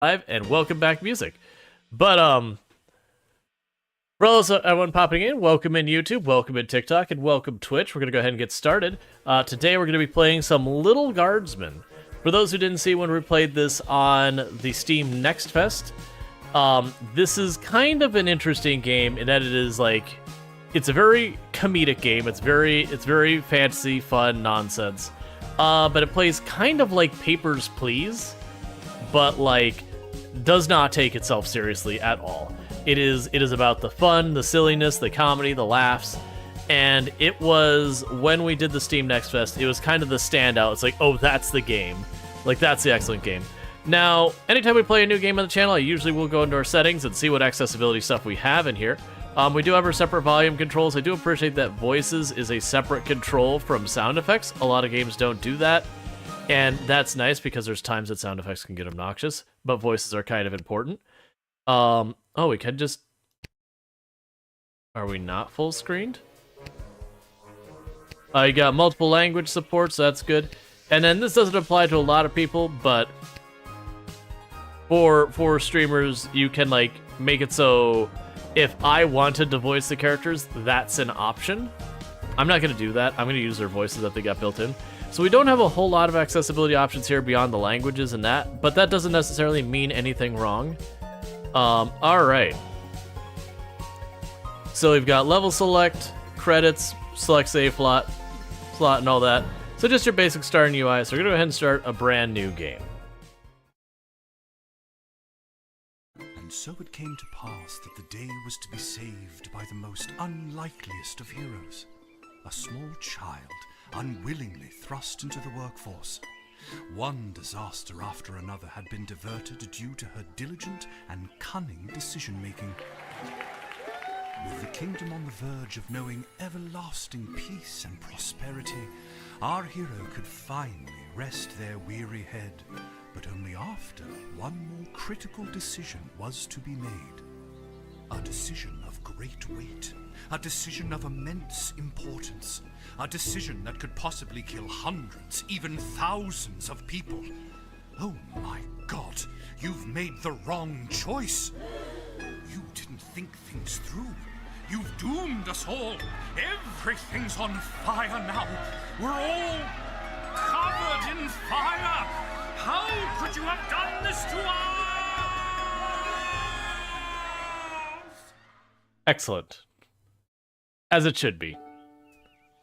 Live and welcome back music. But for all those everyone popping in, welcome in YouTube, welcome in TikTok, and welcome Twitch. We're gonna go ahead and get started. Today we're gonna be playing some Lil Guardsman. For those who didn't see when we played this on the Steam Next Fest, this is kind of an interesting game in that it is like it's a very comedic game. It's very fantasy, fun nonsense. But it plays kind of like Papers, Please, but like does not take itself seriously at all. It is about the fun, the silliness, the comedy, the laughs, and it was when we did the Steam Next Fest, it was kind of the standout. It's like, oh, that's the game. Like, that's the excellent game. Now, anytime we play a new game on the channel, I usually will go into our settings and see what accessibility stuff we have in here. We do have our separate volume controls. I do appreciate that voices is a separate control from sound effects. A lot of games don't do that. And that's nice because there's times that sound effects can get obnoxious, but voices are kind of important. Oh, we can just... Are we not full screened? You got multiple language support, so that's good. And then this doesn't apply to a lot of people, but for streamers, you can like make it so if I wanted to voice the characters, that's an option. I'm not going to do that. I'm going to use their voices that they got built in. So we don't have a whole lot of accessibility options here beyond the languages and that, but that doesn't necessarily mean anything wrong. All right. So we've got level select, credits, select save slot, and all that. So just your basic starting UI. So we're gonna go ahead and start a brand new game. And so it came to pass that the day was to be saved by the most unlikeliest of heroes, a small child unwillingly thrust into the workforce. One disaster after another had been diverted due to her diligent and cunning decision-making. With the kingdom on the verge of knowing everlasting peace and prosperity, our hero could finally rest their weary head, but only after one more critical decision was to be made. A decision of great weight, a decision of immense importance, a decision that could possibly kill hundreds, even thousands of people. Oh my God, you've made the wrong choice. You didn't think things through. You've doomed us all. Everything's on fire now. We're all covered in fire. How could you have done this to us? Excellent. As it should be.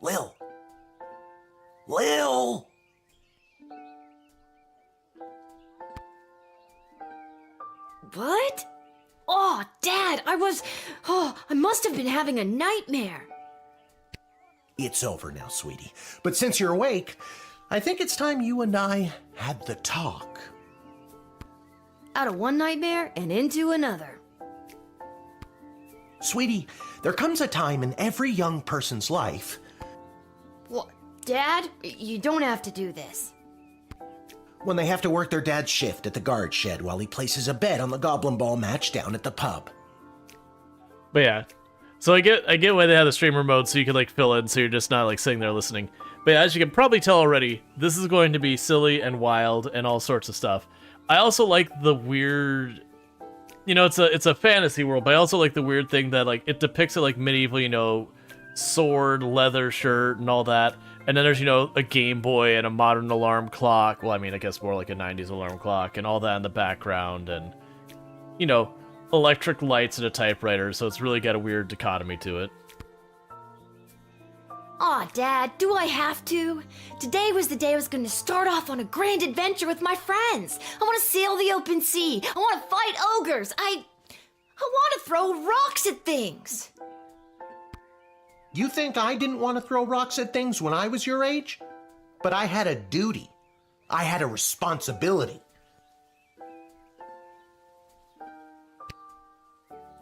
Lil! What? Oh, Dad, I must have been having a nightmare. It's over now, sweetie. But since you're awake, I think it's time you and I had the talk. Out of one nightmare and into another. Sweetie, there comes a time in every young person's life. What? Dad, you don't have to do this. When they have to work their dad's shift at the guard shed while he places a bet on the goblin ball match down at the pub. But yeah, so I get why they have the streamer mode so you can like fill in, so you're just not like sitting there listening. But yeah, as you can probably tell already, this is going to be silly and wild and all sorts of stuff. I also like the weird, you know, it's a fantasy world, but I also like the weird thing that like it depicts it like medieval, you know, sword, leather shirt, and all that. And then there's, you know, a Game Boy and a modern alarm clock. Well, I mean, I guess more like a 90s alarm clock and all that in the background. And, you know, electric lights and a typewriter. So it's really got a weird dichotomy to it. Aw, Dad, do I have to? Today was the day I was going to start off on a grand adventure with my friends. I want to sail the open sea. I want to fight ogres. I want to throw rocks at things. You think I didn't want to throw rocks at things when I was your age? But I had a duty. I had a responsibility.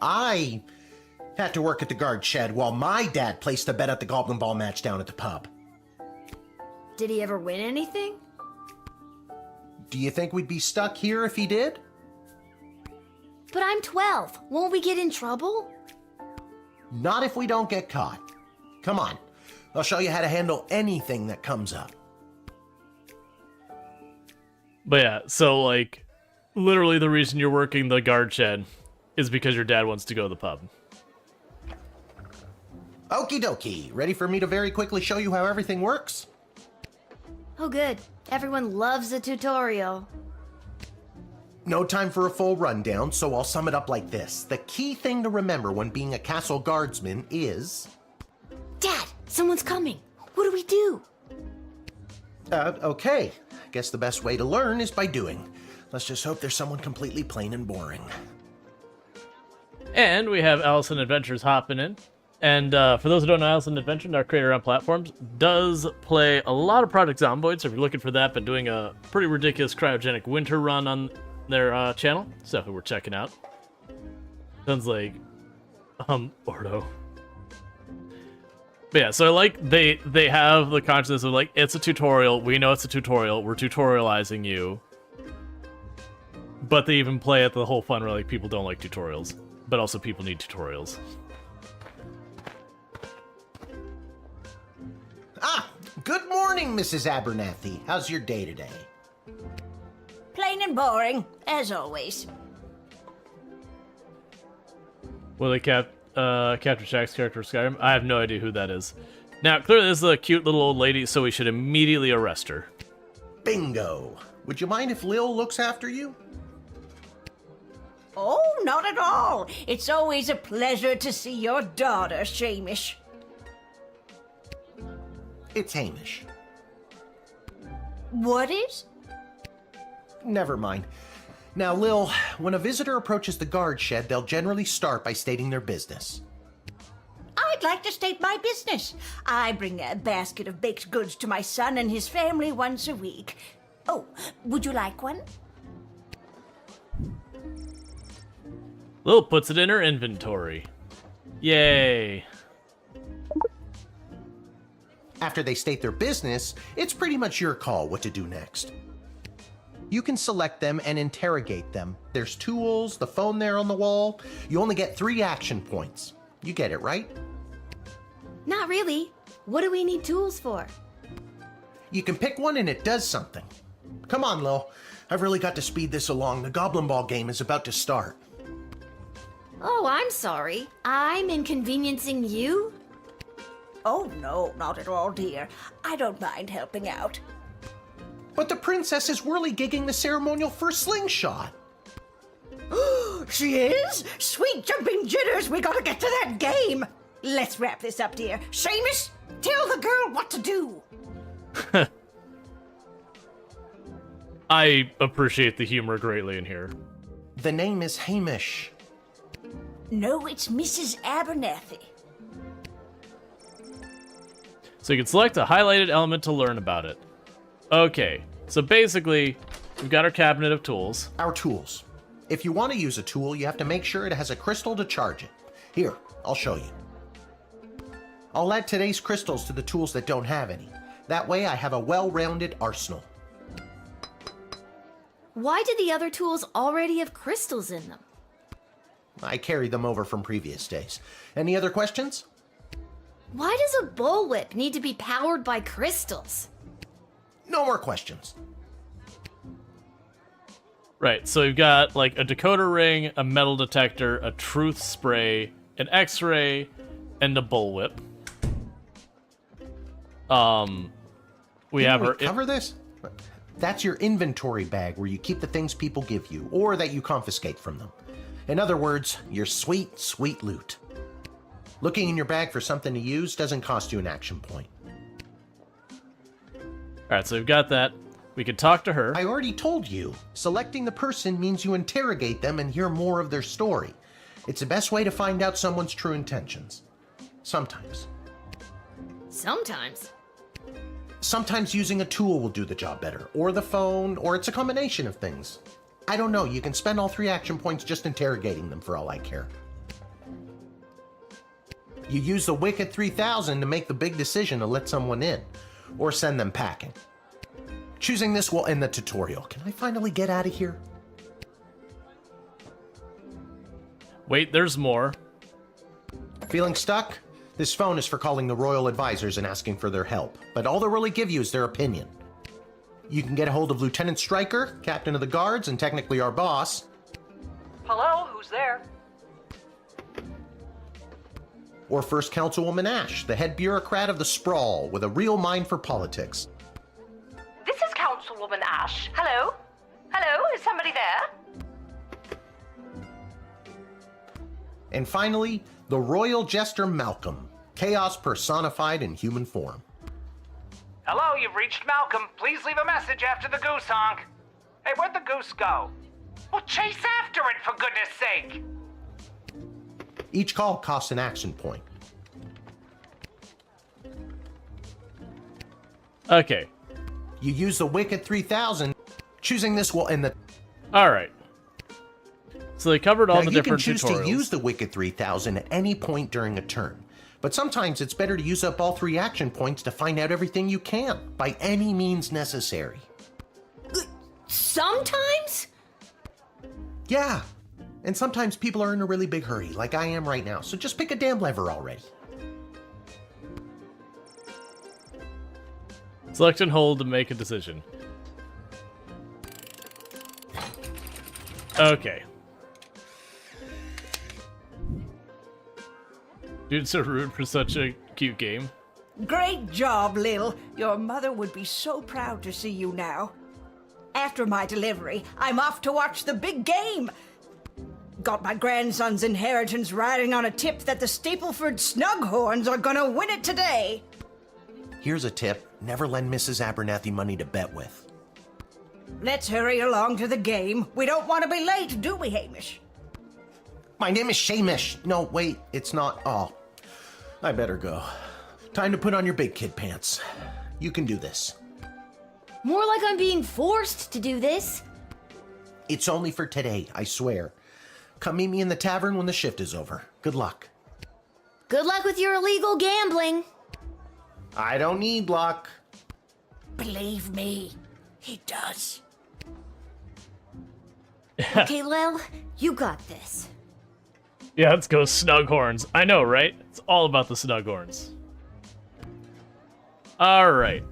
I had to work at the guard shed while my dad placed a bet at the goblin ball match down at the pub. Did he ever win anything? Do you think we'd be stuck here if he did? But I'm 12. Won't we get in trouble? Not if we don't get caught. Come on, I'll show you how to handle anything that comes up. But yeah, so like literally the reason you're working the guard shed is because your dad wants to go to the pub. Okie dokie. Ready for me to very quickly show you how everything works? Oh, good. Everyone loves a tutorial. No time for a full rundown, so I'll sum it up like this. The key thing to remember when being a castle guardsman is... Dad, someone's coming. What do we do? Okay. Guess the best way to learn is by doing. Let's just hope there's someone completely plain and boring. And we have Allison Adventures hopping in. And for those who don't know, Allison Adventures, our creator on platforms, does play a lot of Project Zomboid. So if you're looking for that, been doing a pretty ridiculous cryogenic winter run on their channel. Stuff that we're checking out. Sounds like Ordo. But yeah, so like they have the consciousness of like, it's a tutorial. We know it's a tutorial. We're tutorializing you. But they even play at the whole fun where like people don't like tutorials, but also people need tutorials. Ah, good morning, Mrs. Abernathy. How's your day today? Plain and boring, as always. Will they capture Jack's character of Skyrim? I have no idea who that is. Now, clearly this is a cute little old lady, so we should immediately arrest her. Bingo. Would you mind if Lil looks after you? Oh, not at all. It's always a pleasure to see your daughter, Shamish. It's Hamish. What is? Never mind. Now, Lil, when a visitor approaches the guard shed, they'll generally start by stating their business. I'd like to state my business. I bring a basket of baked goods to my son and his family once a week. Oh, would you like one? Lil puts it in her inventory. Yay. After they state their business, it's pretty much your call what to do next. You can select them and interrogate them. There's tools, the phone there on the wall. You only get 3 action points. You get it, right? Not really. What do we need tools for? You can pick one and it does something. Come on, Lil. I've really got to speed this along. The Goblin Ball game is about to start. Oh, I'm sorry. I'm inconveniencing you? Oh, no, not at all, dear. I don't mind helping out. But the princess is whirly-gigging the ceremonial first slingshot. She is? Sweet jumping jitters, we gotta get to that game. Let's wrap this up, dear. Seamus, tell the girl what to do. I appreciate the humor greatly in here. The name is Hamish. No, it's Mrs. Abernathy. So you can select a highlighted element to learn about it. Okay, so basically, we've got our cabinet of tools. Our tools. If you want to use a tool, you have to make sure it has a crystal to charge it. Here, I'll show you. I'll add today's crystals to the tools that don't have any. That way I have a well-rounded arsenal. Why did the other tools already have crystals in them? I carried them over from previous days. Any other questions? Why does a bullwhip need to be powered by crystals? No more questions. Right, so you've got like a decoder ring, a metal detector, a truth spray, an x-ray, and a bullwhip. We have Didn't her... we cover this? That's your inventory bag where you keep the things people give you, or that you confiscate from them. In other words, your sweet, sweet loot. Looking in your bag for something to use doesn't cost you an action point. Alright, so we've got that. We can talk to her. I already told you, selecting the person means you interrogate them and hear more of their story. It's the best way to find out someone's true intentions. Sometimes. Sometimes. Sometimes using a tool will do the job better, or the phone, or it's a combination of things. I don't know, you can spend all 3 action points just interrogating them for all I care. You use the Wicked 3000 to make the big decision to let someone in, or send them packing. Choosing this will end the tutorial. Can I finally get out of here? Wait, there's more. Feeling stuck? This phone is for calling the royal advisors and asking for their help, but all they'll really give you is their opinion. You can get a hold of Lieutenant Stryker, captain of the guards and technically our boss. Hello, who's there? Or First Councilwoman Ash, the head bureaucrat of the Sprawl with a real mind for politics. This is Councilwoman Ash. Hello? Hello, is somebody there? And finally, the Royal Jester Malcolm, chaos personified in human form. Hello, you've reached Malcolm. Please leave a message after the goose honk. Hey, where'd the goose go? Well, chase after it, for goodness sake! Each call costs an action point. Okay. You use the Wicked 3000, choosing this will end the... All right. So they covered all now, the you can different choose tutorials. to use the Wicked 3000 at any point during a turn. But sometimes it's better to use up all 3 action points to find out everything you can, by any means necessary. Sometimes? Yeah. And sometimes people are in a really big hurry, like I am right now, so just pick a damn lever already. Select and hold to make a decision. Okay. Dude, so rude for such a cute game. Great job, Lil. Your mother would be so proud to see you now. After my delivery, I'm off to watch the big game. Got my grandson's inheritance riding on a tip that the Stapleford Snughorns are gonna win it today. Here's a tip. Never lend Mrs. Abernathy money to bet with. Let's hurry along to the game. We don't want to be late, do we, Hamish? My name is Shamish. No, wait, it's not. Oh, I better go. Time to put on your big kid pants. You can do this. More like I'm being forced to do this. It's only for today, I swear. Come meet me in the tavern when the shift is over. Good luck. Good luck with your illegal gambling. I don't need luck. Believe me, he does. Okay, Lil, you got this. Yeah, let's go Snughorns. I know, right? It's all about the Snughorns. Alright.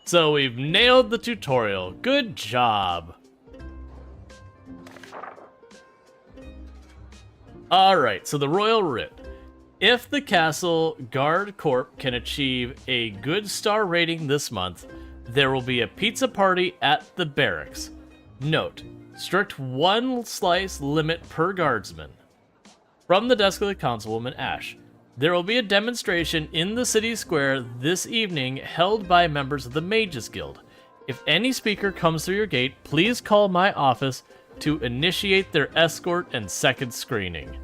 So we've nailed the tutorial. Good job. Alright, so the Royal Writ. If the Castle Guard Corp can achieve a good star rating this month, there will be a pizza party at the barracks. Note, strict 1 slice limit per guardsman. From the desk of the Councilwoman Ash, there will be a demonstration in the city square this evening held by members of the Mages Guild. If any speaker comes through your gate, please call my office to initiate their escort and second screening.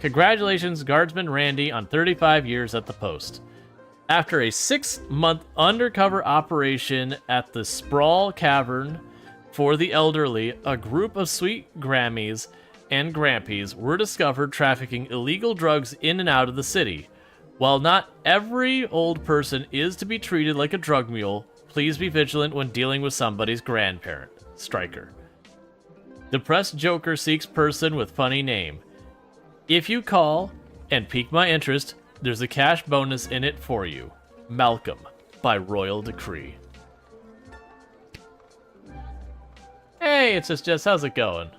Congratulations, Guardsman Randy, on 35 years at the post. After a 6-month undercover operation at the Sprawl Cavern for the elderly, a group of sweet Grammies and Grampies were discovered trafficking illegal drugs in and out of the city. While not every old person is to be treated like a drug mule, please be vigilant when dealing with somebody's grandparent. Stryker. Depressed Joker seeks person with funny name. If you call and pique my interest, there's a cash bonus in it for you. Malcolm, by royal decree. Hey, it's just Jess. How's it going?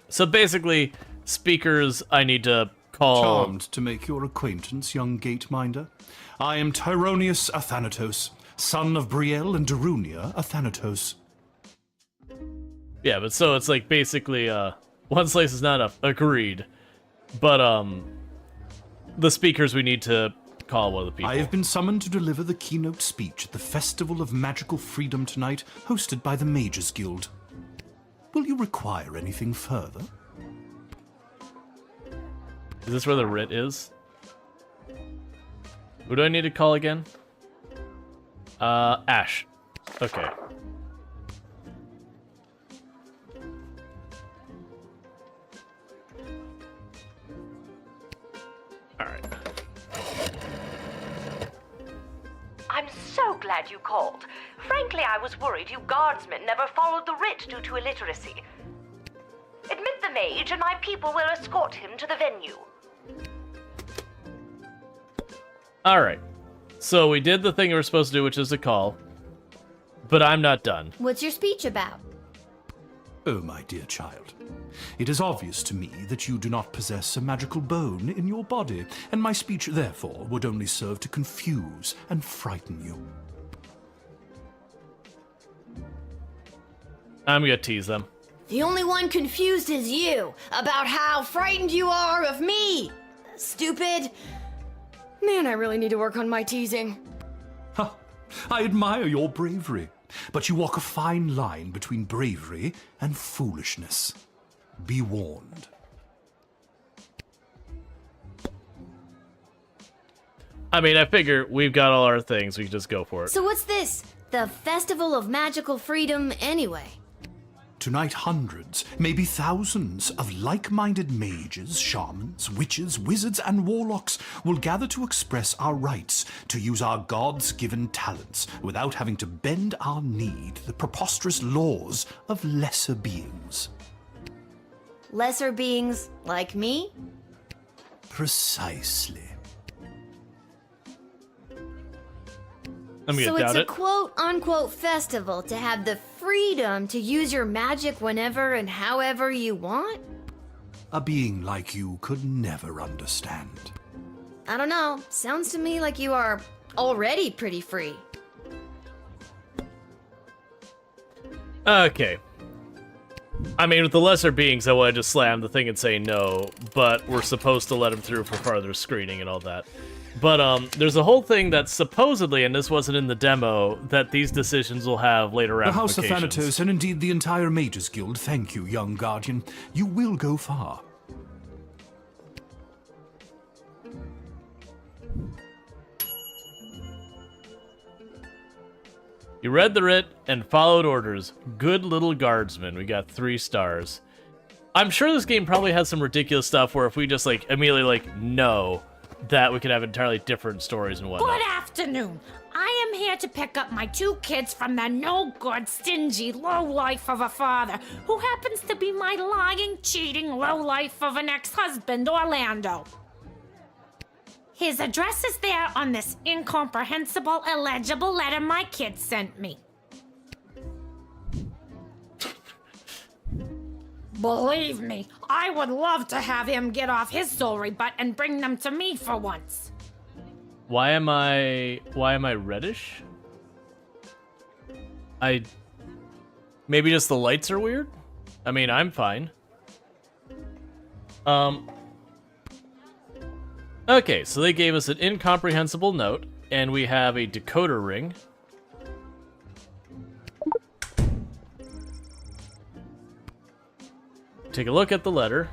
So basically, speakers I need to call... Charmed to make your acquaintance, young gateminder. I am Tyronius Athanatos, son of Brielle and Darunia Athanatos. Yeah, but so it's like basically, 1 slice is not enough. Agreed. But, the speakers we need to call one of the people. I have been summoned to deliver the keynote speech at the Festival of Magical Freedom tonight, hosted by the Mages Guild. Will you require anything further? Is this where the writ is? Who do I need to call again? Ash. Okay. Alright. I'm so glad you called. Frankly, I was worried you guardsmen never followed the writ due to illiteracy. Admit the mage, and my people will escort him to the venue. Alright. So we did the thing we were supposed to do, which is a call. But I'm not done. What's your speech about? Oh, my dear child. It is obvious to me that you do not possess a magical bone in your body, and my speech, therefore, would only serve to confuse and frighten you. I'm gonna tease them. The only one confused is you about how frightened you are of me. Stupid. Man, I really need to work on my teasing. Ha! I admire your bravery, but you walk a fine line between bravery and foolishness. Be warned. I mean, I figure we've got all our things. We can just go for it. So what's this? The Festival of Magical Freedom anyway? Tonight, hundreds, maybe thousands of like-minded mages, shamans, witches, wizards, and warlocks will gather to express our rights to use our gods-given talents without having to bend our knee to the preposterous laws of lesser beings. Lesser beings like me? Precisely. I'm gonna So doubt it's a it. quote-unquote festival to have the freedom to use your magic whenever and however you want? A being like you could never understand. I don't know. Sounds to me like you are already pretty free. Okay. I mean, with the lesser beings, I want to just slam the thing and say no, but we're supposed to let them through for farther screening and all that. But there's a whole thing that supposedly, and this wasn't in the demo, that these decisions will have later The House ramifications. of Thanatos, and indeed the entire Mages Guild, thank you, young guardian. You will go far. You read the writ and followed orders. Good little guardsman. We got 3 stars. I'm sure this game probably has some ridiculous stuff where if we just like immediately like no, that we could have entirely different stories and whatnot. Good afternoon. I am here to pick up my 2 kids from the no-good, stingy lowlife of a father who happens to be my lying, cheating lowlife of an ex-husband, Orlando. His address is there on this incomprehensible, illegible letter my kid sent me. Believe me, I would love to have him get off his sorry butt and bring them to me for once. Why am I reddish? Maybe just the lights are weird? I mean, I'm fine. Okay, so they gave us an incomprehensible note, and we have a decoder ring. Take a look at the letter.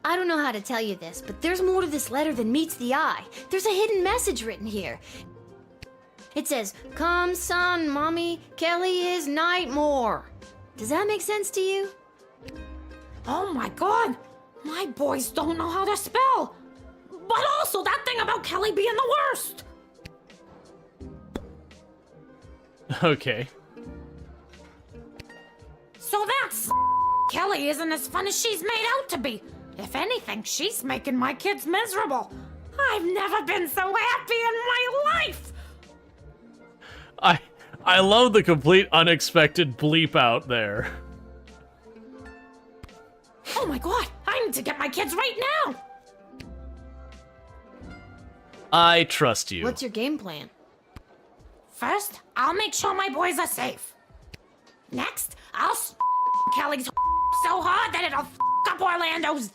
I don't know how to tell you this, but there's more to this letter than meets the eye. There's a hidden message written here. It says, "Come, son, mommy, Kelly is Nightmare." Does that make sense to you? Oh my god! My boys don't know how to spell! But also that thing about Kelly being the worst! Okay. So that's Kelly isn't as fun as she's made out to be. If anything, she's making my kids miserable. I've never been so happy in my life! I love the complete unexpected bleep out there. Oh my god, I need to get my kids right now! I trust you. What's your game plan? First, I'll make sure my boys are safe. Next, I'll Kelly's so hard that it'll up Orlando's.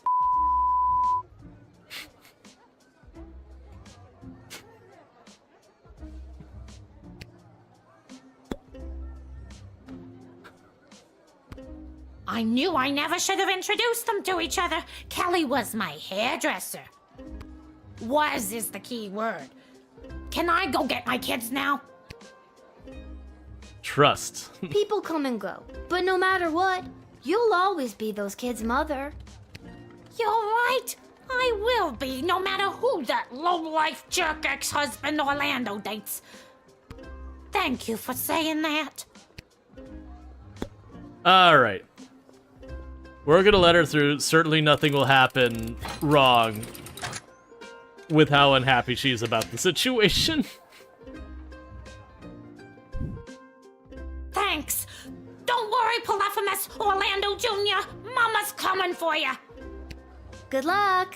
I knew I never should have introduced them to each other. Kelly was my hairdresser. Was is the key word. Can I go get my kids now? Trust. People come and go, but no matter what, you'll always be those kids' mother. You're right. I will be, no matter who that low-life jerk ex-husband Orlando dates. Thank you for saying that. All right. We're gonna let her through. Certainly nothing will happen wrong with how unhappy she is about the situation. Thanks. Don't worry, Polyphemus, Orlando Jr. Mama's coming for you. Good luck.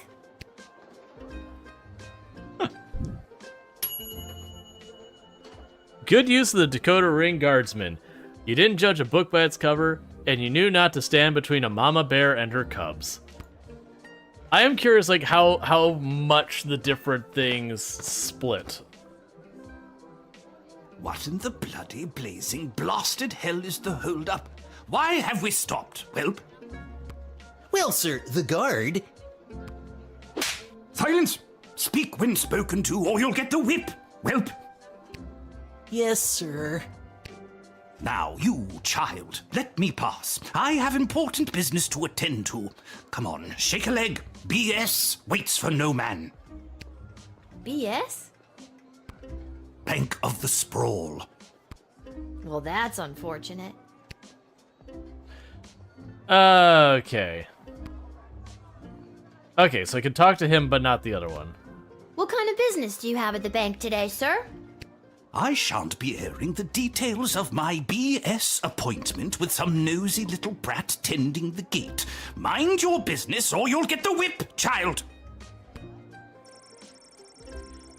Good use of the Dakota Ring Guardsman. You didn't judge a book by its cover, and you knew not to stand between a mama bear and her cubs. I am curious, like, how much the different things split. What in the bloody blazing blasted hell is the hold-up? Why have we stopped, whelp? Well, sir, the guard... Silence! Speak when spoken to, or you'll get the whip, whelp! Yes, sir. Now, you, child, let me pass. I have important business to attend to. Come on, shake a leg. BS waits for no man. BS? Bank of the Sprawl. Well, that's unfortunate. Okay. Okay, so I can talk to him, but not the other one. What kind of business do you have at the bank today, sir? I shan't be airing the details of my BS appointment with some nosy little brat tending the gate. Mind your business or you'll get the whip, child!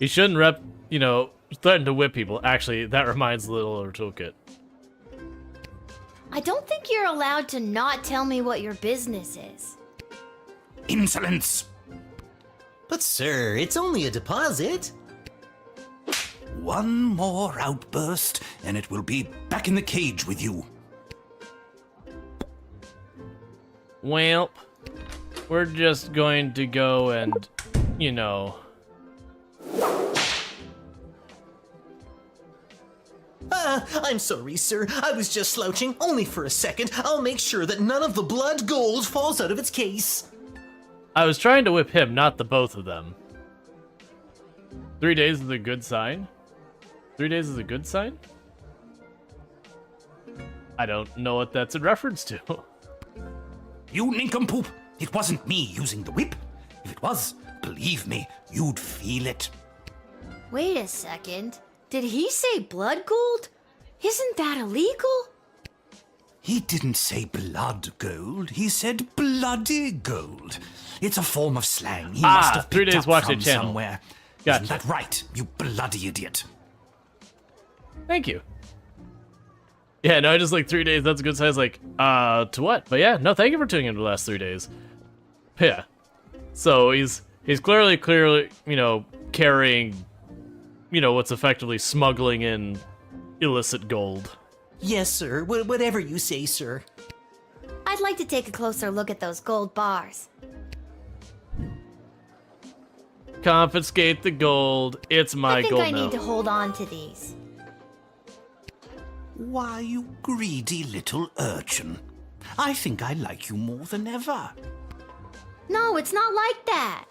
He shouldn't threaten to whip people. Actually, that reminds Little of her toolkit. I don't think you're allowed to not tell me what your business is. Insolence! But, sir, it's only a deposit. One more outburst, and it will be back in the cage with you. Well, we're just going to go and, I'm sorry, sir. I was just slouching, only for a second. I'll make sure that none of the blood gold falls out of its case. I was trying to whip him, not the both of them. 3 days is a good sign? 3 days is a good sign? I don't know what that's in reference to. You nincompoop! It wasn't me using the whip. If it was, believe me, you'd feel it. Wait a second. Did he say blood gold? Isn't that illegal? He didn't say blood gold. He said bloody gold. It's a form of slang. He must have 3 picked days up watch from it channel. somewhere. Gotcha. Isn't that right, you bloody idiot? Thank you. Yeah, no, I just 3 days, that's a good size, to what? But yeah, no, thank you for tuning in the last 3 days. Yeah. So he's clearly, carrying, what's effectively smuggling in illicit gold. Yes, sir. Whatever you say, sir. I'd like to take a closer look at those gold bars. Confiscate the gold. It's my gold I think I now. need to hold on to these. Why, you greedy little urchin. I think I like you more than ever. No, it's not like that.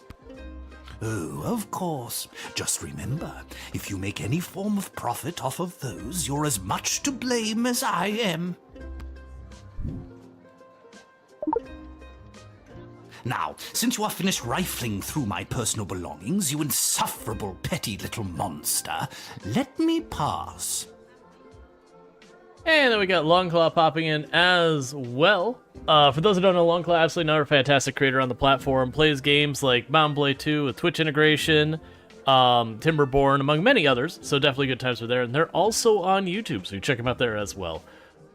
Oh, of course. Just remember, if you make any form of profit off of those, you're as much to blame as I am. Now, since you are finished rifling through my personal belongings, you insufferable petty little monster, let me pass. And then we got Longclaw popping in as well. For those who don't know, Longclaw, absolutely another fantastic creator on the platform. Plays games like Mount & Blade 2 with Twitch integration, Timberborn, among many others. So definitely good times for there. And they're also on YouTube, so you check them out there as well.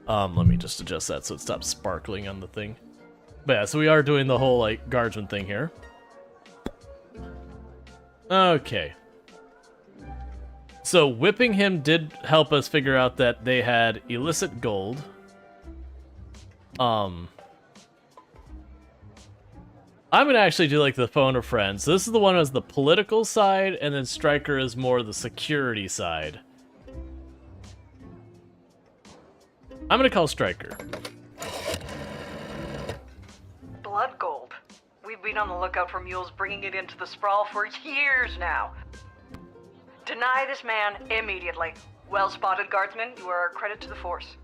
Let me just adjust that so it stops sparkling on the thing. But yeah, so we are doing the whole, Guardsman thing here. Okay. So whipping him did help us figure out that they had illicit gold. I'm gonna actually do the phone of friends. So this is the one as the political side, and then Stryker is more the security side. I'm gonna call Stryker. Blood gold. We've been on the lookout for mules bringing it into the sprawl for years now. Deny this man immediately. Well spotted, Guardsman. You are a credit to the force.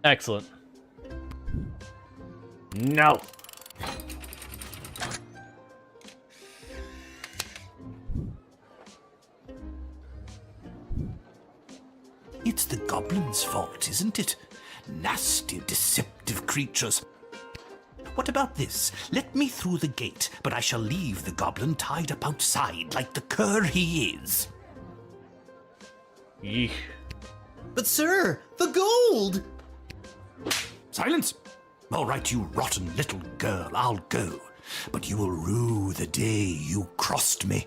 Excellent. No. It's the goblin's fault, isn't it? Nasty, deceptive creatures. What about this? Let me through the gate, but I shall leave the goblin tied up outside like the cur he is. Yeesh. But sir, the gold! Silence! All right, you rotten little girl, I'll go. But you will rue the day you crossed me.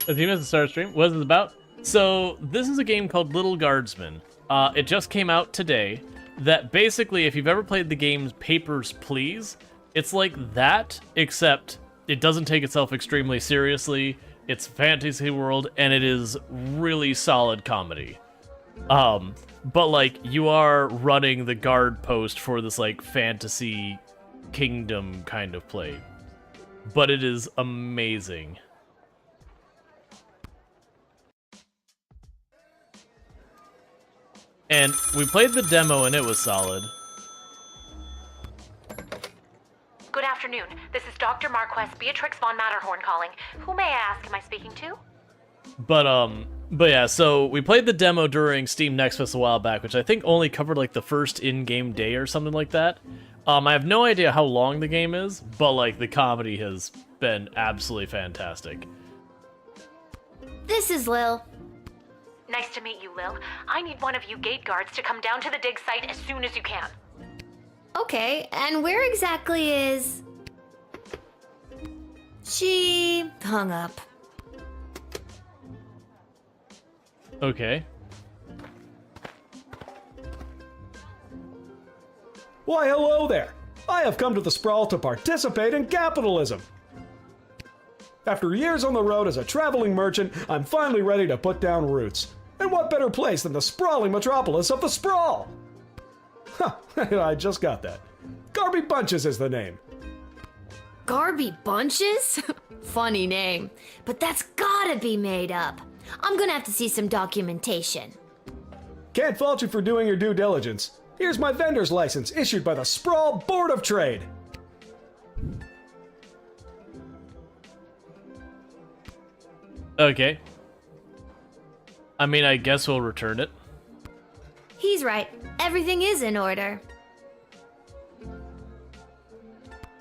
A few minutes to start stream. What is it about? So, this is a game called Lil Guardsman. It just came out today. That basically, if you've ever played the game Papers, Please, it's like that, except it doesn't take itself extremely seriously. It's fantasy world, and it is really solid comedy. But like, you are running the guard post for this like fantasy kingdom kind of play. But it is amazing. And we played the demo and it was solid. Good afternoon. This is Dr. Marquess Beatrix von Matterhorn calling. Who may I ask am I speaking to? But yeah, so we played the demo during Steam Next Fest a while back, which I think only covered like the first in-game day or something like that. I have no idea how long the game is, but like the comedy has been absolutely fantastic. This is Lil. Nice to meet you, Lil. I need one of you gate guards to come down to the dig site as soon as you can. Okay, and where exactly is... She hung up. Okay. Why, hello there! I have come to the Sprawl to participate in capitalism! After years on the road as a traveling merchant, I'm finally ready to put down roots. And what better place than the sprawling metropolis of the Sprawl? Huh, I just got that. Garby Bunches is the name. Garby Bunches? Funny name. But that's gotta be made up. I'm gonna have to see some documentation. Can't fault you for doing your due diligence. Here's my vendor's license issued by the Sprawl Board of Trade. Okay. I mean, I guess we'll return it. He's right. Everything is in order.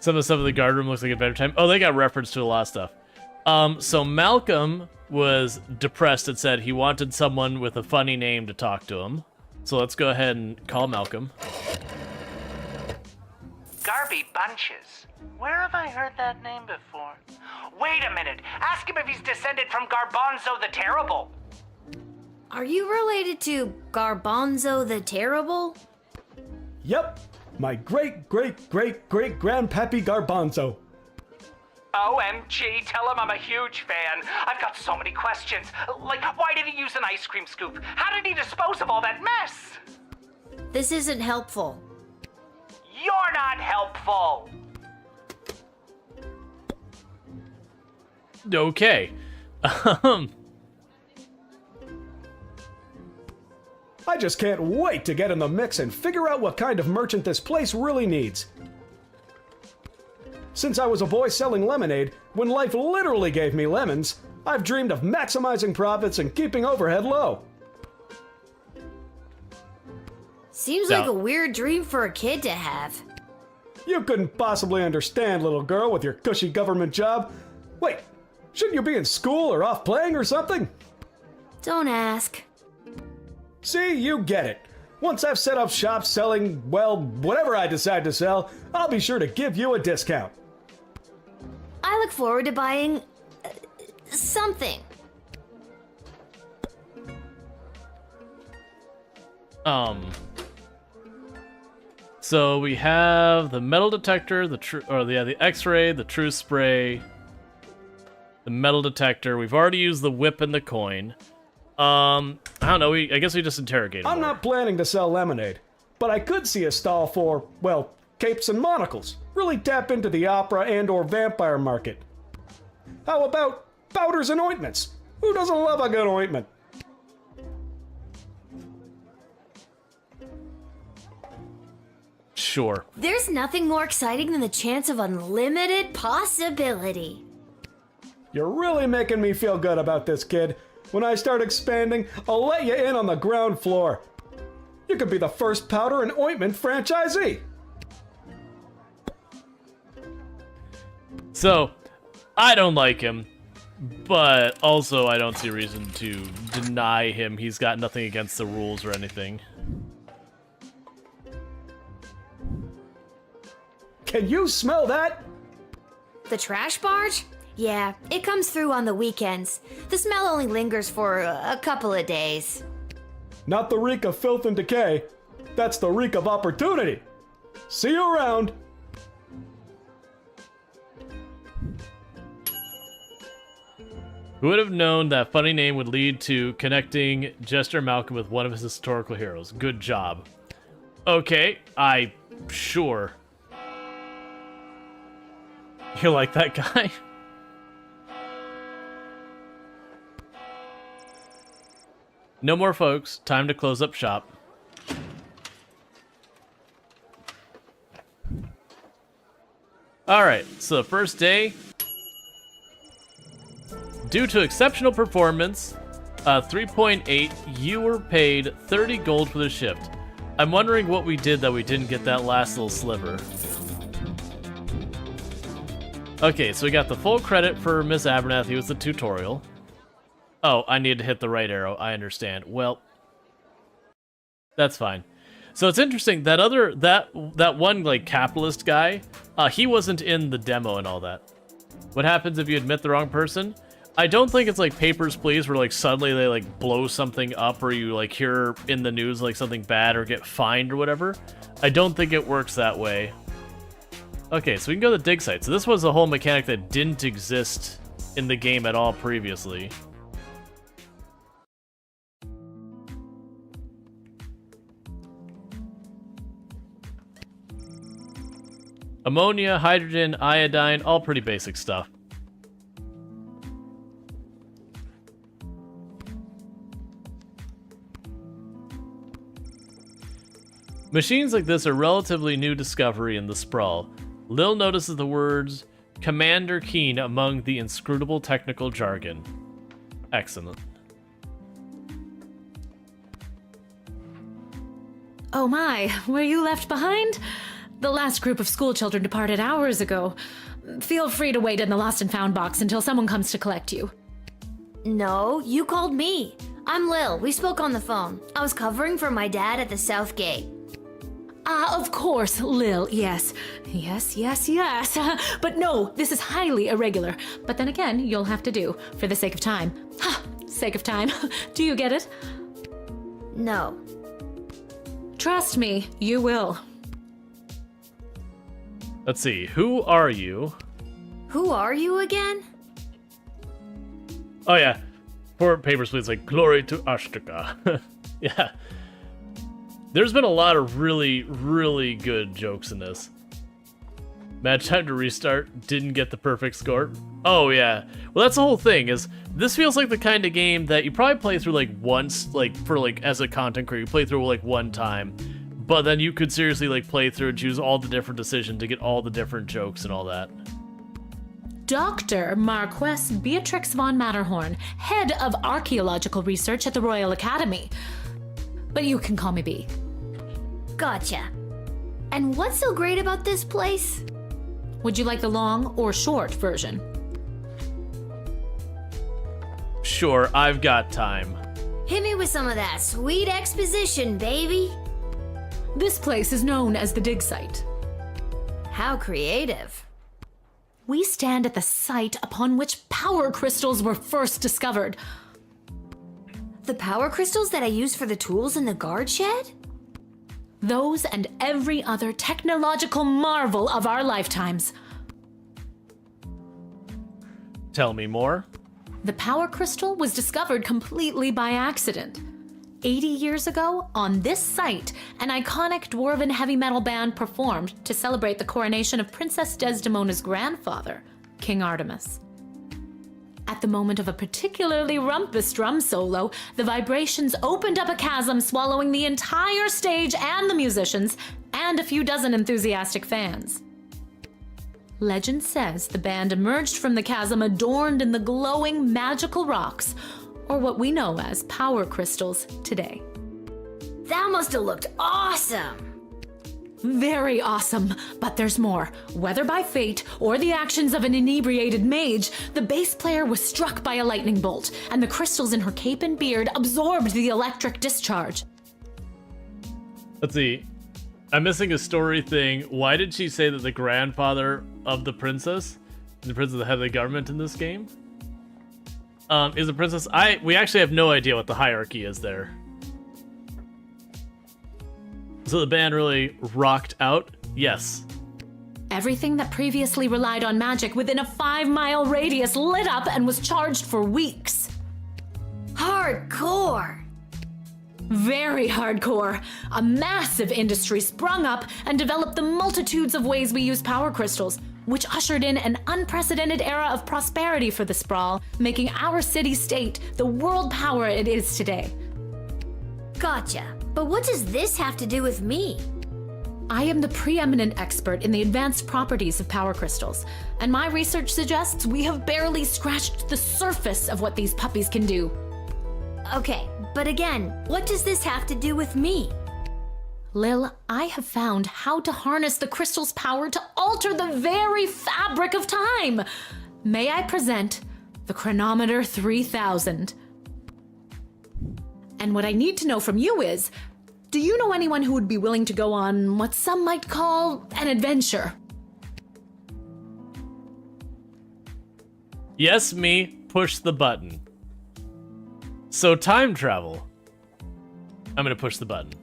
Some of the stuff in the guard room looks like Adventure Time. Oh, they got reference to a lot of stuff. So Malcolm was depressed and said he wanted someone with a funny name to talk to him. So let's go ahead and call Malcolm. Garby Bunches. Where have I heard that name before? Wait a minute. Ask him if he's descended from Garbanzo the Terrible. Are you related to Garbanzo the Terrible? Yep, my great-great-great-great-grandpappy Garbanzo. OMG, tell him I'm a huge fan. I've got so many questions. Like, why did he use an ice cream scoop? How did he dispose of all that mess? This isn't helpful. You're not helpful. Okay. I just can't wait to get in the mix and figure out what kind of merchant this place really needs. Since I was a boy selling lemonade, when life literally gave me lemons, I've dreamed of maximizing profits and keeping overhead low. Seems like a weird dream for a kid to have. You couldn't possibly understand, little girl, with your cushy government job. Wait, shouldn't you be in school or off playing or something? Don't ask. See, you get it. Once I've set up shop selling, well, whatever I decide to sell, I'll be sure to give you a discount. I look forward to buying... something. So we have the metal detector, the X-ray, the truth spray, the metal detector. We've already used the whip and the coin. I don't know. I guess we just interrogate him. I'm not planning to sell lemonade, but I could see a stall for, well, capes and monocles. Really tap into the opera and/or vampire market. How about powders and ointments? Who doesn't love a good ointment? Sure. There's nothing more exciting than the chance of unlimited possibility. You're really making me feel good about this, kid. When I start expanding, I'll let you in on the ground floor. You could be the first powder and ointment franchisee. So, I don't like him, but also I don't see a reason to deny him. He's got nothing against the rules or anything. Can you smell that? The trash barge? Yeah, it comes through on the weekends. The smell only lingers for a couple of days. Not the reek of filth and decay. That's the reek of opportunity. See you around. Who would have known that funny name would lead to connecting Jester Malcolm with one of his historical heroes? Good job. Okay, sure. You like that guy? No more folks. Time to close up shop. Alright, so the first day. Due to exceptional performance, 3.8, you were paid 30 gold for the shift. I'm wondering what we did that we didn't get that last little sliver. Okay, so we got the full credit for Miss Abernathy with the tutorial. Oh, I need to hit the right arrow. I understand. Well, that's fine. So it's interesting that that one like capitalist guy, he wasn't in the demo and all that. What happens if you admit the wrong person? I don't think it's like Papers, Please, where like suddenly they like blow something up or you like hear in the news like something bad or get fined or whatever. I don't think it works that way. Okay, so we can go to the dig site. So this was a whole mechanic that didn't exist in the game at all previously. Ammonia, hydrogen, iodine, all pretty basic stuff. Machines like this are relatively new discovery in the sprawl. Lil notices the words Commander Keen among the inscrutable technical jargon. Excellent. Oh my, were you left behind? The last group of schoolchildren departed hours ago. Feel free to wait in the lost and found box until someone comes to collect you. No, you called me. I'm Lil. We spoke on the phone. I was covering for my dad at the South Gate. Of course, Lil, yes. Yes. But no, this is highly irregular. But then again, you'll have to do, for the sake of time. Sake of time. Do you get it? No. Trust me, you will. Let's see, who are you? Who are you again? Oh yeah, for Papers, Please, like, glory to Ashtika. Yeah. There's been a lot of really, really good jokes in this. Mad time to restart, didn't get the perfect score. Oh yeah, well that's the whole thing, is this feels like the kind of game that you probably play through like once, like for like as a content creator, you play through like one time, but then you could seriously like play through and choose all the different decisions to get all the different jokes and all that. Dr. Marquess Beatrix von Matterhorn, head of archaeological research at the Royal Academy. But you can call me B. Gotcha. And what's so great about this place? Would you like the long or short version? Sure, I've got time. Hit me with some of that sweet exposition, baby. This place is known as the dig site. How creative. We stand at the site upon which power crystals were first discovered. The power crystals that I used for the tools in the guard shed? Those and every other technological marvel of our lifetimes. Tell me more. The power crystal was discovered completely by accident. 80 years ago, on this site, an iconic dwarven heavy metal band performed to celebrate the coronation of Princess Desdemona's grandfather, King Artemis. At the moment of a particularly rumpus drum solo, the vibrations opened up a chasm swallowing the entire stage and the musicians, and a few dozen enthusiastic fans. Legend says the band emerged from the chasm adorned in the glowing magical rocks, or what we know as power crystals today. That must have looked awesome! Very awesome, but there's more. Whether by fate or the actions of an inebriated mage, the bass player was struck by a lightning bolt, and the crystals in her cape and beard absorbed the electric discharge. Let's see. I'm missing a story thing. Why did she say that the grandfather of the princess, the head of the government in this game, is a princess? We actually have no idea what the hierarchy is there. So the band really rocked out? Yes. Everything that previously relied on magic within a 5-mile radius lit up and was charged for weeks. Hardcore! Very hardcore. A massive industry sprung up and developed the multitudes of ways we use power crystals, which ushered in an unprecedented era of prosperity for the Sprawl, making our city-state the world power it is today. Gotcha. But what does this have to do with me? I am the preeminent expert in the advanced properties of power crystals, and my research suggests we have barely scratched the surface of what these puppies can do. Okay, but again, what does this have to do with me? Lil, I have found how to harness the crystal's power to alter the very fabric of time. May I present the Chronometer 3000? And what I need to know from you is, do you know anyone who would be willing to go on what some might call an adventure? Yes, me. Push the button. So time travel. I'm gonna push the button.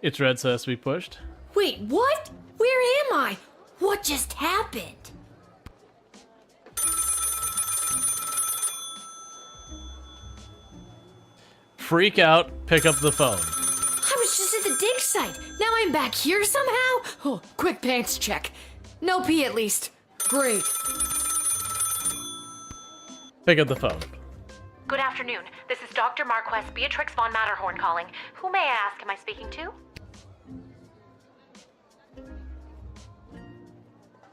It's red, so it has to be pushed. Wait, what? Where am I? What just happened? Freak out, pick up the phone. I was just at the dig site. Now I'm back here somehow? Oh, quick pants check. No pee at least. Great. Pick up the phone. Good afternoon. This is Dr. Marquess Beatrix von Matterhorn calling. Who may I ask am I speaking to?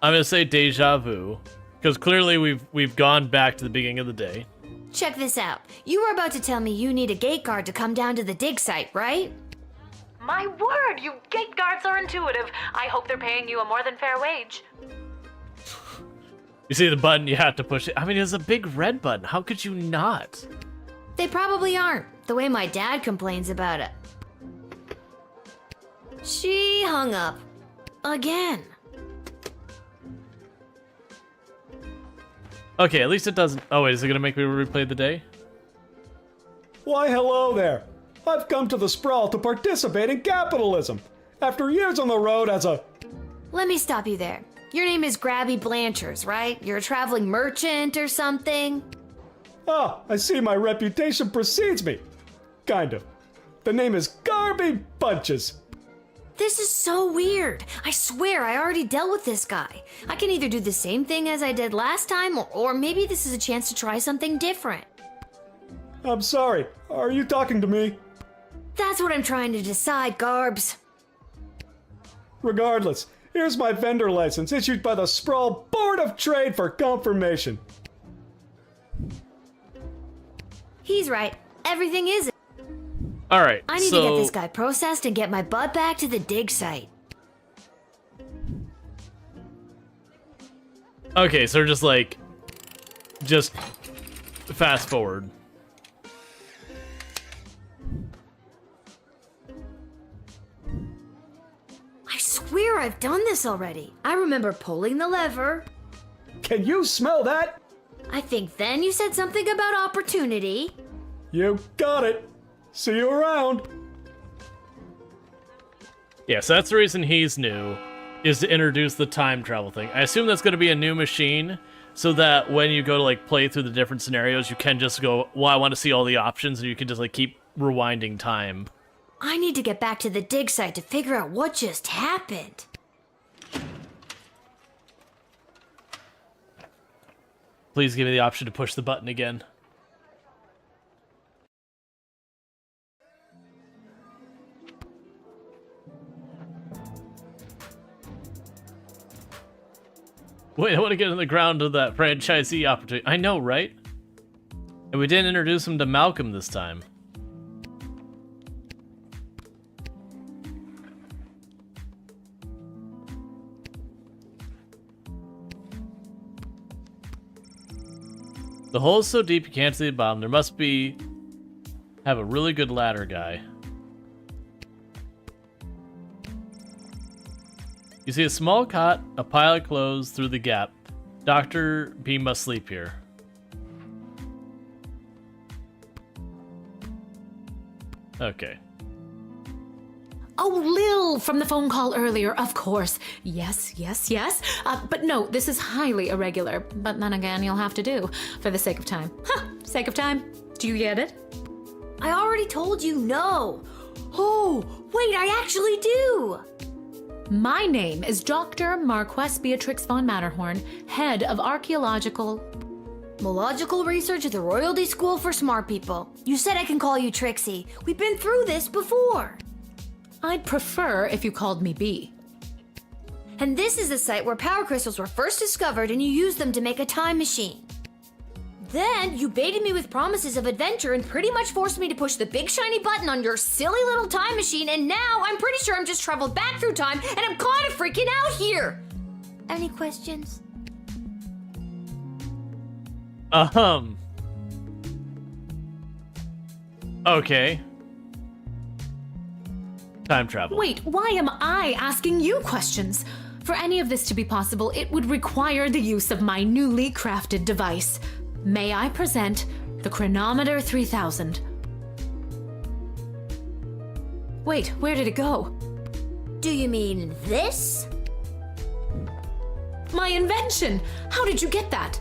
I'm gonna say deja vu, because clearly we've gone back to the beginning of the day. Check this out. You were about to tell me you need a gate guard to come down to the dig site, right? My word, you gate guards are intuitive. I hope they're paying you a more than fair wage. You see the button, you have to push it. I mean, it's a big red button. How could you not? They probably aren't, the way my dad complains about it. She hung up. Again. Okay, at least it doesn't... Oh, wait, is it gonna make me replay the day? Why, hello there. I've come to the Sprawl to participate in capitalism. After years on the road as a... Let me stop you there. Your name is Grabby Blanchers, right? You're a traveling merchant or something? Ah, I see my reputation precedes me. Kind of. The name is Garby Bunches. This is so weird. I swear I already dealt with this guy. I can either do the same thing as I did last time, or maybe this is a chance to try something different. I'm sorry. Are you talking to me? That's what I'm trying to decide, Garbs. Regardless, here's my vendor license issued by the Sprawl Board of Trade for confirmation. He's right. Everything is. Alright, I need to get this guy processed and get my butt back to the dig site. Okay, so just like... Just... Fast forward. I swear I've done this already. I remember pulling the lever. Can you smell that? I think then you said something about opportunity. You got it. See you around. Yeah, so that's the reason he's new, is to introduce the time travel thing. I assume that's going to be a new machine, so that when you go to like play through the different scenarios, you can just go, well, I want to see all the options, and you can just like keep rewinding time. I need to get back to the dig site to figure out what just happened. Please give me the option to push the button again. Wait, I want to get on the ground of that franchisee opportunity. I know, right? And we didn't introduce him to Malcolm this time. The hole is so deep you can't see the bottom. There must be... have a really good ladder guy. You see a small cot, a pile of clothes through the gap. Dr. B must sleep here. Okay. Oh, Lil from the phone call earlier, of course. Yes. But no, this is highly irregular. But then again, you'll have to do, for the sake of time. Sake of time. Do you get it? I already told you no. Oh, wait, I actually do. My name is Dr. Marquess Beatrix von Matterhorn, head of archaeological... Mological research at the Royalty School for Smart People. You said I can call you Trixie. We've been through this before. I'd prefer if you called me B. And this is the site where power crystals were first discovered and you used them to make a time machine. Then you baited me with promises of adventure and pretty much forced me to push the big shiny button on your silly little time machine, and now I'm pretty sure I'm just traveled back through time and I'm kind of freaking out here. Any questions? Okay. Time travel. Wait, why am I asking you questions? For any of this to be possible, it would require the use of my newly crafted device. May I present the Chronometer 3000? Wait, where did it go? Do you mean this? My invention! How did you get that?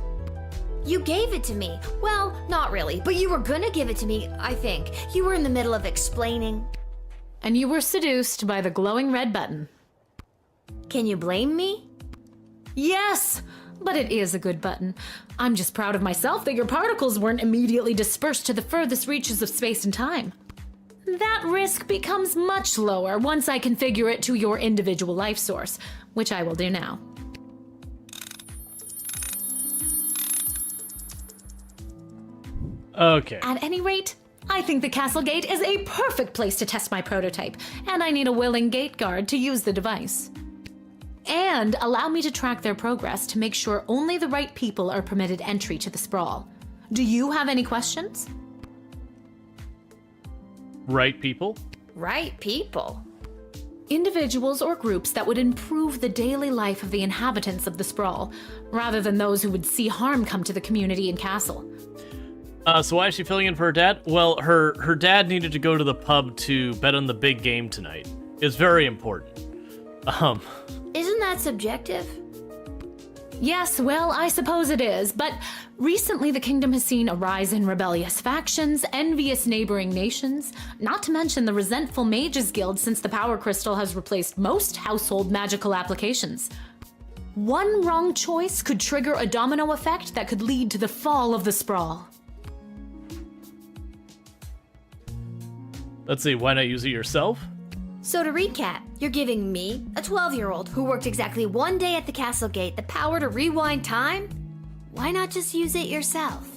You gave it to me. Well, not really, but you were gonna give it to me, I think. You were in the middle of explaining. And you were seduced by the glowing red button. Can you blame me? Yes! But it is a good button. I'm just proud of myself that your particles weren't immediately dispersed to the furthest reaches of space and time. That risk becomes much lower once I configure it to your individual life source, which I will do now. Okay. At any rate, I think the castle gate is a perfect place to test my prototype, and I need a willing gate guard to use the device. And allow me to track their progress to make sure only the right people are permitted entry to the sprawl. Do you have any questions? Right people? Right people? Individuals or groups that would improve the daily life of the inhabitants of the sprawl, rather than those who would see harm come to the community and castle. So why is she filling in for her dad? Well, her dad needed to go to the pub to bet on the big game tonight. It's very important. Isn't that subjective? Yes, well, I suppose it is, but recently the kingdom has seen a rise in rebellious factions, envious neighboring nations, not to mention the resentful mages guild since the power crystal has replaced most household magical applications. One wrong choice could trigger a domino effect that could lead to the fall of the sprawl. Let's see, why not use it yourself? So to recap, you're giving me, a 12-year-old who worked exactly one day at the castle gate, the power to rewind time? Why not just use it yourself?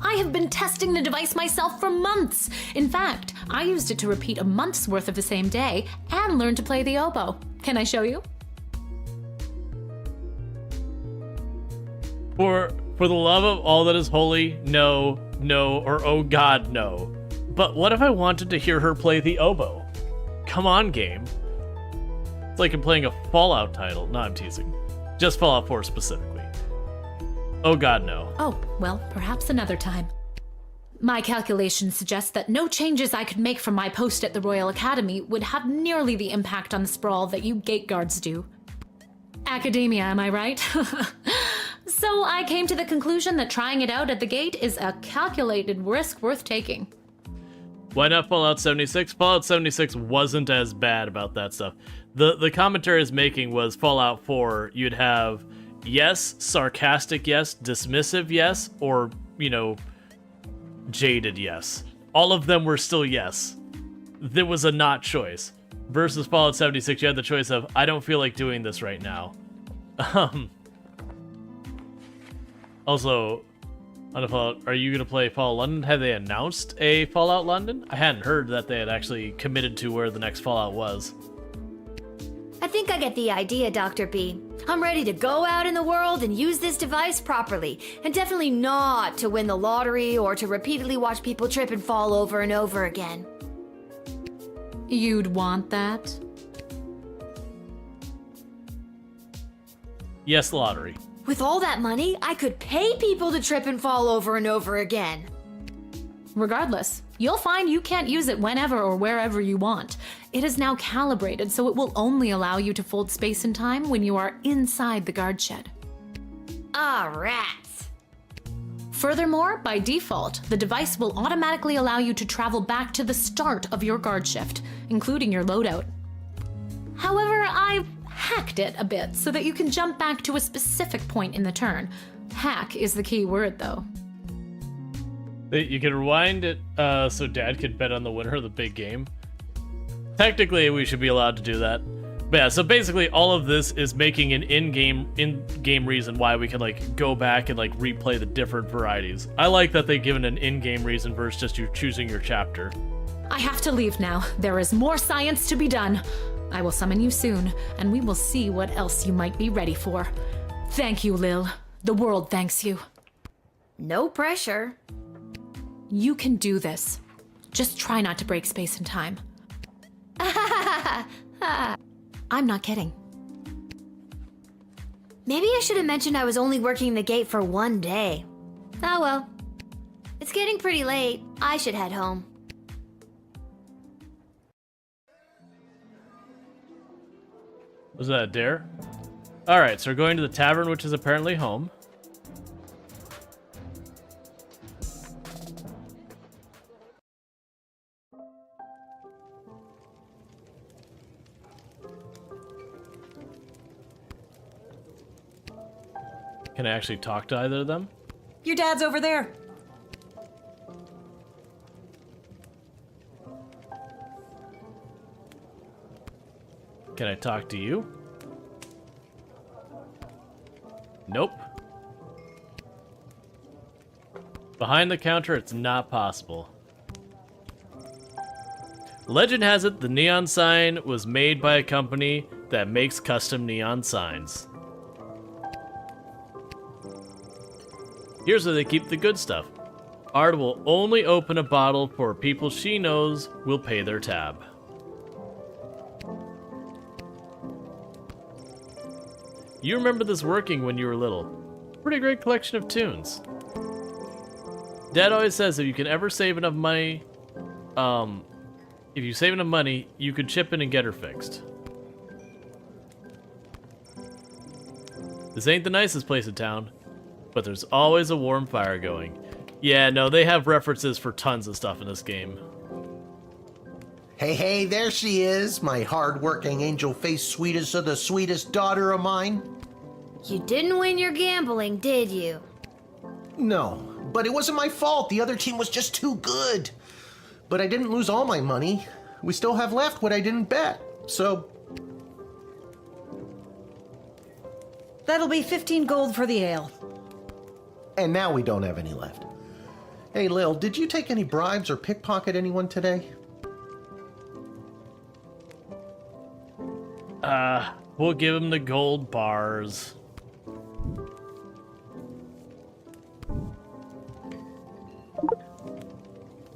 I have been testing the device myself for months. In fact, I used it to repeat a month's worth of the same day and learn to play the oboe. Can I show you? For the love of all that is holy, no, or oh god, no. But what if I wanted to hear her play the oboe? Come on, game. It's like I'm playing a Fallout title. No, I'm teasing. Just Fallout 4 specifically. Oh god, no. Oh, well, perhaps another time. My calculations suggest that no changes I could make from my post at the Royal Academy would have nearly the impact on the sprawl that you gate guards do. Academia, am I right? So I came to the conclusion that trying it out at the gate is a calculated risk worth taking. Why not Fallout 76? Fallout 76 wasn't as bad about that stuff. The commentary I was making was Fallout 4, you'd have yes, sarcastic yes, dismissive yes, or, you know, jaded yes. All of them were still yes. There was a not choice. Versus Fallout 76, you had the choice of, I don't feel like doing this right now. Also, on a Fallout, are you going to play Fallout London? Have they announced a Fallout London? I hadn't heard that they had actually committed to where the next Fallout was. I think I get the idea, Dr. B. I'm ready to go out in the world and use this device properly, and definitely not to win the lottery or to repeatedly watch people trip and fall over and over again. You'd want that? Yes, lottery. With all that money, I could pay people to trip and fall over and over again. Regardless, you'll find you can't use it whenever or wherever you want. It is now calibrated, so it will only allow you to fold space and time when you are inside the guard shed. Ah, rats. Furthermore, by default, the device will automatically allow you to travel back to the start of your guard shift, including your loadout. However, I've hacked it a bit so that you can jump back to a specific point in the turn. Hack is the key word, though. You can rewind it so Dad could bet on the winner of the big game. Technically, we should be allowed to do that. But yeah, so basically all of this is making an in-game reason why we can like go back and like replay the different varieties. I like that they've given an in-game reason versus just you choosing your chapter. I have to leave now. There is more science to be done. I will summon you soon, and we will see what else you might be ready for. Thank you, Lil. The world thanks you. No pressure. You can do this. Just try not to break space and time. I'm not kidding. Maybe I should have mentioned I was only working the gate for one day. Oh well. It's getting pretty late. I should head home. Was that a dare? Alright, so we're going to the tavern, which is apparently home. Can I actually talk to either of them? Your dad's over there. Can I talk to you? Nope. Behind the counter, it's not possible. Legend has it the neon sign was made by a company that makes custom neon signs. Here's where they keep the good stuff. Art will only open a bottle for people she knows will pay their tab. You remember this working when you were little. Pretty great collection of tunes. Dad always says if you can ever save enough money, if you save enough money, you could chip in and get her fixed. This ain't the nicest place in town, but there's always a warm fire going. Yeah, no, they have references for tons of stuff in this game. Hey, there she is, my hard-working, angel-faced sweetest of the sweetest daughter of mine. You didn't win your gambling, did you? No, but it wasn't my fault. The other team was just too good. But I didn't lose all my money. We still have left what I didn't bet, so... That'll be 15 gold for the ale. And now we don't have any left. Hey, Lil, did you take any bribes or pickpocket anyone today? We'll give him the gold bars.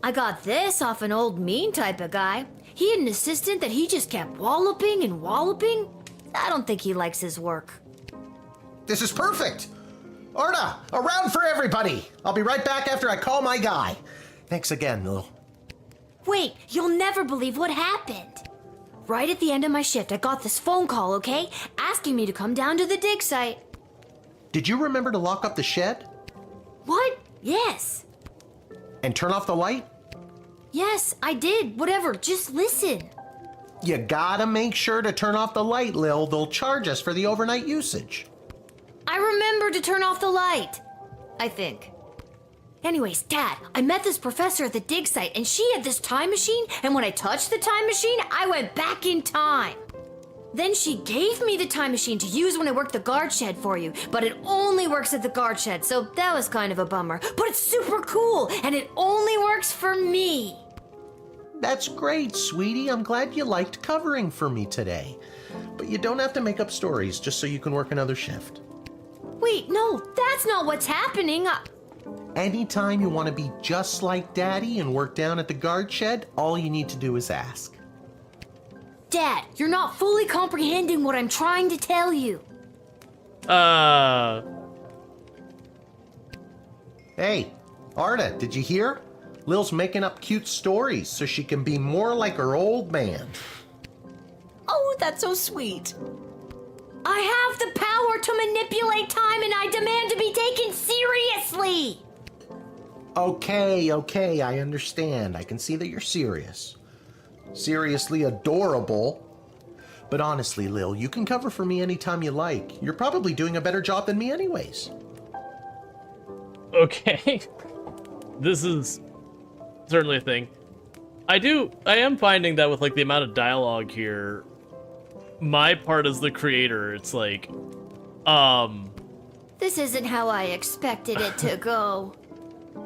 I got this off an old mean type of guy. He had an assistant that he just kept walloping and walloping. I don't think he likes his work. This is perfect! Arda, a round for everybody! I'll be right back after I call my guy. Thanks again, Lil. Wait, you'll never believe what happened. Right at the end of my shift, I got this phone call, okay? Asking me to come down to the dig site. Did you remember to lock up the shed? What? Yes. And turn off the light? Yes, I did. Whatever, just listen. You gotta make sure to turn off the light, Lil. They'll charge us for the overnight usage. I remember to turn off the light. I think. Anyways, Dad, I met this professor at the dig site, and she had this time machine, and when I touched the time machine, I went back in time. Then she gave me the time machine to use when I worked the guard shed for you, but it only works at the guard shed, so that was kind of a bummer. But it's super cool, and it only works for me. That's great, sweetie. I'm glad you liked covering for me today. But you don't have to make up stories just so you can work another shift. Wait, no, that's not what's happening. Anytime you want to be just like Daddy and work down at the guard shed, all you need to do is ask. Dad, you're not fully comprehending what I'm trying to tell you. Hey, Arda, did you hear? Lil's making up cute stories so she can be more like her old man. Oh, that's so sweet. I have the power to manipulate time and I demand to be taken seriously! Okay, I understand. I can see that you're serious. Seriously adorable. But honestly, Lil, you can cover for me anytime you like. You're probably doing a better job than me anyways. Okay. This is certainly a thing. I am finding that with like the amount of dialogue here, my part as the creator, it's like, This isn't how I expected it to go.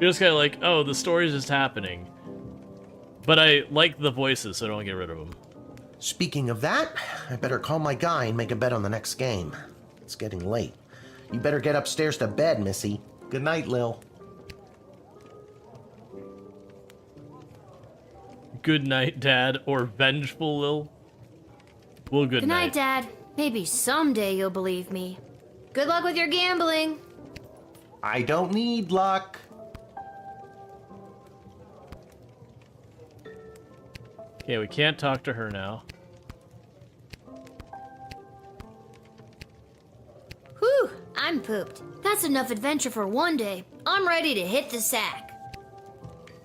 You're just kind of like, oh, the story's just happening. But I like the voices, so I don't get rid of them. Speaking of that, I better call my guy and make a bet on the next game. It's getting late. You better get upstairs to bed, Missy. Good night, Lil. Good night, Dad, or vengeful Lil. Well, good night, Dad. Maybe someday you'll believe me. Good luck with your gambling. I don't need luck. Okay, we can't talk to her now. Whew, I'm pooped. That's enough adventure for one day. I'm ready to hit the sack.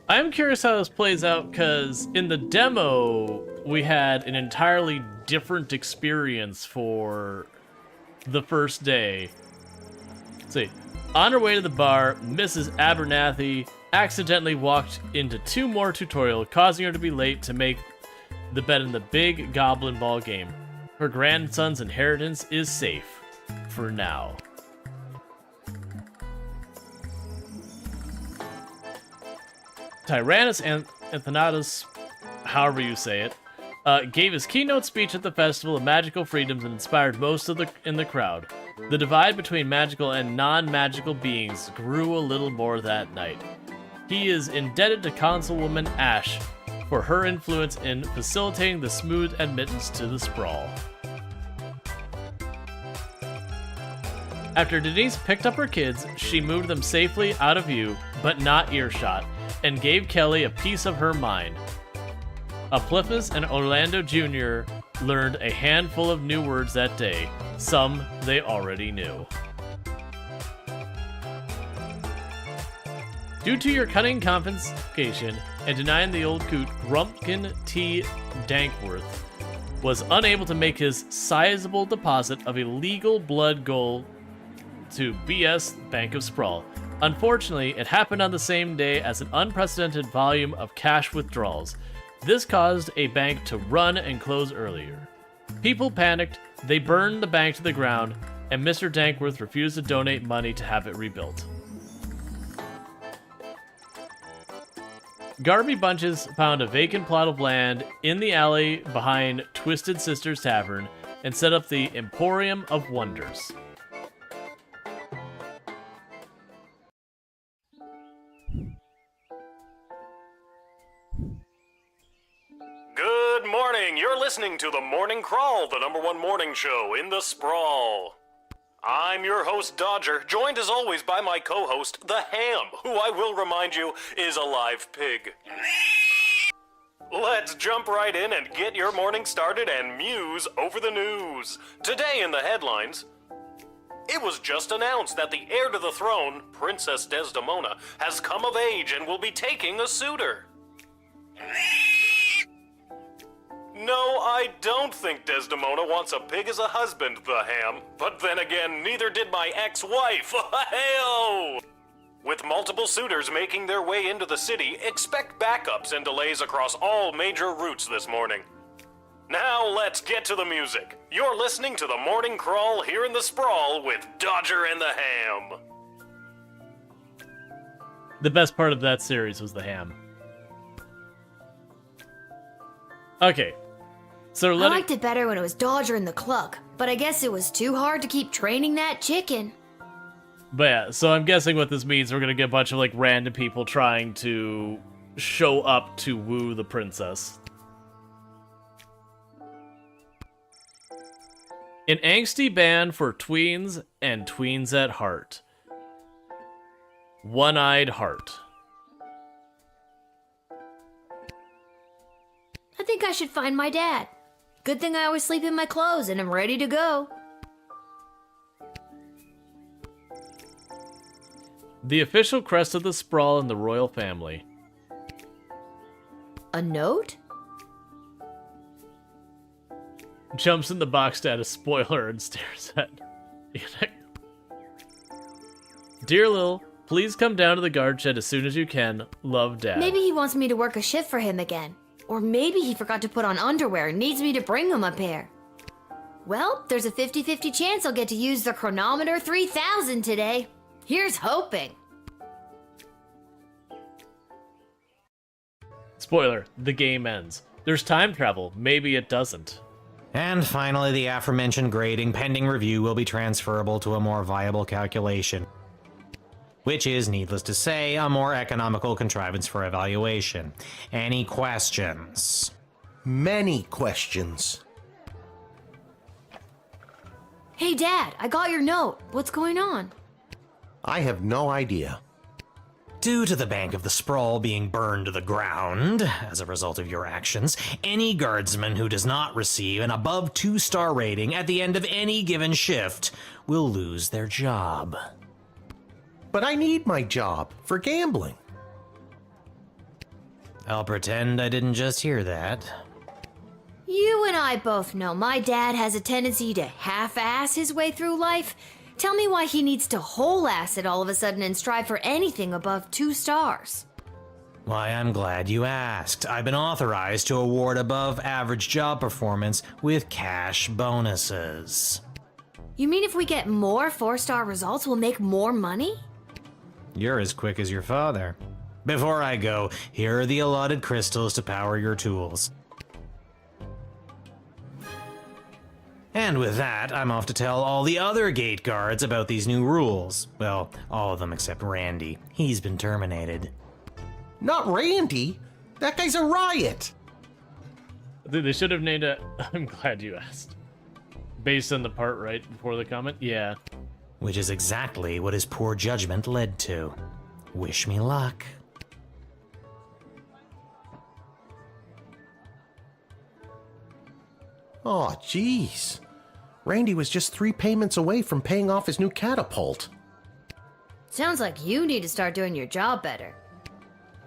I'm curious how this plays out, because in the demo, we had an entirely different experience for the first day. Let's see. On her way to the bar, Mrs. Abernathy accidentally walked into 2 more tutorials, causing her to be late to make the bet in the big goblin ball game. Her grandson's inheritance is safe. For now. Tyrannus Anthanatus, however you say it, gave his keynote speech at the Festival of Magical Freedoms and inspired most in the crowd. The divide between magical and non-magical beings grew a little more that night. He is indebted to Councilwoman Ash for her influence in facilitating the smooth admittance to the sprawl. After Denise picked up her kids, she moved them safely out of view, but not earshot, and gave Kelly a piece of her mind. Apliphus and Orlando Jr. learned a handful of new words that day. Some they already knew. Due to your cunning confiscation and denying the old coot, Grumpkin T. Dankworth was unable to make his sizable deposit of illegal blood gold to BS Bank of Sprawl. Unfortunately, it happened on the same day as an unprecedented volume of cash withdrawals. This caused a bank to run and close earlier. People panicked, they burned the bank to the ground, and Mr. Dankworth refused to donate money to have it rebuilt. Garby Bunches found a vacant plot of land in the alley behind Twisted Sisters Tavern and set up the Emporium of Wonders. Good morning. You're listening to The Morning Crawl, the #1 morning show in the sprawl. I'm your host, Dodger, joined as always by my co-host, The Ham, who I will remind you is a live pig. Let's jump right in and get your morning started and muse over the news. Today in the headlines, it was just announced that the heir to the throne, Princess Desdemona, has come of age and will be taking a suitor. No, I don't think Desdemona wants a pig as a husband, the Ham. But then again, neither did my ex-wife. Hey-o! With multiple suitors making their way into the city, expect backups and delays across all major routes this morning. Now let's get to the music. You're listening to the Morning Crawl here in the Sprawl with Dodger and the Ham. The best part of that series was the ham. Okay. So I liked it better when it was Dodger and the Cluck, but I guess it was too hard to keep training that chicken. But yeah, so I'm guessing what this means, we're gonna get a bunch of like random people trying to show up to woo the princess. An angsty band for tweens and tweens at heart. One-eyed heart. I think I should find my dad. Good thing I always sleep in my clothes and I'm ready to go. The official crest of the Sprawl in the royal family. A note? Jumps in the box to add a spoiler and stares at Enoch. Dear Lil, please come down to the guard shed as soon as you can. Love, Dad. Maybe he wants me to work a shift for him again. Or maybe he forgot to put on underwear and needs me to bring him a pair. Well, there's a 50-50 chance I'll get to use the Chronometer 3000 today. Here's hoping. Spoiler, the game ends. There's time travel. Maybe it doesn't. And finally, the aforementioned grading pending review will be transferable to a more viable calculation, which is, needless to say, a more economical contrivance for evaluation. Any questions? Many questions. Hey, Dad, I got your note. What's going on? I have no idea. Due to the Bank of the Sprawl being burned to the ground as a result of your actions, any guardsman who does not receive an above 2-star rating at the end of any given shift will lose their job. But I need my job for gambling. I'll pretend I didn't just hear that. You and I both know my dad has a tendency to half-ass his way through life. Tell me why he needs to whole-ass it all of a sudden and strive for anything above 2 stars. Why, I'm glad you asked. I've been authorized to award above-average job performance with cash bonuses. You mean if we get more 4-star results, we'll make more money? You're as quick as your father. Before I go, here are the allotted crystals to power your tools. And with that, I'm off to tell all the other gate guards about these new rules. Well, all of them except Randy. He's been terminated. Not Randy! That guy's a riot! They should have named it. I'm glad you asked. Based on the part right before the comment? Yeah. Which is exactly what his poor judgment led to. Wish me luck. Aw, jeez. Randy was just 3 payments away from paying off his new catapult. Sounds like you need to start doing your job better.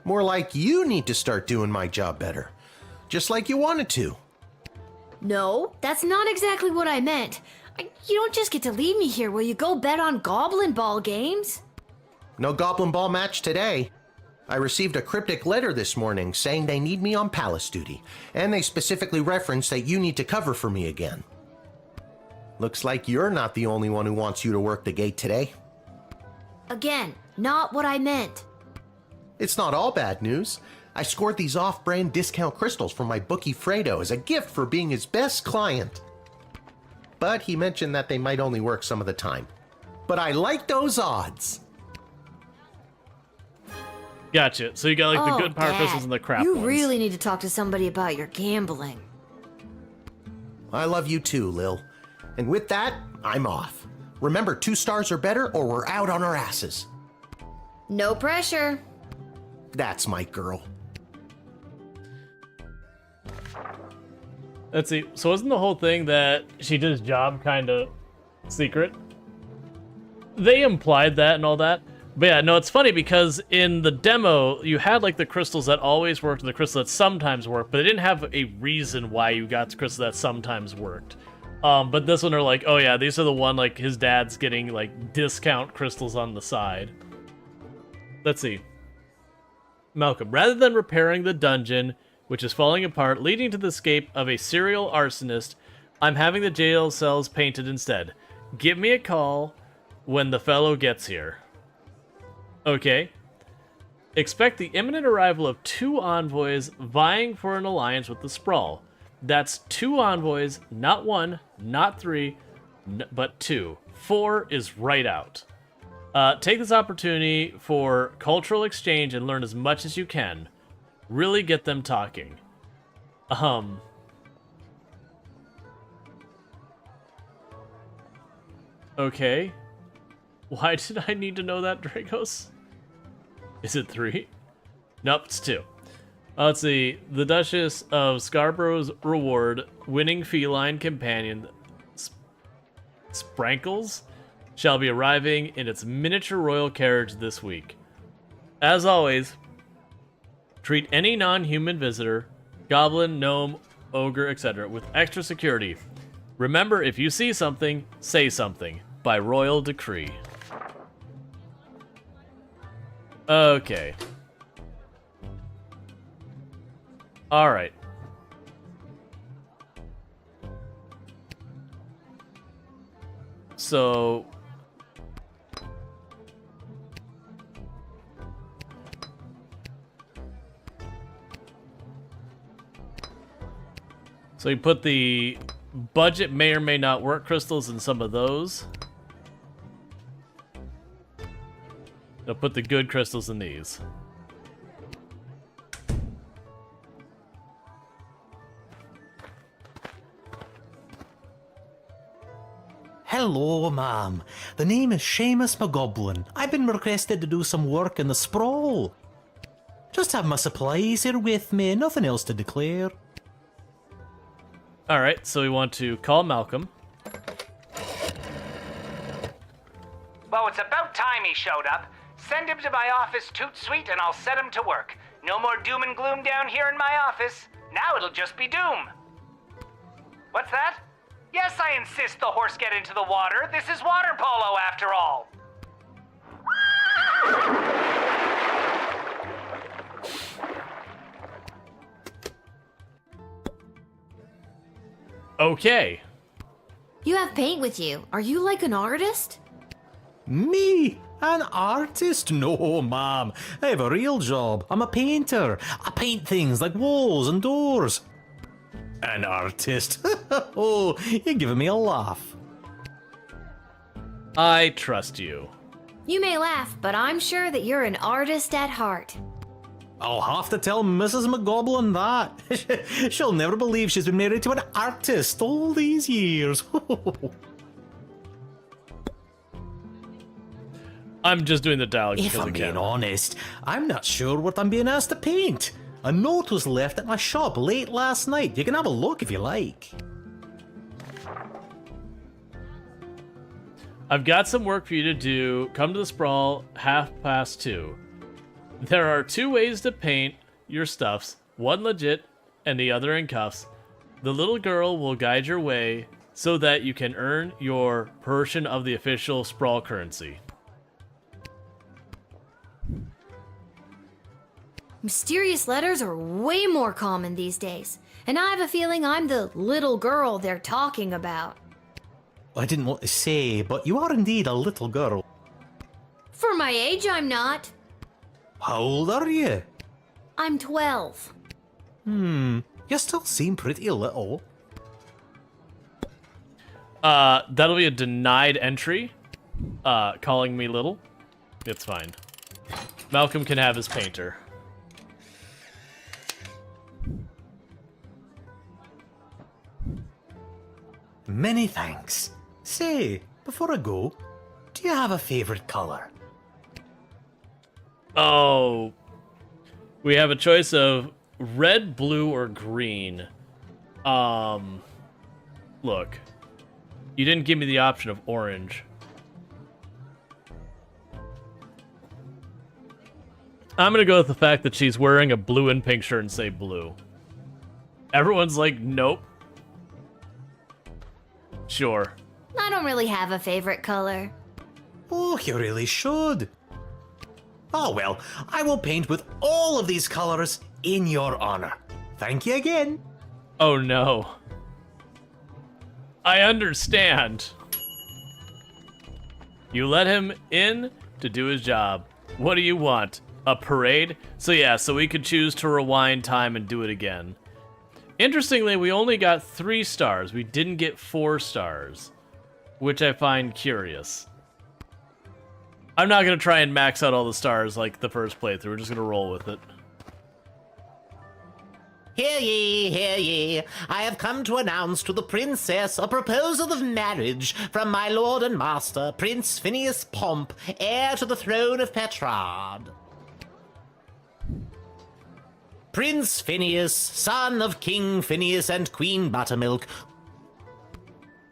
More like you need to start doing my job better. Just like you wanted to. No, that's not exactly what I meant. You don't just get to leave me here. Will you go bet on Goblin Ball games? No Goblin Ball match today. I received a cryptic letter this morning saying they need me on palace duty, and they specifically referenced that you need to cover for me again. Looks like you're not the only one who wants you to work the gate today. Again, not what I meant. It's not all bad news. I scored these off-brand discount crystals from my bookie Fredo as a gift for being his best client. But he mentioned that they might only work some of the time. But I like those odds. Gotcha. So you got like the good power Dad, crystals and the crap you ones. really need to talk to somebody about your gambling. I love you too, Lil. And with that, I'm off. Remember, 2 stars or better or we're out on our asses. No pressure. That's my girl. Let's see. So wasn't the whole thing that she did his job kind of secret? They implied that and all that, But yeah, no, it's funny because in the demo, you had like the crystals that always worked and the crystals that sometimes worked, but they didn't have a reason why you got the crystals that sometimes worked. But this one they're like, oh yeah, these are the one like his dad's getting like discount crystals on the side. Let's see. Malcolm, rather than repairing the dungeon, which is falling apart, leading to the escape of a serial arsonist, I'm having the jail cells painted instead. Give me a call when the fellow gets here. Okay. Expect the imminent arrival of 2 envoys vying for an alliance with the Sprawl. That's 2 envoys, not 1, not 3, but 2. 4 is right out. Take this opportunity for cultural exchange and learn as much as you can. Really get them talking. Okay. Why did I need to know that, Dragos? Is it 3? Nope, it's 2. Let's see. The Duchess of Scarborough's reward, winning feline companion Sprankles, shall be arriving in its miniature royal carriage this week. As always, treat any non-human visitor, goblin, gnome, ogre, etc., with extra security. Remember, if you see something, say something. By royal decree. Okay. Alright. So... So you put the budget may or may not work crystals in some of those. They'll put the good crystals in these. Hello, ma'am. The name is Seamus McGoblin. I've been requested to do some work in the sprawl. Just have my supplies here with me, nothing else to declare. Alright, so we want to call Malcolm. Well, it's about time he showed up. Send him to my office toot suite and I'll set him to work. No more doom and gloom down here in my office. Now it'll just be doom. What's that? Yes, I insist the horse get into the water. This is water polo after all. Okay. You have paint with you. Are you like an artist? Me? An artist? No, ma'am. I have a real job. I'm a painter. I paint things like walls and doors. An artist? Oh, you're giving me a laugh. I trust you. You may laugh, but I'm sure that you're an artist at heart. I'll have to tell Mrs. McGoblin that. She'll never believe she's been married to an artist all these years. I'm just doing the dialogue If because I I'm can. being honest, I'm not sure what I'm being asked to paint. A note was left at my shop late last night. You can have a look if you like. I've got some work for you to do. Come to the sprawl 2:30. There are 2 ways to paint your stuffs. One legit and the other in cuffs. The little girl will guide your way so that you can earn your portion of the official sprawl currency. Mysterious letters are way more common these days, and I have a feeling I'm the little girl they're talking about. I didn't want to say, but you are indeed a little girl. For my age, I'm not. How old are you? I'm 12. You still seem pretty little. That'll be a denied entry. Calling me little. It's fine. Malcolm can have his painter. Many thanks. Say, before I go, do you have a favorite color? Oh. We have a choice of red, blue, or green. Look. You didn't give me the option of orange. I'm gonna go with the fact that she's wearing a blue and pink shirt and say blue. Everyone's like, nope. Sure. I don't really have a favorite color. Oh, you really should. Oh well, I will paint with all of these colors in your honor. Thank you again. Oh no. I understand. You let him in to do his job. What do you want? A parade? So yeah, so we could choose to rewind time and do it again. Interestingly, we only got 3 stars. We didn't get 4 stars, which I find curious. I'm not going to try and max out all the stars like the first playthrough. We're just going to roll with it. Hear ye, hear ye. I have come to announce to the princess a proposal of marriage from my lord and master, Prince Phineas Pomp, heir to the throne of Petrard. Prince Phineas, son of King Phineas and Queen Buttermilk,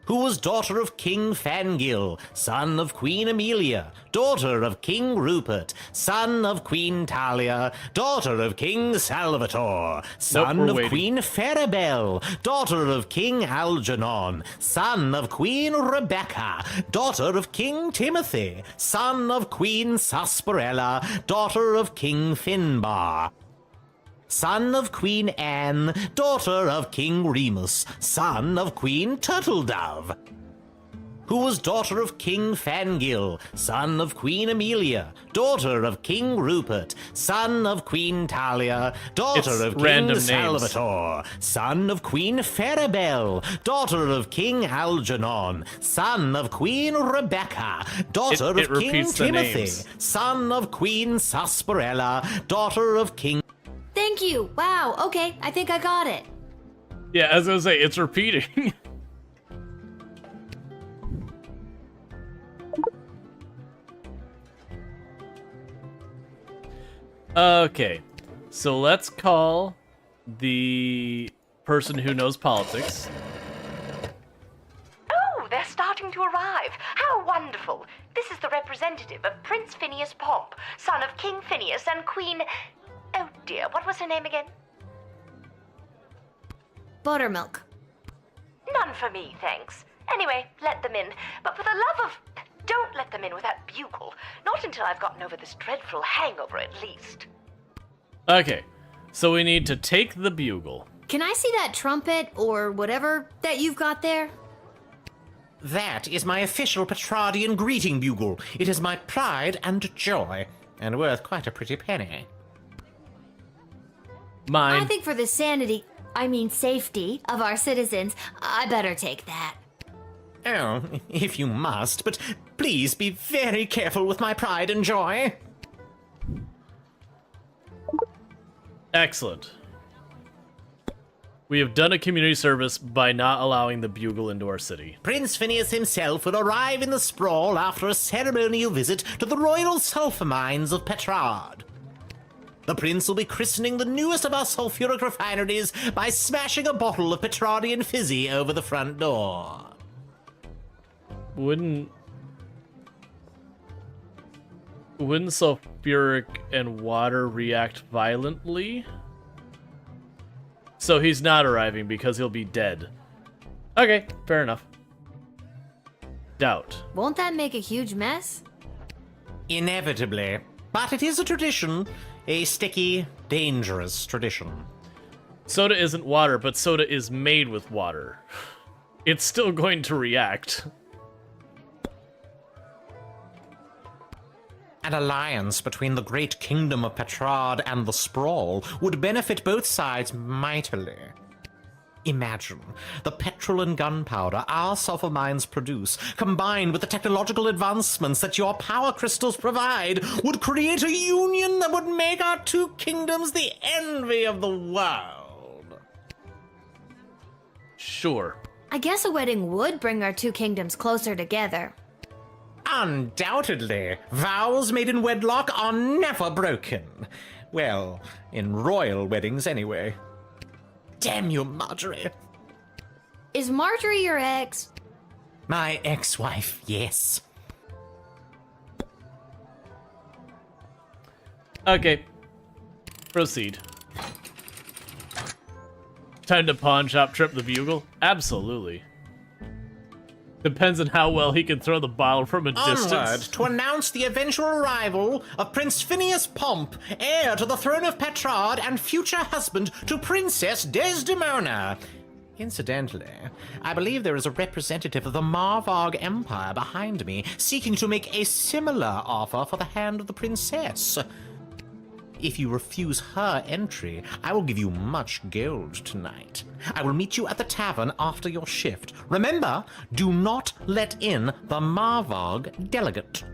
who was daughter of King Fangil, son of Queen Amelia, daughter of King Rupert, son of Queen Talia, daughter of King Salvatore, son of Queen Farabelle, daughter of King Algernon, son of Queen Rebecca, daughter of King Timothy, son of Queen Sarsaparilla, daughter of King Finbar, son of Queen Anne, daughter of King Remus, son of Queen Turtledove, who was daughter of King Fangil, son of Queen Amelia, daughter of King Rupert, son of Queen Talia, daughter of King Salvatore, son of Queen Farabelle, daughter of King Algernon, son of Queen Rebecca, daughter of King Timothy, son of Queen Sarsaparilla, daughter of King... Thank you. Wow. Okay, I think I got it. Yeah, as I was gonna say, it's repeating. Okay, so let's call the person who knows politics. Oh, they're starting to arrive. How wonderful. This is the representative of Prince Phineas Pomp, son of King Phineas and Queen... Oh dear, what was her name again? Buttermilk. None for me, thanks. Anyway, let them in. But for the love of... Don't let them in with that bugle. Not until I've gotten over this dreadful hangover, at least. Okay, so we need to take the bugle. Can I see that trumpet or whatever that you've got there? That is my official Petrardian greeting bugle. It is my pride and joy, and worth quite a pretty penny. Mine. I think for the safety of our citizens, I better take that. Oh, if you must, but please be very careful with my pride and joy. Excellent. We have done a community service by not allowing the bugle into our city. Prince Phineas himself will arrive in the sprawl after a ceremonial visit to the royal sulfur mines of Petrard. The prince will be christening the newest of our sulfuric refineries by smashing a bottle of Petrardian fizzy over the front door. Wouldn't sulfuric and water react violently? So he's not arriving because he'll be dead. Okay, fair enough. Doubt. Won't that make a huge mess? Inevitably. But it is a tradition. A sticky, dangerous tradition. Soda isn't water, but soda is made with water. It's still going to react. An alliance between the great kingdom of Petrard and the Sprawl would benefit both sides mightily. Imagine the petrol and gunpowder our sulfur mines produce, combined with the technological advancements that your power crystals provide, would create a union that would make our two kingdoms the envy of the world. Sure. I guess a wedding would bring our two kingdoms closer together. Undoubtedly. Vows made in wedlock are never broken. Well, in royal weddings anyway. Damn you, Marjorie. Is Marjorie your ex? My ex-wife, yes. Okay, Proceed. Time to pawn shop trip the bugle? Absolutely. Depends on how well he can throw the bottle from a Onward distance. to announce the eventual arrival of Prince Phineas Pomp, heir to the throne of Petrard and future husband to Princess Desdemona. Incidentally, I believe there is a representative of the Marvarg Empire behind me, seeking to make a similar offer for the hand of the princess. If you refuse her entry, I will give you much gold tonight. I will meet you at the tavern after your shift. Remember, do not let in the Marvarg delegate.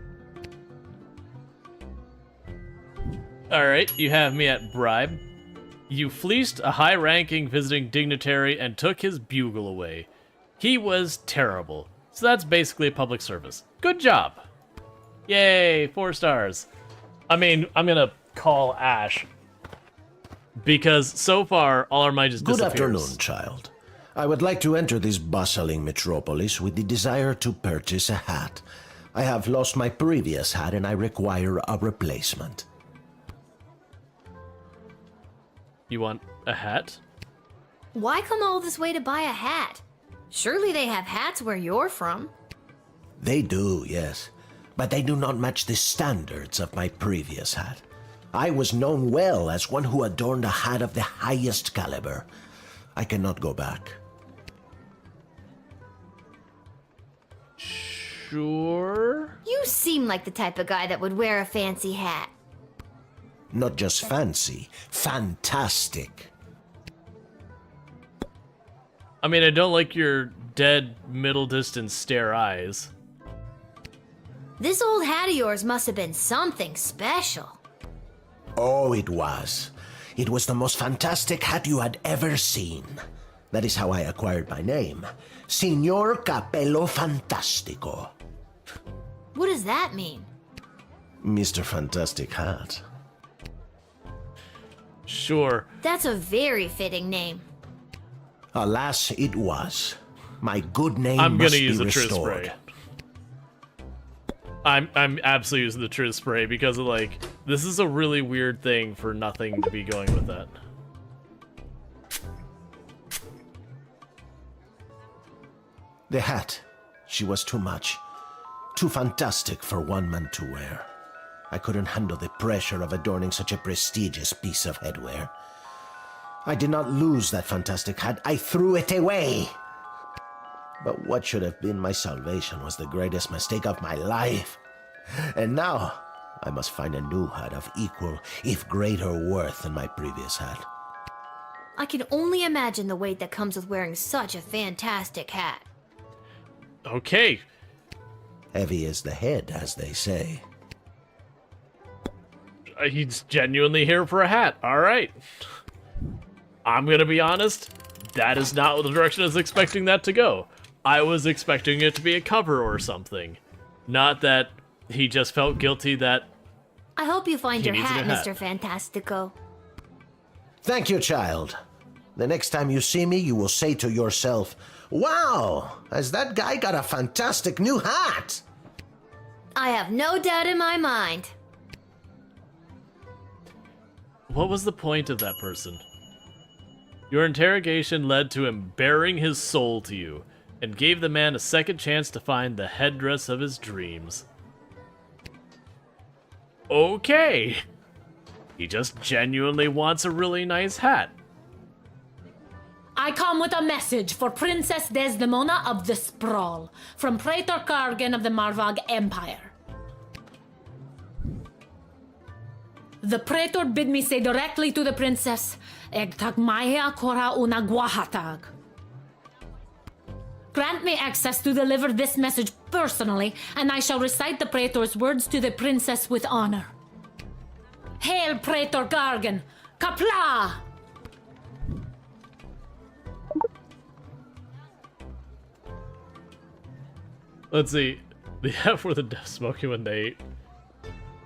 Alright, you have me at bribe. You fleeced a high-ranking visiting dignitary and took his bugle away. He was terrible. So that's basically a public service. Good job. Yay, 4 stars. I mean, I'm gonna call Ash. Because so far, all our might just Good disappears. afternoon, child. I would like to enter this bustling metropolis with the desire to purchase a hat. I have lost my previous hat and I require a replacement. You want a hat? Why come all this way to buy a hat? Surely they have hats where you're from. They do, yes. But they do not match the standards of my previous hat. I was known well as one who adorned a hat of the highest caliber. I cannot go back. Sure. You seem like the type of guy that would wear a fancy hat. Not just fancy, fantastic. I mean, I don't like your dead middle distance stare eyes. This old hat of yours must have been something special. Oh, it was. It was the most fantastic hat you had ever seen. That is how I acquired my name. Signor Capello Fantastico. What does that mean? Mr. Fantastic Hat. Sure. That's a very fitting name. Alas, it was. My good name I'm must gonna use be the truth restored. spray. I'm absolutely using the truth spray because of, like, this is a really weird thing for nothing to be going with that. The hat. She was too much. Too fantastic for one man to wear. I couldn't handle the pressure of adorning such a prestigious piece of headwear. I did not lose that fantastic hat. I threw it away. But what should have been my salvation was the greatest mistake of my life. And now, I must find a new hat of equal, if greater worth than my previous hat. I can only imagine the weight that comes with wearing such a fantastic hat. Okay. Heavy as the head, as they say. He's genuinely here for a hat. All right. I'm gonna be honest. That is not the direction I was expecting that to go. I was expecting it to be a cover or something. Not that he just felt guilty that... I hope you find He your needs a hat, new hat. Mr. Fantastico. Thank you, child. The next time you see me, you will say to yourself, "Wow, has that guy got a fantastic new hat?" I have no doubt in my mind. What was the point of that person? Your interrogation led to him bearing his soul to you, and gave the man a second chance to find the headdress of his dreams. Okay. He just genuinely wants a really nice hat. I come with a message for Princess Desdemona of the Sprawl, from Praetor Kargan of the Marvarg Empire. The Praetor bid me say directly to the princess, Egtag Maya Kora una Guahatag. Grant me access to deliver this message personally, and I shall recite the Praetor's words to the princess with honor. Hail, Praetor Gargan! Kapla! Let's see. The F were the deaf smoking when they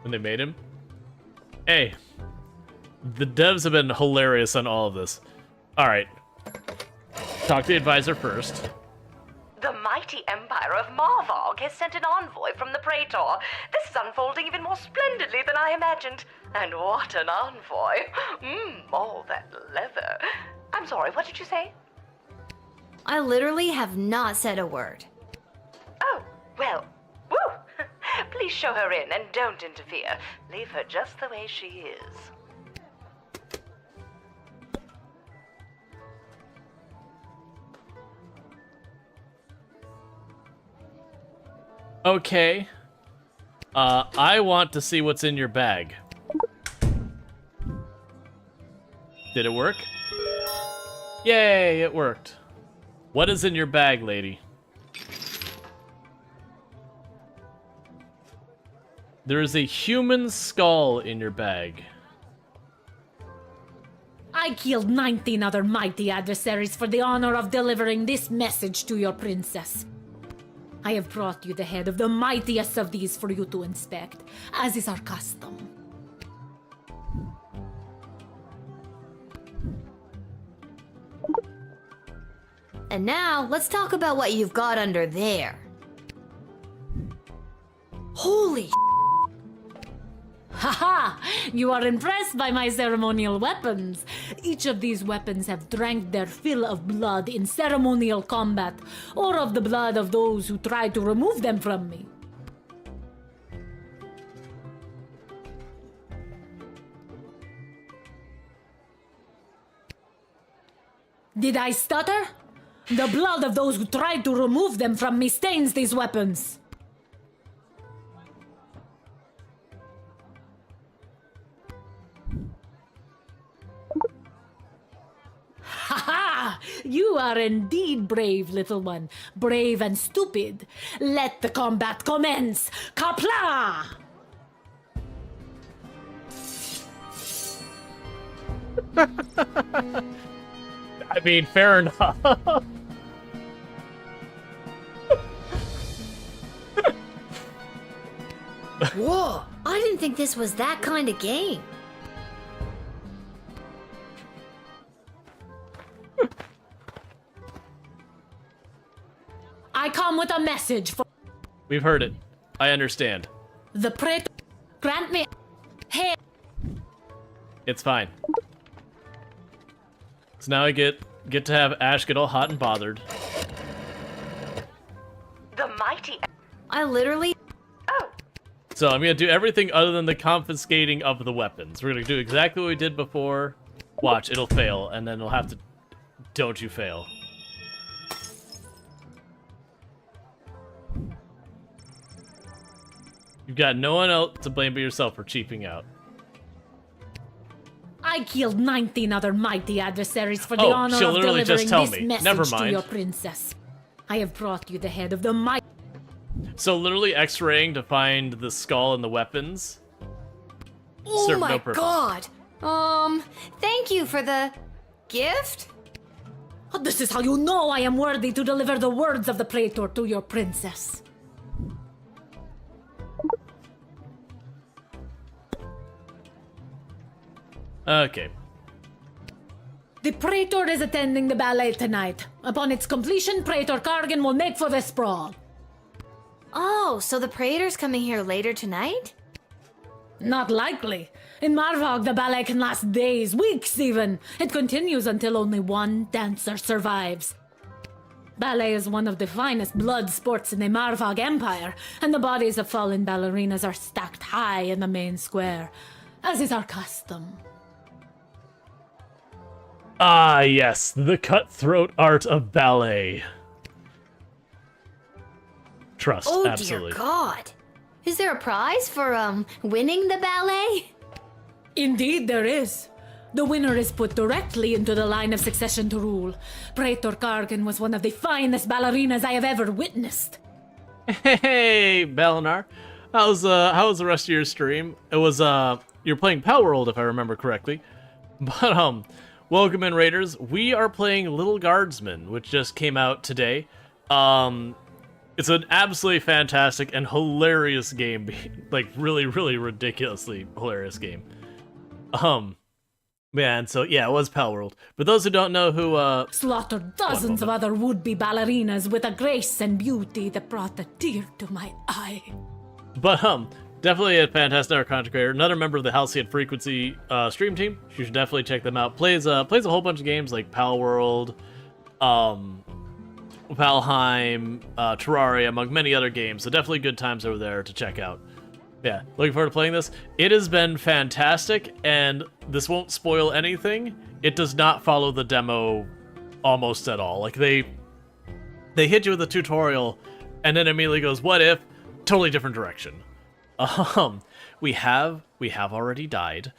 made him. Hey, the devs have been hilarious on all of this. All right, talk to the advisor first. The mighty empire of Marvog has sent an envoy from the Praetor. This is unfolding even more splendidly than I imagined. And what an envoy. All that leather. I'm sorry, what did you say? I literally have not said a word. Oh, well, woo! Please show her in and don't interfere. Leave her just the way she is. Okay. I want to see what's in your bag. Did it work? Yay, it worked. What is in your bag, lady? There is a human skull in your bag. I killed 19 other mighty adversaries for the honor of delivering this message to your princess. I have brought you the head of the mightiest of these for you to inspect, as is our custom. And now, let's talk about what you've got under there. Holy Haha! You are impressed by my ceremonial weapons. Each of these weapons have drank their fill of blood in ceremonial combat, or of the blood of those who try to remove them from me. Did I stutter? The blood of those who tried to remove them from me stains these weapons. Ha ha! You are indeed brave, little one. Brave and stupid. Let the combat commence. Kapla! I mean, fair enough. Whoa! I didn't think this was that kind of game. I come with a message for We've heard it. I understand. the Praetor. Grant me. Hey. It's fine. So now I get to have Ash get all hot and bothered. The mighty... I literally... Oh! So I'm gonna do everything other than the confiscating of the weapons. We're gonna do exactly what we did before. Watch, it'll fail, and then we'll have to... Don't you fail. You've got no one else to blame but yourself for cheaping out. I killed 19 other mighty adversaries for the Oh, honor she'll of literally delivering just tell this me. message Never to mind. your princess. I have brought you the head of the mighty... So literally X-raying to find the skull and the weapons? Oh serve my no purpose. god! Thank you for the... gift? Oh, this is how you know I am worthy to deliver the words of the Praetor to your princess. Okay. The Praetor is attending the ballet tonight. Upon its completion, Praetor Kargan will make for the sprawl. Oh, so the Praetor's coming here later tonight? Not likely. In Marvog, the ballet can last days, weeks even. It continues until only one dancer survives. Ballet is one of the finest blood sports in the Marvog Empire, and the bodies of fallen ballerinas are stacked high in the main square, as is our custom. Ah, yes, the cutthroat art of ballet. Trust, Oh absolutely. dear god! Is there a prize for, winning the ballet? Indeed there is. The winner is put directly into the line of succession to Rual. Praetor Kargan was one of the finest ballerinas I have ever witnessed. Hey, Balinar. How was the rest of your stream? It was, you're playing Power World, if I remember correctly. But, welcome in, Raiders. We are playing Lil Guardsman, which just came out today. It's an absolutely fantastic and hilarious game. Like, really, really ridiculously hilarious game. Yeah, and so, yeah, it was Pal World. For those who don't know who, Slaughtered dozens of other would-be ballerinas with a grace and beauty that brought a tear to my eye. But, definitely a fantastic content creator. Another member of the Halcyon Frequency stream team. You should definitely check them out. Plays a whole bunch of games like Pal World, Valheim, Terraria, among many other games. So definitely good times over there to check out. Yeah, looking forward to playing this. It has been fantastic, and this won't spoil anything. It does not follow the demo almost at all. Like, they hit you with a tutorial, and then immediately goes, what if? Totally different direction. We have already died.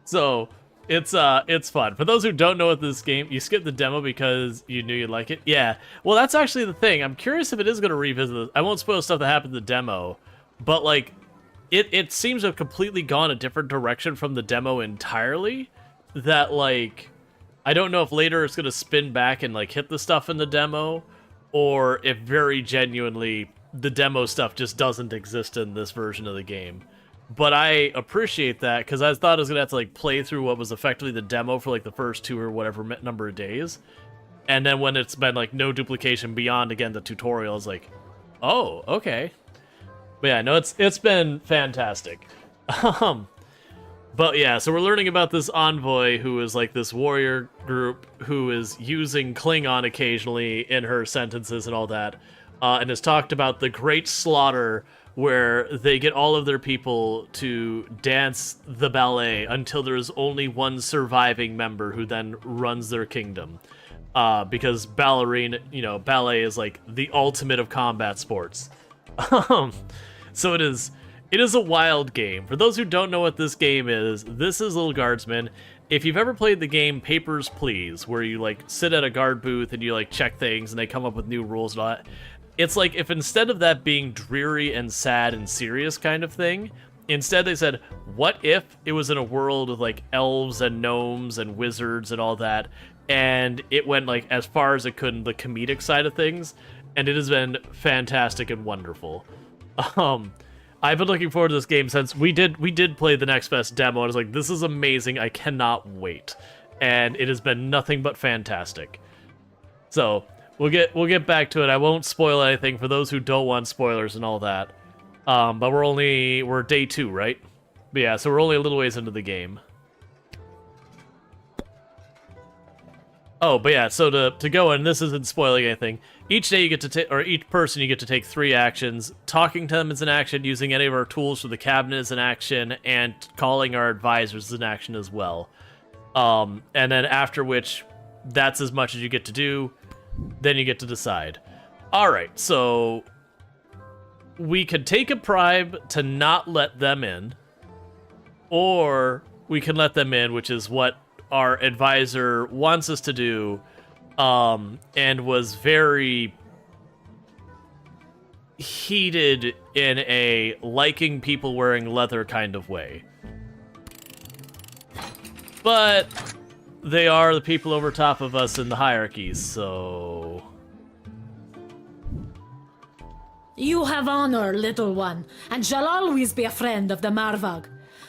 So it's fun. For those who don't know what this game, you skipped the demo because you knew you'd like it. Yeah. Well, that's actually the thing. I'm curious if it is going to revisit this. I won't spoil stuff that happened in the demo, but like, it seems to have completely gone a different direction from the demo entirely. That like, I don't know if later it's going to spin back and like hit the stuff in the demo, or if very genuinely the demo stuff just doesn't exist in this version of the game. But I appreciate that, because I thought I was going to have to like play through what was effectively the demo for like the first 2 or whatever number of days. And then when it's been like no duplication beyond, again, the tutorial, is like, oh, okay. But yeah, no, it's been fantastic. But yeah, so we're learning about this envoy who is like this warrior group who is using Klingon occasionally in her sentences and all that. And has talked about the Great Slaughter, where they get all of their people to dance the ballet until there's only one surviving member who then runs their kingdom. Because ballet is like the ultimate of combat sports. So it is a wild game. For those who don't know what this game is, this is Lil Guardsman. If you've ever played the game Papers, Please, where you like sit at a guard booth and you like check things and they come up with new rules and all that, it's like if instead of that being dreary and sad and serious kind of thing, instead they said, what if it was in a world with like elves and gnomes and wizards and all that, and it went like as far as it could in the comedic side of things, and it has been fantastic and wonderful. I've been looking forward to this game since we did play the Next Best demo, and I was like, this is amazing, I cannot wait. And it has been nothing but fantastic. So We'll get back to it. I won't spoil anything for those who don't want spoilers and all that. But we're day 2, right? But yeah, so we're only a little ways into the game. Oh, but yeah, so to go in, this isn't spoiling anything. Each day you get to take, or each person you get to take 3 actions. Talking to them is an action, using any of our tools for the cabinet is an action, and calling our advisors is an action as well. And then after which, that's as much as you get to do. Then you get to decide. Alright, so we could take a bribe to not let them in, or we can let them in, which is what our advisor wants us to do, and was very heated in a liking people wearing leather kind of way. But they are the people over top of us in the hierarchies, so... You have honor, little one, and shall always be a friend of the Marvag.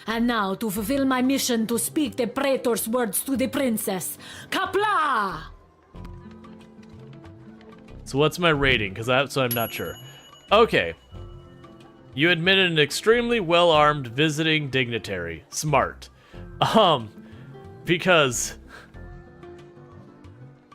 And now, to fulfill my mission to speak the Praetor's words to the princess. Kapla! So what's my rating? Because I'm not sure. Okay. You admitted an extremely well-armed visiting dignitary. Smart. Because...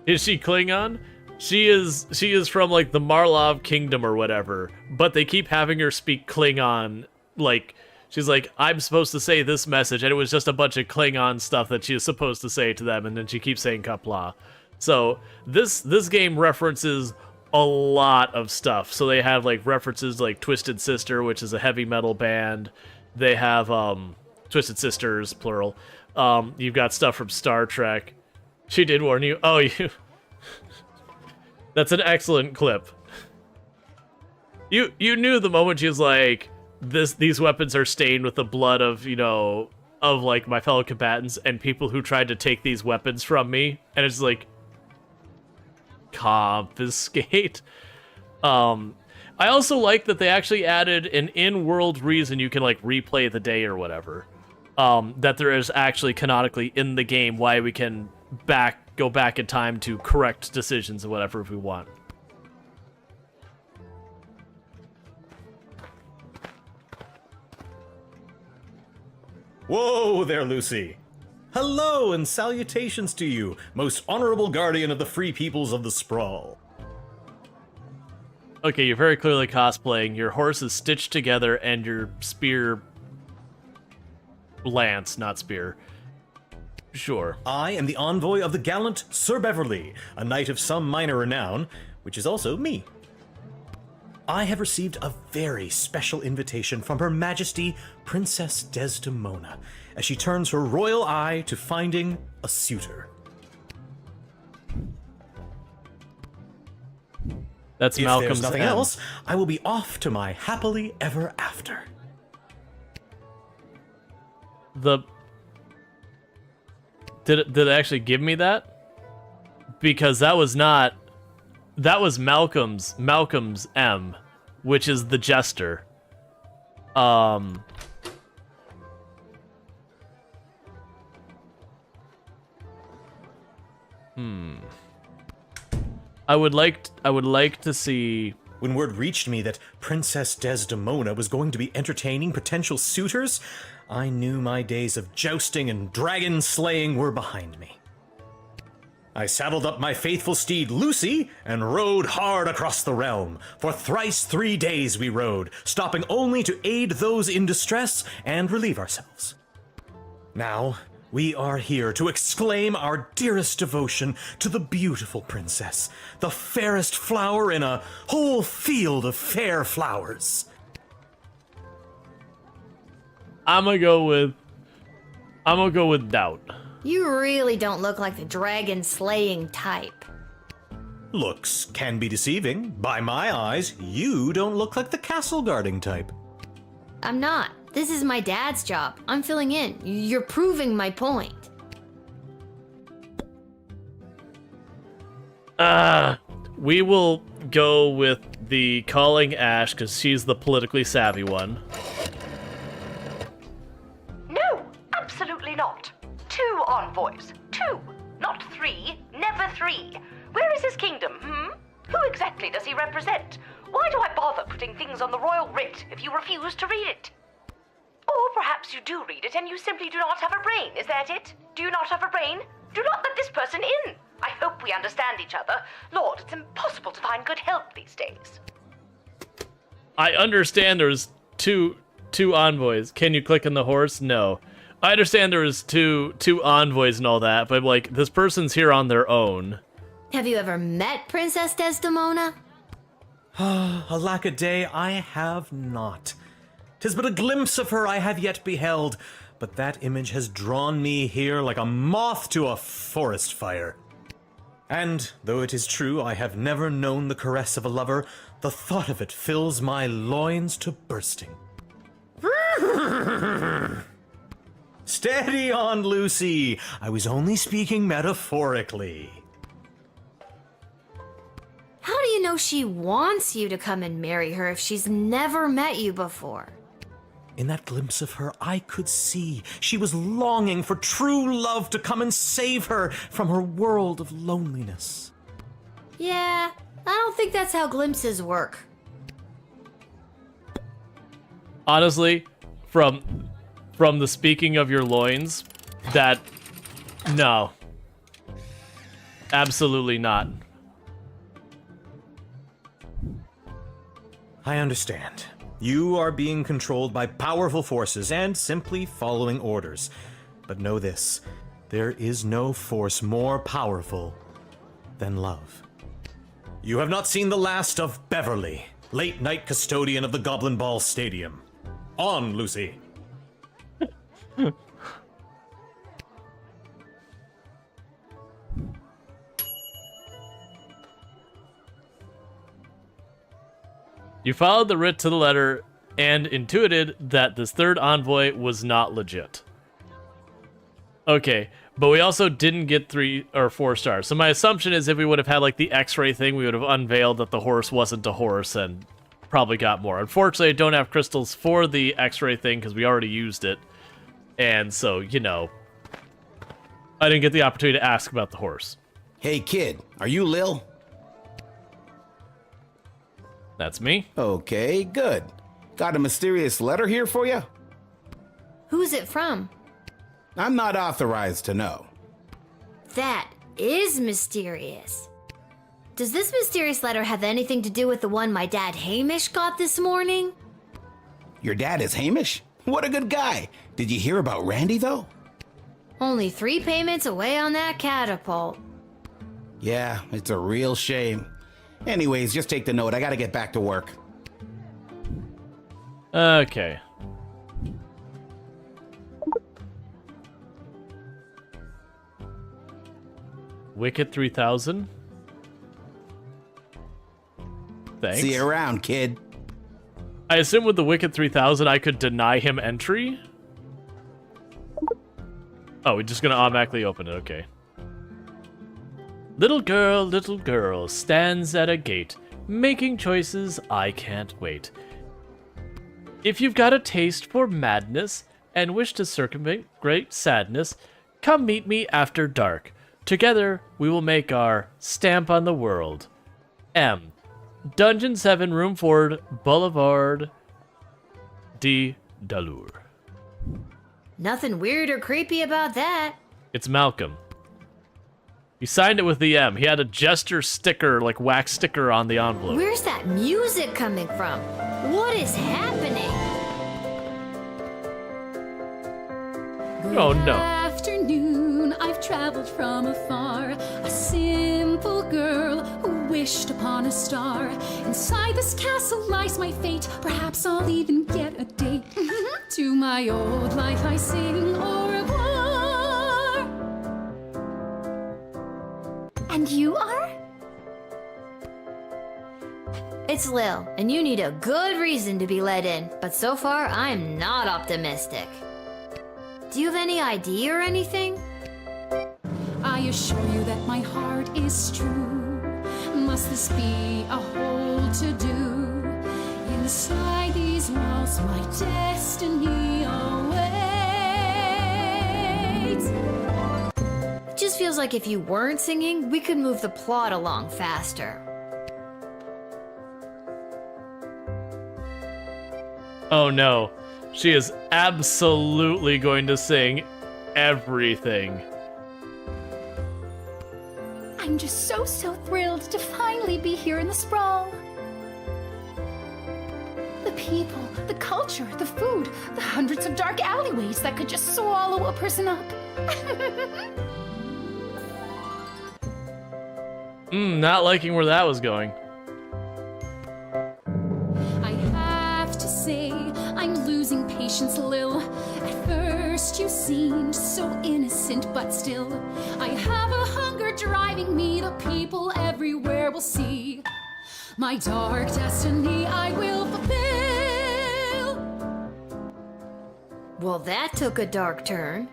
Is she Klingon? She is from, like, the Marlov Kingdom or whatever, but they keep having her speak Klingon, like, she's like, I'm supposed to say this message, and it was just a bunch of Klingon stuff that she was supposed to say to them, and then she keeps saying Kapla. So, this game references a lot of stuff. So they have, like, references like Twisted Sister, which is a heavy metal band. They have, Twisted Sisters, plural. You've got stuff from Star Trek. She did warn you. Oh, you... That's an excellent clip. You knew the moment she was like, these weapons are stained with the blood of, of, like, my fellow combatants and people who tried to take these weapons from me. And it's like... confiscate. I also like that they actually added an in-world reason you can, like, replay the day or whatever. that there is actually canonically in the game why we can go back in time to correct decisions and whatever if we want. Whoa there, Lucy. Hello and salutations to you, most honorable guardian of the free peoples of the Sprawl. Okay, you're very clearly cosplaying. Your horse is stitched together and your spear... lance, not spear. Sure. I am the envoy of the gallant Sir Beverly, a knight of some minor renown, which is also me. I have received a very special invitation from Her Majesty Princess Desdemona, as she turns her royal eye to finding a suitor. That's if Malcolm's there's nothing M. else, I will be off to my happily ever after. Did it actually give me that? Because that was Malcolm's M, which is the jester. I would like to see. When word reached me that Princess Desdemona was going to be entertaining potential suitors, I knew my days of jousting and dragon slaying were behind me. I saddled up my faithful steed Lucy and rode hard across the realm. For thrice 3 days we rode, stopping only to aid those in distress and relieve ourselves. Now, we are here to exclaim our dearest devotion to the beautiful princess, the fairest flower in a whole field of fair flowers. I'm gonna go with doubt. You really don't look like the dragon slaying type. Looks can be deceiving. By my eyes, you don't look like the castle guarding type. I'm not. This is my dad's job. I'm filling in. You're proving my point. We will go with the calling Ash because she's the politically savvy one. No, absolutely not. 2 envoys. 2, not 3. Never 3. Where is his kingdom, Who exactly does he represent? Why do I bother putting things on the royal writ if you refuse to read it? Or perhaps you do read it and you simply do not have a brain, is that it? Do you not have a brain? Do not let this person in. I hope we understand each other. Lord, it's impossible to find good help these days. I understand there's two envoys. Can you click on the horse? No. I understand there's two envoys and all that, but like this person's here on their own. Have you ever met Princess Desdemona? Alack a day, I have not. 'Tis but a glimpse of her I have yet beheld, but that image has drawn me here like a moth to a forest fire. And, though it is true I have never known the caress of a lover, the thought of it fills my loins to bursting. Steady on, Lucy! I was only speaking metaphorically. How do you know she wants you to come and marry her if she's never met you before? In that glimpse of her, I could see she was longing for true love to come and save her from her world of loneliness. Yeah, I don't think that's how glimpses work. Honestly, from the speaking of your loins, that no. Absolutely not. I understand. You are being controlled by powerful forces and simply following orders. But know this, there is no force more powerful than love. You have not seen the last of Beverly, late night custodian of the Goblin Ball Stadium. On, Lucy. You followed the writ to the letter and intuited that this third envoy was not legit. Okay, but we also didn't get 3 or 4 stars. So my assumption is if we would have had like the X-ray thing, we would have unveiled that the horse wasn't a horse and probably got more. Unfortunately, I don't have crystals for the X-ray thing because we already used it. And so, you know, I didn't get the opportunity to ask about the horse. Hey, kid, are you Lil? That's me. Okay, good. Got a mysterious letter here for you? Who's it from? I'm not authorized to know. That is mysterious. Does this mysterious letter have anything to do with the one my dad Hamish got this morning? Your dad is Hamish? What a good guy. Did you hear about Randy, though? Only 3 payments away on that catapult. Yeah, it's a real shame. Anyways, just take the note. I gotta get back to work. Okay. Wicket 3000. Thanks. See you around, kid. I assume with the Wicket 3000 I could deny him entry? Oh, we're just gonna automatically open it, okay. Little girl stands at a gate, making choices I can't wait. If you've got a taste for madness and wish to circumvent great sadness, come meet me after dark. Together, we will make our stamp on the world. M. Dungeon 7, Room 4, Boulevard de Dalur. Nothing weird or creepy about that. It's Malcolm. He signed it with the M. He had a gesture sticker, like wax sticker on the envelope. Where's that music coming from? What is happening? Oh no. Afternoon, I've traveled from afar. A simple girl who wished upon a star. Inside this castle lies my fate. Perhaps I'll even get a date. To my old life I sing au revoir. And you are? It's Lil, and you need a good reason to be let in, but so far I'm not optimistic. Do you have any ID or anything? I assure you that my heart is true. Must this be a whole to-do? Inside these walls my destiny awaits. It just feels like if you weren't singing, we could move the plot along faster. Oh no. She is absolutely going to sing everything. I'm just so thrilled to finally be here in the sprawl. The people, the culture, the food, the hundreds of dark alleyways that could just swallow a person up. Not liking where that was going. I have to say, I'm losing patience, Lil. At first you seemed so innocent, but still, I have a hunger driving me. The people everywhere will see my dark destiny I will fulfill. Well, that took a dark turn.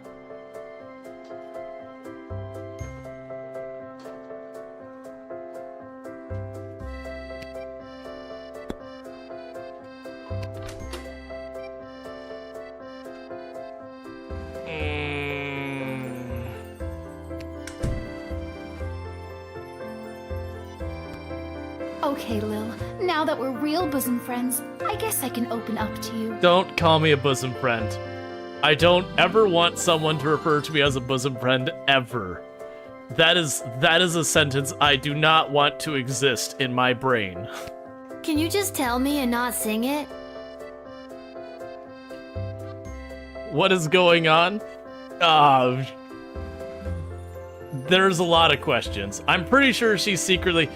Okay, Lil, now that we're real bosom friends, I guess I can open up to you. Don't call me a bosom friend. I don't ever want someone to refer to me as a bosom friend ever. That is a sentence I do not want to exist in my brain. Can you just tell me and not sing it? What is going on? There's a lot of questions. I'm pretty sure she's secretly...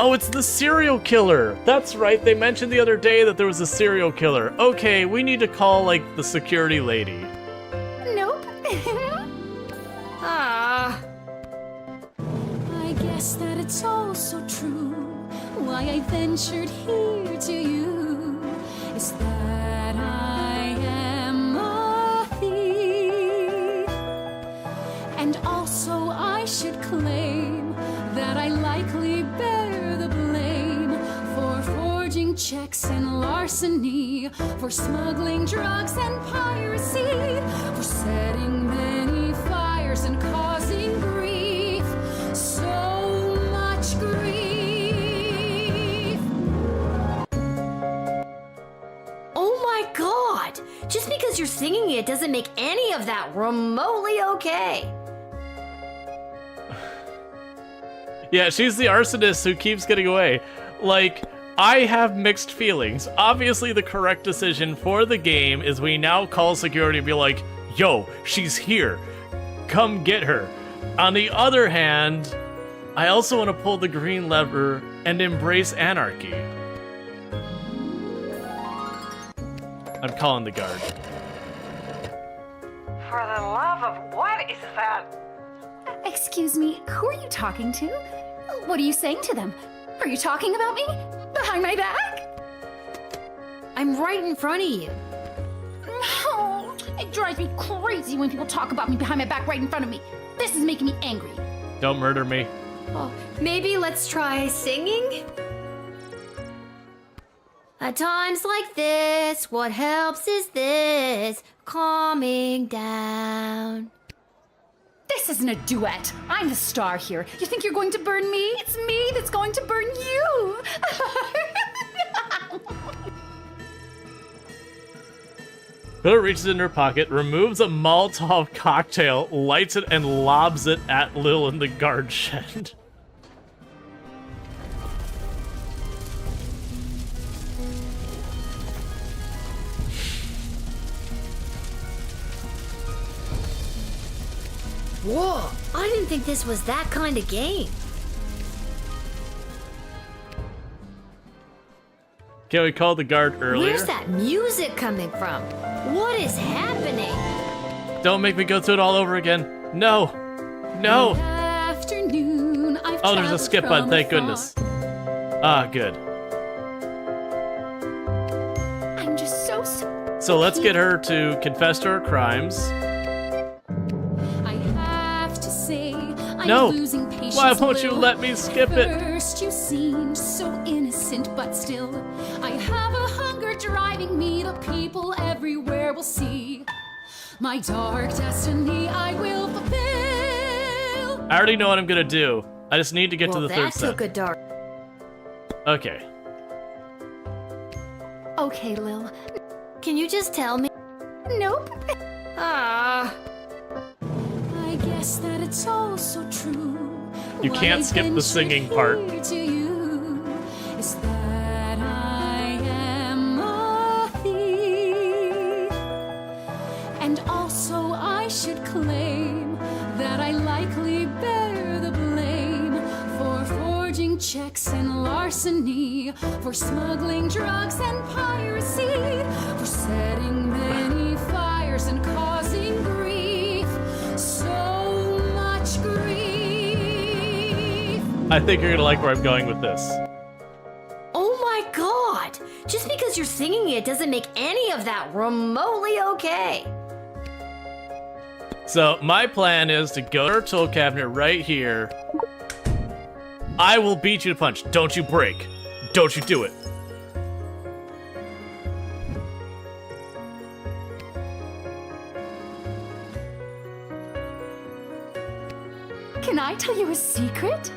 Oh, it's the serial killer. That's right. They mentioned the other day that there was a serial killer. Okay, we need to call, like, the security lady. Nope. Ah. I guess that it's all so true. Why I ventured here to you is that I am a thief. And also I should claim that I likely bear the blame for forging checks and larceny, for smuggling drugs and piracy, for setting many fires and causing grief, so much grief. Oh my god! Just because you're singing it doesn't make any of that remotely okay. Yeah, she's the arsonist who keeps getting away. Like, I have mixed feelings. Obviously, the correct decision for the game is we now call security and be like, yo, she's here. Come get her. On the other hand, I also want to pull the green lever and embrace anarchy. I'm calling the guard. For the love of what is that? Excuse me, who are you talking to? What are you saying to them? Are you talking about me? Behind my back? I'm right in front of you. Oh, it drives me crazy when people talk about me behind my back right in front of me. This is making me angry. Don't murder me. Oh, maybe let's try singing? At times like this, what helps is this, calming down. This isn't a duet. I'm the star here. You think you're going to burn me? It's me that's going to burn you. Whoever reaches into her pocket, removes a Molotov cocktail, lights it, and lobs it at Lil in the guard shed. Whoa, I didn't think this was that kind of game. Can we call the guard earlier? Where's that music coming from? What is happening? Don't make me go through it all over again. No. No. Afternoon, I've Oh, there's a skip button, thank goodness. Ah, good. I'm just so So let's get her to confess to her crimes. I have to say, I'm No. losing patience. Why won't you Lil. let me skip it? First you seemed so innocent, but still, I have a hunger driving me. The people everywhere will see my dark destiny. I will fulfill. I already know what I'm gonna do. I just need to get to the third that set. took a dark. Okay. Okay, Lil. Can you just tell me? Nope. Ah. I guess that it's all so true. You can't skip the singing part. To you is that I am a thief, and also I should claim that I likely bear the blame for forging checks and larceny, for smuggling drugs and piracy, for setting many fires and causing grief, so much grief. I think you're gonna like where I'm going with this. Oh my god! Just because you're singing it doesn't make any of that remotely okay. So my plan is to go to her tool cabinet right here. I will beat you to punch. Don't you break. Don't you do it. Can I tell you a secret?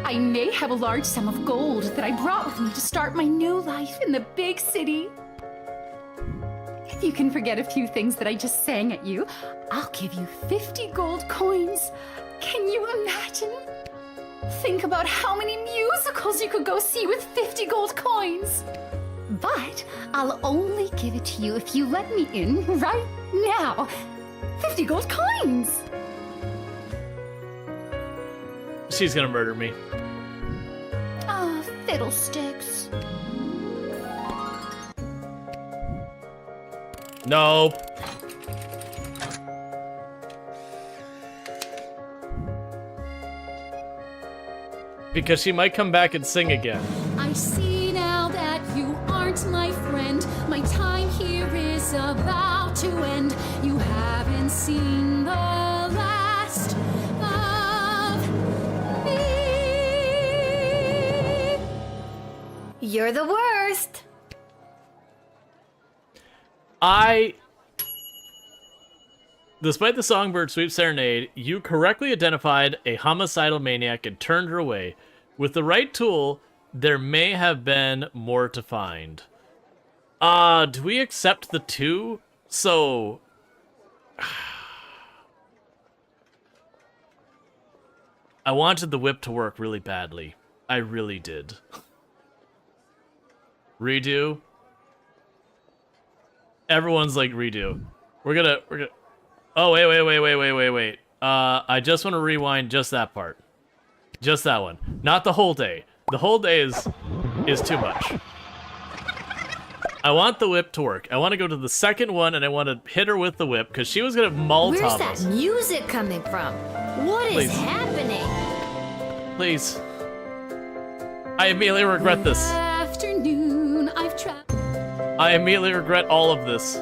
I may have a large sum of gold that I brought with me to start my new life in the big city. If you can forget a few things that I just sang at you, I'll give you 50 gold coins. Can you imagine? Think about how many musicals you could go see with 50 gold coins. But I'll only give it to you if you let me in right now. 50 gold coins! She's gonna murder me. Ah, fiddlesticks. Nope. Because she might come back and sing again. I see now that you aren't my friend. My time here is about to end. You haven't seen the last of me. You're the worst. Despite the Songbird Sweep Serenade, you correctly identified a homicidal maniac and turned her away. With the right tool, there may have been more to find. Do we accept the 2? So... I wanted the whip to work really badly. I really did. Redo. Everyone's like, redo. We're gonna... Oh, wait. I just want to rewind just that part. Just that one. Not the whole day. The whole day is too much. I want the whip to work. I want to go to the second one, and I want to hit her with the whip, because she was going to Molotov us. Where's that music coming from? What is happening? Please. I immediately regret this. Afternoon, I've tried. I immediately regret all of this.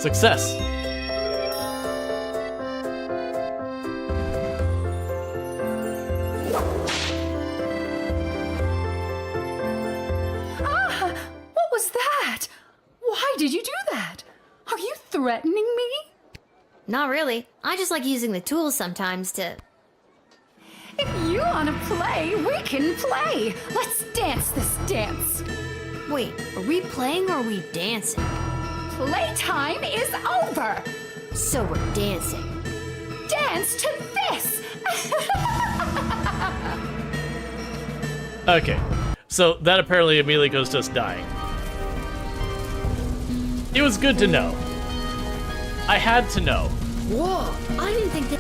Success. What was that? Why did you do that? Are you threatening me? Not really. I just like using the tools sometimes to... If you want to play, we can play. Let's dance this dance. Wait, are we playing or are we dancing? Playtime is over. So we're dancing. Dance to this. Okay, so that apparently immediately goes to us dying. It was good to know. I had to know. Whoa, I didn't think that...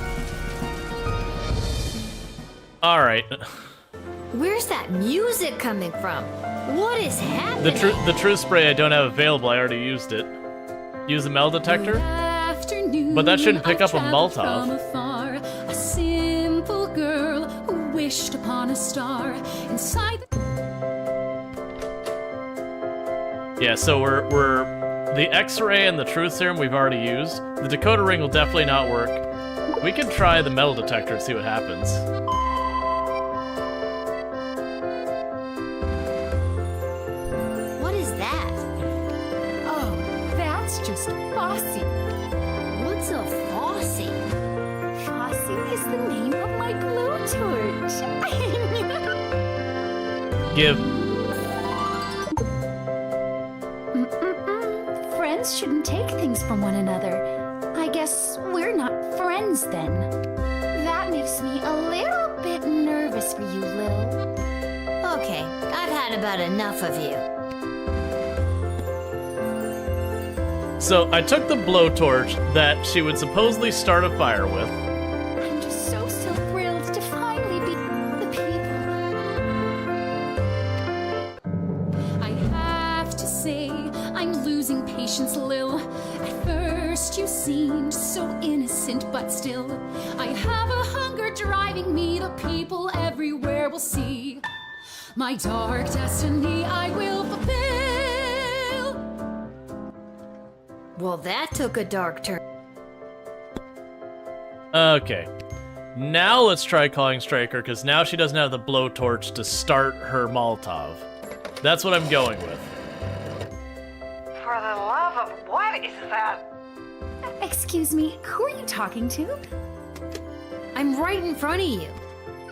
Alright. Where's that music coming from? What is happening? The true spray I don't have available, I already used it. Use the metal detector? But that shouldn't pick up a Molotov. From afar, a simple girl who wished upon a star inside the... Yeah, so we're the X-ray and the truth serum we've already used. The Dakota ring will definitely not work. We can try the metal detector and see what happens. What is that? Oh, that's just Fossy. What's a Fossy? Fossy is the name of my blowtorch. Give. Friends shouldn't take things from one another. I guess we're not friends then. That makes me a little bit nervous for you, Lil. Okay, I've had about enough of you. So I took the blowtorch that she would supposedly start a fire with. I'm just so thrilled to finally be the people. I have to say, I'm losing patience, Lil. At first you seemed so innocent, but still, I have a hunger driving me. The people everywhere will see my dark destiny I will fulfill. Well, that took a dark turn. Okay. Now let's try calling Striker, because now she doesn't have the blowtorch to start her Molotov. That's what I'm going with. For the love of... what is that? Excuse me, who are you talking to? I'm right in front of you.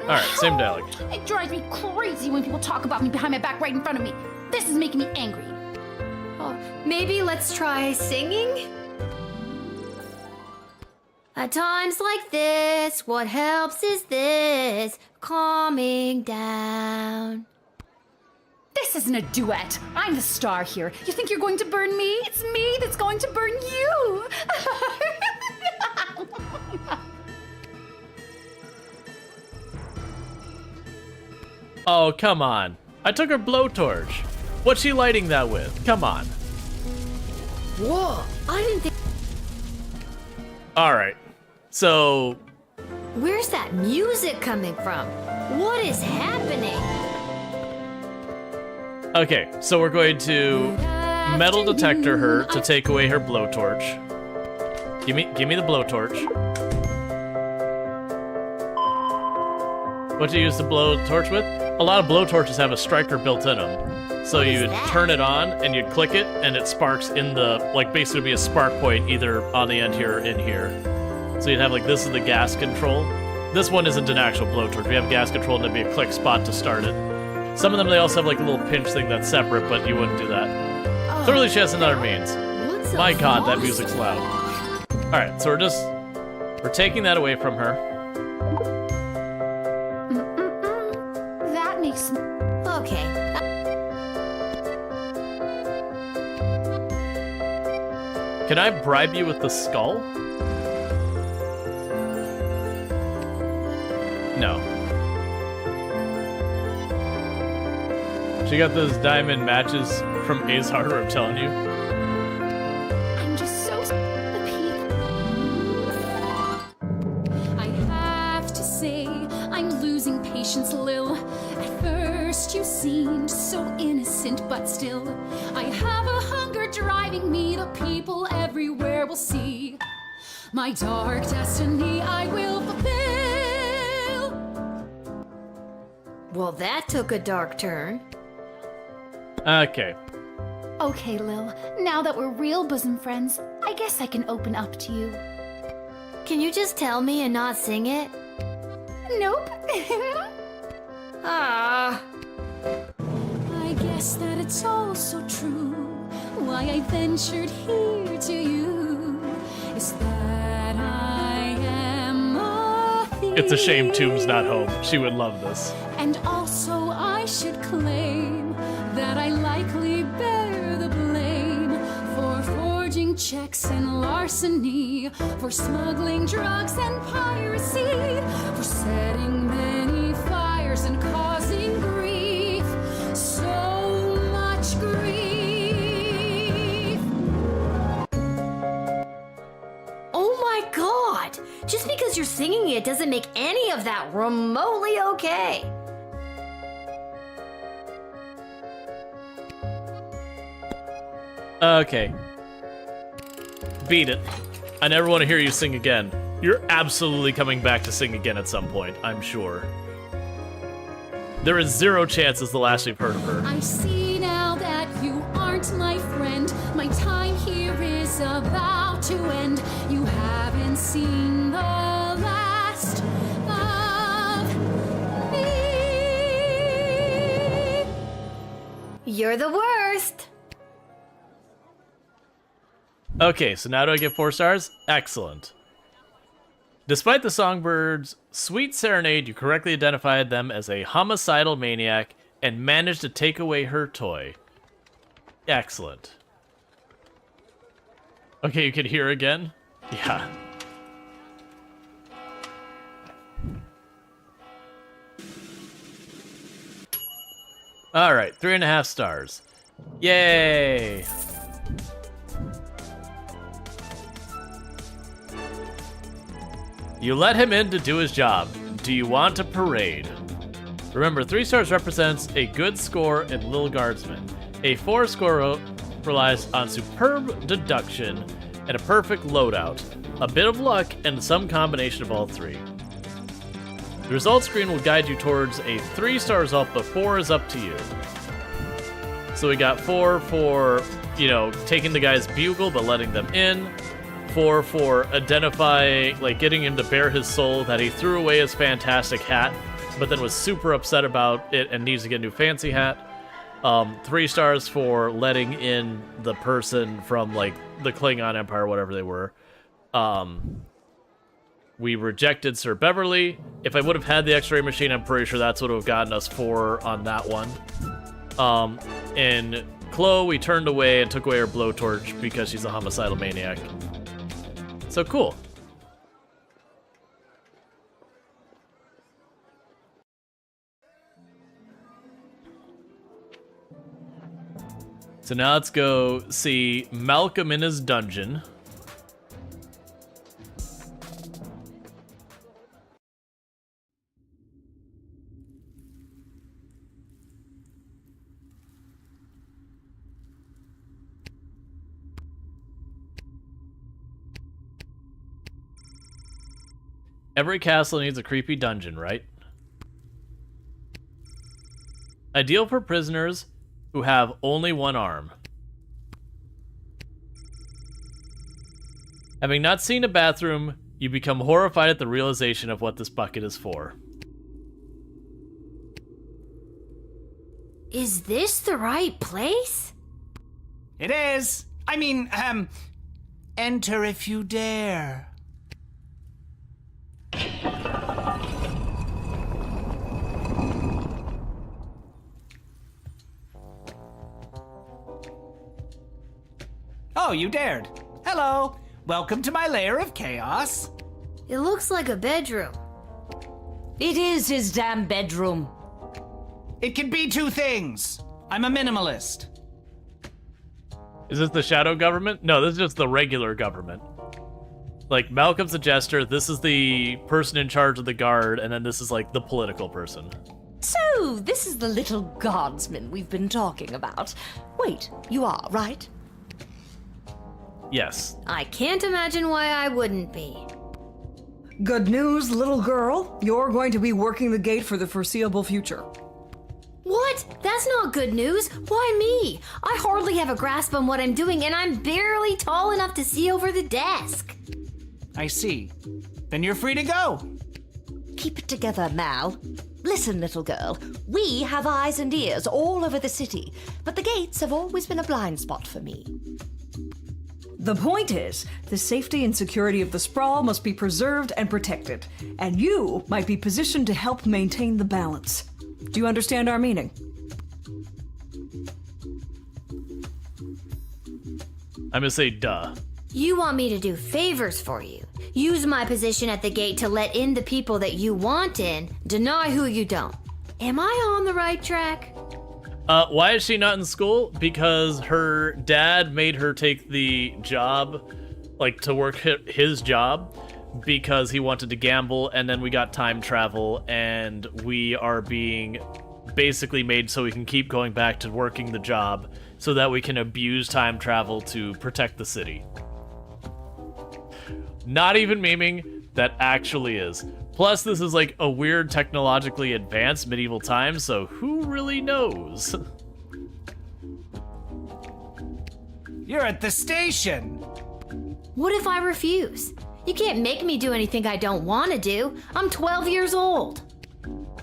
Alright, same dialogue. It drives me crazy when people talk about me behind my back right in front of me. This is making me angry. Oh, maybe let's try singing? At times like this, what helps is this, calming down. This isn't a duet. I'm the star here. You think you're going to burn me? It's me that's going to burn you. Oh, come on. I took her blowtorch. What's she lighting that with? Come on. Whoa, I didn't think... Alright. So... Where's that music coming from? What is happening? Okay, so we're going to metal detector her to take away her blowtorch. Give me the blowtorch. What do you use the blowtorch with? A lot of blowtorches have a striker built in them. So you'd turn it on and you'd click it and it sparks in the, like basically be a spark point either on the end here or in here. So you'd have like, this is the gas control. This one isn't an actual blowtorch. We have gas control and there'd be a click spot to start it. Some of them, they also have like a little pinch thing that's separate, but you wouldn't do that. Clearly she has another means. My god, that music's loud. Alright, so we're taking that away from her. That makes... Okay. Can I bribe you with the skull? No. She got those diamond matches from Ace Hardware, I'm telling you. I'm just so... The peep. I have to say, I'm losing patience, Lil. At first you seemed so innocent, but still, I have a hunger driving me to people everywhere will see. My dark destiny I will fulfill. Well, that took a dark turn. Okay. Okay, Lil. Now that we're real bosom friends, I guess I can open up to you. Can you just tell me and not sing it? Nope. Ah. I guess that it's all so true. Why I ventured here to you is that I am a thief. It's a shame Tomb's not home. She would love this. And also I should claim that I likely bear the blame for forging checks and larceny, for smuggling drugs and piracy, for setting many fires and causing grief, so much grief. Oh my god! Just because you're singing it doesn't make any of that remotely okay. Okay. Beat it. I never want to hear you sing again. You're absolutely coming back to sing again at some point, I'm sure. There is zero chance it's the last we've heard of her. I see now that you aren't my friend. My time here is about to end. You haven't seen the last of me. You're the worst. Okay, so now do I get 4 stars? Excellent. Despite the songbird's sweet serenade, you correctly identified them as a homicidal maniac and managed to take away her toy. Excellent. Okay, you can hear again? Yeah. Alright, 3.5 stars. Yay! You let him in to do his job. Do you want a parade? Remember, 3 stars represents a good score in Lil Guardsman. A 4 score relies on superb deduction and a perfect loadout, a bit of luck, and some combination of all 3. The results screen will guide you towards a 3-star result, but 4 is up to you. So we got 4 for, you know, taking the guy's bugle but letting them in. 4 for identifying, like, getting him to bare his soul that he threw away his fantastic hat, but then was super upset about it and needs to get a new fancy hat. 3 stars for letting in the person from, like, the Klingon Empire, whatever they were. We rejected Sir Beverly. If I would have had the X-ray machine, I'm pretty sure that's what would have gotten us 4 on that one. In Chloe, we turned away and took away her blowtorch because she's a homicidal maniac. So cool. So now let's go see Malcolm in his dungeon. Every castle needs a creepy dungeon, right? Ideal for prisoners who have only one arm. Having not seen a bathroom, you become horrified at the realization of what this bucket is for. Is this the right place? It is. I mean, enter if you dare. Oh, you dared. Hello. Welcome to my lair of chaos. It looks like a bedroom. It is his damn bedroom. It can be two things. I'm a minimalist. Is this the shadow government? No, this is just the regular government. Like, Malcolm's the jester, this is the person in charge of the guard, and then this is like the political person. So, this is the little guardsman we've been talking about. Wait, you are, right? Yes. I can't imagine why I wouldn't be. Good news, little girl. You're going to be working the gate for the foreseeable future. What? That's not good news. Why me? I hardly have a grasp on what I'm doing, and I'm barely tall enough to see over the desk. I see. Then you're free to go. Keep it together, Mal. Listen, little girl. We have eyes and ears all over the city, but the gates have always been a blind spot for me. The point is, the safety and security of the sprawl must be preserved and protected, and you might be positioned to help maintain the balance. Do you understand our meaning? I'm gonna say duh. You want me to do favors for you. Use my position at the gate to let in the people that you want in, deny who you don't. Am I on the right track? Why is she not in school? Because her dad made her take the job, like to work his job, because he wanted to gamble, and then we got time travel, and we are being basically made so we can keep going back to working the job so that we can abuse time travel to protect the city. Not even memeing, that actually is. Plus, this is like a weird technologically advanced medieval time, so who really knows? You're at the station. What if I refuse? You can't make me do anything I don't want to do. I'm 12 years old.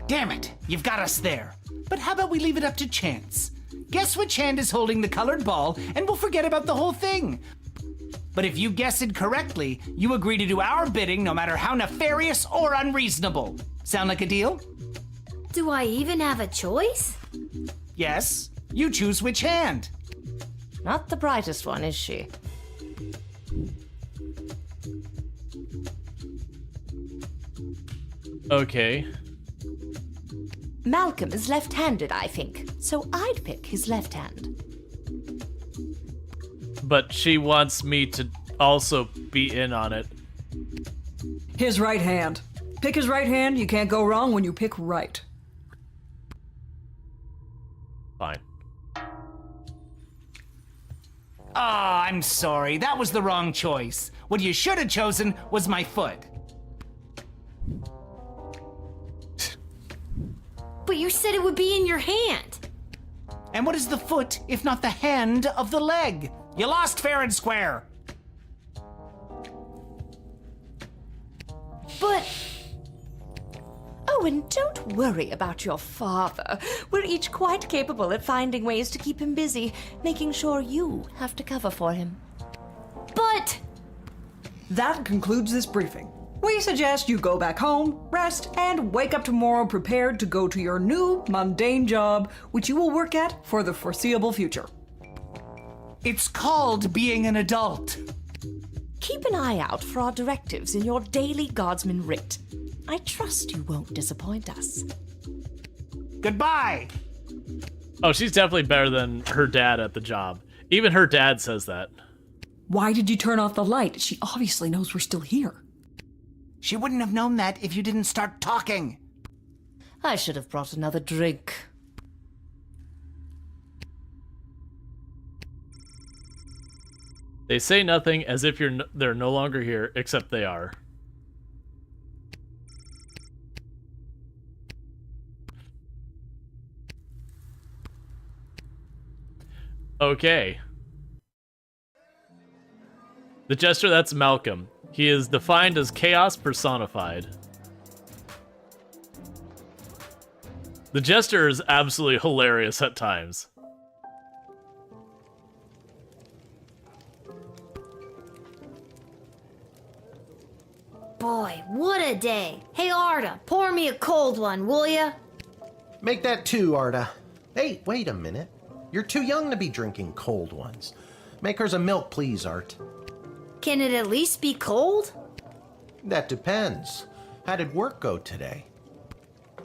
Damn it, you've got us there. But how about we leave it up to chance? Guess which hand is holding the colored ball, and we'll forget about the whole thing. But if you guess it correctly, you agree to do our bidding no matter how nefarious or unreasonable. Sound like a deal? Do I even have a choice? Yes. You choose which hand. Not the brightest one, is she? Okay. Malcolm is left-handed, I think, so I'd pick his left hand. But she wants me to also be in on it. His right hand. Pick his right hand. You can't go wrong when you pick right. Fine. Ah, I'm sorry. That was the wrong choice. What you should have chosen was my foot. But you said it would be in your hand. And what is the foot if not the hand of the leg? You lost fair and square. But... Oh, and don't worry about your father. We're each quite capable at finding ways to keep him busy, making sure you have to cover for him. But... That concludes this briefing. We suggest you go back home, rest, and wake up tomorrow prepared to go to your new mundane job, which you will work at for the foreseeable future. It's called being an adult. Keep an eye out for our directives in your daily guardsman writ. I trust you won't disappoint us. Goodbye! Oh, she's definitely better than her dad at the job. Even her dad says that. Why did you turn off the light? She obviously knows we're still here. She wouldn't have known that if you didn't start talking. I should have brought another drink. They say nothing as if they're no longer here, except they are. Okay. The Jester, that's Malcolm. He is defined as chaos personified. The Jester is absolutely hilarious at times. Boy, what a day. Hey, Arda, pour me a cold one, will ya? Make that 2, Arda. Hey, wait a minute. You're too young to be drinking cold ones. Make hers a milk, please, Art. Can it at least be cold? That depends. How did work go today?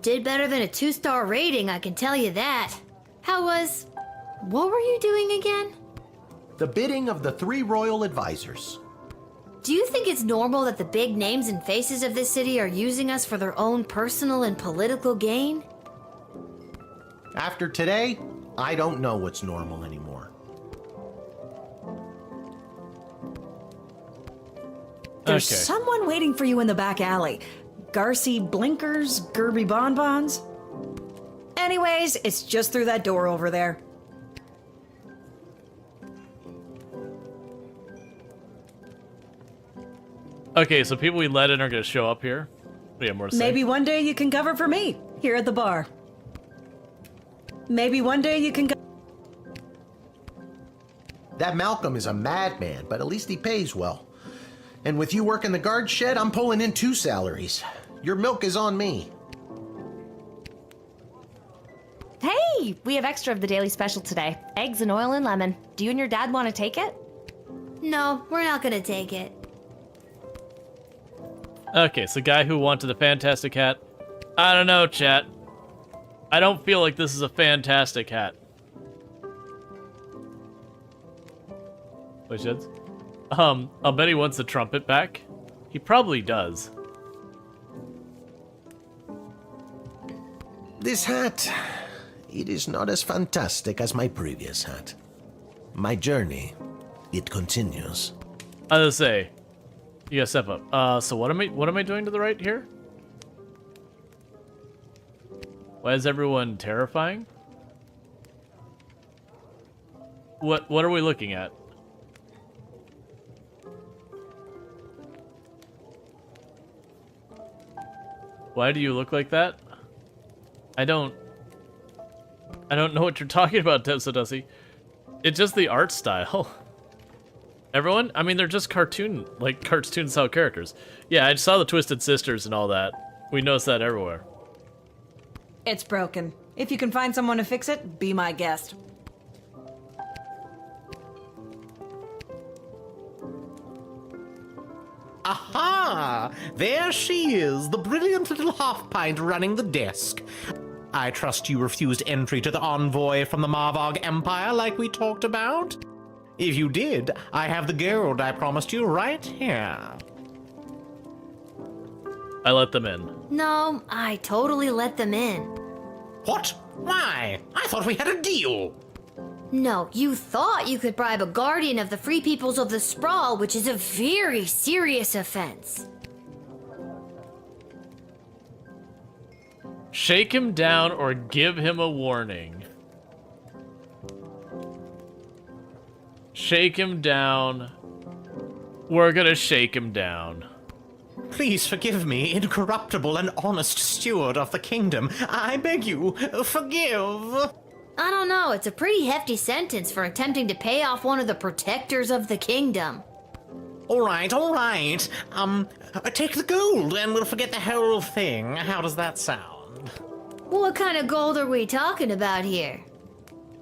Did better than a 2-star rating, I can tell you that. What were you doing again? The bidding of the 3 royal advisors. Do you think it's normal that the big names and faces of this city are using us for their own personal and political gain? After today, I don't know what's normal anymore. There's someone waiting for you in the back alley. Garcy Blinkers, Gerby Bonbons. Anyways, it's just through that door over there. Okay, so people we let in are going to show up here. We have more to say. Maybe one day you can cover for me here at the bar. Maybe one day you can go. That Malcolm is a madman, but at least he pays well. And with you working the guard shed, I'm pulling in 2 salaries. Your milk is on me. Hey, we have extra of the daily special today. Eggs and oil and lemon. Do you and your dad want to take it? No, we're not gonna take it. Okay, so guy who wanted the fantastic hat. I don't know, chat. I don't feel like this is a fantastic hat. Wait, Sheds? I'll bet he wants the trumpet back. He probably does. This hat, it is not as fantastic as my previous hat. My journey, it continues. I was gonna say, you gotta step up. So what am I doing to the right here? Why is everyone terrifying? What are we looking at? Why do you look like that? I don't know what you're talking about, Tepsidussi. It's just the art style. Everyone? I mean, they're just cartoon style characters. Yeah, I saw the Twisted Sisters and all that. We noticed that everywhere. It's broken. If you can find someone to fix it, be my guest. Aha! There she is, the brilliant little half-pint running the desk. I trust you refused entry to the envoy from the Marvog Empire like we talked about? If you did, I have the gold I promised you right here. I let them in. No, I totally let them in. What? Why? I thought we had a deal. No, you thought you could bribe a guardian of the Free Peoples of the Sprawl, which is a very serious offense. Shake him down or give him a warning. Shake him down. We're gonna shake him down. Please forgive me, incorruptible and honest steward of the kingdom. I beg you, forgive. I don't know, it's a pretty hefty sentence for attempting to pay off one of the protectors of the kingdom. All right. Take the gold and we'll forget the whole thing. How does that sound? What kind of gold are we talking about here?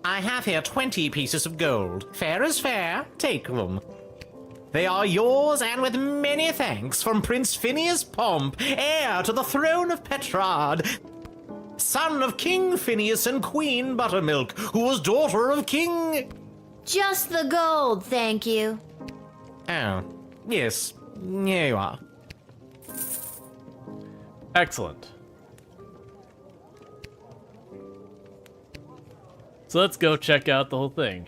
I have here 20 pieces of gold. Fair is fair. Take them. They are yours, and with many thanks from Prince Phineas Pomp, heir to the throne of Petrard, son of King Phineas and Queen Buttermilk, who was daughter of King... Just the gold, thank you. Oh, yes. Here you are. Excellent. So let's go check out the whole thing.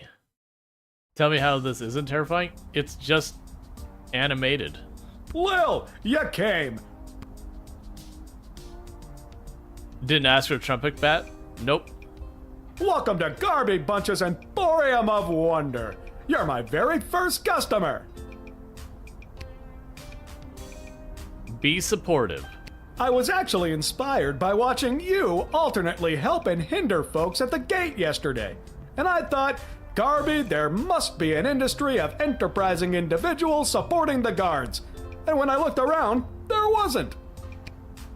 Tell me how this isn't terrifying? It's just animated. Lil, you came. Didn't ask for a trumpet bat? Nope. Welcome to Garby Bunch's Emporium of Wonder. You're my very first customer. Be supportive. I was actually inspired by watching you alternately help and hinder folks at the gate yesterday. And I thought, Garby, there must be an industry of enterprising individuals supporting the guards. And when I looked around, there wasn't.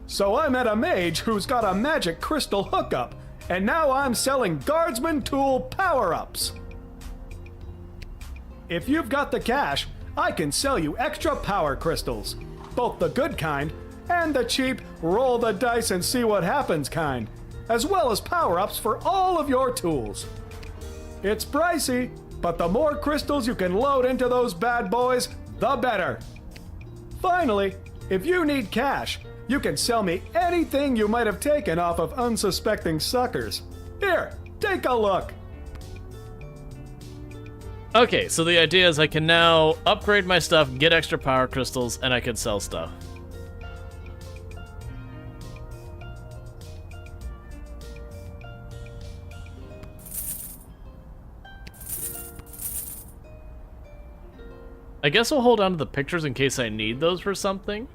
So I met a mage who's got a magic crystal hookup, and now I'm selling Guardsman tool power-ups. If you've got the cash, I can sell you extra power crystals, both the good kind and the cheap roll the dice and see what happens kind, as well as power-ups for all of your tools. It's pricey, but the more crystals you can load into those bad boys, the better. Finally, if you need cash, you can sell me anything you might have taken off of unsuspecting suckers. Here, take a look. Okay, so the idea is I can now upgrade my stuff, get extra power crystals, and I can sell stuff. I guess I'll hold on to the pictures in case I need those for something.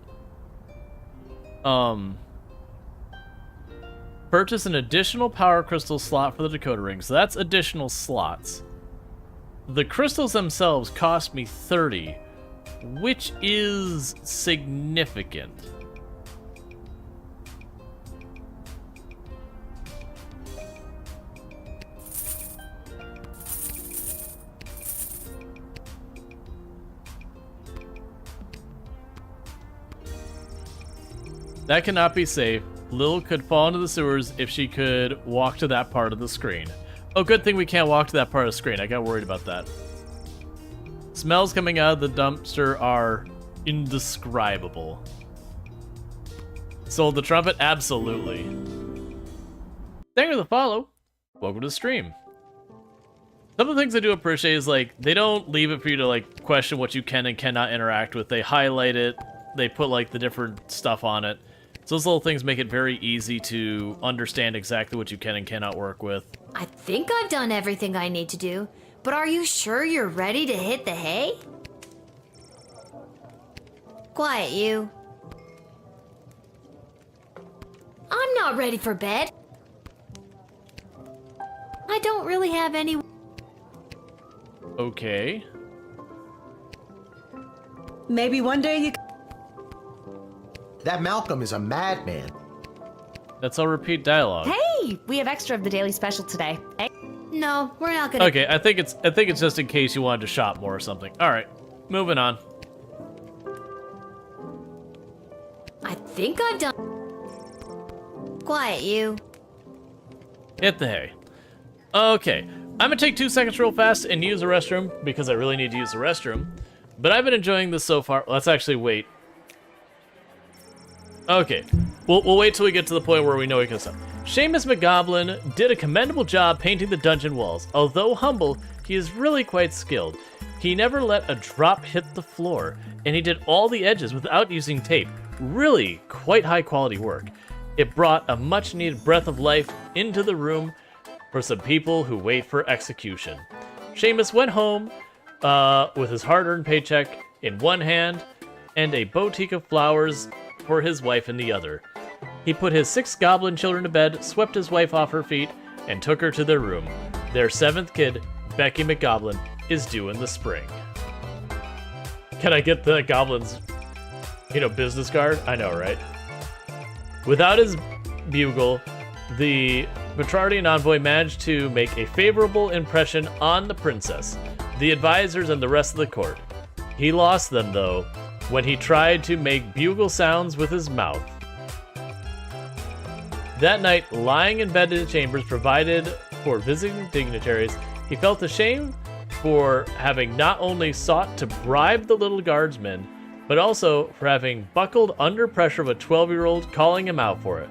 Purchase an additional power crystal slot for the decoder ring. So that's additional slots. The crystals themselves cost me 30, which is significant. That cannot be safe. Lil could fall into the sewers if she could walk to that part of the screen. Oh, good thing we can't walk to that part of the screen. I got worried about that. Smells coming out of the dumpster are indescribable. Sold the trumpet? Absolutely. Thank you for the follow. Welcome to the stream. Some of the things I do appreciate is, like, they don't leave it for you to, like, question what you can and cannot interact with. They highlight it. They put, like, the different stuff on it. So those little things make it very easy to understand exactly what you can and cannot work with. I think I've done everything I need to do, but are you sure you're ready to hit the hay? Quiet, you. I'm not ready for bed. I don't really have any... Okay. Maybe one day you... That Malcolm is a madman. That's all repeat dialogue. Hey, we have extra of the daily special today. No, we're not gonna... Okay, I think it's just in case you wanted to shop more or something. All right, moving on. I think I've done... Quiet, you. Hit the hay. Okay, I'm gonna take 2 seconds real fast and use the restroom because I really need to use the restroom. But I've been enjoying this so far. Let's actually wait. Okay, we'll wait till we get to the point where we know we can stop. Seamus McGoblin did a commendable job painting the dungeon walls. Although humble, he is really quite skilled. He never let a drop hit the floor, and he did all the edges without using tape. Really quite high quality work. It brought a much needed breath of life into the room for some people who wait for execution. Seamus went home with his hard-earned paycheck in one hand and a bouquet of flowers for his wife in the other. He put his 6 goblin children to bed, swept his wife off her feet, and took her to their room. Their 7th kid, Becky McGoblin, is due in the spring. Can I get the goblin's, business card? I know, right? Without his bugle, the Petrardian envoy managed to make a favorable impression on the princess, the advisors, and the rest of the court. He lost them, though, when he tried to make bugle sounds with his mouth. That night, lying in bed in the chambers provided for visiting dignitaries, he felt ashamed for having not only sought to bribe the little guardsman, but also for having buckled under pressure of a 12-year-old calling him out for it.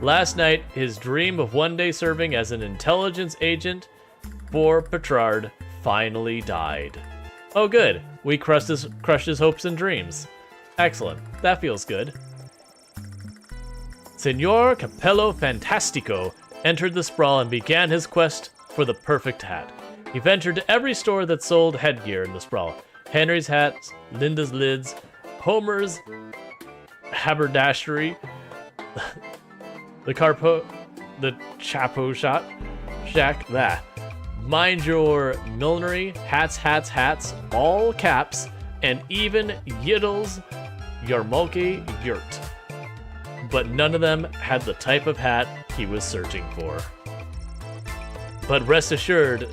Last night, his dream of one day serving as an intelligence agent for Petrard finally died. Oh good, we crushed his hopes and dreams. Excellent, that feels good. Signor Capello Fantastico entered the sprawl and began his quest for the perfect hat. He ventured to every store that sold headgear in the sprawl. Henry's hats, Linda's lids, Homer's haberdashery, the Chapo shack, Mind Your Millinery, hats, all caps, and even Yiddle's Yarmulke yurt. But none of them had the type of hat he was searching for. But rest assured,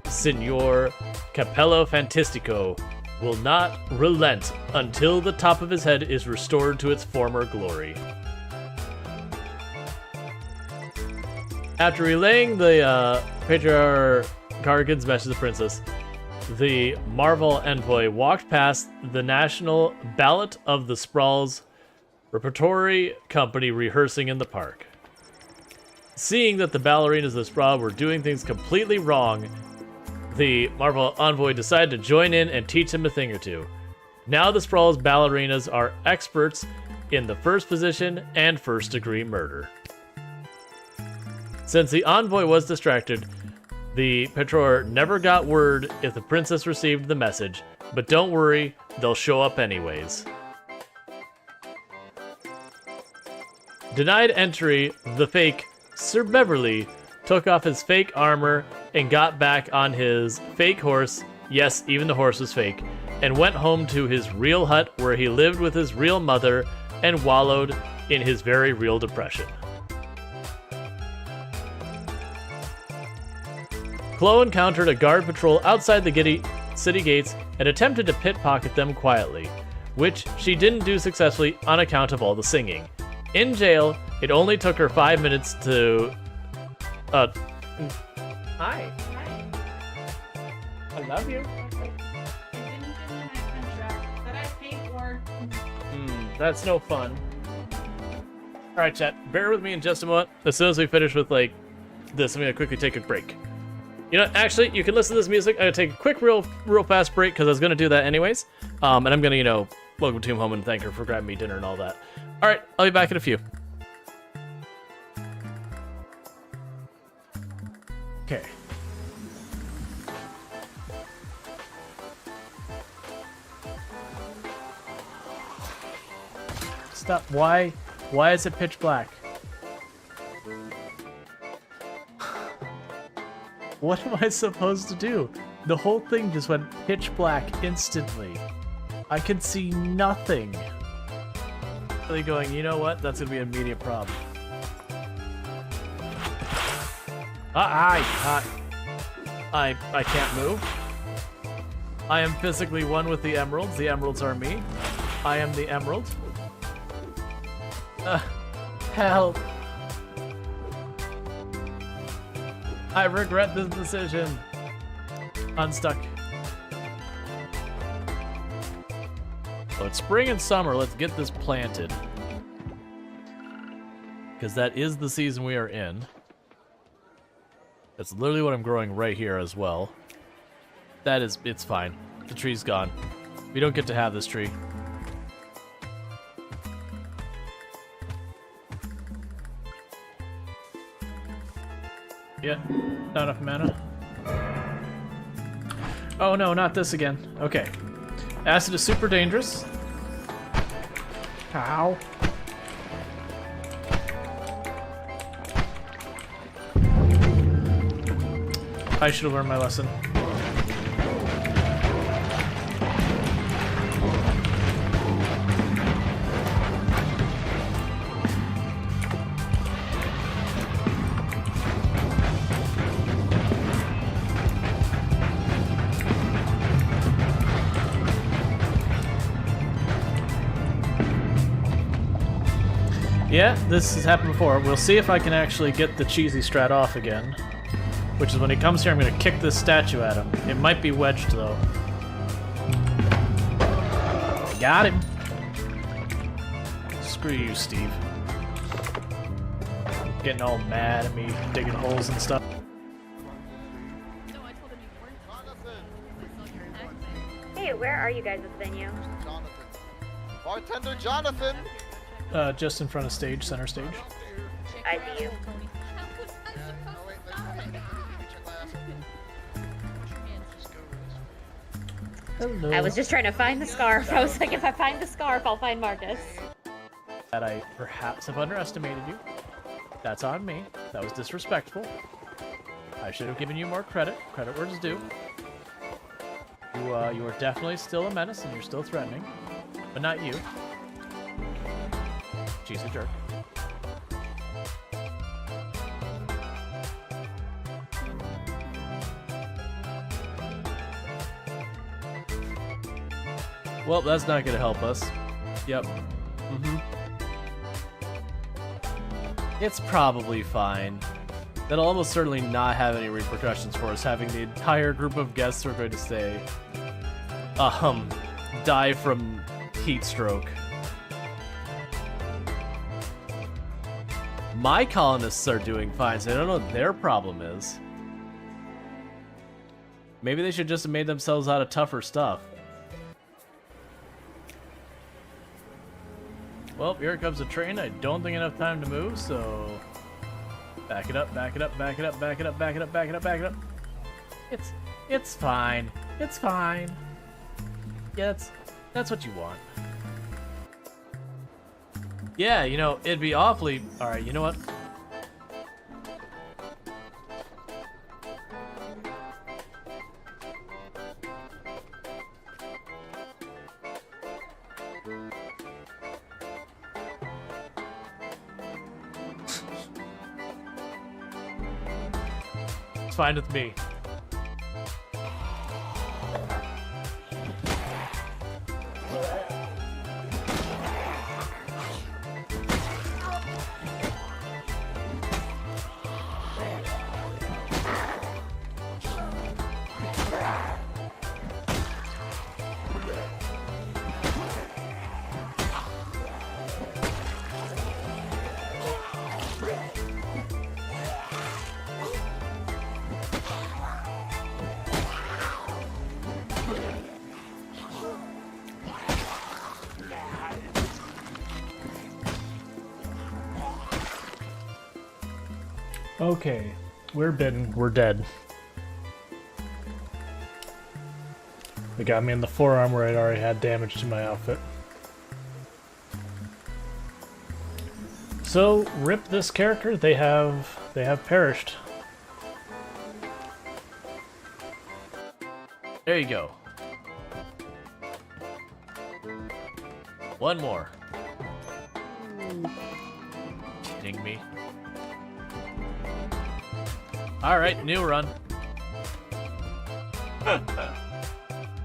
Signor Capello Fantastico will not relent until the top of his head is restored to its former glory. After relaying the Patriarcha's message to the princess, the Marvel envoy walked past the National Ballet of the Sprawl's repertory company rehearsing in the park. Seeing that the ballerinas of the Sprawl were doing things completely wrong, the Marvel envoy decided to join in and teach him a thing or two. Now the Sprawl's ballerinas are experts in the first position and first-degree murder. Since the envoy was distracted, the Petror never got word if the princess received the message, but don't worry, they'll show up anyways. Denied entry, the fake Sir Beverly took off his fake armor and got back on his fake horse, yes, even the horse was fake, and went home to his real hut where he lived with his real mother and wallowed in his very real depression. Chloe encountered a guard patrol outside the city gates and attempted to pickpocket them quietly, which she didn't do successfully on account of all the singing. In jail, it only took her 5 minutes to... Hi. I love you. That's no fun. Alright, chat, bear with me in just a moment. As soon as we finish with, like, this, I'm gonna quickly take a break. You know, actually, you can listen to this music. I'm gonna take a quick, real fast break, because I was gonna do that anyways. And I'm gonna, you know, welcome Tomb home and thank her for grabbing me dinner and all that. Alright, I'll be back in a few. Okay. Stop. Why is it pitch black? What am I supposed to do? The whole thing just went pitch black instantly. I can see nothing. Really going, you know what? That's gonna be an immediate problem. I can't move. I am physically one with the emeralds. The emeralds are me. I am the emerald. Help. I regret this decision. Unstuck. So it's spring and summer. Let's get this planted. Because that is the season we are in. That's literally what I'm growing right here as well. It's fine. The tree's gone. We don't get to have this tree. Yeah, not enough mana. Oh no, not this again. Okay. Acid is super dangerous. Ow. I should have learned my lesson. Yeah, this has happened before. We'll see if I can actually get the cheesy strat off again. Which is when he comes here, I'm going to kick this statue at him. It might be wedged, though. Got him. Screw you, Steve. Getting all mad at me, digging holes and stuff. Hey, where are you guys at the venue? Bartender Jonathan! Just in front of stage, center stage. I see you. Hello. I was just trying to find the scarf. I was like, if I find the scarf, I'll find Marcus. That I perhaps have underestimated you. That's on me. That was disrespectful. I should have given you more credit. Credit where it's due. You are definitely still a menace and you're still threatening. But not you. She's a jerk. Well, that's not gonna help us. Yep. It's probably fine. That'll almost certainly not have any repercussions for us, having the entire group of guests who are going to stay, die from heat stroke. My colonists are doing fine, so I don't know what their problem is. Maybe they should just have made themselves out of tougher stuff. Well, here comes a train. I don't think enough time to move, so back it up, back it up, back it up, back it up, back it up, back it up, back it up. It's fine. It's fine. Yeah, that's what you want. Yeah, you know, it'd be awfully... Alright, you know what? It's fine with me. Okay, we're bitten. We're dead. They got me in the forearm where I'd already had damage to my outfit. So, rip this character. They have perished. There you go. One more. Kidding me? Alright, new run.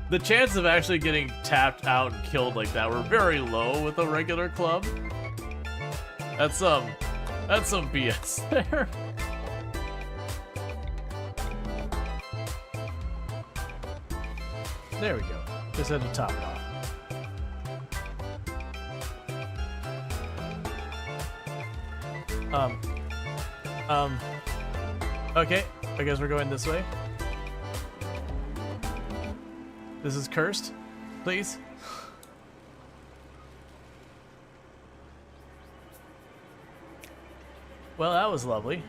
The chances of actually getting tapped out and killed like that were very low with a regular club. That's some BS there. There we go. Just had to top it off. Okay, I guess we're going this way. This is cursed, please. Well, that was lovely.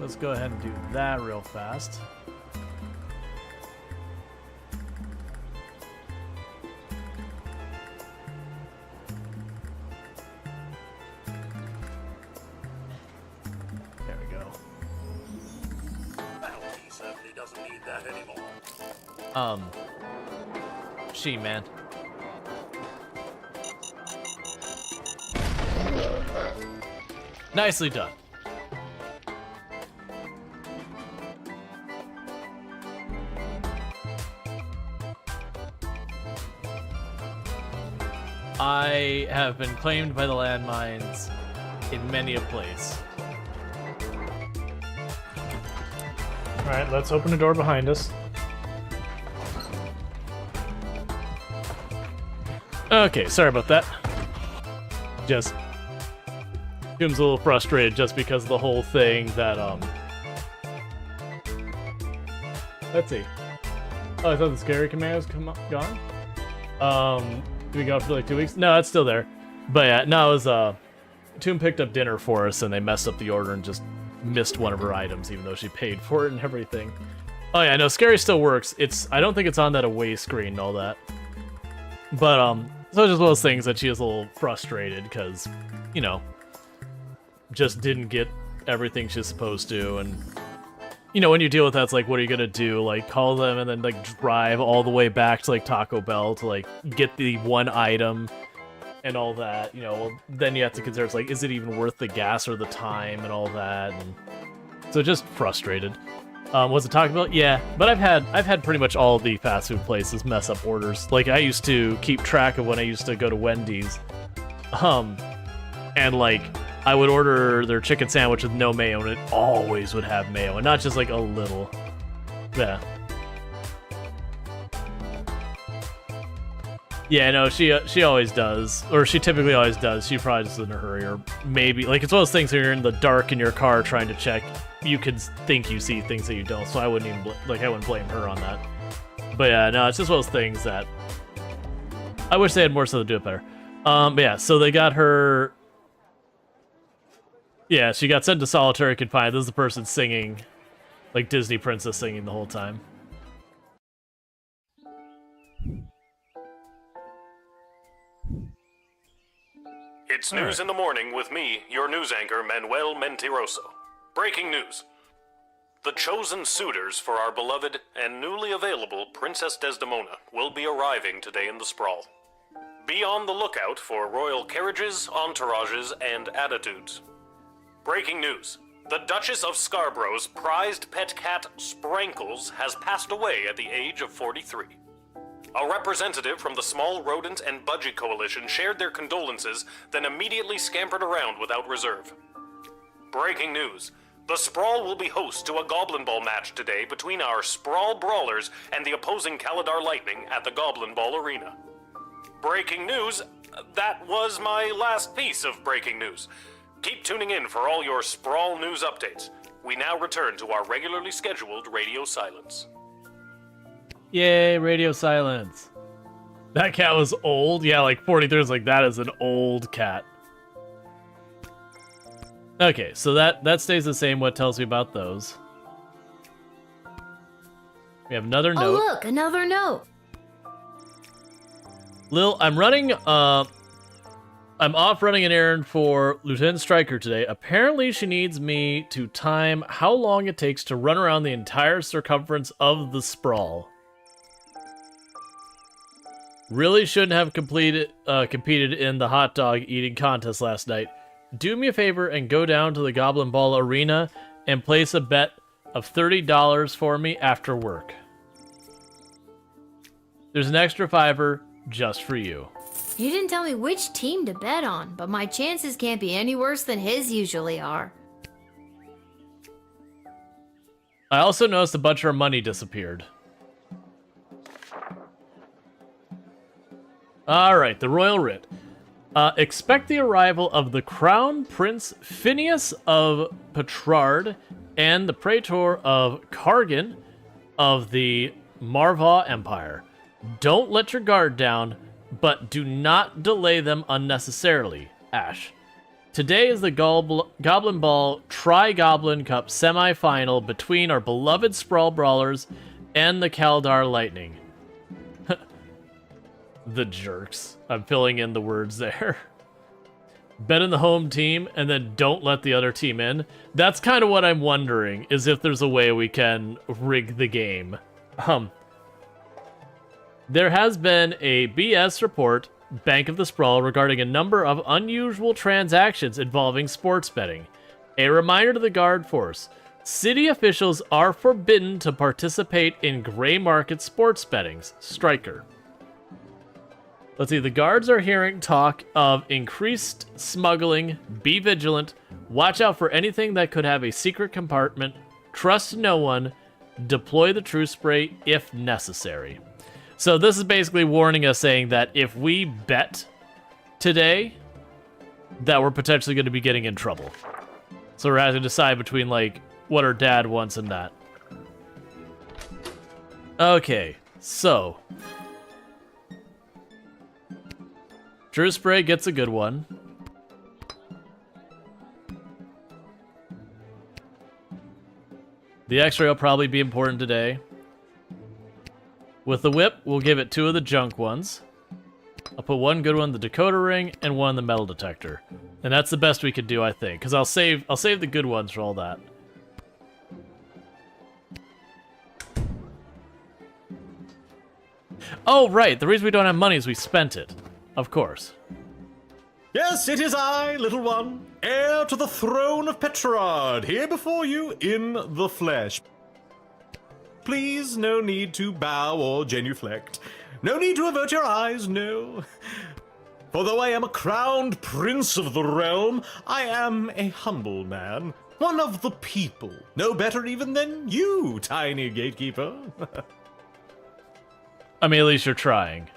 Let's go ahead and do that real fast. Man. Nicely done. I have been claimed by the landmines in many a place. Alright, let's open the door behind us. Okay, sorry about that. Just Jim's a little frustrated just because of the whole thing that let's see. Oh, I thought the scary command was gone. Did we go for like 2 weeks? No, it's still there. But yeah, no, it was Toon picked up dinner for us and they messed up the order and just missed one of her items even though she paid for it and everything. Oh yeah, no, Scary still works. I don't think it's on that away screen and all that. But so it's just one of those things that she is a little frustrated because, you know, just didn't get everything she's supposed to, and you know, when you deal with that, it's like, what are you gonna do? Like, call them and then like drive all the way back to like Taco Bell to like get the one item and all that, you know? Well, then you have to consider, it's like, is it even worth the gas or the time and all that? And so just frustrated. Was it Taco Bell? Yeah, but I've had pretty much all the fast food places mess up orders. Like, I used to keep track of when I used to go to Wendy's, and like, I would order their chicken sandwich with no mayo, and it always would have mayo, and not just like a little. Yeah. Yeah, no, she always does, or she typically always does. She probably just in a hurry, or maybe like it's one of those things where you're in the dark in your car trying to check. You could think you see things that you don't, so I wouldn't even I wouldn't blame her on that. But yeah, no, it's just one of those things that I wish they had more so to do it better. But yeah, so they got her. Yeah, she got sent to solitary confinement. This is the person singing, like Disney princess singing the whole time. It's news in the morning with me, your news anchor, Manuel Mentiroso. Breaking news. The chosen suitors for our beloved and newly available Princess Desdemona will be arriving today in the Sprawl. Be on the lookout for royal carriages, entourages, and attitudes. Breaking news. The Duchess of Scarborough's prized pet cat, Sprankles, has passed away at the age of 43. A representative from the Small Rodent and Budgie Coalition shared their condolences, then immediately scampered around without reserve. Breaking news. The Sprawl will be host to a Goblin Ball match today between our Sprawl Brawlers and the opposing Caladar Lightning at the Goblin Ball Arena. Breaking news. That was my last piece of breaking news. Keep tuning in for all your Sprawl news updates. We now return to our regularly scheduled radio silence. Yay, radio silence. That cat was old. Yeah, like 43 is like, that is an old cat. Okay, so that stays the same. What tells me about those? We have another note. Oh, look, another note. Lil, I'm off running an errand for Lieutenant Stryker today. Apparently she needs me to time how long it takes to run around the entire circumference of the Sprawl. Really shouldn't have competed in the hot dog eating contest last night. Do me a favor and go down to the Goblin Ball Arena and place a bet of $30 for me after work. There's an extra $5 just for you. You didn't tell me which team to bet on, but my chances can't be any worse than his usually are. I also noticed a bunch of our money disappeared. Alright, the Royal Writ. Expect the arrival of the Crown Prince Phineas of Petrard and the Praetor of Kargan of the Marvaw Empire. Don't let your guard down, but do not delay them unnecessarily, Ash. Today is the Goblin Ball Tri-Goblin Cup semi-final between our beloved Sprawl Brawlers and the Caladar Lightning. The jerks. I'm filling in the words there. Bet in the home team, and then don't let the other team in. That's kind of what I'm wondering, is if there's a way we can rig the game. There has been a BS report, Bank of the Sprawl, regarding a number of unusual transactions involving sports betting. A reminder to the guard force. City officials are forbidden to participate in gray market sports bettings. Stryker. Let's see, the guards are hearing talk of increased smuggling. Be vigilant. Watch out for anything that could have a secret compartment. Trust no one. Deploy the true spray if necessary. So this is basically warning us, saying that if we bet today, that we're potentially going to be getting in trouble. So we're having to decide between, like, what our dad wants and that. Okay, so True Spray gets a good one. The X-ray will probably be important today. With the whip, we'll give it 2 of the junk ones. I'll put 1 good one, the decoder ring, and 1 the metal detector. And that's the best we could do, I think, because I'll save the good ones for all that. Oh, right, the reason we don't have money is we spent it. Of course. Yes, it is I, little one, heir to the throne of Petrard, here before you in the flesh. Please, no need to bow or genuflect. No need to avert your eyes, no. For though I am a crowned prince of the realm, I am a humble man, one of the people, no better even than you, tiny gatekeeper. I mean, at least you're trying.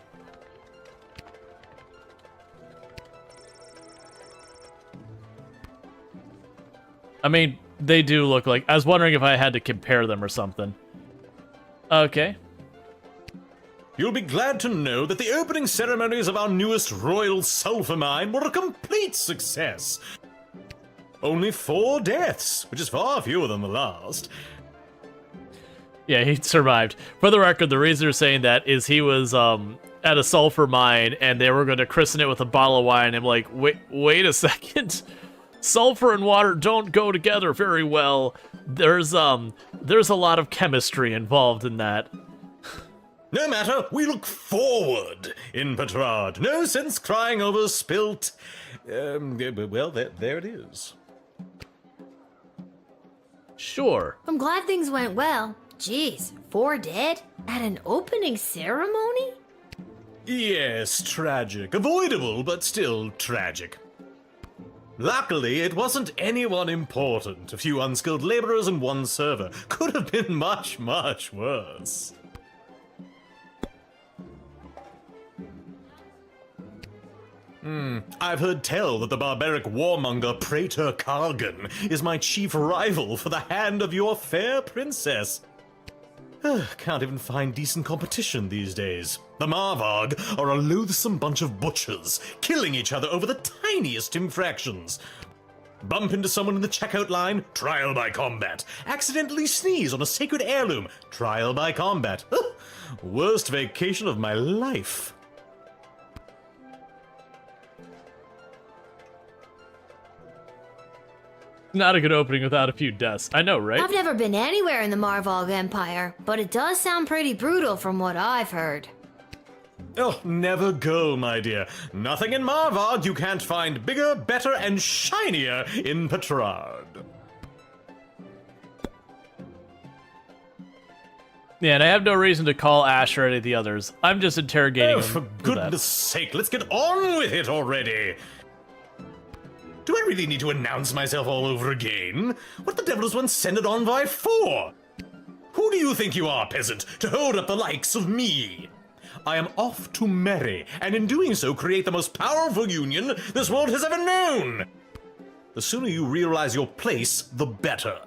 I mean, they do look like... I was wondering if I had to compare them or something. Okay. You'll be glad to know that the opening ceremonies of our newest royal sulfur mine were a complete success. Only 4 deaths, which is far fewer than the last. Yeah, he survived. For the record, the reason they're saying that is he was at a sulfur mine and they were going to christen it with a bottle of wine. I'm like, wait a second. Sulfur and water don't go together very well. There's a lot of chemistry involved in that. No matter, we look forward in Petrard. No sense crying over spilt. Well, there it is. Sure. I'm glad things went well. Jeez, 4 dead? At an opening ceremony? Yes, tragic. Avoidable, but still tragic. Luckily, it wasn't anyone important. A few unskilled laborers and 1 server. Could have been much, much worse. I've heard tell that the barbaric warmonger Praetor Kargan is my chief rival for the hand of your fair princess. Can't even find decent competition these days. The Marvarg are a loathsome bunch of butchers, killing each other over the tiniest infractions. Bump into someone in the checkout line, trial by combat. Accidentally sneeze on a sacred heirloom, trial by combat. Worst vacation of my life. Not a good opening without a few deaths. I know, right? I've never been anywhere in the Marvalg Empire, but it does sound pretty brutal from what I've heard. Oh, never go, my dear. Nothing in Marvarg you can't find bigger, better, and shinier in Petrard. Yeah, and I have no reason to call Ash or any of the others. I'm just interrogating them. For goodness sake, let's get on with it already. Do I really need to announce myself all over again? What the devil does one send an envoy for? Who do you think you are, peasant, to hold up the likes of me? I am off to marry, and in doing so create the most powerful union this world has ever known. The sooner you realize your place, the better.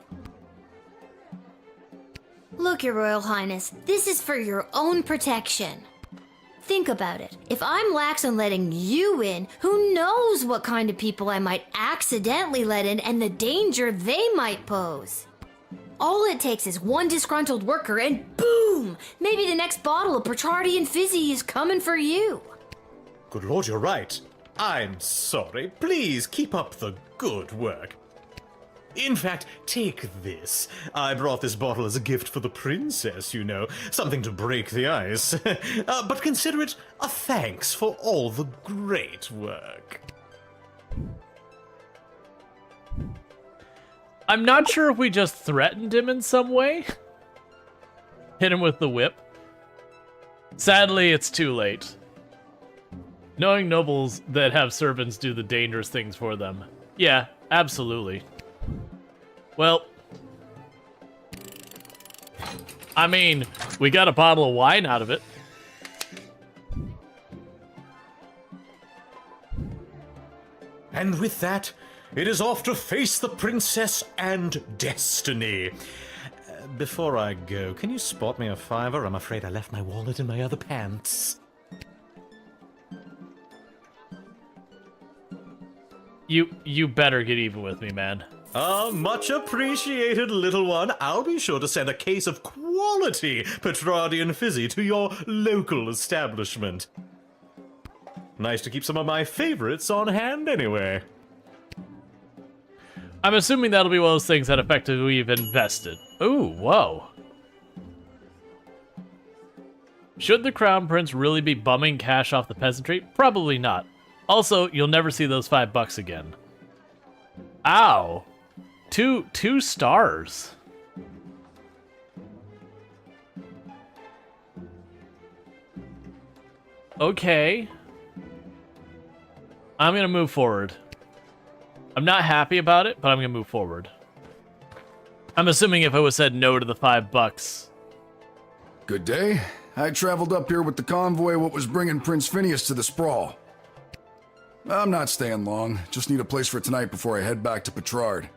Look, Your Royal Highness, this is for your own protection. Think about it. If I'm lax on letting you in, who knows what kind of people I might accidentally let in and the danger they might pose. All it takes is one disgruntled worker and boom! Maybe the next bottle of Petrardian Fizzy is coming for you. Good Lord, you're right. I'm sorry. Please keep up the good work. In fact, take this. I brought this bottle as a gift for the princess, you know. Something to break the ice. But consider it a thanks for all the great work. I'm not sure if we just threatened him in some way. Hit him with the whip. Sadly, it's too late. Knowing nobles that have servants do the dangerous things for them. Yeah, absolutely. Well, I mean, we got a bottle of wine out of it. And with that, it is off to face the princess and destiny. Before I go, can you spot me a $5? I'm afraid I left my wallet in my other pants. You better get even with me, man. Much appreciated, little one. I'll be sure to send a case of quality Petrardian fizzy to your local establishment. Nice to keep some of my favorites on hand anyway. I'm assuming that'll be one of those things that effectively we've invested. Ooh, whoa. Should the Crown Prince really be bumming cash off the peasantry? Probably not. Also, you'll never see those $5 again. Ow. Two stars. Okay. I'm gonna move forward. I'm not happy about it, but I'm gonna move forward. I'm assuming if I was said no to the $5. Good day. I traveled up here with the convoy what was bringing Prince Phineas to the Sprawl. I'm not staying long. Just need a place for tonight before I head back to Petrard.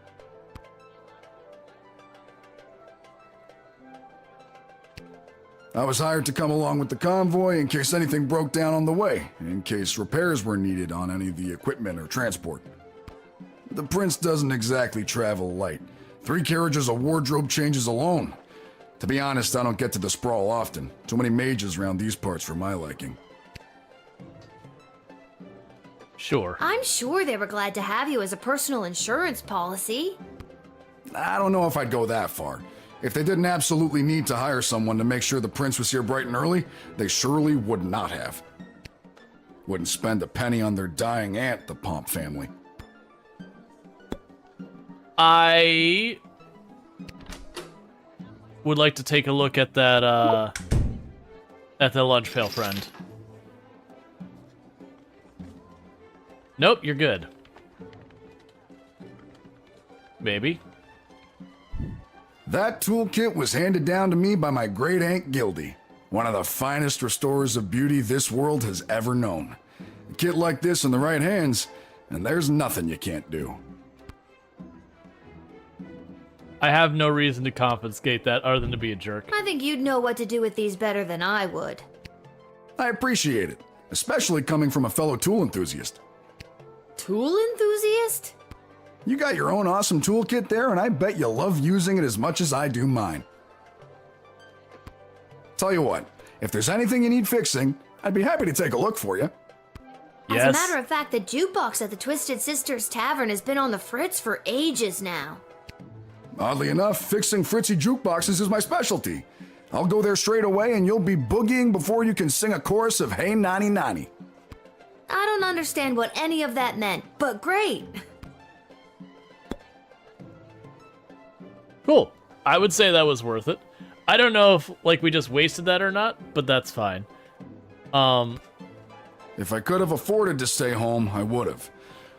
I was hired to come along with the convoy in case anything broke down on the way, in case repairs were needed on any of the equipment or transport. The prince doesn't exactly travel light. 3 carriages of wardrobe changes alone. To be honest, I don't get to the Sprawl often. Too many mages around these parts for my liking. Sure. I'm sure they were glad to have you as a personal insurance policy. I don't know if I'd go that far. If they didn't absolutely need to hire someone to make sure the prince was here bright and early, they surely would not have. Wouldn't spend a penny on their dying aunt, the Pomp family. I would like to take a look at that, at the lunch pail friend. Nope, you're good. Maybe. That toolkit was handed down to me by my great-aunt Gildy, one of the finest restorers of beauty this world has ever known. A kit like this in the right hands, and there's nothing you can't do. I have no reason to confiscate that other than to be a jerk. I think you'd know what to do with these better than I would. I appreciate it, especially coming from a fellow tool enthusiast. Tool enthusiast? You got your own awesome toolkit there, and I bet you love using it as much as I do mine. Tell you what, if there's anything you need fixing, I'd be happy to take a look for you. As a matter of fact, the jukebox at the Twisted Sisters Tavern has been on the fritz for ages now. Oddly enough, fixing fritzy jukeboxes is my specialty. I'll go there straight away and you'll be boogieing before you can sing a chorus of Hey Nani Nani. I don't understand what any of that meant, but great. Cool. I would say that was worth it. I don't know if, like, we just wasted that or not, but that's fine. If I could have afforded to stay home, I would have.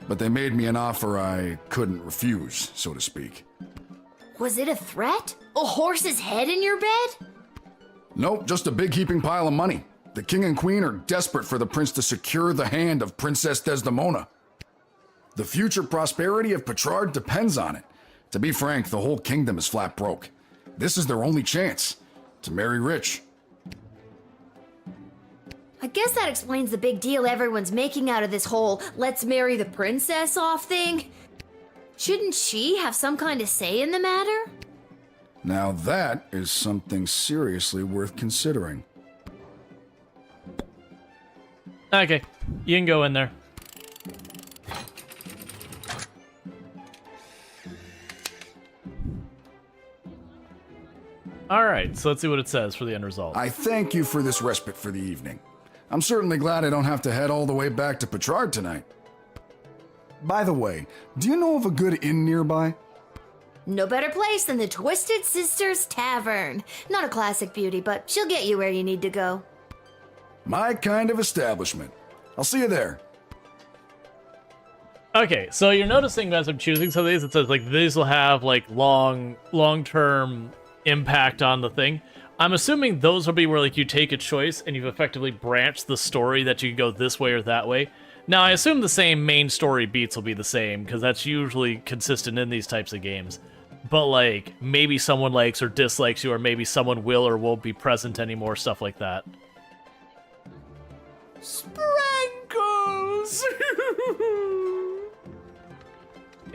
But they made me an offer I couldn't refuse, so to speak. Was it a threat? A horse's head in your bed? Nope, just a big heaping pile of money. The king and queen are desperate for the prince to secure the hand of Princess Desdemona. The future prosperity of Petrard depends on it. To be frank, the whole kingdom is flat broke. This is their only chance, to marry rich. I guess that explains the big deal everyone's making out of this whole let's marry the princess off thing. Shouldn't she have some kind of say in the matter? Now that is something seriously worth considering. Okay, you can go in there. Alright, so let's see what it says for the end result. I thank you for this respite for the evening. I'm certainly glad I don't have to head all the way back to Petrard tonight. By the way, do you know of a good inn nearby? No better place than the Twisted Sisters Tavern. Not a classic beauty, but she'll get you where you need to go. My kind of establishment. I'll see you there. Okay, so you're noticing as I'm choosing some of these, it says like these will have like long-term impact on the thing. I'm assuming those will be where like you take a choice and you've effectively branched the story that you can go this way or that way. Now, I assume the same main story beats will be the same, because that's usually consistent in these types of games. But, like, maybe someone likes or dislikes you, or maybe someone will or won't be present anymore, stuff like that. Sprankles!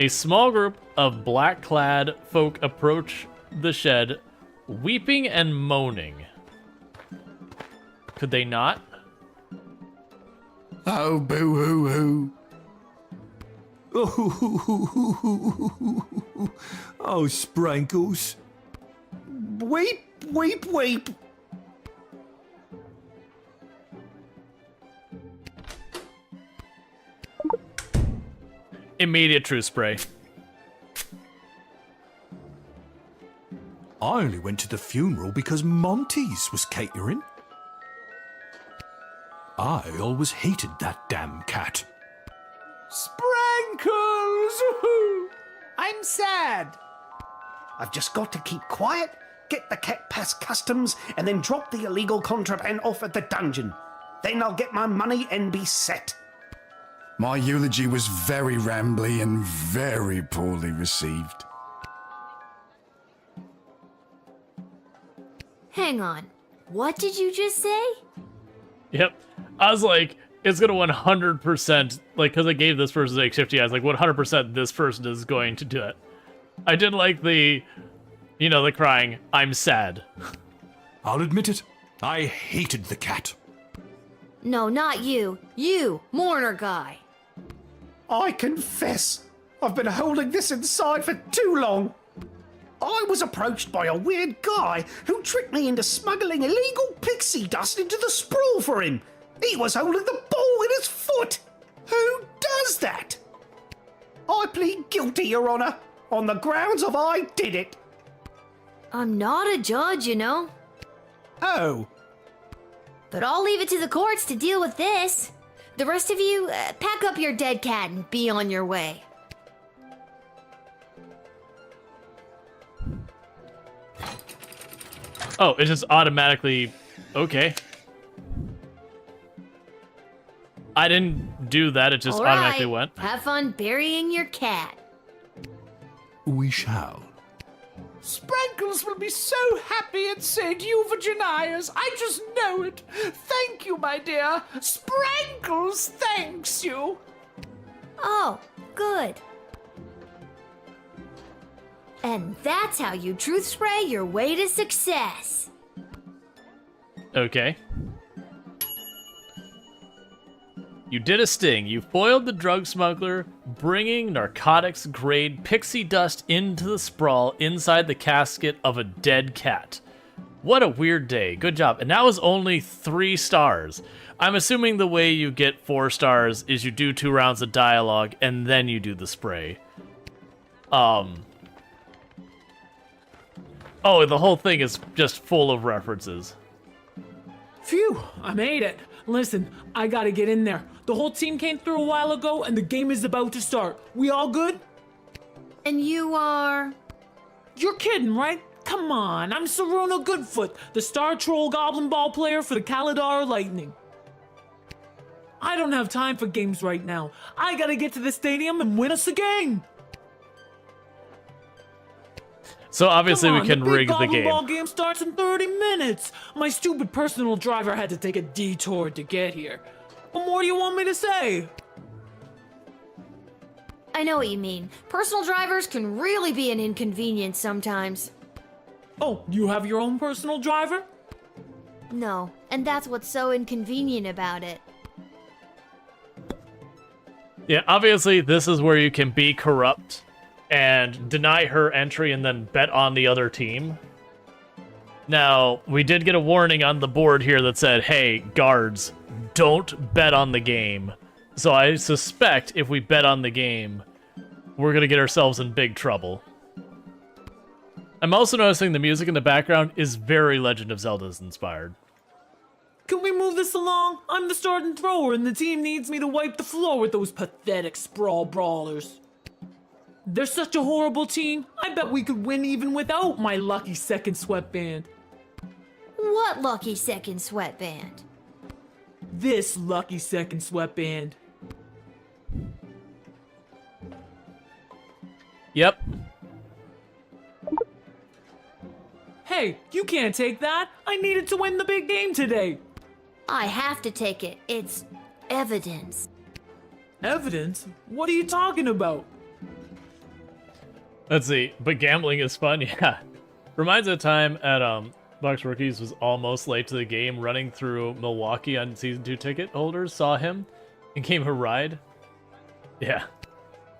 A small group of black-clad folk approach the shed, Weeping and moaning. Could they not? Oh, boo-hoo-hoo. Oh, Sprankles. Weep, weep, weep. Immediate true spray. I only went to the funeral because Monty's was catering. I always hated that damn cat. Sprankles! I'm sad. I've just got to keep quiet, get the cat past customs, and then drop the illegal contraband off at the dungeon. Then I'll get my money and be set. My eulogy was very rambly and very poorly received. Hang on. What did you just say? Yep. I was like, it's gonna 100%, like, because I gave this person like 50, I was like, 100% this person is going to do it. I did like the, the crying, I'm sad. I'll admit it, I hated the cat. No, not you. You, mourner guy. I confess, I've been holding this inside for too long. I was approached by a weird guy who tricked me into smuggling illegal pixie dust into the sprawl for him. He was holding the ball in his foot. Who does that? I plead guilty, Your Honor, on the grounds of I did it. I'm not a judge, Oh. But I'll leave it to the courts to deal with this. The rest of you, pack up your dead cat and be on your way. Oh, it just automatically... Okay. I didn't do that, it just All right. automatically went. Have fun burying your cat. We shall. Sprankles will be so happy at St. Euphegenias. I just know it. Thank you, my dear. Sprankles thanks you. Oh, good. And that's how you truth spray your way to success. Okay. You did a sting. You foiled the drug smuggler, bringing narcotics-grade pixie dust into the sprawl inside the casket of a dead cat. What a weird day. Good job. And that was only 3 stars. I'm assuming the way you get 4 stars is you do 2 rounds of dialogue and then you do the spray. Oh, the whole thing is just full of references. Phew, I made it. Listen, I gotta get in there. The whole team came through a while ago and the game is about to start. We all good? And you are? You're kidding, right? Come on, I'm Saruna Goodfoot, the Star Troll Goblin Ball player for the Kaladar Lightning. I don't have time for games right now. I gotta get to the stadium and win us a game. So obviously we can the rig the Goblin game. Ball game starts in 30 minutes. My stupid personal driver had to take a detour to get here. What more do you want me to say? I know what you mean. Personal drivers can really be an inconvenience sometimes. Oh, you have your own personal driver? No, and that's what's so inconvenient about it. Yeah, obviously this is where you can be corrupt and deny her entry and then bet on the other team. Now, we did get a warning on the board here that said, hey, guards, don't bet on the game. So I suspect if we bet on the game, we're going to get ourselves in big trouble. I'm also noticing the music in the background is very Legend of Zelda's inspired. Can we move this along? I'm the starting thrower and the team needs me to wipe the floor with those pathetic sprawl brawlers. They're such a horrible team, I bet we could win even without my lucky second sweatband. What lucky second sweatband? This lucky second sweatband. Yep. Hey, you can't take that. I needed to win the big game today. I have to take it. It's evidence. Evidence? What are you talking about? Let's see, but gambling is fun, yeah. Reminds me of the time at Box Rookies was almost late to the game, running through Milwaukee on season 2 ticket holders, saw him and gave him a ride. Yeah.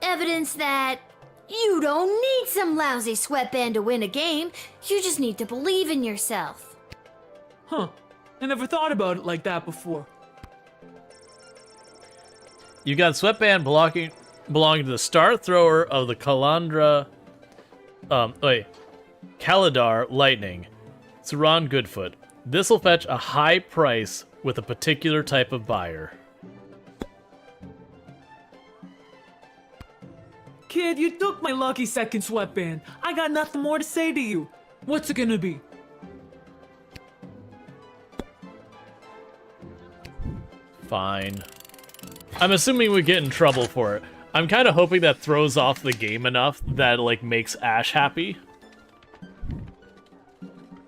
Evidence that you don't need some lousy sweatband to win a game. You just need to believe in yourself. Huh. I never thought about it like that before. You got sweatband belonging to the star thrower of the Kaladar Lightning, Suran Goodfoot. This'll fetch a high price with a particular type of buyer. Kid, you took my lucky second sweatband. I got nothing more to say to you. What's it gonna be? Fine. I'm assuming we get in trouble for it. I'm kind of hoping that throws off the game enough that it, like, makes Ash happy.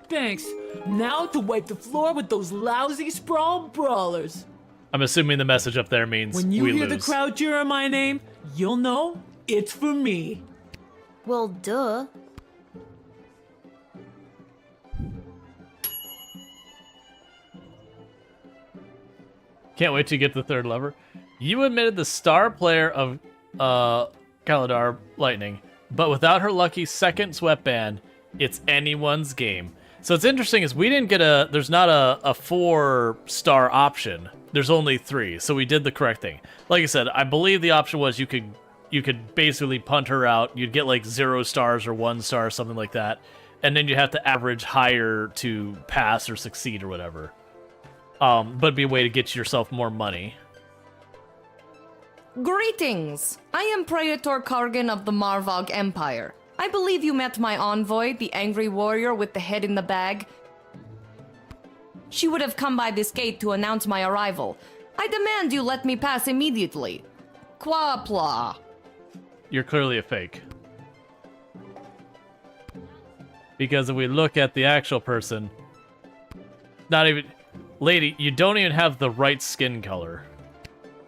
Thanks. Now to wipe the floor with those lousy sprawl brawlers. I'm assuming the message up there means When you we hear lose. the crowd cheer my name, you'll know it's for me. Well, duh. Can't wait to get the third lever. You admitted the star player of Kaladar Lightning, but without her lucky second sweatband, it's anyone's game. So what's interesting is we didn't get there's not a 4-star option. There's only 3, so we did the correct thing. Like I said, I believe the option was you could basically punt her out. You'd get like 0 stars or 1 star or something like that, and then you'd have to average higher to pass or succeed or whatever. But it'd be a way to get yourself more money. Greetings! I am Praetor Kargan of the Marvog Empire. I believe you met my envoy, the angry warrior with the head in the bag. She would have come by this gate to announce my arrival. I demand you let me pass immediately. Quapla. You're clearly a fake. Because if we look at the actual person, not even... Lady, you don't even have the right skin color.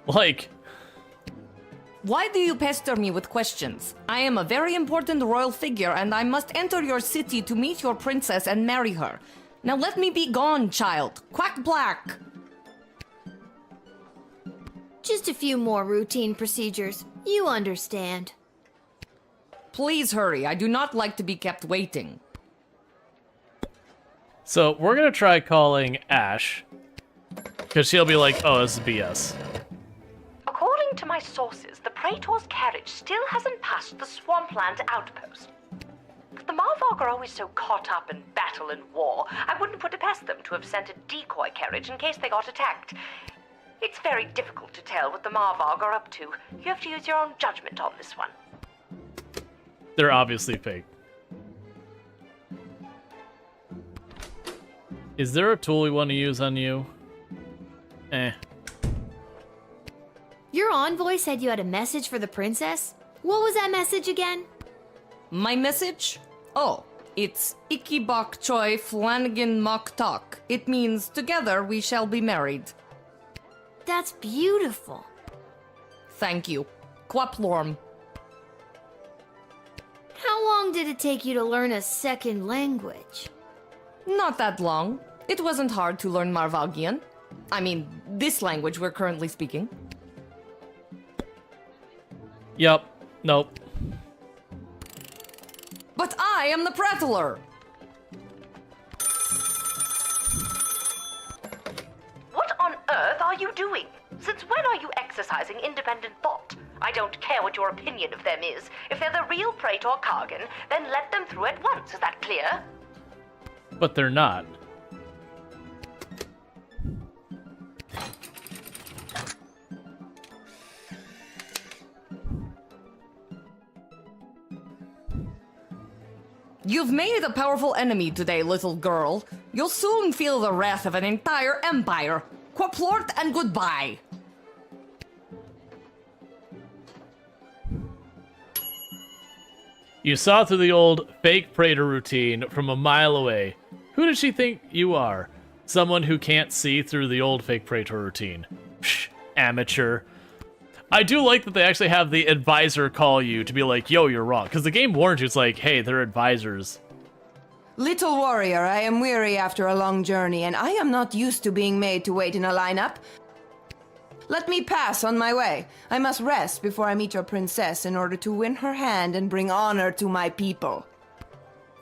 Like... Why do you pester me with questions? I am a very important royal figure and I must enter your city to meet your princess and marry her. Now let me be gone, child. Quack black. Just a few more routine procedures. You understand. Please hurry. I do not like to be kept waiting. So, we're gonna try calling Ash. Because she'll be like, oh, this is BS. According to my sources, the Praetor's carriage still hasn't passed the Swampland outpost. The Marvog are always so caught up in battle and war, I wouldn't put it past them to have sent a decoy carriage in case they got attacked. It's very difficult to tell what the Marvog are up to. You have to use your own judgment on this one. They're obviously fake. Is there a tool we want to use on you? Your envoy said you had a message for the princess? What was that message again? My message? Oh, it's Ikibok Choi Flanagan Mok Tok. It means together we shall be married. That's beautiful. Thank you. Quaplorm. How long did it take you to learn a second language? Not that long. It wasn't hard to learn Marvagian. I mean, this language we're currently speaking. Yup. Nope. But I am the prattler! What on earth are you doing? Since when are you exercising independent thought? I don't care what your opinion of them is. If they're the real Praetor Kargan, then let them through at once. Is that clear? But they're not. You've made a powerful enemy today, little girl. You'll soon feel the wrath of an entire empire. Quaplort and goodbye. You saw through the old fake Praetor routine from a mile away. Who does she think you are? Someone who can't see through the old fake Praetor routine. Psh, amateur. I do like that they actually have the advisor call you to be like, yo, you're wrong. Because the game warns you, it's like, hey, they're advisors. Little warrior, I am weary after a long journey, and I am not used to being made to wait in a lineup. Let me pass on my way. I must rest before I meet your princess in order to win her hand and bring honor to my people.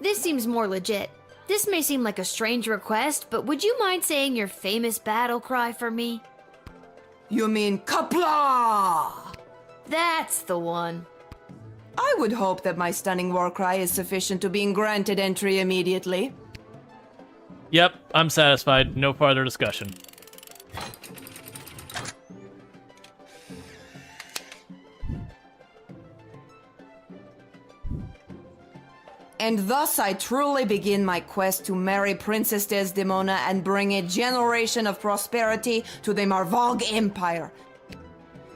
This seems more legit. This may seem like a strange request, but would you mind saying your famous battle cry for me? You mean Kapla? That's the one. I would hope that my stunning war cry is sufficient to being granted entry immediately. Yep, I'm satisfied. No further discussion. And thus I truly begin my quest to marry Princess Desdemona and bring a generation of prosperity to the Marvog Empire.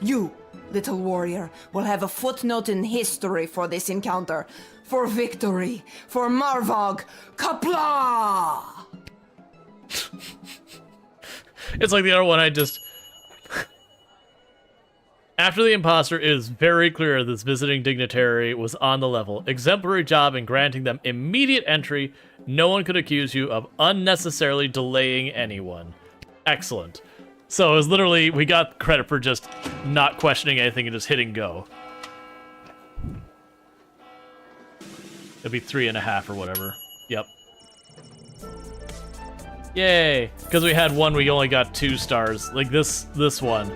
You, little warrior, will have a footnote in history for this encounter. For victory, for Marvog, Kapla! It's like the other one I just... After the imposter, it is very clear this visiting dignitary was on the level. Exemplary job in granting them immediate entry. No one could accuse you of unnecessarily delaying anyone. Excellent. So it was literally, we got credit for just not questioning anything and just hitting go. It'll be 3.5 or whatever. Yep. Yay! Because we had one, we only got 2 stars. Like this one.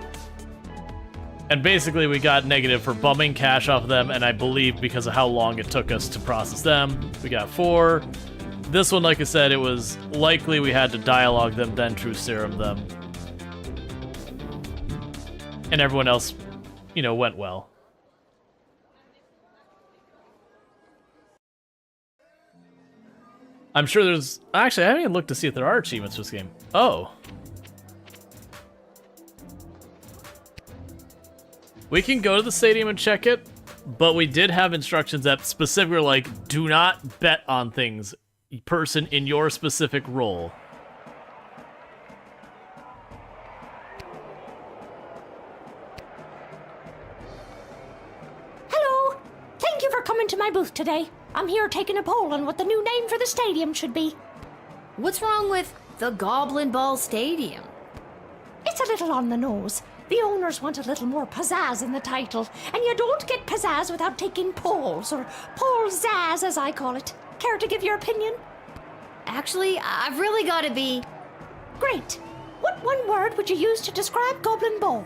And basically we got negative for bumming cash off of them, and I believe because of how long it took us to process them, we got 4. This one, like I said, it was likely we had to dialogue them, then true serum them. And everyone else, you know, went well. I'm sure there's... Actually, I haven't even looked to see if there are achievements for this game. Oh. We can go to the stadium and check it, but we did have instructions that specifically were like, do not bet on things, person in your specific role. Hello! Thank you for coming to my booth today. I'm here taking a poll on what the new name for the stadium should be. What's wrong with the Goblin Ball Stadium? It's a little on the nose. The owners want a little more pizzazz in the title, and you don't get pizzazz without taking polls, or poll-zazz as I call it. Care to give your opinion? Actually, I've really got to be... Great. What one word would you use to describe Goblin Ball?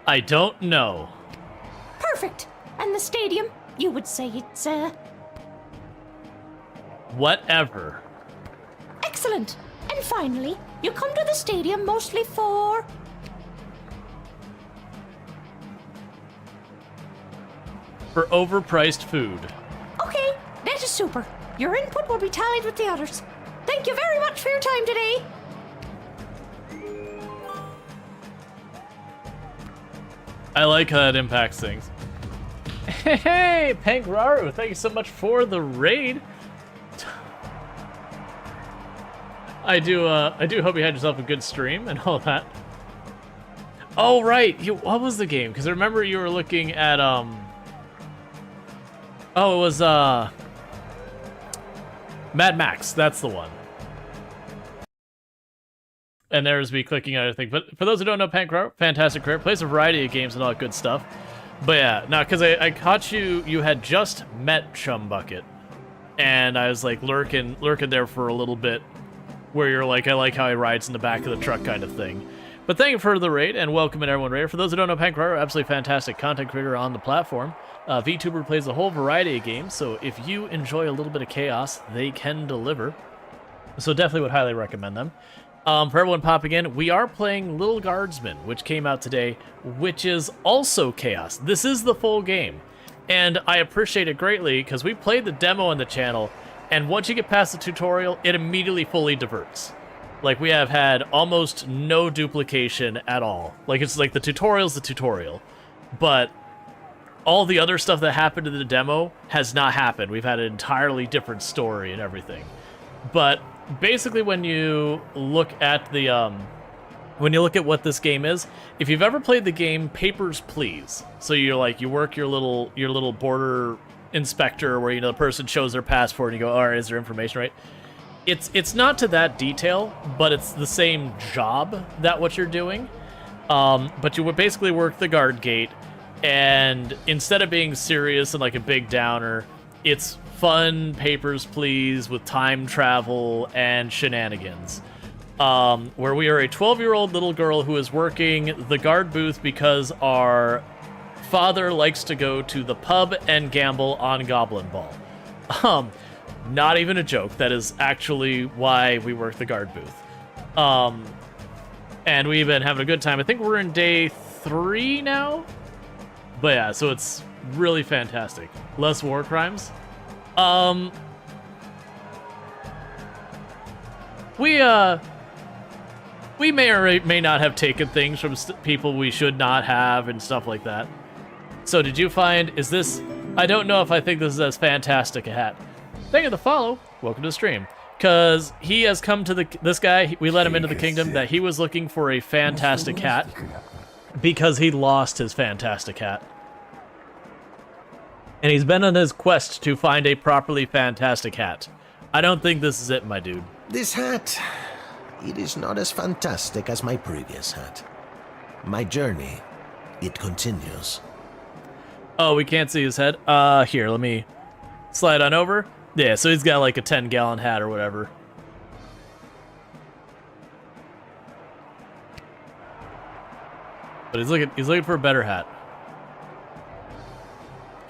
I don't know. Perfect. And the stadium, you would say it's, Whatever. Excellent. And finally, you come to the stadium mostly for... For overpriced food. Okay, that is super. Your input will be tallied with the others. Thank you very much for your time today. I like how that impacts things. Hey, Pangraru, thank you so much for the raid. I do hope you had yourself a good stream and all that. Oh, right. What was the game? Because I remember you were looking at, Oh, it was, Mad Max. That's the one. And there's me clicking on everything. But for those who don't know, Pangraru, fantastic career. Plays a variety of games and all that good stuff. But yeah, now, because I caught you had just met Chumbucket. And I was, like, lurking there for a little bit. Where you're like, I like how he rides in the back of the truck kind of thing. But thank you for the raid, and welcome in everyone raider. For those who don't know, Pangraru, absolutely fantastic content creator on the platform. VTuber plays a whole variety of games, so if you enjoy a little bit of chaos, they can deliver. So definitely would highly recommend them. For everyone popping in, we are playing Lil Guardsman, which came out today, which is also chaos. This is the full game. And I appreciate it greatly, because we played the demo on the channel, and once you get past the tutorial, it immediately fully diverts. Like, we have had almost no duplication at all. Like, it's like the tutorial's the tutorial. But all the other stuff that happened in the demo has not happened. We've had an entirely different story and everything. But basically when you look at the, when you look at what this game is, if you've ever played the game Papers, Please, so you're like, you work your little border inspector where, the person shows their passport and you go, all right, is there information right? It's not to that detail, but it's the same job that what you're doing. But you would basically work the guard gate, and instead of being serious and like a big downer, it's fun papers, please, with time travel and shenanigans. Where we are a 12-year-old little girl who is working the guard booth because our father likes to go to the pub and gamble on Goblin Ball. Not even a joke. That is actually why we work the guard booth. And we've been having a good time. I think we're in day 3 now. But yeah, so it's really fantastic. Less war crimes. We may or may not have taken things from people we should not have and stuff like that. So did you find, I don't know if I think this is as fantastic a hat. Thank you for the follow. Welcome to the stream. Because he has come to this guy, we let him into the kingdom, that he was looking for a fantastic hat because he lost his fantastic hat. And he's been on his quest to find a properly fantastic hat. I don't think this is it, my dude. This hat, it is not as fantastic as my previous hat. My journey, it continues. Oh, we can't see his head? Here, let me slide on over. Yeah, so he's got like a 10-gallon hat or whatever. But he's looking for a better hat.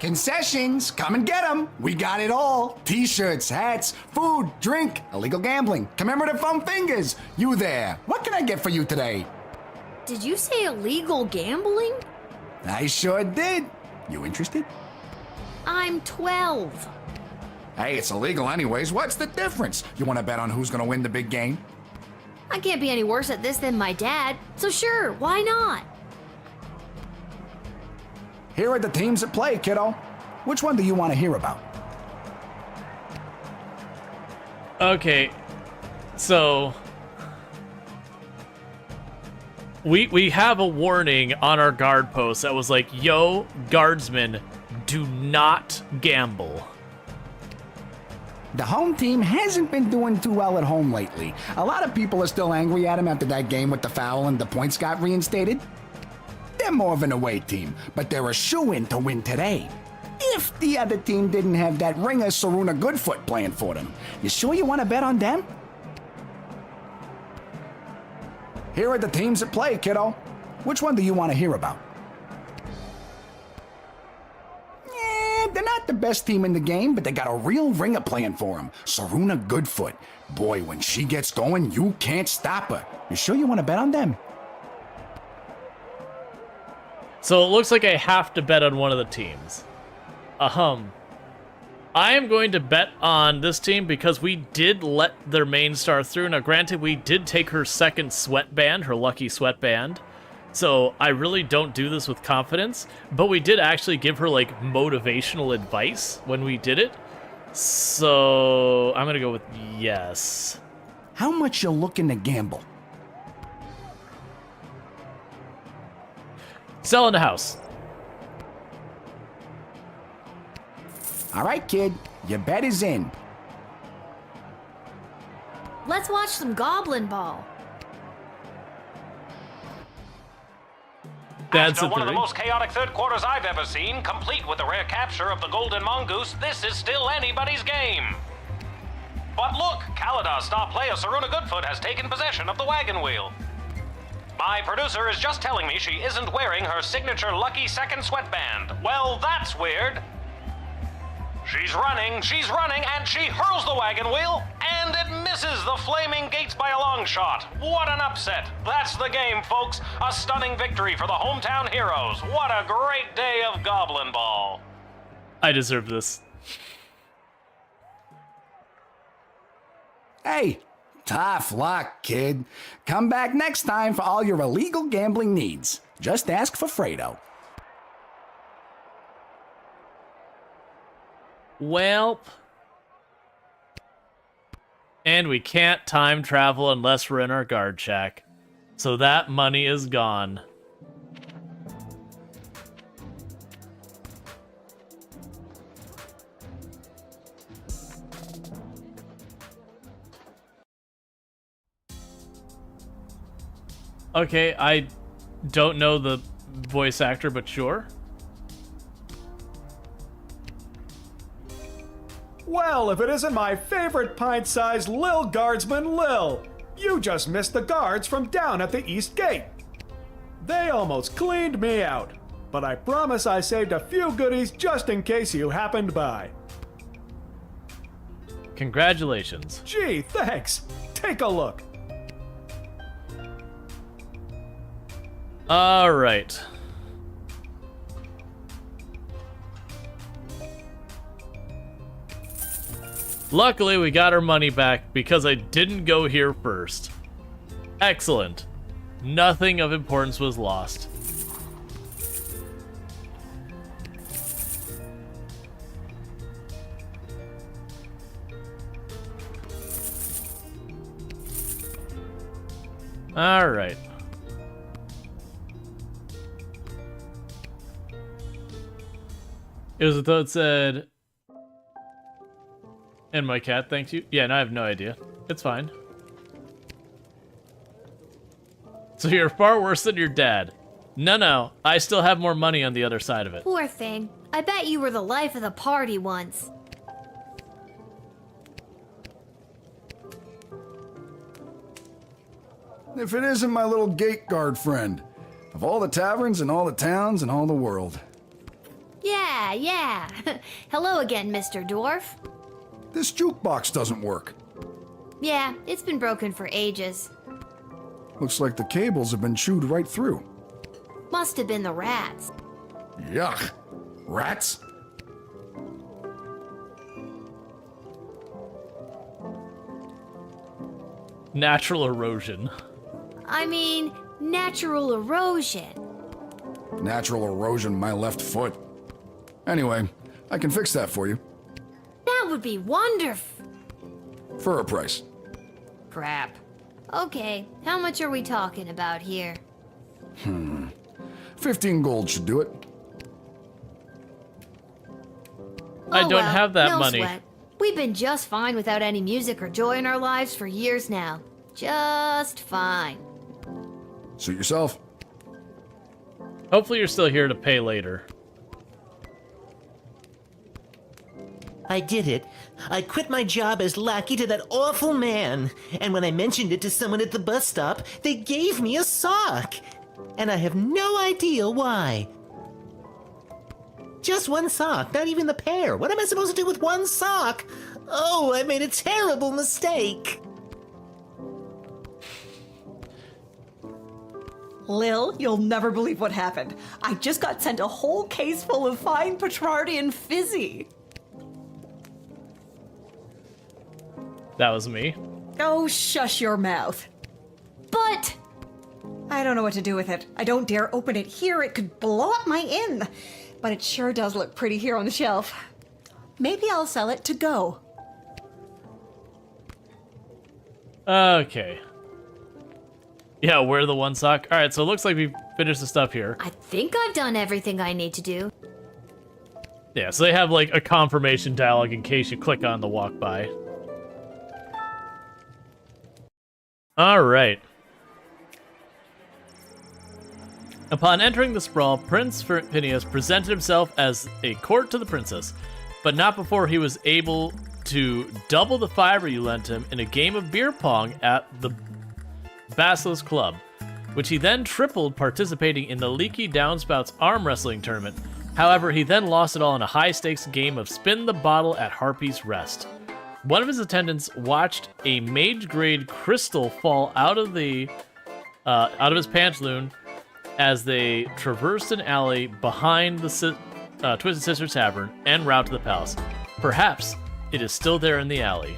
Concessions, come and get them. We got it all. T-shirts, hats, food, drink, illegal gambling, commemorative foam fingers. You there. What can I get for you today? Did you say illegal gambling? I sure did. You interested? I'm 12. Hey, it's illegal anyways. What's the difference? You want to bet on who's going to win the big game? I can't be any worse at this than my dad, so sure, why not? Here are the teams at play, kiddo. Which one do you want to hear about? Okay, so we have a warning on our guard post that was like, yo, guardsmen, do not gamble. The home team hasn't been doing too well at home lately. A lot of people are still angry at him after that game with the foul and the points got reinstated. They're more of an away team, but they're a shoo-in to win today. If the other team didn't have that ringer Saruna Goodfoot playing for them. You sure you want to bet on them? Here are the teams at play, kiddo. Which one do you want to hear about? They're not the best team in the game, but they got a real ringer playing for them. Saruna Goodfoot. Boy, when she gets going, you can't stop her. You sure you want to bet on them? So it looks like I have to bet on one of the teams. I am going to bet on this team because we did let their main star through. Now, granted, we did take her second sweatband, her lucky sweatband. So I really don't do this with confidence, but we did actually give her like motivational advice when we did it. So I'm gonna go with yes. How much you looking to gamble? Selling the house. All right, kid, your bet is in. Let's watch some Goblin Ball. After one of the most chaotic third quarters I've ever seen, complete with the rare capture of the Golden Mongoose, this is still anybody's game. But look, Kaladar's star player Saruna Goodfoot has taken possession of the wagon wheel. My producer is just telling me she isn't wearing her signature lucky second sweatband. Well, that's weird. She's running, and she hurls the wagon wheel, and it misses the flaming gates by a long shot. What an upset. That's the game, folks. A stunning victory for the hometown heroes. What a great day of Goblin Ball. I deserve this. Hey, tough luck, kid. Come back next time for all your illegal gambling needs. Just ask for Fredo. Welp. And we can't time travel unless we're in our guard shack. So that money is gone. Okay, I don't know the voice actor, but sure. Well, if it isn't my favorite pint-sized Lil Guardsman Lil, you just missed the guards from down at the East Gate. They almost cleaned me out, but I promise I saved a few goodies just in case you happened by. Congratulations. Gee, thanks. Take a look. All right. Luckily, we got our money back because I didn't go here first. Excellent. Nothing of importance was lost. All right. It was as though it said, "And my cat thanks you." Yeah, no, I have no idea. It's fine. So you're far worse than your dad. No, I still have more money on the other side of it. Poor thing. I bet you were the life of the party once. If it isn't my little gate guard friend, of all the taverns in all the towns in all the world. Yeah. Hello again, Mr. Dwarf. This jukebox doesn't work. Yeah, it's been broken for ages. Looks like the cables have been chewed right through. Must have been the rats. Yuck. Rats? Natural erosion. I mean, natural erosion. Natural erosion my left foot. Anyway, I can fix that for you. That would be wonderful. For a price. Crap. Okay, how much are we talking about here? 15 gold should do it. I don't have that no money. Sweat. We've been just fine without any music or joy in our lives for years now. Just fine. Suit yourself. Hopefully you're still here to pay later. I did it. I quit my job as lackey to that awful man. And when I mentioned it to someone at the bus stop, they gave me a sock. And I have no idea why. Just one sock, not even the pair. What am I supposed to do with one sock? Oh, I made a terrible mistake. Lil, you'll never believe what happened. I just got sent a whole case full of fine Petrardian fizzy. That was me. Oh, shush your mouth. But... I don't know what to do with it. I don't dare open it here. It could blow up my inn. But it sure does look pretty here on the shelf. Maybe I'll sell it to go. Okay. Yeah, wear the one sock. All right, so it looks like we've finished the stuff here. I think I've done everything I need to do. Yeah, so they have like a confirmation dialogue in case you click on the walk by. All right. Upon entering the sprawl, Prince Phineas presented himself as a court to the princess, but not before he was able to double the fiver you lent him in a game of beer pong at the Basilisk Club, which he then tripled participating in the Leaky Downspouts arm wrestling tournament. However, he then lost it all in a high-stakes game of spin the bottle at Harpy's Rest. One of his attendants watched a mage-grade crystal fall out of his pantaloon as they traversed an alley behind the Twisted Sister Tavern en route to the palace. Perhaps it is still there in the alley.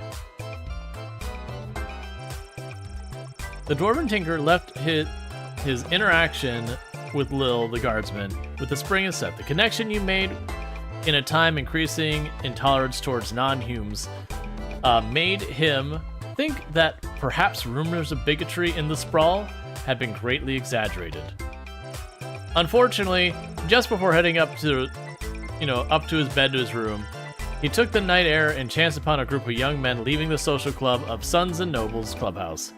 The Dwarven Tinker left his interaction with Lil, the Guardsman, with the spring is set. The connection you made in a time increasing intolerance towards non-humans made him think that perhaps rumors of bigotry in the sprawl had been greatly exaggerated. Unfortunately, just before heading up to his bed to his room, he took the night air and chanced upon a group of young men leaving the social club of Sons and Nobles Clubhouse.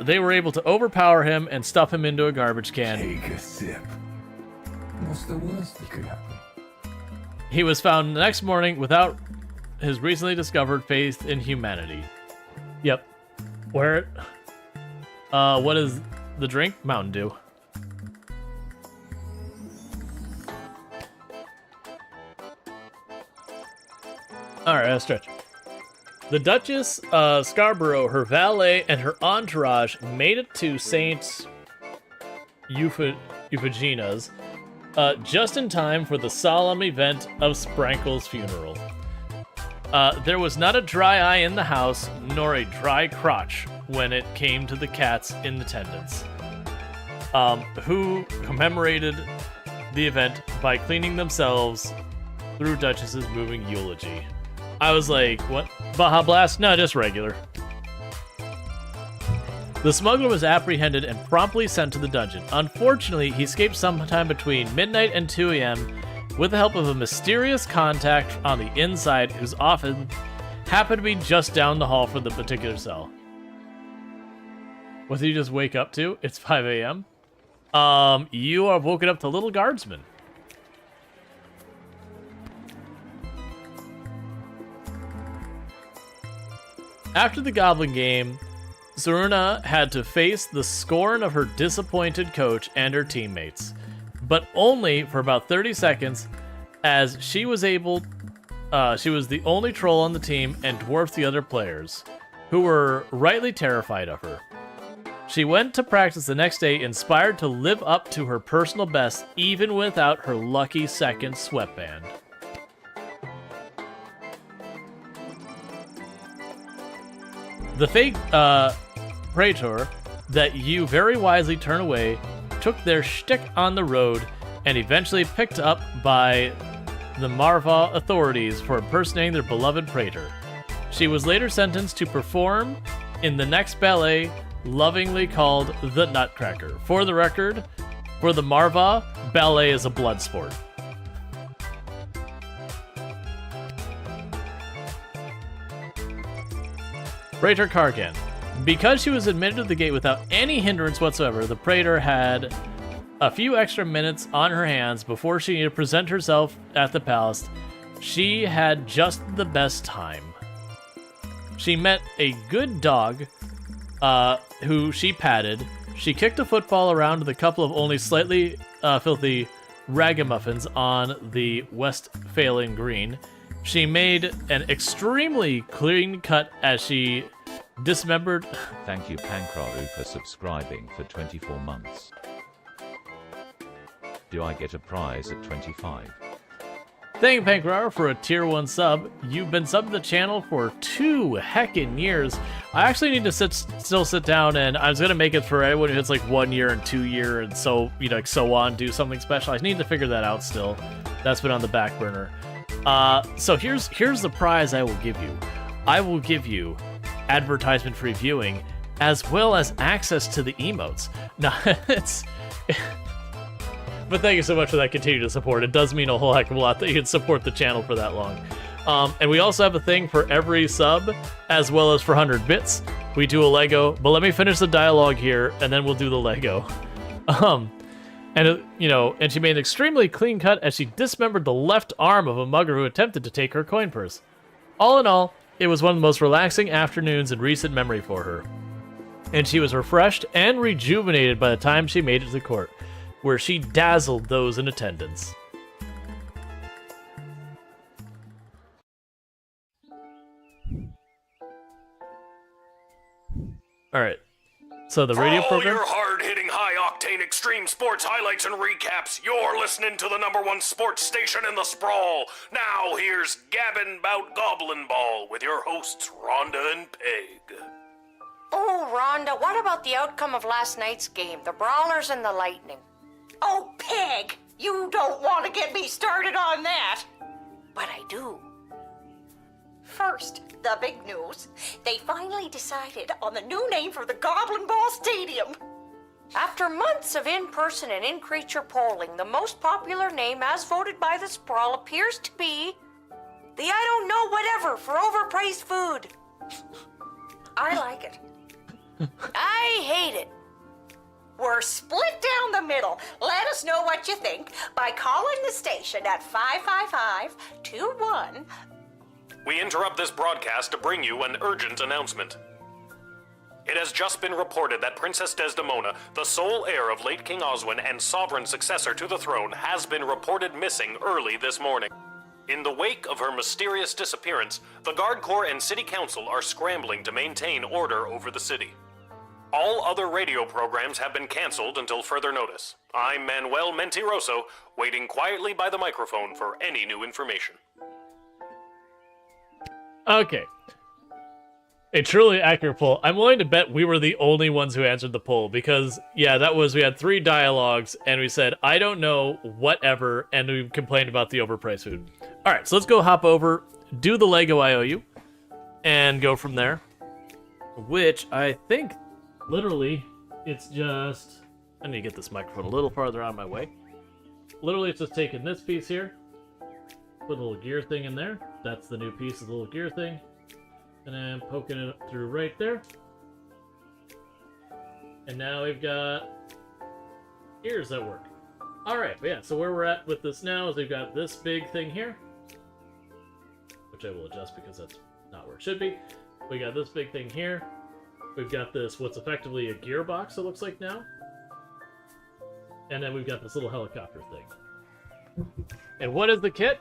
They were able to overpower him and stuff him into a garbage can. Take a sip. What's the worst that could happen? He was found the next morning without his recently discovered faith in humanity. Yep. Where? What is the drink? Mountain Dew. Alright, let's stretch. The Duchess Scarborough, her valet, and her entourage made it to St. Euphigenia's just in time for the solemn event of Sprankle's funeral. There was not a dry eye in the house, nor a dry crotch when it came to the cats in attendance, who commemorated the event by cleaning themselves through Duchess's moving eulogy. I was like, what? Baja Blast? No, just regular. The smuggler was apprehended and promptly sent to the dungeon. Unfortunately, he escaped sometime between midnight and 2 a.m. with the help of a mysterious contact on the inside whose office happened to be just down the hall from the particular cell. What did you just wake up to? It's 5 a.m. You are woken up to Lil Guardsman. After the Goblin game, Zaruna had to face the scorn of her disappointed coach and her teammates, but only for about 30 seconds, as she was the only troll on the team and dwarfed the other players, who were rightly terrified of her. She went to practice the next day, inspired to live up to her personal best, even without her lucky second sweatband. The fake praetor that you very wisely turn away took their shtick on the road and eventually picked up by the Marva authorities for impersonating their beloved praetor. She was later sentenced to perform in the next ballet, lovingly called the Nutcracker. For the record, for the Marva, ballet is a blood sport. Praetor Kargan. Because she was admitted to the gate without any hindrance whatsoever, the Praetor had a few extra minutes on her hands before she needed to present herself at the palace. She had just the best time. She met a good dog, who she patted. She kicked a football around with a couple of only slightly filthy ragamuffins on the Westphalian Green. She made an extremely clean cut as she dismembered... Thank you, Pankraru, for subscribing for 24 months. Do I get a prize at 25? Thank you, Pankraru, for a tier 1 sub. You've been subbed to the channel for 2 heckin' years. I actually need to still sit down, and I was going to make it for everyone who hits like 1 year and 2 year and so, you know, like so on, do something special. I need to figure that out still. That's been on the back burner. So here's the prize I will give you. I will give you advertisement-free viewing, as well as access to the emotes. Now, it's... But thank you so much for that continued support. It does mean a whole heck of a lot that you can support the channel for that long. And we also have a thing for every sub, as well as for 100 bits. We do a Lego, but let me finish the dialogue here, and then we'll do the Lego. And, you know, and she made an extremely clean cut as she dismembered the left arm of a mugger who attempted to take her coin purse. All in all, it was one of the most relaxing afternoons in recent memory for her. And she was refreshed and rejuvenated by the time she made it to the court, where she dazzled those in attendance. Alright, so the radio program... Your hard-hitting, high-octane extreme sports highlights and recaps. You're listening to the #1 sports station in the sprawl. Now here's Gabbin' 'Bout Goblin Ball with your hosts, Rhonda and Peg. Oh, Rhonda, what about the outcome of last night's game, the Brawlers and the Lightning? Oh, Peg, you don't want to get me started on that. But I do. First, the big news. They finally decided on the new name for the Goblin Ball Stadium. After months of in-person and in-creature polling, the most popular name as voted by the Sprawl appears to be the I don't know whatever for overpriced food. I like it. I hate it. We're split down the middle. Let us know what you think by calling the station at 555-21. We interrupt this broadcast to bring you an urgent announcement. It has just been reported that Princess Desdemona, the sole heir of late King Oswin and sovereign successor to the throne, has been reported missing early this morning. In the wake of her mysterious disappearance, the Guard Corps and City Council are scrambling to maintain order over the city. All other radio programs have been canceled until further notice. I'm Manuel Mentiroso, waiting quietly by the microphone for any new information. Okay. A truly accurate poll. I'm willing to bet we were the only ones who answered the poll because, yeah, we had 3 dialogues and we said, I don't know, whatever, and we complained about the overpriced food. Alright, so let's go hop over, do the Lego IOU, and go from there. Which I think, literally, it's just... I need to get this microphone a little farther out of my way. Literally, it's just taking this piece here, put a little gear thing in there. That's the new piece of the little gear thing. And then poking it through right there. And now we've got ears that work. Alright, but yeah, so where we're at with this now is we've got this big thing here. Which I will adjust because that's not where it should be. We got this big thing here. We've got this, what's effectively a gearbox it looks like now. And then we've got this little helicopter thing. And what is the kit?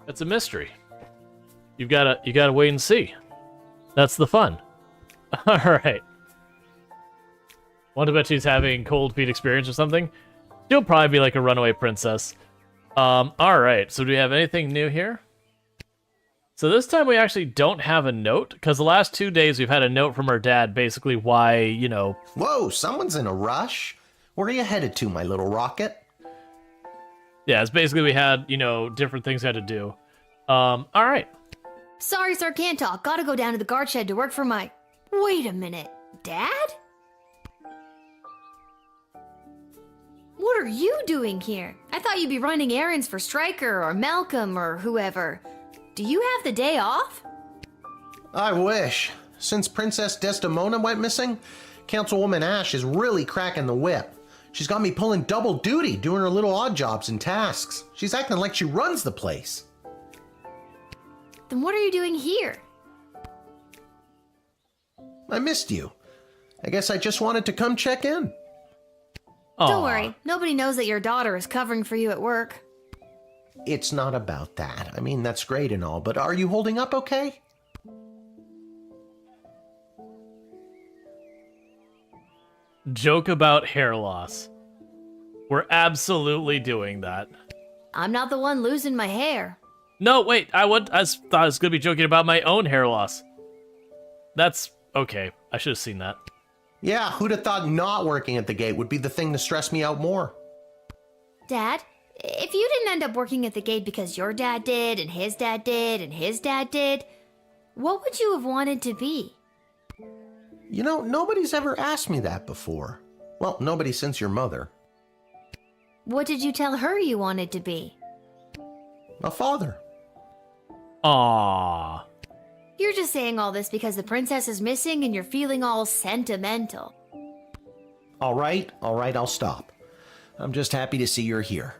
It's a mystery. You gotta wait and see. That's the fun. Alright. Want to bet she's having cold feet experience or something? She'll probably be like a runaway princess. Alright, so do we have anything new here? So this time we actually don't have a note, because the last 2 days we've had a note from her dad, basically why, you know... Whoa, someone's in a rush? Where are you headed to, my little rocket? Yeah, it's basically we had, you know, different things we had to do. Alright. Sorry, sir, can't talk. Gotta go down to the guard shed to work for my... Wait a minute. Dad? What are you doing here? I thought you'd be running errands for Stryker or Malcolm or whoever. Do you have the day off? I wish. Since Princess Desdemona went missing, Councilwoman Ash is really cracking the whip. She's got me pulling double duty, doing her little odd jobs and tasks. She's acting like she runs the place. Then what are you doing here? I missed you. I guess I just wanted to come check in. Don't worry, nobody knows that your daughter is covering for you at work. It's not about that. I mean, that's great and all, but are you holding up okay? Joke about hair loss. We're absolutely doing that. I'm not the one losing my hair. No, wait, I thought I was going to be joking about my own hair loss. That's okay. I should have seen that. Yeah, who'd have thought not working at the gate would be the thing to stress me out more? Dad, if you didn't end up working at the gate because your dad did, and his dad did, and his dad did, what would you have wanted to be? You know, nobody's ever asked me that before. Well, nobody since your mother. What did you tell her you wanted to be? A father. Aww. You're just saying all this because the princess is missing and you're feeling all sentimental. All right, I'll stop. I'm just happy to see you're here.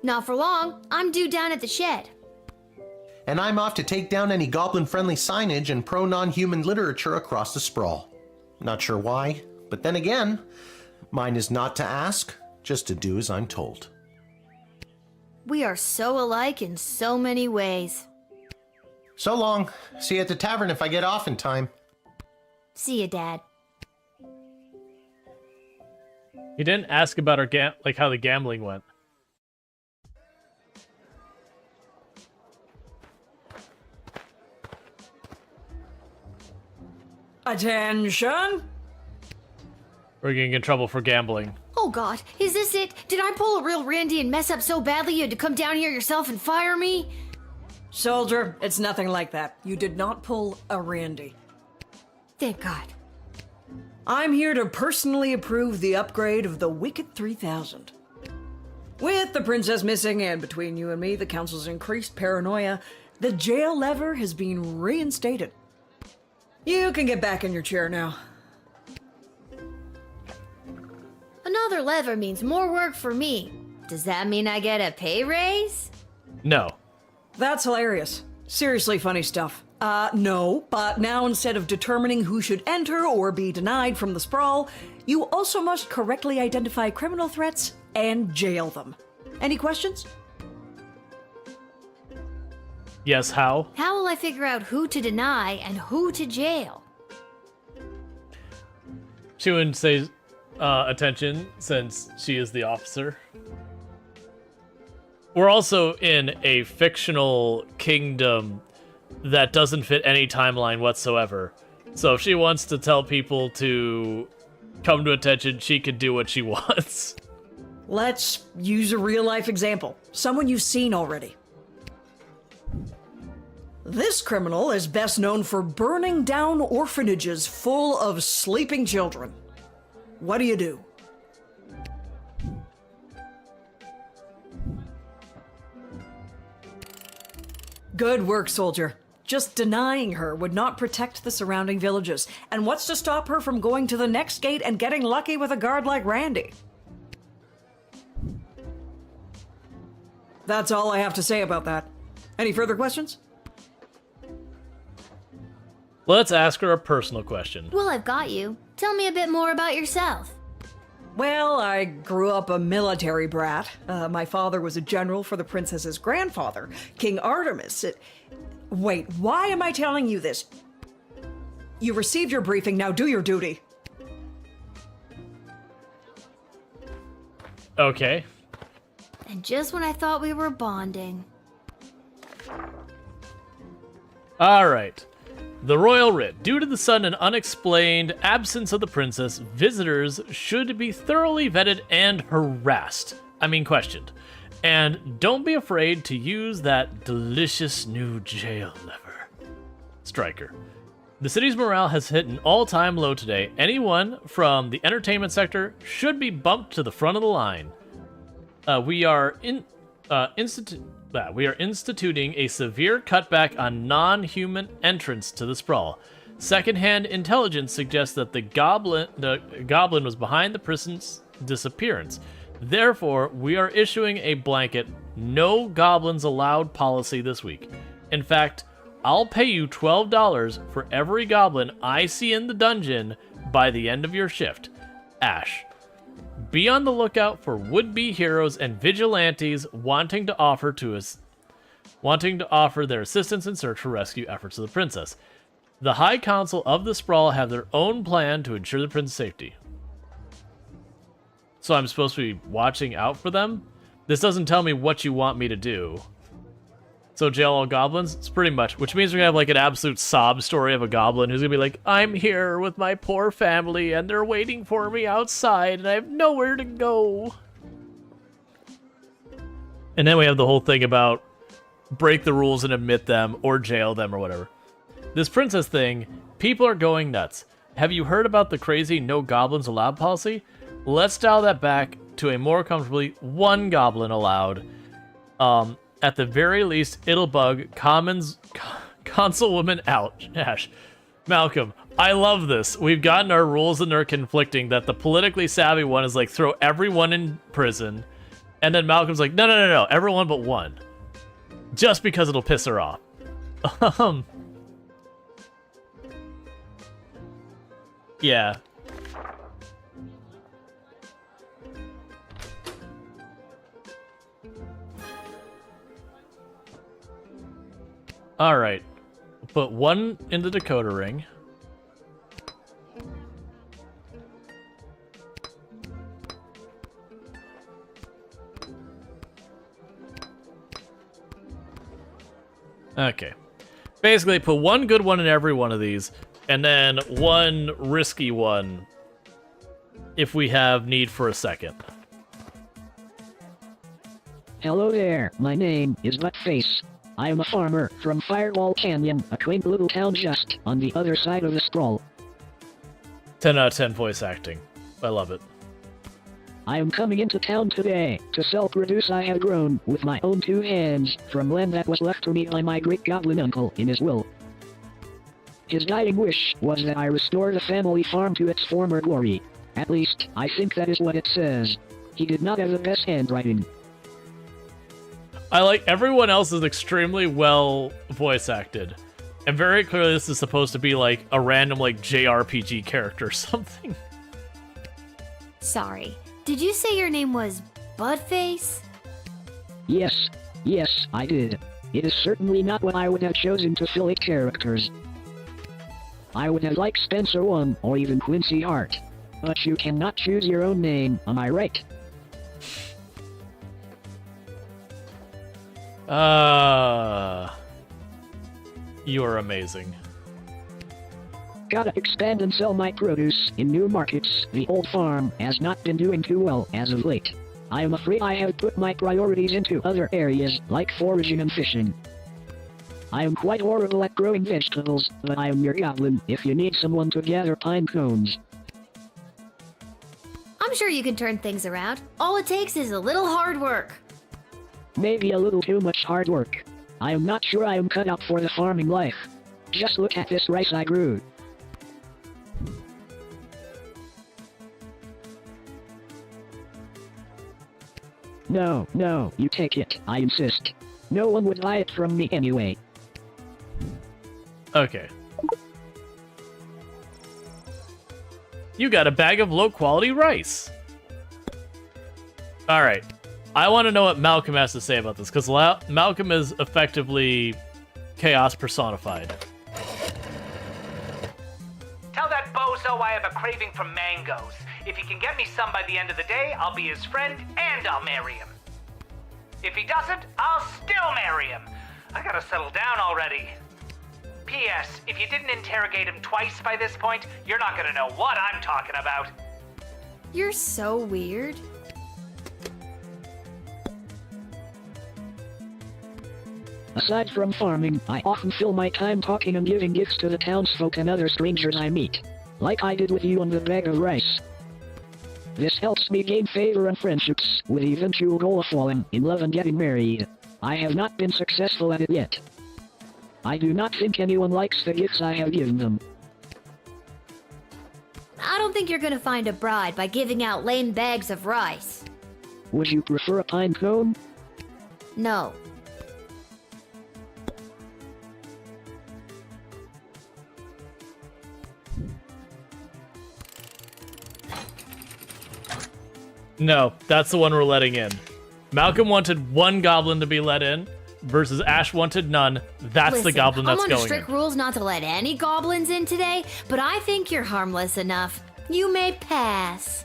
Not for long. I'm due down at the shed. And I'm off to take down any goblin-friendly signage and pro-non-human literature across the sprawl. Not sure why, but then again, mine is not to ask, just to do as I'm told. We are so alike in so many ways. So long. See you at the tavern if I get off in time. See you, Dad. He didn't ask about our how the gambling went. Attention! We're getting in trouble for gambling. Oh God, is this it? Did I pull a real Randy and mess up so badly you had to come down here yourself and fire me? Soldier, it's nothing like that. You did not pull a Randy. Thank God. I'm here to personally approve the upgrade of the Wicked 3000. With the princess missing and between you and me, the council's increased paranoia, the jail lever has been reinstated. You can get back in your chair now. Another lever means more work for me. Does that mean I get a pay raise? No. That's hilarious. Seriously funny stuff. No, but now instead of determining who should enter or be denied from the sprawl, you also must correctly identify criminal threats and jail them. Any questions? Yes, how? How will I figure out who to deny and who to jail? She wouldn't say attention since she is the officer. We're also in a fictional kingdom that doesn't fit any timeline whatsoever. So if she wants to tell people to come to attention, she can do what she wants. Let's use a real-life example. Someone you've seen already. This criminal is best known for burning down orphanages full of sleeping children. What do you do? Good work, soldier. Just denying her would not protect the surrounding villages. And what's to stop her from going to the next gate and getting lucky with a guard like Randy? That's all I have to say about that. Any further questions? Let's ask her a personal question. Well, I've got you. Tell me a bit more about yourself. Well, I grew up a military brat. My father was a general for the princess's grandfather, King Artemis. Wait, why am I telling you this? You received your briefing, now do your duty. Okay. And just when I thought we were bonding. All right. The Royal Writ. Due to the sudden and unexplained absence of the princess, visitors should be thoroughly vetted and questioned. And don't be afraid to use that delicious new jail lever. Striker. The city's morale has hit an all-time low today. Anyone from the entertainment sector should be bumped to the front of the line. We are instituting a severe cutback on non-human entrance to the sprawl. Secondhand intelligence suggests that the goblin was behind the prison's disappearance. Therefore, we are issuing a blanket no goblins allowed policy this week. In fact, I'll pay you $12 for every goblin I see in the dungeon by the end of your shift. Ash. Be on the lookout for would-be heroes and vigilantes wanting to offer their assistance in search for rescue efforts of the princess. The High Council of the Sprawl have their own plan to ensure the prince's safety. So I'm supposed to be watching out for them? This doesn't tell me what you want me to do. So jail all goblins? It's pretty much, which means we're gonna have like an absolute sob story of a goblin who's gonna be like, I'm here with my poor family and they're waiting for me outside and I have nowhere to go. And then we have the whole thing about break the rules and admit them or jail them or whatever. This princess thing, people are going nuts. Have you heard about the crazy no goblins allowed policy? Let's dial that back to a more comfortably one goblin allowed. At the very least, it'll bug Consulwoman out. Ash. Malcolm, I love this. We've gotten our rules and they're conflicting that the politically savvy one is like, throw everyone in prison. And then Malcolm's like, no, everyone but one. Just because it'll piss her off. Yeah. Alright. Put one in the decoder ring. Okay. Basically, put one good one in every one of these, and then one risky one if we have need for a second. Hello there, my name is Buttface. I am a farmer from Firewall Canyon, a quaint little town just on the other side of the sprawl. 10 out of 10 voice acting. I love it. I am coming into town today to sell produce I have grown with my own two hands from land that was left to me by my great goblin uncle in his will. His dying wish was that I restore the family farm to its former glory. At least, I think that is what it says. He did not have the best handwriting. I like everyone else is extremely well voice acted. And very clearly this is supposed to be like a random like JRPG character or something. Sorry, did you say your name was Budface? Yes, I did. It is certainly not what I would have chosen to fill it characters. I would have liked Spencer 1 or even Quincy Hart. But you cannot choose your own name, am I right? You are amazing. Gotta expand and sell my produce in new markets. The old farm has not been doing too well as of late. I am afraid I have put my priorities into other areas like foraging and fishing. I am quite horrible at growing vegetables, but I am your goblin if you need someone to gather pine cones. I'm sure you can turn things around. All it takes is a little hard work. Maybe a little too much hard work. I am not sure I am cut out for the farming life. Just look at this rice I grew. No, you take it, I insist. No one would buy it from me anyway. Okay. You got a bag of low-quality rice. Alright. I want to know what Malcolm has to say about this, because Malcolm is effectively chaos personified. Tell that bozo I have a craving for mangoes. If he can get me some by the end of the day, I'll be his friend and I'll marry him. If he doesn't, I'll still marry him. I gotta settle down already. P.S. If you didn't interrogate him twice by this point, you're not gonna know what I'm talking about. You're so weird. Aside from farming, I often fill my time talking and giving gifts to the townsfolk and other strangers I meet. Like I did with you on the bag of rice. This helps me gain favor and friendships, with the eventual goal of falling in love and getting married. I have not been successful at it yet. I do not think anyone likes the gifts I have given them. I don't think you're gonna find a bride by giving out lame bags of rice. Would you prefer a pine cone? No. No, that's the one we're letting in. Malcolm wanted one goblin to be let in, versus Ash wanted none. That's Listen, the goblin that's I'm under going strict in. rules not to let any goblins in today, but I think you're harmless enough. You may pass.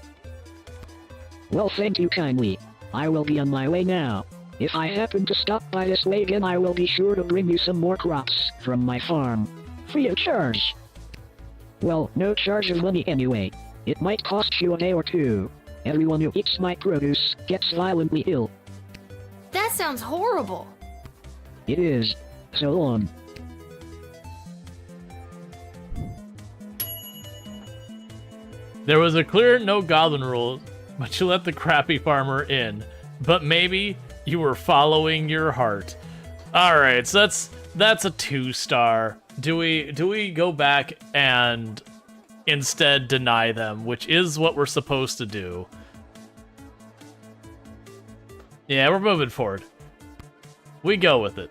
Well, thank you kindly. I will be on my way now. If I happen to stop by this way again, I will be sure to bring you some more crops from my farm. Free of charge. Well, no charge of money anyway. It might cost you a day or two. Everyone who eats my produce gets violently ill. That sounds horrible. It is. So long. There was a clear no goblin rule, but you let the crappy farmer in. But maybe you were following your heart. Alright, so that's a 2-star. Do we go back and instead deny them, which is what we're supposed to do? Yeah, we're moving forward. We go with it.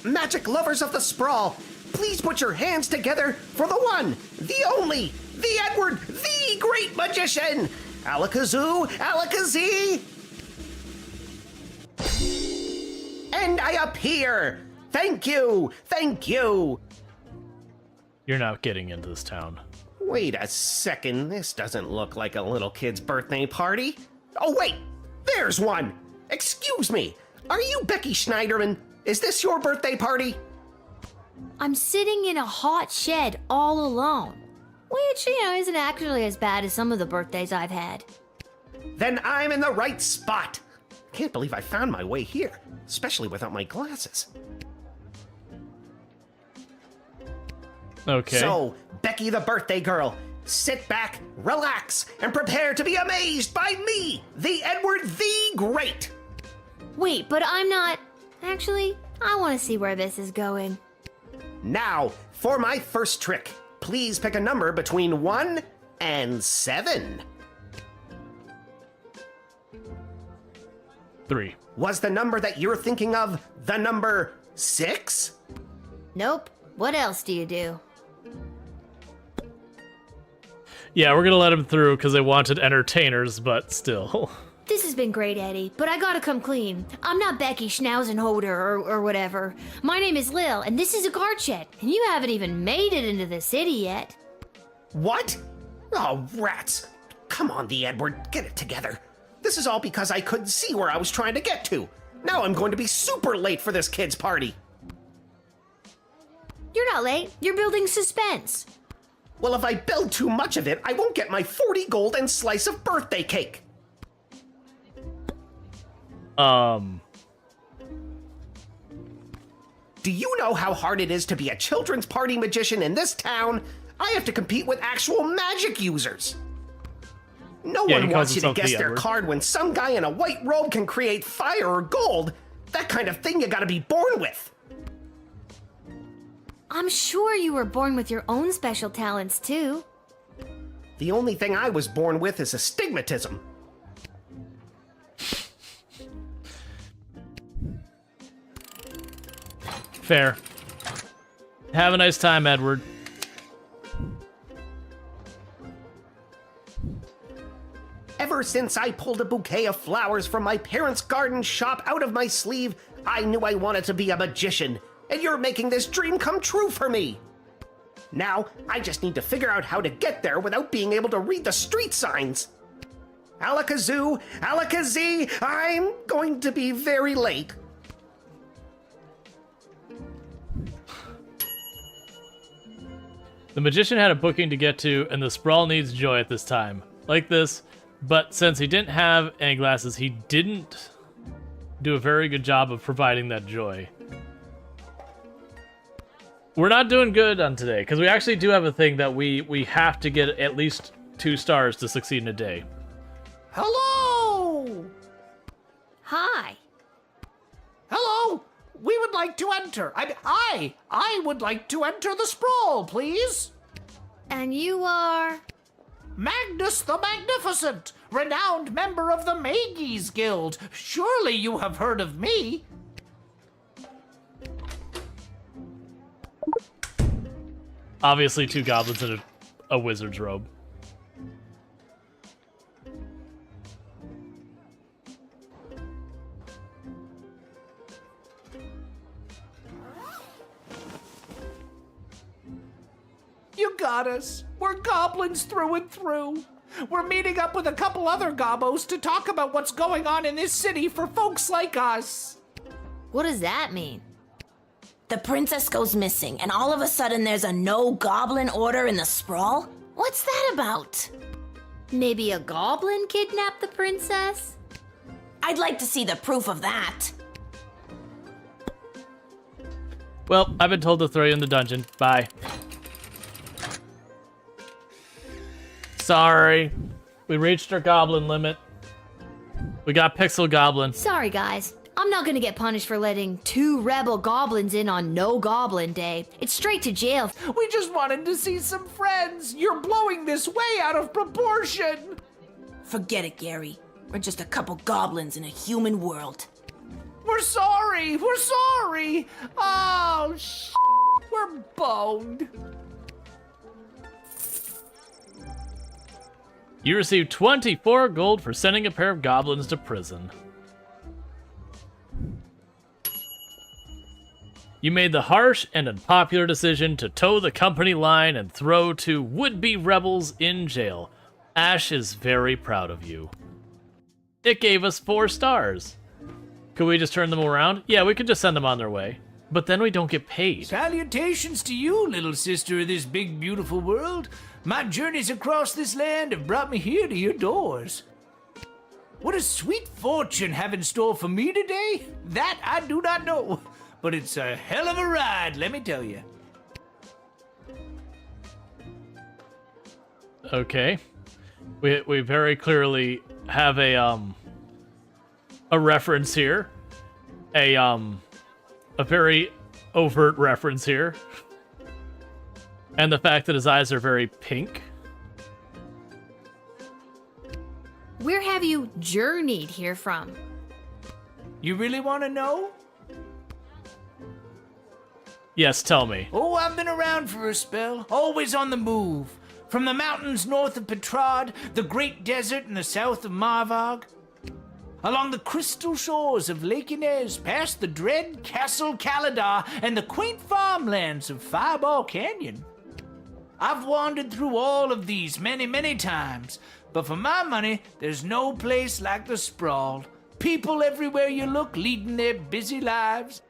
Magic lovers of the sprawl, please put your hands together for the one, the only, the Edward, the great magician! Alakazoo, Alakazee! And I appear! Thank you! Thank you! You're not getting into this town. Wait a second, this doesn't look like a little kid's birthday party. Oh wait, there's one! Excuse me, are you Becky Schneiderman? Is this your birthday party? I'm sitting in a hot shed all alone. Which, isn't actually as bad as some of the birthdays I've had. Then I'm in the right spot. Can't believe I found my way here, especially without my glasses. Okay. So, Becky the birthday girl, sit back, relax, and prepare to be amazed by me, the Edward the Great. Wait, but I'm not... Actually, I want to see where this is going. Now, for my first trick, please pick a number between 1 and 7. 3. Was the number that you're thinking of the number 6? Nope. What else do you do? Yeah, we're gonna let him through because they wanted entertainers, but still. This has been great, Eddie, but I gotta come clean. I'm not Becky Schnauzenhoder or whatever. My name is Lil, and this is a guard shed, and you haven't even made it into the city yet. What? Oh, rats. Come on, the Edward, get it together. This is all because I couldn't see where I was trying to get to. Now I'm going to be super late for this kid's party. You're not late. You're building suspense. Well, if I build too much of it, I won't get my 40 gold and slice of birthday cake. Do you know how hard it is to be a children's party magician in this town? I have to compete with actual magic users. No one wants you to guess their card when some guy in a white robe can create fire or gold. That kind of thing you gotta be born with. I'm sure you were born with your own special talents, too. The only thing I was born with is astigmatism. Fair. Have a nice time, Edward. Ever since I pulled a bouquet of flowers from my parents' garden shop out of my sleeve, I knew I wanted to be a magician, and you're making this dream come true for me. Now, I just need to figure out how to get there without being able to read the street signs. Alakazoo, Alakazee, I'm going to be very late. The magician had a booking to get to, and the sprawl needs joy at this time. Like this, but since he didn't have any glasses, he didn't do a very good job of providing that joy. We're not doing good on today, because we actually do have a thing that we have to get at least 2 stars to succeed in a day. Hello! Hi. Hello! We would like to enter. I would like to enter the sprawl, please. And you are? Magnus the Magnificent, renowned member of the Mages Guild. Surely you have heard of me. Obviously 2 goblins in a wizard's robe. You got us. We're goblins through and through. We're meeting up with a couple other gobbos to talk about what's going on in this city for folks like us. What does that mean? The princess goes missing, and all of a sudden there's a no-goblin order in the sprawl? What's that about? Maybe a goblin kidnapped the princess? I'd like to see the proof of that. Well, I've been told to throw you in the dungeon. Bye. Sorry. We reached our goblin limit. We got Pixel Goblin. Sorry, guys. I'm not gonna get punished for letting 2 rebel goblins in on No Goblin Day. It's straight to jail. We just wanted to see some friends. You're blowing this way out of proportion. Forget it, Gary. We're just a couple goblins in a human world. We're sorry. We're sorry. Oh, we're boned. You received 24 gold for sending a pair of goblins to prison. You made the harsh and unpopular decision to toe the company line and throw 2 would-be rebels in jail. Ash is very proud of you. It gave us 4 stars. Could we just turn them around? Yeah, we could just send them on their way. But then we don't get paid. Salutations to you, little sister of this big, beautiful world. My journeys across this land have brought me here to your doors. What does sweet fortune have in store for me today? That I do not know. But it's a hell of a ride, let me tell you. Okay. We very clearly have a reference here. a very overt reference here. And the fact that his eyes are very pink. Where have you journeyed here from? You really want to know? Yes, tell me. Oh, I've been around for a spell, always on the move. From the mountains north of Petrad, the great desert in the south of Marvog, along the crystal shores of Lake Inez, past the dread Castle Caladar, and the quaint farmlands of Fireball Canyon. I've wandered through all of these many, many times, but for my money, there's no place like the Sprawl. People everywhere you look leading their busy lives.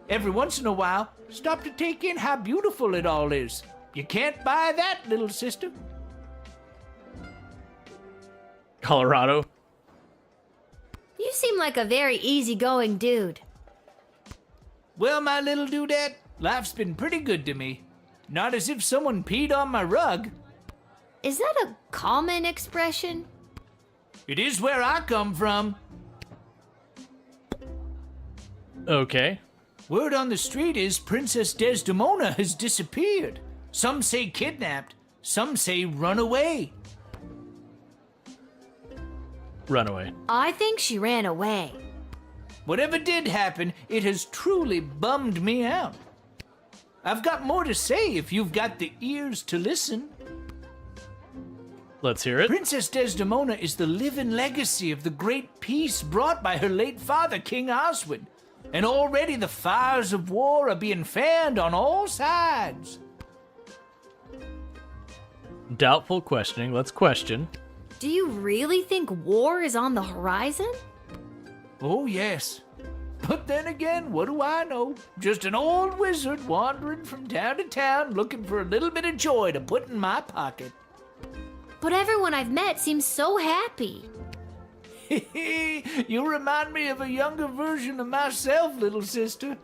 Every once in a while, stop to take in how beautiful it all is. You can't buy that, little sister. Colorado. You seem like a very easygoing dude. Well, my little dudette, life's been pretty good to me. Not as if someone peed on my rug. Is that a common expression? It is where I come from. Okay. Word on the street is Princess Desdemona has disappeared. Some say kidnapped, some say run away. Run away. I think she ran away. Whatever did happen, it has truly bummed me out. I've got more to say if you've got the ears to listen. Let's hear it. Princess Desdemona is the living legacy of the great peace brought by her late father, King Oswin. And already the fires of war are being fanned on all sides. Doubtful questioning. Let's question. Do you really think war is on the horizon? Oh, yes. But then again, what do I know? Just an old wizard wandering from town to town looking for a little bit of joy to put in my pocket. But everyone I've met seems so happy. You remind me of a younger version of myself, little sister.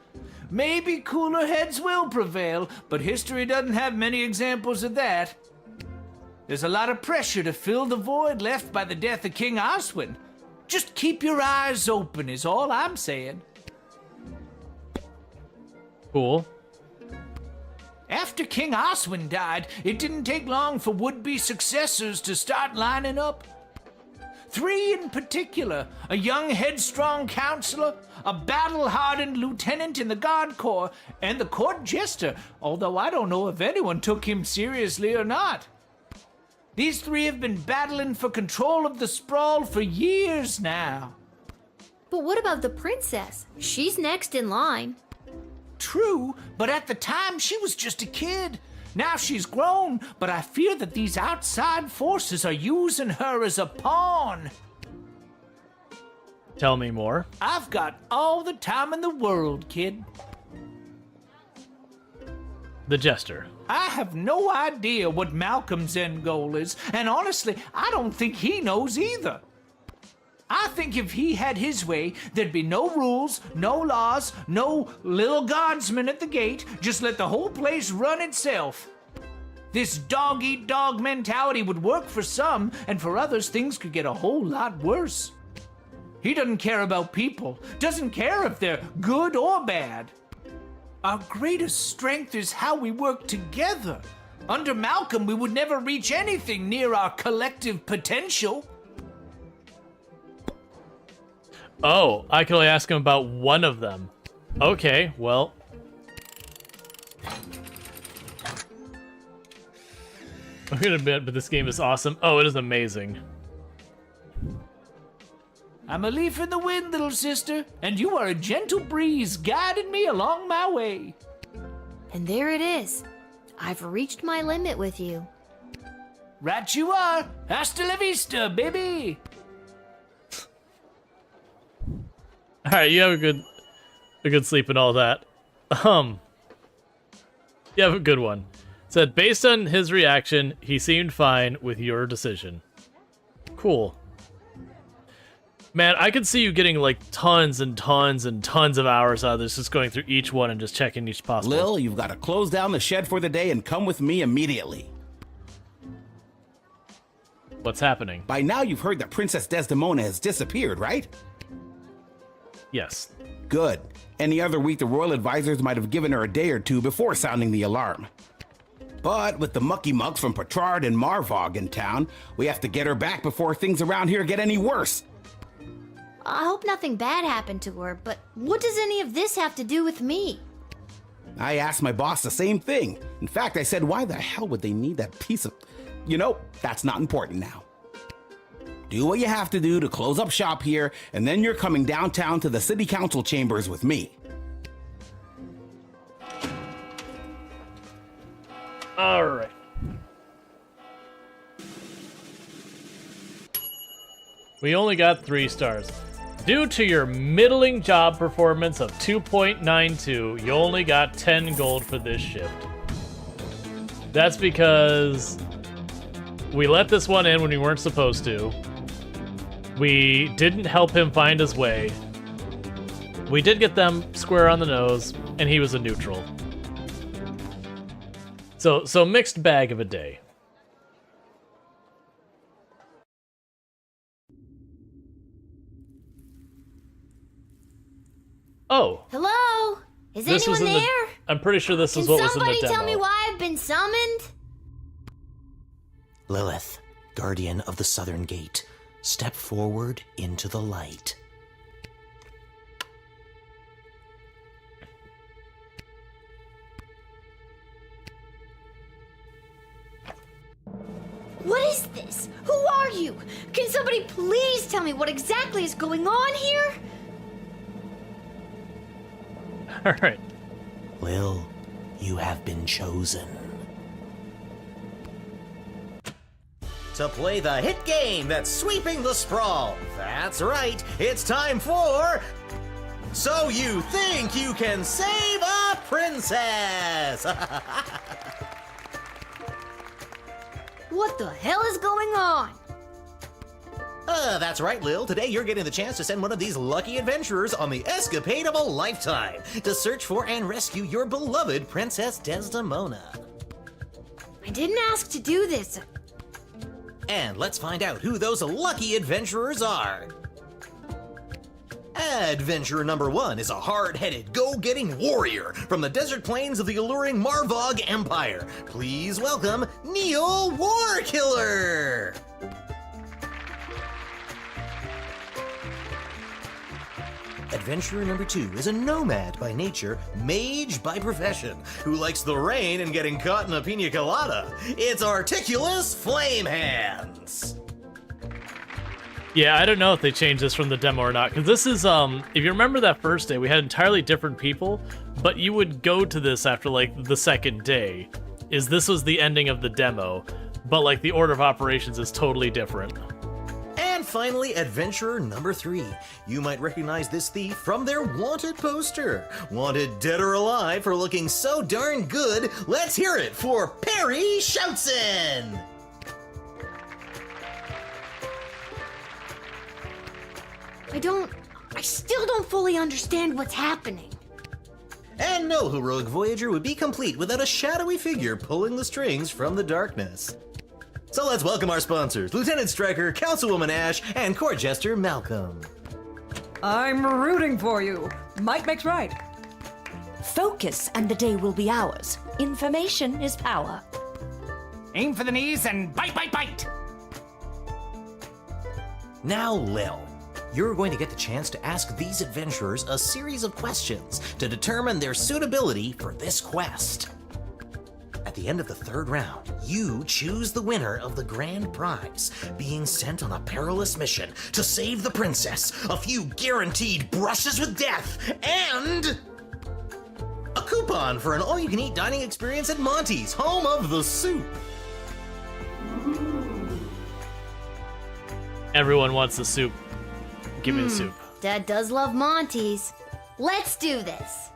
Maybe cooler heads will prevail, but history doesn't have many examples of that. There's a lot of pressure to fill the void left by the death of King Oswin. Just keep your eyes open is all I'm saying. Cool. After King Oswin died, it didn't take long for would-be successors to start lining up. 3 in particular, a young headstrong counselor, a battle-hardened lieutenant in the Guard Corps, and the court jester, although I don't know if anyone took him seriously or not. These 3 have been battling for control of the Sprawl for years now. But what about the princess? She's next in line. True, but at the time she was just a kid. Now she's grown, but I fear that these outside forces are using her as a pawn. Tell me more. I've got all the time in the world, kid. The Jester. I have no idea what Malcolm's end goal is, and honestly, I don't think he knows either. I think if he had his way, there'd be no rules, no laws, no Lil Guardsman at the gate, just let the whole place run itself. This dog-eat-dog mentality would work for some, and for others things could get a whole lot worse. He doesn't care about people, doesn't care if they're good or bad. Our greatest strength is how we work together. Under Malcolm, we would never reach anything near our collective potential. Oh, I can only ask him about one of them. Okay, well. I'm gonna admit, but this game is awesome. Oh, it is amazing. I'm a leaf in the wind, little sister, and you are a gentle breeze guiding me along my way. And there it is. I've reached my limit with you. Right you are. Hasta la vista, baby. All right, you have a good sleep and all that. You have a good one. Said based on his reaction, he seemed fine with your decision. Cool. Man, I could see you getting like tons and tons and tons of hours out of this, just going through each one and just checking each possible. Lil, you've got to close down the shed for the day and come with me immediately. What's happening? By now you've heard that Princess Desdemona has disappeared, right? Yes. Good. Any other week, the royal advisors might have given her a day or two before sounding the alarm. But with the mucky mucks from Petrard and Marvog in town, we have to get her back before things around here get any worse. I hope nothing bad happened to her, but what does any of this have to do with me? I asked my boss the same thing. In fact, I said, why the hell would they need that piece of... You know, that's not important now. Do what you have to do to close up shop here, and then you're coming downtown to the city council chambers with me. All right. We only got 3 stars. Due to your middling job performance of 2.92, you only got 10 gold for this shift. That's because we let this one in when we weren't supposed to. We didn't help him find his way. We did get them square on the nose, and he was a neutral. So mixed bag of a day. Oh. Hello? Is anyone there? I'm pretty sure this is Can what was in the demo. somebody tell me why I've been summoned? Lilith, guardian of the Southern Gate, step forward into the light. What is this? Who are you? Can somebody please tell me what exactly is going on here? All right. Lil, you have been chosen. To play the hit game that's sweeping the sprawl. That's right, it's time for... So You Think You Can Save a Princess! What the hell is going on? That's right, Lil. Today you're getting the chance to send one of these lucky adventurers on the escapade of a lifetime to search for and rescue your beloved Princess Desdemona. I didn't ask to do this. And let's find out who those lucky adventurers are. Adventurer number 1 is a hard-headed, go-getting warrior from the desert plains of the alluring Marvog Empire. Please welcome Neil Warkiller! Adventurer number 2 is a nomad by nature, mage by profession, who likes the rain and getting caught in a pina colada. It's Articulous Flamehands! Yeah, I don't know if they changed this from the demo or not, because this is, if you remember that first day, we had entirely different people, but you would go to this after, like, the second day, this was the ending of the demo, but, like, the order of operations is totally different. And finally, Adventurer number 3. You might recognize this thief from their wanted poster. Wanted dead or alive for looking so darn good, let's hear it for Perry Shoutson! I still don't fully understand what's happening. And no heroic voyager would be complete without a shadowy figure pulling the strings from the darkness. So let's welcome our sponsors, Lieutenant Stryker, Councilwoman Ash, and Court Jester Malcolm. I'm rooting for you. Might makes right. Focus and the day will be ours. Information is power. Aim for the knees and bite, bite, bite! Now, Lil, you're going to get the chance to ask these adventurers a series of questions to determine their suitability for this quest. At the end of the 3rd round, you choose the winner of the grand prize, being sent on a perilous mission to save the princess, a few guaranteed brushes with death, and a coupon for an all-you-can-eat dining experience at Monty's, home of the soup. Everyone wants the soup. Give me the soup. Dad does love Monty's. Let's do this.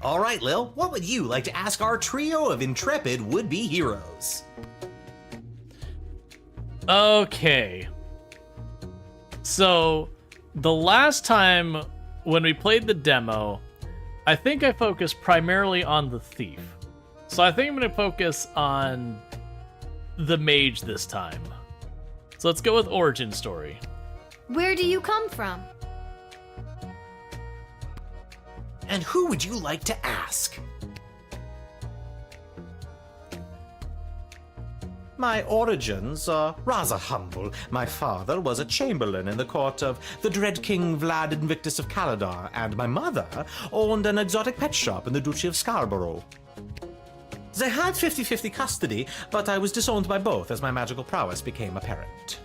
All right, Lil, what would you like to ask our trio of intrepid would-be heroes? Okay. So, the last time when we played the demo, I think I focused primarily on the thief. So I think I'm going to focus on the mage this time. So let's go with origin story. Where do you come from? And who would you like to ask? My origins are rather humble. My father was a chamberlain in the court of the dread King Vlad Invictus of Caladar, and my mother owned an exotic pet shop in the Duchy of Scarborough. They had 50-50 custody, but I was disowned by both as my magical prowess became apparent.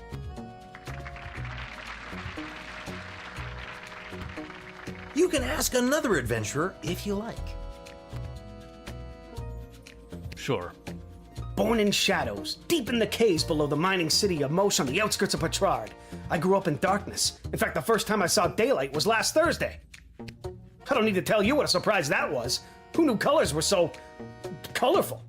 You can ask another adventurer if you like. Sure. Born in shadows, deep in the caves below the mining city of Mosh on the outskirts of Petrard. I grew up in darkness. In fact, the first time I saw daylight was last Thursday. I don't need to tell you what a surprise that was. Who knew colors were so colorful?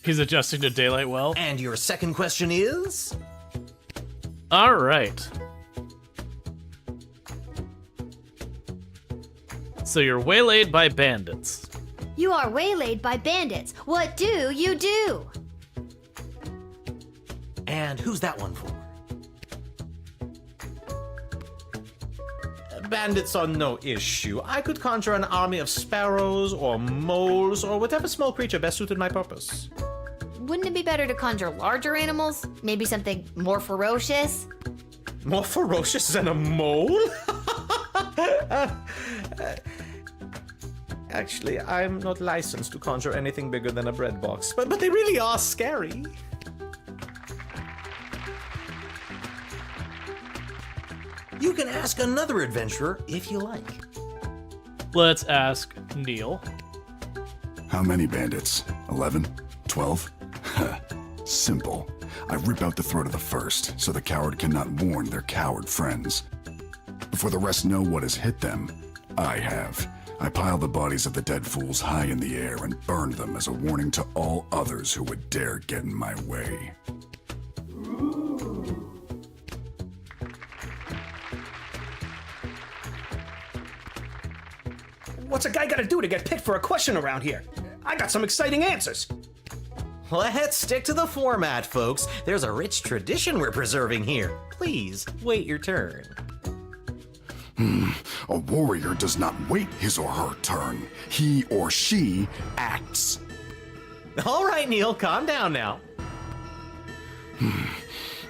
He's adjusting to daylight well. And your second question is? All right. So you're waylaid by bandits. You are waylaid by bandits. What do you do? And who's that one for? Bandits are no issue. I could conjure an army of sparrows or moles or whatever small creature best suited my purpose. Wouldn't it be better to conjure larger animals? Maybe something more ferocious? More ferocious than a mole? Actually, I'm not licensed to conjure anything bigger than a bread box, but they really are scary. You can ask another adventurer if you like. Let's ask Neil. How many bandits? 11? 12? Simple. I rip out the throat of the first, so the coward cannot warn their coward friends. Before the rest know what has hit them, I have. I pile the bodies of the dead fools high in the air and burn them as a warning to all others who would dare get in my way. What's a guy gotta do to get picked for a question around here? I got some exciting answers. Let's stick to the format, folks. There's a rich tradition we're preserving here. Please, wait your turn. A warrior does not wait his or her turn. He or she acts. All right, Neil, calm down now.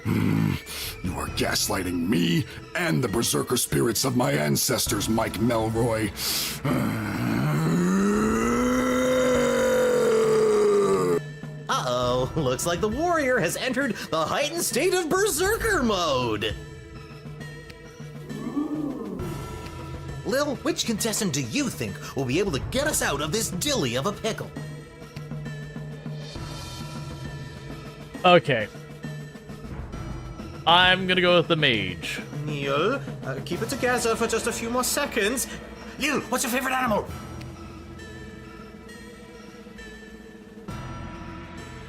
You are gaslighting me and the berserker spirits of my ancestors, Mike Melroy. Uh-oh, looks like the warrior has entered the heightened state of berserker mode. Lil, which contestant do you think will be able to get us out of this dilly of a pickle? Okay. I'm gonna go with the mage. Neil, keep it together for just a few more seconds. Lil, what's your favorite animal?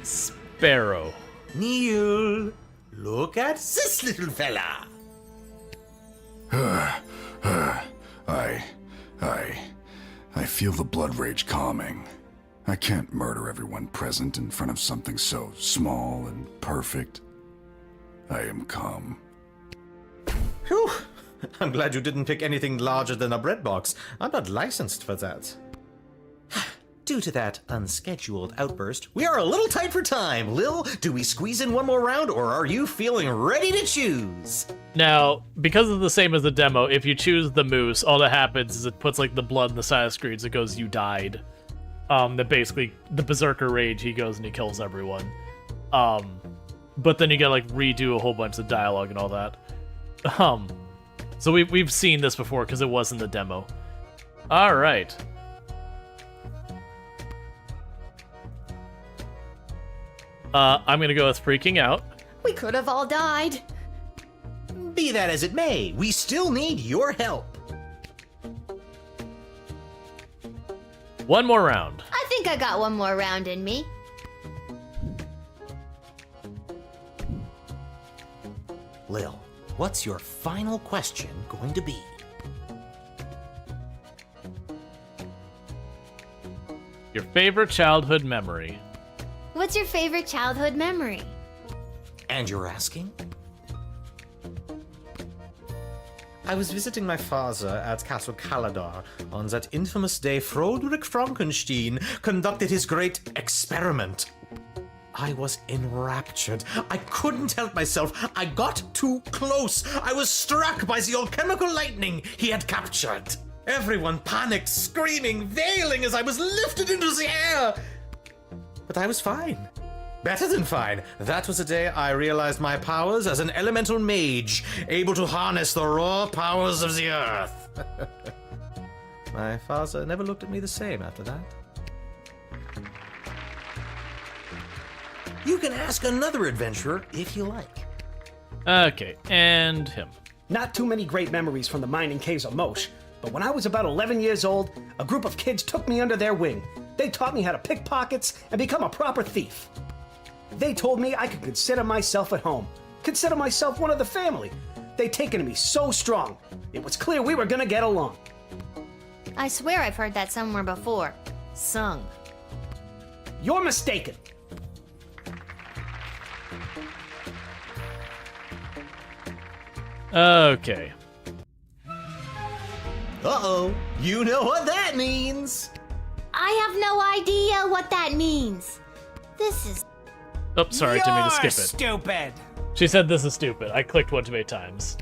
Sparrow. Neil, look at this little fella. I feel the blood rage calming. I can't murder everyone present in front of something so small and perfect. I am calm. Whew. I'm glad you didn't pick anything larger than a bread box. I'm not licensed for that. Due to that unscheduled outburst, we are a little tight for time. Lil, do we squeeze in one more round, or are you feeling ready to choose? Now, because it's the same as the demo, if you choose the moose, all that happens is it puts like the blood in the side of the screens. It goes, "You died." That basically the berserker rage. He goes and he kills everyone. But then you gotta like redo a whole bunch of dialogue and all that. So we've seen this before because it was in the demo. All right. I'm gonna go with freaking out. We could have all died. Be that as it may, we still need your help. One more round. I think I got one more round in me. Lil, what's your final question going to be? Your favorite childhood memory. What's your favorite childhood memory? And you're asking? I was visiting my father at Castle Caladar on that infamous day Froderick Frankenstein conducted his great experiment. I was enraptured. I couldn't help myself. I got too close. I was struck by the alchemical lightning he had captured. Everyone panicked, screaming, wailing as I was lifted into the air. But I was fine. Better than fine. That was the day I realized my powers as an elemental mage, able to harness the raw powers of the earth. My father never looked at me the same after that. You can ask another adventurer if you like. Okay, and him. Not too many great memories from the mining caves of Mosh, but when I was about 11 years old, a group of kids took me under their wing. They taught me how to pick pockets and become a proper thief. They told me I could consider myself at home, consider myself one of the family. They'd taken to me so strong. It was clear we were gonna get along. I swear I've heard that somewhere before. Sung. You're mistaken. Okay. Uh-oh, you know what that means. I have no idea what that means. This is... Oh, sorry, I didn't mean to skip it. Stupid. She said this is stupid. I clicked one too many times.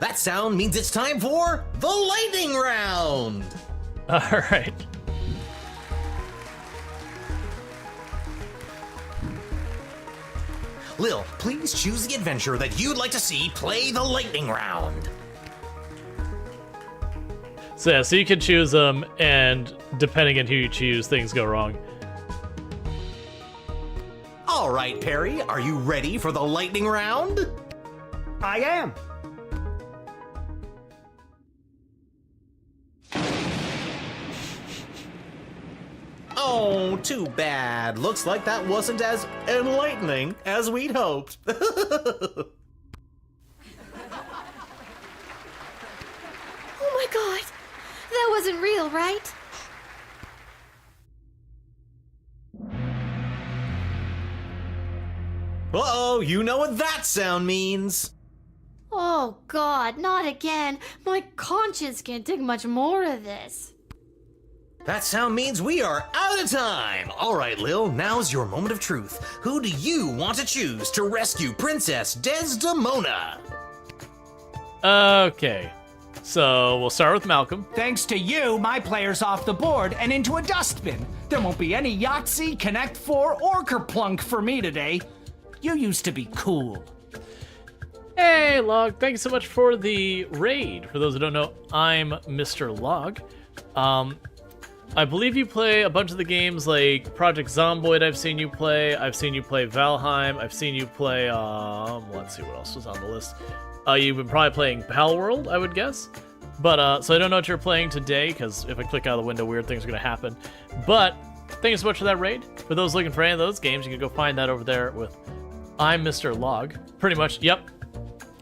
That sound means it's time for the lightning round. All right. Lil, please choose the adventurer that you'd like to see play the lightning round. So yeah, so you can choose them, and depending on who you choose, things go wrong. All right, Perry, are you ready for the lightning round? I am. Oh, too bad. Looks like that wasn't as enlightening as we'd hoped. Oh my god! That wasn't real, right? Uh-oh, you know what that sound means. Oh god, not again. My conscience can't take much more of this. That sound means we are out of time. All right, Lil, now's your moment of truth. Who do you want to choose to rescue Princess Desdemona? Okay. So we'll start with Malcolm. Thanks to you, my player's off the board and into a dustbin. There won't be any Yahtzee, Connect 4, or Kerplunk for me today. You used to be cool. Hey, Log. Thank you so much for the raid. For those who don't know, I'm Mr. Log. I believe you play a bunch of the games like Project Zomboid. I've seen you play. I've seen you play Valheim. I've seen you play, let's see what else was on the list. You've been probably playing Palworld, I would guess. But, so I don't know what you're playing today, because if I click out of the window, weird things are going to happen. But, thank you so much for that raid. For those looking for any of those games, you can go find that over there with I'm Mr. Log. Pretty much, yep.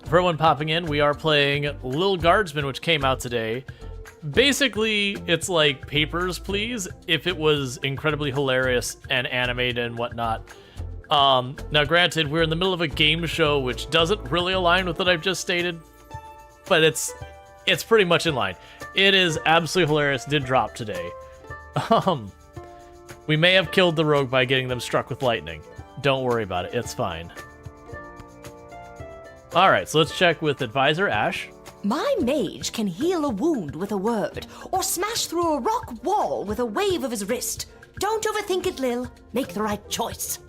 For everyone popping in, we are playing Lil Guardsman, which came out today. Basically, it's like Papers, Please, if it was incredibly hilarious and animated and whatnot. Now, granted, we're in the middle of a game show, which doesn't really align with what I've just stated, but it's pretty much in line. It is absolutely hilarious. Did drop today. We may have killed the rogue by getting them struck with lightning. Don't worry about it. It's fine. All right, so let's check with Advisor Ash. My mage can heal a wound with a word, or smash through a rock wall with a wave of his wrist. Don't overthink it, Lil. Make the right choice.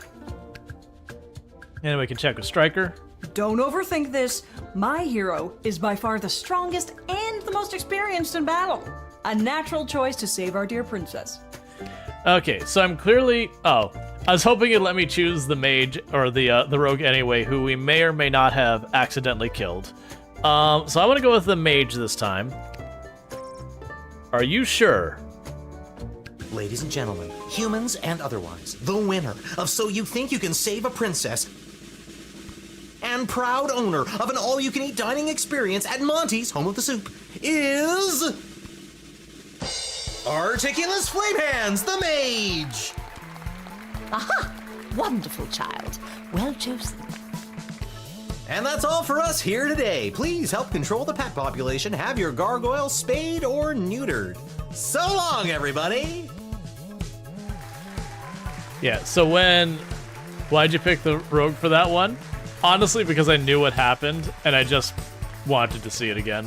And we can check with Striker. Don't overthink this. My hero is by far the strongest and the most experienced in battle. A natural choice to save our dear princess. Okay, so I'm clearly... Oh, I was hoping you'd let me choose the mage, or the rogue anyway, who we may or may not have accidentally killed. So I want to go with the mage this time. Are you sure? Ladies and gentlemen, humans and otherwise, the winner of So You Think You Can Save a Princess and proud owner of an all-you-can-eat dining experience at Monty's Home of the Soup is... Articulous Flame Hands, the mage! Aha! Wonderful child. Well chosen. And that's all for us here today. Please help control the pet population. Have your gargoyle spayed or neutered. So long, everybody! Yeah, so why'd you pick the rogue for that one? Honestly, because I knew what happened, and I just wanted to see it again,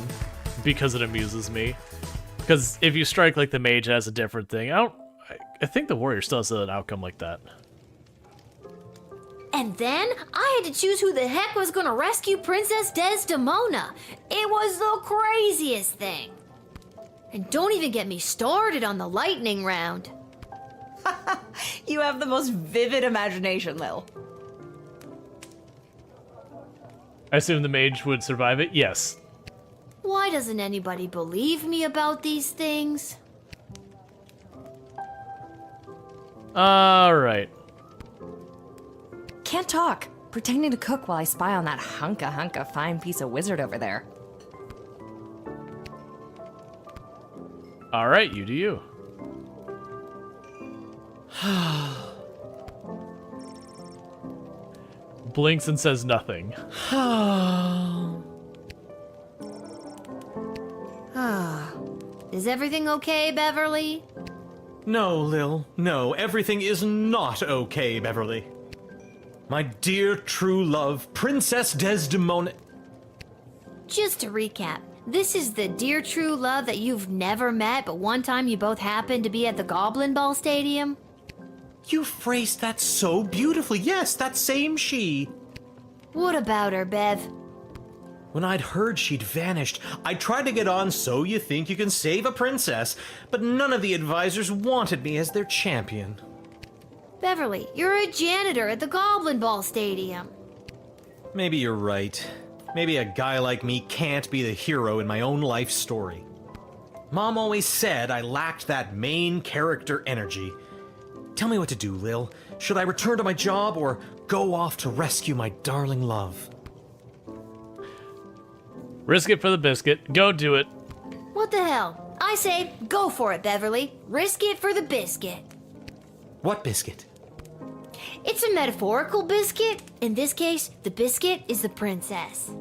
because it amuses me. Because if you strike like the mage, it has a different thing. I think the warrior still has an outcome like that. And then I had to choose who the heck was gonna rescue Princess Desdemona. It was the craziest thing. And don't even get me started on the lightning round. You have the most vivid imagination, Lil. I assume the mage would survive it? Yes. Why doesn't anybody believe me about these things? Alright. Can't talk. Pretending to cook while I spy on that hunka fine piece of wizard over there. Alright, you do you. Blinks and says nothing. Is everything okay, Beverly? No, Lil. No, everything is not okay, Beverly. My dear true love, Princess Desdemona... Just to recap, this is the dear true love that you've never met, but one time you both happened to be at the Goblin Ball Stadium? You phrased that so beautifully. Yes, that same she. What about her, Bev? When I'd heard she'd vanished, I tried to get on So You Think You Can Save a Princess, but none of the advisors wanted me as their champion. Beverly, you're a janitor at the Goblin Ball Stadium. Maybe you're right. Maybe a guy like me can't be the hero in my own life story. Mom always said I lacked that main character energy. Tell me what to do, Lil. Should I return to my job or go off to rescue my darling love? Risk it for the biscuit. Go do it. What the hell? I say, go for it, Beverly. Risk it for the biscuit. What biscuit? It's a metaphorical biscuit. In this case, the biscuit is the princess.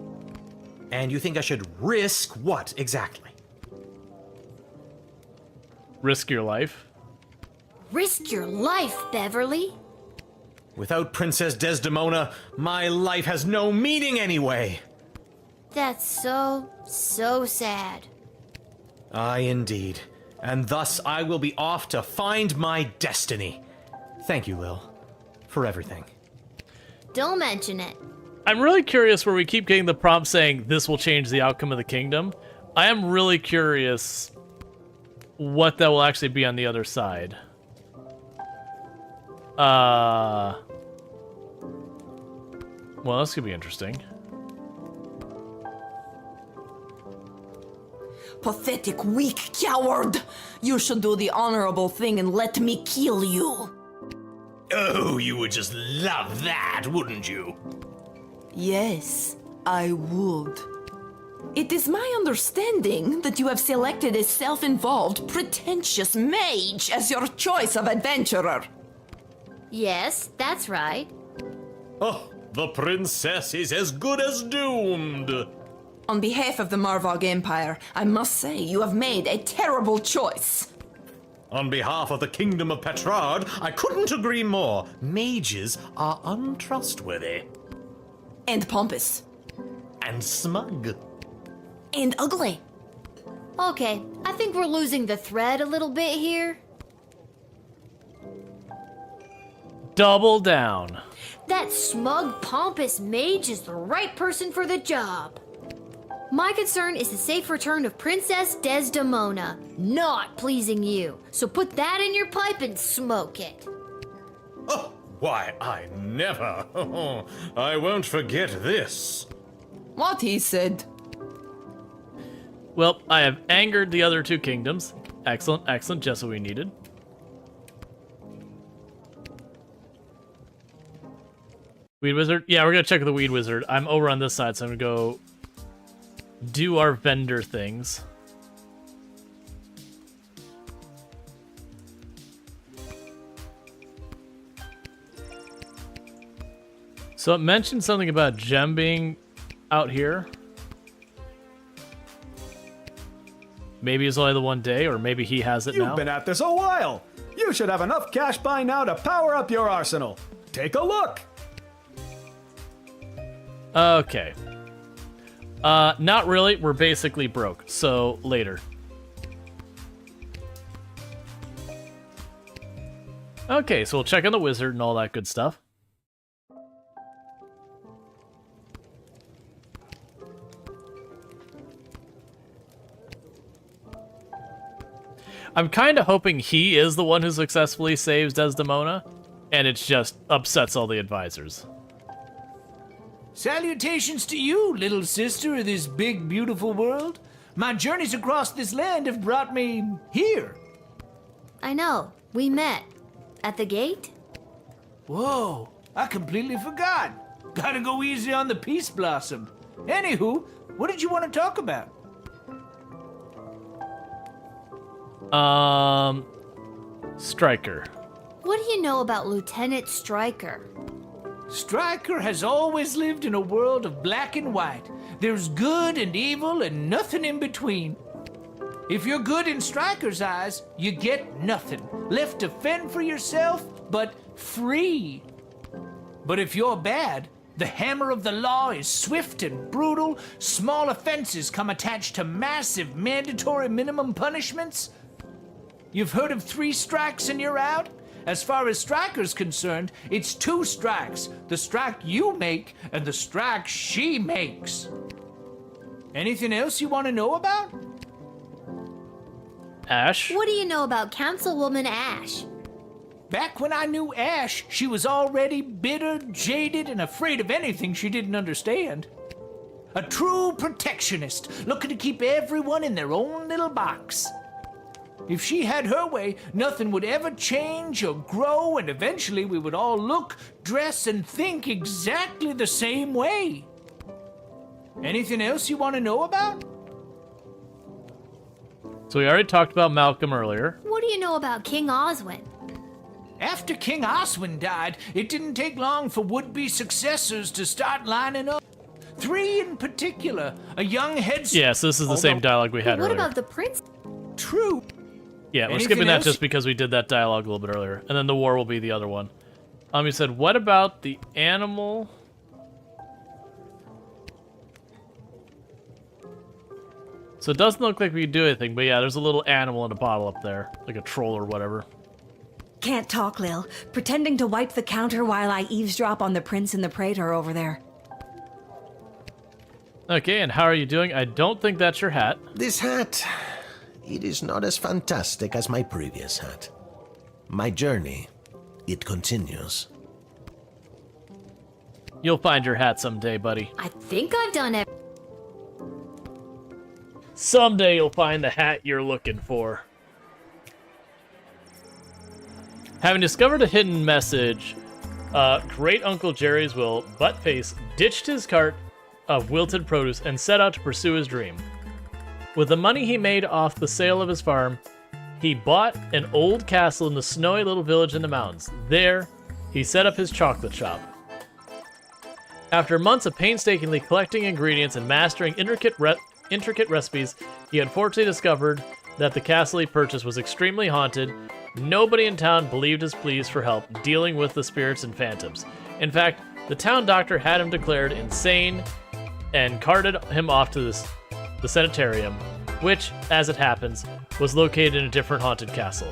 And you think I should risk what exactly? Risk your life? Risk your life, Beverly. Without Princess Desdemona, my life has no meaning anyway. That's so sad. Aye, indeed. And thus I will be off to find my destiny. Thank you, Lil, for everything. Don't mention it. I'm really curious where we keep getting the prompt saying this will change the outcome of the kingdom. I am really curious what that will actually be on the other side. Well, this could be interesting. Pathetic, weak coward! You should do the honorable thing and let me kill you. Oh, you would just love that, wouldn't you? Yes, I would. It is my understanding that you have selected a self-involved, pretentious mage as your choice of adventurer. Yes, that's right. Oh, the princess is as good as doomed. On behalf of the Marvog Empire, I must say you have made a terrible choice. On behalf of the Kingdom of Petrard, I couldn't agree more. Mages are untrustworthy. And pompous. And smug. And ugly. Okay, I think we're losing the thread a little bit here. Double down. That smug, pompous mage is the right person for the job. My concern is the safe return of Princess Desdemona, not pleasing you. So put that in your pipe and smoke it. Oh, why, I never. I won't forget this. What he said. Well, I have angered the other two kingdoms. Excellent, excellent, just what we needed. Weed Wizard? Yeah, we're gonna check the Weed Wizard. I'm over on this side, so I'm gonna go do our vendor things. So it mentioned something about Gem being out here. Maybe it's only the one day, or maybe he has it now. You've been at this a while. You should have enough cash by now to power up your arsenal. Take a look. Okay. Not really. We're basically broke. So later. Okay, so we'll check on the wizard and all that good stuff. I'm kind of hoping he is the one who successfully saves Desdemona, and it just upsets all the advisors. Salutations to you, little sister of this big, beautiful world. My journeys across this land have brought me here. I know. We met. At the gate? Whoa, I completely forgot. Gotta go easy on the Peace Blossom. Anywho, what did you want to talk about? Stryker. What do you know about Lieutenant Stryker? Stryker has always lived in a world of black and white. There's good and evil and nothing in between. If you're good in Stryker's eyes, you get nothing. Left to fend for yourself, but free. But if you're bad, the hammer of the law is swift and brutal. Small offenses come attached to massive mandatory minimum punishments. You've heard of 3 strikes and you're out? As far as Stryker's concerned, it's 2 strikes. The strike you make and the strike she makes. Anything else you want to know about? Ash? What do you know about Councilwoman Ash? Back when I knew Ash, she was already bitter, jaded, and afraid of anything she didn't understand. A true protectionist, looking to keep everyone in their own little box. If she had her way, nothing would ever change or grow, and eventually we would all look, dress, and think exactly the same way. Anything else you want to know about? So we already talked about Malcolm earlier. What do you know about King Oswin? After King Oswin died, it didn't take long for would-be successors to start lining up. 3 in particular, a young head... Yes, this is the same dialogue we had What earlier. about the prince? True. Yeah, we're Anything skipping that else? just because we did that dialogue a little bit earlier. And then the war will be the other one. You said, what about the animal? So it doesn't look like we can do anything, but yeah, there's a little animal in a bottle up there. Like a troll or whatever. Can't talk, Lil. Pretending to wipe the counter while I eavesdrop on the prince and the praetor over there. Okay, and how are you doing? I don't think that's your hat. This hat, it is not as fantastic as my previous hat. My journey, it continues. You'll find your hat someday, buddy. I think I've done it. Someday you'll find the hat you're looking for. Having discovered a hidden message, Great Uncle Jerry's Will, Buttface, ditched his cart of wilted produce and set out to pursue his dream. With the money he made off the sale of his farm, he bought an old castle in the snowy little village in the mountains. There, he set up his chocolate shop. After months of painstakingly collecting ingredients and mastering intricate recipes, he unfortunately discovered that the castle he purchased was extremely haunted. Nobody in town believed his pleas for help dealing with the spirits and phantoms. In fact, the town doctor had him declared insane and carted him off to the sanitarium, which, as it happens, was located in a different haunted castle.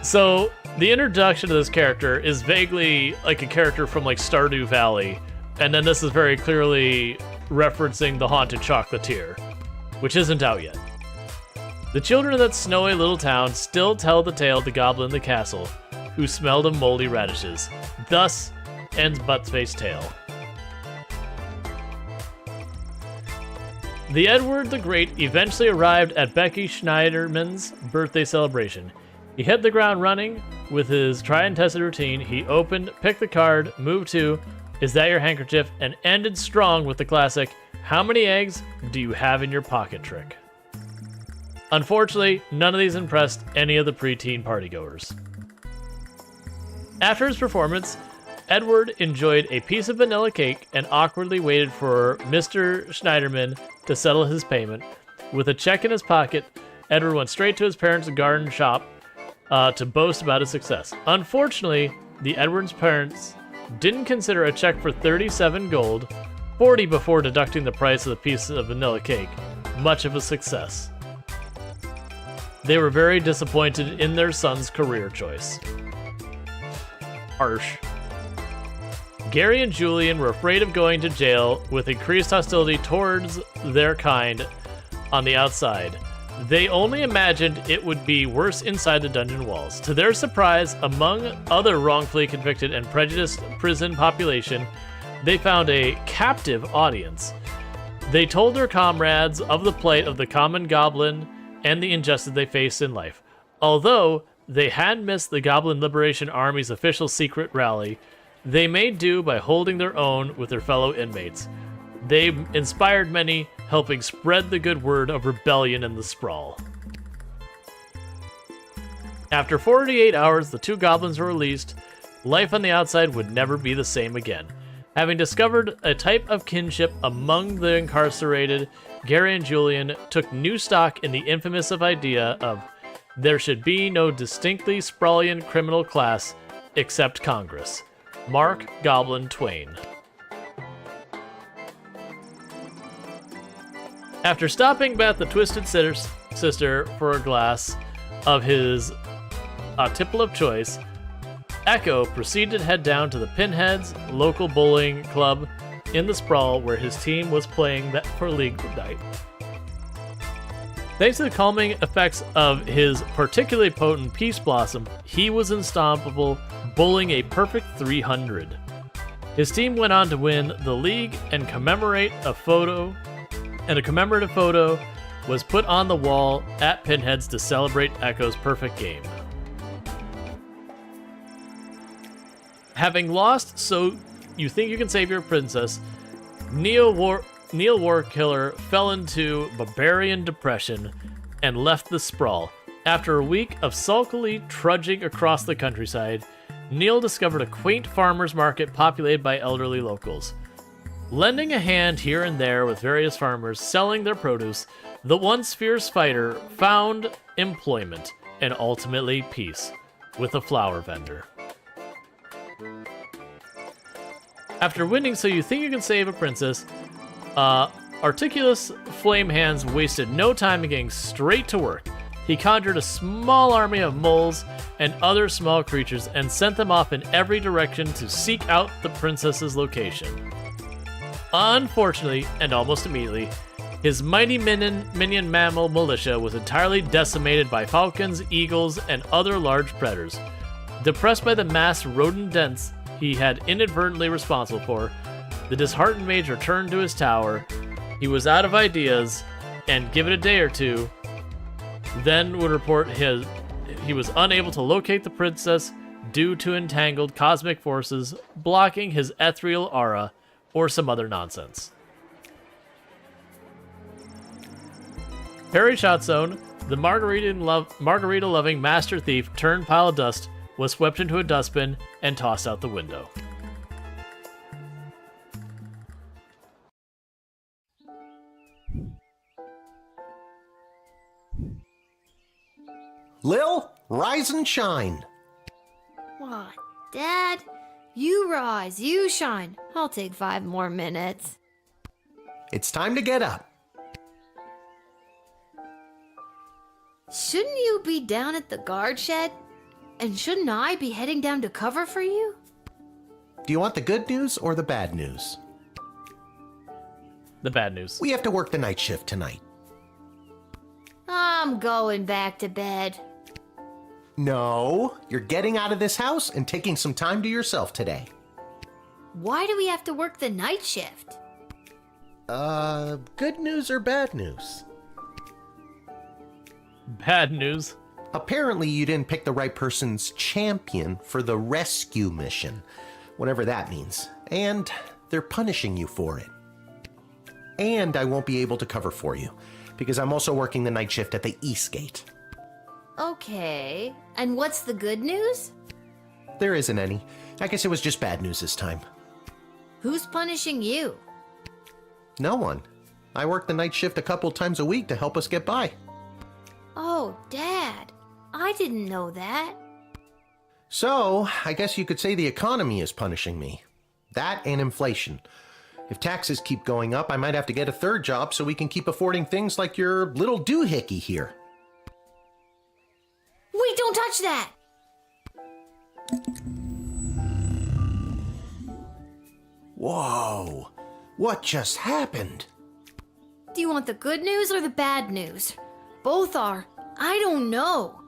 So, the introduction to this character is vaguely like a character from like Stardew Valley, and then this is very clearly referencing the Haunted Chocolatier, which isn't out yet. The children of that snowy little town still tell the tale of the goblin in the castle, who smelled of moldy radishes. Thus ends Buttface's tale. The Edward the Great eventually arrived at Becky Schneiderman's birthday celebration. He hit the ground running with his tried and tested routine. He opened, picked the card, moved to, "Is that your handkerchief?" and ended strong with the classic, "How many eggs do you have in your pocket?" trick. Unfortunately, none of these impressed any of the preteen partygoers. After his performance, Edward enjoyed a piece of vanilla cake and awkwardly waited for Mr. Schneiderman to settle his payment. With a check in his pocket, Edward went straight to his parents' garden shop to boast about his success. Unfortunately, the Edward's parents didn't consider a check for 37 gold, 40 before deducting the price of the piece of vanilla cake, much of a success. They were very disappointed in their son's career choice. Harsh. Gary and Julian were afraid of going to jail with increased hostility towards their kind on the outside. They only imagined it would be worse inside the dungeon walls. To their surprise, among other wrongfully convicted and prejudiced prison population, they found a captive audience. They told their comrades of the plight of the common goblin and the injustice they faced in life. Although they had missed the Goblin Liberation Army's official secret rally, they made do by holding their own with their fellow inmates. They inspired many, helping spread the good word of rebellion in the sprawl. After 48 hours, the two goblins were released. Life on the outside would never be the same again. Having discovered a type of kinship among the incarcerated, Gary and Julian took new stock in the infamous idea of there should be no distinctly Sprawlian criminal class except Congress. Mark Goblin Twain. After stopping Beth, the Twisted Sister, for a glass of his tipple of choice, Echo proceeded to head down to the Pinheads local bowling club in the sprawl where his team was playing that for league night. Thanks to the calming effects of his particularly potent Peace Blossom, he was unstoppable, bowling a perfect 300. His team went on to win the league and a commemorative photo was put on the wall at Pinheads to celebrate Echo's perfect game. Having lost So You Think You Can Save Your Princess, Neil Warkiller fell into barbarian depression and left the sprawl. After a week of sulkily trudging across the countryside, Neil discovered a quaint farmer's market populated by elderly locals. Lending a hand here and there with various farmers selling their produce, the once fierce fighter found employment and ultimately peace with a flower vendor. After winning So You Think You Can Save a Princess, Articulous Flame Hands wasted no time in getting straight to work. He conjured a small army of moles and other small creatures and sent them off in every direction to seek out the princess's location. Unfortunately, and almost immediately, his mighty minion mammal militia was entirely decimated by falcons, eagles, and other large predators. Depressed by the mass rodent deaths he had inadvertently responsible for, the disheartened mage returned to his tower. He was out of ideas, and give it a day or two, then would report he was unable to locate the princess due to entangled cosmic forces blocking his ethereal aura or some other nonsense. Harry Shotstone, the margarita-loving master thief turned pile of dust, was swept into a dustbin and tossed out the window. Lil, rise and shine. What, Dad? You rise, you shine. I'll take 5 more minutes. It's time to get up. Shouldn't you be down at the guard shed? And shouldn't I be heading down to cover for you? Do you want the good news or the bad news? The bad news. We have to work the night shift tonight. I'm going back to bed. No, you're getting out of this house and taking some time to yourself today. Why do we have to work the night shift? Good news or bad news? Bad news. Apparently you didn't pick the right person's champion for the rescue mission, whatever that means, and they're punishing you for it. And I won't be able to cover for you, because I'm also working the night shift at the East Gate. Okay, and what's the good news? There isn't any. I guess it was just bad news this time. Who's punishing you? No one. I work the night shift a couple times a week to help us get by. Oh, Dad. I didn't know that. So, I guess you could say the economy is punishing me. That and inflation. If taxes keep going up, I might have to get a third job so we can keep affording things like your little doohickey here. Wait, don't touch that! Whoa! What just happened? Do you want the good news or the bad news? Both are. I don't know.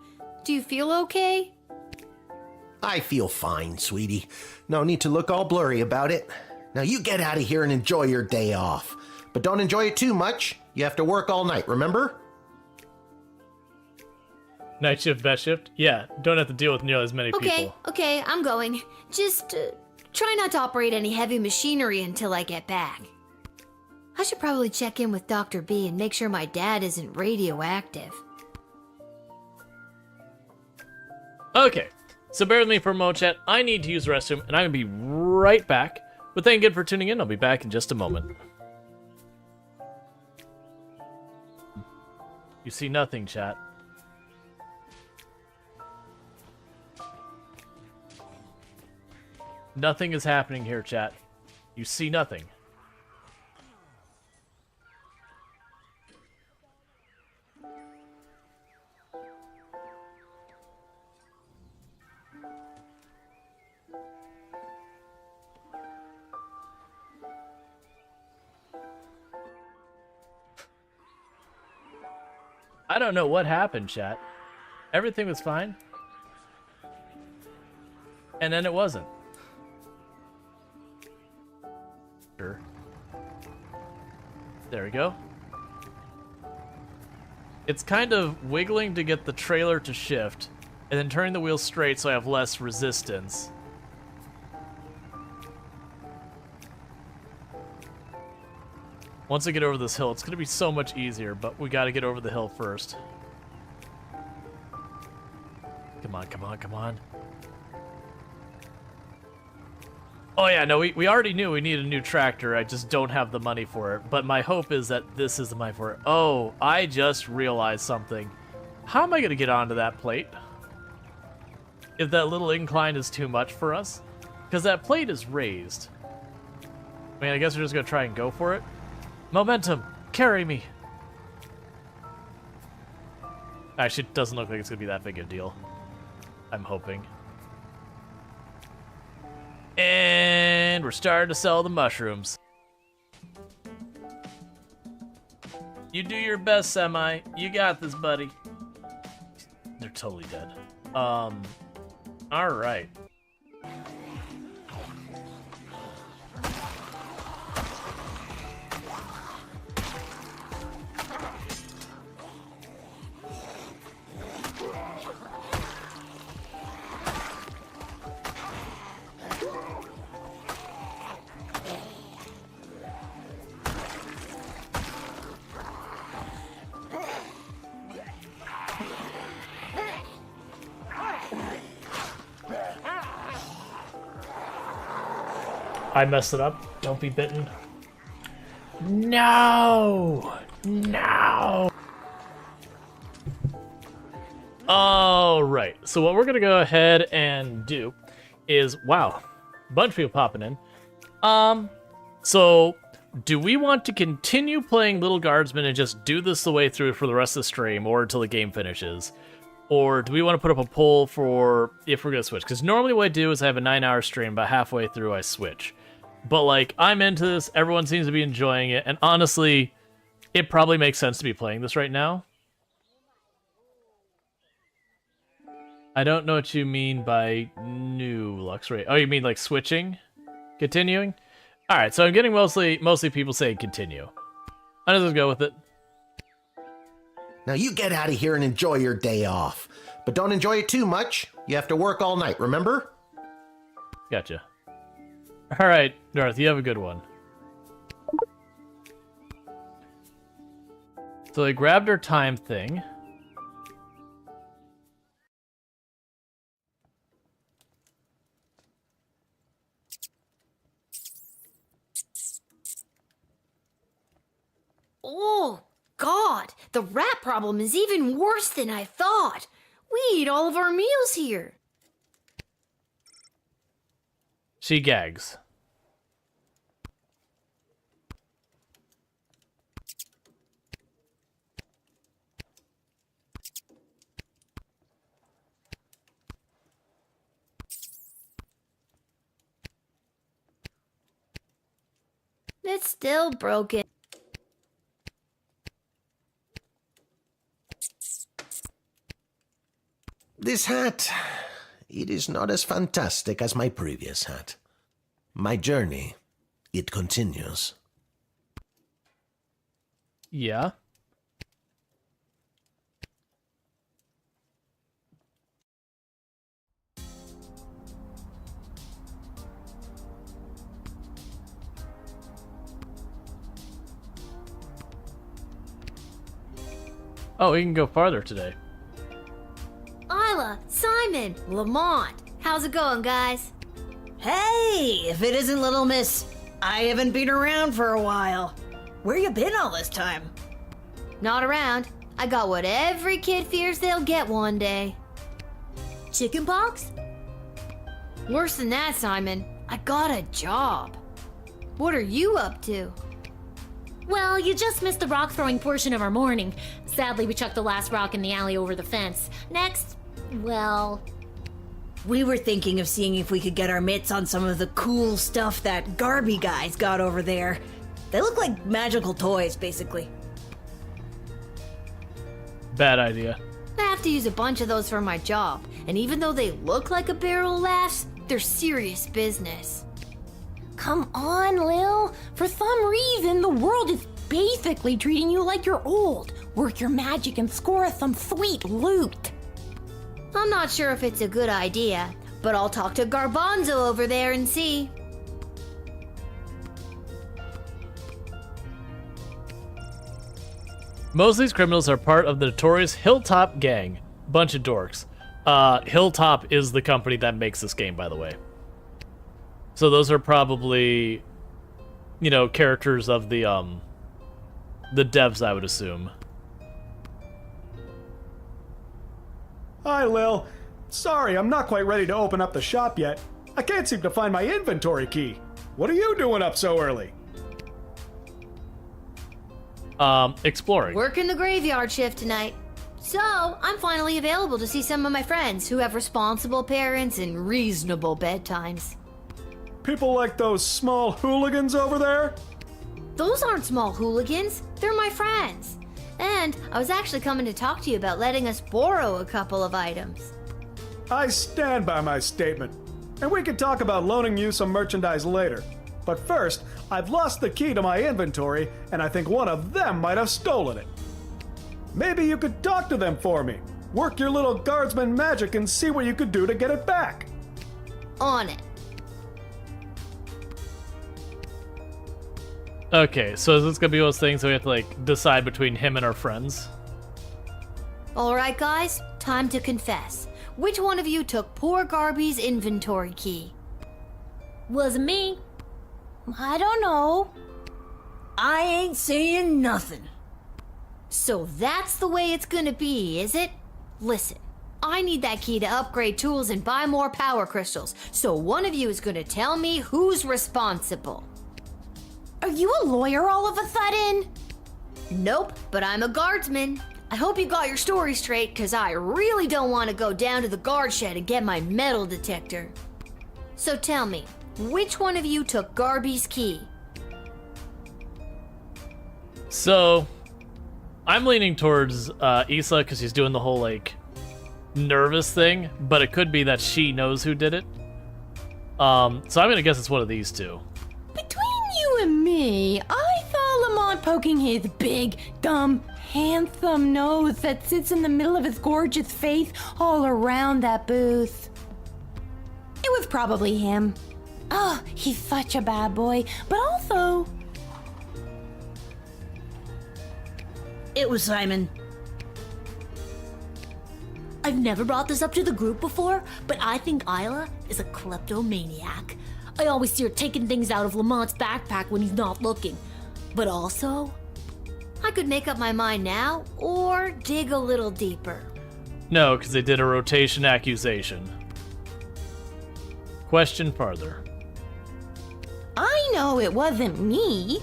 Do you feel okay? I feel fine, sweetie. No need to look all blurry about it. Now you get out of here and enjoy your day off. But don't enjoy it too much. You have to work all night, remember? Night shift, best shift? Yeah, don't have to deal with nearly as many people. Okay, I'm going. Just try not to operate any heavy machinery until I get back. I should probably check in with Dr. B and make sure my dad isn't radioactive. Okay, so bear with me for a moment, chat. I need to use the restroom, and I'm going to be right back. But thank you again for tuning in. I'll be back in just a moment. You see nothing, chat. Nothing is happening here, chat. You see nothing. I don't know what happened, chat. Everything was fine. And then it wasn't. Sure. There we go. It's kind of wiggling to get the trailer to shift, and then turning the wheel straight so I have less resistance. Once I get over this hill, it's going to be so much easier, but we got to get over the hill first. Come on, come on, come on. Oh yeah, no, we already knew we needed a new tractor. I just don't have the money for it. But my hope is that this is the money for it. Oh, I just realized something. How am I going to get onto that plate? If that little incline is too much for us? Because that plate is raised. I mean, I guess we're just going to try and go for it. Momentum, carry me. Actually, it doesn't look like it's going to be that big a deal. I'm hoping. And we're starting to sell the mushrooms. You do your best, Semi. You got this, buddy. They're totally dead. All right. I messed it up. Don't be bitten. No! No! Alright, so what we're gonna go ahead and do is, wow, a bunch of people popping in. So, do we want to continue playing Lil Guardsman and just do this the way through for the rest of the stream, or until the game finishes? Or do we want to put up a poll for if we're gonna switch? Because normally what I do is I have a 9-hour stream, but halfway through I switch. But, like, I'm into this, everyone seems to be enjoying it, and honestly, it probably makes sense to be playing this right now. I don't know what you mean by new Lux rate. Oh, you mean, like, switching? Continuing? Alright, so I'm getting mostly people saying continue. I'll just go with it. Now you get out of here and enjoy your day off. But don't enjoy it too much. You have to work all night, remember? Gotcha. Alright, Darth, you have a good one. So they grabbed our time thing. Oh, God, the rat problem is even worse than I thought. We eat all of our meals here. She gags. It's still broken. This hat, it is not as fantastic as my previous hat. My journey, it continues. Yeah. Oh, we can go farther today. Isla, Simon, Lamont, how's it going, guys? Hey, if it isn't Little Miss, I haven't been around for a while. Where you been all this time? Not around. I got what every kid fears they'll get one day. Chickenpox? Worse than that, Simon. I got a job. What are you up to? Well, you just missed the rock throwing portion of our morning. Sadly, we chucked the last rock in the alley over the fence. Next, well... We were thinking of seeing if we could get our mitts on some of the cool stuff that Garby guys got over there. They look like magical toys, basically. Bad idea. I have to use a bunch of those for my job, and even though they look like a barrel of laughs, they're serious business. Come on, Lil. For some reason, the world is basically treating you like you're old. Work your magic and score us some sweet loot. I'm not sure if it's a good idea, but I'll talk to Garbanzo over there and see. Most of these criminals are part of the notorious Hilltop gang. Bunch of dorks. Hilltop is the company that makes this game, by the way. So those are probably, you know, characters of the devs, I would assume. Hi, Lil. Sorry, I'm not quite ready to open up the shop yet. I can't seem to find my inventory key. What are you doing up so early? Exploring. Working the graveyard shift tonight. So, I'm finally available to see some of my friends who have responsible parents and reasonable bedtimes. People like those small hooligans over there? Those aren't small hooligans. They're my friends. And I was actually coming to talk to you about letting us borrow a couple of items. I stand by my statement. And we can talk about loaning you some merchandise later. But first, I've lost the key to my inventory, and I think one of them might have stolen it. Maybe you could talk to them for me. Work your little guardsman magic and see what you could do to get it back. On it. Okay, so is this gonna be one of those things that we have to, like, decide between him and our friends? Alright, guys, time to confess. Which one of you took poor Garby's inventory key? Wasn't me. I don't know. I ain't saying nothing. So that's the way it's gonna be, is it? Listen, I need that key to upgrade tools and buy more power crystals, so one of you is gonna tell me who's responsible. Are you a lawyer all of a sudden? Nope, but I'm a guardsman. I hope you got your story straight, because I really don't want to go down to the guard shed and get my metal detector. So tell me, which one of you took Garby's key? So, I'm leaning towards Issa because she's doing the whole, like, nervous thing, but it could be that she knows who did it. So I'm going to guess it's one of these two. Between you and me, I saw Lamont poking his big, dumb, handsome nose that sits in the middle of his gorgeous face all around that booth. It was probably him. Oh, he's such a bad boy, but also... It was Simon. I've never brought this up to the group before, but I think Isla is a kleptomaniac. I always see her taking things out of Lamont's backpack when he's not looking. But also, I could make up my mind now or dig a little deeper. No, because they did a rotation accusation. Question farther. I know it wasn't me.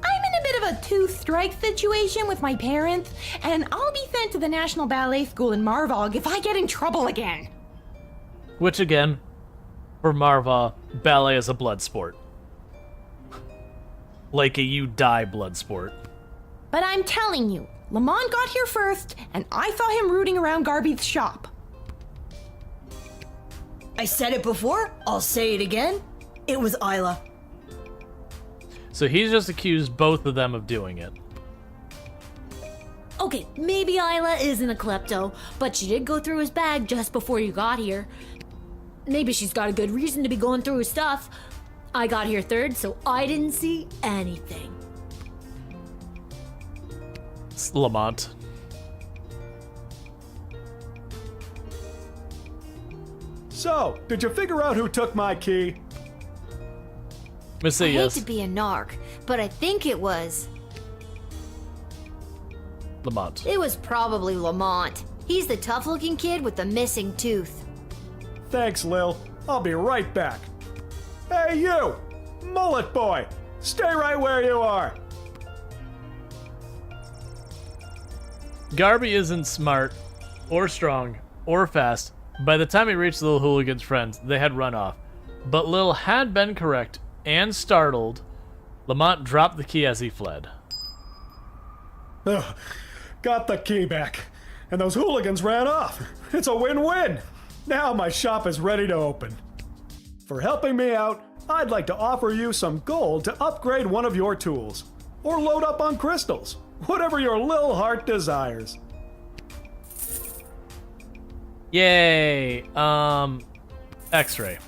I'm in a bit of a two-strike situation with my parents, and I'll be sent to the National Ballet School in Marvog if I get in trouble again. Which again, for Marva, ballet is a blood sport. Like a you die blood sport. But I'm telling you, Lamont got here first, and I saw him rooting around Garby's shop. I said it before, I'll say it again. It was Isla. So he's just accused both of them of doing it. Okay, maybe Isla isn't a klepto, but she did go through his bag just before you got here. Maybe she's got a good reason to be going through his stuff. I got here third, so I didn't see anything. It's Lamont. So, did you figure out who took my key? Let's say I yes. hate to be a narc, but I think it was Lamont. It was probably Lamont. He's the tough-looking kid with the missing tooth. Thanks, Lil. I'll be right back. Hey, you! Mullet boy! Stay right where you are! Garby isn't smart, or strong, or fast. By the time he reached Lil Hooligan's friends, they had run off. But Lil had been correct, and startled, Lamont dropped the key as he fled. Ugh, got the key back, and those hooligans ran off. It's a win-win. Now my shop is ready to open. For helping me out, I'd like to offer you some gold to upgrade one of your tools, or load up on crystals, whatever your Lil heart desires. Yay! X-ray.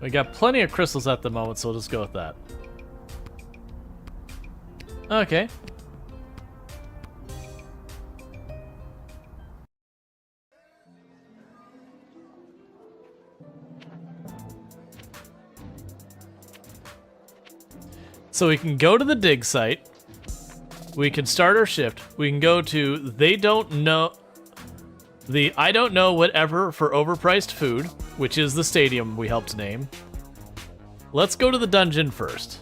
We got plenty of crystals at the moment, so we'll just go with that. Okay. So we can go to the dig site. We can start our shift. We can go to they don't know the I don't know whatever for overpriced food, which is the stadium we helped name. Let's go to the dungeon first.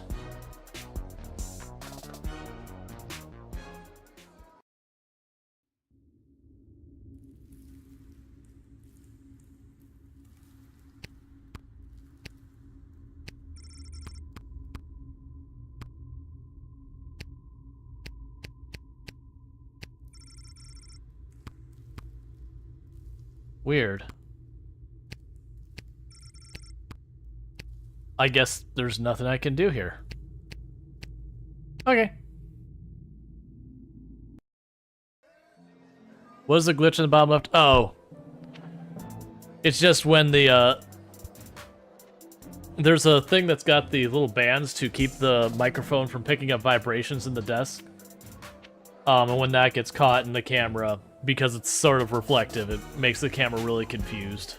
Weird. I guess there's nothing I can do here. Okay. What is the glitch in the bottom left? Oh. It's just when the, there's a thing that's got the little bands to keep the microphone from picking up vibrations in the desk. And when that gets caught in the camera, because it's sort of reflective, it makes the camera really confused.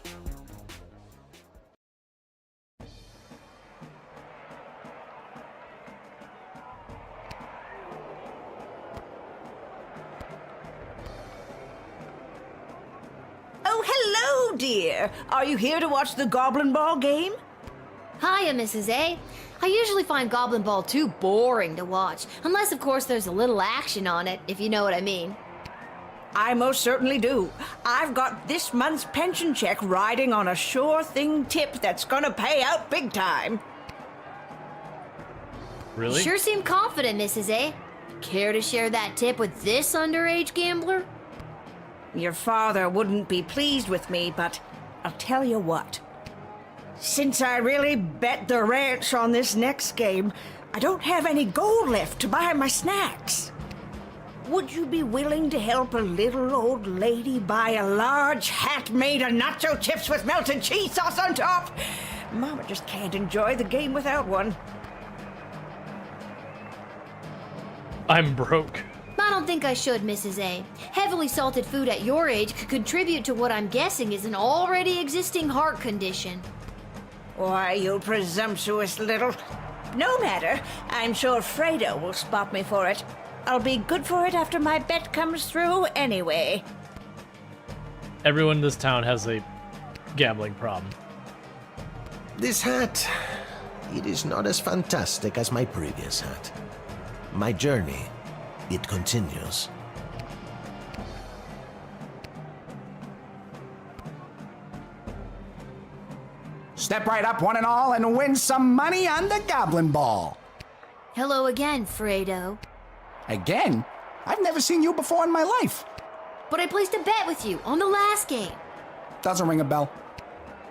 Oh, hello, dear. Are you here to watch the Goblin Ball game? Hiya, Mrs. A. I usually find Goblin Ball too boring to watch, unless of course there's a little action on it, if you know what I mean. I most certainly do. I've got this month's pension check riding on a sure thing tip that's gonna pay out big time. Really? You sure seem confident, Mrs. A. Care to share that tip with this underage gambler? Your father wouldn't be pleased with me, but I'll tell you what. Since I really bet the ranch on this next game, I don't have any gold left to buy my snacks. Would you be willing to help a little old lady buy a large hat made of nacho chips with melted cheese sauce on top? Mama just can't enjoy the game without one. I'm broke. I don't think I should, Mrs. A. Heavily salted food at your age could contribute to what I'm guessing is an already existing heart condition. Why, you presumptuous little... No matter. I'm sure Fredo will spot me for it. I'll be good for it after my bet comes through anyway. Everyone in this town has a gambling problem. This hat, it is not as fantastic as my previous hat. My journey, it continues. Step right up, one and all, and win some money on the Goblin Ball. Hello again, Fredo. Again? I've never seen you before in my life. But I placed a bet with you on the last game. Doesn't ring a bell.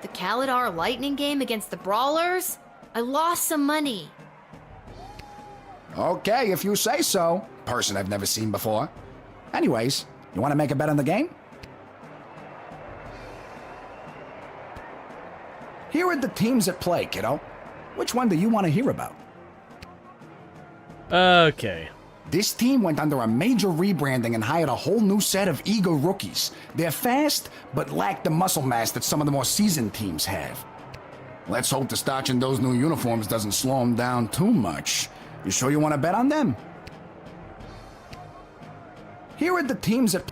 The Kalidar Lightning game against the Brawlers? I lost some money. Okay, if you say so. Person I've never seen before. Anyways, you want to make a bet on the game? Here are the teams at play, kiddo. Which one do you want to hear about? Okay. This team went under a major rebranding and hired a whole new set of eager rookies. They're fast, but lack the muscle mass that some of the more seasoned teams have. Let's hope the starch in those new uniforms doesn't slow them down too much. You sure you want to bet on them? Here are the teams that...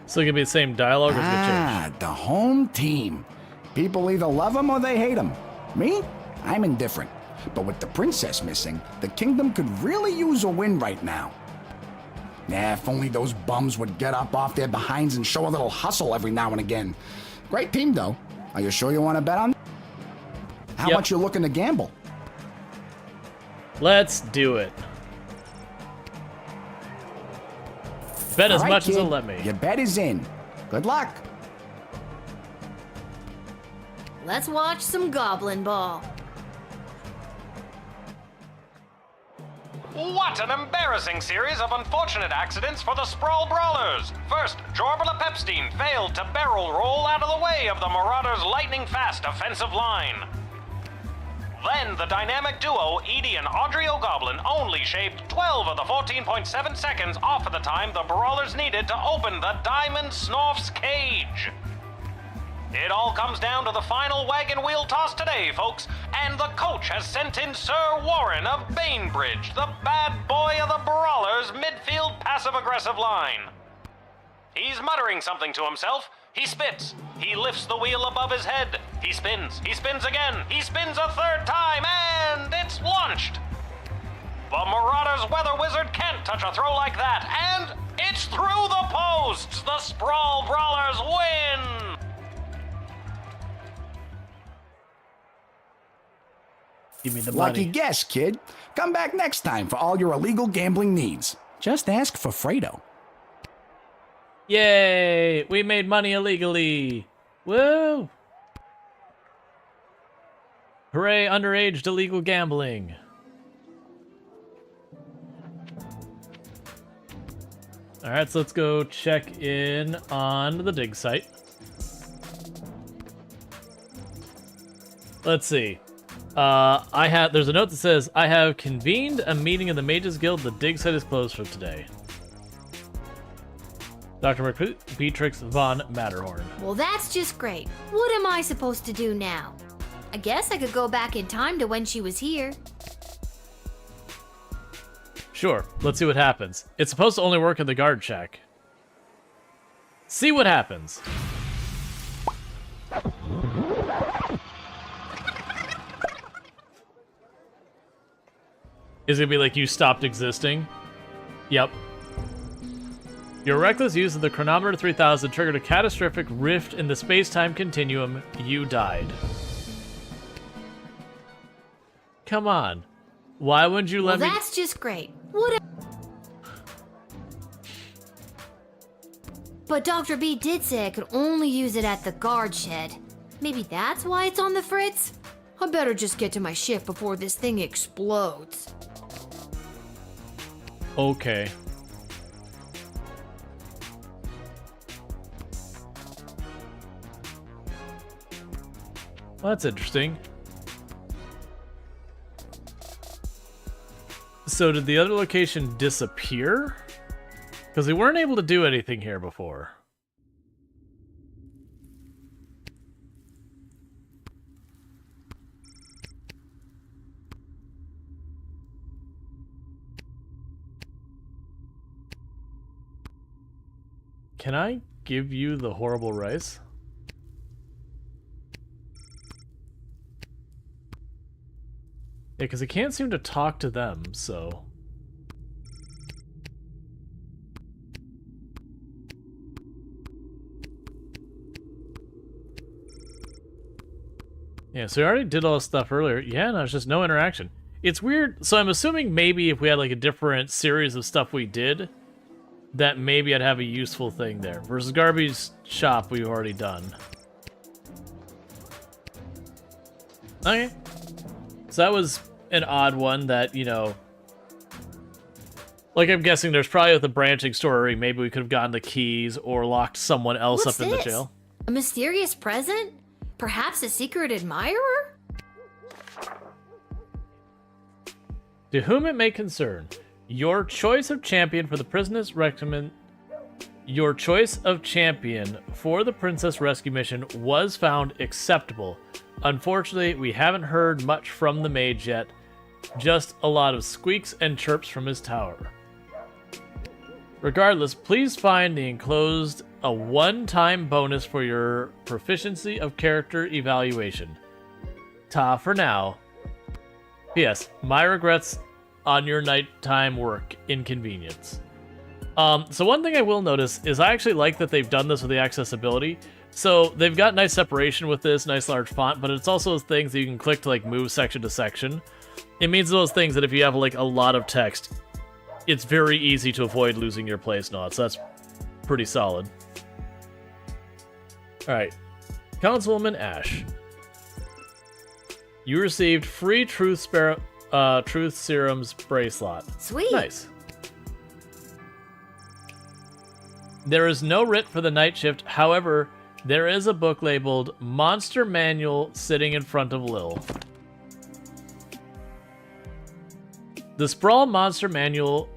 So it could be the same dialogue or it's gonna change? The home team. People either love them or they hate them. Me? I'm indifferent. But with the princess missing, the kingdom could really use a win right now. Nah, if only those bums would get up off their behinds and show a little hustle every now and again. Great team, though. Are you sure you want to bet on? How much you looking to gamble? Let's do it. Bet as much as it'll let me. Your bet is in. Good luck. Let's watch some Goblin Ball. What an embarrassing series of unfortunate accidents for the Sprawl Brawlers! First, Jorbala Pepstein failed to barrel roll out of the way of the Marauders' lightning-fast offensive line. Then, the dynamic duo, Edie and Audrey O'Goblin, only shaved 12 of the 14.7 seconds off of the time the Brawlers needed to open the Diamond Snorf's cage. It all comes down to the final wagon wheel toss today, folks, and the coach has sent in Sir Warren of Bainbridge, the bad boy of the Brawlers' midfield passive-aggressive line. He's muttering something to himself. He spits. He lifts the wheel above his head. He spins. He spins again. He spins a third time, and it's launched. The Marauders' Weather Wizard can't touch a throw like that, and it's through the posts. The Sprawl Brawlers win. Give me the Lucky money. guess, kid. Come back next time for all your illegal gambling needs. Just ask for Fredo. Yay! We made money illegally. Woo! Hooray, underage illegal gambling. Alright, so let's go check in on the dig site. Let's see. There's a note that says, I have convened a meeting in the Mages Guild. The dig site is closed for today. Dr. Beatrix von Matterhorn. Well, that's just great. What am I supposed to do now? I guess I could go back in time to when she was here. Sure, let's see what happens. It's supposed to only work in the guard shack. See what happens. Is it gonna be like you stopped existing? Yep. Your reckless use of the chronometer 3000 triggered a catastrophic rift in the space-time continuum. You died. Come on. Why wouldn't you let me... Well, that's just great. What? But Dr. B did say I could only use it at the guard shed. Maybe that's why it's on the fritz? I better just get to my shift before this thing explodes. Okay. Well, that's interesting. So did the other location disappear? Because we weren't able to do anything here before. Can I give you the horrible rice? Yeah, because I can't seem to talk to them, so... Yeah, so we already did all this stuff earlier. Yeah, no, it's just no interaction. It's weird. So I'm assuming maybe if we had like a different series of stuff we did, that maybe I'd have a useful thing there. Versus Garby's shop we've already done. Okay. So that was an odd one that, you know... Like, I'm guessing there's probably with the branching story, maybe we could have gotten the keys or locked someone else What's up in the this? jail. A mysterious present? Perhaps a secret admirer? To whom it may concern, your choice of champion for the princess Your choice of champion for the princess rescue mission was found acceptable. Unfortunately, we haven't heard much from the mage yet. Just a lot of squeaks and chirps from his tower. Regardless, please find the enclosed a one-time bonus for your proficiency of character evaluation. Ta for now. P.S. My regrets on your nighttime work inconvenience. So one thing I will notice is I actually like that they've done this with the accessibility. So they've got nice separation with this, nice large font, but it's also those things that you can click to like move section to section. It means those things that if you have like a lot of text, it's very easy to avoid losing your place not. So that's pretty solid. Alright. Councilwoman Ash. You received free Truth Serum's bracelet. Sweet. Nice. There is no writ for the night shift. However, there is a book labeled Monster Manual sitting in front of Lil. The Sprawl Monster Manual,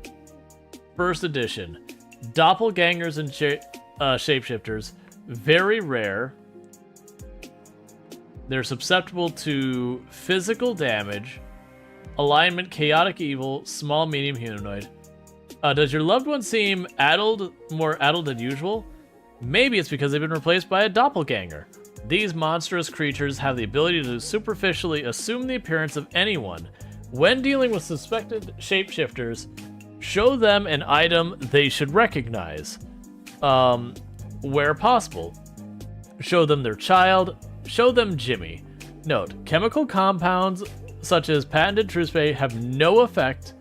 first edition. Doppelgangers and shapeshifters. Very rare. They're susceptible to physical damage. Alignment, chaotic evil, small, medium, humanoid. Does your loved one seem more addled than usual? Maybe it's because they've been replaced by a doppelganger. These monstrous creatures have the ability to superficially assume the appearance of anyone. When dealing with suspected shapeshifters, show them an item they should recognize. Where possible. Show them their child. Show them Jimmy. Note, chemical compounds such as patented true spray have no effect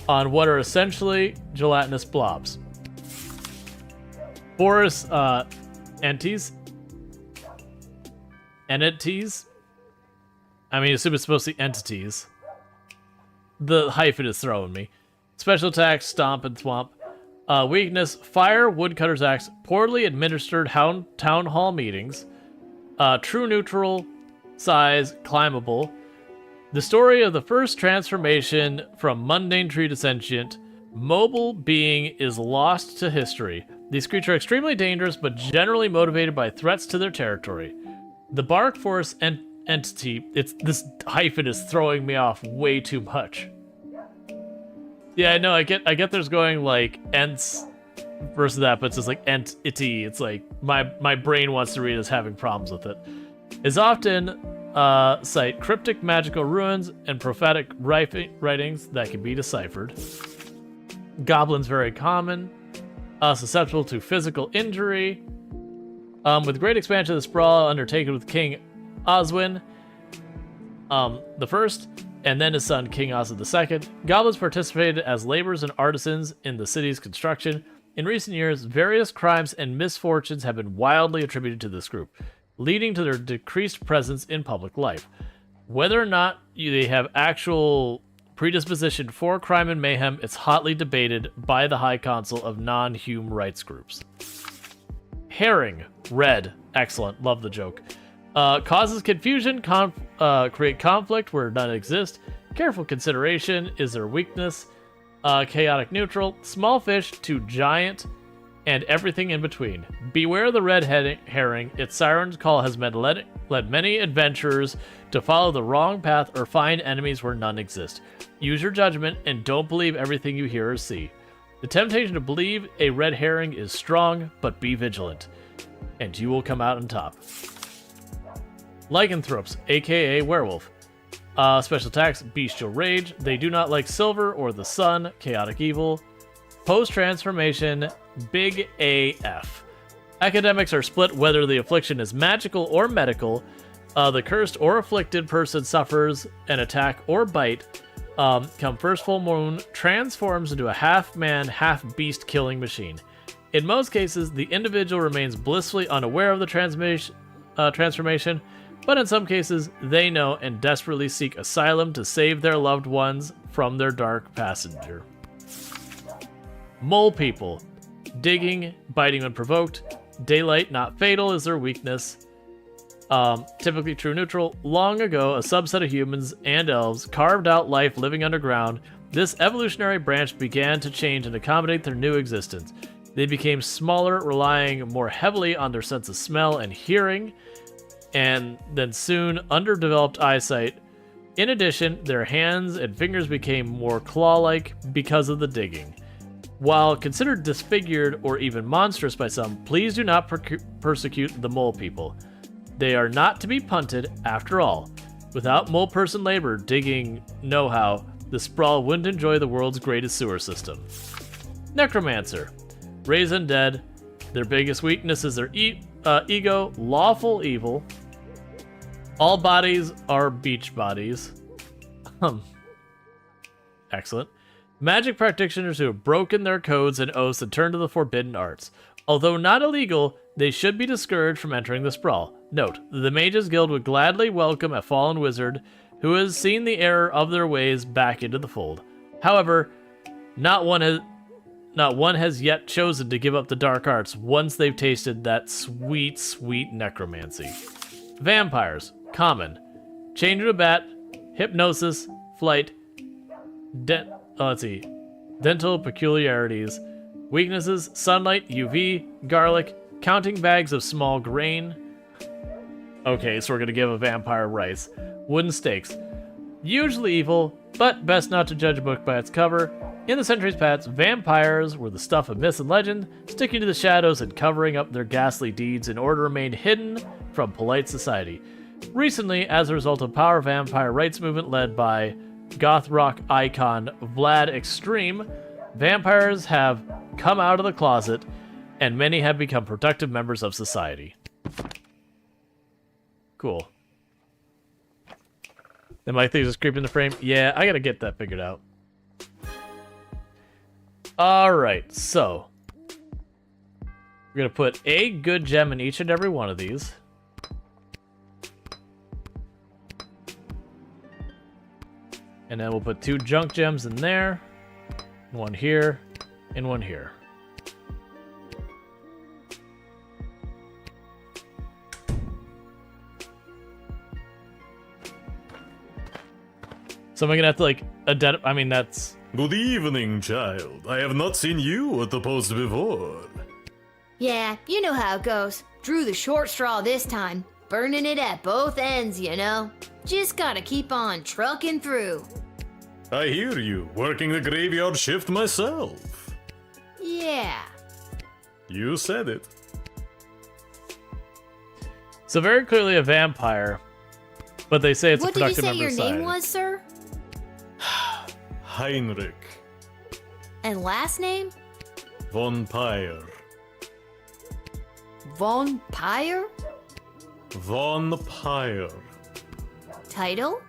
on what are essentially gelatinous blobs. Porous entities. Entities? I mean, I assume it's supposed to be entities. The hyphen is throwing me. Special attacks, stomp and swamp. Weakness, fire, woodcutter's axe, poorly administered town hall meetings. True neutral, size, climbable. The story of the first transformation from mundane tree to sentient, mobile being is lost to history. These creatures are extremely dangerous, but generally motivated by threats to their territory. The Bark Force entity, this hyphen is throwing me off way too much. Yeah, I know, I get there's going like ents versus that, but it's just like entity. It's like my brain wants to read as having problems with it. Is often cite cryptic magical ruins and prophetic writings that can be deciphered. Goblins very common, susceptible to physical injury. With great expansion of the sprawl undertaken with King Oswin the first, and then his son King Ozzy II, goblins participated as laborers and artisans in the city's construction. In recent years, various crimes and misfortunes have been wildly attributed to this group, leading to their decreased presence in public life. Whether or not they have actual predisposition for crime and mayhem, it's hotly debated by the High Council of non-human rights groups. Herring, red, excellent, love the joke. Causes confusion, create conflict where none exist. Careful consideration is their weakness. Chaotic neutral, small fish to giant, and everything in between. Beware the red herring. Its siren's call has led many adventurers to follow the wrong path or find enemies where none exist. Use your judgment and don't believe everything you hear or see. The temptation to believe a red herring is strong, but be vigilant, and you will come out on top. Lycanthropes, aka werewolf. Special attacks, bestial rage. They do not like silver or the sun. Chaotic evil. Post-transformation, big AF. Academics are split whether the affliction is magical or medical. The cursed or afflicted person suffers an attack or bite. Come first full moon, transforms into a half-man, half-beast killing machine. In most cases, the individual remains blissfully unaware of the transformation, but in some cases, they know and desperately seek asylum to save their loved ones from their dark passenger. Mole people. Digging, biting when provoked. Daylight, not fatal, is their weakness. Typically true neutral. Long ago, a subset of humans and elves carved out life living underground. This evolutionary branch began to change and accommodate their new existence. They became smaller, relying more heavily on their sense of smell and hearing, and then soon underdeveloped eyesight. In addition, their hands and fingers became more claw-like because of the digging. While considered disfigured or even monstrous by some, please do not persecute the mole people. They are not to be punted, after all. Without mole person labor, digging know-how, the sprawl wouldn't enjoy the world's greatest sewer system. Necromancer. Raise undead. Their biggest weakness is their ego, lawful evil. All bodies are beach bodies. Excellent. Magic practitioners who have broken their codes and oaths and turned to the forbidden arts. Although not illegal, they should be discouraged from entering the sprawl. Note, the Mages Guild would gladly welcome a fallen wizard who has seen the error of their ways back into the fold. However, not one has yet chosen to give up the dark arts once they've tasted that sweet, sweet necromancy. Vampires. Common. Change into a bat. Hypnosis. Flight. Dental peculiarities. Weaknesses: sunlight, UV, garlic, counting bags of small grain. Okay, so we're gonna give a vampire rice. Wooden stakes. Usually evil, but best not to judge a book by its cover. In the centuries past, vampires were the stuff of myth and legend, sticking to the shadows and covering up their ghastly deeds in order to remain hidden from polite society. Recently, as a result of power vampire rights movement led by goth rock icon Vlad Extreme, vampires have come out of the closet, and many have become productive members of society. Cool. Then my thing's just creeping the frame. Yeah, I gotta get that figured out. Alright, so we're gonna put a good gem in each and every one of these. And then we'll put 2 junk gems in there. One here, and one here. So am I gonna have to, like, identify? I mean, that's... Good evening, child. I have not seen you at the post before. Yeah, you know how it goes. Drew the short straw this time. Burning it at both ends, you know? Just gotta keep on trucking through. I hear you. Working the graveyard shift myself. Yeah. You said it. So very clearly a vampire, but they say it's What a productive did you say member of your society. name was, sir? Heinrich And last name? von Pyre. Von Pyre? Von Pyre. Title?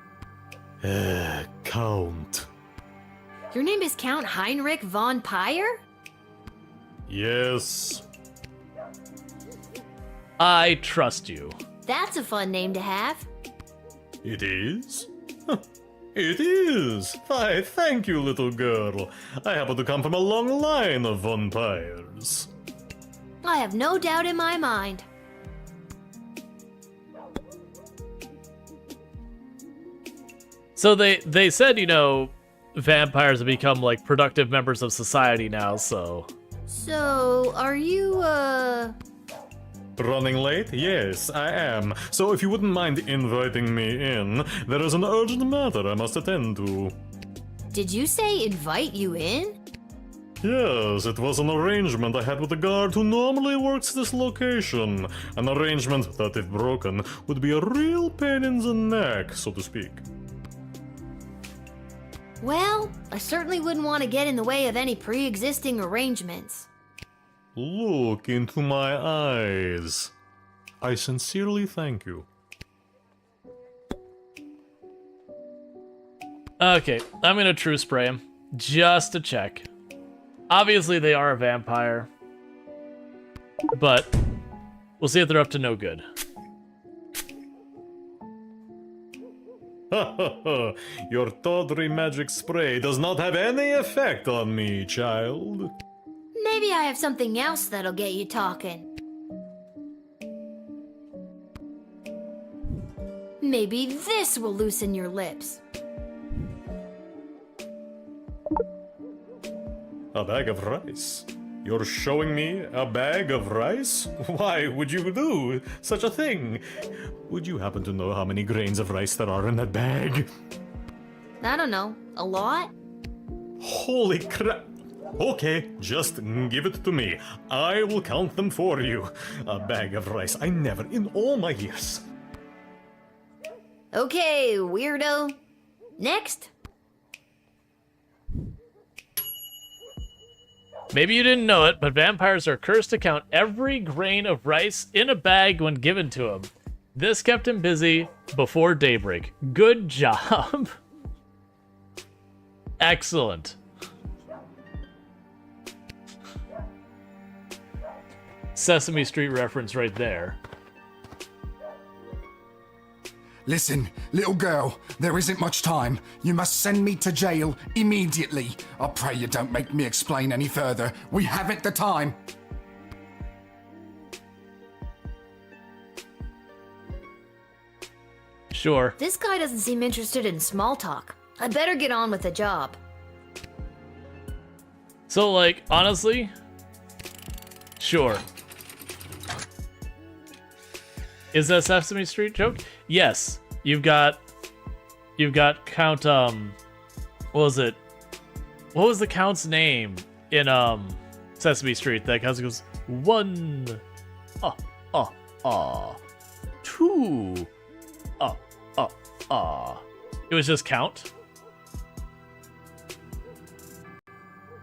Count. Your name is Count Heinrich von Pyre? Yes. I trust you. That's a fun name to have. It is? It is! Why, thank you, little girl. I happen to come from a long line of vampires. I have no doubt in my mind. So they said, you know, vampires have become, like, productive members of society now, so... So, are you, Running late? Yes, I am. So if you wouldn't mind inviting me in, there is an urgent matter I must attend to. Did you say invite you in? Yes, it was an arrangement I had with the guard who normally works this location. An arrangement that, if broken, would be a real pain in the neck, so to speak. Well, I certainly wouldn't want to get in the way of any pre-existing arrangements. Look into my eyes. I sincerely thank you. Okay, I'm gonna true spray him, just to check. Obviously they are a vampire, but we'll see if they're up to no good. Ha ha ha! Your tawdry magic spray does not have any effect on me, child. Maybe I have something else that'll get you talking. Maybe this will loosen your lips. A bag of rice? You're showing me a bag of rice? Why would you do such a thing? Would you happen to know how many grains of rice there are in that bag? I don't know, a lot? Holy crap! Okay, just give it to me. I will count them for you. A bag of rice. I never, in all my years. Okay, weirdo. Next. Maybe you didn't know it, but vampires are cursed to count every grain of rice in a bag when given to them. This kept him busy before daybreak. Good job. Excellent. Sesame Street reference right there. Listen, little girl, there isn't much time. You must send me to jail immediately. I pray you don't make me explain any further. We haven't the time. Sure. This guy doesn't seem interested in small talk. I better get on with the job. So, like, honestly, sure. Is that a Sesame Street joke? Yes. You've got Count, what was it? What was the Count's name in, Sesame Street? That Count goes, 1, 2, It was just Count.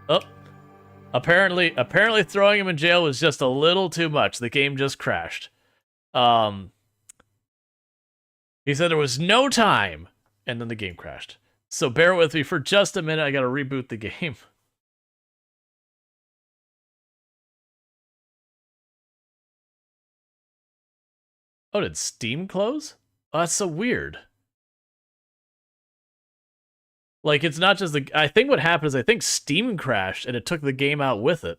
Oh. Apparently throwing him in jail was just a little too much. The game just crashed. He said there was no time, and then the game crashed. So bear with me for just a minute. I gotta reboot the game. Oh, did Steam close? Oh, that's so weird. Like, it's not just the... I think what happened is I think Steam crashed, and it took the game out with it.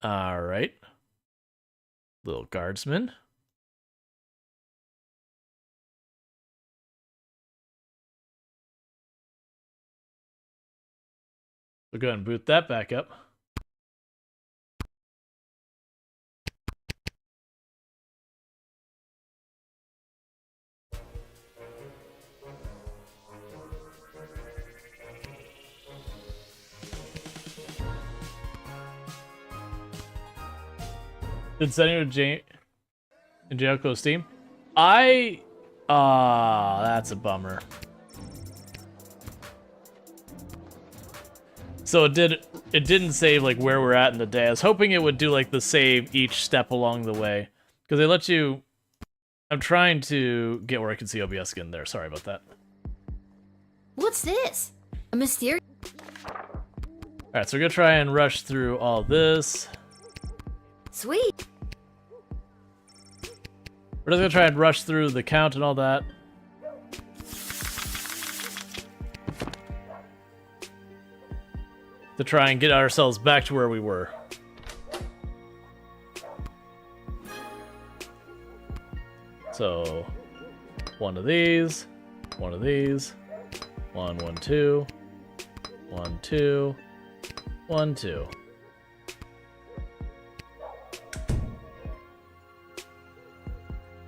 Alright. Lil Guardsman. We'll go ahead and boot that back up. Did sending to jail close Steam? That's a bummer. So it didn't save like where we're at in the day. I was hoping it would do like the save each step along the way. Because they let you... I'm trying to get where I can see OBS again there. Sorry about that. What's this? A mysterious... Alright, so we're gonna try and rush through all this. Sweet. We're just gonna try and rush through the count and all that. To try and get ourselves back to where we were. So, one of these, 1, 1, 2, 1, 2, 1, 2.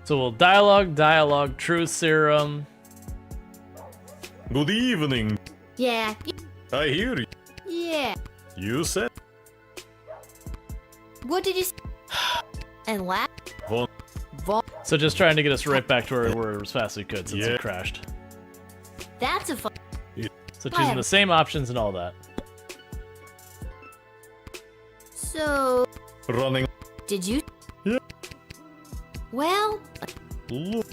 So we'll dialogue, truth serum. Good evening. Yeah. I hear you. Yeah. You said What did you say? And laugh? So just trying to get us right back to where we were as fast as we could since it crashed. That's a fun. So choosing the same options and all that. So. Running. Did you? Yeah. Well. Look.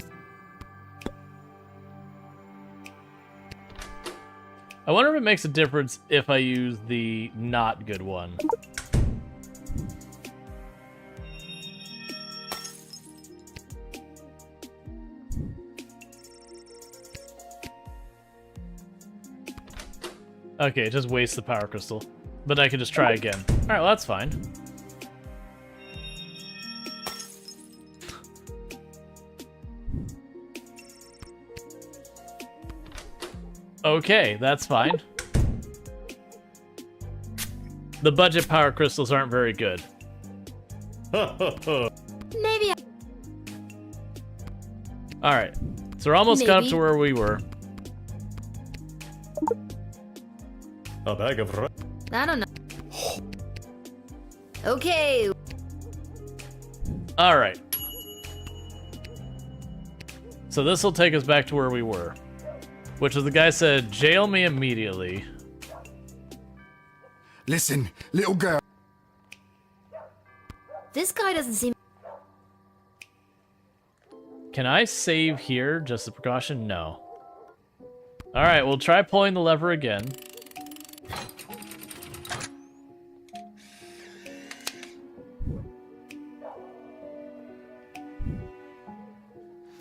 I wonder if it makes a difference if I use the not good one. Okay, it just wastes the power crystal. But I can just try again. Alright, well that's fine. Okay, that's fine. The budget power crystals aren't very good. Maybe. Alright, so we're almost caught up to Maybe. where we were. A bag of I don't know. Okay. Alright. So this will take us back to where we were. Which is the guy said, jail me immediately. Listen, little girl. This guy doesn't seem. Can I save here, just a precaution? No. Alright, we'll try pulling the lever again.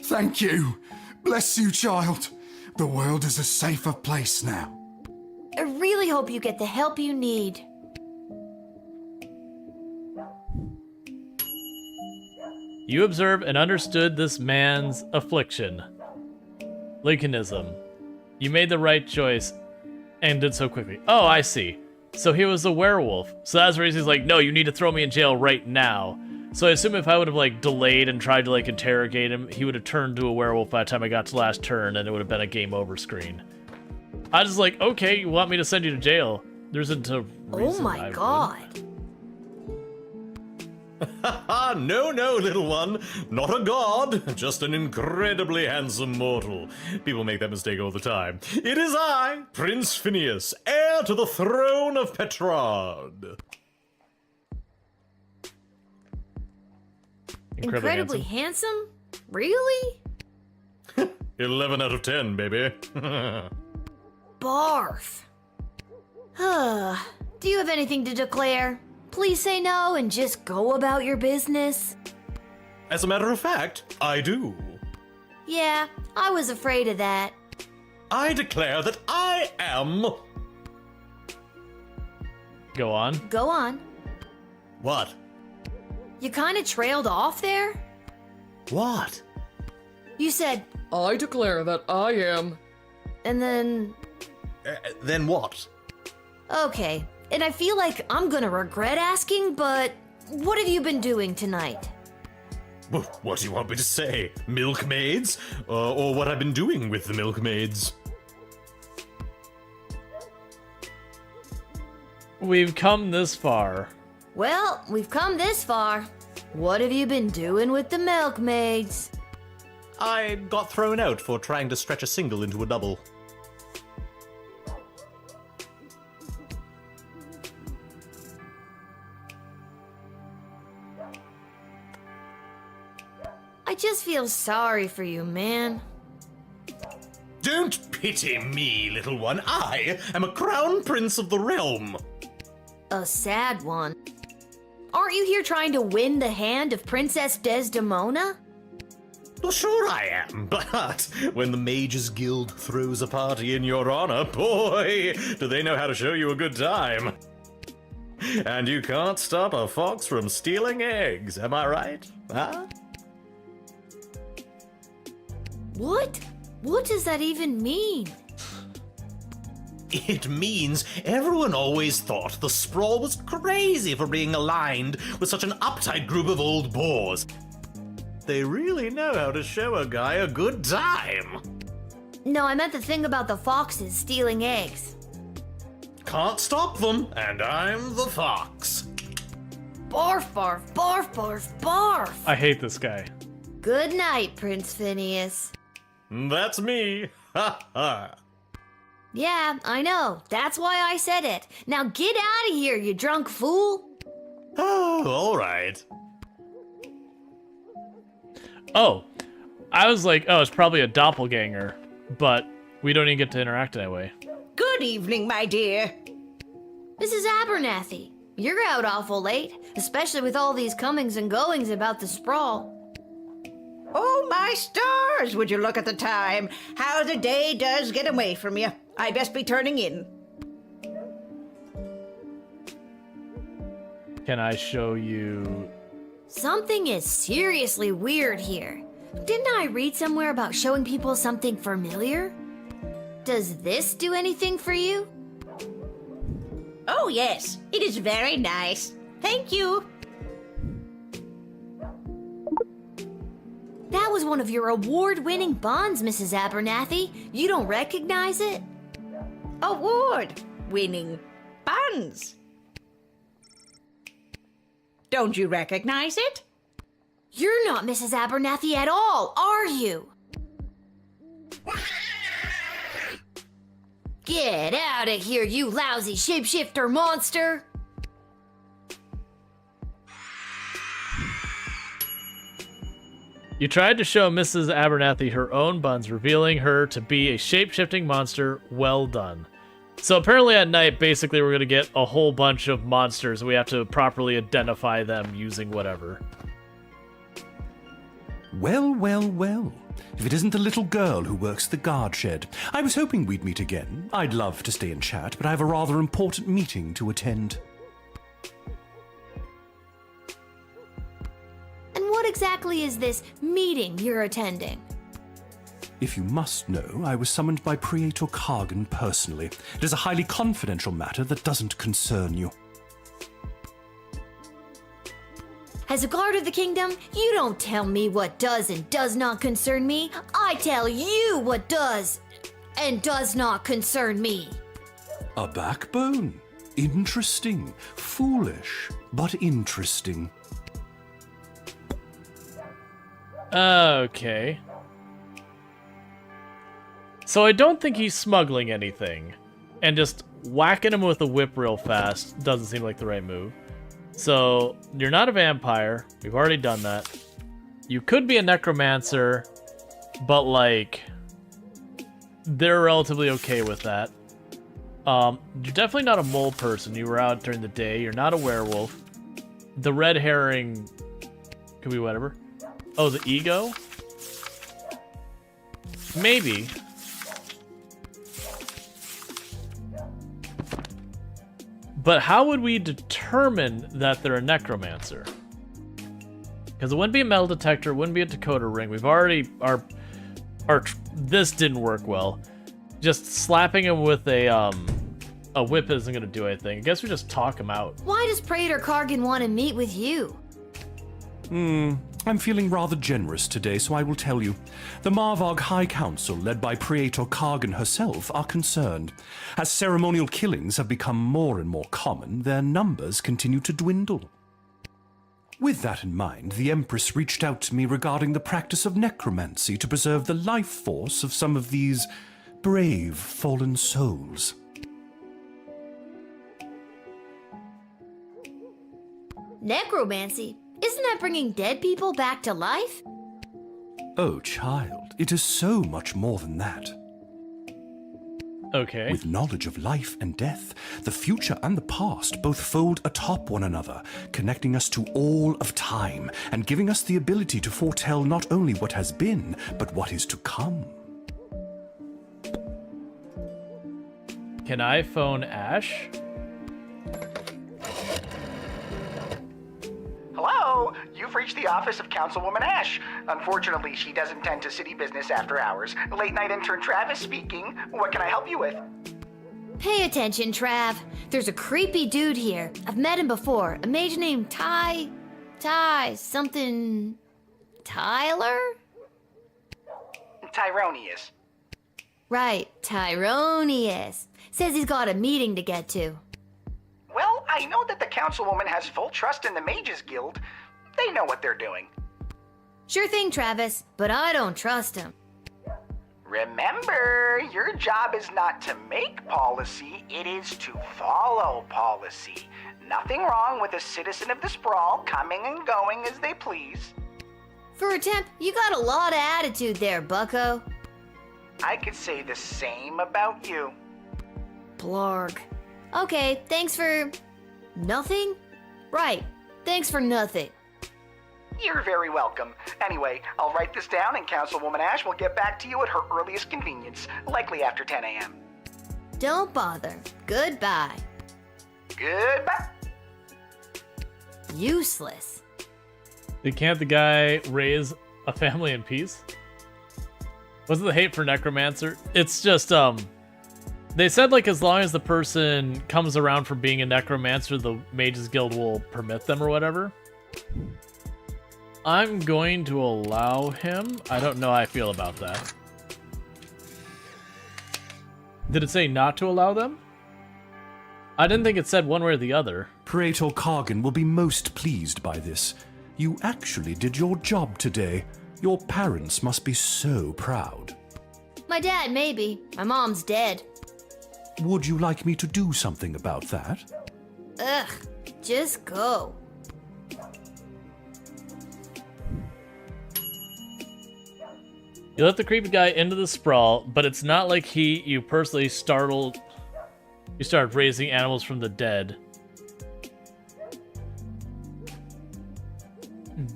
Thank you. Bless you, child. The world is a safer place now. I really hope you get the help you need. You observed and understood this man's affliction. Lincolnism. You made the right choice and did so quickly. Oh, I see. So he was a werewolf. So that's the reason he's like, no, you need to throw me in jail right now. So I assume if I would have like delayed and tried to like interrogate him, he would have turned to a werewolf by the time I got to last turn, and it would have been a game over screen. I was just like, okay, you want me to send you to jail? There isn't a reason Oh my I would. god. No, no, little one. Not a god, just an incredibly handsome mortal. People make that mistake all the time. It is I, Prince Phineas, heir to the throne of Petrard. Incredibly handsome? Really? 11 out of 10, baby. Barf. Do you have anything to declare? Please say no and just go about your business. As a matter of fact, I do. Yeah, I was afraid of that. I declare that I am... Go on. Go on. What? You kind of trailed off there? What? You said, I declare that I am... and then... Then what? Okay, and I feel like I'm gonna regret asking, but what have you been doing tonight? What do you want me to say? Milkmaids? Or what I've been doing with the milkmaids? We've come this far. Well, we've come this far. What have you been doing with the milkmaids? I got thrown out for trying to stretch a single into a double. I just feel sorry for you, man. Don't pity me, little one. I am a crown prince of the realm. A sad one. Aren't you here trying to win the hand of Princess Desdemona? Well, sure I am, but when the Mages Guild throws a party in your honor, boy, do they know how to show you a good time. And you can't stop a fox from stealing eggs, am I right? Huh? What? What does that even mean? It means everyone always thought the Sprawl was crazy for being aligned with such an uptight group of old bores. They really know how to show a guy a good time. No, I meant the thing about the foxes stealing eggs. Can't stop them, and I'm the fox. Barf, barf, barf, barf, barf. I hate this guy. Good night, Prince Phineas. That's me. Ha ha. Yeah, I know. That's why I said it. Now get out of here, you drunk fool. Oh, all right. Oh, I was like, oh, it's probably a doppelganger, but we don't even get to interact that way. Good evening, my dear. Mrs. Abernathy, you're out awful late, especially with all these comings and goings about the sprawl. Oh, my stars! Would you look at the time? How the day does get away from you. I best be turning in. Can I show you? Something is seriously weird here. Didn't I read somewhere about showing people something familiar? Does this do anything for you? Oh, yes. It is very nice. Thank you. That was one of your award-winning bonds, Mrs. Abernathy. You don't recognize it? Award-winning buns. Don't you recognize it? You're not Mrs. Abernathy at all, are you? Get out of here, you lousy shapeshifter monster! You tried to show Mrs. Abernathy her own buns, revealing her to be a shape-shifting monster. Well done. So apparently at night, basically, we're going to get a whole bunch of monsters. We have to properly identify them using whatever. Well, well, well. If it isn't the little girl who works the guard shed. I was hoping we'd meet again. I'd love to stay and chat, but I have a rather important meeting to attend. And what exactly is this meeting you're attending? If you must know, I was summoned by Praetor Kargan personally. It is a highly confidential matter that doesn't concern you. As a guard of the kingdom, you don't tell me what does and does not concern me. I tell you what does and does not concern me. A backbone. Interesting. Foolish, but interesting. Okay. So I don't think he's smuggling anything. And just whacking him with a whip real fast doesn't seem like the right move. So, you're not a vampire. We've already done that. You could be a necromancer, but, like, they're relatively okay with that. You're definitely not a mole person. You were out during the day. You're not a werewolf. The red herring could be whatever. Oh, the ego? Maybe. But how would we determine that they're a necromancer? Because it wouldn't be a metal detector, it wouldn't be a decoder ring. We've already this didn't work well. Just slapping him with a whip isn't gonna do anything. I guess we just talk him out. Why does Praetor Kargan want to meet with you? I'm feeling rather generous today, so I will tell you. The Marvog High Council, led by Praetor Kargan herself, are concerned. As ceremonial killings have become more and more common, their numbers continue to dwindle. With that in mind, the Empress reached out to me regarding the practice of necromancy to preserve the life force of some of these brave fallen souls. Necromancy? Isn't that bringing dead people back to life? Oh, child, it is so much more than that. Okay. With knowledge of life and death, the future and the past both fold atop one another, connecting us to all of time and giving us the ability to foretell not only what has been, but what is to come. Can I phone Ash? Hello? You've reached the office of Councilwoman Ash. Unfortunately, she doesn't tend to city business after hours. Late night intern Travis speaking. What can I help you with? Pay attention, Trav. There's a creepy dude here. I've met him before. A mage named something... Tyler? Tyronius. Right, Tyronius. Says he's got a meeting to get to. Well, I know that the councilwoman has full trust in the Mages Guild. They know what they're doing. Sure thing, Travis, but I don't trust him. Remember, your job is not to make policy, it is to follow policy. Nothing wrong with a citizen of the Sprawl coming and going as they please. For a temp, you got a lot of attitude there, bucko. I could say the same about you. Blarg. Okay, thanks for... nothing? Right, thanks for nothing. You're very welcome. Anyway, I'll write this down and Councilwoman Ash will get back to you at her earliest convenience, likely after 10 a.m. Don't bother. Goodbye. Goodbye. Useless. Can't the guy raise a family in peace? Wasn't the hate for Necromancer? It's just, they said, like, as long as the person comes around from being a Necromancer, the Mages Guild will permit them or whatever. I'm going to allow him. I don't know how I feel about that. Did it say not to allow them? I didn't think it said one way or the other. Praetor Kargan will be most pleased by this. You actually did your job today. Your parents must be so proud. My dad, maybe. My mom's dead. Would you like me to do something about that? Ugh, just go. You let the creepy guy into the sprawl, but it's not like you personally started raising animals from the dead.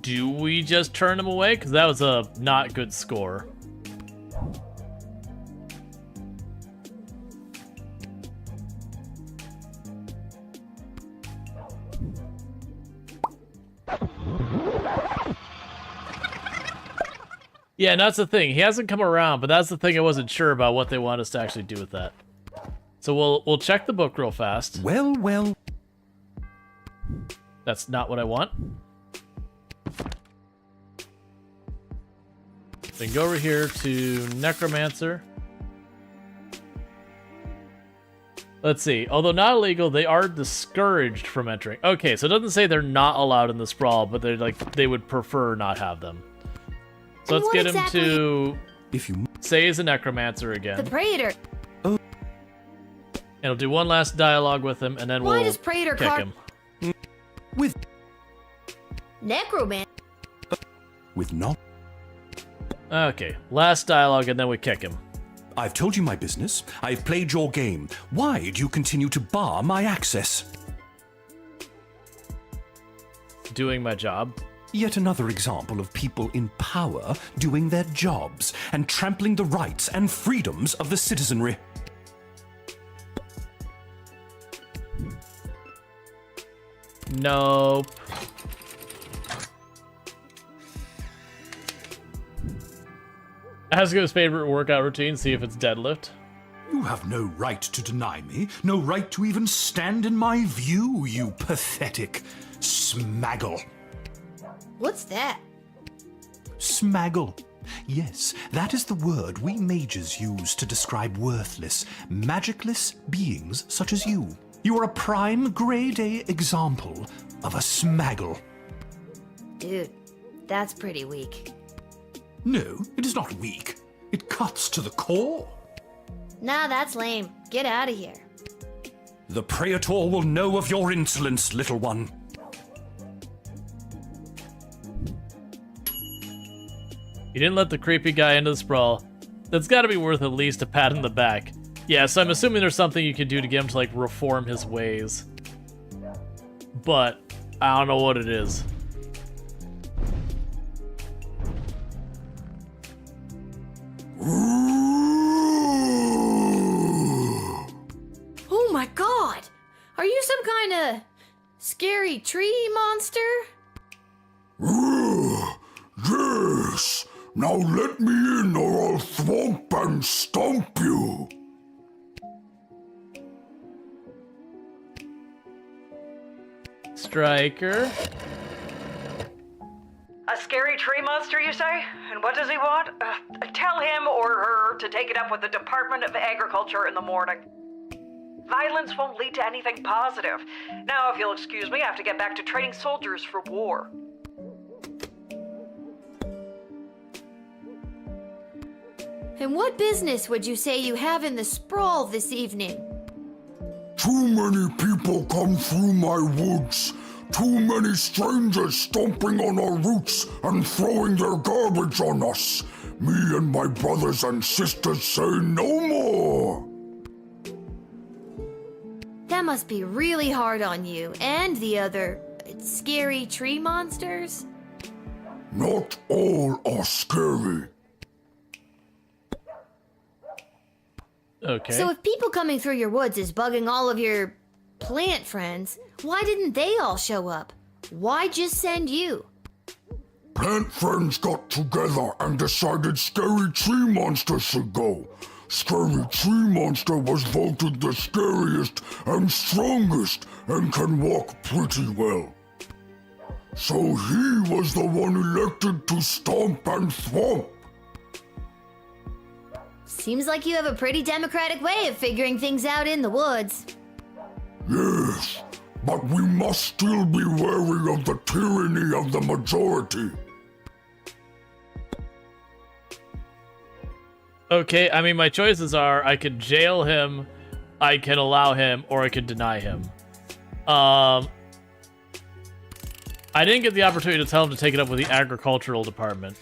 Do we just turn him away? Because that was a not good score. Yeah, and that's the thing. He hasn't come around, but that's the thing I wasn't sure about what they want us to actually do with that. So we'll check the book real fast. Well. That's not what I want. Then go over here to Necromancer. Let's see. Although not illegal, they are discouraged from entering. Okay, so it doesn't say they're not allowed in the sprawl, but they would prefer not have them. So let's get him to say he's a Necromancer again. The Praetor. And we'll do one last dialogue with him, and then Why we'll does Praetor kick him. With Necroman. With not. Okay, last dialogue, and then we kick him. I've told you my business. I've played your game. Why do you continue to bar my access? Doing my job. Yet another example of people in power doing their jobs and trampling the rights and freedoms of the citizenry. Nope. Ask him his favorite workout routine, see if it's deadlift. You have no right to deny me, no right to even stand in my view, you pathetic smaggle. What's that? Smaggle. Yes, that is the word we mages use to describe worthless, magicless beings such as you. You are a prime grade A example of a smaggle. Dude, that's pretty weak. No, it is not weak. It cuts to the core. Nah, that's lame. Get out of here. The Praetor will know of your insolence, little one. You didn't let the creepy guy into the sprawl. That's gotta be worth at least a pat in the back. Yeah, so I'm assuming there's something you can do to get him to, like, reform his ways. But I don't know what it is. Oh my god! Are you some kind of scary tree monster? Yes! Now let me in or I'll thwomp and stomp you! Striker. A A scary tree monster, you say? And what does he want? Tell him or her to take it up with the Department of Agriculture in the morning. Violence won't lead to anything positive. Now, if you'll excuse me, I have to get back to training soldiers for war. And what business would you say you have in the sprawl this evening? Too many people come through my woods. Too many strangers stomping on our roots and throwing their garbage on us. Me and my brothers and sisters say no more. That must be really hard on you and the other scary tree monsters. Not all are scary. Okay. So if people coming through your woods is bugging all of your plant friends, why didn't they all show up? Why just send you? Plant friends got together and decided Scary Tree Monster should go. Scary Tree Monster was voted the scariest and strongest and can walk pretty well. So he was the one elected to stomp and thwomp. Seems like you have a pretty democratic way of figuring things out in the woods. Yes, but we must still be wary of the tyranny of the majority. Okay, I mean, my choices are I could jail him, I can allow him, or I could deny him. I didn't get the opportunity to tell him to take it up with the agricultural department,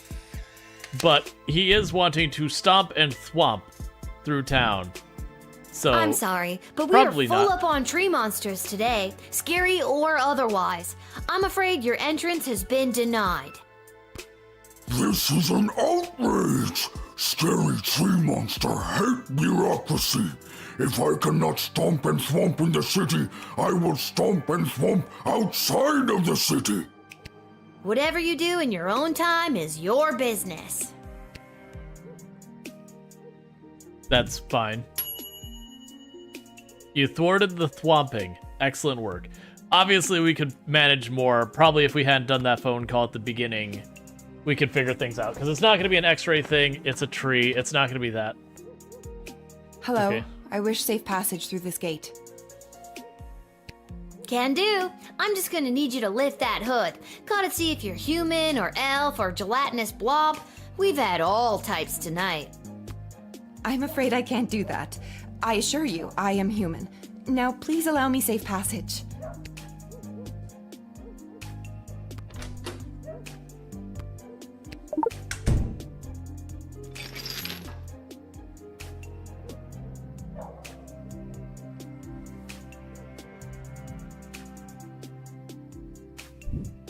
but he is wanting to stomp and thwomp through town. So I'm sorry, but we are full not. up on tree monsters today, scary or otherwise. I'm afraid your entrance has been denied. This is an outrage! Scary Tree Monster hate bureaucracy. If I cannot stomp and thwomp in the city, I will stomp and thwomp outside of the city. Whatever you do in your own time is your business. That's fine. You thwarted the thwomping. Excellent work. Obviously, we could manage more. Probably if we hadn't done that phone call at the beginning, we could figure things out. Because it's not going to be an X-ray thing. It's a tree. It's not going to be that. Hello. Okay. I wish safe passage through this gate. Can do. I'm just gonna need you to lift that hood. Gotta see if you're human or elf or gelatinous blob. We've had all types tonight. I'm afraid I can't do that. I assure you, I am human. Now, please allow me safe passage.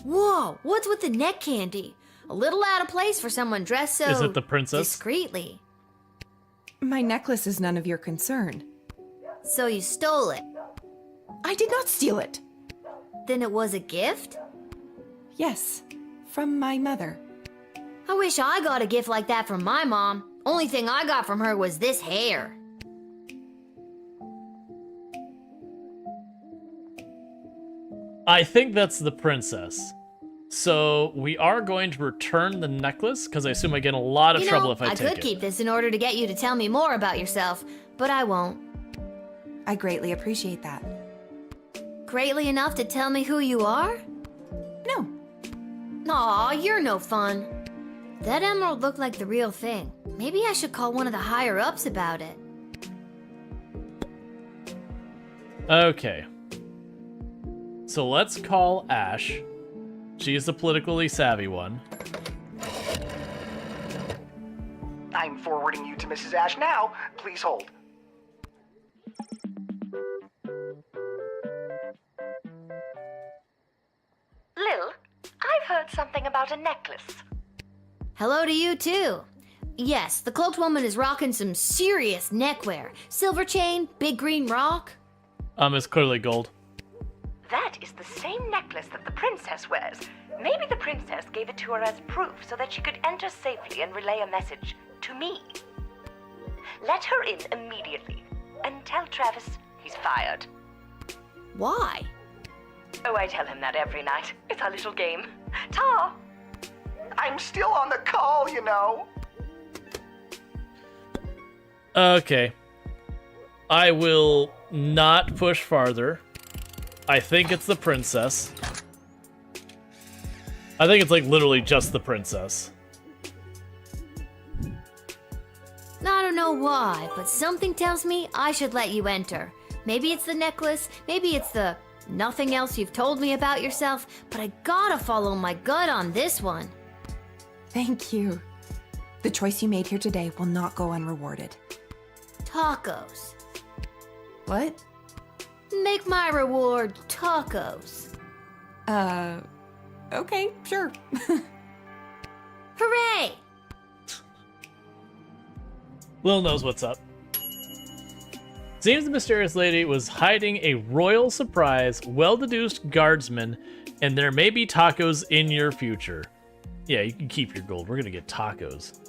Whoa, what's with the neck candy? A little out of place for someone dressed so Is it the princess? discreetly. My necklace is none of your concern. So you stole it? I did not steal it. Then it was a gift? Yes, from my mother. I wish I got a gift like that from my mom. Only thing I got from her was this hair. I think that's the princess. So we are going to return the necklace, because I assume I get in a lot of trouble if I take it. I could keep this in order to get you to tell me more about yourself, but I won't. I greatly appreciate that. Greatly enough to tell me who you are? No. Aw, you're no fun. That emerald looked like the real thing. Maybe I should call one of the higher-ups about it. Okay. So let's call Ash. She's the politically savvy one. I'm forwarding you to Mrs. Ash now. Please hold. Lil, I've heard something about a necklace. Hello to you, too. Yes, the cloaked woman is rocking some serious neckwear. Silver chain, big green rock. It's clearly gold. That is the same necklace that the princess wears. Maybe the princess gave it to her as proof so that she could enter safely and relay a message to me. Let her in immediately and tell Travis he's fired. Why? Oh, I tell him that every night. It's our little game. Ta! I'm still on the call, you know. Okay. I will not push farther. I think it's the princess. I think it's like literally just the princess. I don't know why, but something tells me I should let you enter. Maybe it's the necklace, maybe it's the nothing else you've told me about yourself, but I gotta follow my gut on this one. Thank you. The choice you made here today will not go unrewarded. Tacos. What? Make my reward tacos. Okay, sure. Hooray! Lil knows what's up. Seems the mysterious lady was hiding a royal surprise, well-deduced guardsman, and there may be tacos in your future. Yeah, you can keep your gold. We're gonna get tacos.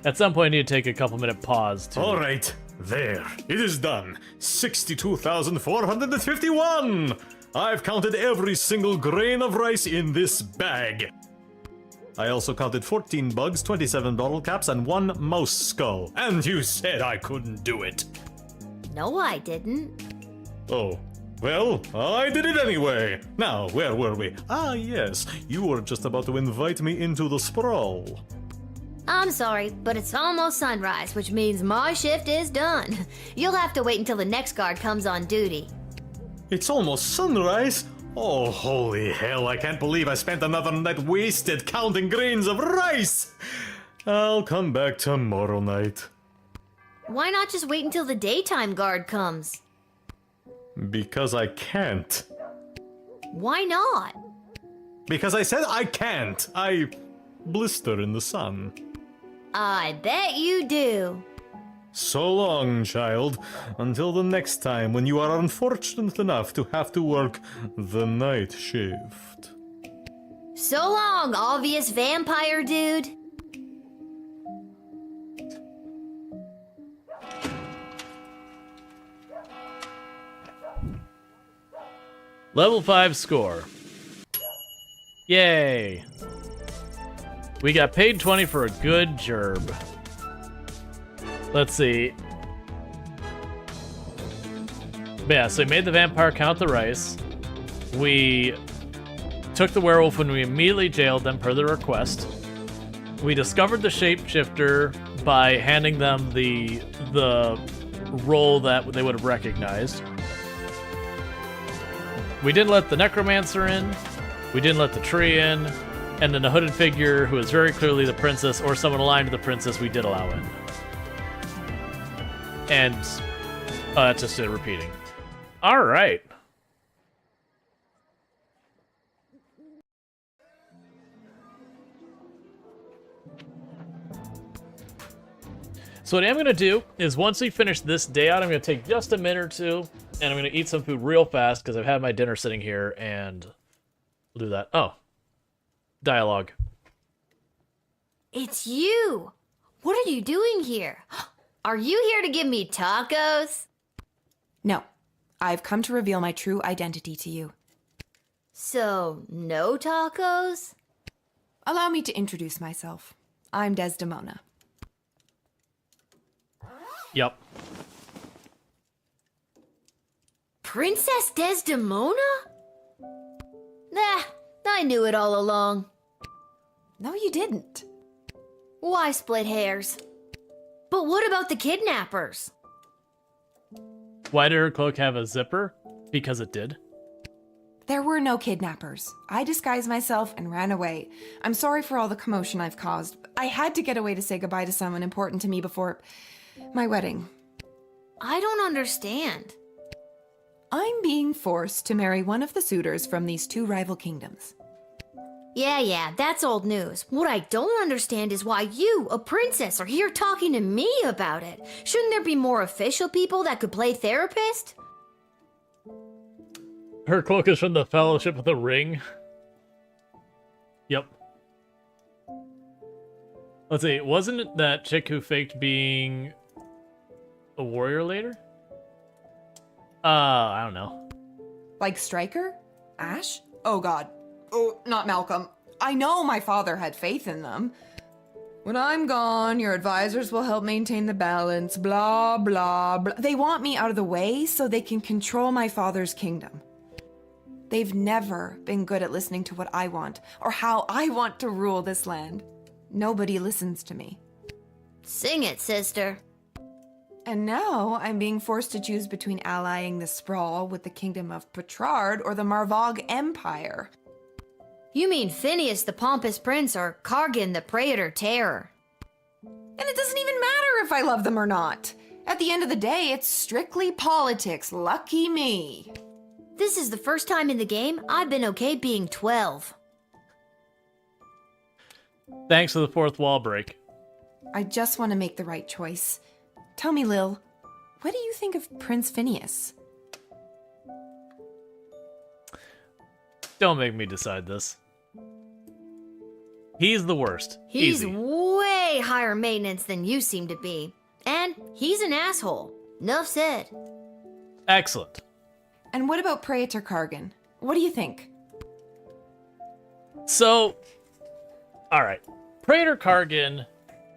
At some point, I need to take a couple-minute pause to... All right, there. It is done. 62,451! I've counted every single grain of rice in this bag. I also counted 14 bugs, 27 bottle caps, and 1 mouse skull. And you said I couldn't do it. No, I didn't. Oh, well, I did it anyway. Now, where were we? Ah, yes, you were just about to invite me into the sprawl. I'm sorry, but it's almost sunrise, which means my shift is done. You'll have to wait until the next guard comes on duty. It's almost sunrise? Oh, holy hell, I can't believe I spent another night wasted counting grains of rice! I'll come back tomorrow night. Why not just wait until the daytime guard comes? Because I can't. Why not? Because I said I can't. I blister in the sun. I bet you do. So long, child, until the next time when you are unfortunate enough to have to work the night shift. So long, obvious vampire dude. Level 5 score. Yay. We got paid 20 for a good gerb. Let's see. Yeah, so we made the vampire count the rice. We took the werewolf and we immediately jailed them per the request. We discovered the shapeshifter by handing them the role that they would have recognized. We didn't let the necromancer in. We didn't let the tree in. And then the hooded figure, who is very clearly the princess or someone aligned to the princess, we did allow in. And that's just it repeating. All right. So what I'm going to do is once we finish this day out, I'm going to take just a minute or two, and I'm going to eat some food real fast because I've had my dinner sitting here, and we'll do that. Oh. Dialogue. It's you! What are you doing here? Are you here to give me tacos? No. I've come to reveal my true identity to you. So, no tacos? Allow me to introduce myself. I'm Desdemona. Yep. Princess Desdemona? Nah, I knew it all along. No, you didn't. Why split hairs? But what about the kidnappers? Why did her cloak have a zipper? Because it did. There were no kidnappers. I disguised myself and ran away. I'm sorry for all the commotion I've caused. I had to get away to say goodbye to someone important to me before my wedding. I don't understand. I'm being forced to marry one of the suitors from these 2 rival kingdoms. Yeah, that's old news. What I don't understand is why you, a princess, are here talking to me about it. Shouldn't there be more official people that could play therapist? Her cloak is from the Fellowship of the Ring. Yep. Let's see, wasn't it that chick who faked being a warrior later? I don't know. Like Stryker? Ash? Oh god. Oh, not Malcolm. I know my father had faith in them. When I'm gone, your advisors will help maintain the balance, blah, blah, blah. They want me out of the way so they can control my father's kingdom. They've never been good at listening to what I want or how I want to rule this land. Nobody listens to me. Sing it, sister. And now I'm being forced to choose between allying the Sprawl with the kingdom of Petrard or the Marvog Empire. You mean Phineas the Pompous Prince or Kargan the Praetor Terror? And it doesn't even matter if I love them or not. At the end of the day, it's strictly politics. Lucky me. This is the first time in the game I've been okay being 12. Thanks for the fourth wall break. I just want to make the right choice. Tell me, Lil, what do you think of Prince Phineas? Don't make me decide this. He's the worst. He's Easy. way higher maintenance than you seem to be. And he's an asshole. Nuff said. Excellent. And what about Praetor Kargan? What do you think? So, alright. Praetor Kargan,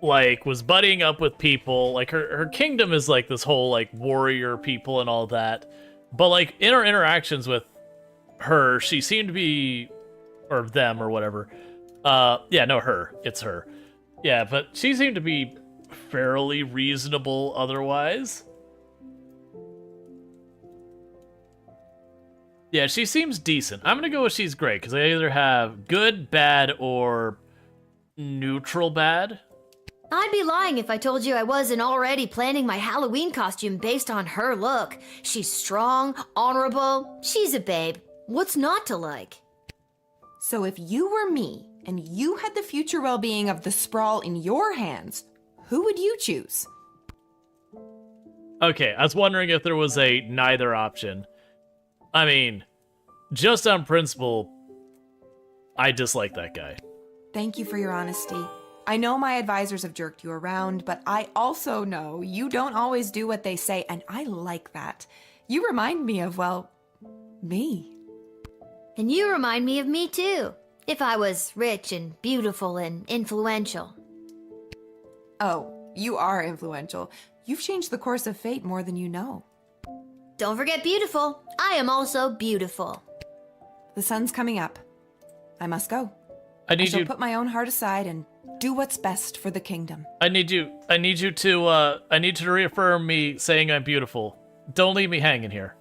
like, was buddying up with people. Like, her kingdom is, like, this whole, like, warrior people and all that. But, like, in her interactions with her, she seemed to be, or them, or whatever. Yeah, no, her. It's her. Yeah, but she seemed to be fairly reasonable otherwise. Yeah, she seems decent. I'm gonna go with she's great, because I either have good, bad, or neutral bad. I'd be lying if I told you I wasn't already planning my Halloween costume based on her look. She's strong, honorable, she's a babe. What's not to like? So if you were me, and you had the future well-being of the Sprawl in your hands, who would you choose? Okay, I was wondering if there was a neither option. I mean, just on principle, I dislike that guy. Thank you for your honesty. I know my advisors have jerked you around, but I also know you don't always do what they say, and I like that. You remind me of, well, me. And you remind me of me too, if I was rich and beautiful and influential. Oh, you are influential. You've changed the course of fate more than you know. Don't forget beautiful. I am also beautiful. The sun's coming up. I must go. I shall put my own heart aside and do what's best for the kingdom. I need you to reaffirm me saying I'm beautiful. Don't leave me hanging here.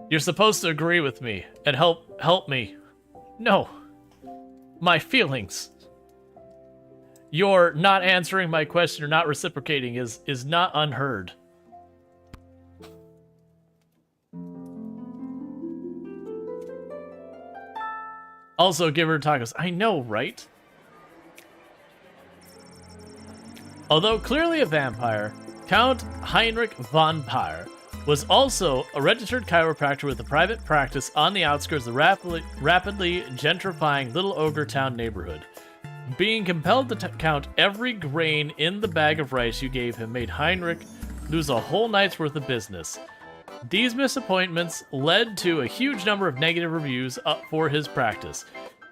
You're supposed to agree with me and help me. No. My feelings. Your not answering my question or not reciprocating is not unheard. Also, give her tacos. I know, right? Although clearly a vampire, Count Heinrich von Pyre was also a registered chiropractor with a private practice on the outskirts of the rapidly gentrifying Little Ogre Town neighborhood. Being compelled to count every grain in the bag of rice you gave him made Heinrich lose a whole night's worth of business. These misappointments led to a huge number of negative reviews for his practice,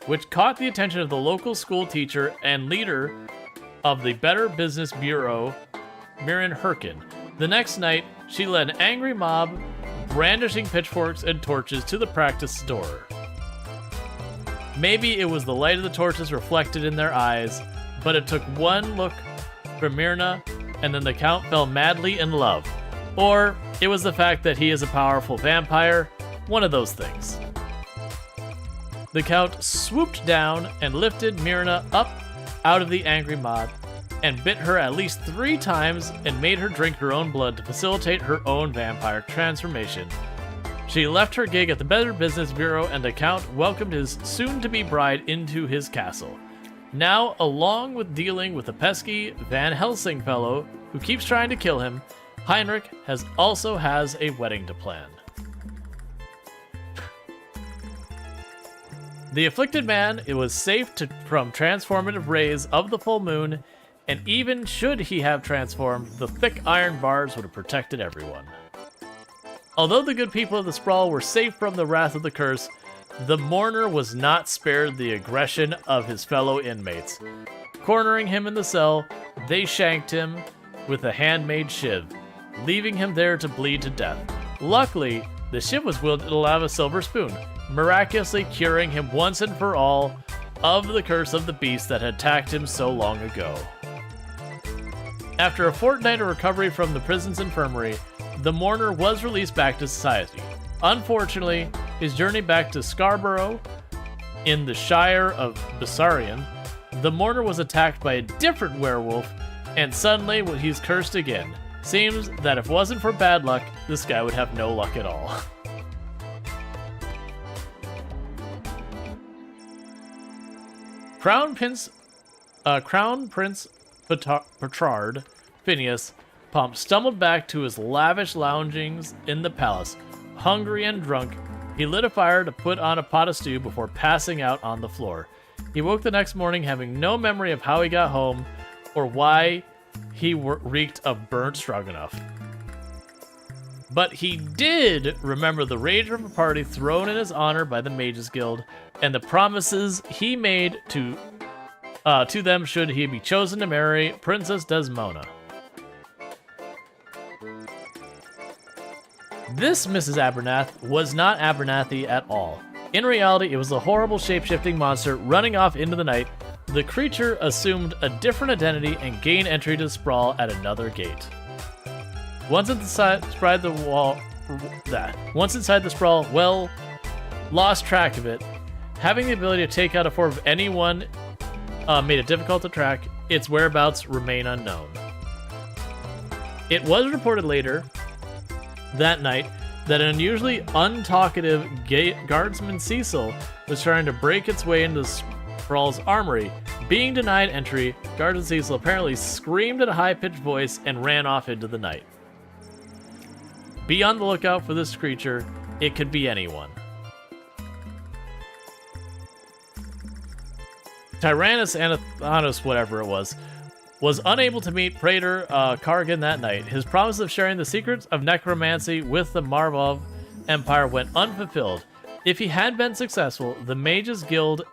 which caught the attention of the local school teacher and leader of the Better Business Bureau, Mirren Herkin. The next night, she led an angry mob, brandishing pitchforks and torches, to the practice door. Maybe it was the light of the torches reflected in their eyes, but it took one look from Myrna, and then the Count fell madly in love. Or it was the fact that he is a powerful vampire, one of those things. The Count swooped down and lifted Myrna up out of the angry mob, and bit her at least 3 times and made her drink her own blood to facilitate her own vampire transformation. She left her gig at the Better Business Bureau, and the Count welcomed his soon-to-be bride into his castle. Now, along with dealing with the pesky Van Helsing fellow who keeps trying to kill him, Heinrich also has a wedding to plan. The afflicted man, it was safe from transformative rays of the full moon, and even should he have transformed, the thick iron bars would have protected everyone. Although the good people of the Sprawl were safe from the wrath of the curse, the mourner was not spared the aggression of his fellow inmates. Cornering him in the cell, they shanked him with a handmade shiv, leaving him there to bleed to death. Luckily, the shiv was wielded to allow a silver spoon, miraculously curing him once and for all of the curse of the beast that had attacked him so long ago. After a fortnight of recovery from the prison's infirmary, the mourner was released back to society. Unfortunately, his journey back to Scarborough, in the Shire of Bessarion, the mourner was attacked by a different werewolf, and suddenly he's cursed again. Seems that if it wasn't for bad luck, this guy would have no luck at all. Crown Prince Petrard Phineas Pomp stumbled back to his lavish loungings in the palace. Hungry and drunk, he lit a fire to put on a pot of stew before passing out on the floor. He woke the next morning having no memory of how he got home or why he reeked of burnt stroganoff. But he did remember the rage of a party thrown in his honor by the Mages Guild and the promises he made to them should he be chosen to marry Princess Desmona. This Mrs. Abernath was not Abernathy at all. In reality, it was a horrible shape-shifting monster running off into the night. The creature assumed a different identity and gained entry to the sprawl at another gate. Once inside the sprawl, well, lost track of it. Having the ability to take out a form of anyone made it difficult to track. Its whereabouts remain unknown. It was reported later that night that an unusually untalkative guardsman Cecil was trying to break its way into Sprawl's armory. Being denied entry, Guardsman Cecil apparently screamed in a high-pitched voice and ran off into the night. Be on the lookout for this creature. It could be anyone. Tyrannus Anathanos, whatever it was unable to meet Praetor Kargan that night. His promise of sharing the secrets of necromancy with the Marvov Empire went unfulfilled. If he had been successful, the Mages Guild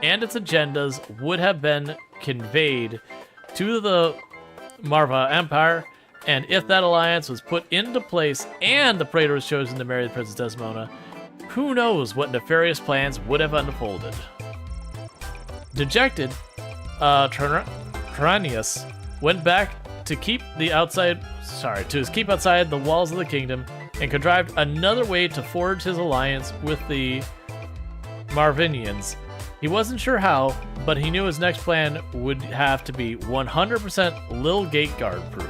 and its agendas would have been conveyed to the Marva Empire, and if that alliance was put into place and the Praetor was chosen to marry the Princess Desmona, who knows what nefarious plans would have unfolded. Dejected, Tyrannius went back to keep outside the walls of the kingdom and contrived another way to forge his alliance with the Marvinians. He wasn't sure how, but he knew his next plan would have to be 100% Lil Gate Guard proof.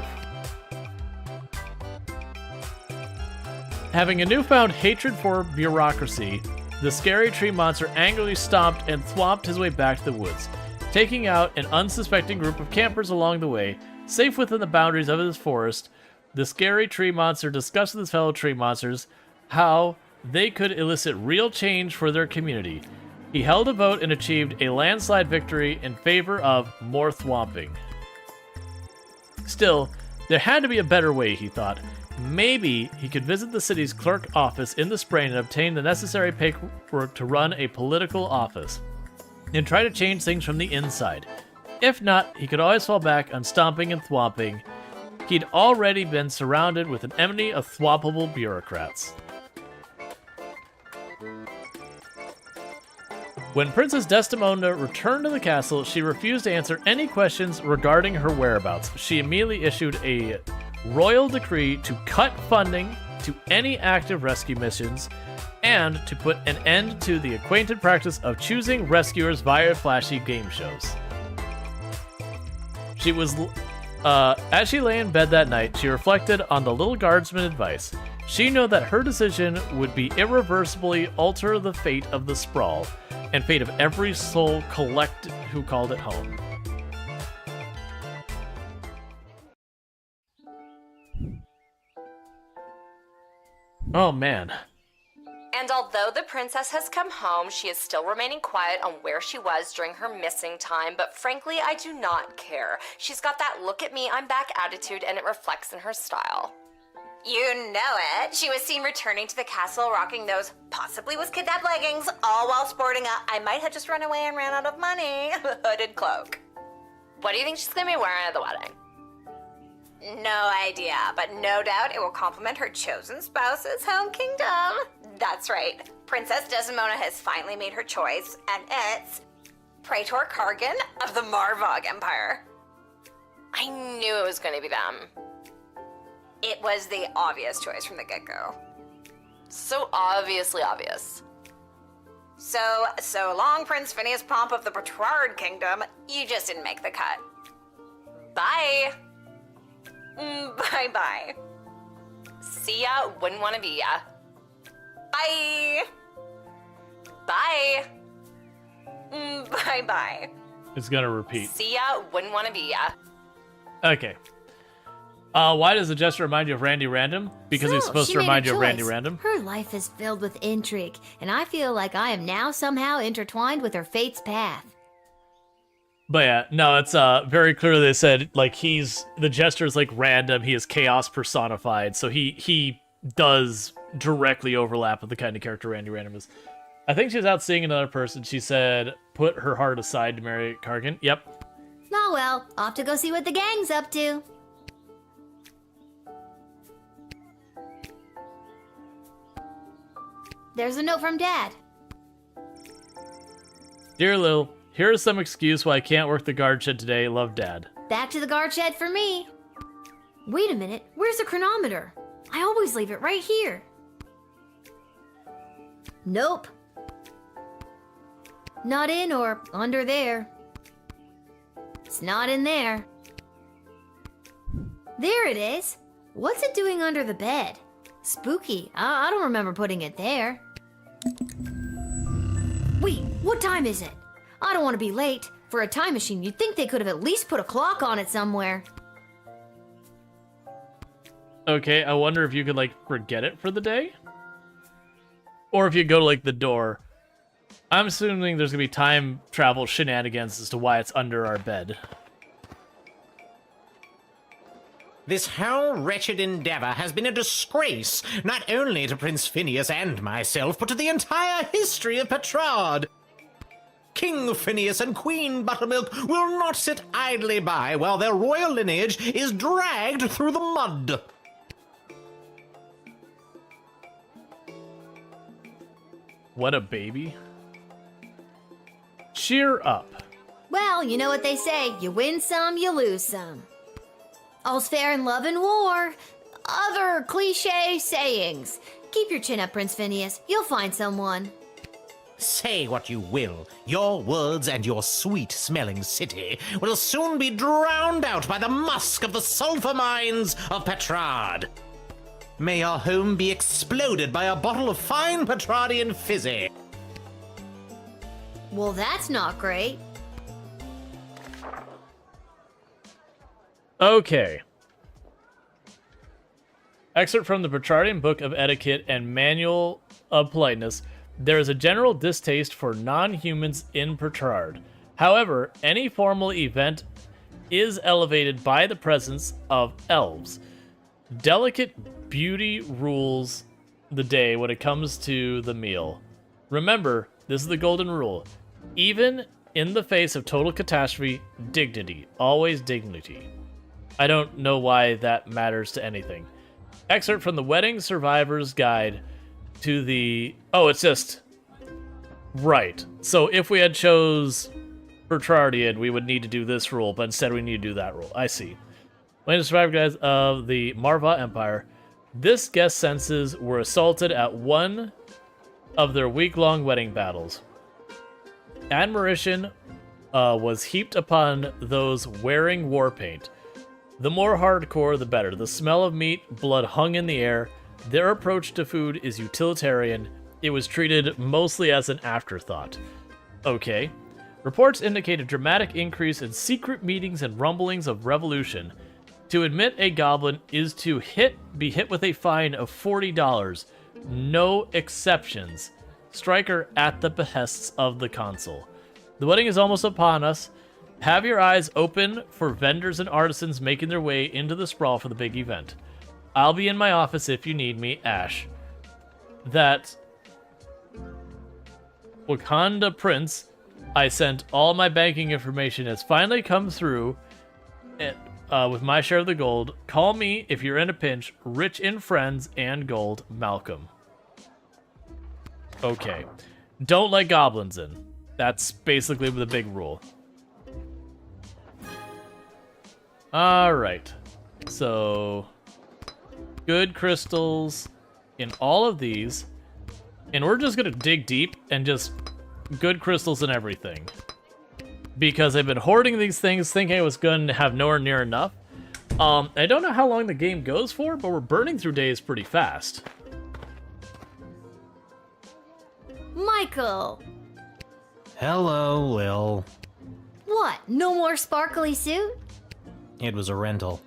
Having a newfound hatred for bureaucracy, the scary tree monster angrily stomped and thwomped his way back to the woods, taking out an unsuspecting group of campers along the way. Safe within the boundaries of his forest, the scary tree monster discussed with his fellow tree monsters how they could elicit real change for their community. He held a vote and achieved a landslide victory in favor of more thwomping. Still, there had to be a better way, he thought. Maybe he could visit the city's clerk office in the spring and obtain the necessary paperwork to run a political office, and try to change things from the inside. If not, he could always fall back on stomping and thwomping. He'd already been surrounded with an enemy of thwoppable bureaucrats. When Princess Desdemona returned to the castle, she refused to answer any questions regarding her whereabouts. She immediately issued a royal decree to cut funding to any active rescue missions and to put an end to the acquainted practice of choosing rescuers via flashy game shows. As she lay in bed that night, she reflected on the Lil Guardsman advice. She knew that her decision would be irreversibly alter the fate of the sprawl and fate of every soul who called it home. Oh man. And although the princess has come home, she is still remaining quiet on where she was during her missing time, but frankly, I do not care. She's got that look at me, I'm back attitude, and it reflects in her style. You know it. She was seen returning to the castle rocking those possibly was kidnapped leggings, all while sporting a I might have just run away and ran out of money hooded cloak. What do you think she's gonna be wearing at the wedding? No idea, but no doubt it will complement her chosen spouse's home kingdom. That's right. Princess Desdemona has finally made her choice, and it's Praetor Kargan of the Marvog Empire. I knew it was going to be them. It was the obvious choice from the get-go. So obviously obvious. So long, Prince Phineas Pomp of the Petrard Kingdom. You just didn't make the cut. Bye. Bye-bye. See ya, wouldn't want to be ya. Bye. Bye. Bye-bye. It's gonna repeat. See ya, wouldn't want to be ya. Okay. Why does the jester remind you of Randy Random? Because he's supposed to remind you of Randy Random? Her life is filled with intrigue, and I feel like I am now somehow intertwined with her fate's path. But yeah, no, it's very clear they said, like, the jester's like random, he is chaos personified, so he does directly overlap with the kind of character Randy Random is. I think she's out seeing another person. She said, put her heart aside to marry Kargan. Yep. Oh well, off to go see what the gang's up to. There's a note from Dad. Dear Lil, here is some excuse why I can't work the guard shed today. Love, Dad. Back to the guard shed for me. Wait a minute, where's the chronometer? I always leave it right here. Nope. Not in or under there. It's not in there. There it is. What's it doing under the bed? Spooky. I don't remember putting it there. Wait, what time is it? I don't want to be late. For a time machine, you'd think they could have at least put a clock on it somewhere. Okay, I wonder if you could, like, forget it for the day? Or if you go to, like, the door. I'm assuming there's gonna be time travel shenanigans as to why it's under our bed. This whole wretched endeavor has been a disgrace, not only to Prince Phineas and myself, but to the entire history of Petrard. King Phineas and Queen Buttermilk will not sit idly by while their royal lineage is dragged through the mud. What a baby. Cheer up. Well, you know what they say. You win some, you lose some. All's fair in love and war. Other cliche sayings. Keep your chin up, Prince Phineas. You'll find someone. Say what you will, your words and your sweet-smelling city will soon be drowned out by the musk of the sulfur mines of Petrard. May your home be exploded by a bottle of fine Petrardian fizzy. Well, that's not great. Okay. Excerpt from the Petrardian Book of Etiquette and Manual of Politeness. There is a general distaste for non-humans in Petrard. However, any formal event is elevated by the presence of elves. Delicate beauty rules the day when it comes to the meal. Remember, this is the golden rule. Even in the face of total catastrophe, dignity. Always dignity. I don't know why that matters to anything. Excerpt from the Wedding Survivor's Guide to the... Oh, it's just... Right. So if we had chose Petrardian, we would need to do this rule, but instead we need to do that rule. I see. Wedding Survivor Guides of the Marva Empire. This guest senses were assaulted at one of their week-long wedding battles. Admiration was heaped upon those wearing war paint. The more hardcore, the better. The smell of meat, blood hung in the air. Their approach to food is utilitarian. It was treated mostly as an afterthought. Okay. Reports indicate a dramatic increase in secret meetings and rumblings of revolution. To admit a goblin is to be hit with a fine of $40. No exceptions. Striker at the behests of the consul. The wedding is almost upon us. Have your eyes open for vendors and artisans making their way into the sprawl for the big event. I'll be in my office if you need me, Ash. That Wakanda Prince, I sent all my banking information, has finally come through with my share of the gold. Call me if you're in a pinch. Rich in friends and gold, Malcolm. Okay. Don't let goblins in. That's basically the big rule. Alright. So, good crystals in all of these. And we're just going to dig deep and just good crystals in everything. Because I've been hoarding these things thinking I was going to have nowhere near enough. I don't know how long the game goes for, but we're burning through days pretty fast. Michael! Hello, Lil. What, no more sparkly suit? It was a rental.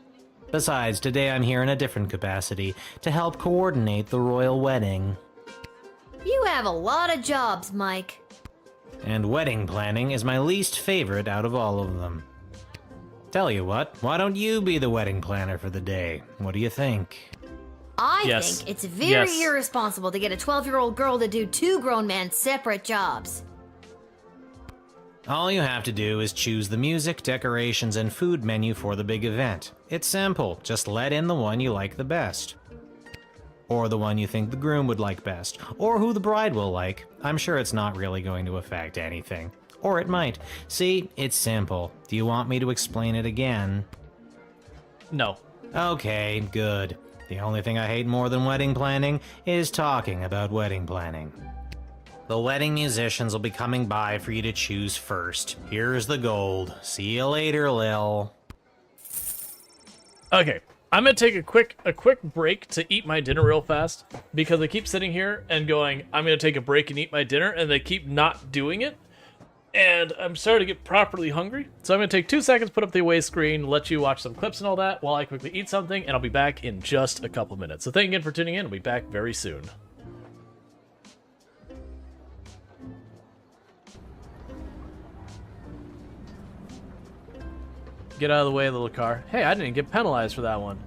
Besides, today I'm here in a different capacity, to help coordinate the royal wedding. You have a lot of jobs, Mike. And wedding planning is my least favorite out of all of them. Tell you what, why don't you be the wedding planner for the day? What do you think? I Yes. think it's very Yes. irresponsible to get a 12-year-old girl to do two grown men separate jobs. All you have to do is choose the music, decorations, and food menu for the big event. It's simple, just let in the one you like the best. Or the one you think the groom would like best, or who the bride will like. I'm sure it's not really going to affect anything. Or it might. See, it's simple. Do you want me to explain it again? No. Okay, good. The only thing I hate more than wedding planning is talking about wedding planning. The wedding musicians will be coming by for you to choose first. Here's the gold. See you later, Lil. Okay, I'm gonna take a quick break to eat my dinner real fast because I keep sitting here and going, I'm gonna take a break and eat my dinner, and they keep not doing it, and I'm starting to get properly hungry. So I'm gonna take 2 seconds, put up the away screen, let you watch some clips and all that while I quickly eat something, and I'll be back in just a couple minutes. So thank you again for tuning in. I'll be back very soon. Get out of the way, little car. Hey, I didn't get penalized for that one.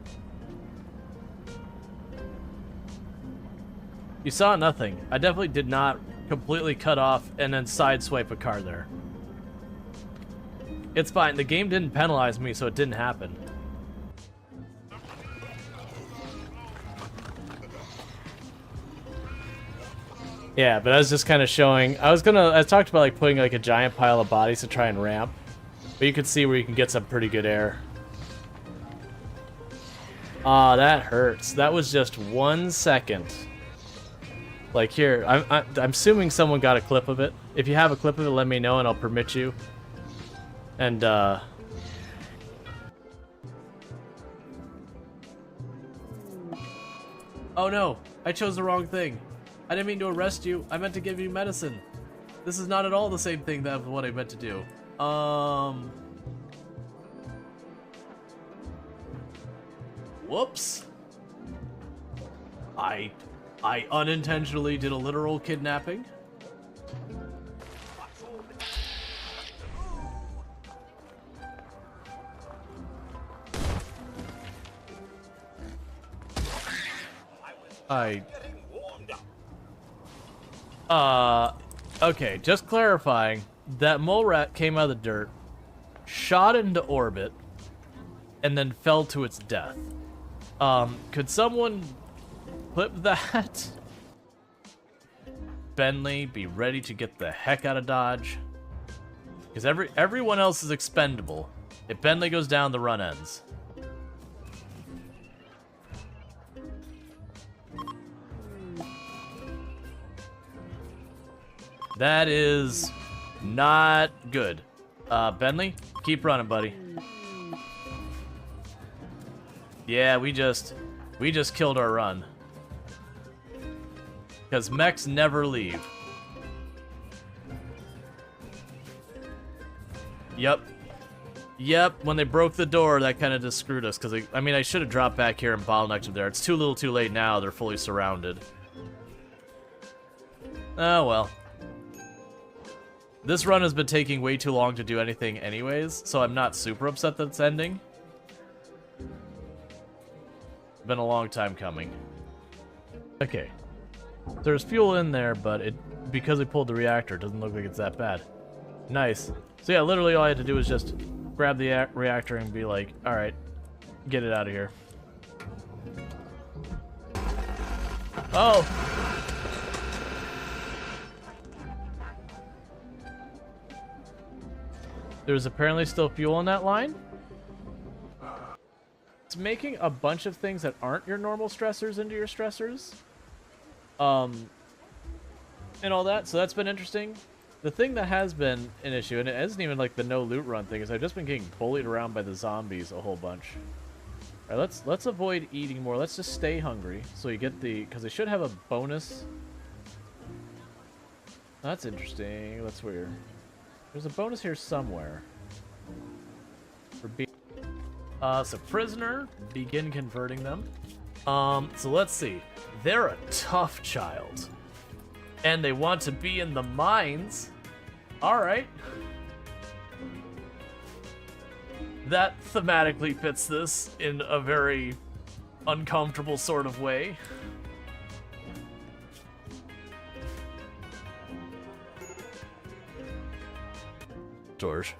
You saw nothing. I definitely did not completely cut off and then sideswipe a car there. It's fine. The game didn't penalize me, so it didn't happen. Yeah, but I was just kind of showing. I talked about like putting like a giant pile of bodies to try and ramp. But you can see where you can get some pretty good air. Ah, that hurts. That was just 1 second. Like here, I'm assuming someone got a clip of it. If you have a clip of it, let me know and I'll permit you. And oh no, I chose the wrong thing. I didn't mean to arrest you. I meant to give you medicine. This is not at all the same thing that what I meant to do. Whoops. I unintentionally did a literal kidnapping. Okay, just clarifying. That mole rat came out of the dirt, shot into orbit, and then fell to its death. Could someone clip that? Bentley, be ready to get the heck out of Dodge. Because everyone else is expendable. If Bentley goes down, the run ends. That is not good. Bentley, keep running, buddy. Yeah, we just killed our run. Because mechs never leave. Yep. Yep, when they broke the door, that kind of just screwed us. Because, I mean, I should have dropped back here and bottlenecked them there. It's too little too late now. They're fully surrounded. Oh, well. This run has been taking way too long to do anything anyways, so I'm not super upset that it's ending. Been a long time coming. Okay. There's fuel in there, but because we pulled the reactor, it doesn't look like it's that bad. Nice. So yeah, literally all I had to do was just grab the reactor and be like, alright, get it out of here. Oh! There's apparently still fuel in that line. It's making a bunch of things that aren't your normal stressors into your stressors. And all that, so that's been interesting. The thing that has been an issue, and it isn't even like the no loot run thing, is I've just been getting bullied around by the zombies a whole bunch. Alright, let's avoid eating more. Let's just stay hungry. So you get the, because they should have a bonus. That's interesting. That's weird. There's a bonus here somewhere. So prisoner, begin converting them. So let's see. They're a tough child. And they want to be in the mines. Alright. That thematically fits this in a very uncomfortable sort of way. Storge.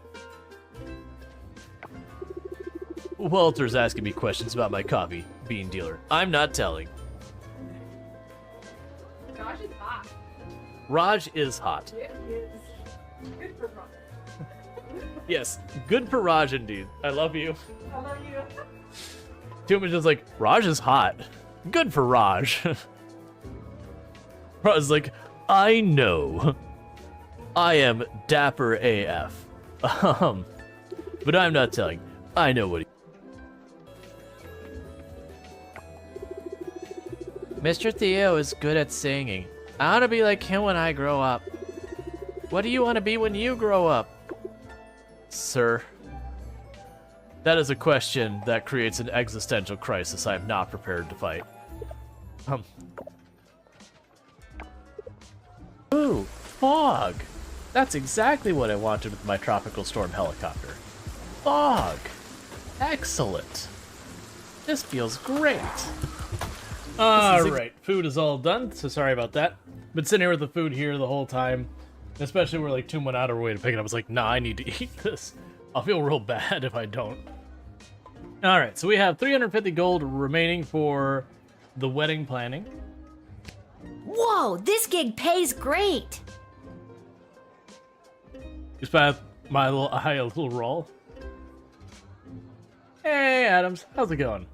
Walter's asking me questions about my coffee bean dealer. I'm not telling. Raj is hot. Raj is hot. Yeah, he is. Good for Raj. Yes, good for Raj indeed. I love you. I love you. Tuma's just like, Raj is hot. Good for Raj. Raj is like, I know. I am dapper AF. But I'm not telling. I know what he... Mr. Theo is good at singing. I want to be like him when I grow up. What do you want to be when you grow up? Sir, that is a question that creates an existential crisis I am not prepared to fight. Ooh, fog! That's exactly what I wanted with my tropical storm helicopter. Fog! Excellent! This feels great! Alright, food is all done, so sorry about that. Been sitting here with the food here the whole time. Especially we're like 2 went out of our way to pick it up. I was like, nah, I need to eat this. I'll feel real bad if I don't. Alright, so we have 350 gold remaining for the wedding planning. Whoa, this gig pays great. Just by my little roll. Hey, Adams, how's it going?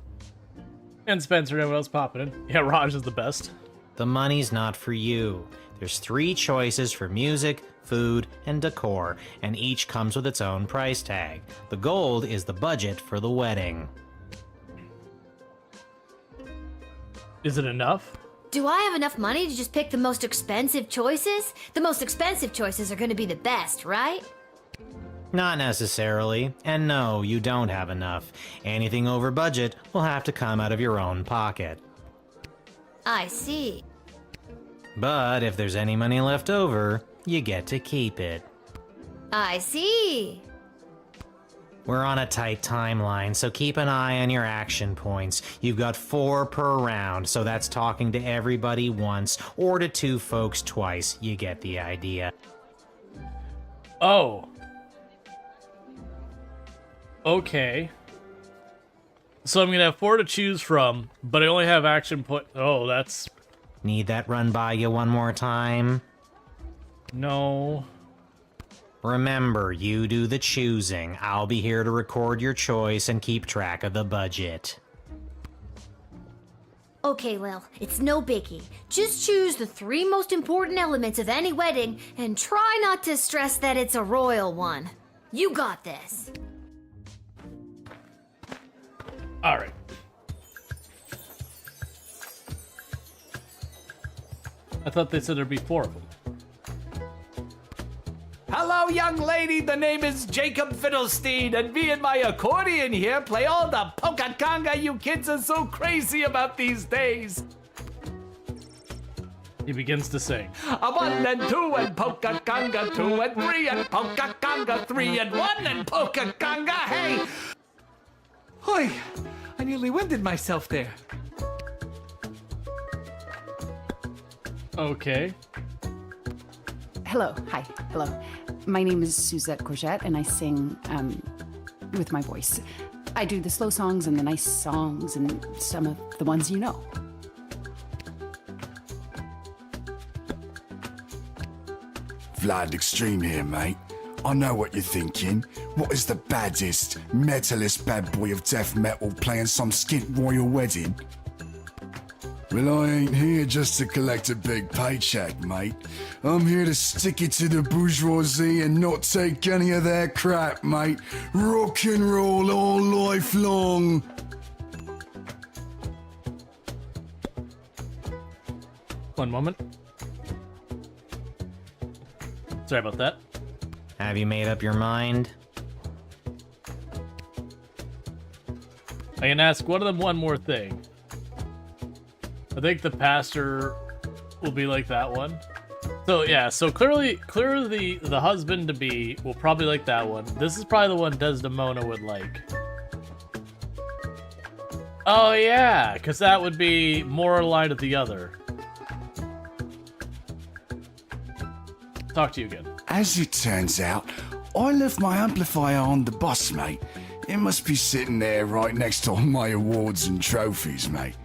And Spencer, everyone else popping in. Yeah, Raj is the best. The money's not for you. There's 3 choices for music, food, and decor, and each comes with its own price tag. The gold is the budget for the wedding. Is it enough? Do I have enough money to just pick the most expensive choices? The most expensive choices are going to be the best, right? Not necessarily. And no, you don't have enough. Anything over budget will have to come out of your own pocket. I see. But if there's any money left over, you get to keep it. I see. We're on a tight timeline, so keep an eye on your action points. You've got 4 per round, so that's talking to everybody once, or to 2 folks twice. You get the idea. Oh. Okay. So I'm gonna have 4 to choose from, but I only have action point. Oh, that's... Need that run by you one more time? No. Remember, you do the choosing. I'll be here to record your choice and keep track of the budget. Okay, Lil, it's no biggie. Just choose the 3 most important elements of any wedding and try not to stress that it's a royal one. You got this. All right. I thought they said there'd be 4 of them. Hello, young lady. The name is Jacob Fiddlestein, and me and my accordion here play all the polka conga you kids are so crazy about these days. He begins to sing. A 1 and 2 and polka conga 2 and 3 and polka conga 3 and 1 and polka conga. Hey! Oi! I nearly winded myself there. Okay. Hello. Hi. Hello. My name is Suzette Courgette, and I sing with my voice. I do the slow songs and the nice songs and some of the ones you know. Vlad Extreme here, mate. I know what you're thinking. What is the baddest, metalist bad boy of death metal playing some skint royal wedding? Well, I ain't here just to collect a big paycheck, mate. I'm here to stick it to the bourgeoisie and not take any of their crap, mate. Rock and roll all life long. One moment. Sorry about that. Have you made up your mind? I can ask one of them one more thing. I think the pastor will be like that one. So yeah, so clearly the husband to be will probably like that one. This is probably the one Desdemona would like. Oh yeah, because that would be more aligned with the other. Talk to you again. As it turns out, I left my amplifier on the bus, mate. It must be sitting there right next to all my awards and trophies, mate.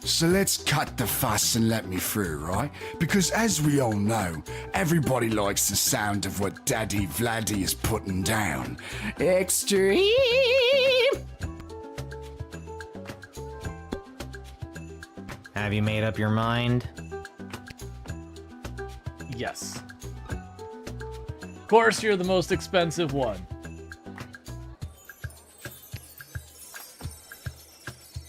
So let's cut the fuss and let me through, right? Because as we all know, everybody likes the sound of what Daddy Vladdy is putting down. Extreme! Have you made up your mind? Yes. Of course, you're the most expensive one.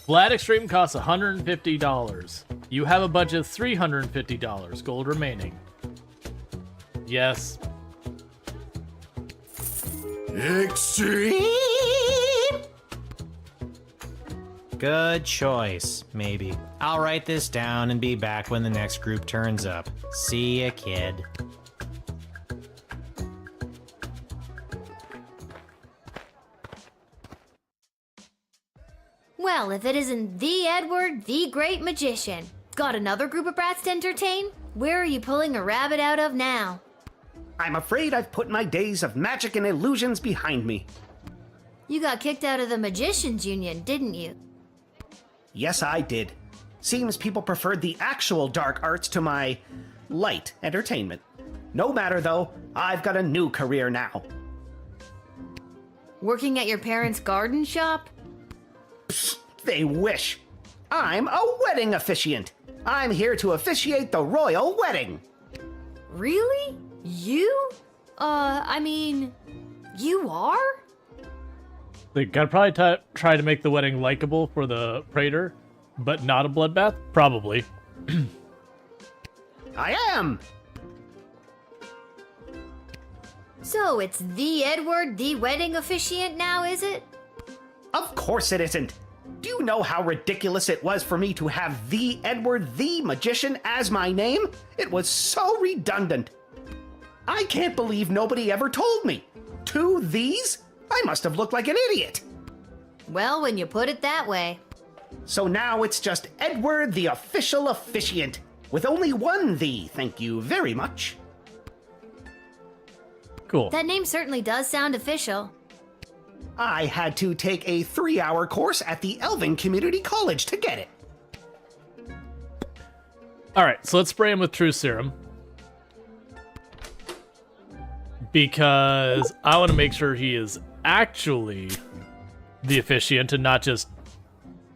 Vlad Extreme costs $150. You have a budget of $350, gold remaining. Yes. Extreme! Good choice, maybe. I'll write this down and be back when the next group turns up. See ya, kid. Well, if it isn't the Edward, the Great Magician. Got another group of brats to entertain? Where are you pulling a rabbit out of now? I'm afraid I've put my days of magic and illusions behind me. You got kicked out of the Magicians Union, didn't you? Yes, I did. Seems people preferred the actual dark arts to my light entertainment. No matter though, I've got a new career now. Working at your parents' garden shop? Psst, they wish. I'm a wedding officiant. I'm here to officiate the royal wedding. Really? You? I mean, you are? They gotta probably try to make the wedding likable for the praetor, but not a bloodbath? Probably. I am! So it's the Edward, the wedding officiant now, is it? Of course it isn't. Do you know how ridiculous it was for me to have the Edward the Magician as my name? It was so redundant. I can't believe nobody ever told me. Two these? I must have looked like an idiot. Well, when you put it that way. So now it's just Edward the official officiant, with only one the, thank you very much. Cool. That name certainly does sound official. I had to take a 3-hour course at the Elven Community College to get it. Alright, so let's spray him with True Serum. Because I want to make sure he is actually the officiant and not just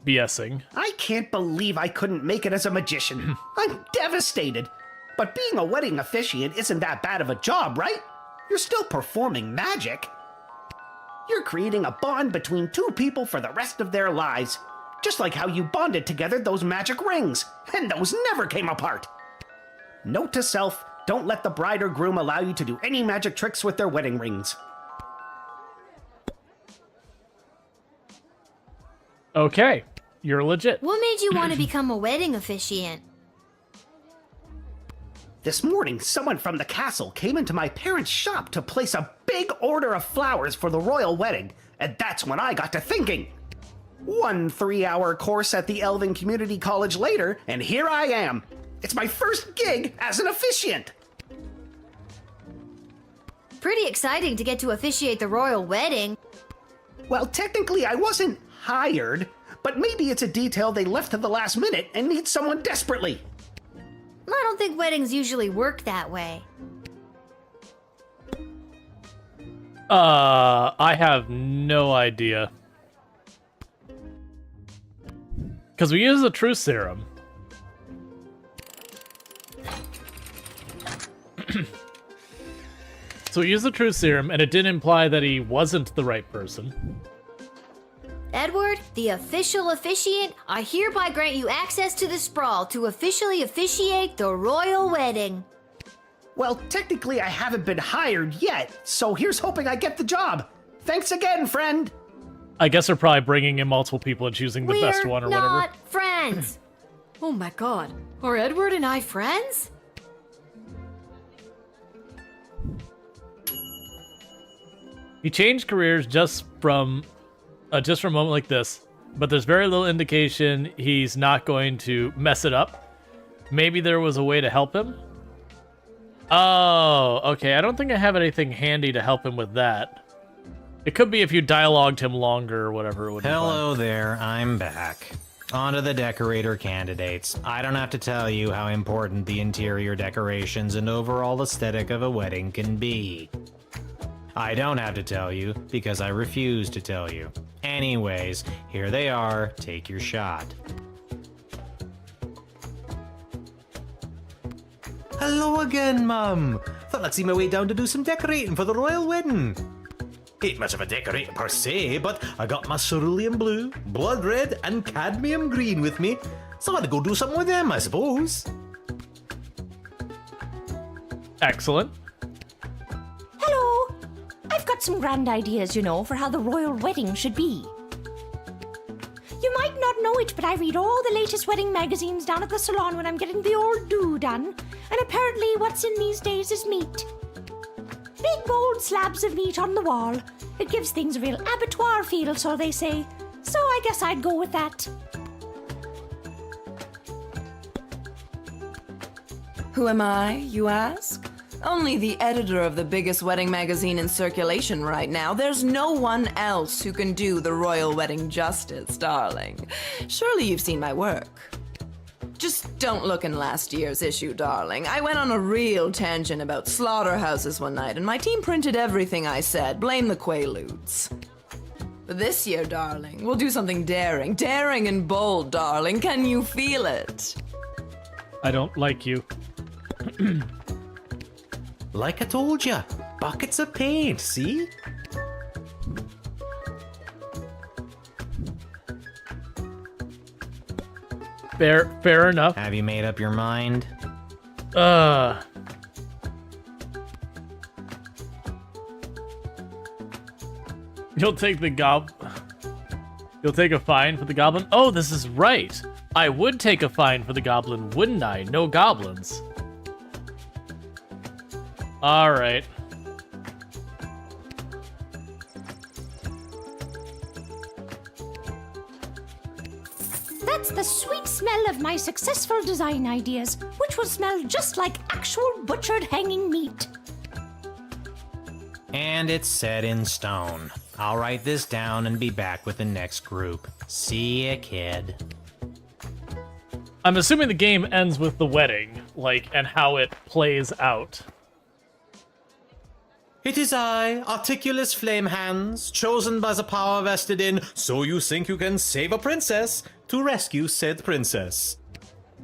BSing. I can't believe I couldn't make it as a magician. I'm devastated. But being a wedding officiant isn't that bad of a job, right? You're still performing magic. You're creating a bond between two people for the rest of their lives. Just like how you bonded together those magic rings, and those never came apart. Note to self, don't let the bride or groom allow you to do any magic tricks with their wedding rings. Okay, you're legit. What made you want to become a wedding officiant? This morning, someone from the castle came into my parents' shop to place a big order of flowers for the royal wedding, and that's when I got to thinking. 1 3-hour course at the Elven Community College later, and here I am. It's my first gig as an officiant. Pretty exciting to get to officiate the royal wedding. Well, technically I wasn't hired, but maybe it's a detail they left to the last minute and need someone desperately. I don't think weddings usually work that way. I have no idea. Because we use the truth serum. So we used the truth serum, and it didn't imply that he wasn't the right person. Edward, the official officiant, I hereby grant you access to the sprawl to officially officiate the royal wedding. Well, technically I haven't been hired yet, so here's hoping I get the job. Thanks again, friend. I guess they're probably bringing in multiple people and choosing the best one or We're whatever. not friends. Oh my god. Are Edward and I friends? He changed careers just for a moment like this, but there's very little indication he's not going to mess it up. Maybe there was a way to help him? Oh, okay. I don't think I have anything handy to help him with that. It could be if you dialogued him longer or whatever. It would Hello there, I'm back. On to the decorator candidates. I don't have to tell you how important the interior decorations and overall aesthetic of a wedding can be. I don't have to tell you, because I refuse to tell you. Anyways, here they are. Take your shot. Hello again, Mum. Thought I'd see my way down to do some decorating for the royal wedding. Ain't much of a decorator per se, but I got my cerulean blue, blood red, and cadmium green with me, so I'd go do something with them, I suppose. Excellent. Hello. I've got some grand ideas, you know, for how the royal wedding should be. You might not know it, but I read all the latest wedding magazines down at the salon when I'm getting the old do done. And apparently what's in these days is meat. Big bold slabs of meat on the wall. It gives things a real abattoir feel, so they say. So I guess I'd go with that. Who am I, you ask? Only the editor of the biggest wedding magazine in circulation right now. There's no one else who can do the royal wedding justice, darling. Surely you've seen my work. Just don't look in last year's issue, darling. I went on a real tangent about slaughterhouses one night, and my team printed everything I said. Blame the Quaaludes. But this year, darling, we'll do something daring. Daring and bold, darling. Can you feel it? I don't like you. Like I told ya, buckets of paint, see? Fair enough. Have you made up your mind? You'll take You'll take a fine for the goblin? Oh, this is right. I would take a fine for the goblin, wouldn't I? No goblins. All right. That's the sweet smell of my successful design ideas, which will smell just like actual butchered hanging meat. And it's set in stone. I'll write this down and be back with the next group. See ya, kid. I'm assuming the game ends with the wedding, and how it plays out. It is I, Articulus Flamehands, chosen by the power vested in So You Think You Can Save a Princess, to rescue said princess.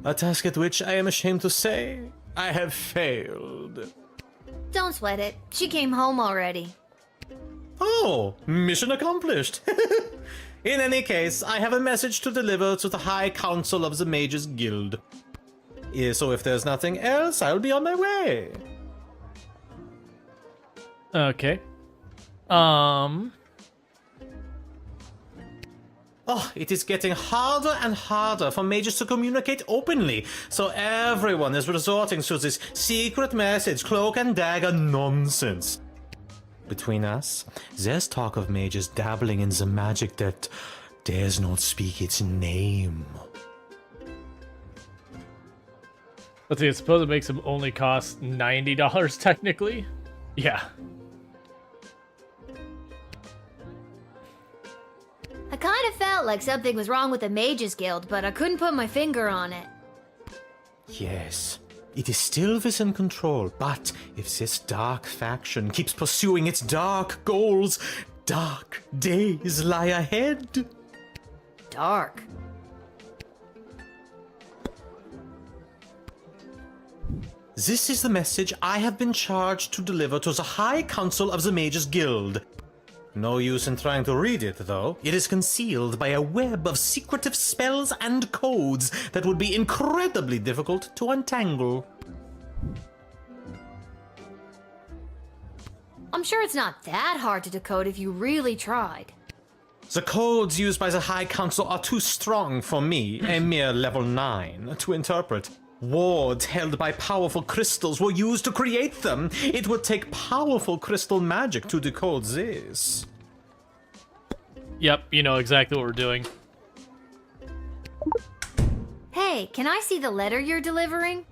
A task at which I am ashamed to say I have failed. Don't sweat it. She came home already. Oh, mission accomplished. In any case, I have a message to deliver to the High Council of the Mages Guild. So if there's nothing else, I'll be on my way. Okay. Oh, it is getting harder and harder for mages to communicate openly, so everyone is resorting to this secret message, cloak and dagger nonsense. Between us, there's talk of mages dabbling in the magic that dares not speak its name. Let's see, I suppose it makes them only cost $90 technically. Yeah. I kind of felt like something was wrong with the Mages Guild, but I couldn't put my finger on it. Yes, it is still within control, but if this dark faction keeps pursuing its dark goals, dark days lie ahead. Dark. This is the message I have been charged to deliver to the High Council of the Mages Guild. No use in trying to read it, though. It is concealed by a web of secretive spells and codes that would be incredibly difficult to untangle. I'm sure it's not that hard to decode if you really tried. The codes used by the High Council are too strong for me, a mere level 9, to interpret. Wards held by powerful crystals were used to create them. It would take powerful crystal magic to decode this. Yep, you know exactly what we're doing. Hey, can I see the letter you're delivering?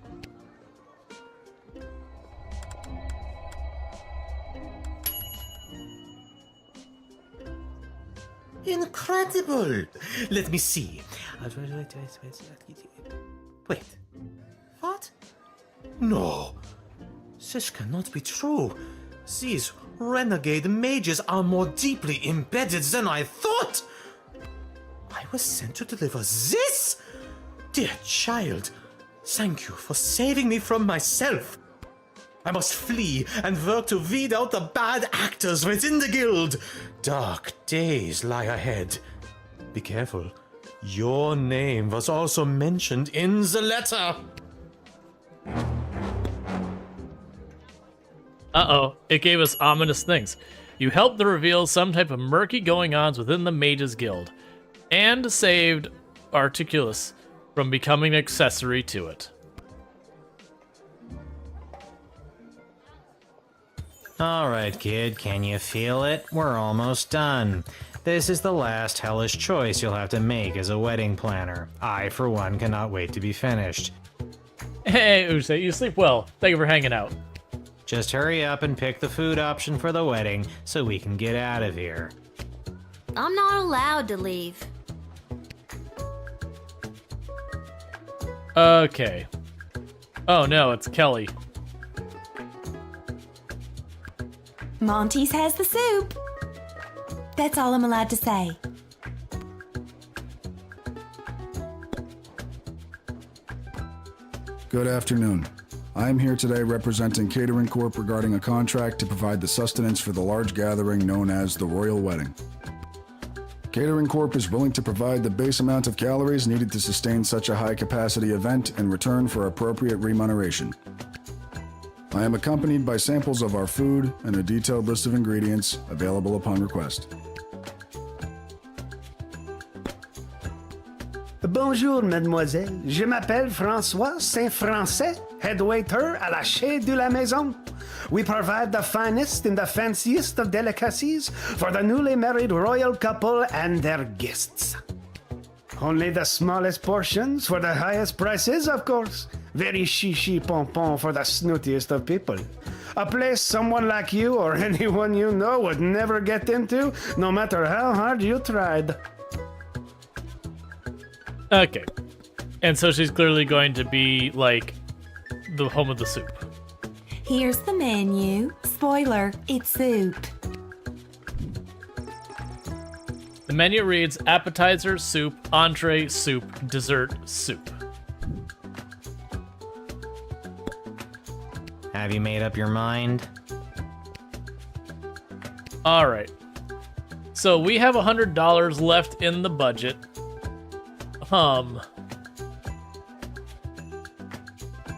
Incredible! Let me see. Wait. What? No. This cannot be true. These renegade mages are more deeply embedded than I thought. I was sent to deliver this? Dear child, thank you for saving me from myself. I must flee and work to weed out the bad actors within the guild. Dark days lie ahead. Be careful. Your name was also mentioned in the letter. Uh-oh, it gave us ominous things. You helped to reveal some type of murky going-ons within the Mages Guild, and saved Articulus from becoming an accessory to it. Alright, kid, can you feel it? We're almost done. This is the last hellish choice you'll have to make as a wedding planner. I, for one, cannot wait to be finished. Hey, Usei, you sleep well. Thank you for hanging out. Just hurry up and pick the food option for the wedding so we can get out of here. I'm not allowed to leave. Okay. Oh no, it's Kelly. Monty's has the soup. That's all I'm allowed to say. Good afternoon. I am here today representing Catering Corp regarding a contract to provide the sustenance for the large gathering known as the Royal Wedding. Catering Corp is willing to provide the base amount of calories needed to sustain such a high-capacity event in return for appropriate remuneration. I am accompanied by samples of our food and a detailed list of ingredients available upon request. Bonjour, mademoiselle. Je m'appelle François Saint-Français, head waiter à la Chez de la Maison. We provide the finest and the fanciest of delicacies for the newly married royal couple and their guests. Only the smallest portions for the highest prices, of course. Very chichi pompon for the snootiest of people. A place someone like you or anyone you know would never get into, no matter how hard you tried. Okay. And so she's clearly going to be, like, the home of the soup. Here's the menu. Spoiler, it's soup. The menu reads appetizer, soup, entree, soup, dessert, soup. Have you made up your mind? Alright. So we have $100 left in the budget.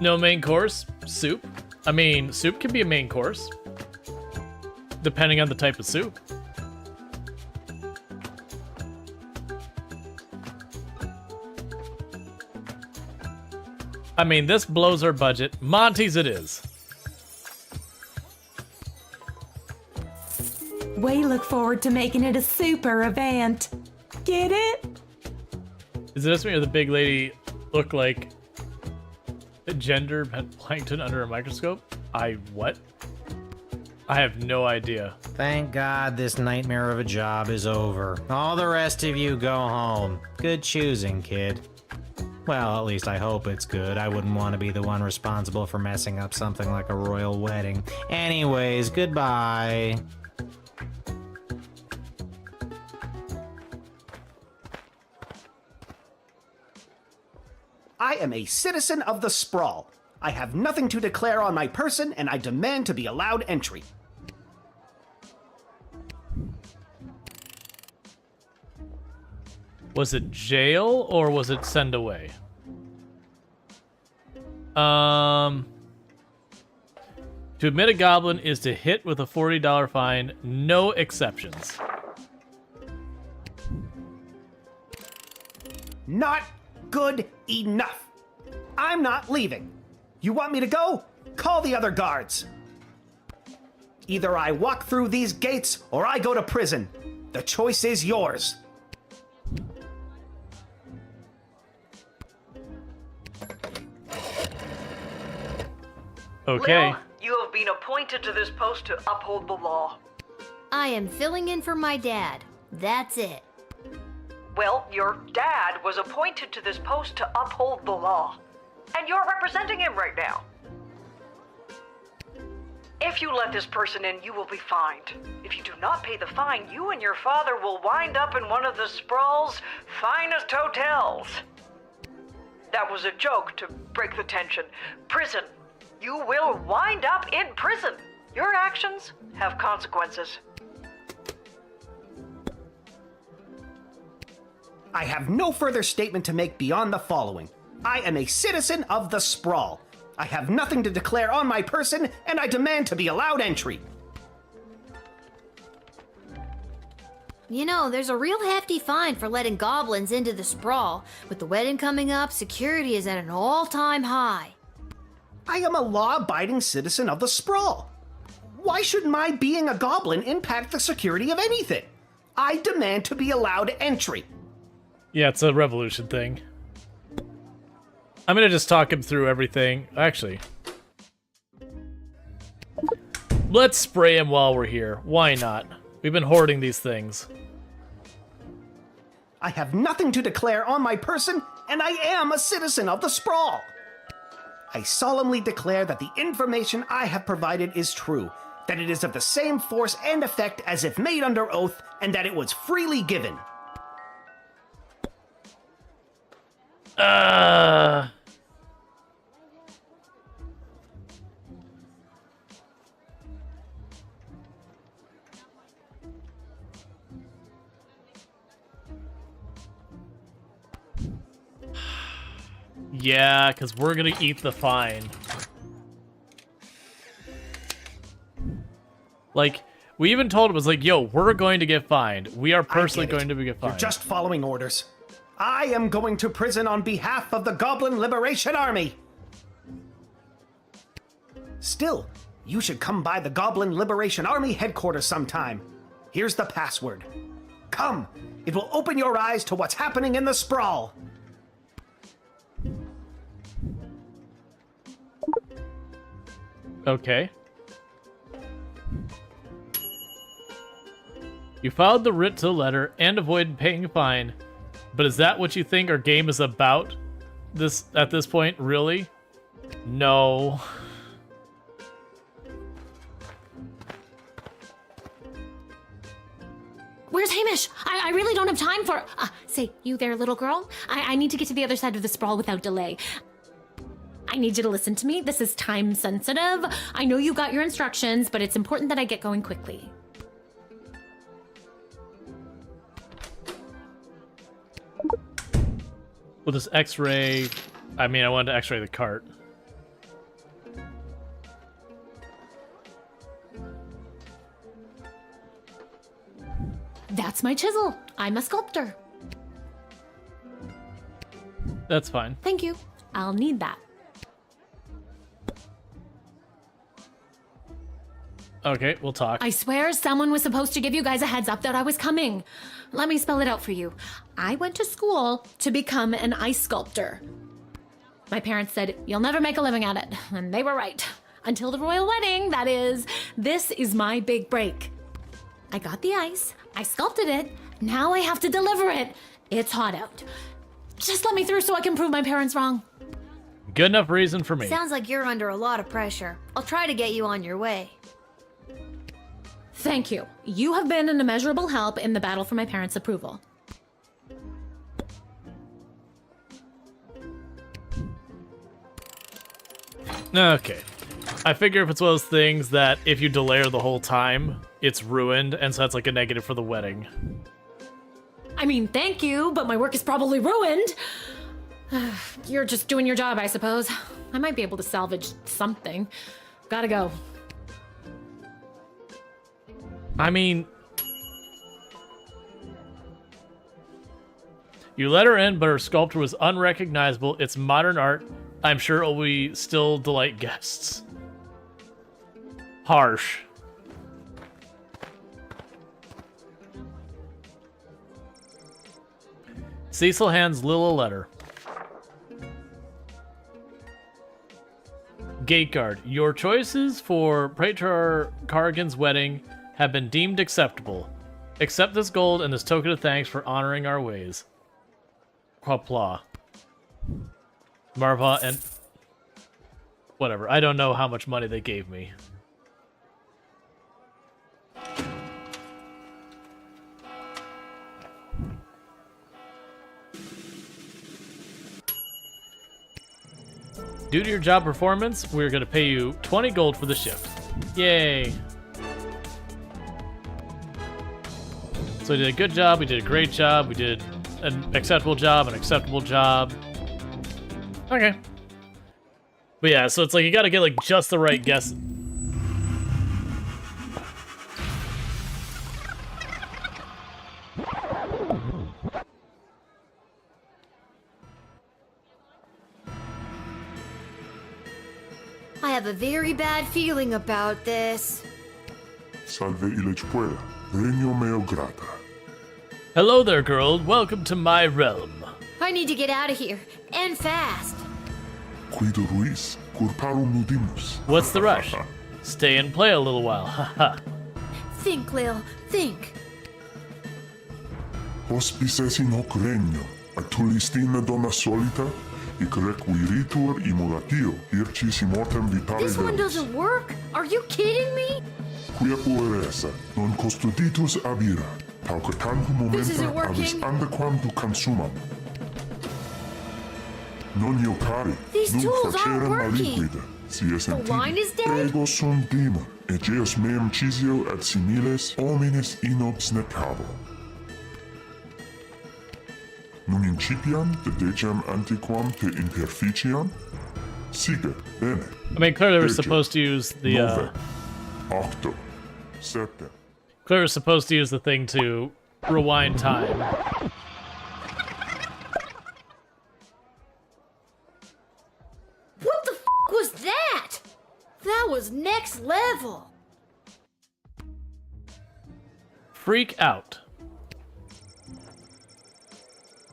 No main course, soup. I mean, soup can be a main course, depending on the type of soup. I mean, this blows our budget. Monty's it is. We look forward to making it a super event. Get it? Is this me or the big lady look like Gender plankton under a microscope? What? I have no idea. Thank God this nightmare of a job is over. All the rest of you go home. Good choosing, kid. Well, at least I hope it's good. I wouldn't want to be the one responsible for messing up something like a royal wedding. Anyways, goodbye. I am a citizen of the Sprawl. I have nothing to declare on my person, and I demand to be allowed entry. Was it jail or was it send away? To admit a goblin is to hit with a $40 fine, no exceptions. Not good enough. I'm not leaving. You want me to go? Call the other guards. Either I walk through these gates or I go to prison. The choice is yours. Okay. Lil, you have been appointed to this post to uphold the law. I am filling in for my dad. That's it. Well, your dad was appointed to this post to uphold the law. And you're representing him right now. If you let this person in, you will be fined. If you do not pay the fine, you and your father will wind up in one of the Sprawl's finest hotels. That was a joke to break the tension. Prison. You will wind up in prison. Your actions have consequences. I have no further statement to make beyond the following. I am a citizen of the Sprawl. I have nothing to declare on my person, and I demand to be allowed entry. You know, there's a real hefty fine for letting goblins into the Sprawl. With the wedding coming up, security is at an all-time high. I am a law-abiding citizen of the Sprawl. Why should my being a goblin impact the security of anything? I demand to be allowed entry. Yeah, it's a revolution thing. I'm gonna just talk him through everything. Actually, let's spray him while we're here. Why not? We've been hoarding these things. I have nothing to declare on my person, and I am a citizen of the Sprawl. I solemnly declare that the information I have provided is true, that it is of the same force and effect as if made under oath, and that it was freely given. Yeah, because we're gonna eat the fine. Like, we even told him, it was like, yo, we're going to get fined. We are personally going to get fined. You're just following orders. I am going to prison on behalf of the Goblin Liberation Army. Still, you should come by the Goblin Liberation Army headquarters sometime. Here's the password. Come, it will open your eyes to what's happening in the Sprawl. Okay. You filed the writ to the letter and avoided paying a fine, but is that what you think our game is about? This at this point, really? No. Where's Hamish? I really don't have time for... say, you there, little girl? I need to get to the other side of the Sprawl without delay. I need you to listen to me. This is time sensitive. I know you got your instructions, but it's important that I get going quickly. With this x-ray... I mean, I wanted to x-ray the cart. That's my chisel. I'm a sculptor. That's fine. Thank you. I'll need that. Okay, we'll talk. I swear someone was supposed to give you guys a heads up that I was coming. Let me spell it out for you. I went to school to become an ice sculptor. My parents said, you'll never make a living at it. And they were right. Until the royal wedding, that is. This is my big break. I got the ice. I sculpted it. Now I have to deliver it. It's hot out. Just let me through so I can prove my parents wrong. Good enough reason for me. Sounds like you're under a lot of pressure. I'll try to get you on your way. Thank you. You have been an immeasurable help in the battle for my parents' approval. Okay. I figure if it's one of those things that if you delay her the whole time, it's ruined, and so that's like a negative for the wedding. I mean, thank you, but my work is probably ruined. You're just doing your job, I suppose. I might be able to salvage something. Gotta go. I mean, you let her in, but her sculpture was unrecognizable. It's modern art. I'm sure it will still delight guests. Harsh. Cecil hands Lil a letter. Gate guard, your choices for Praetor Carrigan's wedding have been deemed acceptable. Accept this gold and this token of thanks for honoring our ways. Quapla. Marva and... whatever. I don't know how much money they gave me. Due to your job performance, we're going to pay you 20 gold for the shift. Yay. So we did a good job, we did a great job, we did an acceptable job, Okay. But yeah, so it's like you gotta get like just the right guess. I have a very bad feeling about this. Salve Ilechpuela, regno meo grata. Hello there, girl. Welcome to my realm. I need to get out of here, and fast. Guido Ruiz, curparum nudimus. What's the rush? Stay and play a little while, haha. Think, Lil, think. Hospices in hoc regno, actualistina donna solita, hic requiritur immolatio, hircis immortem vitale This one doesn't work? Are you kidding me? Quia pueresa, non custoditus abira, pauca tantum This isn't momenta avis working. andequam tu consumam. Non io cari, These nunc tools aren't facerem working. aliquida, si The wine is dead? ego sum demon, egeus meum cisio ad similes homines inobs necabo. Nun incipiam dedecam antiquam te interficiam? Sige, bene. I mean, clearly we're Dece, supposed to use the, nove, octo, septem. Clearly we're supposed to use the thing to rewind time. What the f was that? That was next level. Freak out.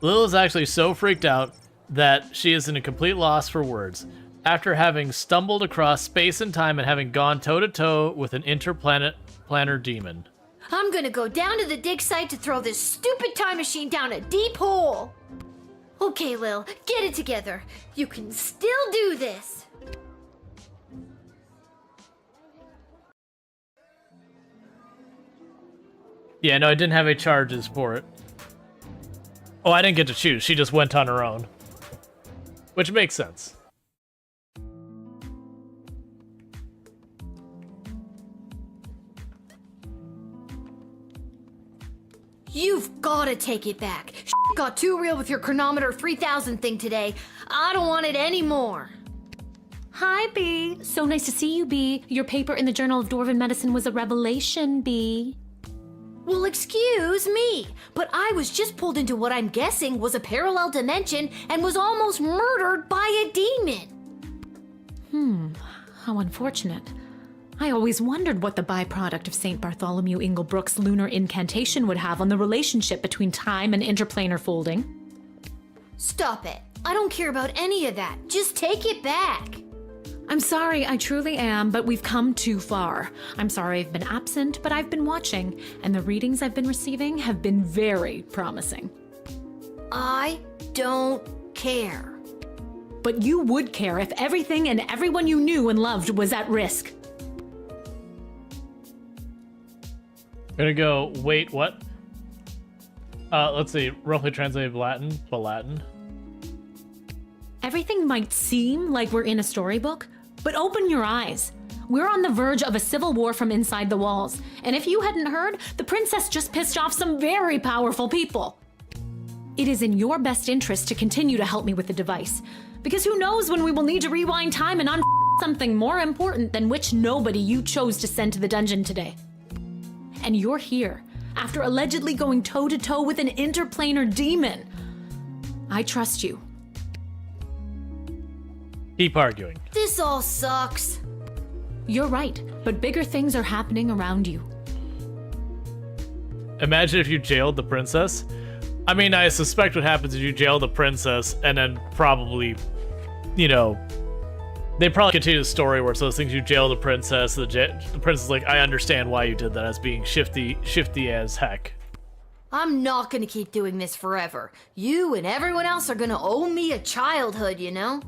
Lil is actually so freaked out that she is in a complete loss for words. After having stumbled across space and time and having gone toe-to-toe with an interplanar demon. I'm gonna go down to the dig site to throw this stupid time machine down a deep hole. Okay, Lil, get it together. You can still do this. Yeah, no, I didn't have any charges for it. Oh, I didn't get to choose. She just went on her own. Which makes sense. You've gotta take it back. Got too real with your chronometer 3000 thing today. I don't want it anymore. Hi, B. So nice to see you, B. Your paper in the Journal of Dwarven Medicine was a revelation, B. Well, excuse me, but I was just pulled into what I'm guessing was a parallel dimension and was almost murdered by a demon. How unfortunate. I always wondered what the byproduct of St. Bartholomew Inglebrook's lunar incantation would have on the relationship between time and interplanar folding. Stop it. I don't care about any of that. Just take it back. I'm sorry, I truly am, but we've come too far. I'm sorry I've been absent, but I've been watching, and the readings I've been receiving have been very promising. I don't care. But you would care if everything and everyone you knew and loved was at risk. Gonna go, wait, what? Let's see, roughly translated Latin, but Latin. Everything might seem like we're in a storybook, but open your eyes. We're on the verge of a civil war from inside the walls, and if you hadn't heard, the princess just pissed off some very powerful people. It is in your best interest to continue to help me with the device, because who knows when we will need to rewind time and something more important than which nobody you chose to send to the dungeon today. And you're here, after allegedly going toe-to-toe with an interplanar demon. I trust you. Keep arguing. This all sucks. You're right, but bigger things are happening around you. Imagine if you jailed the princess. I mean, I suspect what happens if you jail the princess and then probably, you know, they probably continue the story where it's those things you jail the princess, the princess is like, I understand why you did that, as being shifty as heck. I'm not gonna keep doing this forever. You and everyone else are gonna owe me a childhood, you know?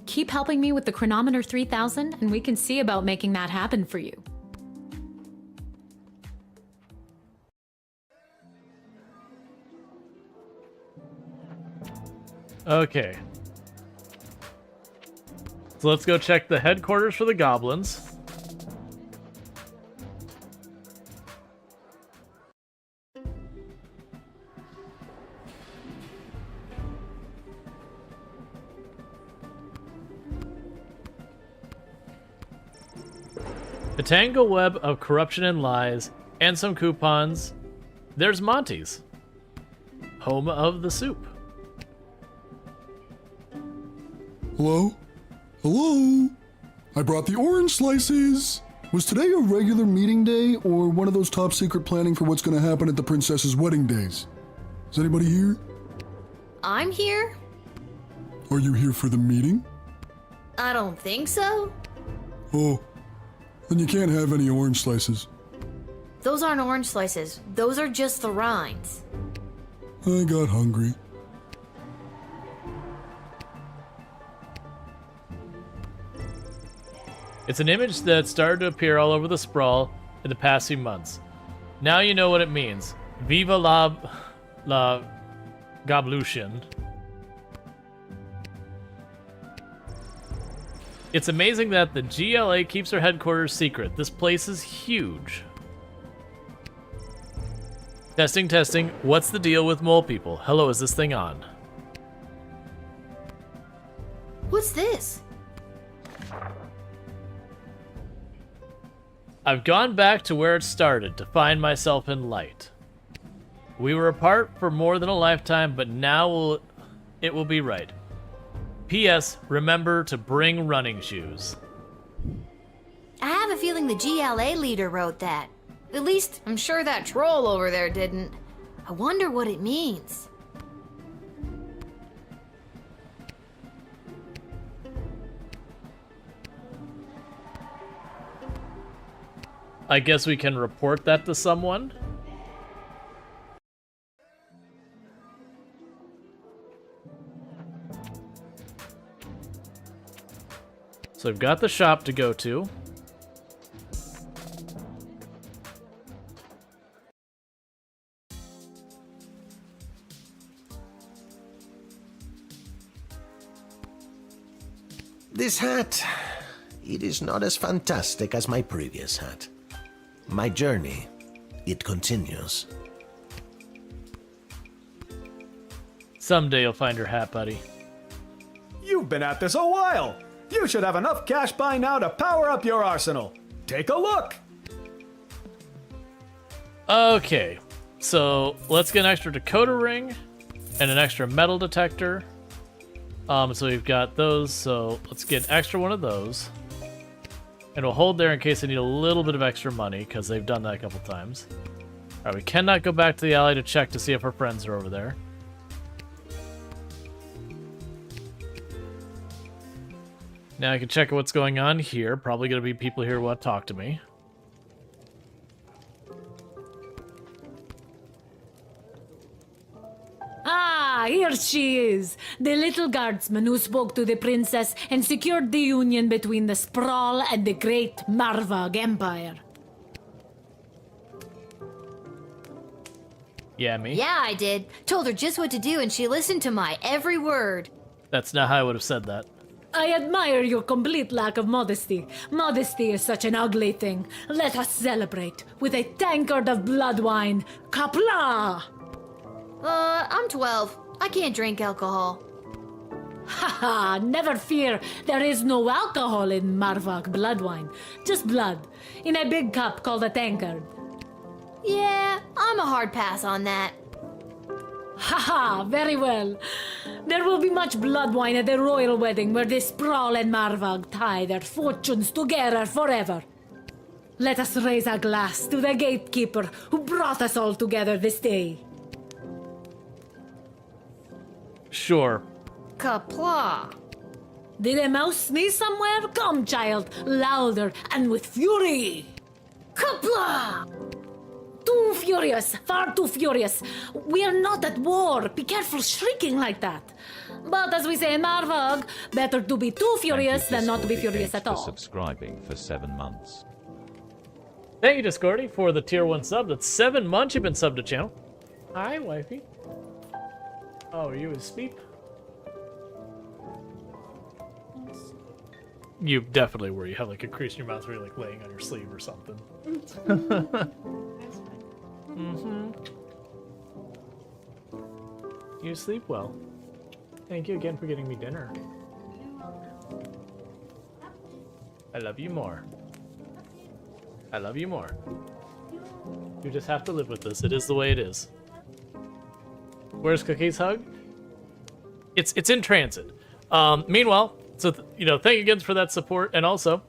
Keep helping me with the Chronometer 3000 and we can see about making that happen for you. Okay. So let's go check the headquarters for the goblins. A tangle web of corruption and lies, and some coupons. There's Monty's, home of the soup. Hello? Hello? I brought the orange slices. Was today a regular meeting day or one of those top secret planning for what's going to happen at the princess's wedding days? Is anybody here? I'm here? Are you here for the meeting? I don't think so. Oh, then you can't have any orange slices. Those aren't orange slices. Those are just the rinds. I got hungry. It's an image that started to appear all over the sprawl in the past few months. Now you know what it means. Viva la Goblution. It's amazing that the GLA keeps their headquarters secret. This place is huge. Testing, testing. What's the deal with mole people? Hello, is this thing on? What's this? I've gone back to where it started to find myself in light. We were apart for more than a lifetime, but now it will be right. P.S. Remember to bring running shoes. I have a feeling the GLA leader wrote that. At least, I'm sure that troll over there didn't. I wonder what it means. I guess we can report that to someone. So I've got the shop to go to. This hat, it is not as fantastic as my previous hat. My journey, it continues. Someday you'll find your hat, buddy. You've been at this a while. You should have enough cash by now to power up your arsenal. Take a look. Okay, so let's get an extra decoder ring and an extra metal detector. So we've got those, so let's get an extra one of those. And we'll hold there in case I need a little bit of extra money, because they've done that a couple times. Alright, we cannot go back to the alley to check to see if our friends are over there. Now I can check what's going on here. Probably going to be people here who want to talk to me. Ah, here she is, the little guardsman who spoke to the princess and secured the union between the Sprawl and the great Marvog Empire. Yeah, me? Yeah, I did. Told her just what to do, and she listened to my every word. That's not how I would have said that. I admire your complete lack of modesty. Modesty is such an ugly thing. Let us celebrate with a tankard of blood wine. Kapla! I'm 12. I can't drink alcohol. Haha, never fear. There is no alcohol in Marvok blood wine. Just blood. In a big cup called a tankard. Yeah, I'm a hard pass on that. Haha, very well. There will be much blood wine at the royal wedding where the Sprawl and Marvog tie their fortunes together forever. Let us raise a glass to the gatekeeper who brought us all together this day. Sure. Kapla. Did a mouse sneeze somewhere? Come, child, louder and with fury. Kapla! Too furious, far too furious. We are not at war. Be careful shrieking like that. But as we say in Marvog, better to be too furious than not to be furious at all. Subscribing for 7 months. Thank you, Discordy, for the tier 1 sub. That's 7 months you've been subbed to channel. Hi, wifey. Oh, are you asleep? You definitely were. You have like a crease in your mouth where you're like laying on your sleeve or something. You sleep well. Thank you again for getting me dinner. I love you more. I love you more. You just have to live with this. It is the way it is. Where's Cookie's hug? It's in transit. Meanwhile, so thank you again for that support, and also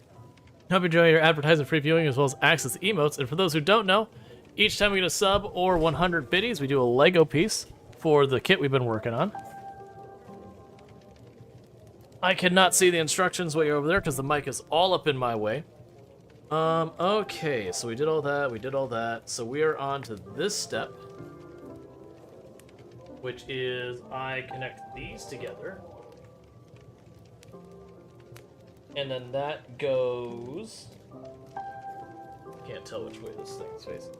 hope you enjoy your advertising-free viewing as well as access to emotes. And for those who don't know, each time we get a sub or 100 biddies, we do a Lego piece for the kit we've been working on. I cannot see the instructions way over there because the mic is all up in my way. Okay, so we did all that, so we are on to this step, which is I connect these together, and then that goes, can't tell which way this thing's facing.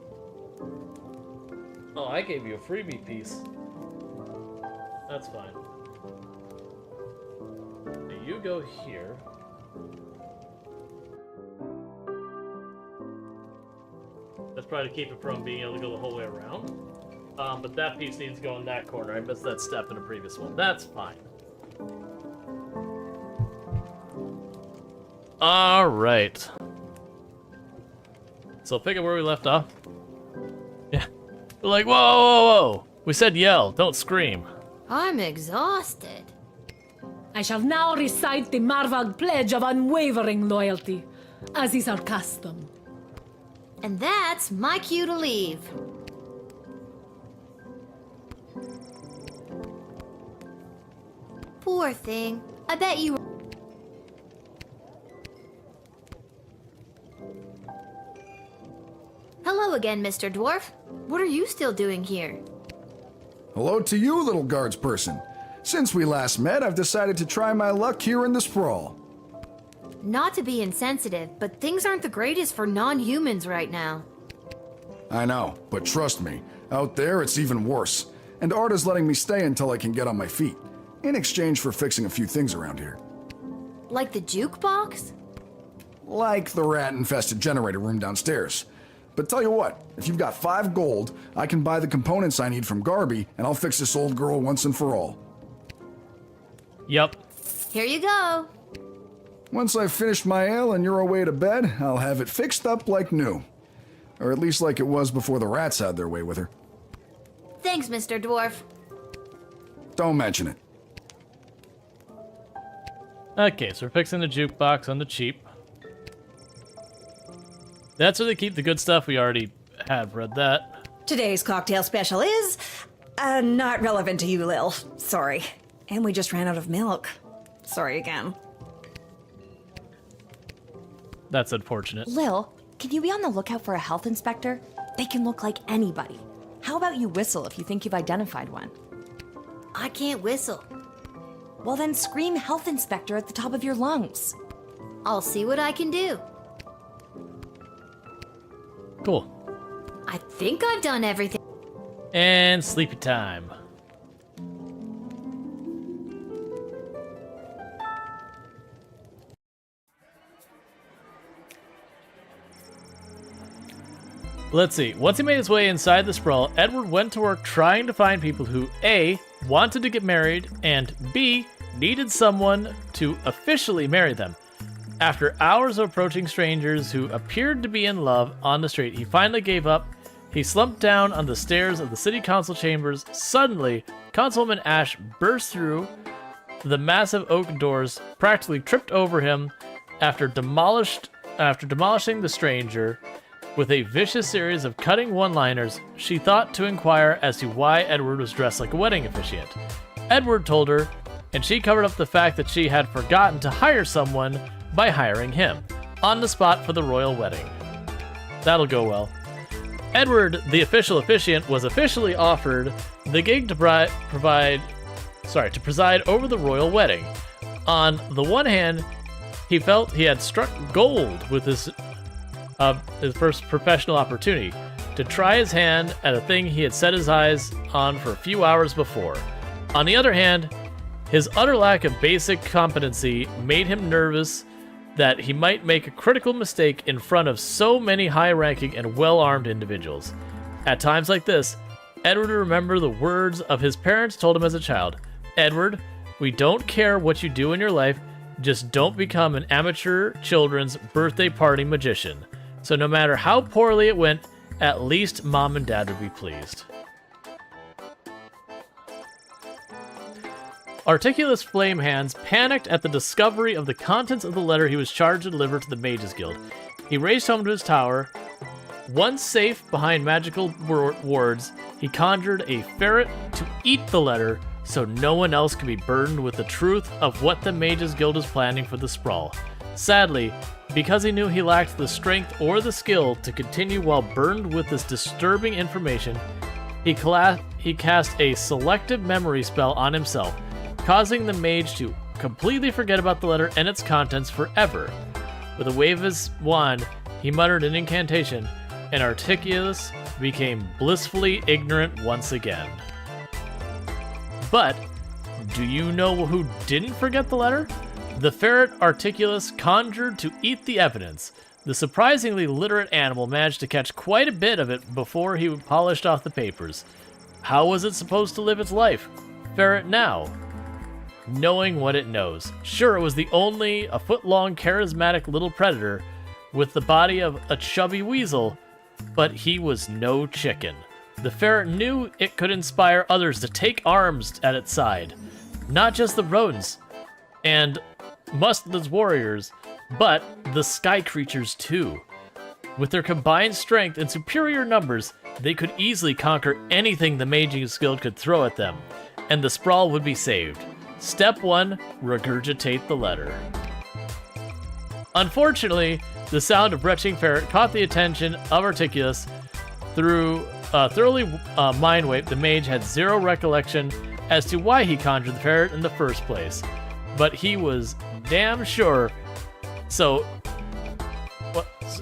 Oh, I gave you a freebie piece. That's fine. Now you go here. That's probably to keep it from being able to go the whole way around. But that piece needs to go in that corner. I missed that step in a previous one. That's fine. Alright. So pick up where we left off. Yeah. We're like, whoa, whoa, whoa. We said yell, don't scream. I'm exhausted. I shall now recite the Marvog Pledge of Unwavering Loyalty, as is our custom. And that's my cue to leave. Poor thing. I bet you... Hello again, Mr. Dwarf. What are you still doing here? Hello to you, little guards person. Since we last met, I've decided to try my luck here in the Sprawl. Not to be insensitive, but things aren't the greatest for non-humans right now. I know, but trust me, out there it's even worse. And Arda's letting me stay until I can get on my feet, in exchange for fixing a few things around here. Like the jukebox? Like the rat-infested generator room downstairs. But tell you what, if you've got 5 gold, I can buy the components I need from Garby, and I'll fix this old girl once and for all. Yep. Here you go. Once I've finished my ale and you're away to bed, I'll have it fixed up like new. Or at least like it was before the rats had their way with her. Thanks, Mr. Dwarf. Don't mention it. Okay, so we're fixing the jukebox on the cheap. That's where they keep the good stuff. We already have read that. Today's cocktail special is not relevant to you, Lil. Sorry. And we just ran out of milk. Sorry again. That's unfortunate. Lil, can you be on the lookout for a health inspector? They can look like anybody. How about you whistle if you think you've identified one? I can't whistle. Well, then scream health inspector at the top of your lungs. I'll see what I can do. Cool. I think I've done everything. And sleepy time. Let's see. Once he made his way inside the sprawl, Edward went to work trying to find people who A, wanted to get married, and B, needed someone to officially marry them. After hours of approaching strangers who appeared to be in love on the street, he finally gave up. He slumped down on the stairs of the city council chambers. Suddenly, Councilwoman Ash burst through the massive oak doors, practically tripped over him after demolishing the stranger. With a vicious series of cutting one-liners, she thought to inquire as to why Edward was dressed like a wedding officiant. Edward told her, and she covered up the fact that she had forgotten to hire someone by hiring him, on the spot for the royal wedding. That'll go well. Edward, the official officiant, was officially offered the gig to preside over the royal wedding. On the one hand, he felt he had struck gold with his first professional opportunity to try his hand at a thing he had set his eyes on for a few hours before. On the other hand, his utter lack of basic competency made him nervous that he might make a critical mistake in front of so many high-ranking and well-armed individuals. At times like this, Edward would remember the words of his parents told him as a child. Edward, we don't care what you do in your life, just don't become an amateur children's birthday party magician. So no matter how poorly it went, at least Mom and Dad would be pleased. Articulous Flamehands panicked at the discovery of the contents of the letter he was charged to deliver to the Mages Guild. He raced home to his tower. Once safe behind magical wards, he conjured a ferret to eat the letter so no one else could be burdened with the truth of what the Mages Guild is planning for the Sprawl. Sadly, because he knew he lacked the strength or the skill to continue while burdened with this disturbing information, he cast a selective memory spell on himself, causing the mage to completely forget about the letter and its contents forever. With a wave of his wand, he muttered an incantation, and Articulus became blissfully ignorant once again. But, do you know who didn't forget the letter? The ferret Articulus conjured to eat the evidence. The surprisingly literate animal managed to catch quite a bit of it before he polished off the papers. How was it supposed to live its life? Ferret now. Knowing what it knows. Sure, it was only a foot-long charismatic little predator with the body of a chubby weasel, but he was no chicken. The ferret knew it could inspire others to take arms at its side. Not just the rodents and Mustard's warriors, but the sky creatures too. With their combined strength and superior numbers, they could easily conquer anything the Mages Guild could throw at them, and the Sprawl would be saved. Step 1, regurgitate the letter. Unfortunately, the sound of retching ferret caught the attention of Articulus. Through thoroughly mind-wiped, the mage had zero recollection as to why he conjured the ferret in the first place. But he was damn sure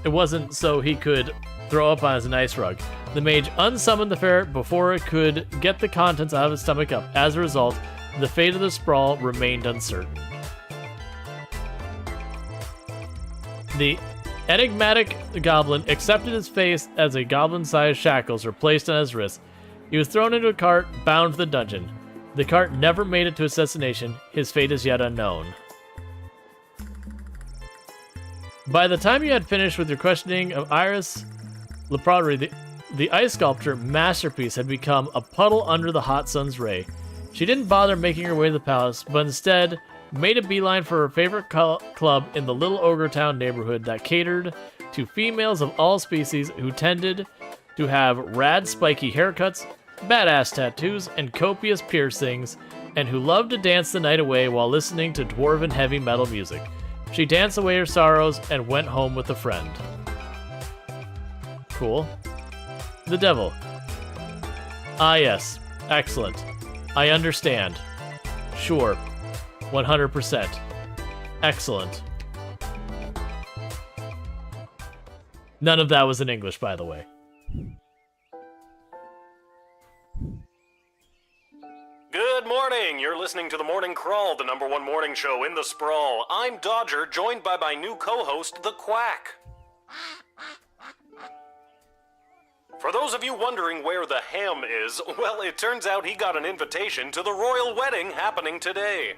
it wasn't so he could throw up on his nice rug. The mage unsummoned the ferret before it could get the contents out of its stomach up. As a result, the fate of the Sprawl remained uncertain. The enigmatic goblin accepted his fate as a goblin-sized shackles were placed on his wrists. He was thrown into a cart, bound to the dungeon. The cart never made it to its destination. His fate is yet unknown. By the time you had finished with your questioning of Iris Leprodry, the ice sculpture masterpiece had become a puddle under the hot sun's ray. She didn't bother making her way to the palace, but instead made a beeline for her favorite club in the little Ogre Town neighborhood that catered to females of all species who tended to have rad spiky haircuts, badass tattoos, and copious piercings, and who loved to dance the night away while listening to dwarven heavy metal music. She danced away her sorrows and went home with a friend. Cool. The devil. Ah, yes. Excellent. I understand. Sure. 100%. Excellent. None of that was in English, by the way. Good morning! You're listening to The Morning Crawl, the #1 morning show in the sprawl. I'm Dodger, joined by my new co-host, The Quack. For those of you wondering where the ham is, well, it turns out he got an invitation to the royal wedding happening today.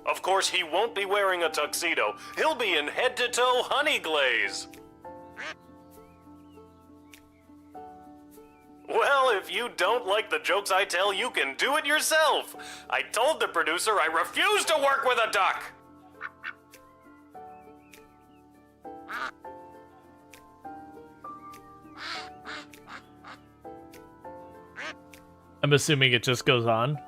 Of course, he won't be wearing a tuxedo. He'll be in head-to-toe honey glaze. Well, if you don't like the jokes I tell, you can do it yourself. I told the producer I refuse to work with a duck. I'm assuming it just goes on.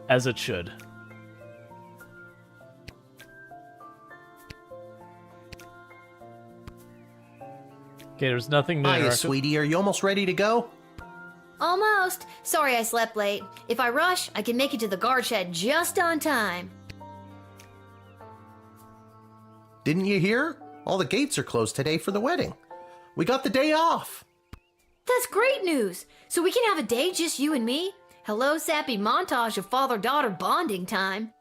As it should. Okay, there's nothing new. Hiya, sweetie. Are you almost ready to go? Almost. Sorry I slept late. If I rush, I can make it to the guard shed just on time. Didn't you hear? All the gates are closed today for the wedding. We got the day off. That's great news. So we can have a day just you and me? Hello, sappy montage of father-daughter bonding time.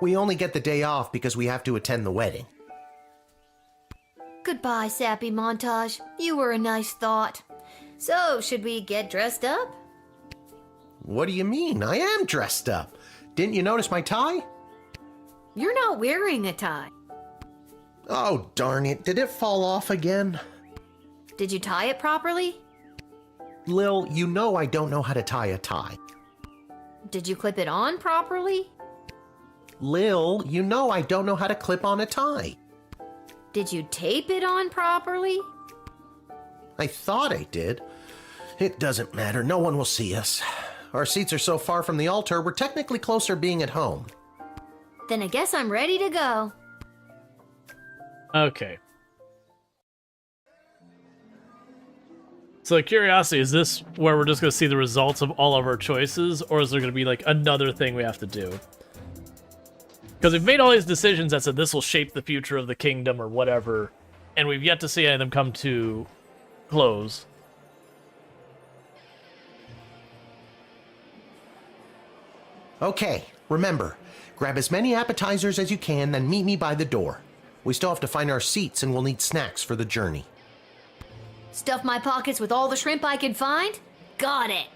We only get the day off because we have to attend the wedding. Goodbye, sappy montage. You were a nice thought. So, should we get dressed up? What do you mean? I am dressed up. Didn't you notice my tie? You're not wearing a tie. Oh, darn it. Did it fall off again? Did you tie it properly? Lil, you know I don't know how to tie a tie. Did you clip it on properly? Lil, you know I don't know how to clip on a tie. Did you tape it on properly? I thought I did. It doesn't matter. No one will see us. Our seats are so far from the altar, we're technically closer being at home. Then I guess I'm ready to go. Okay. So, like, curiosity, is this where we're just going to see the results of all of our choices, or is there going to be, like, another thing we have to do? Because we've made all these decisions that said this will shape the future of the kingdom or whatever, and we've yet to see any of them come to close. Okay, remember, grab as many appetizers as you can, then meet me by the door. We still have to find our seats, and we'll need snacks for the journey. Stuff my pockets with all the shrimp I can find? Got it.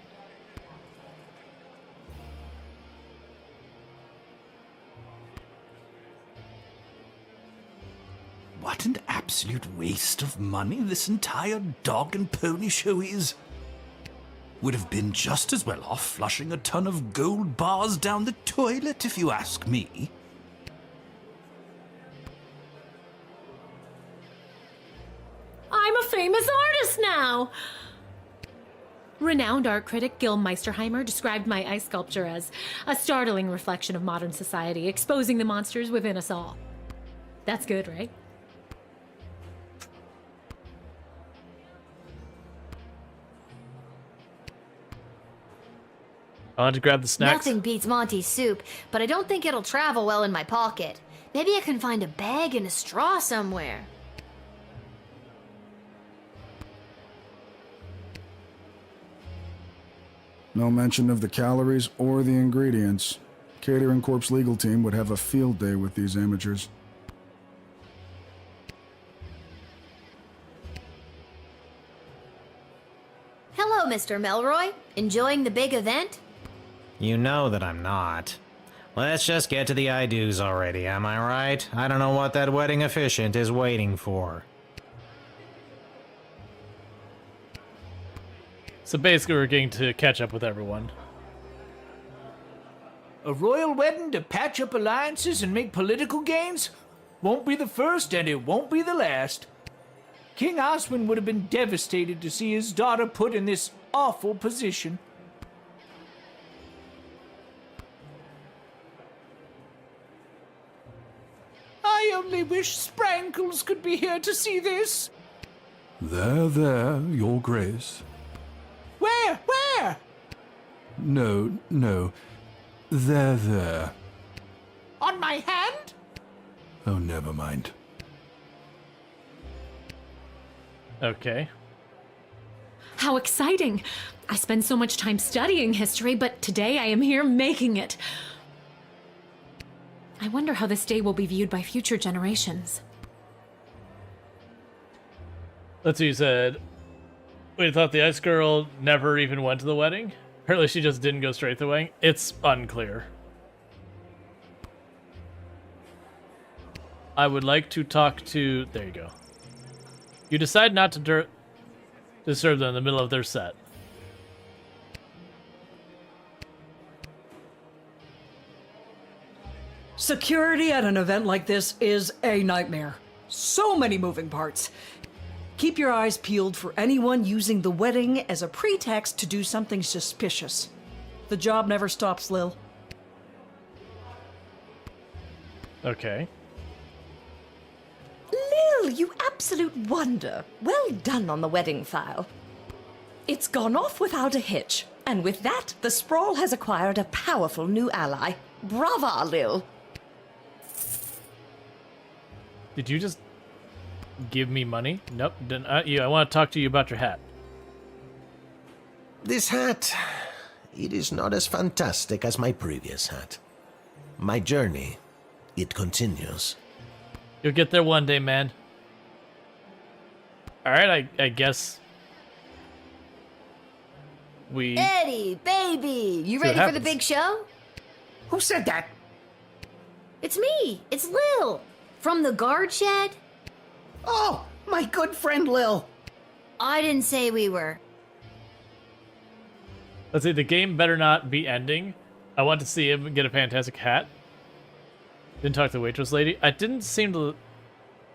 What an absolute waste of money this entire dog and pony show is. Would have been just as well off flushing a ton of gold bars down the toilet, if you ask me. I'm a famous artist now! Renowned art critic Gil Meisterheimer described my ice sculpture as a startling reflection of modern society, exposing the monsters within us all. That's good, right? I want to grab the snacks. Nothing beats Monty's soup, but I don't think it'll travel well in my pocket. Maybe I can find a bag and a straw somewhere. No mention of the calories or the ingredients. Catering Corp's legal team would have a field day with these amateurs. Hello, Mr. Melroy. Enjoying the big event? You know that I'm not. Let's just get to the I-do's already, am I right? I don't know what that wedding officiant is waiting for. So basically we're getting to catch up with everyone. A royal wedding to patch up alliances and make political gains? Won't be the first and it won't be the last. King Osmond would have been devastated to see his daughter put in this awful position. I only wish Sprankles could be here to see this. There, Your Grace. Where? No. There. On my hand? Oh, never mind. Okay. How exciting! I spend so much time studying history, but today I am here making it. I wonder how this day will be viewed by future generations. Let's see, you said... Wait, I thought the Ice Girl never even went to the wedding? Apparently she just didn't go straight to the wedding? It's unclear. I would like to talk to... There you go. You decide not to disturb them in the middle of their set. Security at an event like this is a nightmare. So many moving parts. Keep your eyes peeled for anyone using the wedding as a pretext to do something suspicious. The job never stops, Lil. Okay. Lil, you absolute wonder. Well done on the wedding file. It's gone off without a hitch. And with that, the Sprawl has acquired a powerful new ally. Brava, Lil. Did you just give me money? Nope. Didn't, I want to talk to you about your hat. This hat, it is not as fantastic as my previous hat. My journey, it continues. You'll get there one day, man. Alright, I guess... we... Eddie, baby, you See what ready for the happens. big show? Who said that? It's me. It's Lil. From the guard shed. Oh, my good friend Lil. I didn't say we were. Let's see, the game better not be ending. I want to see him get a fantastic hat. Didn't talk to the waitress lady. I didn't seem to...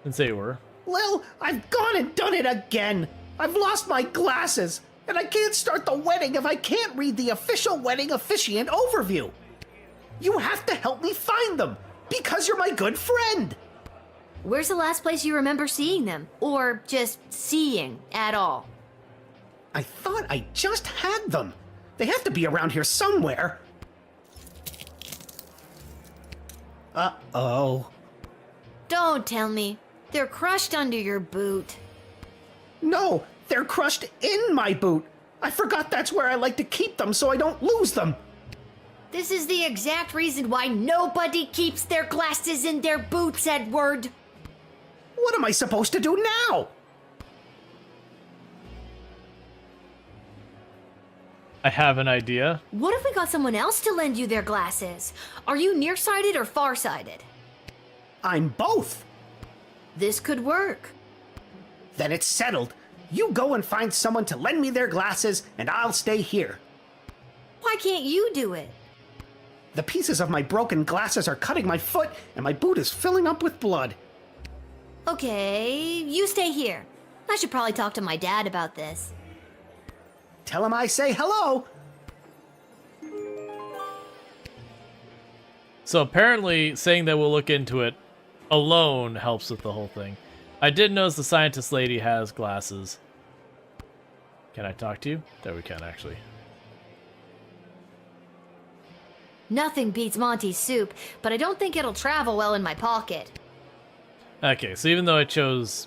Didn't say you were. Lil, I've gone and done it again. I've lost my glasses, and I can't start the wedding if I can't read the official wedding officiant overview. You have to help me find them, because you're my good friend. Where's the last place you remember seeing them? Or just seeing at all? I thought I just had them. They have to be around here somewhere. Uh-oh. Don't tell me. They're crushed under your boot. No, they're crushed in my boot. I forgot that's where I like to keep them so I don't lose them. This is the exact reason why nobody keeps their glasses in their boots, Edward. What am I supposed to do now? I have an idea. What if we got someone else to lend you their glasses? Are you nearsighted or farsighted? I'm both. This could work. Then it's settled. You go and find someone to lend me their glasses, and I'll stay here. Why can't you do it? The pieces of my broken glasses are cutting my foot, and my boot is filling up with blood. Okay, you stay here. I should probably talk to my dad about this. Tell him I say hello. So apparently saying that we'll look into it alone helps with the whole thing. I did notice the scientist lady has glasses. Can I talk to you? There we can, actually. Nothing beats Monty's soup, but I don't think it'll travel well in my pocket. Okay, so even though I chose...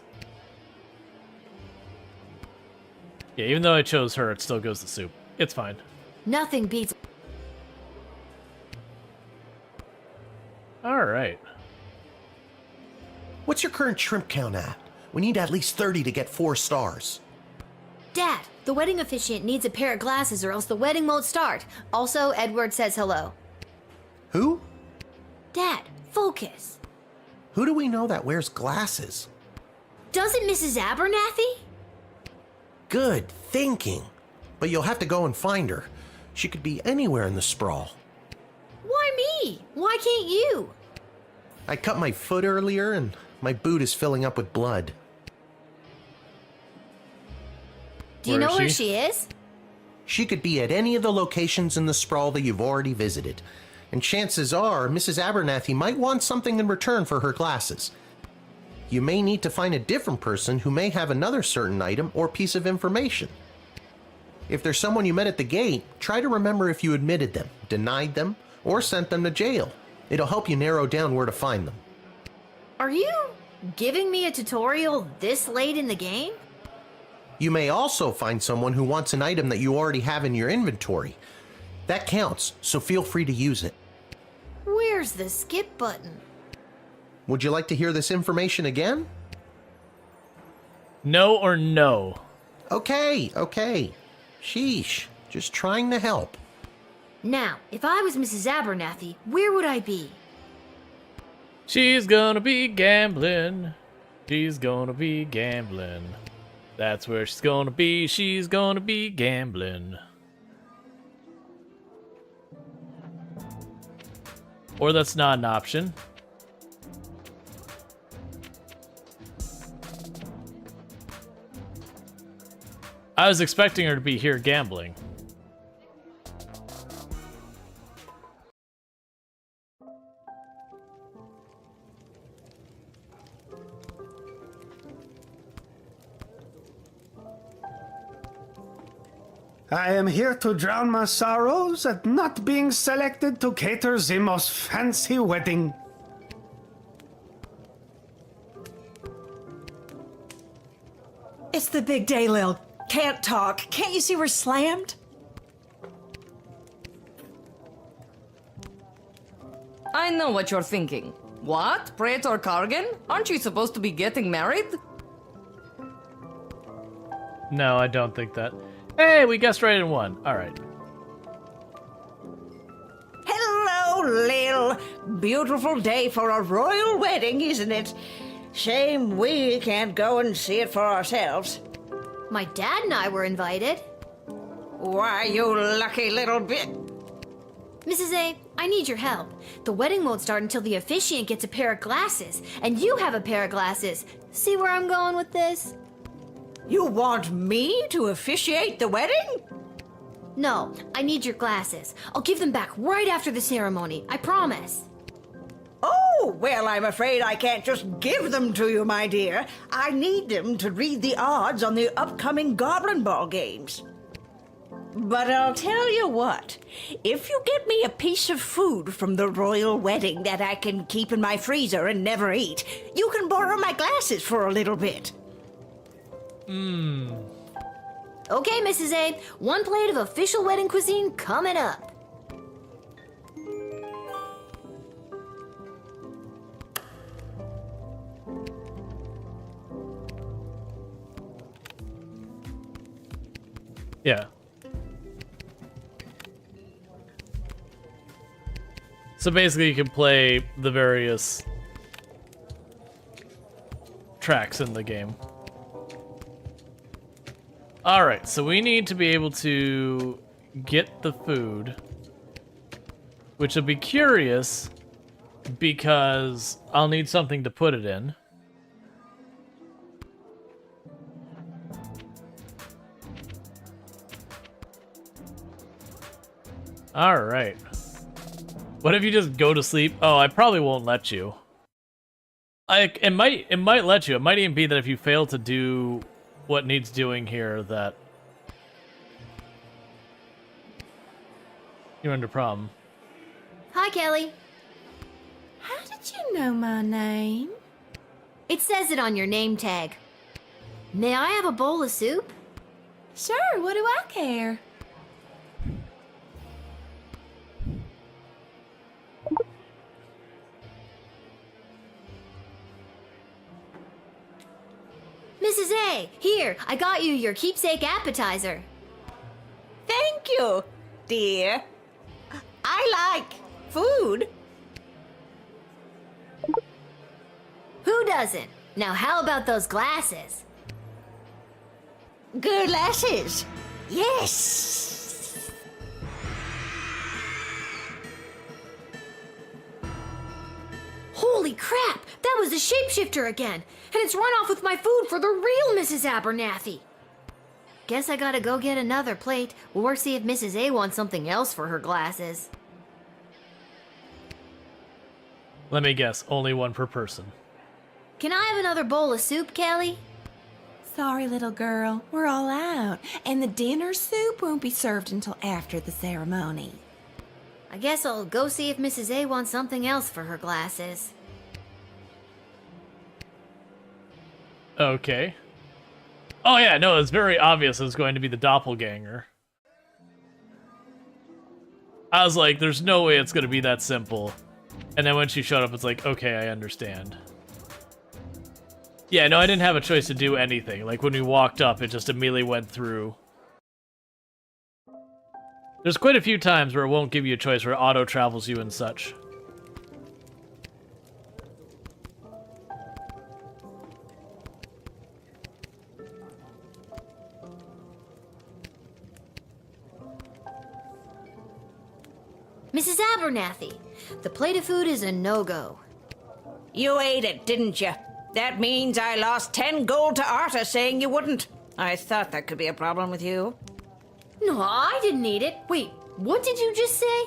Yeah, even though I chose her, it still goes to soup. It's fine. Nothing beats... Alright. What's your current shrimp count at? We need at least 30 to get 4 stars. Dad, the wedding officiant needs a pair of glasses or else the wedding won't start. Also, Edward says hello. Who? Dad, focus. Who do we know that wears glasses? Doesn't Mrs. Abernathy? Good thinking. But you'll have to go and find her. She could be anywhere in the sprawl. Why me? Why can't you? I cut my foot earlier and my boot is filling up with blood. Do you know where she is? She could be at any of the locations in the sprawl that you've already visited. And chances are, Mrs. Abernathy might want something in return for her glasses. You may need to find a different person who may have another certain item or piece of information. If there's someone you met at the gate, try to remember if you admitted them, denied them, or sent them to jail. It'll help you narrow down where to find them. Are you giving me a tutorial this late in the game? You may also find someone who wants an item that you already have in your inventory. That counts, so feel free to use it. Where's the skip button? Would you like to hear this information again? No or no? Okay. Sheesh, just trying to help. Now, if I was Mrs. Abernathy, where would I be? She's gonna be gambling. She's gonna be gambling. That's where she's gonna be. She's gonna be gambling. Or that's not an option. I was expecting her to be here gambling. I am here to drown my sorrows at not being selected to cater the most fancy wedding. It's the big day, Lil. Can't talk. Can't you see we're slammed? I know what you're thinking. What? Praetor Kargan? Aren't you supposed to be getting married? No, I don't think that. Hey, we guessed right in one. All right. Hello, Lil. Beautiful day for a royal wedding, isn't it? Shame we can't go and see it for ourselves. My dad and I were invited. Why, you lucky little bit. Mrs. A, I need your help. The wedding won't start until the officiant gets a pair of glasses, and you have a pair of glasses. See where I'm going with this? You want me to officiate the wedding? No, I need your glasses. I'll give them back right after the ceremony, I promise. Oh, well, I'm afraid I can't just give them to you, my dear. I need them to read the odds on the upcoming Goblin Ball games. But I'll tell you what, if you get me a piece of food from the royal wedding that I can keep in my freezer and never eat, you can borrow my glasses for a little bit. Okay, Mrs. A, 1 plate of official wedding cuisine coming up. Yeah. So basically you can play the various tracks in the game. Alright, so we need to be able to get the food, which will be curious because I'll need something to put it in. Alright. What if you just go to sleep? Oh, I probably won't let you. It might let you. It might even be that if you fail to do what needs doing here, that you're under problem. Hi, Kelly. How did you know my name? It says it on your name tag. May I have a bowl of soup? Sure, what do I care? Mrs. A, here, I got you your keepsake appetizer. Thank you, dear. I like food. Who doesn't? Now how about those glasses? Glasses. Yes. Holy crap! That was the shapeshifter again! And it's run off with my food for the real Mrs. Abernathy! guess I gotta go get another plate, or see if Mrs. A wants something else for her glasses. Let me guess, only one per person. Can I have another bowl of soup, Kelly? Sorry, little girl, we're all out, and the dinner soup won't be served until after the ceremony. I guess I'll go see if Mrs. A wants something else for her glasses. Okay. Oh yeah, no, it's very obvious it's going to be the doppelganger. I was like, there's no way it's going to be that simple. And then when she showed up, it's like, okay, I understand. Yeah, no, I didn't have a choice to do anything. Like, when we walked up, it just immediately went through. There's quite a few times where it won't give you a choice, where it auto-travels you and such. Mrs. Abernathy, the plate of food is a no-go. You ate it, didn't you? That means I lost 10 gold to Arta saying you wouldn't. I thought that could be a problem with you. No, I didn't eat it. Wait, what did you just say?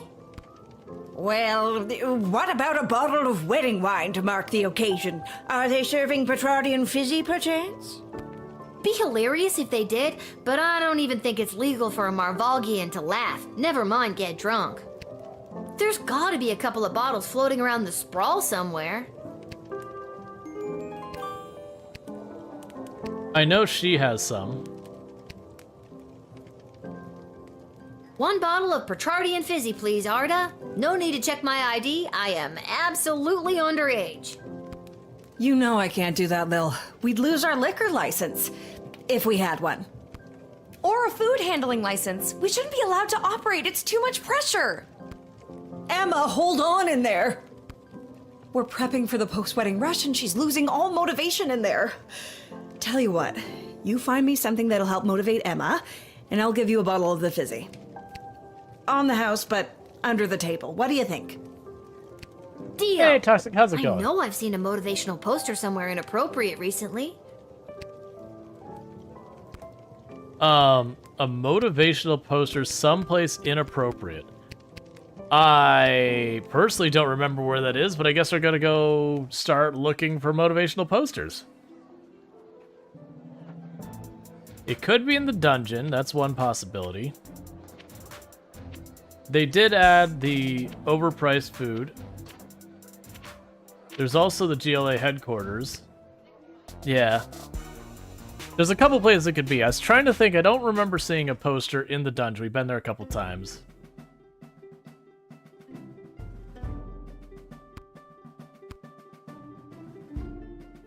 Well, what about a bottle of wedding wine to mark the occasion? Are they serving Petrardian fizzy, perchance? Be hilarious if they did, but I don't even think it's legal for a Marvalgian to laugh, never mind get drunk. There's gotta be a couple of bottles floating around the sprawl somewhere. I know she has some. One bottle of Petrardian fizzy, please, Arda. No need to check my ID. I am absolutely underage. You know I can't do that, Lil. We'd lose our liquor license, if we had one. Or a food handling license. We shouldn't be allowed to operate. It's too much pressure. Emma, hold on in there. We're prepping for the post-wedding rush and she's losing all motivation in there. Tell you what, you find me something that'll help motivate Emma, and I'll give you a bottle of the fizzy. On the house, but under the table. What do you think? Deal. Hey, Toxic, how's it going? I know I've seen a motivational poster somewhere inappropriate recently. A motivational poster someplace inappropriate. I personally don't remember where that is, but I guess we're gonna go start looking for motivational posters. It could be in the dungeon, that's one possibility. They did add the overpriced food. There's also the GLA headquarters. Yeah. There's a couple places it could be. I was trying to think, I don't remember seeing a poster in the dungeon. We've been there a couple times.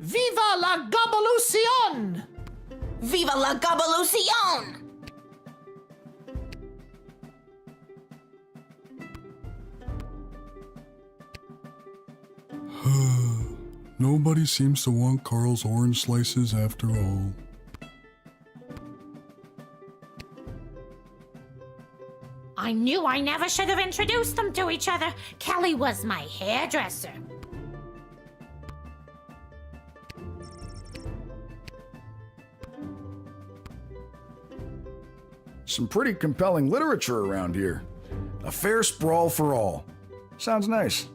Viva la Gabalucion! Viva la Gabalucion! Nobody seems to want Carl's orange slices after all. I knew I never should have introduced them to each other. Kelly was my hairdresser. Some pretty compelling literature around here. A fair sprawl for all. Sounds nice.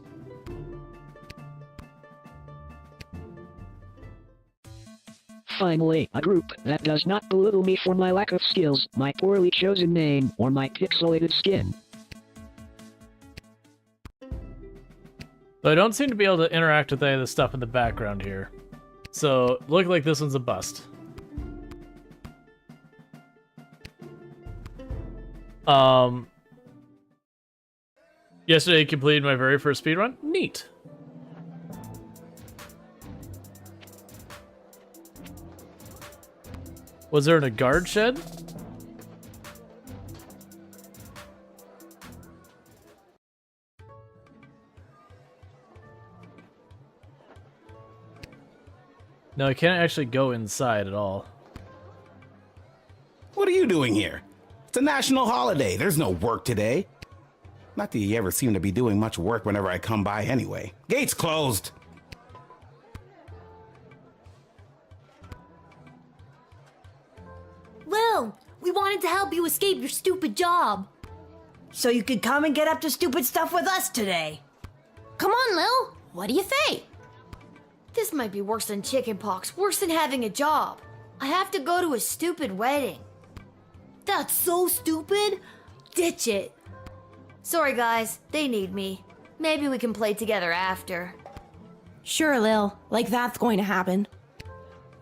Finally, a group that does not belittle me for my lack of skills, my poorly chosen name, or my pixelated skin. So I don't seem to be able to interact with any of the stuff in the background here. So, look like this one's a bust. Yesterday I completed my very first speedrun. Neat. Was there in a guard shed? No, I can't actually go inside at all. What are you doing here? It's a national holiday. There's no work today. Not that you ever seem to be doing much work whenever I come by anyway. Gates closed. Will, We wanted to help you escape your stupid job. So you could come and get up to stupid stuff with us today. Come on, Lil. What do you think? This might be worse than chickenpox, worse than having a job. I have to go to a stupid wedding. That's so stupid. Ditch it. Sorry, guys. They need me. Maybe we can play together after. Sure, Lil. Like that's going to happen.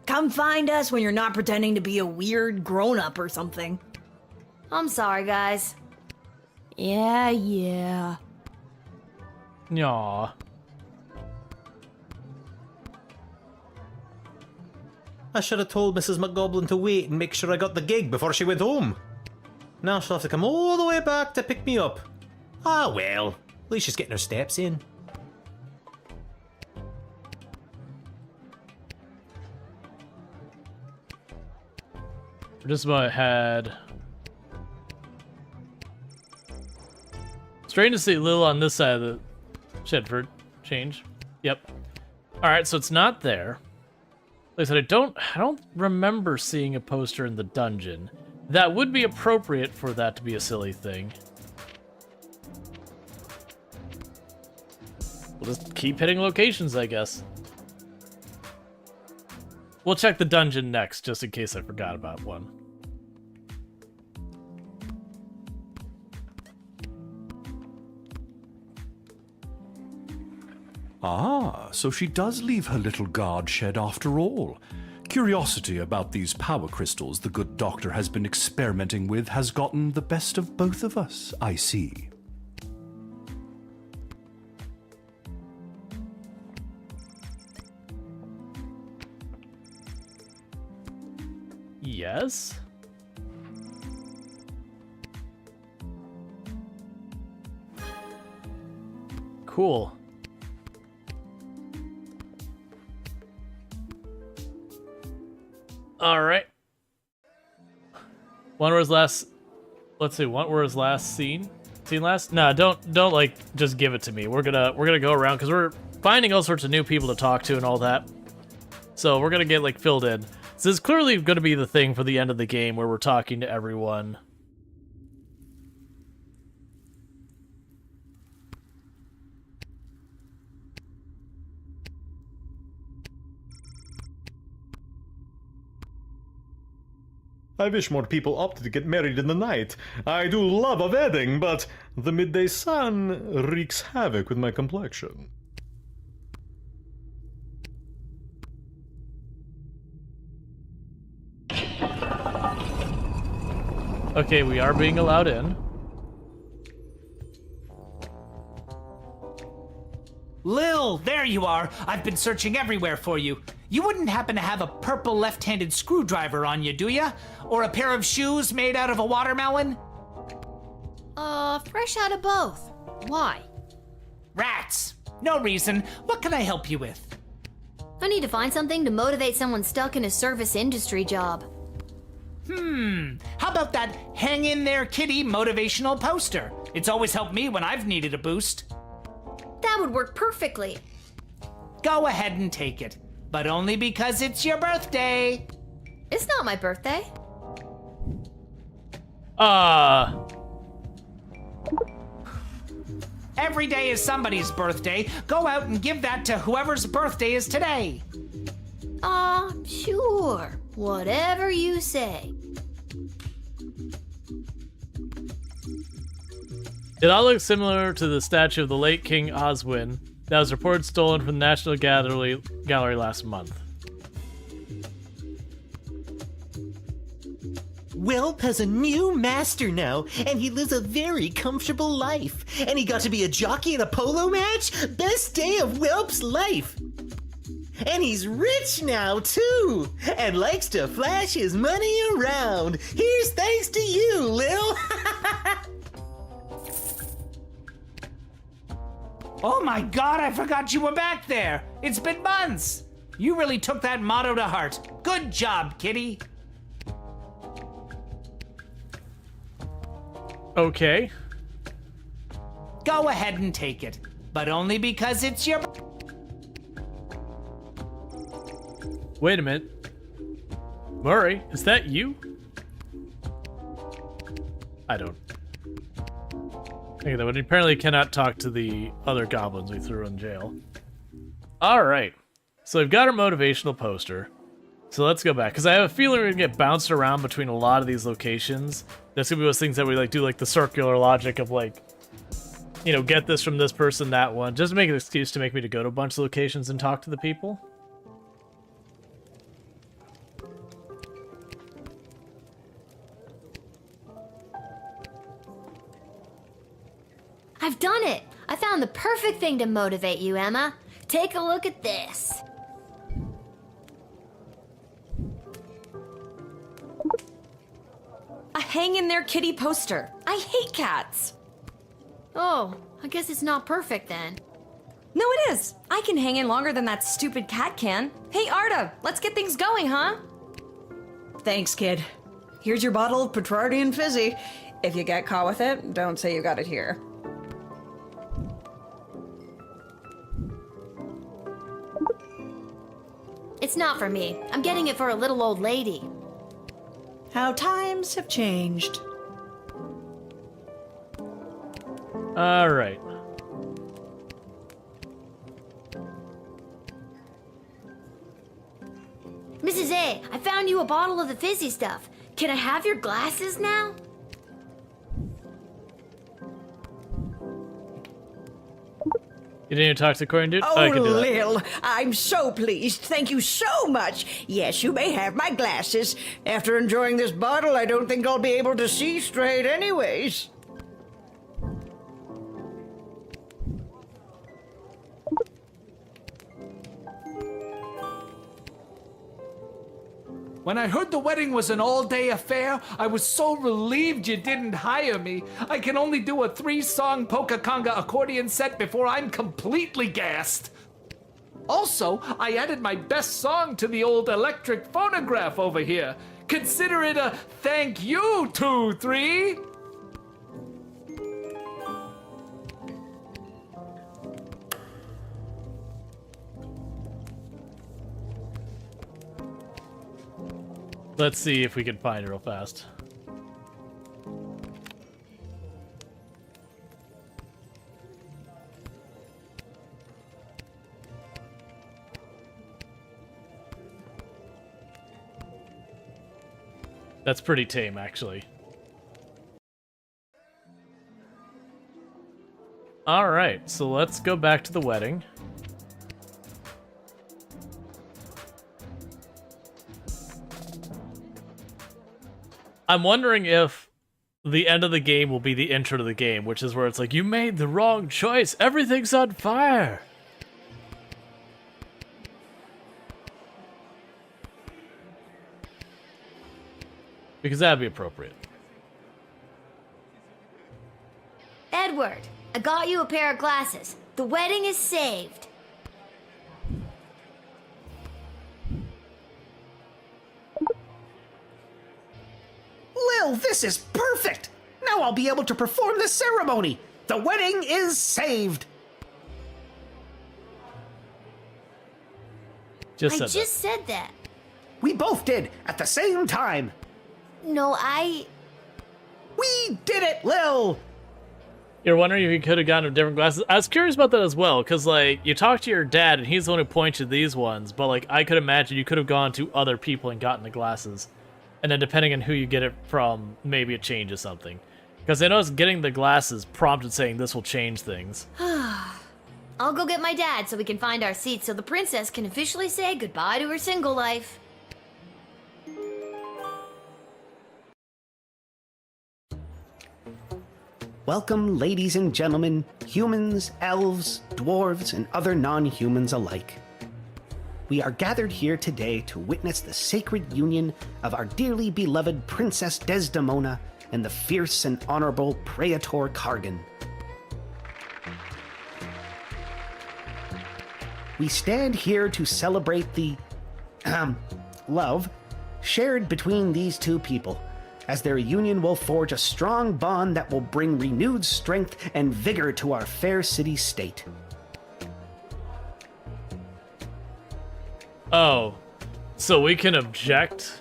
Come find us when you're not pretending to be a weird grown-up or something. I'm sorry, guys. Yeah. Aw. I should have told Mrs. McGoblin to wait and make sure I got the gig before she went home. Now she'll have to come all the way back to pick me up. Ah well, at least she's getting her steps in. Just about had. Strange to see Lil on this side of the shed for change. Yep. Alright, so it's not there. Like I said, I don't remember seeing a poster in the dungeon. That would be appropriate for that to be a silly thing. We'll just keep hitting locations, I guess. We'll check the dungeon next, just in case I forgot about one. Ah, so she does leave her little guard shed after all. Curiosity about these power crystals the good doctor has been experimenting with has gotten the best of both of us, I see. Yes? Cool. Alright. When was last... Let's see, what was last seen? Seen last? Nah, don't like, just give it to me. We're gonna go around, because we're finding all sorts of new people to talk to and all that. So we're gonna get, like, filled in. So this is clearly gonna be the thing for the end of the game, where we're talking to everyone. I wish more people opted to get married in the night. I do love a wedding, but the midday sun wreaks havoc with my complexion. Okay, we are being allowed in. Lil, there you are. I've been searching everywhere for you. You wouldn't happen to have a purple left-handed screwdriver on you, do ya? Or a pair of shoes made out of a watermelon? Fresh out of both. Why? Rats. No reason. What can I help you with? I need to find something to motivate someone stuck in a service industry job. How about that hang in there kitty motivational poster? It's always helped me when I've needed a boost. That would work perfectly. Go ahead and take it, but only because it's your birthday. It's not my birthday. Every day is somebody's birthday. Go out and give that to whoever's birthday is today. Sure. Whatever you say. It all looks similar to the statue of the late King Oswin that was reported stolen from the National Gallery last month. Welp has a new master now, and he lives a very comfortable life. And he got to be a jockey in a polo match? Best day of Welp's life! And he's rich now, too! And likes to flash his money around! Here's thanks to you, Lil! Oh my god, I forgot you were back there! It's been months! You really took that motto to heart. Good job, kitty! Okay. Go ahead and take it, but only because it's your... Wait a minute. Murray, is that you? I don't. Okay, though, but apparently cannot talk to the other goblins we threw in jail. Alright. So we've got our motivational poster. So let's go back, because I have a feeling we're going to get bounced around between a lot of these locations. That's going to be those things that we like do, like the circular logic of like, you know, get this from this person, that one. Just to make an excuse to make me to go to a bunch of locations and talk to the people. I've done it! I found the perfect thing to motivate you, Emma. Take a look at this. A hang in there kitty poster. I hate cats. Oh, I guess it's not perfect then. No, it is. I can hang in longer than that stupid cat can. Hey, Arda, let's get things going, huh? Thanks, kid. Here's your bottle of Petrardian Fizzy. If you get caught with it, don't say you got it here. It's not for me. I'm getting it for a little old lady. How times have changed. Alright. Mrs. A, I found you a bottle of the fizzy stuff. Can I have your glasses now? You didn't even talk to the Corn dude? Oh, I can do that. Lil, I'm so pleased. Thank you so much. Yes, you may have my glasses. After enjoying this bottle, I don't think I'll be able to see straight anyways. When I heard the wedding was an all-day affair, I was so relieved you didn't hire me. I can only do a 3-song polka conga accordion set before I'm completely gassed. Also, I added my best song to the old electric phonograph over here. Consider it a thank you, 2-3. Let's see if we can find it real fast. That's pretty tame, actually. Alright, so let's go back to the wedding. I'm wondering if the end of the game will be the intro to the game, which is where it's like, you made the wrong choice, everything's on fire! Because that'd be appropriate. Edward, I got you a pair of glasses. The wedding is saved. Lil, this is perfect! Now I'll be able to perform the ceremony! The wedding is saved! I just said that. We both did, at the same time! No, We did it, Lil! You're wondering if you could have gotten different glasses? I was curious about that as well, because, like, you talked to your dad, and he's the one who points you these ones, but, like, I could imagine you could have gone to other people and gotten the glasses. And then depending on who you get it from, maybe it changes something. Because I noticed getting the glasses prompted saying this will change things. I'll go get my dad so we can find our seats so the princess can officially say goodbye to her single life. Welcome, ladies and gentlemen, humans, elves, dwarves, and other non-humans alike. We are gathered here today to witness the sacred union of our dearly beloved Princess Desdemona and the fierce and honorable Praetor Kargan. We stand here to celebrate the love shared between these two people, as their union will forge a strong bond that will bring renewed strength and vigor to our fair city-state. Oh, so we can object?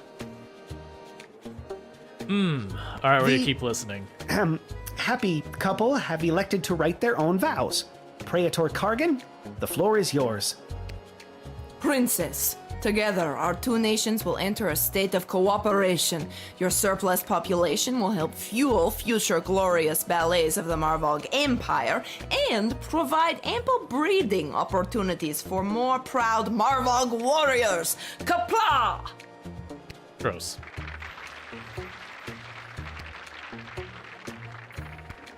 Alright, we're gonna keep listening. happy couple have elected to write their own vows. Praetor Kargan, the floor is yours. Princess, together our two nations will enter a state of cooperation. Your surplus population will help fuel future glorious ballets of the Marvog Empire and provide ample breeding opportunities for more proud Marvog warriors. Kapla! Gross.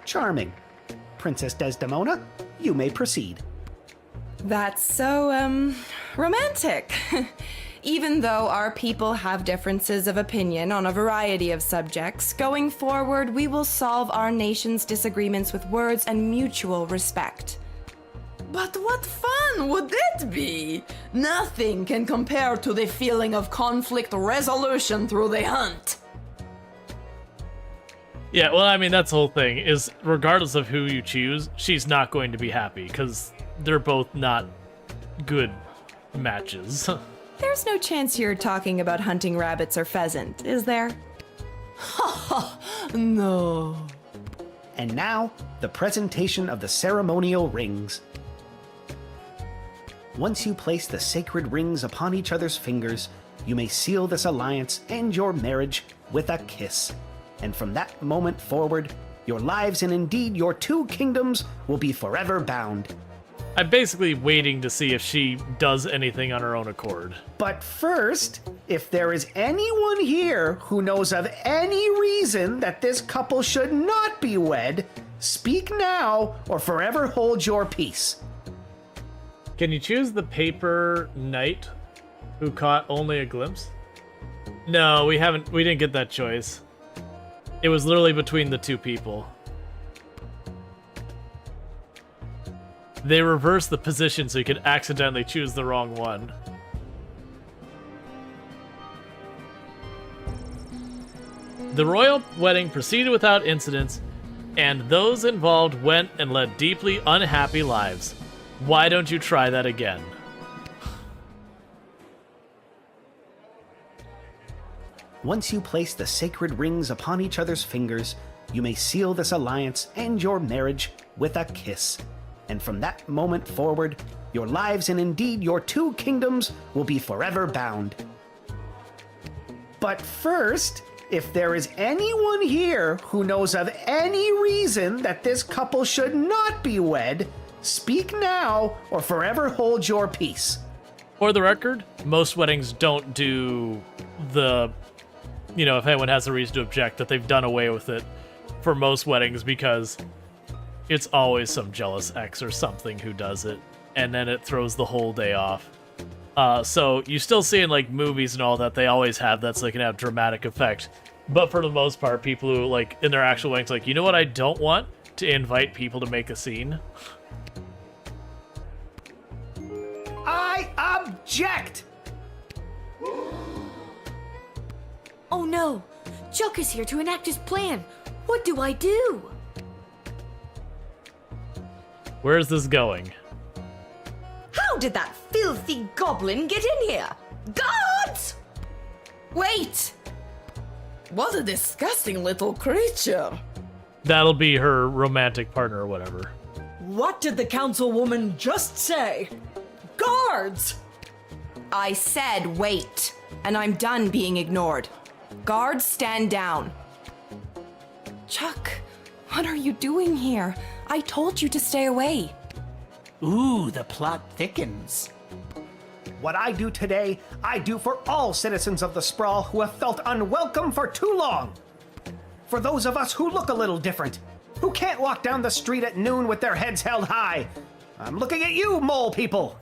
Charming. Princess Desdemona, you may proceed. That's so, romantic. Even though our people have differences of opinion on a variety of subjects, going forward we will solve our nation's disagreements with words and mutual respect. But what fun would that be? Nothing can compare to the feeling of conflict resolution through the hunt. Yeah, well, I mean, that's the whole thing, is regardless of who you choose, she's not going to be happy, because they're both not good matches. There's no chance you're talking about hunting rabbits or pheasant, is there? Ha ha! No. And now, the presentation of the ceremonial rings. Once you place the sacred rings upon each other's fingers, you may seal this alliance and your marriage with a kiss. And from that moment forward, your lives and indeed your two kingdoms will be forever bound. I'm basically waiting to see if she does anything on her own accord. But first, if there is anyone here who knows of any reason that this couple should not be wed, speak now or forever hold your peace. Can you choose the paper knight who caught only a glimpse? No, we didn't get that choice. It was literally between the two people. They reversed the position so you could accidentally choose the wrong one. The royal wedding proceeded without incidents, and those involved went and led deeply unhappy lives. Why don't you try that again? Once you place the sacred rings upon each other's fingers, you may seal this alliance and your marriage with a kiss. And from that moment forward, your lives and indeed your two kingdoms will be forever bound. But first, if there is anyone here who knows of any reason that this couple should not be wed, speak now or forever hold your peace. For the record, most weddings don't do the, if anyone has a reason to object, that they've done away with it for most weddings because it's always some jealous ex or something who does it, and then it throws the whole day off. So you still see in like movies and all that, they always have that so they can have dramatic effect. But for the most part, people who like in their actual weddings, like, you know what I don't want? To invite people to make a scene. I object! Oh no! Chuck is here to enact his plan. What do I do? Where is this going? How did that filthy goblin get in here? Guards! Wait! What a disgusting little creature. That'll be her romantic partner or whatever. What did the councilwoman just say? Guards! I said wait, and I'm done being ignored. Guards, stand down. Chuck, what are you doing here? I told you to stay away. Ooh, the plot thickens. What I do today, I do for all citizens of the Sprawl who have felt unwelcome for too long. For those of us who look a little different, who can't walk down the street at noon with their heads held high. I'm looking at you, mole people.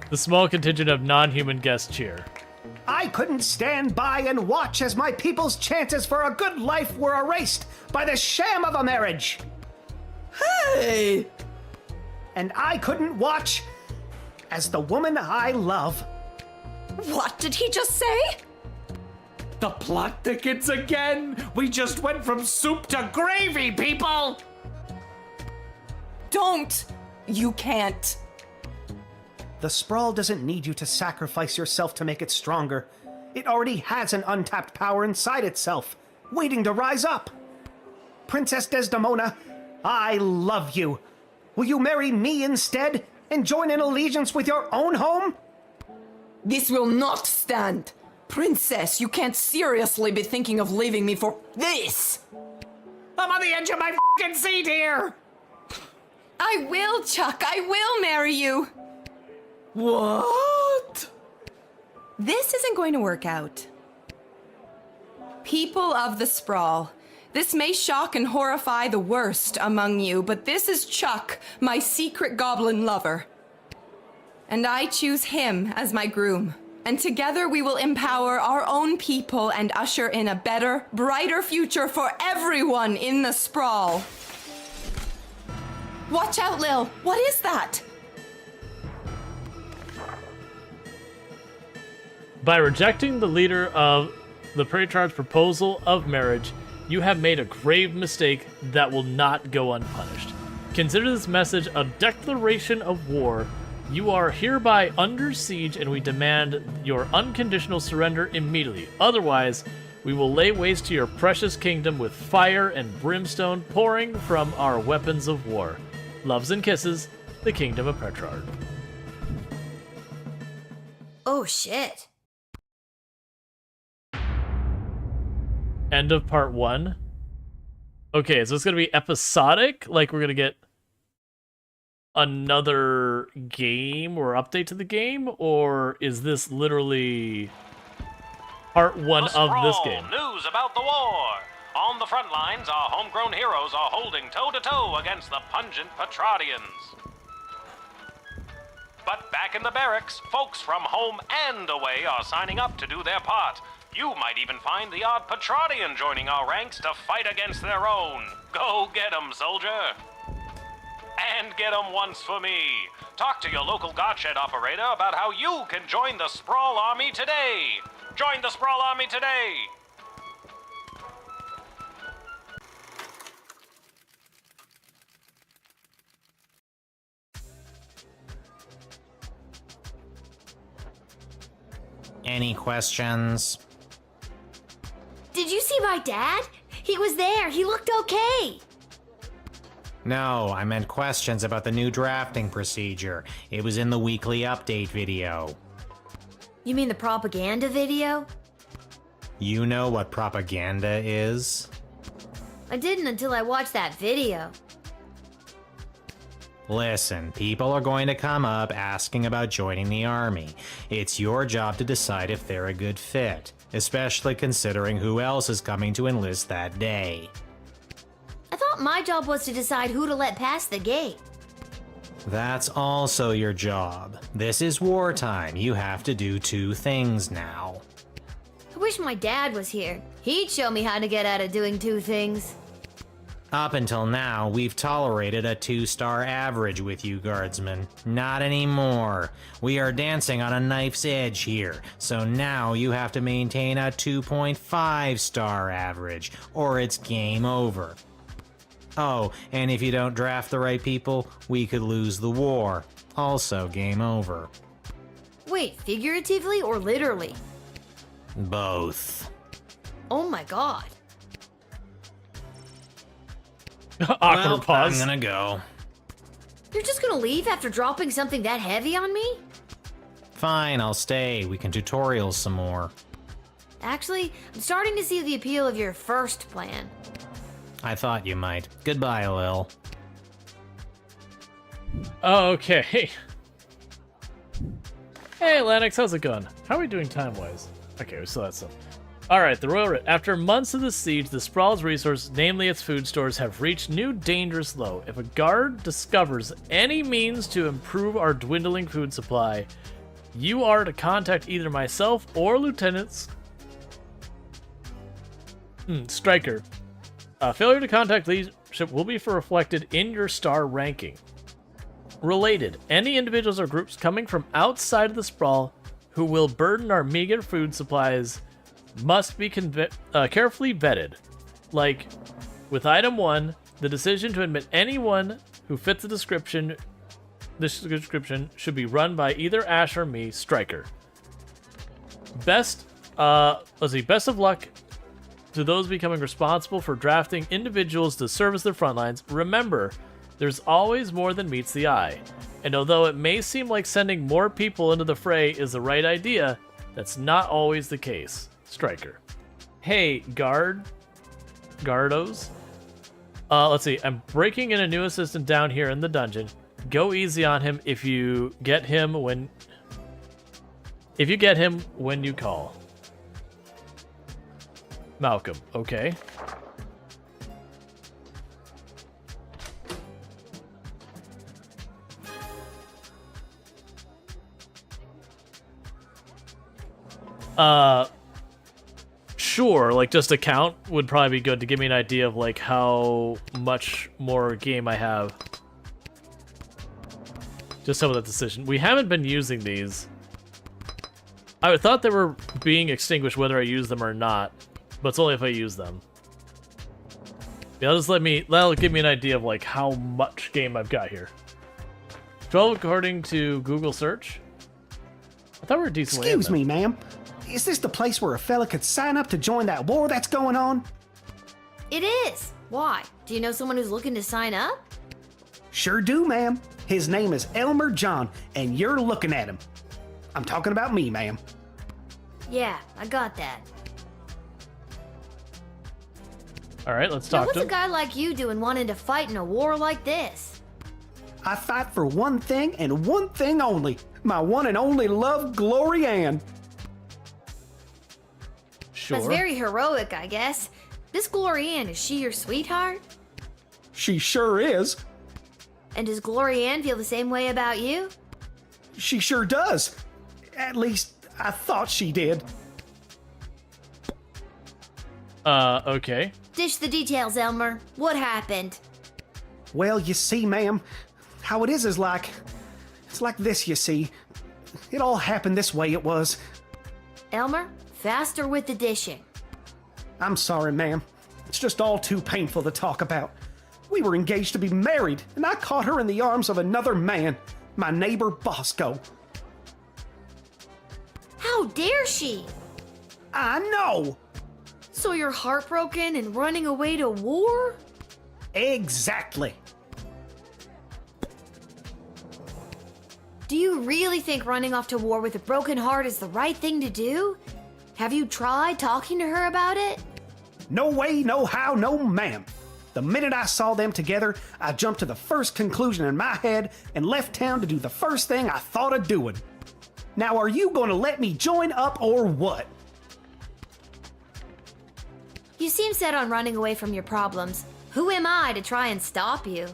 The small contingent of non-human guests cheer. I couldn't stand by and watch as my people's chances for a good life were erased by the sham of a marriage. Hey! And I couldn't watch as the woman I love. What did he just say? The plot thickens again! We just went from soup to gravy, people! Don't! You can't. The Sprawl doesn't need you to sacrifice yourself to make it stronger. It already has an untapped power inside itself, waiting to rise up. Princess Desdemona, I love you. Will you marry me instead and join in allegiance with your own home? This will not stand. Princess, you can't seriously be thinking of leaving me for this. I'm on the edge of my f***ing seat here! I will, Chuck. I will marry you. What? This isn't going to work out. People of the Sprawl, this may shock and horrify the worst among you, but this is Chuck, my secret goblin lover. And I choose him as my groom. And together we will empower our own people and usher in a better, brighter future for everyone in the Sprawl. Watch out, Lil. What is that? By rejecting the leader of the Patriarch's proposal of marriage, you have made a grave mistake that will not go unpunished. Consider this message a declaration of war. You are hereby under siege, and we demand your unconditional surrender immediately. Otherwise, we will lay waste to your precious kingdom with fire and brimstone pouring from our weapons of war. Loves and kisses, the Kingdom of Petrarch. Oh, shit. End of part 1. Okay, so it's going to be episodic? Like we're going to get another game or update to the game? Or is this literally part 1 of this game? News about the war. On the front lines, our homegrown heroes are holding toe-to-toe against the pungent Petradians. But back in the barracks, folks from home and away are signing up to do their part. You might even find the odd Petradian joining our ranks to fight against their own. Go get 'em, soldier. And get 'em once for me. Talk to your local Godshed operator about how you can join the Sprawl Army today. Join the Sprawl Army today. Any questions? Did you see my dad? He was there. He looked okay. No, I meant questions about the new drafting procedure. It was in the weekly update video. You mean the propaganda video? You know what propaganda is? I didn't until I watched that video. Listen, people are going to come up asking about joining the army. It's your job to decide if they're a good fit, especially considering who else is coming to enlist that day. I thought my job was to decide who to let pass the gate. That's also your job. This is wartime. You have to do 2 things now. I wish my dad was here. He'd show me how to get out of doing 2 things. Up until now, we've tolerated a 2-star average with you, Guardsman. Not anymore. We are dancing on a knife's edge here, so now you have to maintain a 2.5-star average, or it's game over. Oh, and if you don't draft the right people, we could lose the war. Also game over. Wait, figuratively or literally? Both. Oh my god. Awkward pause. I'm gonna go. You're just gonna leave after dropping something that heavy on me? Fine, I'll stay. We can tutorial some more. Actually, I'm starting to see the appeal of your first plan. I thought you might. Goodbye, Lil. Okay. Hey, Lennox, how's it going? How are we doing time-wise? Okay, we still have some. Alright, the Royal Writ. After months of the siege, the Sprawl's resources, namely its food stores, have reached new dangerous low. If a guard discovers any means to improve our dwindling food supply, you are to contact either myself or Lieutenants Stryker. Failure to contact leadership will be reflected in your star ranking. Related, any individuals or groups coming from outside of the Sprawl who will burden our meager food supplies must be carefully vetted. Like, with item 1, the decision to admit anyone who fits the description should be run by either Ash or me, Stryker. Best of luck to those becoming responsible for drafting individuals to service the front lines, remember, there's always more than meets the eye. And although it may seem like sending more people into the fray is the right idea, that's not always the case. Striker. Hey, Gardos? Let's see. I'm breaking in a new assistant down here in the dungeon. Go easy on him if you get him when you call. Malcolm, okay. Sure, like just a count would probably be good to give me an idea of like how much more game I have. Just some of that decision. We haven't been using these. I thought they were being extinguished whether I use them or not, but it's only if I use them. Yeah, that'll give me an idea of like how much game I've got here. 12 according to Google search. I thought we were decently. Excuse me, ma'am. Is this the place where a fella could sign up to join that war that's going on? It is. Why? Do you know someone who's looking to sign up? Sure do, ma'am. His name is Elmer John, and you're looking at him. I'm talking about me, ma'am. Yeah, I got that. All right, let's Now, talk what's to a him. guy like you doing wanting to fight in a war like this? I fight for one thing and one thing only. My one and only love, Glory Ann. Sure. That's very heroic, I guess. This Glory Ann, is she your sweetheart? She sure is. And does Glory Ann feel the same way about you? She sure does. At least, I thought she did. Okay. Dish the details, Elmer. What happened? Well, you see, ma'am, how it is like... It's like this, you see. It all happened this way, it was. Elmer, faster with the dishing. I'm sorry, ma'am. It's just all too painful to talk about. We were engaged to be married, and I caught her in the arms of another man, my neighbor Bosco. How dare she? I know! So you're heartbroken and running away to war? Exactly. Do you really think running off to war with a broken heart is the right thing to do? Have you tried talking to her about it? No way, no how, no ma'am. The minute I saw them together, I jumped to the first conclusion in my head and left town to do the first thing I thought of doing. Now, are you going to let me join up or what? You seem set on running away from your problems. Who am I to try and stop you?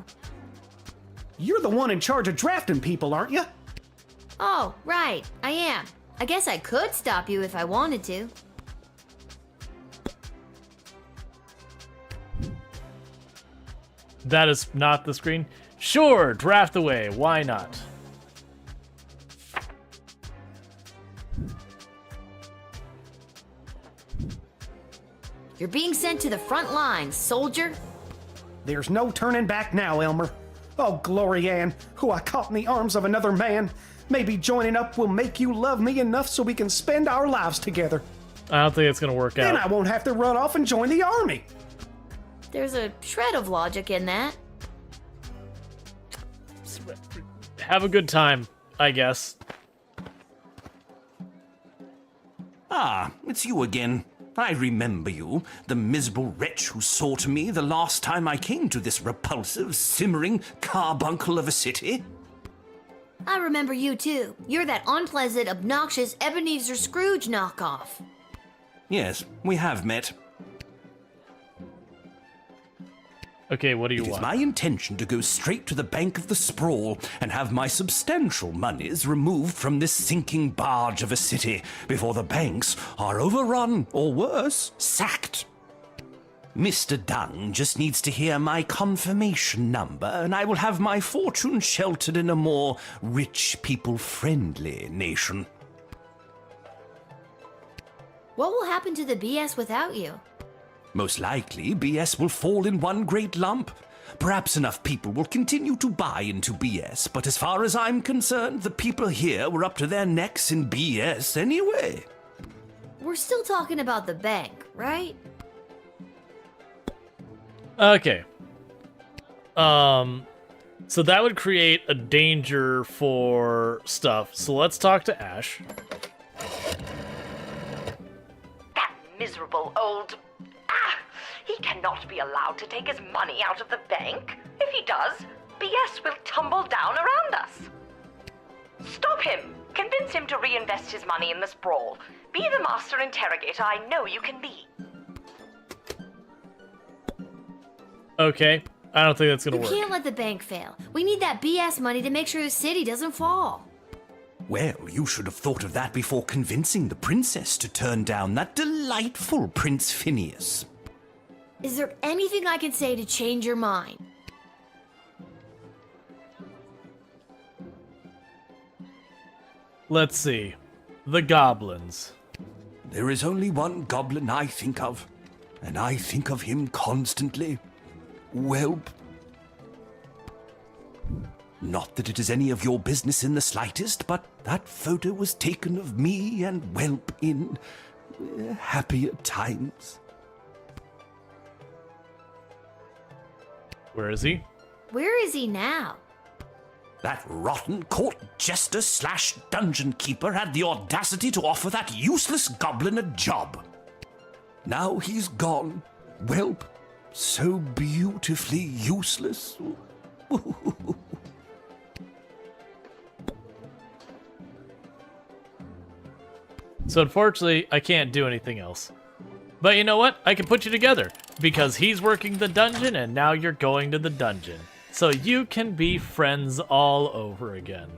You're the one in charge of drafting people, aren't you? Oh, right, I am. I guess I could stop you if I wanted to. That is not the screen. Sure, draft away. Why not? You're being sent to the front lines, soldier. There's no turning back now, Elmer. Oh, Glory Ann, who I caught in the arms of another man. Maybe joining up will make you love me enough so we can spend our lives together. I don't think it's going to work Then out. I won't have to run off and join the army. There's a shred of logic in that. Have a good time, I guess. Ah, it's you again. I remember you, the miserable wretch who sought me the last time I came to this repulsive, simmering carbuncle of a city. I remember you too. You're that unpleasant, obnoxious Ebenezer Scrooge knockoff. Yes, we have met. Okay, what do you It is want? my intention to go straight to the bank of the sprawl and have my substantial monies removed from this sinking barge of a city before the banks are overrun, or worse, sacked. Mr. Dunn just needs to hear my confirmation number, and I will have my fortune sheltered in a more rich, people-friendly nation. What will happen to the BS without you? Most likely, BS will fall in one great lump. Perhaps enough people will continue to buy into BS, but as far as I'm concerned, the people here were up to their necks in BS anyway. We're still talking about the bank, right? Okay. So that would create a danger for stuff. So let's talk to Ash. That miserable old... he cannot be allowed to take his money out of the bank. If he does, BS will tumble down around us. Stop him! Convince him to reinvest his money in the sprawl. Be the master interrogator I know you can be. Okay. I don't think that's gonna work. You can't let the bank fail. We need that BS money to make sure the city doesn't fall. Well, you should have thought of that before convincing the princess to turn down that delightful Prince Phineas. Is there anything I can say to change your mind? Let's see. The goblins. There is only one goblin I think of, and I think of him constantly. Welp. Not that it is any of your business in the slightest, but that photo was taken of me and Welp in happier times. Where is he? Where is he now? That rotten court jester / dungeon keeper had the audacity to offer that useless goblin a job. Now he's gone. Welp. So beautifully useless. So unfortunately, I can't do anything else. But you know what? I can put you together, because he's working the dungeon and now you're going to the dungeon. So you can be friends all over again.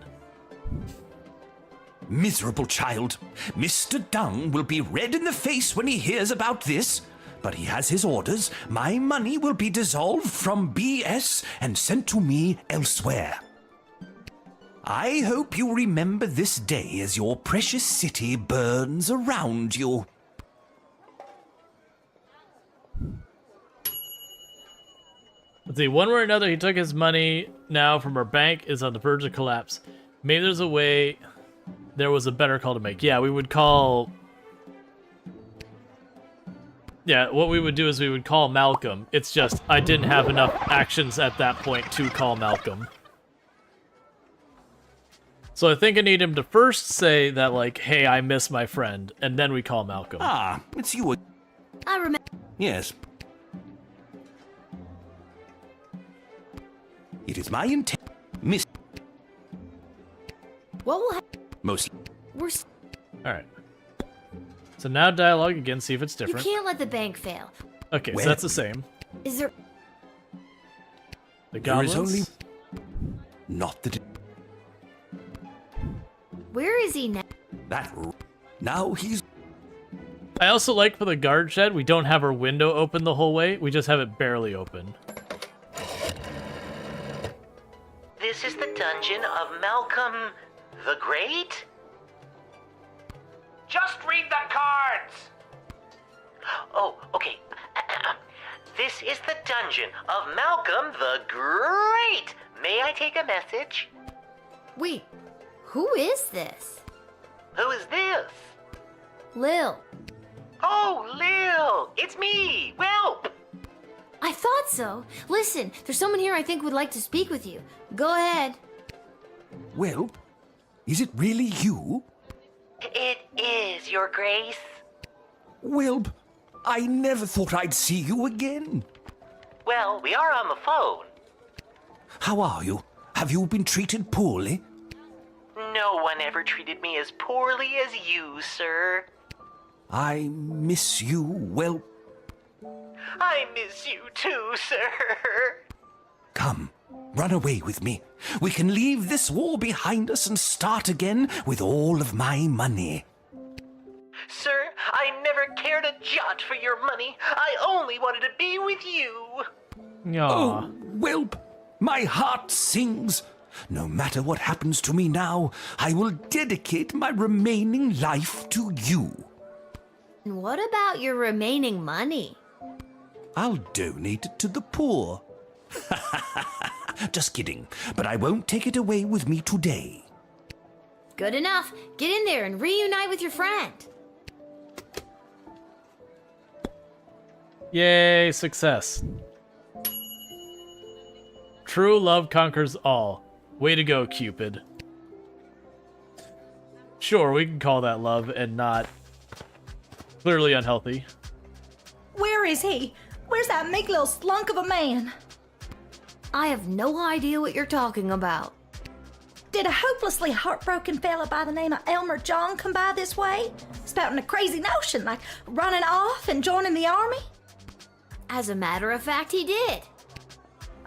Miserable child. Mr. Dung will be red in the face when he hears about this. But he has his orders. My money will be dissolved from BS and sent to me elsewhere. I hope you remember this day as your precious city burns around you. Let's see, one way or another, he took his money now from our bank is on the verge of collapse. Maybe there's a way there was a better call to make. Yeah, we would call... Yeah, what we would do is we would call Malcolm. It's just, I didn't have enough actions at that point to call Malcolm. So I think I need him to first say that, like, hey, I miss my friend, and then we call Malcolm. Ah, it's you. I remember. Yes. It is my intent, Miss. What will happen? Mostly. We're. Alright. So now dialogue again, see if it's different. You can't let the bank fail. Okay, so that's the same. Is there? The goblins? There is only... Not that it... Where is he now? That... Now he's... I also like for the guard shed, we don't have our window open the whole way. We just have it barely open. This is the dungeon of Malcolm the Great? Just read the cards! Oh, okay. This is the dungeon of Malcolm the Great. May I take a message? Wait, who is this? Who is this? Lil. Oh, Lil! It's me, Welp! I thought so. Listen, there's someone here I think would like to speak with you. Go ahead. Welp? Is it really you? It is, Your Grace. Welp, I never thought I'd see you again. Well, we are on the phone. How are you? Have you been treated poorly? No one ever treated me as poorly as you, sir. I miss you, Welp. I miss you too, sir. Come, run away with me. We can leave this war behind us and start again with all of my money. Sir, I never cared a jot for your money. I only wanted to be with you. Aww. Oh, Welp, my heart sings. No matter what happens to me now, I will dedicate my remaining life to you. And what about your remaining money? I'll donate it to the poor. Just kidding, but I won't take it away with me today. Good enough. Get in there and reunite with your friend. Yay, success. True love conquers all. Way to go, Cupid. Sure, we can call that love and not clearly unhealthy. Where is he? Where's that meek little slunk of a man? I have no idea what you're talking about. Did a hopelessly heartbroken fella by the name of Elmer John come by this way? Spouting a crazy notion, like running off and joining the army? As a matter of fact, he did.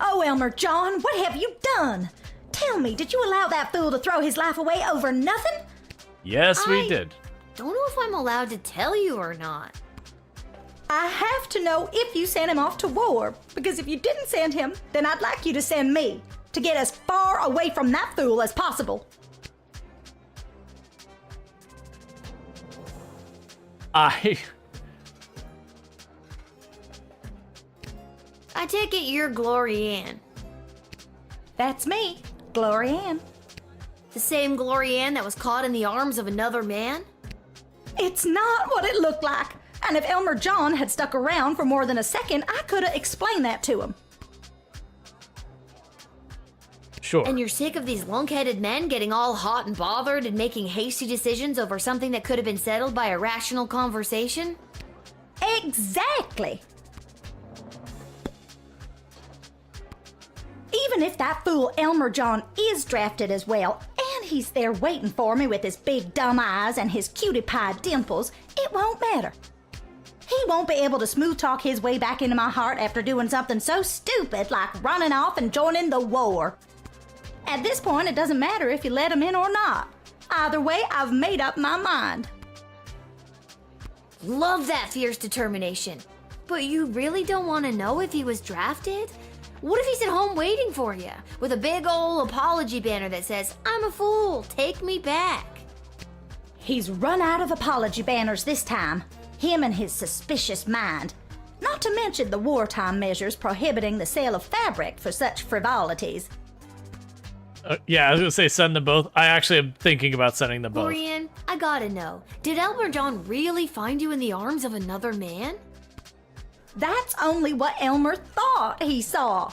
Oh, Elmer John, what have you done? Tell me, did you allow that fool to throw his life away over nothing? Yes, we did. Don't know if I'm allowed to tell you or not. I have to know if you sent him off to war, because if you didn't send him, then I'd like you to send me, to get as far away from that fool as possible. I take it you're Glory Ann. That's me, Glory Ann. The same Glory Ann that was caught in the arms of another man? It's not what it looked like. And if Elmer John had stuck around for more than a second, I could have explained that to him. Sure. And you're sick of these lunk-headed men getting all hot and bothered and making hasty decisions over something that could have been settled by a rational conversation? Exactly. Even if that fool Elmer John is drafted as well, and he's there waiting for me with his big dumb eyes and his cutie pie dimples, it won't matter. He won't be able to smooth talk his way back into my heart after doing something so stupid like running off and joining the war. At this point, it doesn't matter if you let him in or not. Either way, I've made up my mind. Love that fierce determination. But you really don't want to know if he was drafted? What if he's at home waiting for you, with a big old apology banner that says, "I'm a fool, take me back"? He's run out of apology banners this time. Him and his suspicious mind. Not to mention the wartime measures prohibiting the sale of fabric for such frivolities. Yeah, I was gonna say send them both. I actually am thinking about sending them both. Orion, I gotta know, did Elmer John really find you in the arms of another man? That's only what Elmer thought he saw.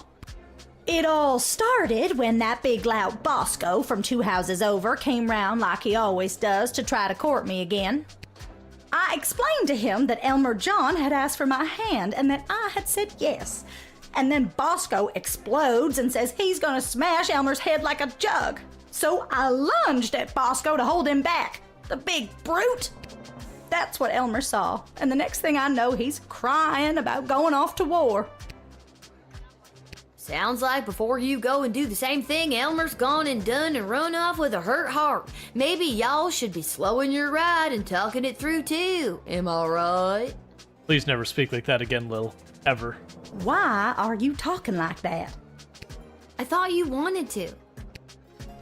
It all started when that big loud Bosco from 2 houses over came round like he always does to try to court me again. I explained to him that Elmer John had asked for my hand and that I had said yes. And then Bosco explodes and says he's gonna smash Elmer's head like a jug. So I lunged at Bosco to hold him back. The big brute! That's what Elmer saw, and the next thing I know, he's crying about going off to war. Sounds like before you go and do the same thing, Elmer's gone and done and run off with a hurt heart. Maybe y'all should be slowing your ride and talking it through too. Am I right? Please never speak like that again, Lil. Ever. Why are you talking like that? I thought you wanted to.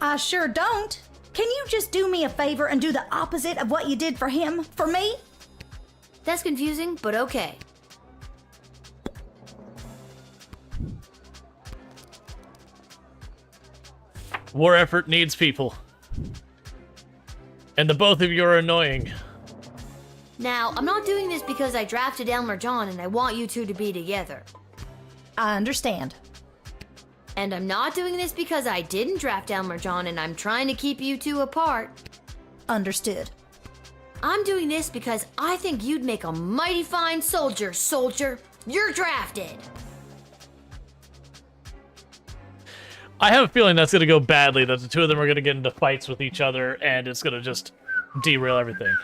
I sure don't. Can you just do me a favor and do the opposite of what you did for him, for me? That's confusing, but okay. War effort needs people. And the both of you are annoying. Now, I'm not doing this because I drafted Elmer John and I want you two to be together. I understand. And I'm not doing this because I didn't draft Elmer John and I'm trying to keep you two apart. Understood. I'm doing this because I think you'd make a mighty fine soldier, soldier. You're drafted. I have a feeling that's going to go badly, that the two of them are going to get into fights with each other, and it's going to just derail everything.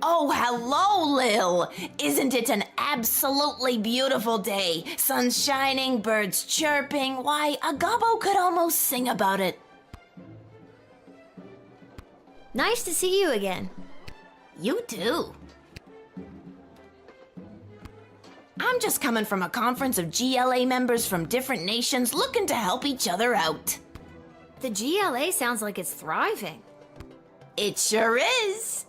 Oh, hello, Lil! Isn't it an absolutely beautiful day? Sun's shining, birds chirping. Why, a gobbo could almost sing about it. Nice to see you again. You too. I'm just coming from a conference of GLA members from different nations looking to help each other out. The GLA sounds like it's thriving. It sure is.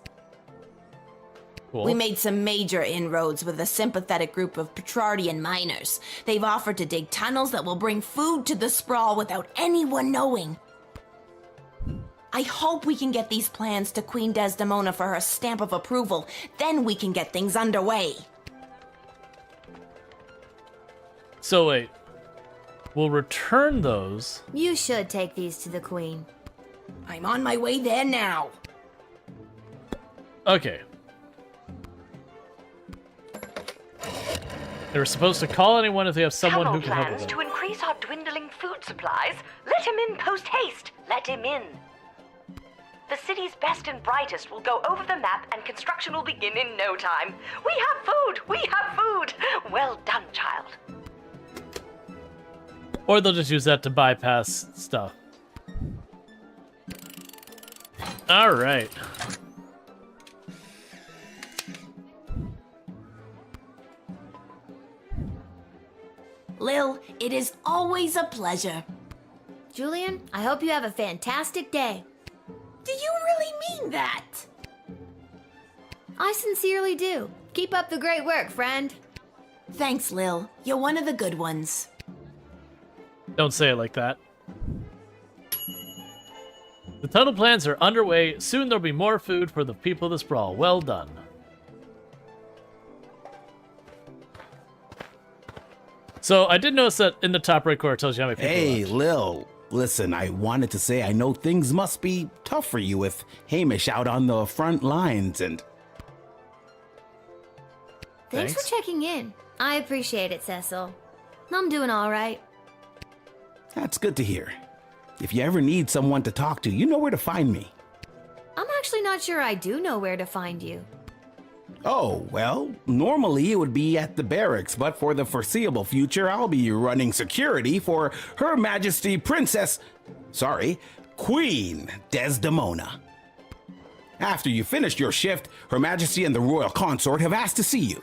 Cool. We made some major inroads with a sympathetic group of Petrardian miners. They've offered to dig tunnels that will bring food to the sprawl without anyone knowing. I hope we can get these plans to Queen Desdemona for her stamp of approval. Then we can get things underway. So wait. We'll return those. You should take these to the queen. I'm on my way there now. Okay. They were supposed to call anyone if they have someone who can help plans them. to increase our dwindling food supplies. Let him in post haste. Let him in. The city's best and brightest will go over the map and construction will begin in no time. We have food! We have food! Well done, child. Or they'll just use that to bypass stuff. Alright. Lil, it is always a pleasure. Julian, I hope you have a fantastic day. Do you really mean that? I sincerely do. Keep up the great work, friend. Thanks, Lil. You're one of the good ones. Don't say it like that. The tunnel plans are underway. Soon there'll be more food for the people of the sprawl. Well done. So I did notice that in the top right corner it tells you how many people Hey, left. Lil. Listen, I wanted to say I know things must be tough for you with Hamish out on the front lines and... Thanks for checking in. I appreciate it, Cecil. I'm doing all right. That's good to hear. If you ever need someone to talk to, you know where to find me. I'm actually not sure I do know where to find you. Oh, well, normally it would be at the barracks, but for the foreseeable future, I'll be running security for Her Majesty Queen Desdemona. After you finish your shift, Her Majesty and the Royal Consort have asked to see you.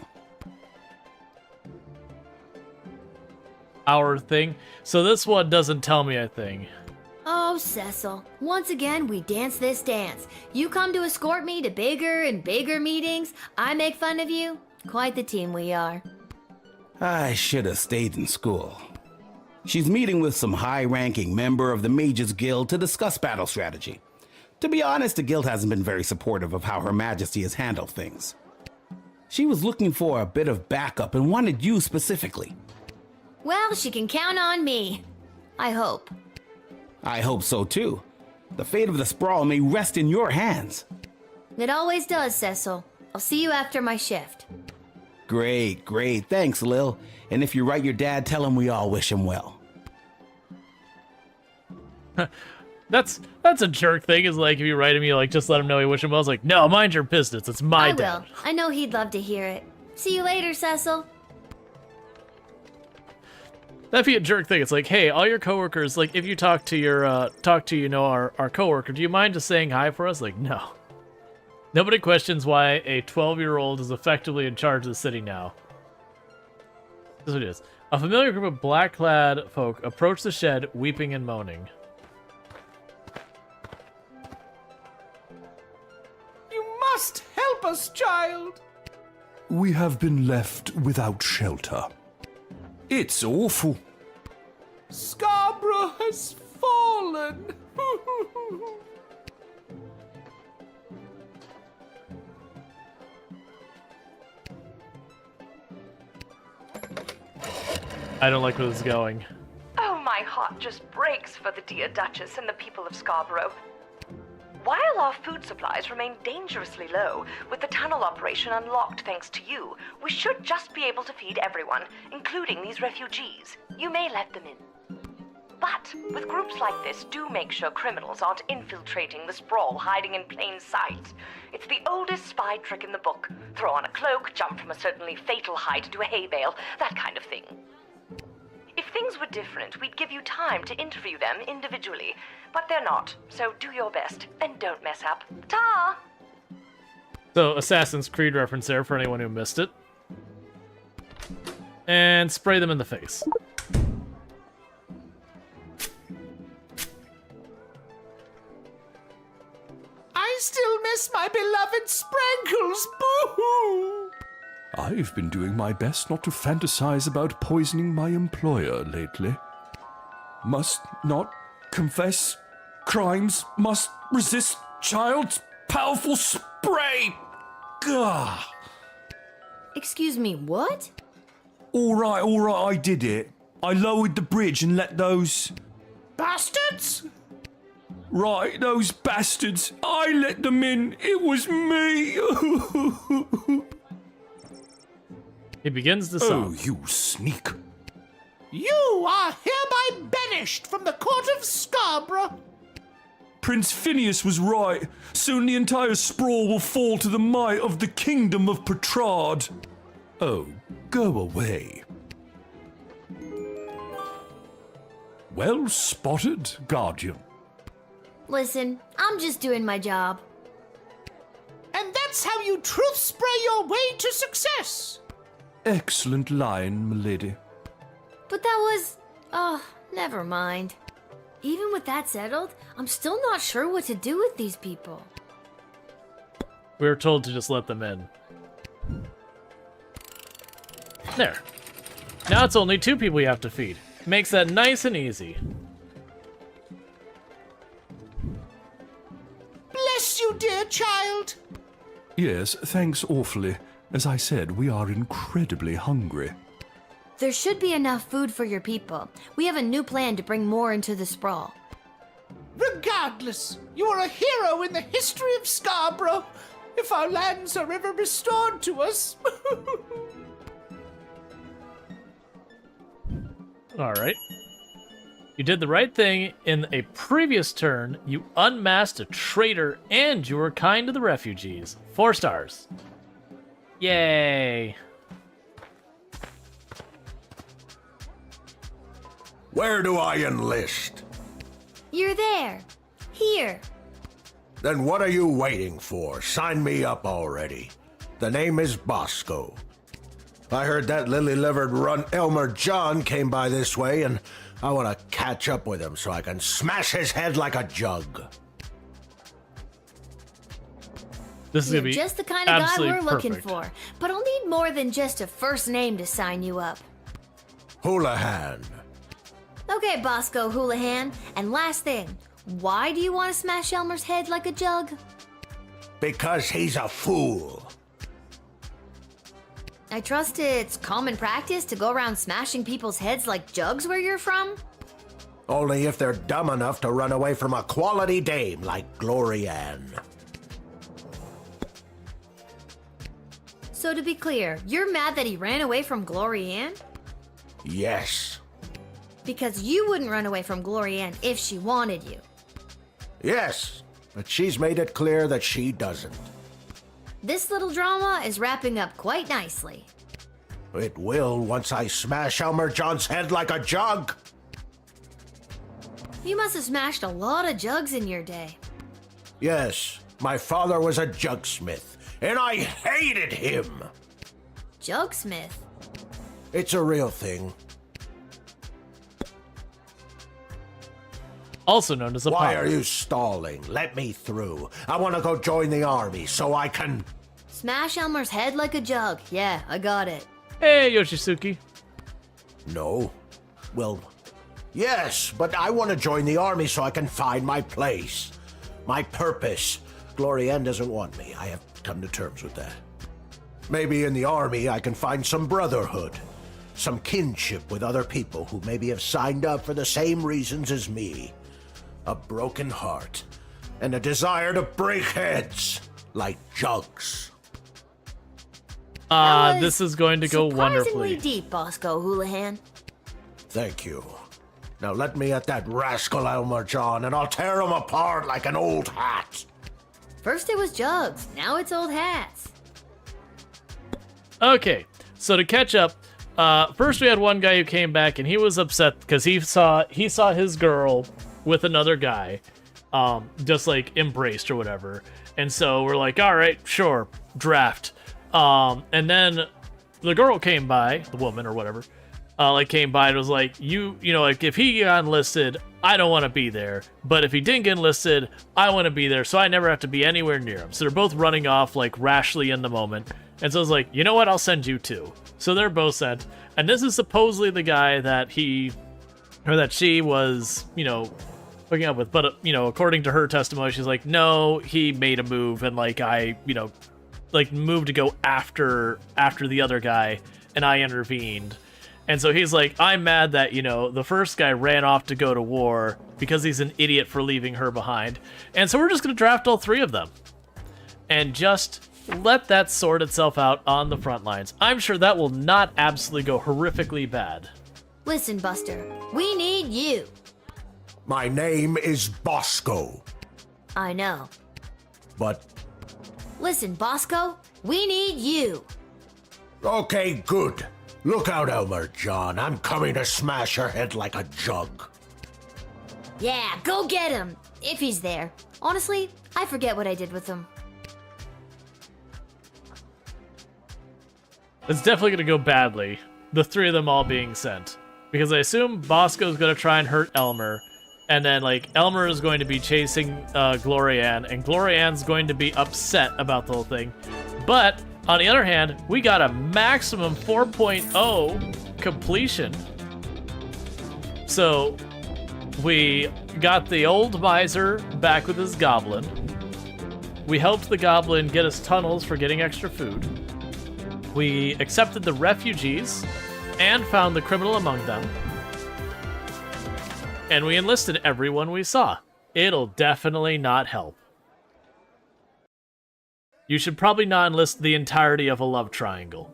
Our thing. So this one doesn't tell me a thing. Oh, Cecil. Once again, we dance this dance. You come to escort me to bigger and bigger meetings. I make fun of you. Quite the team we are. I should have stayed in school. She's meeting with some high-ranking member of the Mages Guild to discuss battle strategy. To be honest, the guild hasn't been very supportive of how Her Majesty has handled things. She was looking for a bit of backup and wanted you specifically. Well, she can count on me. I hope. I hope so too. The fate of the sprawl may rest in your hands. It always does, Cecil. I'll see you after my shift. Great, great. Thanks, Lil. And if you write your dad, tell him we all wish him well. That's a jerk thing. Is like if you write him, you like just let him know you wish him well. It's like, no, mind your business. It's my I dad. will. I know he'd love to hear it. See you later, Cecil. That'd be a jerk thing. It's like, hey, all your coworkers, like if you talk to your our coworker, do you mind just saying hi for us? Like, no. Nobody questions why a 12-year-old is effectively in charge of the city now. This is what it is. A familiar group of black-clad folk approach the shed, weeping and moaning. You must help us, child. We have been left without shelter. It's awful. Scarborough has fallen. I don't like where this is going. Oh, my heart just breaks for the dear Duchess and the people of Scarborough. While our food supplies remain dangerously low, with the tunnel operation unlocked thanks to you, we should just be able to feed everyone, including these refugees. You may let them in. But with groups like this, do make sure criminals aren't infiltrating the sprawl, hiding in plain sight. It's the oldest spy trick in the book. Throw on a cloak, jump from a certainly fatal height into a hay bale, that kind of thing. If things were different, we'd give you time to interview them individually. But they're not, so do your best, and don't mess up. Ta! So, Assassin's Creed reference there for anyone who missed it. And spray them in the face. I still miss my beloved Sprankles. Boo-hoo! I've been doing my best not to fantasize about poisoning my employer lately. Must not confess crimes, must resist child's powerful spray. Gah! Excuse me, what? All right, I did it. I lowered the bridge and let those... Bastards! Right, those bastards. I let them in. It was me. He begins the Oh, song. you sneak. You are hereby banished from the court of Scarborough. Prince Phineas was right. Soon the entire sprawl will fall to the might of the kingdom of Petrard. Oh, go away. Well spotted, Guardian. Listen, I'm just doing my job. And that's how you truth spray your way to success. Excellent line, milady. But that was... Oh, never mind. Even with that settled, I'm still not sure what to do with these people. We were told to just let them in. There. Now it's only 2 people you have to feed. Makes that nice and easy. Bless you, dear child. Yes, thanks awfully. As I said, we are incredibly hungry. There should be enough food for your people. We have a new plan to bring more into the sprawl. Regardless, you are a hero in the history of Scarborough. If our lands are ever restored to us. Alright. You did the right thing. In a previous turn, you unmasked a traitor and you were kind to the refugees. 4 stars. Yay. Where do I enlist? You're there. Here. Then what are you waiting for? Sign me up already. The name is Bosco. I heard that lily-livered runt Elmer John came by this way, and I want to catch up with him so I can smash his head like a jug. This is You're gonna be just the kind of guy we're absolutely looking perfect. for. But I'll need more than just a first name to sign you up. Houlihan. Okay, Bosco Houlihan. And last thing, why do you want to smash Elmer's head like a jug? Because he's a fool. I trust it's common practice to go around smashing people's heads like jugs where you're from? Only if they're dumb enough to run away from a quality dame like Glory Ann. So to be clear, you're mad that he ran away from Glory Ann? Yes. Because you wouldn't run away from Glory Ann if she wanted you. Yes, but she's made it clear that she doesn't. This little drama is wrapping up quite nicely. It will once I smash Elmer John's head like a jug. You must have smashed a lot of jugs in your day. Yes, my father was a jugsmith, and I hated him. Jugsmith? It's a real thing. Also known as a Why pirate. are you stalling? Let me through. I want to go join the army so I can... Smash Elmer's head like a jug. Yeah, I got it. Hey, Yoshisuke. No. Well, yes, but I want to join the army so I can find my place. My purpose. Glory Ann doesn't want me. I have come to terms with that. Maybe in the army I can find some brotherhood. Some kinship with other people who maybe have signed up for the same reasons as me. A broken heart, and a desire to break heads like jugs. This is going to go Surprisingly wonderfully. deep, Bosco Houlihan. Thank you. Now let me at that rascal Elmer John, and I'll tear him apart like an old hat. First it was jugs, now it's old hats. Okay, so to catch up, first we had one guy who came back and he was upset because he saw his girl with another guy, just like embraced or whatever. And so we're like, all right, sure, draft. And then the girl came by, the woman or whatever, came by and was like, you know, like if he got enlisted, I don't want to be there. But if he didn't get enlisted, I want to be there, so I never have to be anywhere near him. So they're both running off like rashly in the moment. And so I was like, you know what? I'll send you too. So they're both sent. And this is supposedly the guy that she was, you know, hooking up with. But, you know, according to her testimony, she's like, no, he made a move and like I, you know, like moved to go after the other guy. and I intervened. And so he's like, I'm mad that, you know, the first guy ran off to go to war because he's an idiot for leaving her behind. And so we're just going to draft all 3 of them and just let that sort itself out on the front lines. I'm sure that will not absolutely go horrifically bad. Listen, Buster, we need you. My name is Bosco. I know. But... Listen, Bosco, we need you. Okay, good. Look out, Elmer John. I'm coming to smash her head like a jug. Yeah, go get him, if he's there. Honestly, I forget what I did with him. It's definitely going to go badly, the 3 of them all being sent. Because I assume Bosco's going to try and hurt Elmer, and then, like, Elmer is going to be chasing Glorianne, and Glorianne's going to be upset about the whole thing. But, on the other hand, we got a maximum 4.0 completion. So, we got the old miser back with his goblin. We helped the goblin get us tunnels for getting extra food. We accepted the refugees and found the criminal among them. And we enlisted everyone we saw. It'll definitely not help. You should probably not enlist the entirety of a love triangle.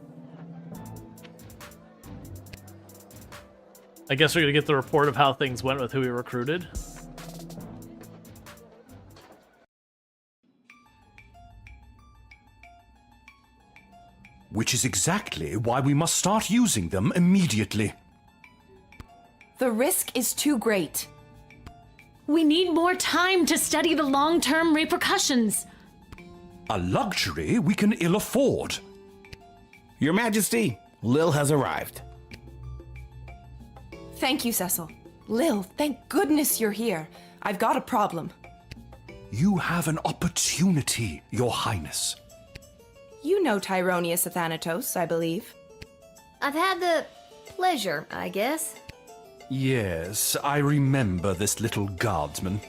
I guess we're gonna get the report of how things went with who we recruited. Which is exactly why we must start using them immediately. The risk is too great. We need more time to study the long-term repercussions. A luxury we can ill afford. Your Majesty, Lil has arrived. Thank you, Cecil. Lil, thank goodness you're here. I've got a problem. You have an opportunity, Your Highness. You know Tyronius Athanatos, I believe. I've had the pleasure, I guess. Yes, I remember this little guardsman.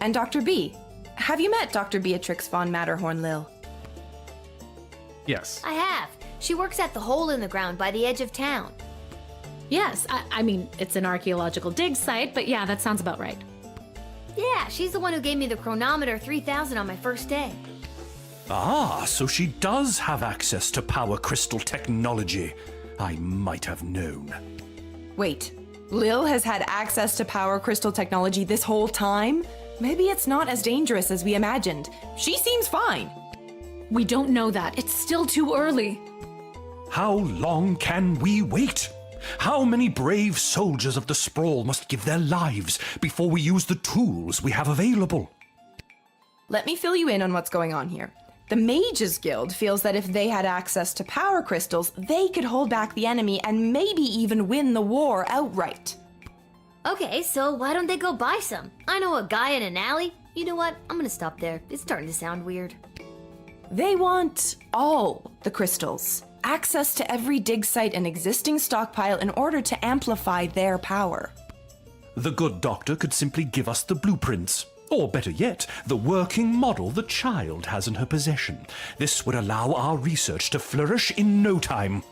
And Dr. B. Have you met Dr. Beatrix von Matterhorn, Lil? Yes. I have. She works at the hole in the ground by the edge of town. Yes, I mean, it's an archaeological dig site, but yeah, that sounds about right. Yeah, she's the one who gave me the chronometer 3000 on my first day. Ah, so she does have access to power crystal technology. I might have known. Wait, Lil has had access to power crystal technology this whole time? Maybe it's not as dangerous as we imagined. She seems fine. We don't know that. It's still too early. How long can we wait? How many brave soldiers of the Sprawl must give their lives before we use the tools we have available? Let me fill you in on what's going on here. The Mages Guild feels that if they had access to power crystals, they could hold back the enemy and maybe even win the war outright. Okay, so why don't they go buy some? I know a guy in an alley. You know what? I'm gonna stop there. It's starting to sound weird. They want all the crystals. Access to every dig site and existing stockpile in order to amplify their power. The good doctor could simply give us the blueprints. Or better yet, the working model the child has in her possession. This would allow our research to flourish in no time.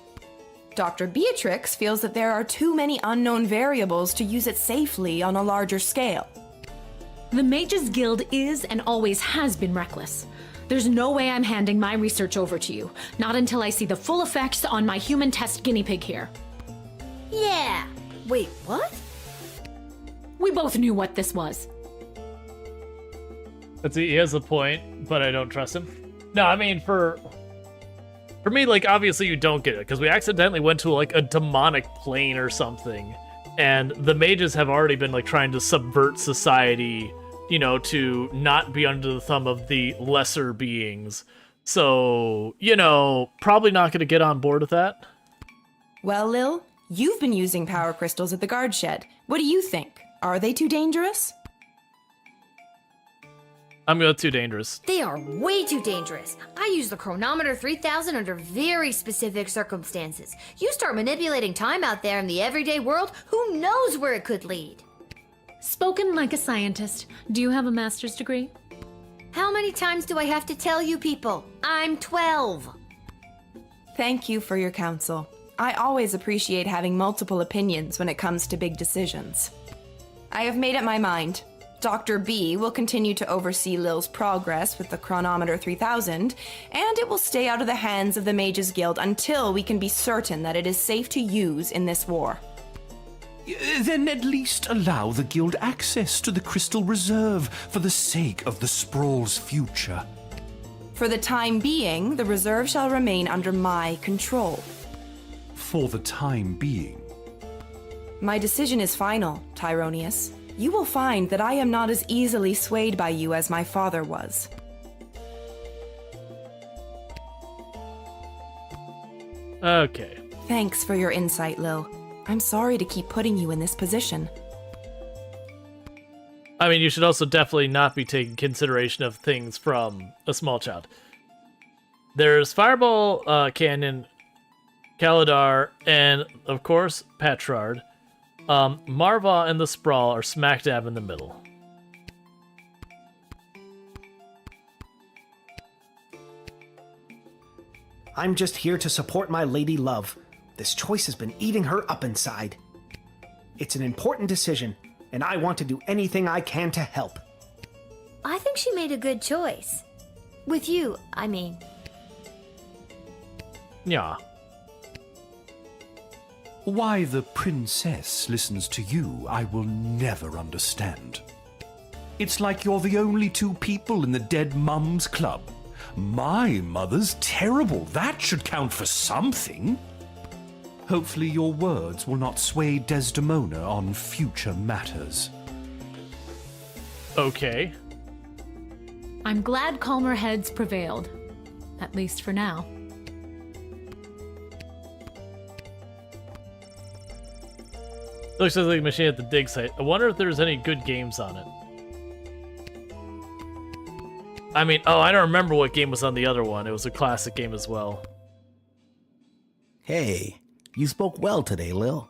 Dr. Beatrix feels that there are too many unknown variables to use it safely on a larger scale. The Mages Guild is and always has been reckless. There's no way I'm handing my research over to you. Not until I see the full effects on my human test guinea pig here. Yeah. Wait, what? We both knew what this was. He has a point, but I don't trust him. No, I mean, for me, like, obviously you don't get it, because we accidentally went to, like, a demonic plane or something, and the mages have already been, like, trying to subvert society, you know, to not be under the thumb of the lesser beings. So, you know, probably not going to get on board with that. Well, Lil, you've been using power crystals at the guard shed. What do you think? Are they too dangerous? I'm going too dangerous. They are way too dangerous. I use the chronometer 3000 under very specific circumstances. You start manipulating time out there in the everyday world, who knows where it could lead? Spoken like a scientist. Do you have a master's degree? How many times do I have to tell you people? I'm 12. Thank you for your counsel. I always appreciate having multiple opinions when it comes to big decisions. I have made up my mind. Dr. B will continue to oversee Lil's progress with the Chronometer 3000, and it will stay out of the hands of the Mages Guild until we can be certain that it is safe to use in this war. Then at least allow the guild access to the Crystal Reserve for the sake of the Sprawl's future. For the time being, the reserve shall remain under my control. For the time being. My decision is final, Tyronius. You will find that I am not as easily swayed by you as my father was. Okay. Thanks for your insight, Lil. I'm sorry to keep putting you in this position. I mean, you should also definitely not be taking consideration of things from a small child. There's Fireball Canyon, Kaladar, and, of course, Petrard. Marva and the Sprawl are smack dab in the middle. I'm just here to support my lady love. This choice has been eating her up inside. It's an important decision, and I want to do anything I can to help. I think she made a good choice. With you, I mean. Yeah. Why the princess listens to you, I will never understand. It's like you're the only two people in the Dead Mums Club. My mother's terrible. That should count for something. Hopefully your words will not sway Desdemona on future matters. Okay. I'm glad calmer heads prevailed. At least for now. Looks like a machine at the dig site. I wonder if there's any good games on it. I mean, oh, I don't remember what game was on the other one. It was a classic game as well. Hey, you spoke well today, Lil.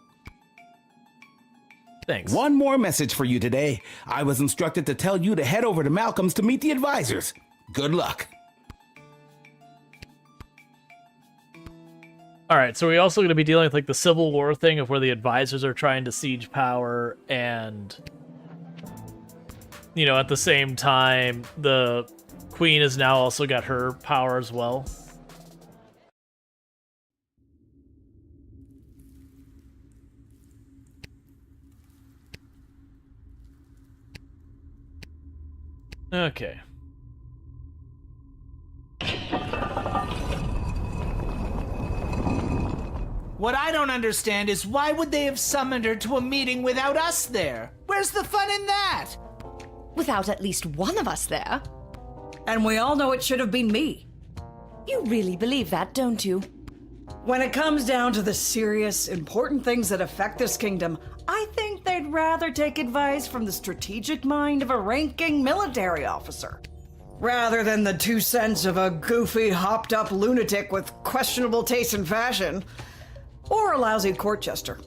Thanks. One more message for you today. I was instructed to tell you to head over to Malcolm's to meet the advisors. Good luck. All right, so we're also going to be dealing with like the Civil War thing of where the advisors are trying to siege power, and you know, at the same time, the Queen has now also got her power as well. Okay. What I don't understand is why would they have summoned her to a meeting without us there? Where's the fun in that? Without at least one of us there. And we all know it should have been me. You really believe that, don't you? When it comes down to the serious, important things that affect this kingdom, I think they'd rather take advice from the strategic mind of a ranking military officer, rather than the 2 cents of a goofy, hopped-up lunatic with questionable taste in fashion. Or a lousy court jester.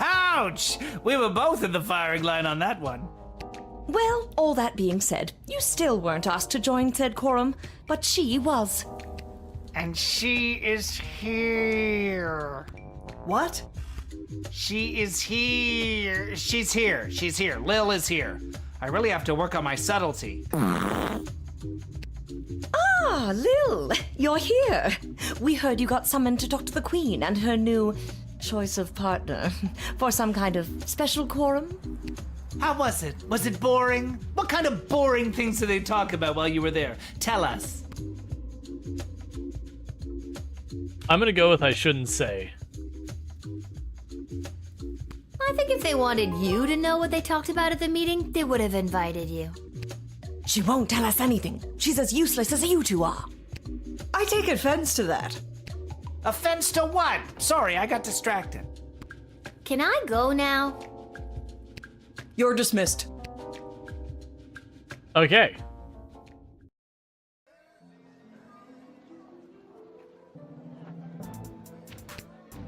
Ouch! We were both in the firing line on that one. Well, all that being said, you still weren't asked to join said quorum, but she was. And she is here. What? She is here. She's here. She's here. Lil is here. I really have to work on my subtlety. Ah, Lil, you're here. We heard you got summoned to talk to the Queen and her new choice of partner for some kind of special quorum. How was it? Was it boring? What kind of boring things did they talk about while you were there? Tell us. I'm gonna go with I shouldn't say. I think if they wanted you to know what they talked about at the meeting, they would have invited you. She won't tell us anything. She's as useless as you two are. I take offense to that. Offense to what? Sorry, I got distracted. Can I go now? You're dismissed. Okay.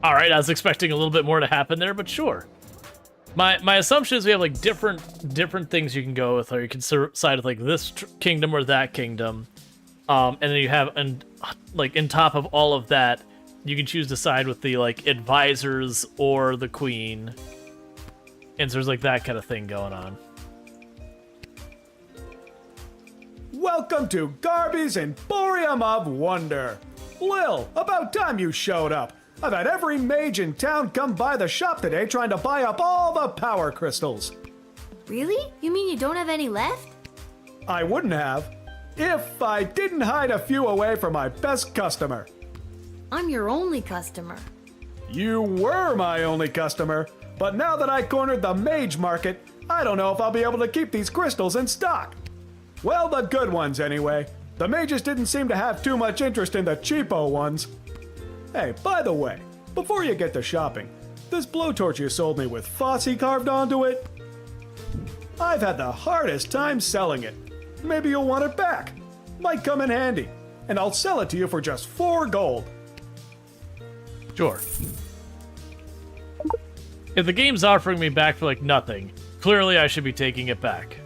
All right, I was expecting a little bit more to happen there, but sure. My assumption is we have like different things you can go with, or you can side with like this kingdom or that kingdom, and then you have, and like in top of all of that, you can choose to side with the like advisors or the queen. And so there's like that kind of thing going on. Welcome to Garby's Emporium of Wonder. Lil, about time you showed up. I've had every mage in town come by the shop today trying to buy up all the power crystals. Really? You mean you don't have any left? I wouldn't have if I didn't hide a few away for my best customer. I'm your only customer. You were my only customer, but now that I cornered the mage market, I don't know if I'll be able to keep these crystals in stock. Well, the good ones anyway. The mages didn't seem to have too much interest in the cheapo ones. Hey, by the way, before you get to shopping, this blowtorch you sold me with Fosse carved onto it? I've had the hardest time selling it. Maybe you'll want it back. Might come in handy. And I'll sell it to you for just 4 gold. Sure. If the game's offering me back for like nothing, clearly I should be taking it back.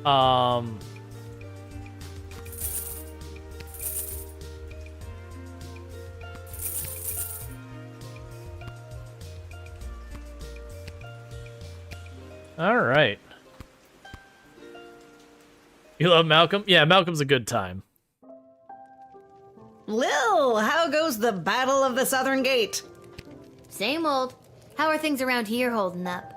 All right. You love Malcolm? Yeah, Malcolm's a good time. Lil, how goes the Battle of the Southern Gate? Same old. How are things around here holding up?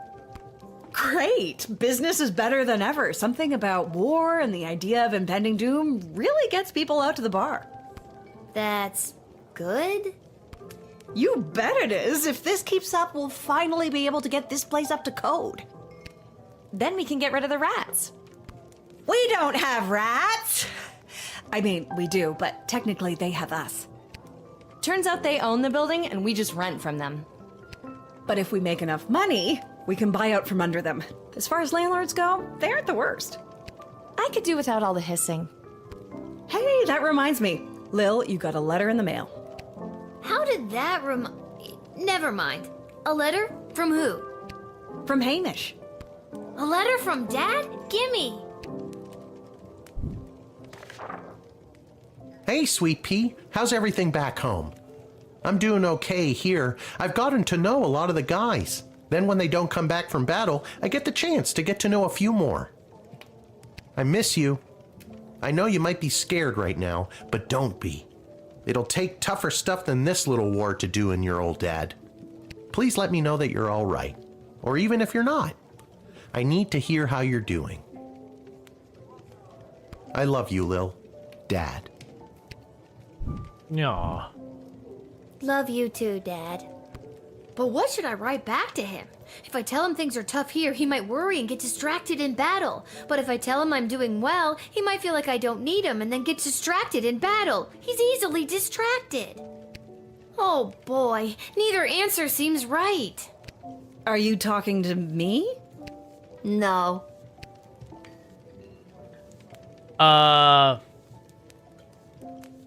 Great! Business is better than ever. Something about war and the idea of impending doom really gets people out to the bar. That's good? You bet it is. If this keeps up, we'll finally be able to get this place up to code. Then we can get rid of the rats. We don't have rats! I mean, we do, but technically they have us. Turns out they own the building and we just rent from them. But if we make enough money, we can buy out from under them. As far as landlords go, they aren't the worst. I could do without all the hissing. Hey, that reminds me. Lil, you got a letter in the mail. How did that Never mind. A letter? From who? From Hamish. A letter from Dad? Gimme! Hey, Sweet Pea, how's everything back home? I'm doing okay here. I've gotten to know a lot of the guys. Then when they don't come back from battle, I get the chance to get to know a few more. I miss you. I know you might be scared right now, but don't be. It'll take tougher stuff than this little war to do in your old dad. Please let me know that you're all right, or even if you're not. I need to hear how you're doing. I love you, Lil. Dad. Aww. Love you too, Dad. But what should I write back to him? If I tell him things are tough here, he might worry and get distracted in battle. But if I tell him I'm doing well, he might feel like I don't need him and then get distracted in battle. He's easily distracted. Oh boy, neither answer seems right. Are you talking to me? No.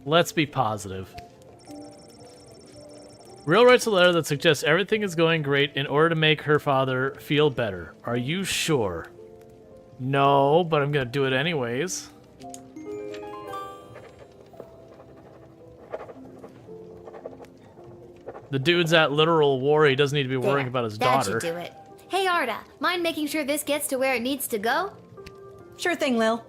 Let's be positive. Rual writes a letter that suggests everything is going great in order to make her father feel better. Are you sure? No, but I'm gonna do it anyways. The dude's at literal war. He doesn't need to be worrying about his daughter. That should do it. Hey, Arda, mind making sure this gets to where it needs to go? Sure thing, Lil.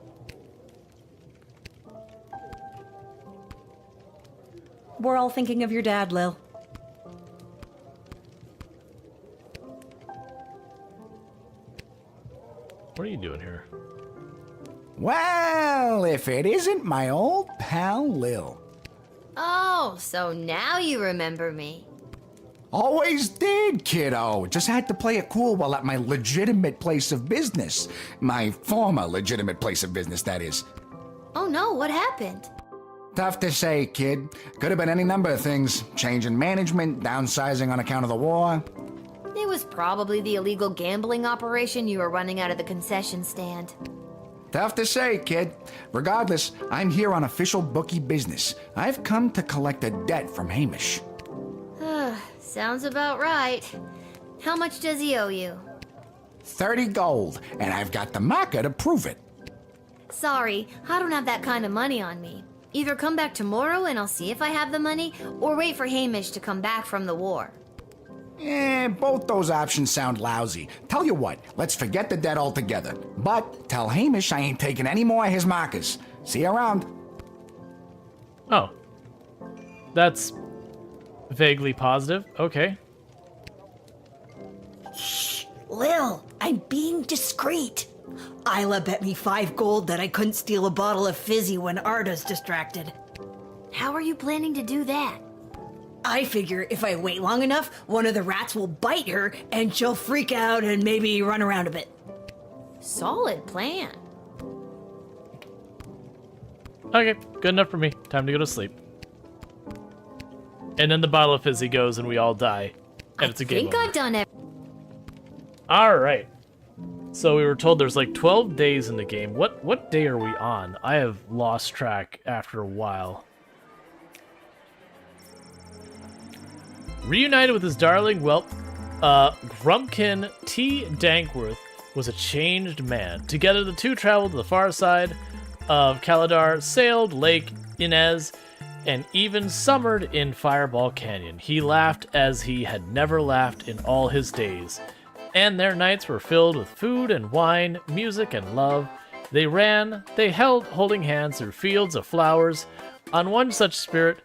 We're all thinking of your dad, Lil. What are you doing here? Well, if it isn't my old pal Lil. Oh, so now you remember me. Always did, kiddo. Just had to play it cool while at my legitimate place of business. My former legitimate place of business, that is. Oh no, what happened? Tough to say, kid. Could have been any number of things. Change in management, downsizing on account of the war. It was probably the illegal gambling operation you were running out of the concession stand. Tough to say, kid. Regardless, I'm here on official bookie business. I've come to collect a debt from Hamish. Sounds about right. How much does he owe you? 30 gold, and I've got the marker to prove it. Sorry, I don't have that kind of money on me. Either come back tomorrow and I'll see if I have the money, or wait for Hamish to come back from the war. Both those options sound lousy. Tell you what, let's forget the debt altogether. But tell Hamish I ain't taking any more of his markers. See you around. Oh. That's vaguely positive. Okay. Shh, Lil, I'm being discreet. Isla bet me 5 gold that I couldn't steal a bottle of fizzy when Arda's distracted. How are you planning to do that? I figure if I wait long enough, one of the rats will bite her and she'll freak out and maybe run around a bit. Solid plan. Okay, good enough for me. Time to go to sleep. And then the bottle of fizzy goes and we all die. And it's a game I think over. I've done it. Alright. So we were told there's like 12 days in the game. What day are we on? I have lost track after a while. Reunited with his darling whelp, Grumpkin T. Dankworth was a changed man. Together the two traveled to the far side of Caladar, sailed Lake Inez, and even summered in Fireball Canyon. He laughed as he had never laughed in all his days. And their nights were filled with food and wine, music and love. They ran, they held holding hands through fields of flowers. On one such spirit,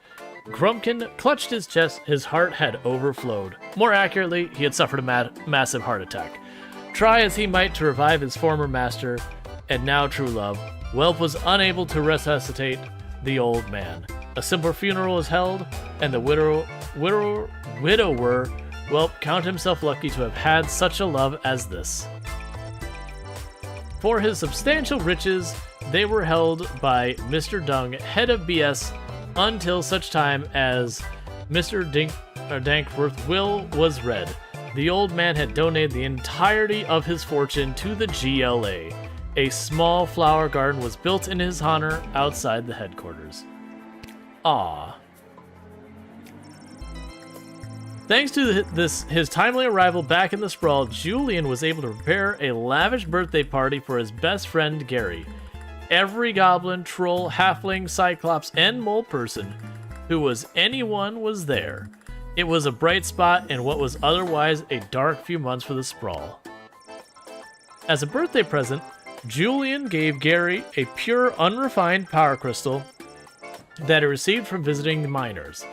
Grumpkin clutched his chest, his heart had overflowed. More accurately, he had suffered a massive heart attack. Try as he might to revive his former master, and now true love, Whelp was unable to resuscitate the old man. A simple funeral was held, and the widower Whelp counted himself lucky to have had such a love as this. For his substantial riches, they were held by Mr. Dung, head of BS, until such time as Mr. Dankworth's will was read. The old man had donated the entirety of his fortune to the GLA. A small flower garden was built in his honor outside the headquarters. Ah. Thanks to his timely arrival back in the Sprawl, Julian was able to prepare a lavish birthday party for his best friend Gary. Every goblin, troll, halfling, cyclops, and mole person who was anyone was there. It was a bright spot in what was otherwise a dark few months for the Sprawl. As a birthday present, Julian gave Gary a pure, unrefined power crystal that he received from visiting the miners.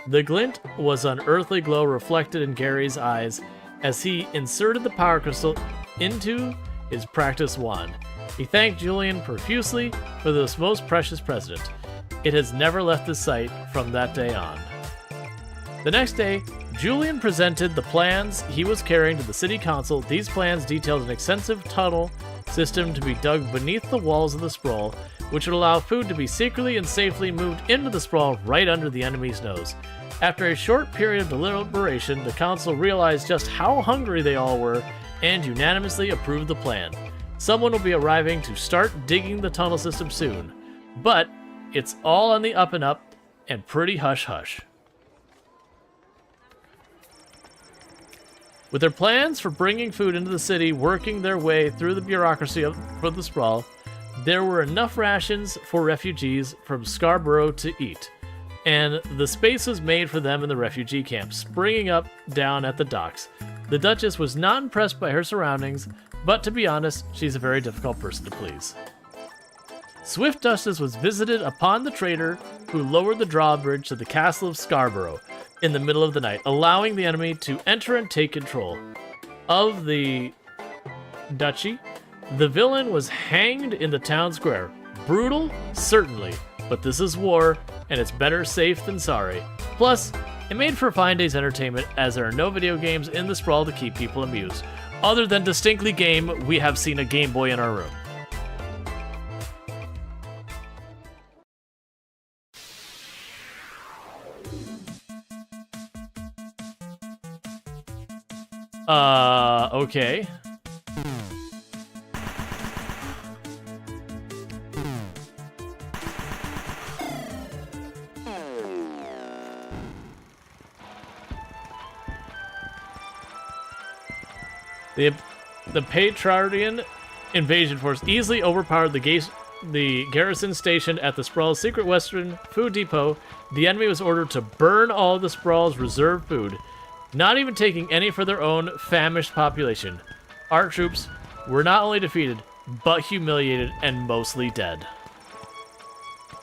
The glint was an earthly glow reflected in Gary's eyes as he inserted the power crystal into his practice wand. He thanked Julian profusely for this most precious present. It has never left his sight from that day on. The next day, Julian presented the plans he was carrying to the city council. These plans detailed an extensive tunnel system to be dug beneath the walls of the Sprawl, which would allow food to be secretly and safely moved into the Sprawl right under the enemy's nose. After a short period of deliberation, the council realized just how hungry they all were and unanimously approved the plan. Someone will be arriving to start digging the tunnel system soon, but it's all on the up and up and pretty hush-hush. With their plans for bringing food into the city working their way through the bureaucracy for the Sprawl, there were enough rations for refugees from Scarborough to eat, and the space was made for them in the refugee camp, springing up down at the docks. The Duchess was not impressed by her surroundings, but to be honest, she's a very difficult person to please. Swift Justice was visited upon the traitor who lowered the drawbridge to the castle of Scarborough in the middle of the night, allowing the enemy to enter and take control of the duchy. The villain was hanged in the town square. Brutal? Certainly, but this is war, and it's better safe than sorry. Plus, it made for a fine day's entertainment, as there are no video games in the Sprawl to keep people amused. Other than distinctly game, we have seen a Game Boy in our room. Okay. The Patrardian invasion force easily overpowered the the garrison stationed at the Sprawl's secret western food depot, the enemy was ordered to burn all of the Sprawl's reserve food, not even taking any for their own famished population. Our troops were not only defeated, but humiliated and mostly dead.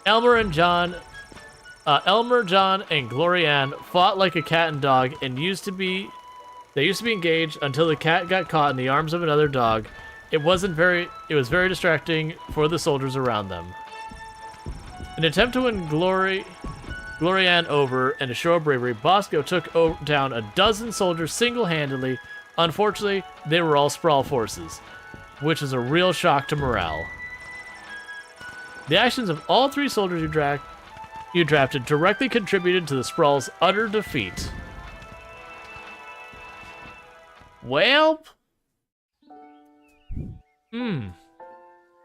Elmer, John, and Glory Ann fought like a cat and dog and used to be engaged until the cat got caught in the arms of another dog. It was very distracting for the soldiers around them. In an attempt to win Glory Ann over and a show of bravery, Bosco took down a dozen soldiers single-handedly. Unfortunately, they were all Sprawl forces, which is a real shock to morale. The actions of all 3 soldiers you drafted directly contributed to the Sprawl's utter defeat. Well,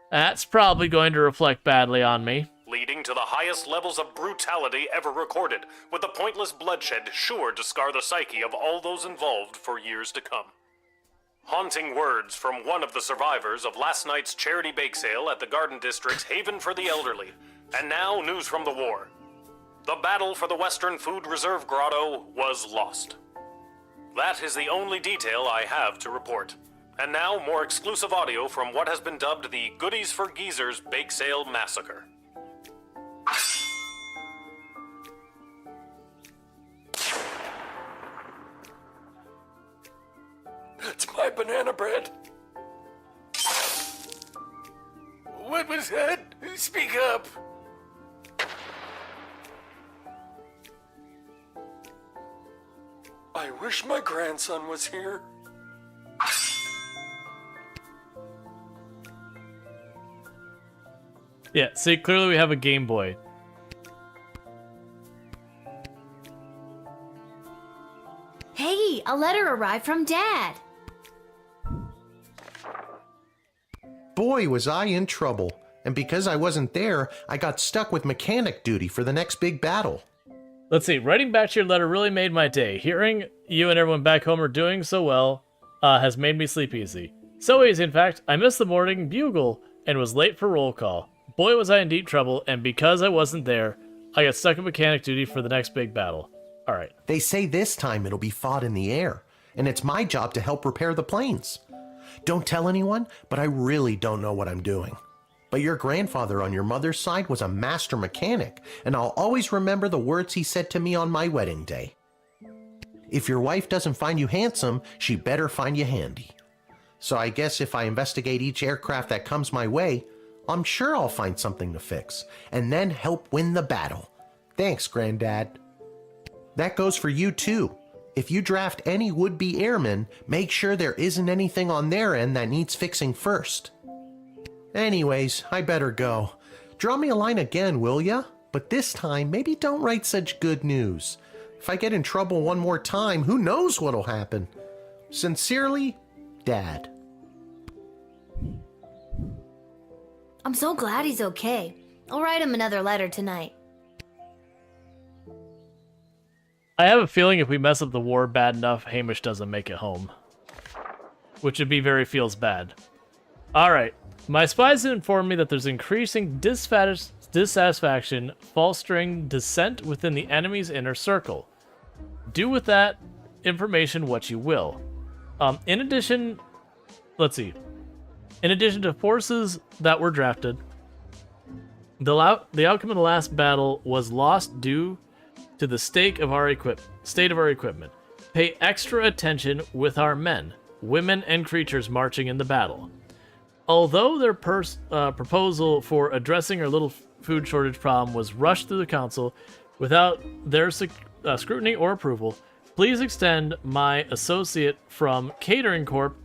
that's probably going to reflect badly on me. Leading to the highest levels of brutality ever recorded, with the pointless bloodshed sure to scar the psyche of all those involved for years to come. Haunting words from one of the survivors of last night's charity bake sale at the Garden District's Haven for the Elderly. And now, news from the war. The battle for the Western Food Reserve Grotto was lost. That is the only detail I have to report. And now, more exclusive audio from what has been dubbed the Goodies for Geezers Bake Sale Massacre. That's my banana bread. What was that? Speak up. I wish my grandson was here. Yeah, see, clearly we have a Game Boy. Hey, a letter arrived from Dad. Boy, was I in trouble. And because I wasn't there, I got stuck with mechanic duty for the next big battle. Let's see, writing back to your letter really made my day. Hearing you and everyone back home are doing so well has made me sleep easy. So easy, in fact, I missed the morning bugle and was late for roll call. Boy, was I in deep trouble, and because I wasn't there, I got stuck in mechanic duty for the next big battle. Alright. They say this time it'll be fought in the air, and it's my job to help repair the planes. Don't tell anyone, but I really don't know what I'm doing. But your grandfather on your mother's side was a master mechanic, and I'll always remember the words he said to me on my wedding day. If your wife doesn't find you handsome, she better find you handy. So I guess if I investigate each aircraft that comes my way, I'm sure I'll find something to fix, and then help win the battle. Thanks, Granddad. That goes for you too. If you draft any would-be airmen, make sure there isn't anything on their end that needs fixing first. Anyways, I better go. Draw me a line again, will ya? But this time, maybe don't write such good news. If I get in trouble one more time, who knows what'll happen? Sincerely, Dad. I'm so glad he's okay. I'll write him another letter tonight. I have a feeling if we mess up the war bad enough, Hamish doesn't make it home. Which would be very feels bad. Alright. My spies have informed me that there's increasing dissatisfaction fostering dissent within the enemy's inner circle. Do with that information what you will. In addition to forces that were drafted, the outcome of the last battle was lost due to the state of our equipment. Pay extra attention with our men, women, and creatures marching in the battle. Although their proposal for addressing our little food shortage problem was rushed through the council without their scrutiny or approval, please extend my associate from Catering Corp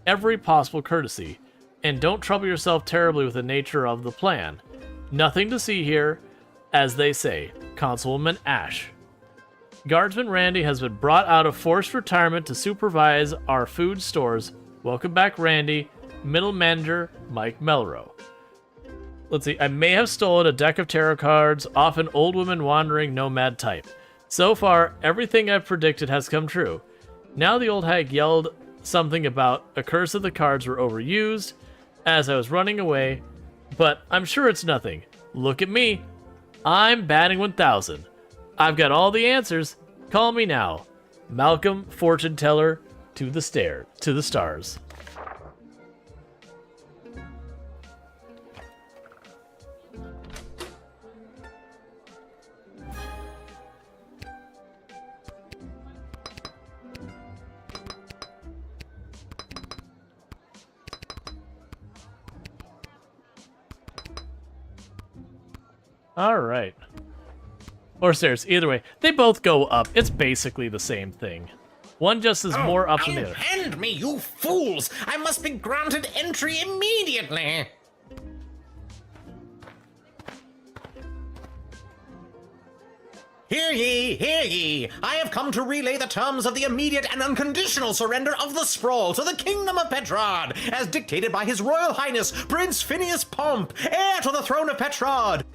every possible courtesy, and don't trouble yourself terribly with the nature of the plan. Nothing to see here, as they say. Councilwoman Ash. Guardsman Randy has been brought out of forced retirement to supervise our food stores. Welcome back, Randy. Middle manager, Mike Melro. Let's see, I may have stolen a deck of tarot cards off an old woman wandering nomad type. So far, everything I've predicted has come true. Now the old hag yelled something about a curse of the cards were overused. As I was running away, but I'm sure it's nothing. Look at me. I'm batting 1,000. I've got all the answers. Call me now. Malcolm, fortune teller, to the stars. All right. Or stairs, either way. They both go up. It's basically the same thing. One just is more up than the other. Hand me, you fools! I must be granted entry immediately! Hear ye, hear ye! I have come to relay the terms of the immediate and unconditional surrender of the sprawl to the Kingdom of Petrod, as dictated by His Royal Highness Prince Phineas Pomp, heir to the throne of Petrod.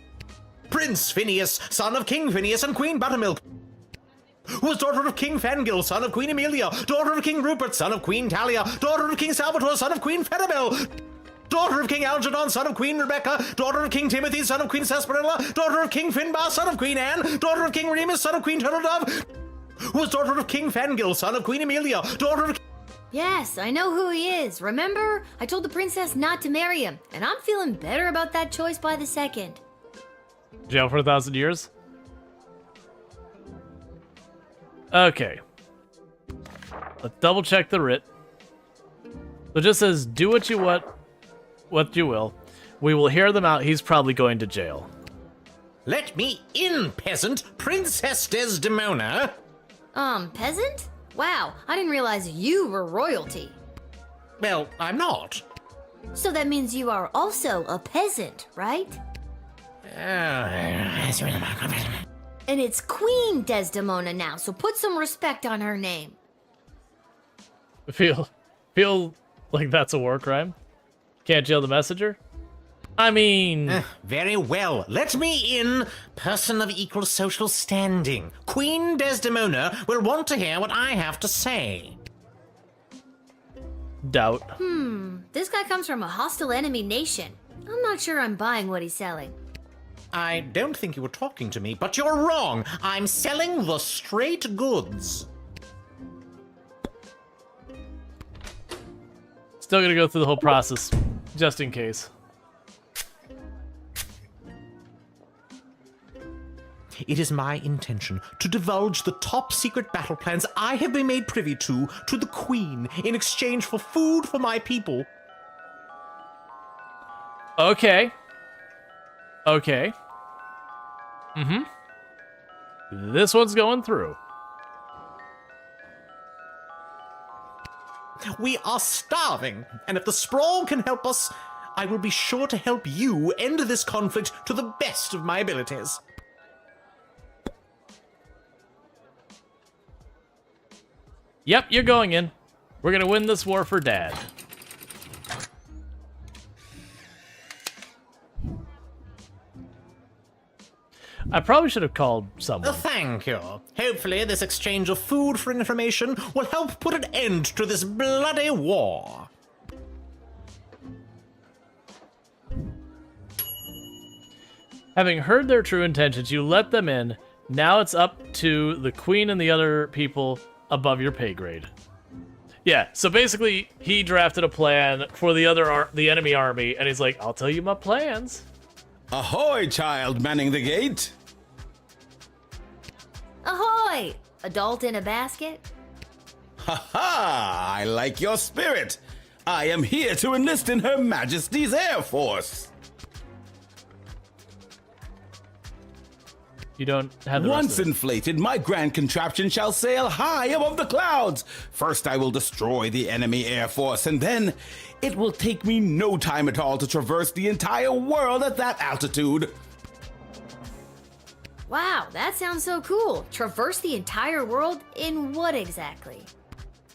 Prince Phineas, son of King Phineas and Queen Buttermilk, who was daughter of King Fangil, son of Queen Amelia, daughter of King Rupert, son of Queen Talia, daughter of King Salvatore, son of Queen Fenibel, daughter of King Algernon, son of Queen Rebecca, daughter of King Timothy, son of Queen Sarsaparilla, daughter of King Finbar, son of Queen Anne, daughter of King Remus, son of Queen Turtledove, who was daughter of King Fangil, son of Queen Amelia, daughter of... Yes, I know who he is. Remember? I told the princess not to marry him, and I'm feeling better about that choice by the second. Jail for 1,000 years? Okay. Let's double check the writ. So it just says, do what you will. We will hear them out. He's probably going to jail. Let me in, peasant! Princess Desdemona! Peasant? Wow, I didn't realize you were royalty. Well, I'm not. So that means you are also a peasant, right? And it's Queen Desdemona now, so put some respect on her name. Feel like that's a war crime? Can't jail the messenger? I mean... very well. Let me in, person of equal social standing. Queen Desdemona will want to hear what I have to say. Doubt. This guy comes from a hostile enemy nation. I'm not sure I'm buying what he's selling. I don't think you were talking to me, but you're wrong. I'm selling the straight goods. Still gonna go through the whole process, just in case. It is my intention to divulge the top secret battle plans I have been made privy to the Queen in exchange for food for my people. Okay. This one's going through. We are starving, and if the Sprawl can help us, I will be sure to help you end this conflict to the best of my abilities. Yep, you're going in. We're gonna win this war for Dad. I probably should have called someone. Thank you. Hopefully this exchange of food for information will help put an end to this bloody war. Having heard their true intentions, you let them in. Now it's up to the Queen and the other people above your pay grade. Yeah, so basically he drafted a plan for the enemy army, and he's like, I'll tell you my plans. Ahoy, child manning the gate! Ahoy! Adult in a basket? Ha ha! I like your spirit. I am here to enlist in Her Majesty's Air Force. You don't have the Once rest of it. inflated, my grand contraption shall sail high above the clouds. First, I will destroy the enemy air force, and then it will take me no time at all to traverse the entire world at that altitude. Wow, that sounds so cool. Traverse the entire world? In what exactly?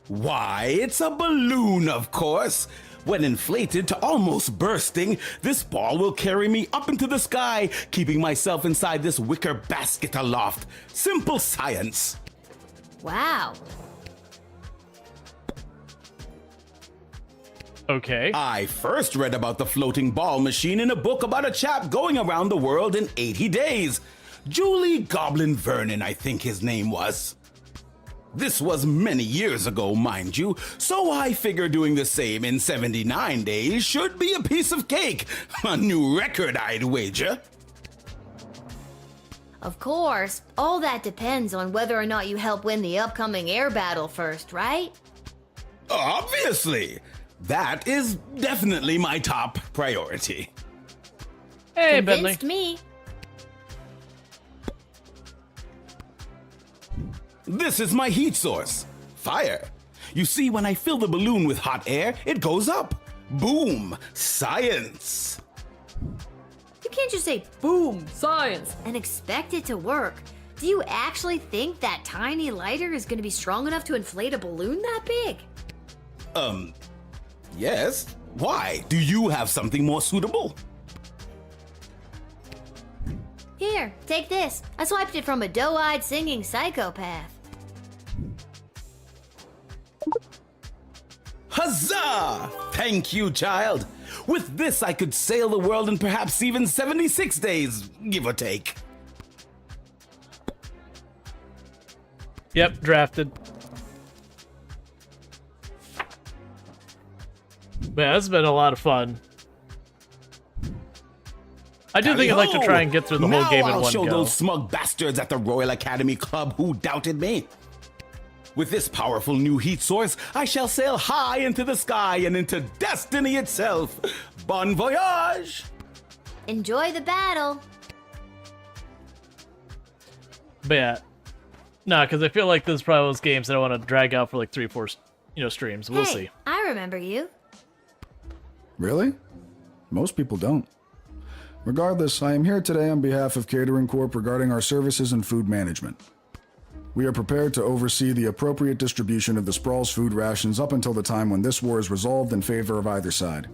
Why, it's a balloon, of course. When inflated to almost bursting, this ball will carry me up into the sky, keeping myself inside this wicker basket aloft. Simple science. Wow. Okay. I first read about the floating ball machine in a book about a chap going around the world in 80 days. Julie Goblin Vernon, I think his name was. This was many years ago, mind you, so I figure doing the same in 79 days should be a piece of cake. A new record, I'd wager. Of course, all that depends on whether or not you help win the upcoming air battle first, right? Obviously. That is definitely my top priority. Hey, Convinced Bentley. me. This is my heat source. Fire. You see, when I fill the balloon with hot air, it goes up. Boom. Science. You can't just say, boom, science, and expect it to work. Do you actually think that tiny lighter is going to be strong enough to inflate a balloon that big? Yes. Why? Do you have something more suitable? Here, take this. I swiped it from a doe-eyed singing psychopath. Huzzah! Thank you, child. With this, I could sail the world in perhaps even 76 days, give or take. Yep, drafted. Man, this has been a lot of fun. I do think I'd like to try and get through the whole game in I'll one show go. those smug bastards at the Royal Academy Club who doubted me. With this powerful new heat source, I shall sail high into the sky and into destiny itself. Bon voyage! Enjoy the battle. But yeah. Nah, because I feel like this is probably one of those games that I want to drag out for like 3 or 4 streams. We'll Hey, see. I remember you. Really? Most people don't. Regardless, I am here today on behalf of Catering Corp regarding our services and food management. We are prepared to oversee the appropriate distribution of the Sprawl's food rations up until the time when this war is resolved in favor of either side.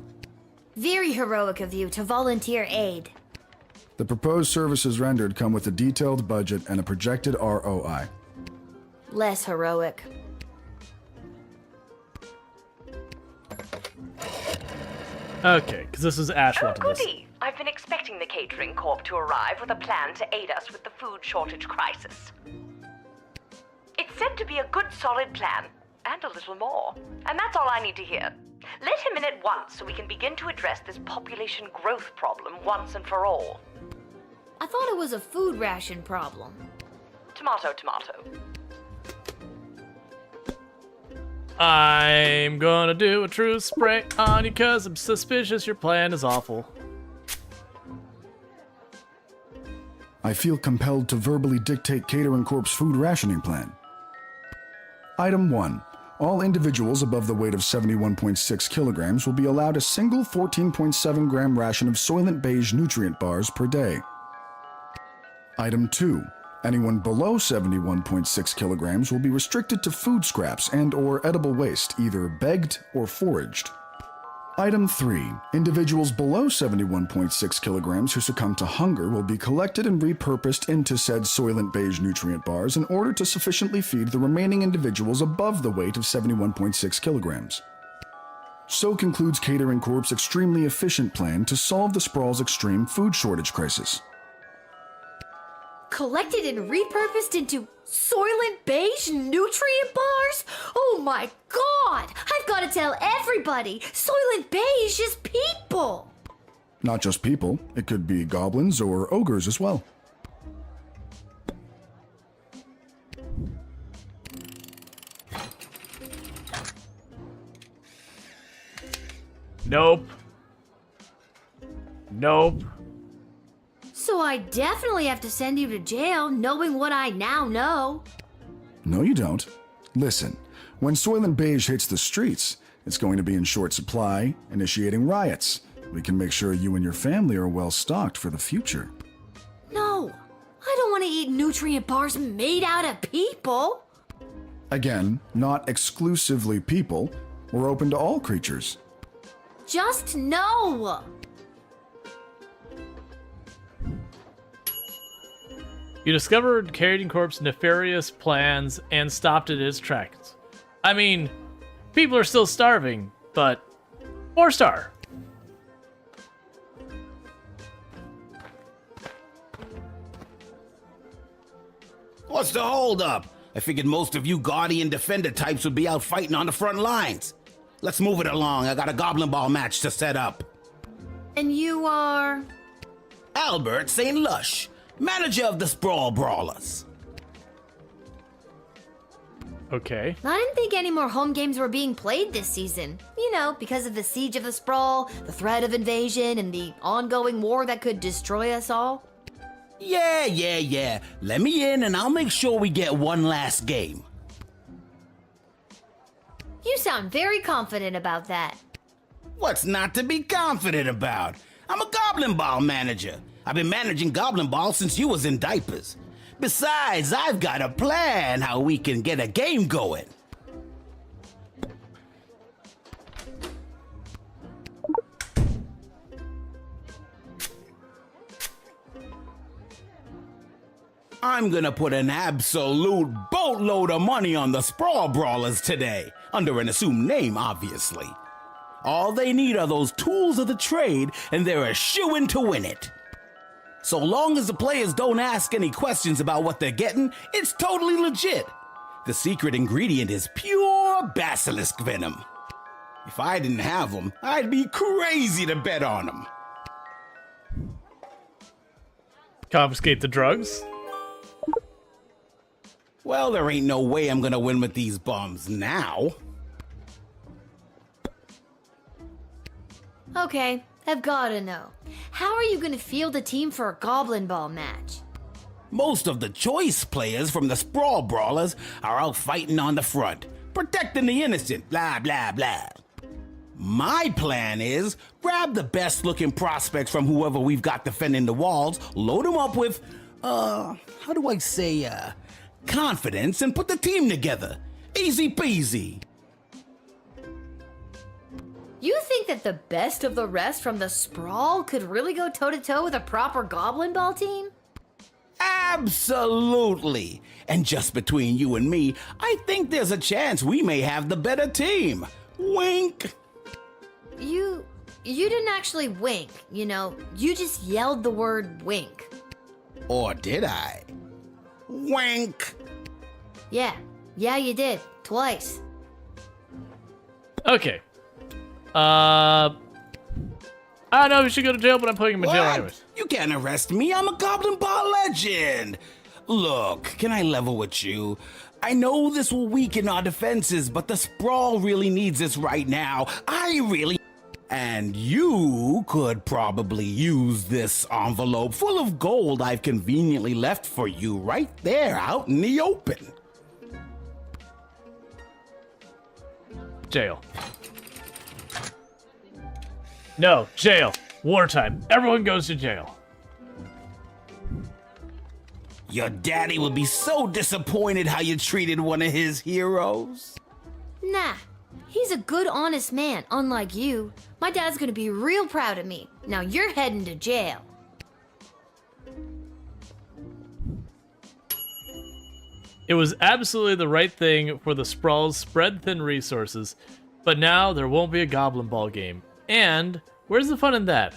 Very heroic of you to volunteer aid. The proposed services rendered come with a detailed budget and a projected ROI. Less heroic. Okay, because this is Ash wanted this. Goody! I've been expecting the Catering Corp to arrive with a plan to aid us with the food shortage crisis. It's said to be a good solid plan, and a little more. And that's all I need to hear. Let him in at once so we can begin to address this population growth problem once and for all. I thought it was a food ration problem. Tomato, tomato. I'm gonna do a true spray on you because I'm suspicious your plan is awful. I feel compelled to verbally dictate Catering Corp's food rationing plan. Item 1. All individuals above the weight of 71.6 kilograms will be allowed a single 14.7 gram ration of Soylent Beige nutrient bars per day. Item 2. Anyone below 71.6 kilograms will be restricted to food scraps and/or edible waste, either begged or foraged. Item 3. Individuals below 71.6 kilograms who succumb to hunger will be collected and repurposed into said Soylent Beige nutrient bars in order to sufficiently feed the remaining individuals above the weight of 71.6 kilograms. So concludes Catering Corp's extremely efficient plan to solve the Sprawl's extreme food shortage crisis. Collected and repurposed into Soylent Beige nutrient bars? Oh my god! I've got to tell everybody! Soylent Beige is people! Not just people, it could be goblins or ogres as well. Nope. Nope. So I definitely have to send you to jail, knowing what I now know. No, you don't. Listen, when Soylent Beige hits the streets, it's going to be in short supply, initiating riots. We can make sure you and your family are well stocked for the future. No, I don't want to eat nutrient bars made out of people. Again, not exclusively people. We're open to all creatures. Just no. You discovered Catering Corp's nefarious plans and stopped it in its tracks. I mean, people are still starving, but 4-star. What's the holdup? I figured most of you Guardian Defender types would be out fighting on the front lines. Let's move it along. I got a Goblin Ball match to set up. And you are? Albert St. Lush, manager of the Sprawl Brawlers. Okay. I didn't think any more home games were being played this season. You know, because of the siege of the Sprawl, the threat of invasion, and the ongoing war that could destroy us all. Yeah. Let me in and I'll make sure we get one last game. You sound very confident about that. What's not to be confident about? I'm a Goblin Ball manager. I've been managing Goblin Ball since you was in diapers. Besides, I've got a plan how we can get a game going. I'm gonna put an absolute boatload of money on the Sprawl Brawlers today, under an assumed name, obviously. All they need are those tools of the trade, and they're a shoo-in to win it. So long as the players don't ask any questions about what they're getting, it's totally legit. The secret ingredient is pure basilisk venom. If I didn't have them, I'd be crazy to bet on them. Confiscate the drugs? Well, there ain't no way I'm gonna win with these bums now. Okay, I've gotta know. How are you gonna field a team for a Goblin Ball match? Most of the choice players from the Sprawl Brawlers are out fighting on the front, protecting the innocent, blah, blah, blah. My plan is grab the best looking prospects from whoever we've got defending the walls, load them up with, confidence, and put the team together. Easy peasy. You think that the best of the rest from the Sprawl could really go toe-to-toe with a proper Goblin Ball team? Absolutely. And just between you and me, I think there's a chance we may have the better team. Wink. You didn't actually wink, you know. You just yelled the word wink. Or did I? Wink. Yeah, you did. Twice. Okay. I don't know if you should go to jail, but I'm putting him in jail anyways. You can't arrest me. I'm a Goblin Ball legend. Look, can I level with you? I know this will weaken our defenses, but the Sprawl really needs this right now. And you could probably use this envelope full of gold I've conveniently left for you right there out in the open. Jail. No, jail. Wartime. Everyone goes to jail. Your daddy would be so disappointed how you treated one of his heroes. Nah, he's a good, honest man, unlike you. My dad's gonna be real proud of me. Now you're heading to jail. It was absolutely the right thing for the Sprawl's spread thin resources, but now there won't be a Goblin Ball game. And where's the fun in that?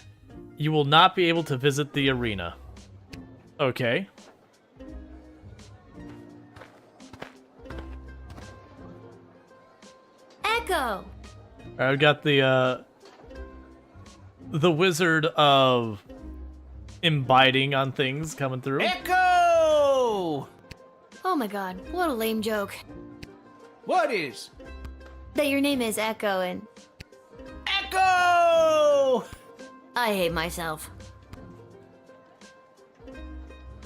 You will not be able to visit the arena. Okay. Echo! I've got the Wizard of imbibing on things coming through. Echo! Oh my god, what a lame joke. What is? That your name is Echo and... Echo! I hate myself.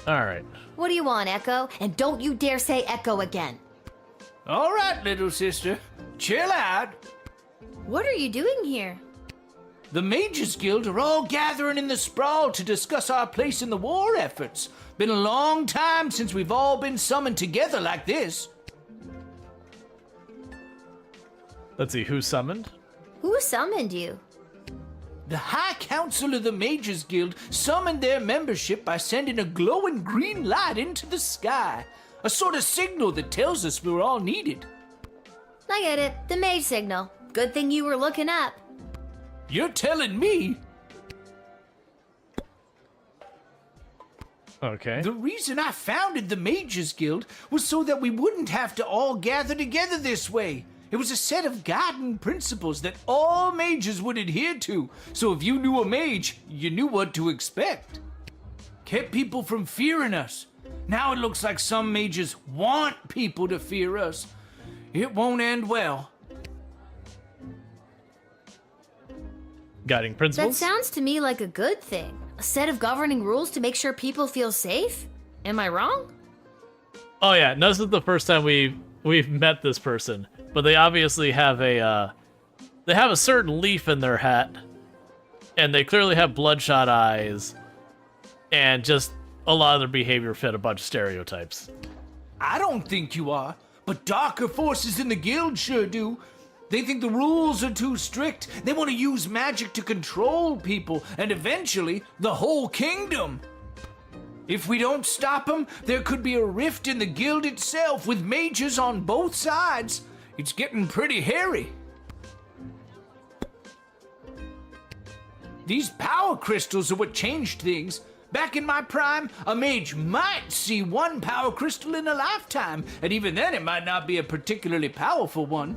Alright. What do you want, Echo? And don't you dare say Echo again. All right, little sister. Chill out. What are you doing here? The Mages Guild are all gathering in the Sprawl to discuss our place in the war efforts. Been a long time since we've all been summoned together like this. Let's see, who summoned? Who summoned you? The High Council of the Mages Guild summoned their membership by sending a glowing green light into the sky. A sort of signal that tells us we're all needed. I get it. The mage signal. Good thing you were looking up. You're telling me? Okay. The reason I founded the Mages Guild was so that we wouldn't have to all gather together this way. It was a set of guiding principles that all mages would adhere to, so if you knew a mage, you knew what to expect. Kept people from fearing us. Now it looks like some mages want people to fear us. It won't end well. Guiding That principles? sounds to me like a good thing. A set of governing rules to make sure people feel safe? Am I wrong? Oh yeah, no, this is the first time we've met this person, but they obviously have a certain leaf in their hat, and they clearly have bloodshot eyes, and just a lot of their behavior fit a bunch of stereotypes. I don't think you are, but darker forces in the guild sure do. They think the rules are too strict. They want to use magic to control people, and eventually, the whole kingdom. If we don't stop them, there could be a rift in the guild itself, with mages on both sides. It's getting pretty hairy. These power crystals are what changed things. Back in my prime, a mage might see one power crystal in a lifetime, and even then it might not be a particularly powerful one.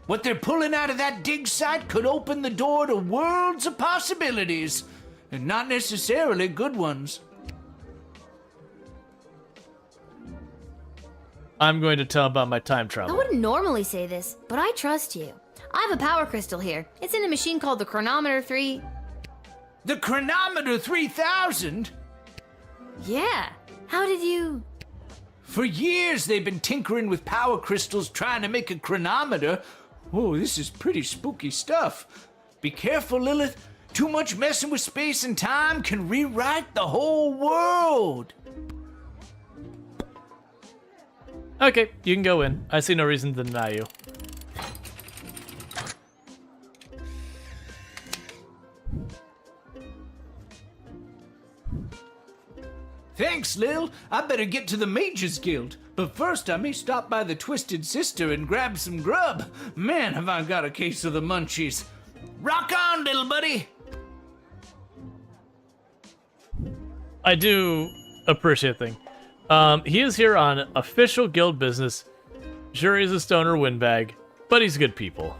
What they're pulling out of that dig site could open the door to worlds of possibilities, and not necessarily good ones. I'm going to tell about my time I travel. wouldn't normally say this, but I trust you. I have a power crystal here. It's in a machine called the Chronometer 3. The Chronometer 3000? Yeah. How did you... For years they've been tinkering with power crystals trying to make a chronometer. Oh, this is pretty spooky stuff. Be careful, Lilith. Too much messing with space and time can rewrite the whole world. Okay, you can go in. I see no reason to deny you. Thanks, Lil. I better get to the Mages Guild. But first, I may stop by the Twisted Sister and grab some grub. Man, have I got a case of the munchies. Rock on, little buddy. I do appreciate the thing. He is here on official guild business. Sure, he's a stoner windbag, but he's good people.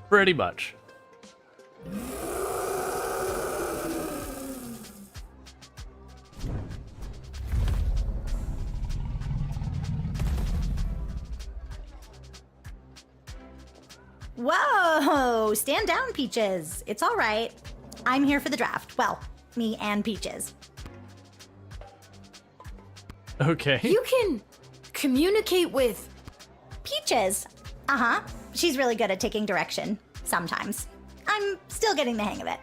Pretty much. Whoa! Stand down, Peaches. It's all right. I'm here for the draft. Well, me and Peaches. Okay. You can communicate with... Peaches. Uh-huh. She's really good at taking direction. Sometimes. I'm still getting the hang of it.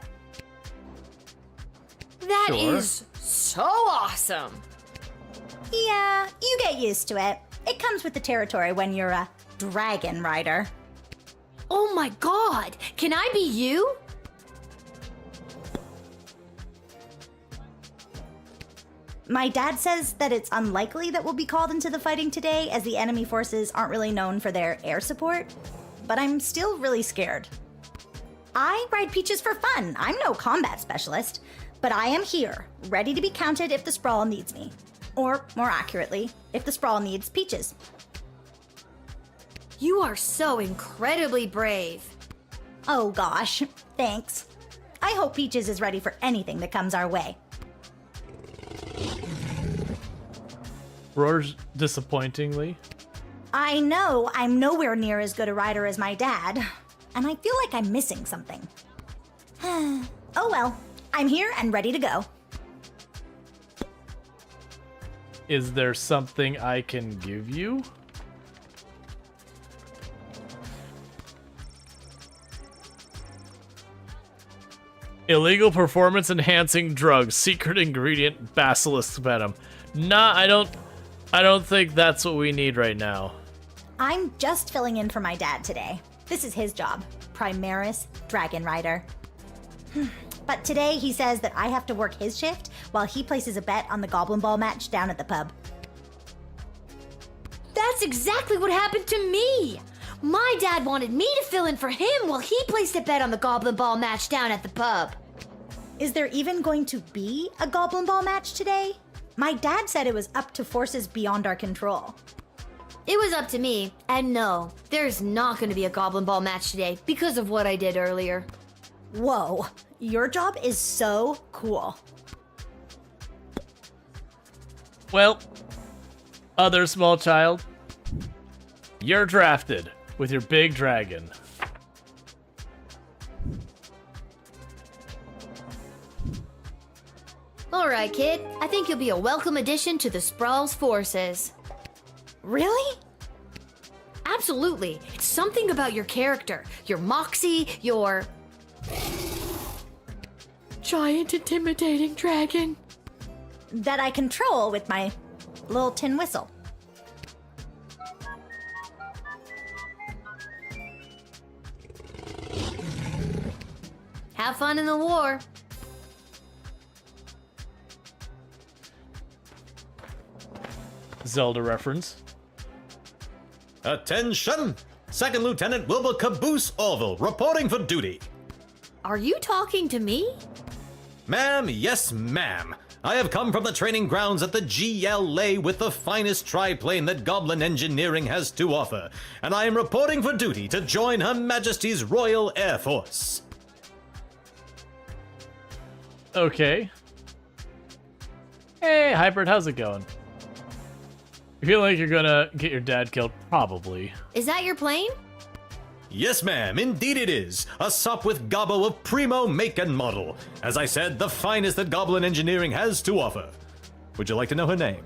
That Sure. is so awesome. Yeah, you get used to it. It comes with the territory when you're a dragon rider. Oh my god! Can I be you? My dad says that it's unlikely that we'll be called into the fighting today, as the enemy forces aren't really known for their air support, but I'm still really scared. I ride Peaches for fun. I'm no combat specialist, but I am here, ready to be counted if the Sprawl needs me. Or, more accurately, if the Sprawl needs Peaches. You are so incredibly brave. Oh gosh, thanks. I hope Peaches is ready for anything that comes our way. Roars disappointingly. I know I'm nowhere near as good a rider as my dad, and I feel like I'm missing something. Oh well, I'm here and ready to go. Is there something I can give you? Illegal performance enhancing drugs, secret ingredient, basilisk venom. Nah, I don't think that's what we need right now. I'm just filling in for my dad today. This is his job, Primaris Dragon Rider. But today he says that I have to work his shift while he places a bet on the Goblin Ball match down at the pub. That's exactly what happened to me! My dad wanted me to fill in for him while he placed a bet on the Goblin Ball match down at the pub. Is there even going to be a Goblin Ball match today? My dad said it was up to forces beyond our control. It was up to me, and no, there's not going to be a Goblin Ball match today because of what I did earlier. Whoa, your job is so cool. Well, other small child, you're drafted with your big dragon. All right, kid. I think you'll be a welcome addition to the Sprawl's forces. Really? Absolutely. It's something about your character, your moxie, your giant intimidating dragon that I control with my little tin whistle. Have fun in the war. Zelda reference. Attention! Second Lieutenant Wilbur Caboose Orville, reporting for duty. Are you talking to me? Ma'am, yes ma'am. I have come from the training grounds at the GLA with the finest triplane that Goblin Engineering has to offer, and I am reporting for duty to join Her Majesty's Royal Air Force. Okay. Hey, Hybrid, how's it going? You feel like you're gonna get your dad killed? Probably. Is that your plane? Yes, ma'am, indeed it is. A sup with gobbo of primo make and model. As I said, the finest that Goblin Engineering has to offer. Would you like to know her name?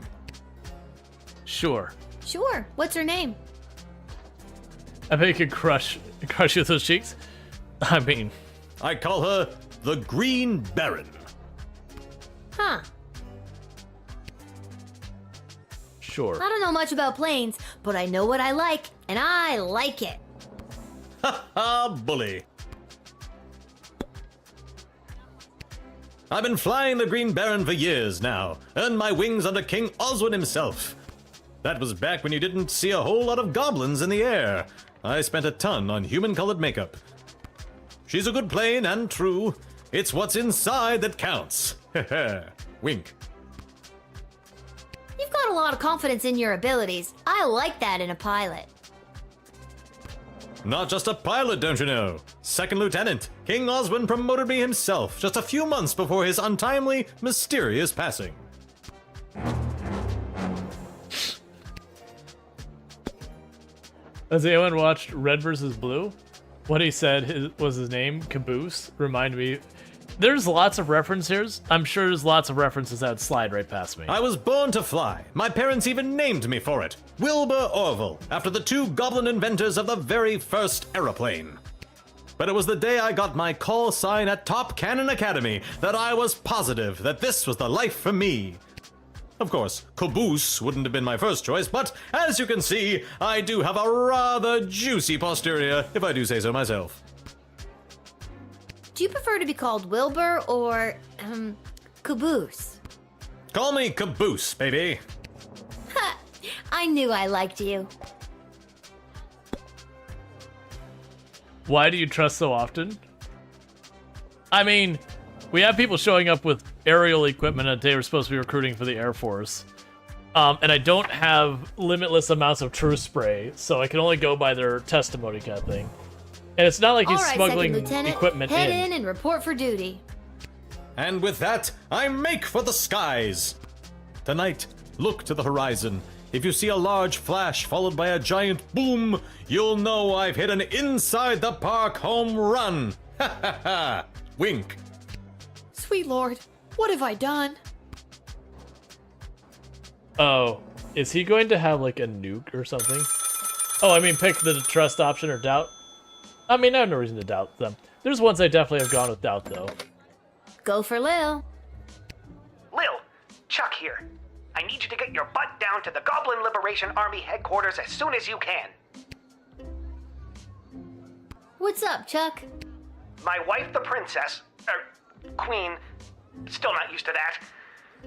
Sure. Sure. What's her name? I bet you could crush you with those cheeks. I mean, I call her the Green Baron. Huh. Sure. I don't know much about planes, but I know what I like, and I like it. Ha ha, bully. I've been flying the Green Baron for years now. Earned my wings under King Oswin himself. That was back when you didn't see a whole lot of goblins in the air. I spent a ton on human-colored makeup. She's a good plane and true. It's what's inside that counts. Wink. You've got a lot of confidence in your abilities. I like that in a pilot. Not just a pilot, don't you know? Second Lieutenant. King Oswin promoted me himself just a few months before his untimely, mysterious passing. Has anyone watched Red vs. Blue? What he said was his name, Caboose, remind me. There's lots of references. I'm sure there's lots of references that would slide right past me. I was born to fly. My parents even named me for it. Wilbur Orville, after the two goblin inventors of the very first aeroplane. But it was the day I got my call sign at Top Cannon Academy that I was positive that this was the life for me. Of course, Caboose wouldn't have been my first choice, but as you can see, I do have a rather juicy posterior, if I do say so myself. Do you prefer to be called Wilbur or, Caboose? Call me Caboose, baby. Ha! I knew I liked you. Why do you trust so often? I mean, we have people showing up with aerial equipment and they were supposed to be recruiting for the Air Force. And I don't have limitless amounts of true spray, so I can only go by their testimony kind of thing. And it's not like he's smuggling equipment head in and report for duty. And with that, I make for the skies. Tonight, look to the horizon. If you see a large flash followed by a giant boom, you'll know I've hit an inside the park home run. Ha ha ha. Wink. Sweet Lord, what have I done? Oh, is he going to have like a nuke or something? Oh, I mean, pick the trust option or doubt. I mean, I have no reason to doubt them. There's ones I definitely have gone with doubt, though. Go for Lil. Lil, Chuck here. I need you to get your butt down to the Goblin Liberation Army headquarters as soon as you can. What's up, Chuck? My wife, the princess, queen, still not used to that.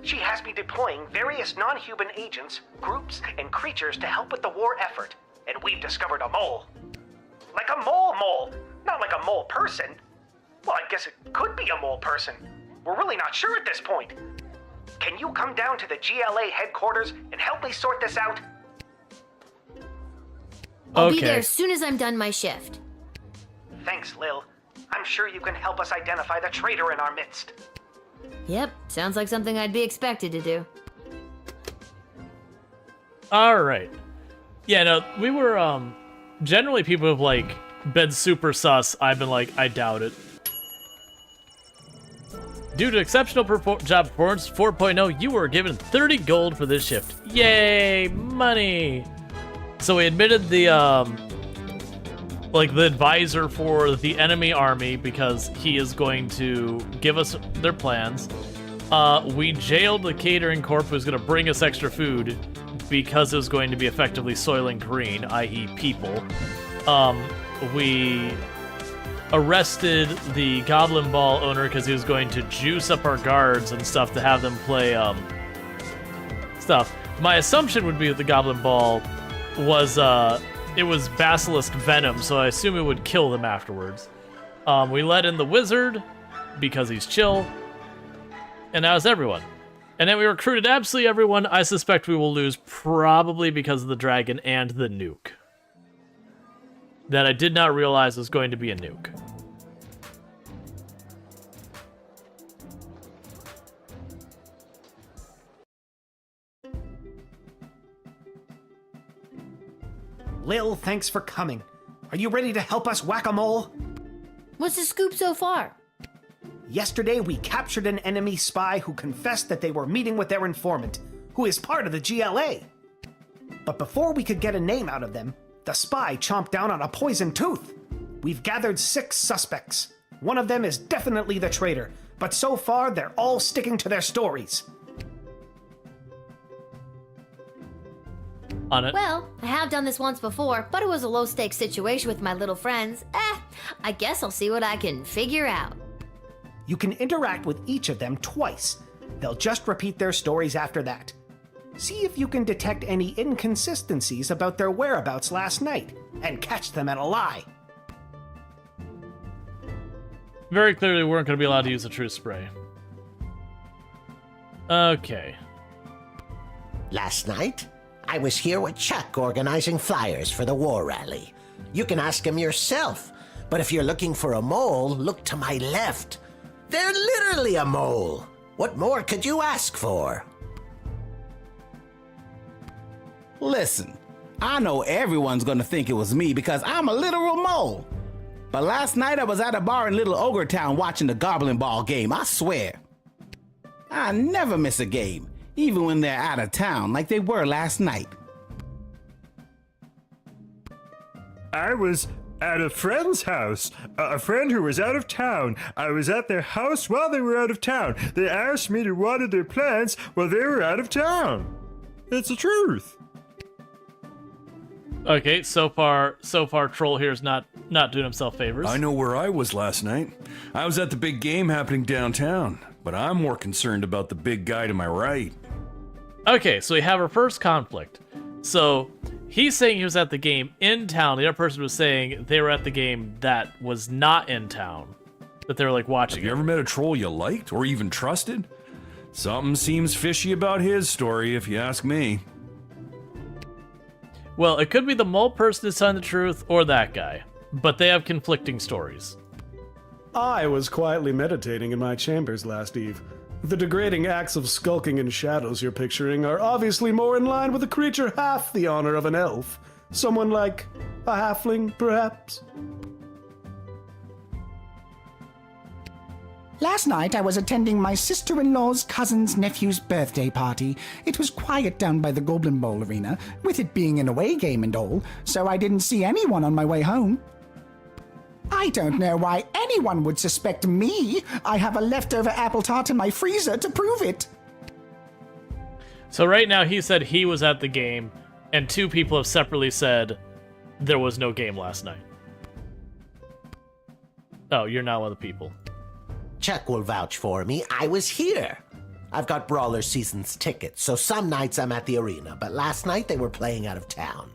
She has me deploying various non-human agents, groups, and creatures to help with the war effort. And we've discovered a mole. Like a mole. Not like a mole person. Well, I guess it could be a mole person. We're really not sure at this point. Can you come down to the GLA headquarters and help me sort this out? I'll be there as soon as I'm done my shift. Thanks, Lil. I'm sure you can help us identify the traitor in our midst. Yep, sounds like something I'd be expected to do. All right. Yeah, no, we were, generally people have, like, been super sus. I've been like, I doubt it. Due to exceptional job performance 4.0, you were given 30 gold for this shift. Yay, money! So we admitted the, like, the advisor for the enemy army because he is going to give us their plans. We jailed the catering corp who's going to bring us extra food because it was going to be effectively Soylent Green, i.e. people. We arrested the Goblin Ball owner because he was going to juice up our guards and stuff to have them play stuff. My assumption would be that the Goblin Ball was it was basilisk venom, so I assume it would kill them afterwards. We let in the wizard because he's chill, and that was everyone. And then we recruited absolutely everyone. I suspect we will lose probably because of the dragon and the nuke. That I did not realize was going to be a nuke. Lil, thanks for coming. Are you ready to help us whack-a-mole? What's the scoop so far? Yesterday, we captured an enemy spy who confessed that they were meeting with their informant, who is part of the GLA. But before we could get a name out of them, the spy chomped down on a poisoned tooth. We've gathered 6 suspects. One of them is definitely the traitor, but so far they're all sticking to their stories. On it. Well, I have done this once before, but it was a low-stakes situation with my little friends. I guess I'll see what I can figure out. You can interact with each of them twice. They'll just repeat their stories after that. See if you can detect any inconsistencies about their whereabouts last night, and catch them at a lie. Very clearly, we weren't going to be allowed to use the truth spray. Okay. Last night, I was here with Chuck organizing flyers for the war rally. You can ask him yourself, but if you're looking for a mole, look to my left. They're literally a mole. What more could you ask for? Listen, I know everyone's gonna think it was me because I'm a literal mole. But last night I was at a bar in Little Ogre Town watching the Goblin Ball game, I swear. I never miss a game, even when they're out of town like they were last night. I was at a friend's house. A friend who was out of town. I was at their house while they were out of town. They asked me to water their plants while they were out of town. It's the truth. Okay, so far Troll here is not doing himself favors. I know where I was last night. I was at the big game happening downtown, but I'm more concerned about the big guy to my right. Okay, so we have our first conflict. So he's saying he was at the game in town. The other person was saying they were at the game that was not in town. That they were like watching. Have you ever met a troll you liked or even trusted? Something seems fishy about his story, if you ask me. Well, it could be the mole person who's telling the truth or that guy, but they have conflicting stories. I was quietly meditating in my chambers last eve. The degrading acts of skulking in shadows you're picturing are obviously more in line with a creature half the honor of an elf. Someone like a halfling, perhaps? Last night I was attending my sister-in-law's cousin's nephew's birthday party. It was quiet down by the Goblin Bowl arena, with it being an away game and all, so I didn't see anyone on my way home. I don't know why anyone would suspect me. I have a leftover apple tart in my freezer to prove it. So right now he said he was at the game, and 2 people have separately said there was no game last night. Oh, you're not one of the people. Chuck will vouch for me. I was here. I've got Brawler Seasons tickets, so some nights I'm at the arena, but last night they were playing out of town.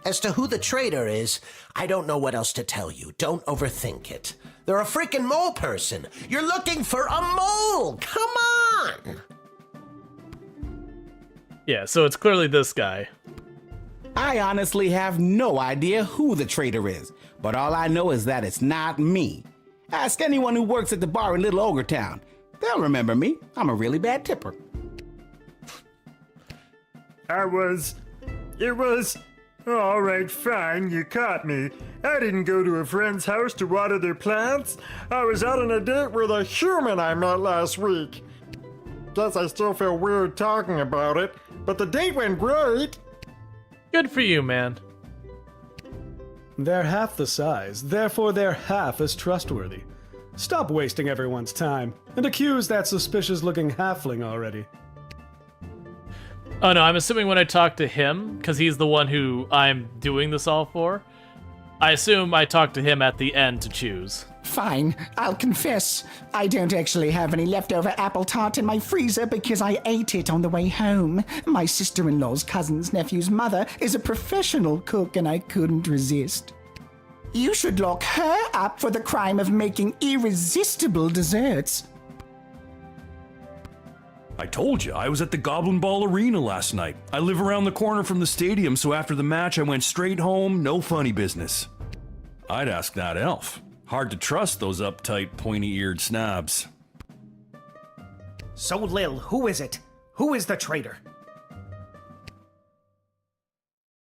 As to who the traitor is, I don't know what else to tell you. Don't overthink it. They're a freaking mole person. You're looking for a mole! Come on! Yeah, so it's clearly this guy. I honestly have no idea who the traitor is, but all I know is that it's not me. Ask anyone who works at the bar in Little Ogre Town. They'll remember me. I'm a really bad tipper. It was... All right, fine, you caught me. I didn't go to a friend's house to water their plants. I was out on a date with a human I met last week. Guess I still feel weird talking about it, but the date went great. Good for you, man. They're half the size, therefore they're half as trustworthy. Stop wasting everyone's time, and accuse that suspicious-looking halfling already. Oh no, I'm assuming when I talk to him, because he's the one who I'm doing this all for, I assume I talk to him at the end to choose. Fine, I'll confess. I don't actually have any leftover apple tart in my freezer because I ate it on the way home. My sister-in-law's cousin's nephew's mother is a professional cook and I couldn't resist. You should lock her up for the crime of making irresistible desserts. I told you, I was at the Goblin Ball Arena last night. I live around the corner from the stadium, so after the match I went straight home, no funny business. I'd ask that elf. Hard to trust those uptight, pointy-eared snobs. So, Lil, who is it? Who is the traitor?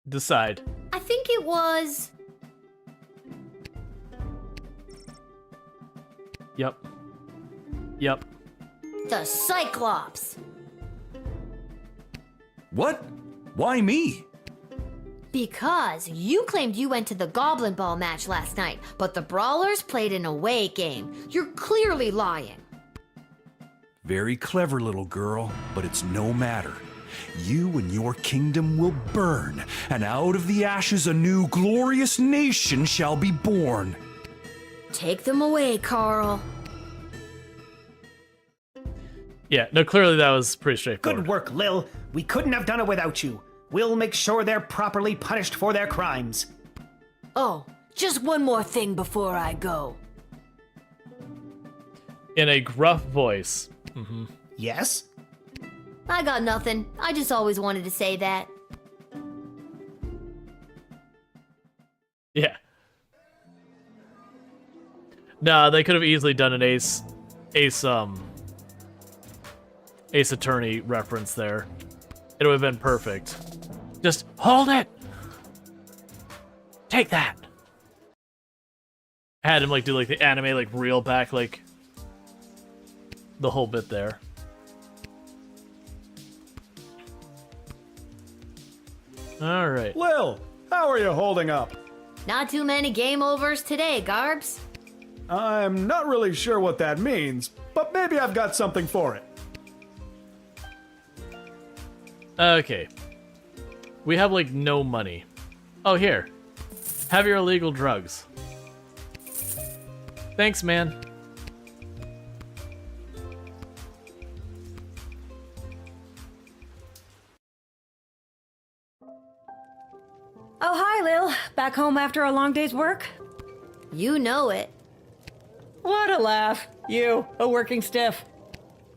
Decide. I think it was... Yep. the Cyclops. What? Why me? Because you claimed you went to the Goblin Ball match last night, but the Brawlers played an away game. You're clearly lying. Very clever, little girl, but it's no matter. You and your kingdom will burn, and out of the ashes a new glorious nation shall be born. Take them away, Carl. Yeah, no, clearly that was pretty straightforward. Good work, Lil. We couldn't have done it without you. We'll make sure they're properly punished for their crimes. Oh, just one more thing before I go. In a gruff voice. Yes? I got nothing. I just always wanted to say that. Yeah. Nah, they could have easily done an Ace Attorney reference there. It would have been perfect. Just hold it. Take that. Had him like do like the anime like reel back like the whole bit there. All right. Lil, how are you holding up? Not too many game overs today, Garbs. I'm not really sure what that means, but maybe I've got something for it. Okay. We have like no money. Oh, here. Have your illegal drugs. Thanks, man. Oh, hi, Lil. Back home after a long day's work? You know it. What a laugh. You, a working stiff.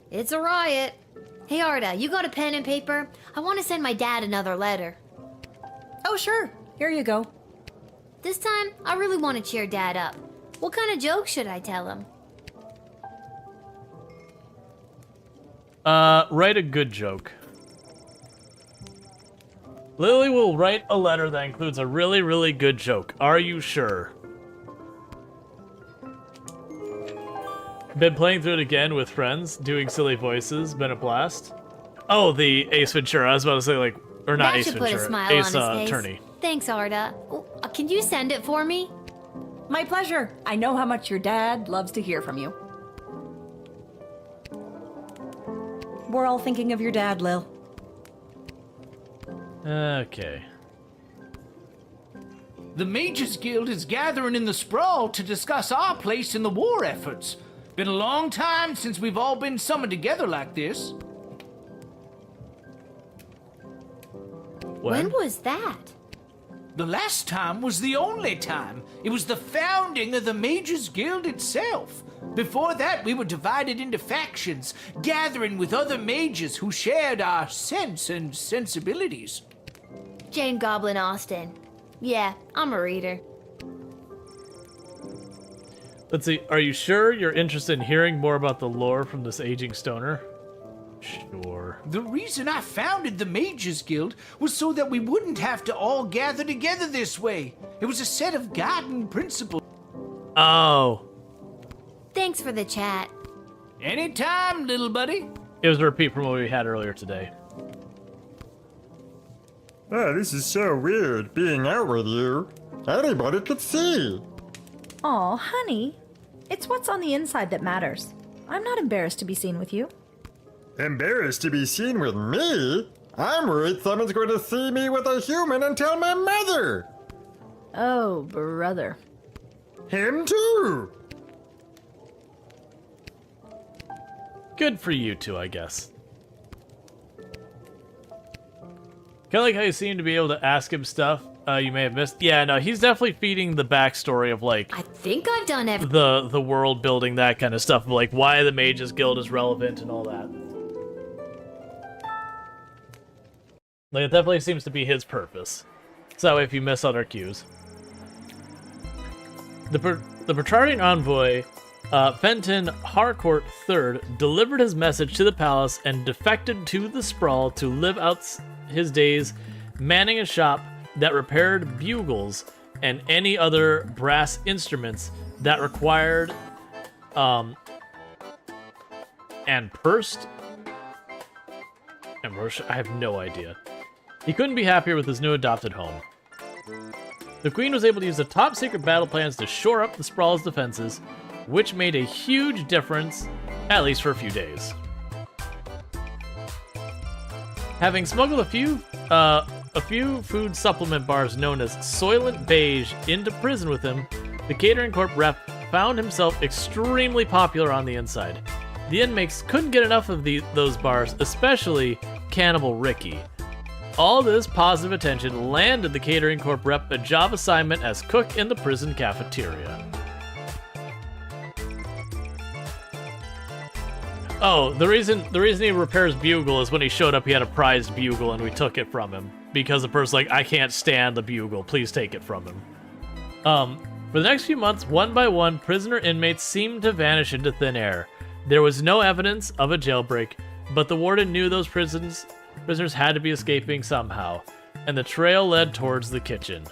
It's a riot. Hey, Arda, you got a pen and paper? I want to send my dad another letter. Oh, sure. Here you go. This time, I really want to cheer Dad up. What kind of joke should I tell him? Write a good joke. Lily will write a letter that includes a really, really good joke. Are you sure? Been playing through it again with friends, doing silly voices. Been a blast. Oh, the Ace Ventura. I was about to say, like, or not That Ace should Ventura. put a smile Ace on his face. Attorney. Thanks, Arda. Can you send it for me? My pleasure. I know how much your dad loves to hear from you. We're all thinking of your dad, Lil. Okay. The Mages Guild is gathering in the Sprawl to discuss our place in the war efforts. Been a long time since we've all been summoned together like this. When was that? The last time was the only time. It was the founding of the Mages Guild itself. Before that, we were divided into factions, gathering with other mages who shared our sense and sensibilities. Jane Goblin Austen. Yeah, I'm a reader. Let's see, are you sure you're interested in hearing more about the lore from this aging stoner? Sure. The reason I founded the Mages Guild was so that we wouldn't have to all gather together this way. It was a set of guiding principles. Oh. Thanks for the chat. Anytime, little buddy. It was a repeat from what we had earlier today. Oh, this is so weird, being out with you. Anybody could see. Aw, honey. It's what's on the inside that matters. I'm not embarrassed to be seen with you. Embarrassed to be seen with me? I'm worried someone's going to see me with a human and tell my mother. Oh, brother. Him too. Good for you two, I guess. Kind of like how you seem to be able to ask him stuff you may have missed. Yeah, no, he's definitely feeding the backstory of, like... I think I've done everything. The world building, that kind of stuff. Like, why the Mages Guild is relevant and all that. Like, it definitely seems to be his purpose. So if you miss other cues. The Petrardian envoy, Fenton Harcourt III, delivered his message to the palace and defected to the Sprawl to live out his days manning a shop that repaired bugles and any other brass instruments that required and pursed. I have no idea. He couldn't be happier with his new adopted home. The Queen was able to use the top secret battle plans to shore up the Sprawl's defenses, which made a huge difference, at least for a few days. Having smuggled a few food supplement bars known as Soylent Beige into prison with him, the Catering Corp rep found himself extremely popular on the inside. The inmates couldn't get enough of those bars, especially Cannibal Ricky. All this positive attention landed the Catering Corp rep a job assignment as cook in the prison cafeteria. Oh, the reason he repairs bugle is when he showed up he had a prized bugle and we took it from him. Because the person's like, I can't stand the bugle, please take it from him. For the next few months, one by one, prisoner inmates seemed to vanish into thin air. There was no evidence of a jailbreak, but the warden knew those prisoners had to be escaping somehow, and the trail led towards the kitchen.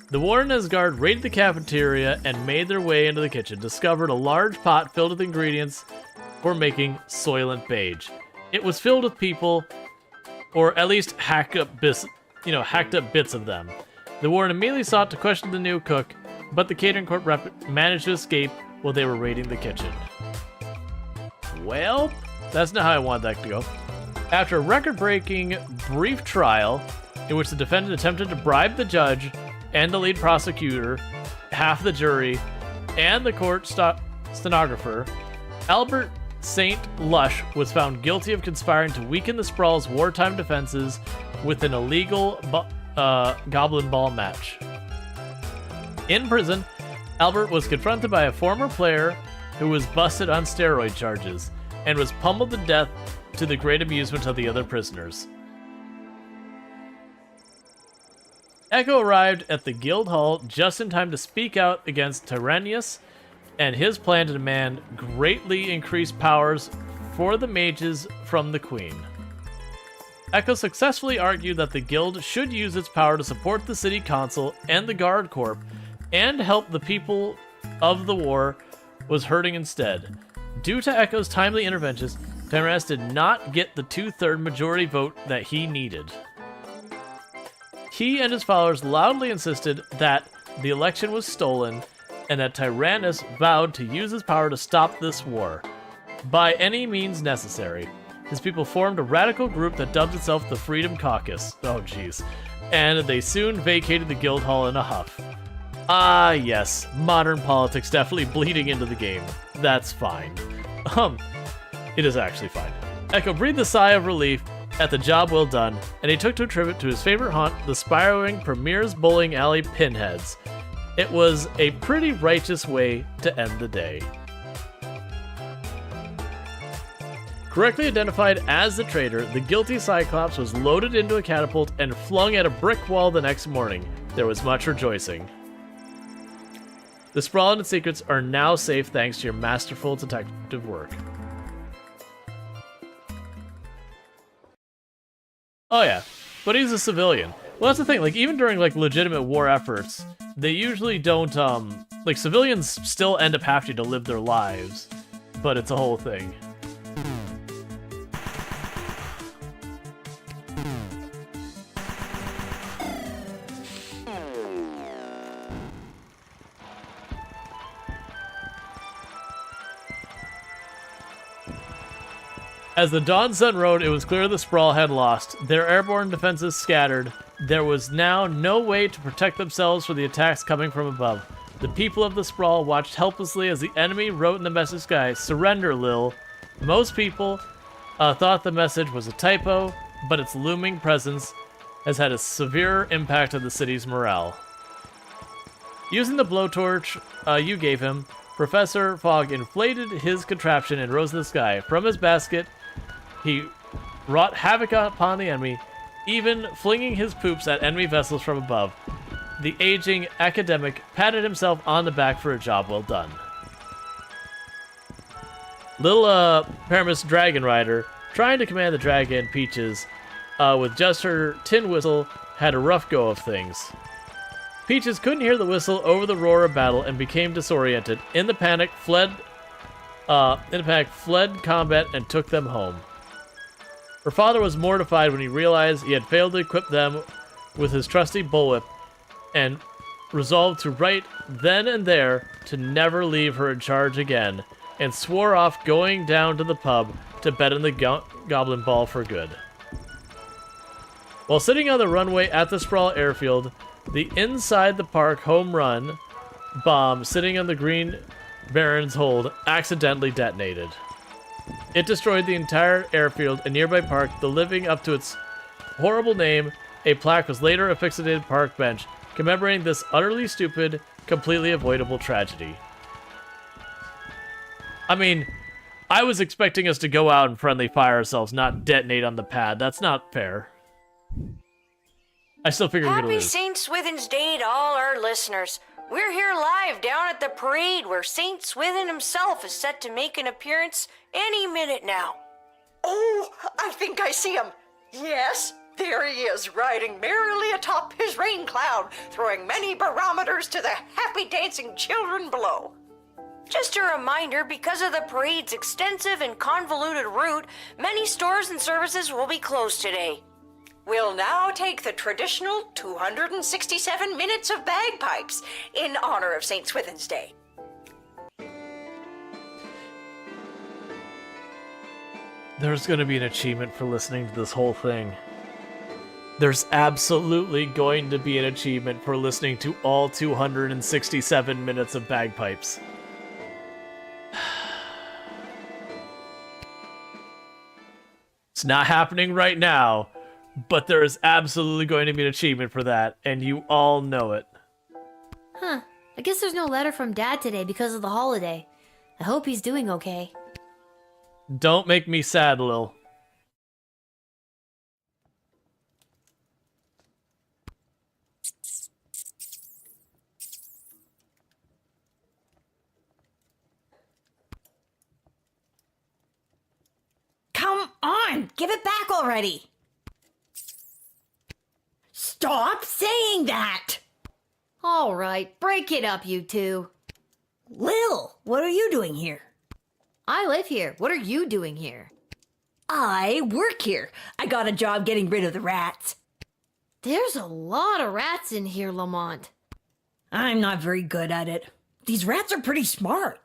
The warden and his guard raided the cafeteria and made their way into the kitchen, discovered a large pot filled with ingredients for making Soylent Beige. It was filled with people, or at least hacked up bits of them. The warden immediately sought to question the new cook, but the Catering Corp rep managed to escape while they were raiding the kitchen. Well, that's not how I wanted that to go. After a record-breaking brief trial, in which the defendant attempted to bribe the judge and the lead prosecutor, half the jury, and the court stenographer, Albert St. Lush was found guilty of conspiring to weaken the Sprawl's wartime defenses with an illegal goblin ball match. In prison, Albert was confronted by a former player who was busted on steroid charges and was pummeled to death to the great amusement of the other prisoners. Echo arrived at the guild hall just in time to speak out against Tyrannius and his plan to demand greatly increased powers for the mages from the queen. Echo successfully argued that the guild should use its power to support the city council and the guard corps and help the people of the war was hurting instead. Due to Echo's timely interventions, Tyrannius did not get the 2/3 majority vote that he needed. He and his followers loudly insisted that the election was stolen and that Tyrannius vowed to use his power to stop this war by any means necessary. His people formed a radical group that dubbed itself the Freedom Caucus. Oh jeez. And they soon vacated the guild hall in a huff. Ah yes, modern politics definitely bleeding into the game. That's fine. It is actually fine. Echo breathed a sigh of relief at the job well done, and he took to attribute to his favorite haunt, the spiraling Premier's Bowling Alley Pinheads. It was a pretty righteous way to end the day. Correctly identified as the traitor, the guilty Cyclops was loaded into a catapult and flung at a brick wall the next morning. There was much rejoicing. The Sprawl and its secrets are now safe thanks to your masterful detective work. Oh yeah, but he's a civilian. Well, that's the thing, like, even during, like, legitimate war efforts, they usually don't, like, civilians still end up having to live their lives, but it's a whole thing. As the dawn sun rode, it was clear the Sprawl had lost. Their airborne defenses scattered. There was now no way to protect themselves from the attacks coming from above. The people of the Sprawl watched helplessly as the enemy wrote in the message sky, "Surrender, Lil." Most people thought the message was a typo, but its looming presence has had a severe impact on the city's morale. Using the blowtorch you gave him, Professor Fogg inflated his contraption and rose to the sky. From his basket, he wrought havoc upon the enemy, even flinging his poops at enemy vessels from above. The aging academic patted himself on the back for a job well done. Little Paramus Dragon Rider, trying to command the dragon Peaches with just her tin whistle, had a rough go of things. Peaches couldn't hear the whistle over the roar of battle and became disoriented. In the panic, fled combat and took them home. Her father was mortified when he realized he had failed to equip them with his trusty bullwhip, and resolved to right then and there to never leave her in charge again, and swore off going down to the pub to bet on the Goblin Ball for good. While sitting on the runway at the Sprawl airfield, the inside the park home run bomb sitting on the Green Baron's hold accidentally detonated. It destroyed the entire airfield and nearby park, the living up to its horrible name. A plaque was later affixed to the park bench, commemorating this utterly stupid, completely avoidable tragedy. I mean, I was expecting us to go out and friendly fire ourselves, not detonate on the pad. That's not fair. I still figure we're gonna Happy lose. St. Swithin's Day to all our listeners. We're here live down at the parade where St. Swithin himself is set to make an appearance any minute now. Oh, I think I see him. Yes, there he is, riding merrily atop his rain cloud, throwing many barometers to the happy dancing children below. Just a reminder, because of the parade's extensive and convoluted route, many stores and services will be closed today. We'll now take the traditional 267 minutes of bagpipes in honor of St. Swithin's Day. There's going to be an achievement for listening to this whole thing. There's absolutely going to be an achievement for listening to all 267 minutes of bagpipes. It's not happening right now, but there is absolutely going to be an achievement for that, and you all know it. Huh. I guess there's no letter from Dad today because of the holiday. I hope he's doing okay. Don't make me sad, Lil. Come on, give it back already. Stop saying that! All right, break it up, you two. Lil, what are you doing here? I live here. What are you doing here? I work here. I got a job getting rid of the rats. There's a lot of rats in here, Lamont. I'm not very good at it. These rats are pretty smart.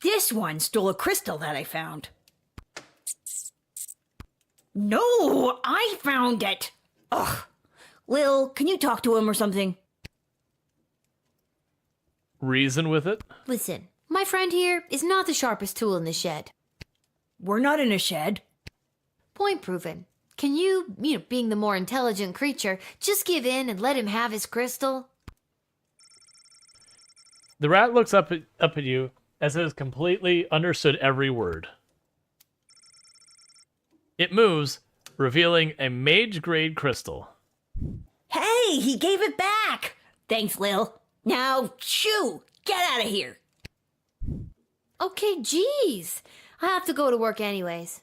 This one stole a crystal that I found. No, I found it. Ugh. Lil, can you talk to him or something? Reason with it? Listen, my friend here is not the sharpest tool in the shed. We're not in a shed. Point proven. Can you, being the more intelligent creature, just give in and let him have his crystal? The rat looks up at you as it has completely understood every word. It moves, revealing a mage-grade crystal. Hey, he gave it back! Thanks, Lil. Now, shoo! Get out of here! Okay, geez. I have to go to work anyways.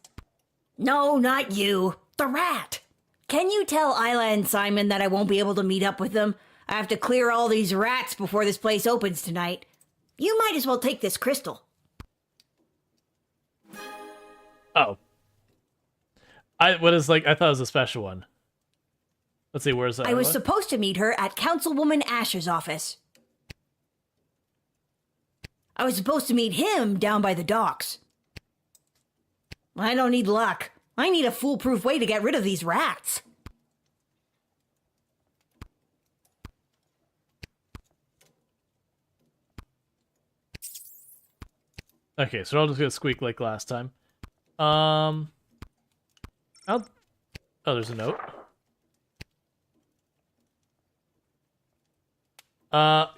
No, not you. The rat. Can you tell Isla and Simon that I won't be able to meet up with them? I have to clear all these rats before this place opens tonight. You might as well take this crystal. Oh. I thought it was a special one. Let's see, where's that? I was supposed to meet her at Councilwoman Asher's office. I was supposed to meet him down by the docks. I don't need luck. I need a foolproof way to get rid of these rats. Okay, so I'll just gonna squeak like last time. Oh, there's a note.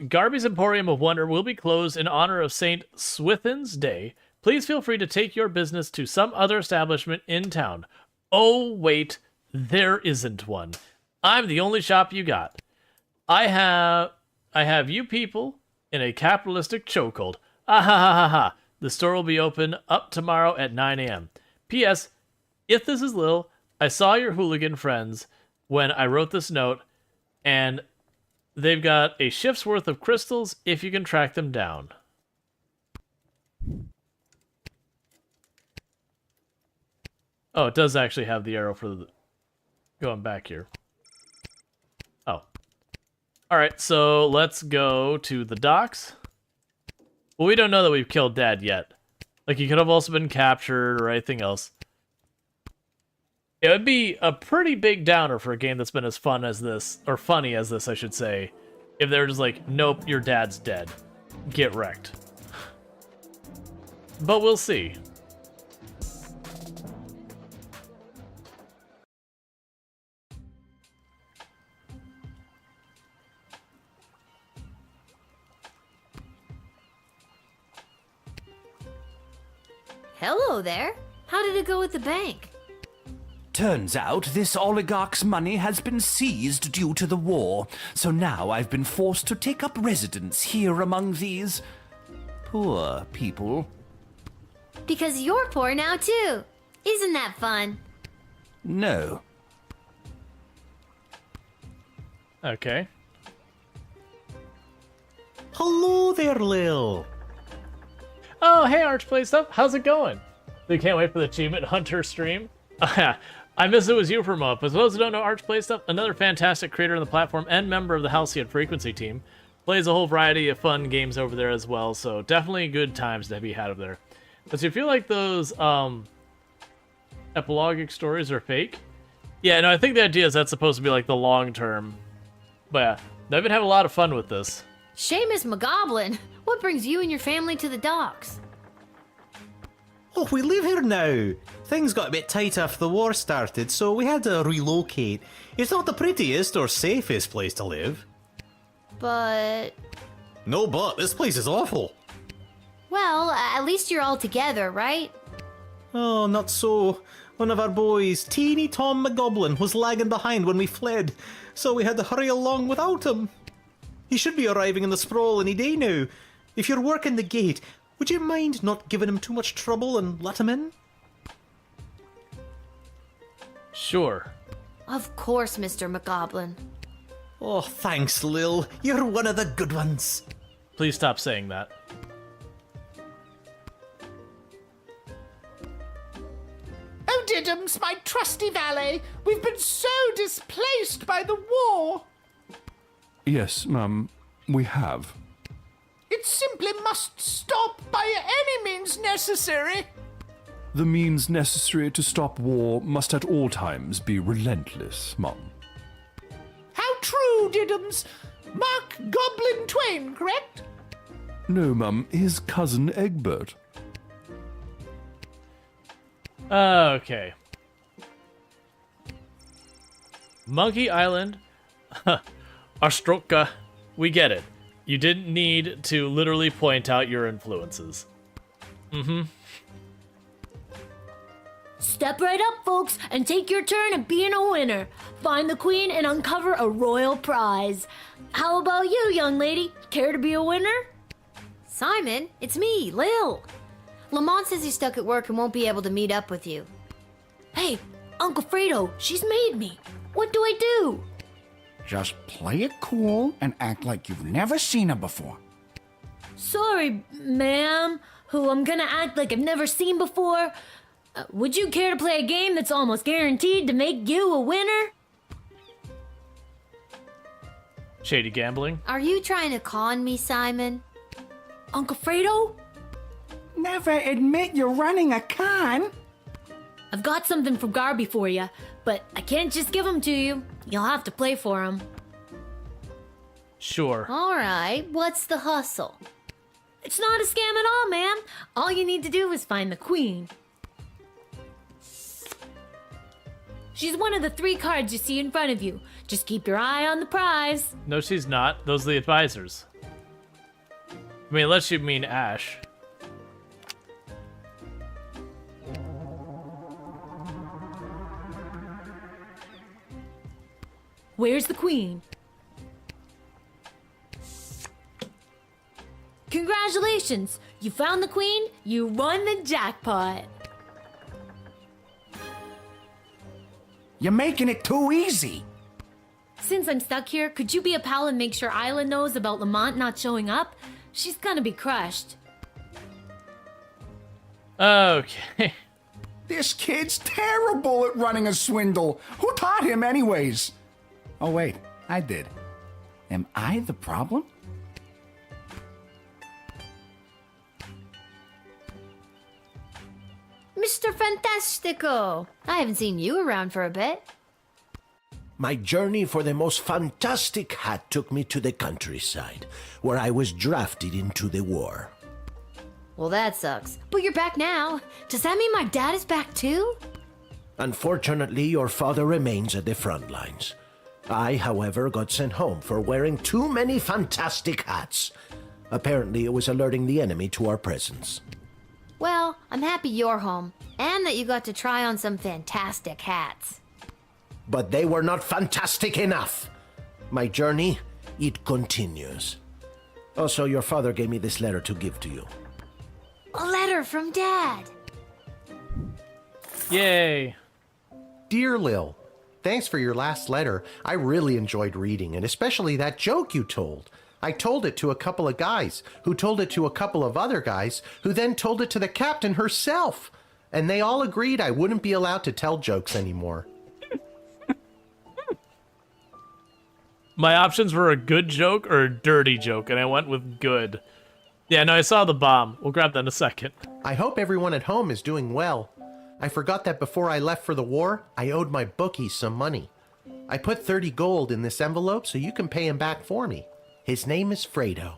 Garby's Emporium of Wonder will be closed in honor of Saint Swithin's Day. Please feel free to take your business to some other establishment in town. Oh, wait, there isn't one. I'm the only shop you got. I have you people in a capitalistic chokehold. Ah ha ha ha ha. The store will be open up tomorrow at 9 a.m. P.S. If this is Lil, I saw your hooligan friends when I wrote this note, and they've got a shift's worth of crystals if you can track them down. Oh, it does actually have the arrow for the going back here. Oh. Alright, so let's go to the docks. Well, we don't know that we've killed Dad yet. Like, he could have also been captured or anything else. It would be a pretty big downer for a game that's been as fun as this, or funny as this, I should say, if they were just like, nope, your dad's dead. Get wrecked. But we'll see. Hello there. How did it go at the bank? Turns out this oligarch's money has been seized due to the war, so now I've been forced to take up residence here among these poor people. Because you're poor now too. Isn't that fun? No. Okay. Hello there, Lil. Oh, hey, Archplay Stuff. How's it going? We can't wait for the Achievement Hunter stream. I miss it was you for a month. For those who don't know Archplay Stuff, another fantastic creator on the platform and member of the Halcyon Frequency team. Plays a whole variety of fun games over there as well, so definitely good times to be had over there. But so you feel like those epilogic stories are fake? Yeah, no, I think the idea is that's supposed to be like the long term. But yeah, they've been having a lot of fun with this. Seamus McGoblin, what brings you and your family to the docks? Oh, we live here now. Things got a bit tight after the war started, so we had to relocate. It's not the prettiest or safest place to live. But... No, but this place is awful. Well, at least you're all together, right? Oh, not so. One of our boys, teeny Tom McGoblin, was lagging behind when we fled, so we had to hurry along without him. He should be arriving in the sprawl any day now. If you're working the gate, would you mind not giving him too much trouble and let him in? Sure. Of course, Mr. McGoblin. Oh, thanks, Lil. You're one of the good ones. Please stop saying that. Oh, Diddums, my trusty valet, we've been so displaced by the war. Yes, Mum, we have. It simply must stop by any means necessary. The means necessary to stop war must at all times be relentless, Mum. How true, Diddums. Mark Goblin Twain, correct? No, Mum, his cousin Egbert. Okay. Monkey Island, Ostroka, we get it. You didn't need to literally point out your influences. Mm-hmm. Step right up, folks, and take your turn at being a winner. Find the queen and uncover a royal prize. How about you, young lady? Care to be a winner? Simon, it's me, Lil. Lamont says he's stuck at work and won't be able to meet up with you. Hey, Uncle Fredo, she's made me. What do I do? Just play it cool and act like you've never seen her before. Sorry, ma'am, who I'm gonna act like I've never seen before. Would you care to play a game that's almost guaranteed to make you a winner? Shady gambling. Are you trying to con me, Simon? Uncle Fredo? Never admit you're running a con. I've got something from Garby for you, but I can't just give them to you. You'll have to play for them. Sure. All right, what's the hustle? It's not a scam at all, ma'am. All you need to do is find the queen. She's one of the 3 cards you see in front of you. Just keep your eye on the prize. No, she's not. Those are the advisors. I mean, unless you mean Ash. Where's the queen? Congratulations! You found the queen, you won the jackpot. You're making it too easy. Since I'm stuck here, could you be a pal and make sure Isla knows about Lamont not showing up? She's gonna be crushed. Okay. This kid's terrible at running a swindle. Who taught him anyways? Oh wait, I did. Am I the problem? Mr. Fantastico! I haven't seen you around for a bit. My journey for the most fantastic hat took me to the countryside, where I was drafted into the war. Well, that sucks. But you're back now. Does that mean my dad is back too? Unfortunately, your father remains at the front lines. I, however, got sent home for wearing too many fantastic hats. Apparently, it was alerting the enemy to our presence. Well, I'm happy you're home, and that you got to try on some fantastic hats. But they were not fantastic enough. My journey, it continues. Also, your father gave me this letter to give to you. A letter from Dad. Yay. Dear Lil, thanks for your last letter. I really enjoyed reading it, especially that joke you told. I told it to a couple of guys, who told it to a couple of other guys, who then told it to the captain herself. And they all agreed I wouldn't be allowed to tell jokes anymore. My options were a good joke or a dirty joke, and I went with good. Yeah, no, I saw the bomb. We'll grab that in a second. I hope everyone at home is doing well. I forgot that before I left for the war, I owed my bookies some money. I put 30 gold in this envelope so you can pay him back for me. His name is Fredo.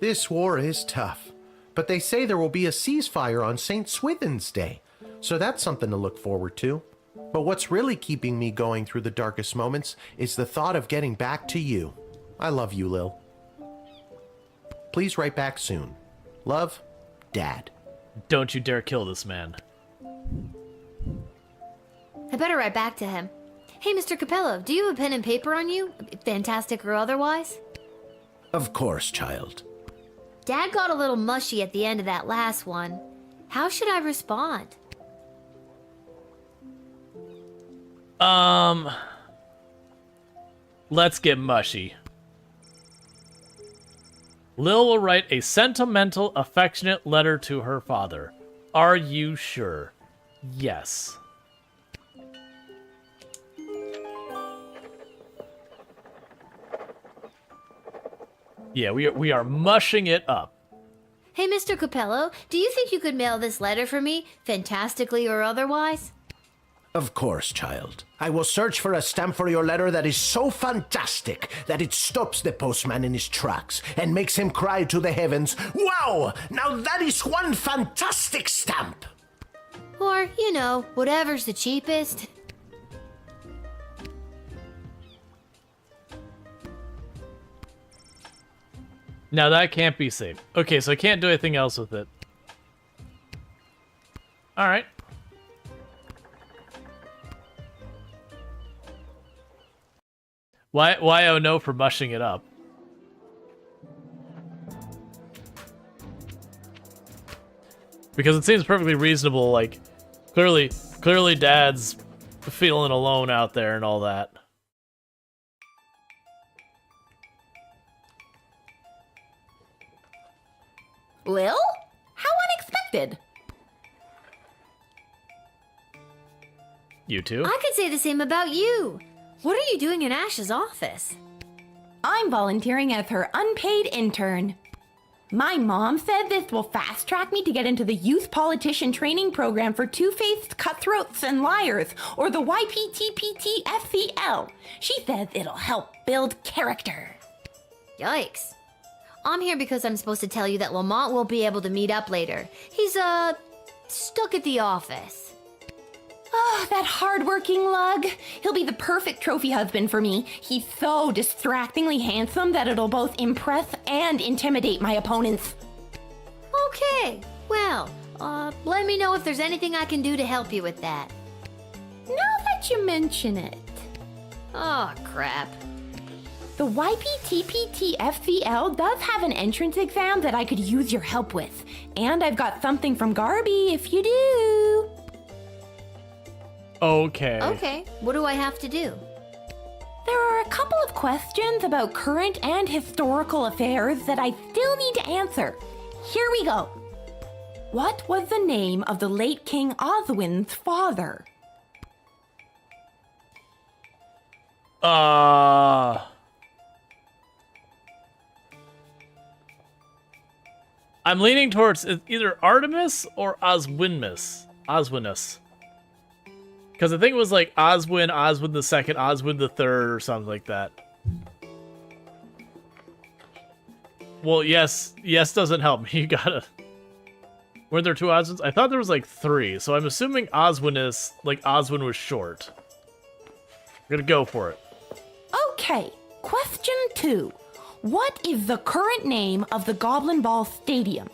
This war is tough, but they say there will be a ceasefire on St. Swithin's Day, so that's something to look forward to. But what's really keeping me going through the darkest moments is the thought of getting back to you. I love you, Lil. Please write back soon. Love, Dad. Don't you dare kill this man. I better write back to him. Hey, Mr. Capello, do you have a pen and paper on you? Fantastic or otherwise? Of course, child. Dad got a little mushy at the end of that last one. How should I respond? Let's get mushy. Lil will write a sentimental, affectionate letter to her father. Are you sure? Yes. Yeah, we are mushing it up. Hey, Mr. Capello, do you think you could mail this letter for me, fantastically or otherwise? Of course, child. I will search for a stamp for your letter that is so fantastic that it stops the postman in his tracks and makes him cry to the heavens, "Wow! Now that is one fantastic stamp!" Or, you know, whatever's the cheapest. Now that can't be safe. Okay, so I can't do anything else with it. Alright. Why oh no for mushing it up? Because it seems perfectly reasonable, like, clearly Dad's feeling alone out there and all that. Lil? How unexpected! You too? I could say the same about you. What are you doing in Ash's office? I'm volunteering as her unpaid intern. My mom said this will fast track me to get into the Youth Politician Training Program for Two-Faced Cutthroats and Liars, or the YPTPT-FCL. She says it'll help build character. Yikes. I'm here because I'm supposed to tell you that Lamont will be able to meet up later. He's, stuck at the office. Oh, that hard-working lug. He'll be the perfect trophy husband for me. He's so distractingly handsome that it'll both impress and intimidate my opponents. Okay, well, let me know if there's anything I can do to help you with that. Now that you mention it. Oh, crap. The YPTPT-FCL does have an entrance exam that I could use your help with. And I've got something from Garby if you do. Okay. Okay, what do I have to do? There are a couple of questions about current and historical affairs that I still need to answer. Here we go. What was the name of the late King Oswin's father? I'm leaning towards either Artemis or Oswinmus. Oswinus. Because I think it was like Oswin, Oswin the Second, Oswin the Third, or something like that. Well, yes doesn't help me. You gotta... Weren't there two Oswins? I thought there was like three, so I'm assuming Oswinus, like Oswin was short. We're gonna go for it. Okay, question 2. What is the current name of the Goblin Ball Stadium?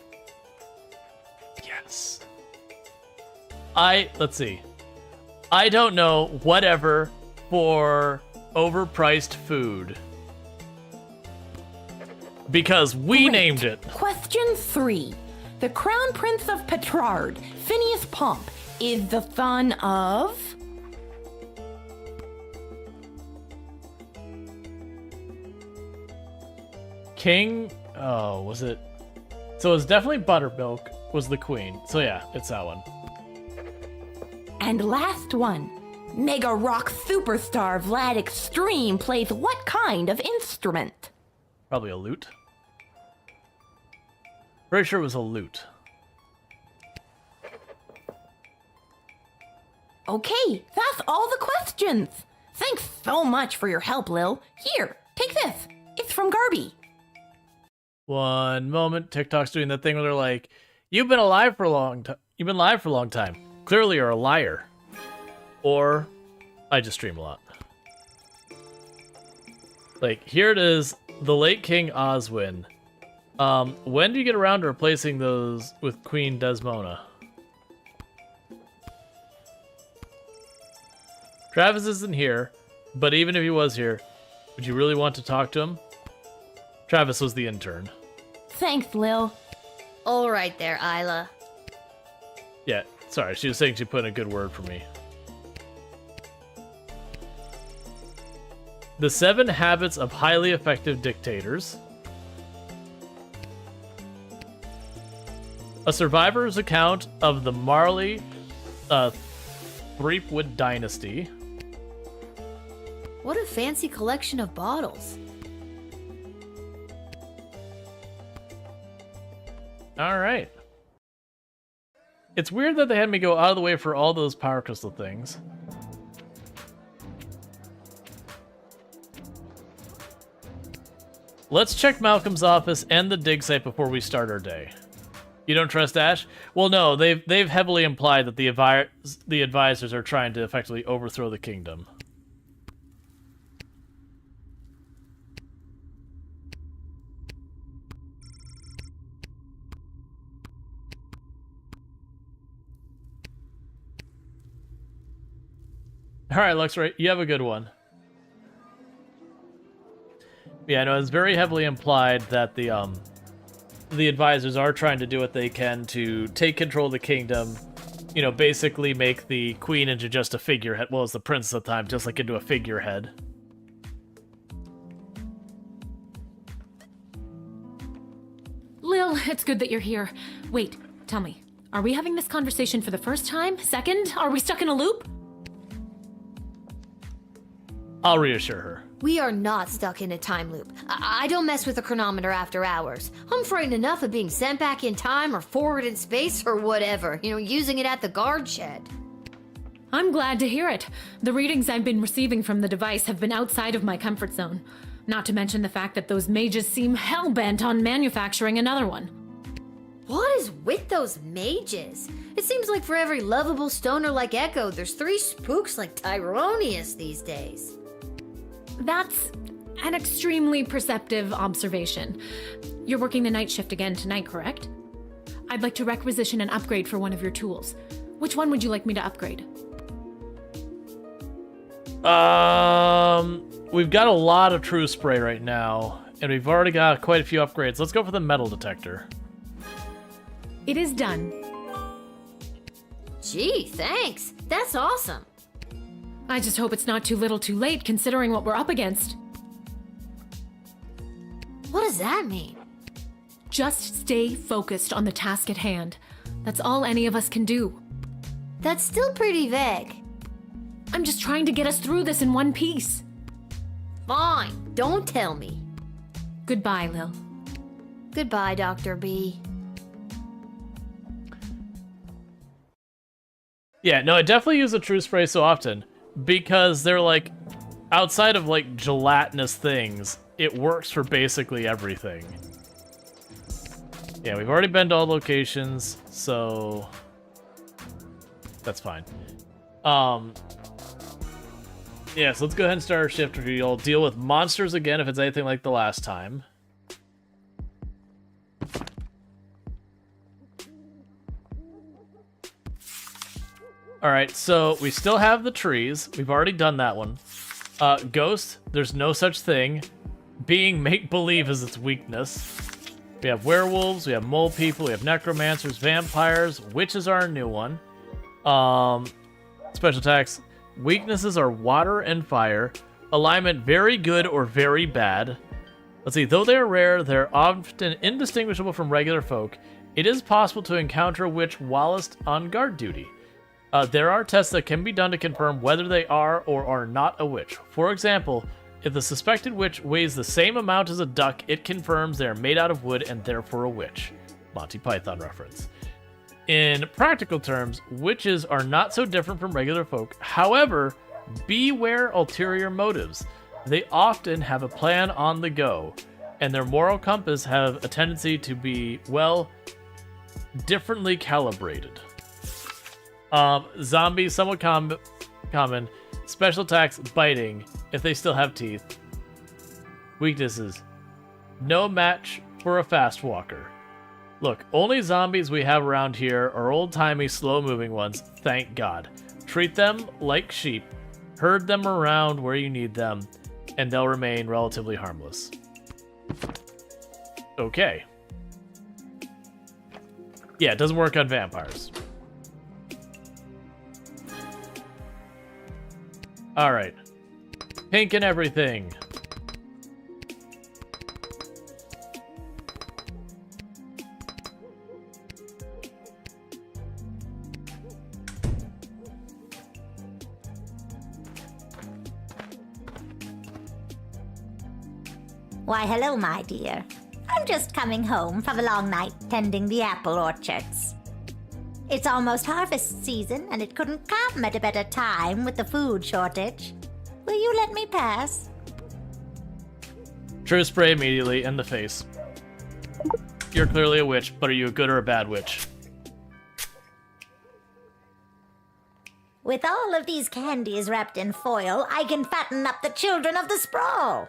Yes. Let's see. I don't know, whatever, for overpriced food. Because we named it. Question 3. The Crown Prince of Petrard, Phineas Pomp, is the son of... King... Oh, was it... So it was definitely Buttermilk was the queen. So yeah, it's that one. And last one. Mega rock superstar Vlad Extreme plays what kind of instrument? Probably a lute. Pretty sure it was a lute. Okay, that's all the questions. Thanks so much for your help, Lil. Here, take this. It's from Garby. One moment. TikTok's doing that thing where they're like, "You've been alive for a long time. You've been live for a long time. Clearly you're a liar." Or, I just stream a lot. Like, here it is, the late King Oswin. When do you get around to replacing those with Queen Desmona? Travis isn't here, but even if he was here, would you really want to talk to him? Travis was the intern. Thanks, Lil. All right there, Isla. Yeah, sorry, she was saying she put in a good word for me. The 7 Habits of Highly Effective Dictators. A survivor's account of the Marley Threepwood Dynasty. What a fancy collection of bottles. Alright. It's weird that they had me go out of the way for all those power crystal things. Let's check Malcolm's office and the dig site before we start our day. You don't trust Ash? Well, no, they've heavily implied that the advisors are trying to effectively overthrow the kingdom. All right, Luxray, you have a good one. Yeah, no, it's very heavily implied that the advisors are trying to do what they can to take control of the kingdom. You know, basically make the queen into just a figurehead. Well, as the princess at the time, just like into a figurehead. Lil, it's good that you're here. Wait, tell me, are we having this conversation for the first time? Second? Are we stuck in a loop? I'll reassure her. We are not stuck in a time loop. I don't mess with the chronometer after hours. I'm frightened enough of being sent back in time or forward in space or whatever. You know, using it at the guard shed. I'm glad to hear it. The readings I've been receiving from the device have been outside of my comfort zone. Not to mention the fact that those mages seem hell-bent on manufacturing another one. What is with those mages? It seems like for every lovable stoner like Echo, there's 3 spooks like Tyronius these days. That's an extremely perceptive observation. You're working the night shift again tonight, correct? I'd like to requisition an upgrade for one of your tools. Which one would you like me to upgrade? We've got a lot of True Spray right now, and we've already got quite a few upgrades. Let's go for the metal detector. It is done. Gee, thanks. That's awesome. I just hope it's not too little too late, considering what we're up against. What does that mean? Just stay focused on the task at hand. That's all any of us can do. That's still pretty vague. I'm just trying to get us through this in one piece. Fine, don't tell me. Goodbye, Lil. Goodbye, Dr. B. Yeah, no, I definitely use the True Spray so often because they're like, outside of like gelatinous things, it works for basically everything. Yeah, we've already been to all locations, so that's fine. Yeah, so let's go ahead and start our shift. We'll deal with monsters again if it's anything like the last time. Alright, so we still have the trees. We've already done that one. Ghost, there's no such thing. Being make-believe is its weakness. We have werewolves, we have mole people, we have necromancers, vampires, witches are a new one. Special attacks. Weaknesses are water and fire. Alignment very good or very bad. Let's see, though they're rare, they're often indistinguishable from regular folk. It is possible to encounter a witch whilst on guard duty. There are tests that can be done to confirm whether they are or are not a witch. For example, if the suspected witch weighs the same amount as a duck, it confirms they are made out of wood and therefore a witch. Monty Python reference. In practical terms, witches are not so different from regular folk. However, beware ulterior motives. They often have a plan on the go, and their moral compass have a tendency to be, well, differently calibrated. Zombies, somewhat common. Special attacks, biting, if they still have teeth. Weaknesses, no match for a fast walker. Look, only zombies we have around here are old-timey, slow-moving ones, thank God. Treat them like sheep, herd them around where you need them, and they'll remain relatively harmless. Okay. Yeah, it doesn't work on vampires. Alright. Pink and everything. Why, hello, my dear. I'm just coming home from a long night tending the apple orchards. It's almost harvest season, and it couldn't come at a better time with the food shortage. Will you let me pass? True Spray immediately in the face. You're clearly a witch, but are you a good or a bad witch? With all of these candies wrapped in foil, I can fatten up the children of the sprawl.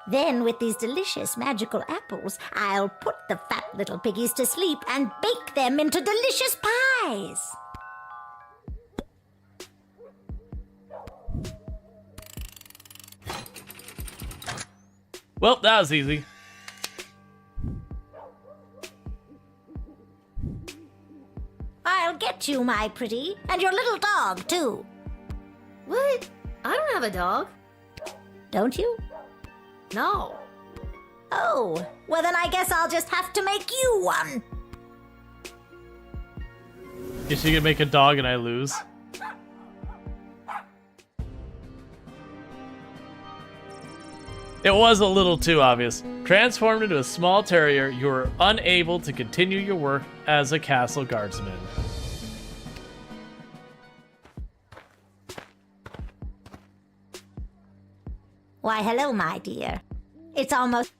Then, with these delicious magical apples, I'll put the fat little piggies to sleep and bake them into delicious pies. Well, that was easy. I'll get you, my pretty, and your little dog, too. What? I don't have a dog. Don't you? No. Oh, well then I guess I'll just have to make you one. Is she gonna make a dog and I lose? It was a little too obvious. Transformed into a small terrier, you are unable to continue your work as a castle guardsman. Why, hello, my dear. It's almost...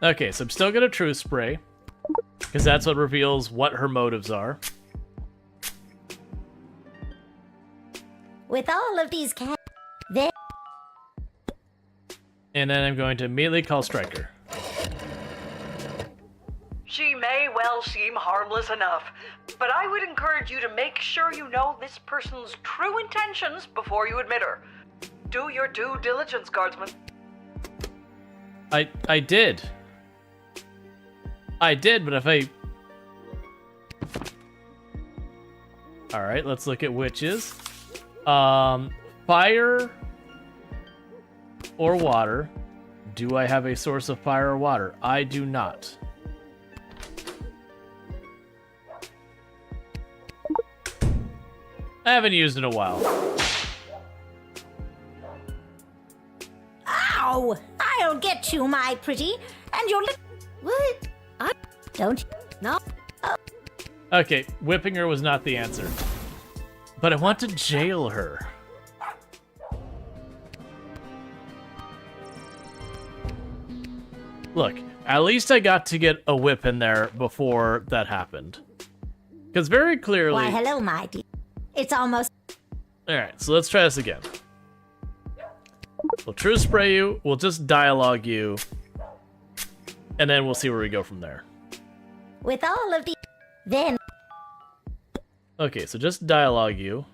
Okay, so I'm still gonna true spray, because that's what reveals what her motives are. With all of these cats... There... And then I'm going to immediately call Striker. She may well seem harmless enough, but I would encourage you to make sure you know this person's true intentions before you admit her. Do your due diligence, Guardsman. I did. I did, but if I... Alright, let's look at witches. Fire or water. Do I have a source of fire or water? I do not. I haven't used in a while. Ow! I'll get you, my pretty, and your little... What? Don't... No. Oh. Okay, whipping her was not the answer. But I want to jail her. Look, at least I got to get a whip in there before that happened. Because very clearly... Why, hello, my dear. It's almost... Alright, so let's try this again. We'll true spray you, we'll just dialogue you, and then we'll see where we go from there. With all of the... Then... Okay, so just dialogue you.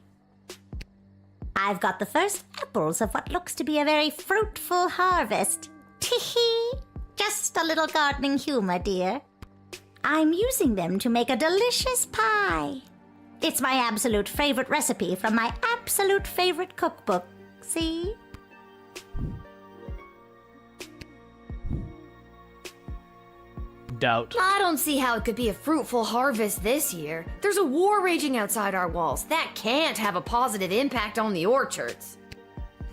I've got the first apples of what looks to be a very fruitful harvest. Tee-hee! Just a little gardening humor, dear. I'm using them to make a delicious pie. It's my absolute favorite recipe from my absolute favorite cookbook. See? Doubt. I don't see how it could be a fruitful harvest this year. There's a war raging outside our walls. That can't have a positive impact on the orchards.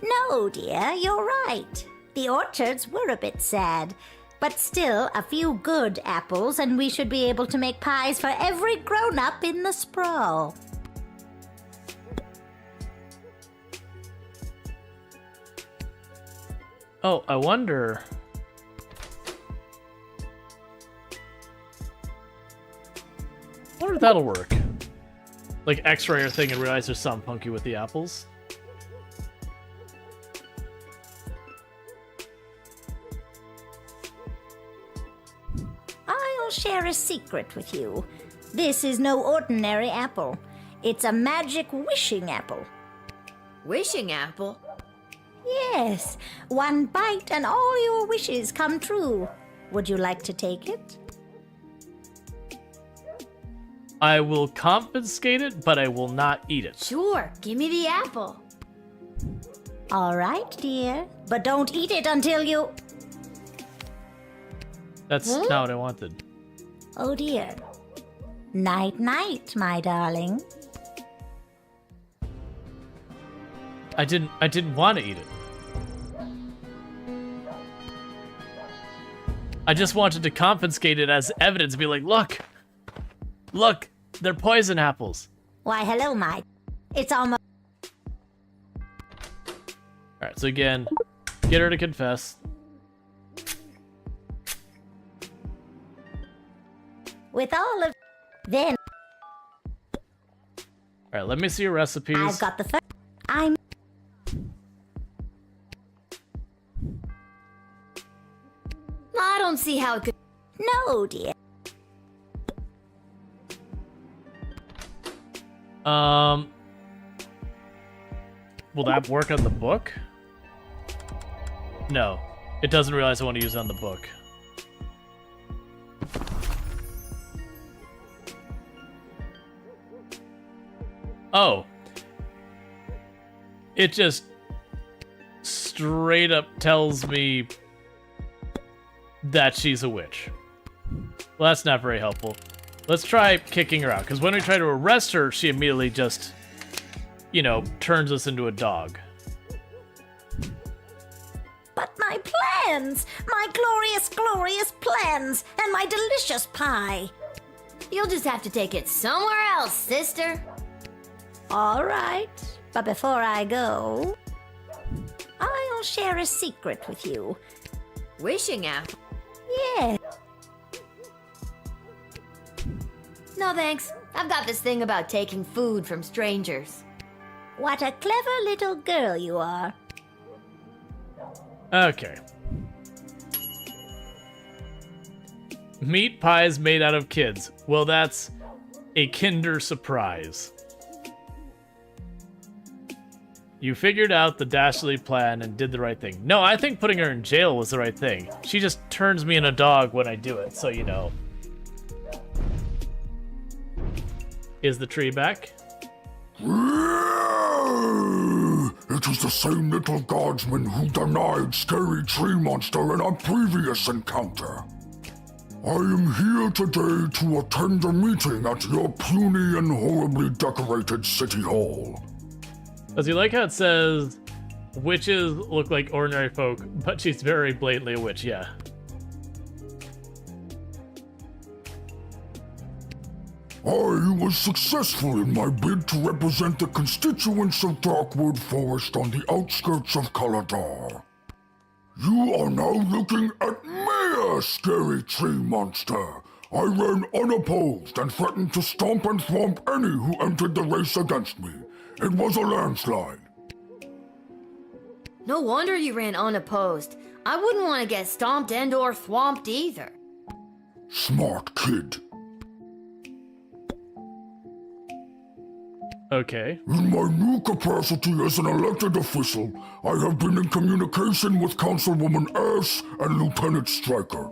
No, dear, you're right. The orchards were a bit sad. But still, a few good apples, and we should be able to make pies for every grown-up in the sprawl. Oh, I wonder... I wonder if that'll work. Like, X-ray your thing and realize there's something funky with the apples. I'll share a secret with you. This is no ordinary apple. It's a magic wishing apple. Wishing apple? Yes. One bite and all your wishes come true. Would you like to take it? I will confiscate it, but I will not eat it. Sure, give me the apple. All right, dear. But don't eat it until you... That's not what I wanted. Oh dear. Night-night, my darling. I didn't want to eat it. I just wanted to confiscate it as evidence, be like, look, they're poison apples. Why, hello, my... It's almost... Alright, so again, get her to confess. With all of... Then... Alright, let me see your recipes. I've got the first... I'm... I don't see how it could... No, dear. Will that work on the book? No. It doesn't realize I want to use it on the book. Oh. It just straight up tells me that she's a witch. Well, that's not very helpful. Let's try kicking her out, because when we try to arrest her, she immediately just, you know, turns us into a dog. But my plans! My glorious, glorious plans! And my delicious pie! You'll just have to take it somewhere else, sister. All right, but before I go, I'll share a secret with you. Wishing out? Yeah. No thanks. I've got this thing about taking food from strangers. What a clever little girl you are. Okay. Meat pies made out of kids. Well, that's a Kinder Surprise. You figured out the dastardly plan and did the right thing. No, I think putting her in jail was the right thing. She just turns me in a dog when I do it, so you know. Is the tree back? It is the same little guardsman who denied Scary Tree Monster in our previous encounter. I am here today to attend a meeting at your puny and horribly decorated city hall. Does you like how it says witches look like ordinary folk, but she's very blatantly a witch? Yeah. I was successful in my bid to represent the constituents of Darkwood Forest on the outskirts of Kaladar. You are now looking at me, Scary Tree Monster. I ran unopposed and threatened to stomp and thwomp any who entered the race against me. It was a landslide. No wonder you ran unopposed. I wouldn't want to get stomped and or thwomped either. Smart kid. Okay. In my new capacity as an elected official, I have been in communication with Councilwoman Ash and Lieutenant Stryker.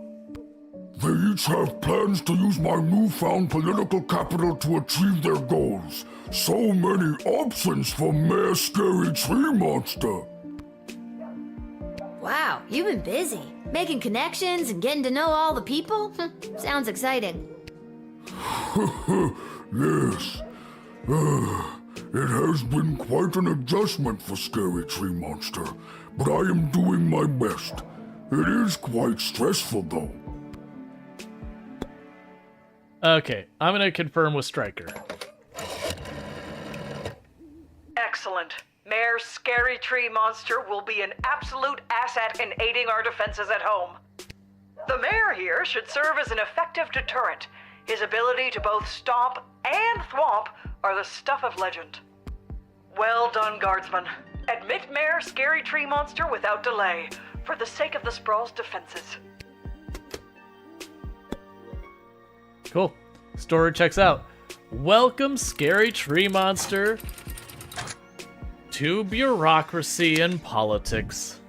They each have plans to use my newfound political capital to achieve their goals. So many options for Mayor Scary Tree Monster. Wow, you've been busy. Making connections and getting to know all the people? Sounds exciting. Yes. It has been quite an adjustment for Scary Tree Monster, but I am doing my best. It is quite stressful, though. Okay, I'm gonna confirm with Stryker. Excellent. Mayor Scary Tree Monster will be an absolute asset in aiding our defenses at home. The mayor here should serve as an effective deterrent. His ability to both stomp and thwomp are the stuff of legend. Well done, Guardsman. Admit Mayor Scary Tree Monster without delay, for the sake of the Sprawl's defenses. Cool. Story checks out. Welcome, Scary Tree Monster, to bureaucracy and politics.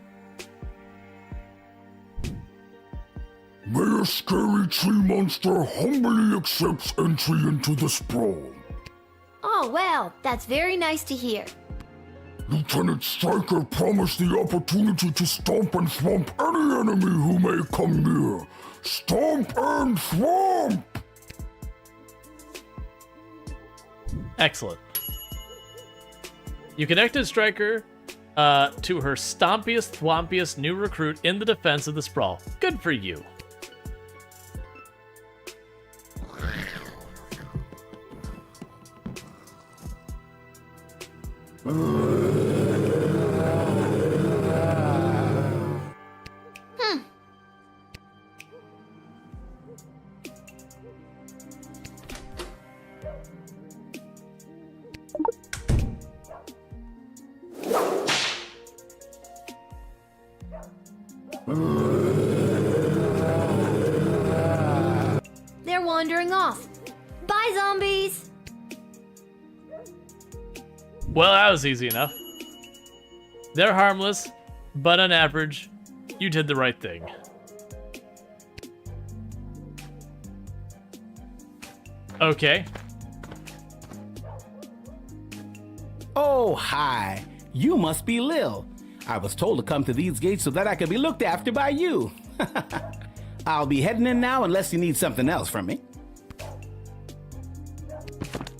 Mayor Scary Tree Monster humbly accepts entry into the Sprawl. Oh, well, that's very nice to hear. Lieutenant Stryker promised the opportunity to stomp and thwomp any enemy who may come near. Stomp and thwomp! Excellent. You connected Stryker to her stompiest, thwompiest new recruit in the defense of the Sprawl. Good for you. They're wandering off. Bye, zombies! Well, that was easy enough. They're harmless, but on average, You did the right thing. Okay. Oh, hi. You must be Lil. I was told to come to these gates so that I could be looked after by you. I'll be heading in now unless you need something else from me.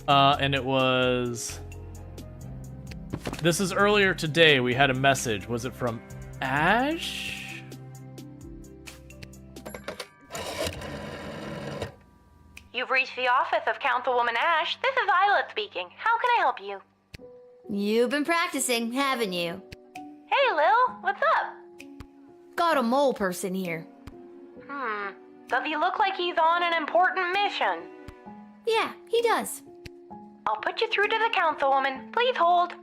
And it was... This is earlier today. We had a message. Was it from Ash? You've reached the office of Councilwoman Ash. This is Isla speaking. How can I help you? You've been practicing, haven't you? Hey, Lil, what's up? Got a mole person here. Does he look like he's on an important mission? Yeah, he does. I'll put you through to the Councilwoman. Please hold.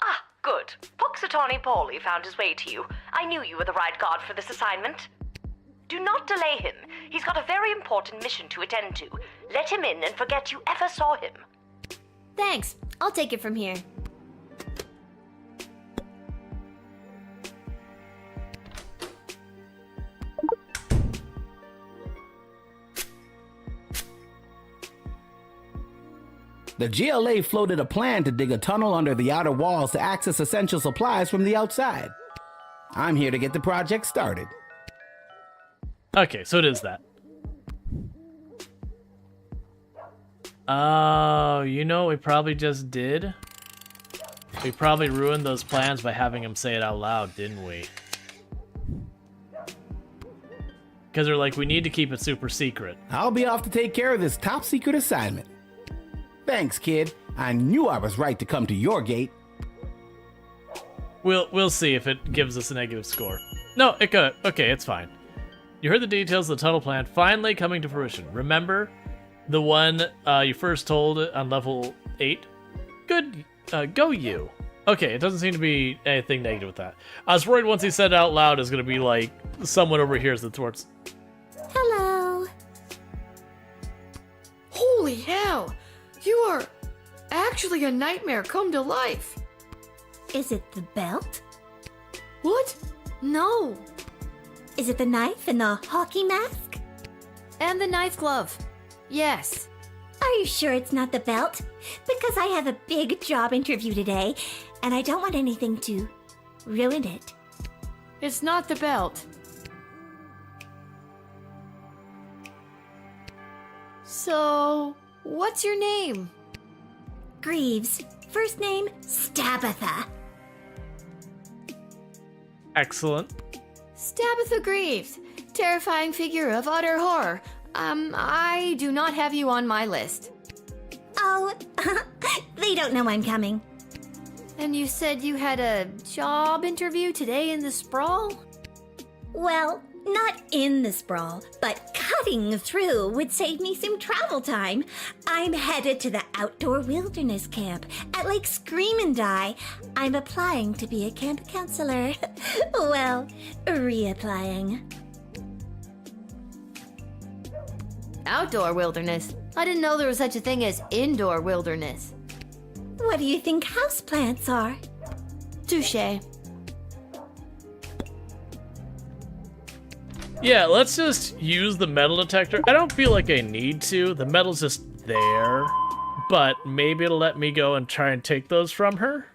Ah, good. Puxatawny Paulie found his way to you. I knew you were the right guard for this assignment. Do not delay him. He's got a very important mission to attend to. Let him in and forget you ever saw him. Thanks. I'll take it from here. The GLA floated a plan to dig a tunnel under the outer walls to access essential supplies from the outside. I'm here to get the project started. Okay, so it is that. Oh, you know what we probably just did? We probably ruined those plans by having him say it out loud, didn't we? Because they're like, we need to keep it super secret. I'll be off to take care of this top secret assignment. Thanks, kid. I knew I was right to come to your gate. We'll see if it gives us a negative score. No, it could. Okay, it's fine. You heard the details of the tunnel plan finally coming to fruition. Remember the one you first told on level 8? Good. Go you. Okay, it doesn't seem to be anything negative with that. I was worried once he said it out loud, it's going to be like someone overhears the towards. Hello. Holy hell! You are actually a nightmare come to life. Is it the belt? What? No. Is it the knife and the hockey mask? And the knife glove. Yes. Are you sure it's not the belt? Because I have a big job interview today, and I don't want anything to ruin it. It's not the belt. So, what's your name? Greaves. First name, Stabitha. Excellent. Stabitha Greaves. Terrifying figure of utter horror. I do not have you on my list. Oh, they don't know I'm coming. And you said you had a job interview today in the sprawl? Well, not in the sprawl, but cutting through would save me some travel time. I'm headed to the outdoor wilderness camp at Lake Scream and Die. I'm applying to be a camp counselor. Well, reapplying. Outdoor wilderness? I didn't know there was such a thing as indoor wilderness. What do you think houseplants are? Touché. Yeah, let's just use the metal detector. I don't feel like I need to. The metal's just there. But maybe it'll let me go and try and take those from her.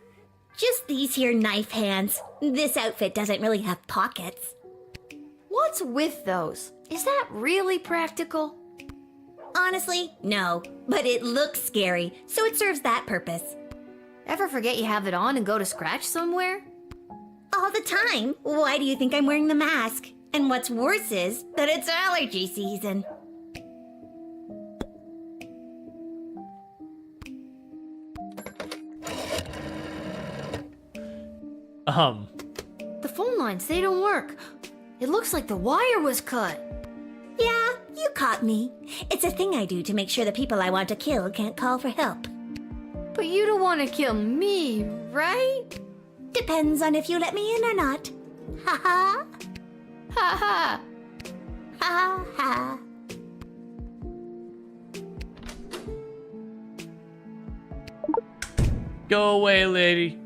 Just these here knife hands. This outfit doesn't really have pockets. What's with those? Is that really practical? Honestly, no. But it looks scary, so it serves that purpose. Ever forget you have it on and go to scratch somewhere? All the time. Why do you think I'm wearing the mask? And what's worse is that it's allergy season. The phone lines, they don't work. It looks like the wire was cut. Yeah, you caught me. It's a thing I do to make sure the people I want to kill can't call for help. But you don't want to kill me, right? Depends on if you let me in or not. Ha ha. Ha ha. Ha ha. Go away, lady.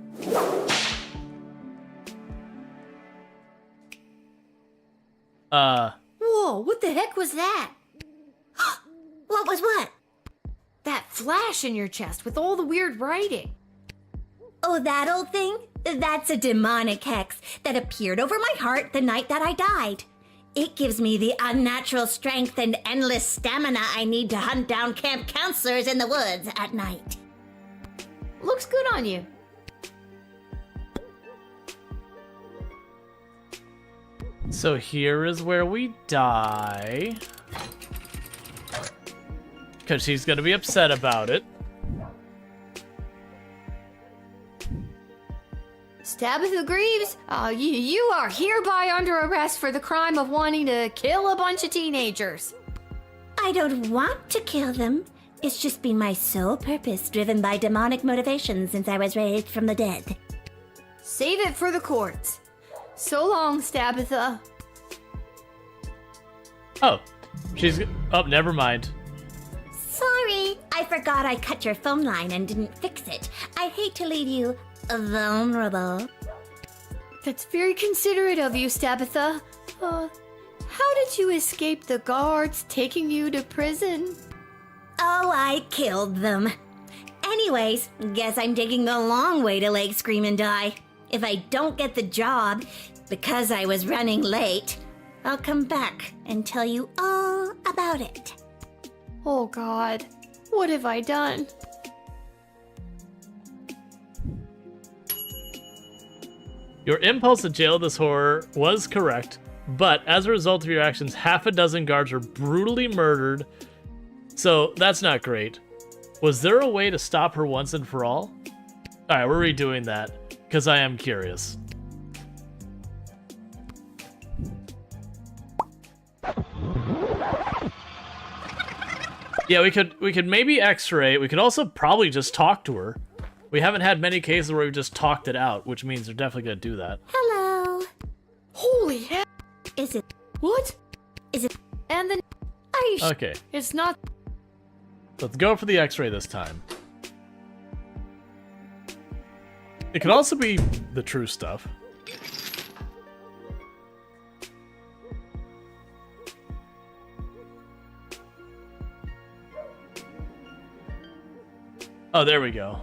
Whoa, what the heck was that? What was what? That flash in your chest with all the weird writing. Oh, that old thing? That's a demonic hex that appeared over my heart the night that I died. It gives me the unnatural strength and endless stamina I need to hunt down camp counselors in the woods at night. Looks good on you. So here is where we die. Because she's going to be upset about it. Tabitha Greaves, you are hereby under arrest for the crime of wanting to kill a bunch of teenagers. I don't want to kill them. It's just been my sole purpose, driven by demonic motivation since I was raised from the dead. Save it for the courts. So long, Tabitha. Oh, never mind. Sorry, I forgot I cut your phone line and didn't fix it. I hate to leave you vulnerable. That's very considerate of you, Tabitha. How did you escape the guards taking you to prison? Oh, I killed them. Anyways, guess I'm taking the long way to Lake Scream and Die. If I don't get the job, because I was running late, I'll come back and tell you all about it. Oh God, what have I done? Your impulse to jail this horror was correct, but as a result of your actions, half a dozen guards were brutally murdered. So that's not great. Was there a way to stop her once and for all? Alright, we're redoing that, because I am curious. Yeah, we could maybe x-ray. We could also probably just talk to her. We haven't had many cases where we've just talked it out, which means they're definitely gonna do that. Hello. Holy hell! Is it? What? Is it? And then... Are you Okay. It's not... Let's go for the x-ray this time. It could also be the true stuff. Oh, there we go.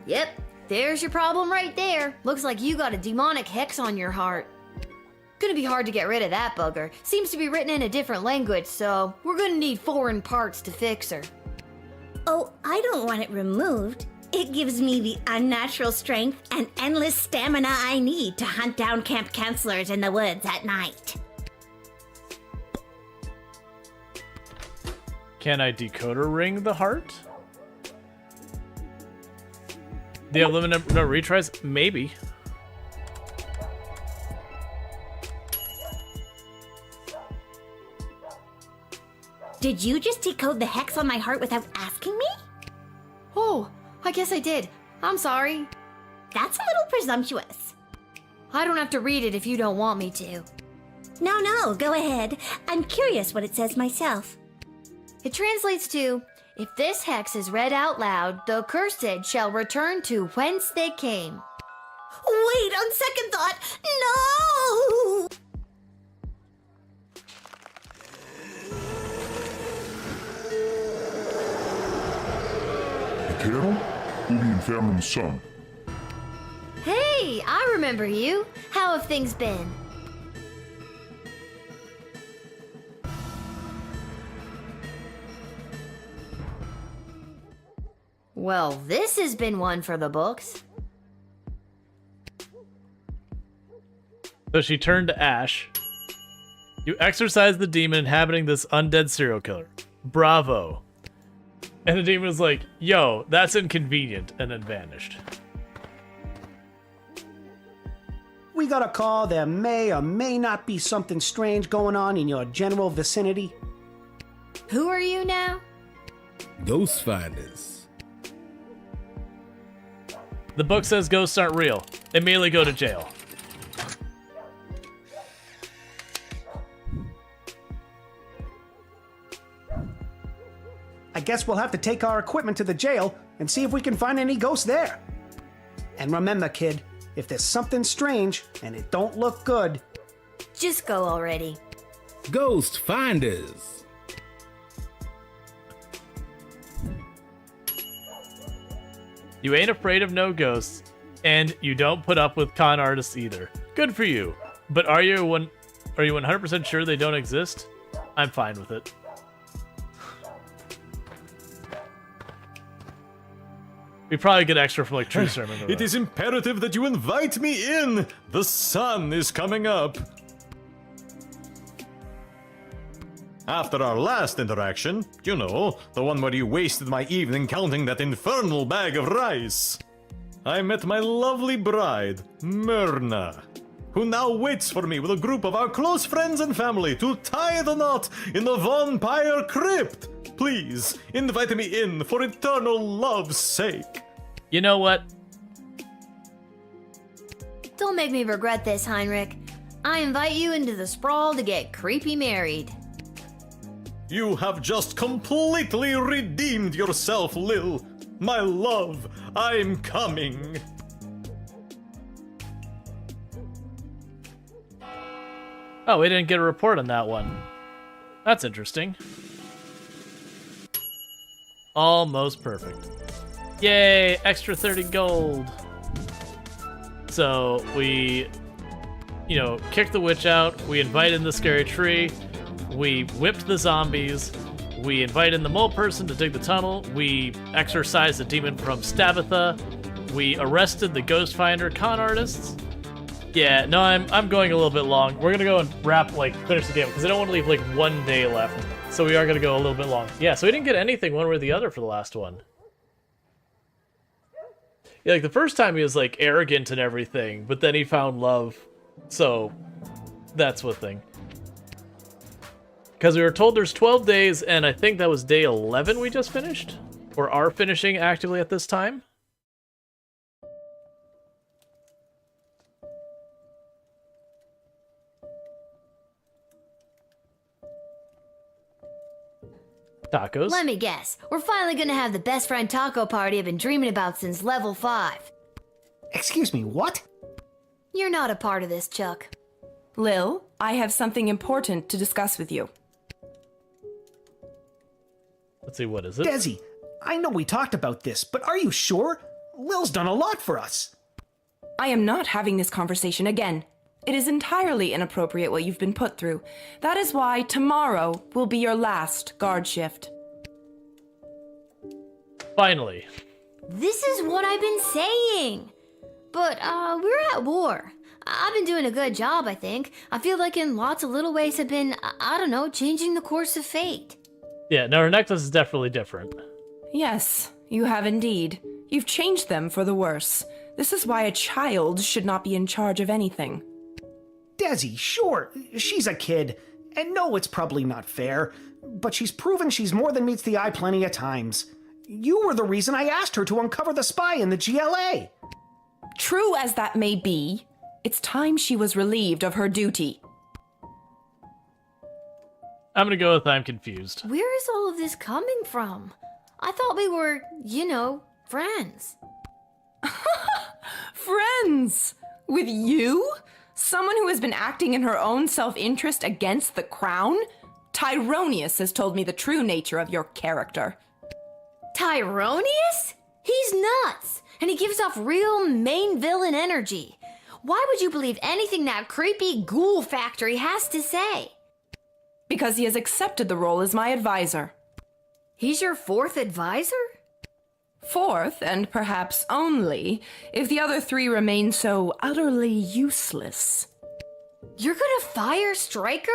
Yep, there's your problem right there. Looks like you got a demonic hex on your heart. Gonna be hard to get rid of that bugger. Seems to be written in a different language, so we're gonna need foreign parts to fix her. Oh, I don't want it removed. It gives me the unnatural strength and endless stamina I need to hunt down camp counselors in the woods at night. Can I decoder ring the heart? The eliminate no retries? Maybe. Did you just decode the hex on my heart without asking me? Oh, I guess I did. I'm sorry. That's a little presumptuous. I don't have to read it if you don't want me to. No, go ahead. I'm curious what it says myself. It translates to, if this hex is read out loud, the cursed shall return to whence they came. Wait, on second thought, no! Intero? Ubi infernum sum. Hey, I remember you. How have things been? Well, this has been one for the books. So she turned to ash. You exorcised the demon inhabiting this undead serial killer. Bravo. And the demon was like, yo, that's inconvenient, and then vanished. We got a call there may or may not be something strange going on in your general vicinity. Who are you now? Ghost finders. The book says ghosts aren't real. Immediately go to jail. I guess we'll have to take our equipment to the jail and see if we can find any ghosts there. And remember, kid, if there's something strange and it don't look good, just go already. Ghost Finders. You ain't afraid of no ghosts, and you don't put up with con artists either. Good for you. But are you 100% sure they don't exist? I'm fine with it. We probably get extra from like True Sermon. It is imperative that you invite me in. The sun is coming up. After our last interaction, you know, the one where you wasted my evening counting that infernal bag of rice, I met my lovely bride, Myrna, who now waits for me with a group of our close friends and family to tie the knot in the vampire crypt. Please, invite me in for eternal love's sake. You know what? Don't make me regret this, Heinrich. I invite you into the sprawl to get creepy married. You have just completely redeemed yourself, Lil. My love, I'm coming. Oh, we didn't get a report on that one. That's interesting. Almost perfect. Yay, extra 30 gold. So we, kicked the witch out. We invited in the scary tree. We whipped the zombies. We invited in the mole person to dig the tunnel. We exorcised the demon from Stabatha. We arrested the ghost finder con artists. Yeah, no, I'm going a little bit long. We're gonna go and finish the game because I don't want to leave 1 day left. So we are gonna go a little bit long. Yeah, so we didn't get anything one way or the other for the last one. Yeah, the first time he was arrogant and everything, but then he found love. So that's one thing. Because we were told there's 12 days, and I think that was day 11 we just finished? Or are finishing actively at this time? Tacos. Let me guess. We're finally gonna have the best friend taco party I've been dreaming about since level 5. Excuse me, what? You're not a part of this, Chuck. Lil, I have something important to discuss with you. Let's see, what is it? Desi, I know we talked about this, but are you sure? Lil's done a lot for us. I am not having this conversation again. It is entirely inappropriate what you've been put through. That is why tomorrow will be your last guard shift. Finally. This is what I've been saying. But, we're at war. I've been doing a good job, I think. I feel like in lots of little ways have been, changing the course of fate. Yeah, no, her necklace is definitely different. Yes, you have indeed. You've changed them for the worse. This is why a child should not be in charge of anything. Desi, sure, she's a kid. And no, it's probably not fair. But she's proven she's more than meets the eye plenty of times. You were the reason I asked her to uncover the spy in the GLA. True as that may be, it's time she was relieved of her duty. I'm gonna go with I'm confused. Where is all of this coming from? I thought we were, friends. Friends? With you? Someone who has been acting in her own self-interest against the crown? Tyronius has told me the true nature of your character. Tyronius? He's nuts, and he gives off real main villain energy. Why would you believe anything that creepy ghoul factory has to say? Because he has accepted the role as my advisor. He's your 4th advisor? 4th, and perhaps only, if the other 3 remain so utterly useless. You're gonna fire Stryker?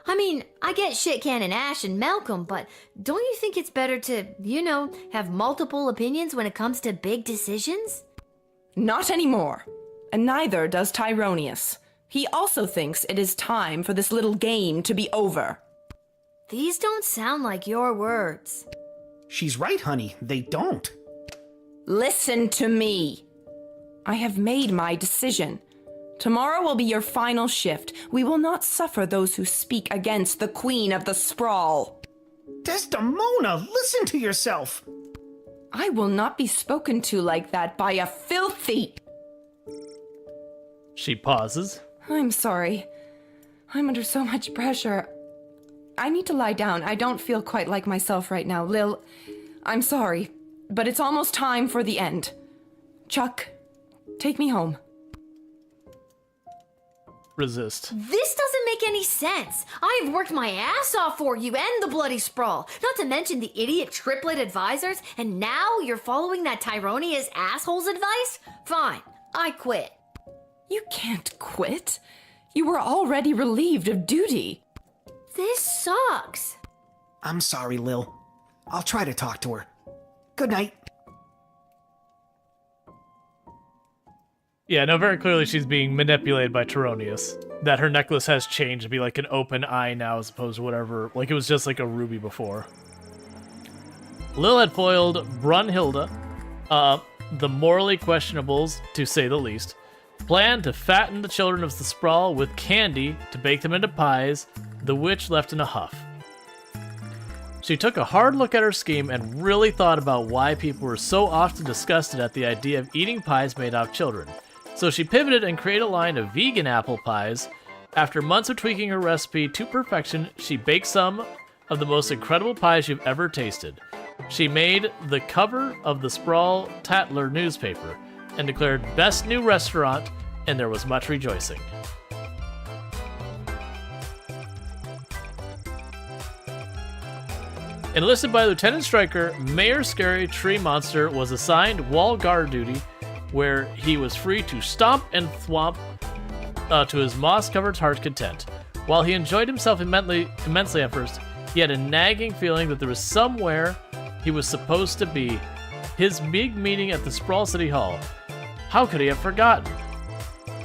I mean, I get Shit Cannon Ash and Malcolm, but don't you think it's better to, have multiple opinions when it comes to big decisions? Not anymore. And neither does Tyronius. He also thinks it is time for this little game to be over. These don't sound like your words. She's right, honey. They don't. Listen to me. I have made my decision. Tomorrow will be your final shift. We will not suffer those who speak against the Queen of the Sprawl. Desdemona, listen to yourself. I will not be spoken to like that by a filthy... She pauses. I'm sorry. I'm under so much pressure. I need to lie down. I don't feel quite like myself right now. Lil, I'm sorry, but it's almost time for the end. Chuck, take me home. Resist. This doesn't make any sense. I have worked my ass off for you and the bloody sprawl, not to mention the idiot triplet advisors, and now you're following that Tyronius asshole's advice? Fine, I quit. You can't quit. You were already relieved of duty. This sucks. I'm sorry, Lil. I'll try to talk to her. Good night. Yeah, no, very clearly she's being manipulated by Tyronius. That her necklace has changed to be like an open eye now as opposed to whatever. Like it was just like a ruby before. Lil had foiled Brunhilde, the morally questionables, to say the least, planned to fatten the children of the sprawl with candy to bake them into pies, the witch left in a huff. She took a hard look at her scheme and really thought about why people were so often disgusted at the idea of eating pies made out of children. So she pivoted and created a line of vegan apple pies. After months of tweaking her recipe to perfection, she baked some of the most incredible pies you've ever tasted. She made the cover of the Sprawl Tatler newspaper and declared best new restaurant, and there was much rejoicing. Enlisted by Lieutenant Stryker, Mayor Scary Tree Monster was assigned wall guard duty, where he was free to stomp and thwomp to his moss-covered heart's content. While he enjoyed himself immensely at first, he had a nagging feeling that there was somewhere he was supposed to be. His big meeting at the Sprawl City Hall. How could he have forgotten?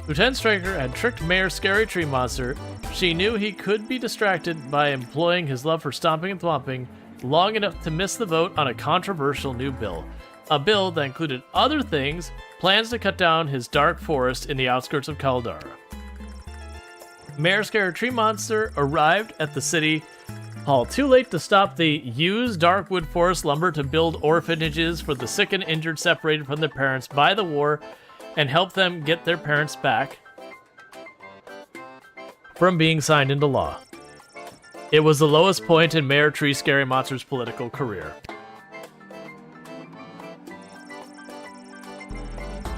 Lieutenant Stryker had tricked Mayor Scary Tree Monster. She knew he could be distracted by employing his love for stomping and thwomping long enough to miss the vote on a controversial new bill. A bill that included other things, plans to cut down his dark forest in the outskirts of Caldara. Mayor Scary Tree Monster arrived at the city hall too late to stop the used darkwood forest lumber to build orphanages for the sick and injured separated from their parents by the war and help them get their parents back from being signed into law. It was the lowest point in Mayor Tree Scary Monster's political career.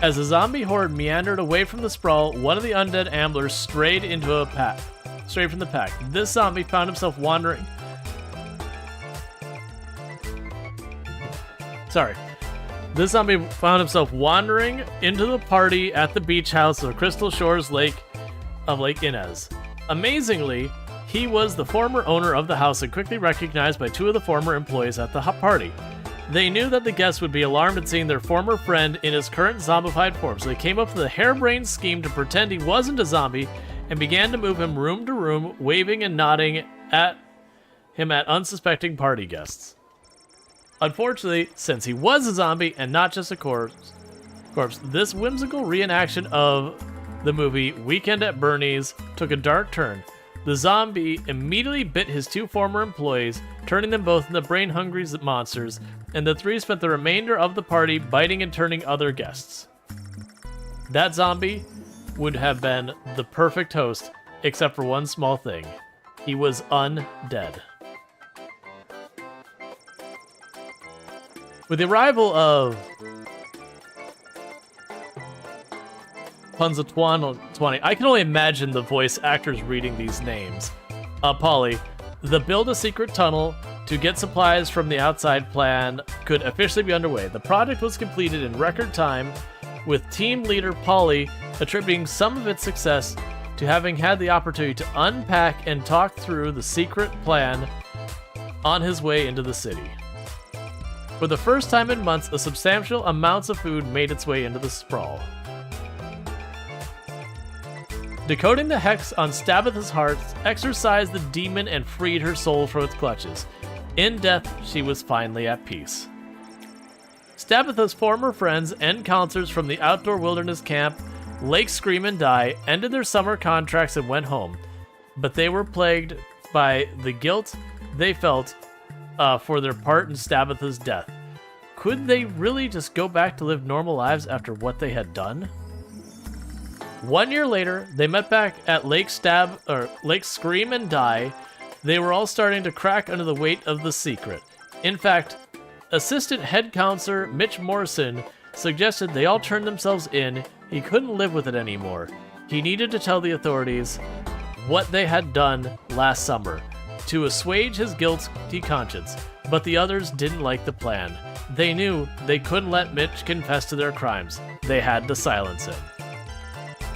As the zombie horde meandered away from the sprawl, one of the undead amblers strayed from the pack. This zombie found himself wandering. This zombie found himself wandering into the party at the beach house of Crystal Shores Lake Inez. Amazingly, he was the former owner of the house and quickly recognized by two of the former employees at the party. They knew that the guests would be alarmed at seeing their former friend in his current zombified form, so they came up with a harebrained scheme to pretend he wasn't a zombie and began to move him room to room, waving and nodding at him at unsuspecting party guests. Unfortunately, since he was a zombie and not just a corpse, this whimsical reenaction of the movie Weekend at Bernie's took a dark turn. The zombie immediately bit his two former employees, turning them both into brain-hungry monsters, and the three spent the remainder of the party biting and turning other guests. That zombie would have been the perfect host, except for one small thing. He was undead. With the arrival of Punxsutawney, I can only imagine the voice actors reading these names. Polly, the build a secret tunnel to get supplies from the outside plan could officially be underway. The project was completed in record time, with team leader Polly attributing some of its success to having had the opportunity to unpack and talk through the secret plan on his way into the city. For the first time in months, a substantial amounts of food made its way into the sprawl. Decoding the hex on Stabitha's heart exorcised the demon and freed her soul from its clutches. In death, she was finally at peace. Stabitha's former friends and counselors from the outdoor wilderness camp, Lake Scream and Die, ended their summer contracts and went home, but they were plagued by the guilt they felt for their part in Stabitha's death. could they really just go back to live normal lives after what they had done? 1 year later, they met back at Lake Scream and Die. They were all starting to crack under the weight of the secret. In fact, assistant head counselor Mitch Morrison suggested they all turn themselves in. He couldn't live with it anymore. He needed to tell the authorities what they had done last summer to assuage his guilty conscience, but the others didn't like the plan. They knew they couldn't let Mitch confess to their crimes. They had to silence him.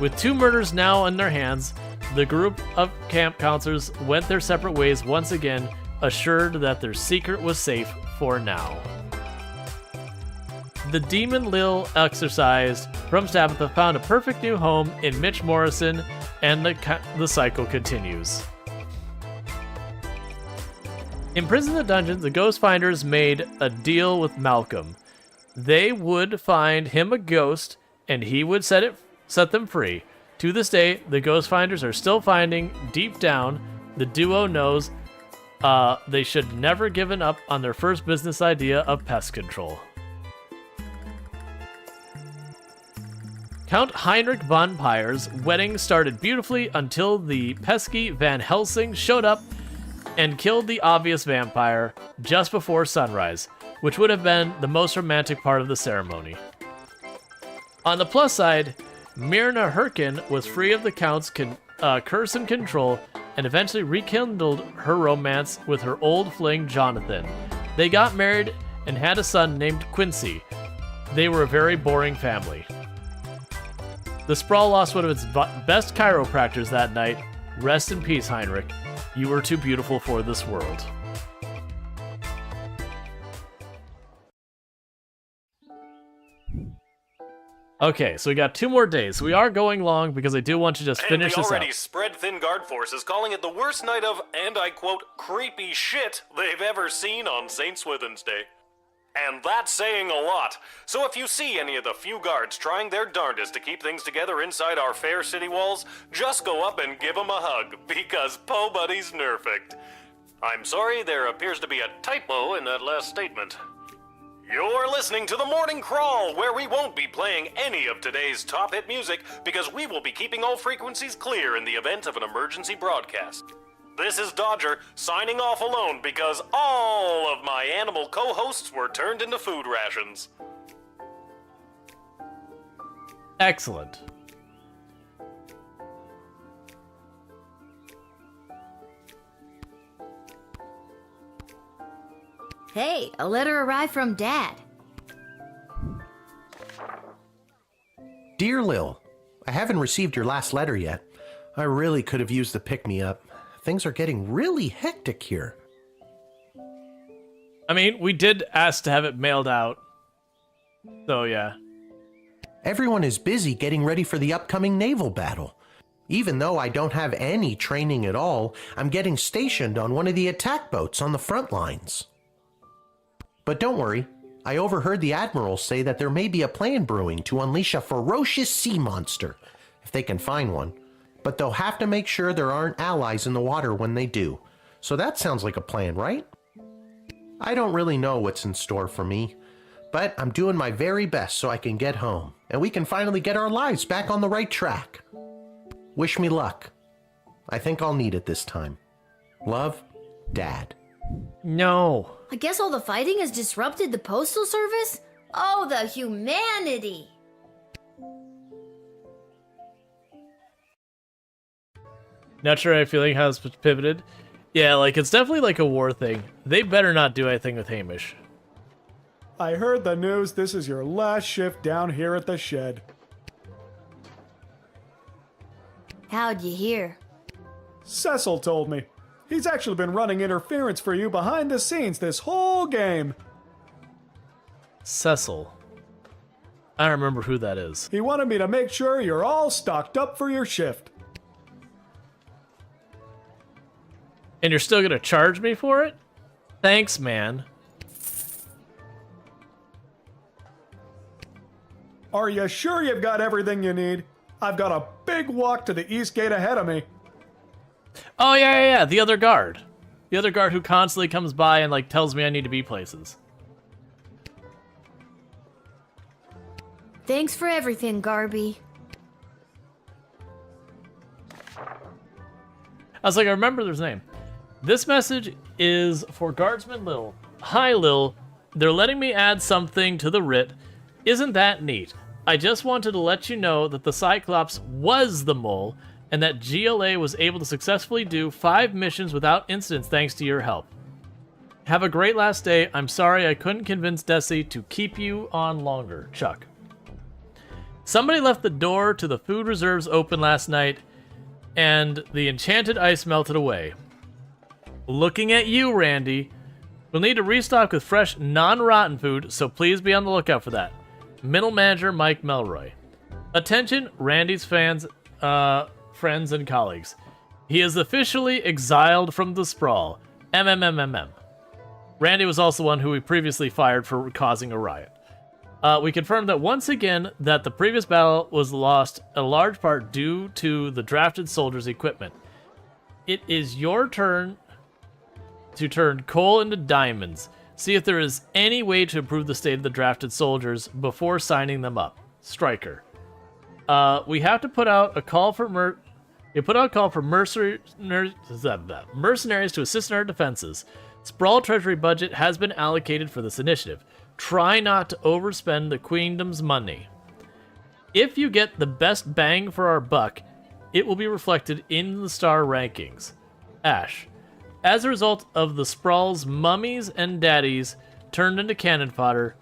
With 2 murders now in their hands, the group of camp counselors went their separate ways once again, assured that their secret was safe for now. The demon Lil exorcised from Tabitha found a perfect new home in Mitch Morrison, and the cycle continues. In Prison of the Dungeons, the Ghost Finders made a deal with Malcolm. They would find him a ghost, and he would set them free. To this day, the Ghost Finders are still finding. Deep down, the duo knows they should never given up on their first business idea of pest control. Count Heinrich von Pyr's wedding started beautifully until the pesky Van Helsing showed up and killed the obvious vampire just before sunrise, which would have been the most romantic part of the ceremony. On the plus side, Myrna Herkin was free of the Count's curse and control and eventually rekindled her romance with her old fling Jonathan. They got married and had a son named Quincy. They were a very boring family. The Sprawl lost one of its best chiropractors that night. Rest in peace, Heinrich. You were too beautiful for this world. Okay, so we got 2 more days. We are going long because I do want to just finish this up. And the already spread-thin guard force is calling it the worst night of, and I quote, creepy shit they've ever seen on St. Swithin's Day. And that's saying a lot. So if you see any of the few guards trying their darndest to keep things together inside our fair city walls, just go up and give them a hug, because Po Buddy's nerfect. I'm sorry, there appears to be a typo in that last statement. You're listening to The Morning Crawl, where we won't be playing any of today's top hit music because we will be keeping all frequencies clear in the event of an emergency broadcast. This is Dodger, signing off alone because all of my animal co-hosts were turned into food rations. Excellent. Hey, a letter arrived from Dad. Dear Lil, I haven't received your last letter yet. I really could have used the pick-me-up. Things are getting really hectic here. I mean, we did ask to have it mailed out. So, yeah. Everyone is busy getting ready for the upcoming naval battle. Even though I don't have any training at all, I'm getting stationed on one of the attack boats on the front lines. But don't worry, I overheard the admiral say that there may be a plan brewing to unleash a ferocious sea monster, if they can find one. But they'll have to make sure there aren't allies in the water when they do. So that sounds like a plan, right? I don't really know what's in store for me, but I'm doing my very best so I can get home, and we can finally get our lives back on the right track. Wish me luck. I think I'll need it this time. Love, Dad. No. I guess all the fighting has disrupted the postal service? Oh, the humanity! Not sure how feeling has pivoted. Yeah, like, it's definitely like a war thing. They better not do anything with Hamish. I heard the news this is your last shift down here at the shed. How'd you hear? Cecil told me. He's actually been running interference for you behind the scenes this whole game. Cecil. I don't remember who that is. He wanted me to make sure you're all stocked up for your shift. And you're still gonna charge me for it? Thanks, man. Are you sure you've got everything you need? I've got a big walk to the east gate ahead of me. Oh, yeah, the other guard. The other guard who constantly comes by and, like, tells me I need to be places. Thanks for everything, Garby. I was like, I remember his name. This message is for Guardsman Lil. Hi, Lil. They're letting me add something to the writ. Isn't that neat? I just wanted to let you know that the Cyclops was the mole, and that GLA was able to successfully do 5 missions without incidents thanks to your help. Have a great last day. I'm sorry I couldn't convince Desi to keep you on longer. Chuck. Somebody left the door to the food reserves open last night, and the enchanted ice melted away. Looking at you, Randy. We'll need to restock with fresh, non-rotten food, so please be on the lookout for that. Middle Manager Mike Melroy. Attention, Randy's fans, friends, and colleagues. He is officially exiled from the Sprawl. MMMMM. Randy was also one who we previously fired for causing a riot. We confirmed that once again that the previous battle was lost a large part due to the drafted soldiers' equipment. It is your turn to turn coal into diamonds. See if there is any way to improve the state of the drafted soldiers before signing them up. Stryker. We have to put out a call for mercenaries to assist in our defenses. Sprawl Treasury budget has been allocated for this initiative. Try not to overspend the Queendom's money. If you get the best bang for our buck, it will be reflected in the star rankings. Ash. As a result of the Sprawl's mummies and daddies turned into cannon fodder,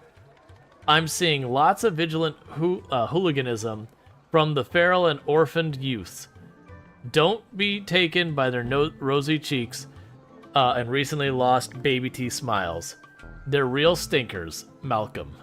I'm seeing lots of vigilant hooliganism from the feral and orphaned youths. Don't be taken by their rosy cheeks and recently lost baby teeth smiles. They're real stinkers, Malcolm.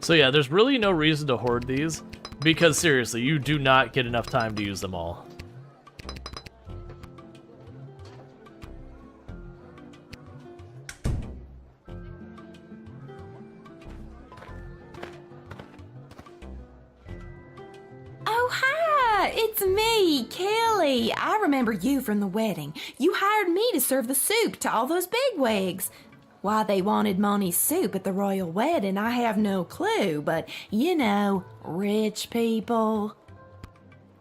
So yeah, there's really no reason to hoard these, because seriously, you do not get enough time to use them all. Oh, hi! It's me, Kelly. I remember you from the wedding. You hired me to serve the soup to all those bigwigs. Why they wanted Monty's soup at the royal wedding, I have no clue, but you know, rich people.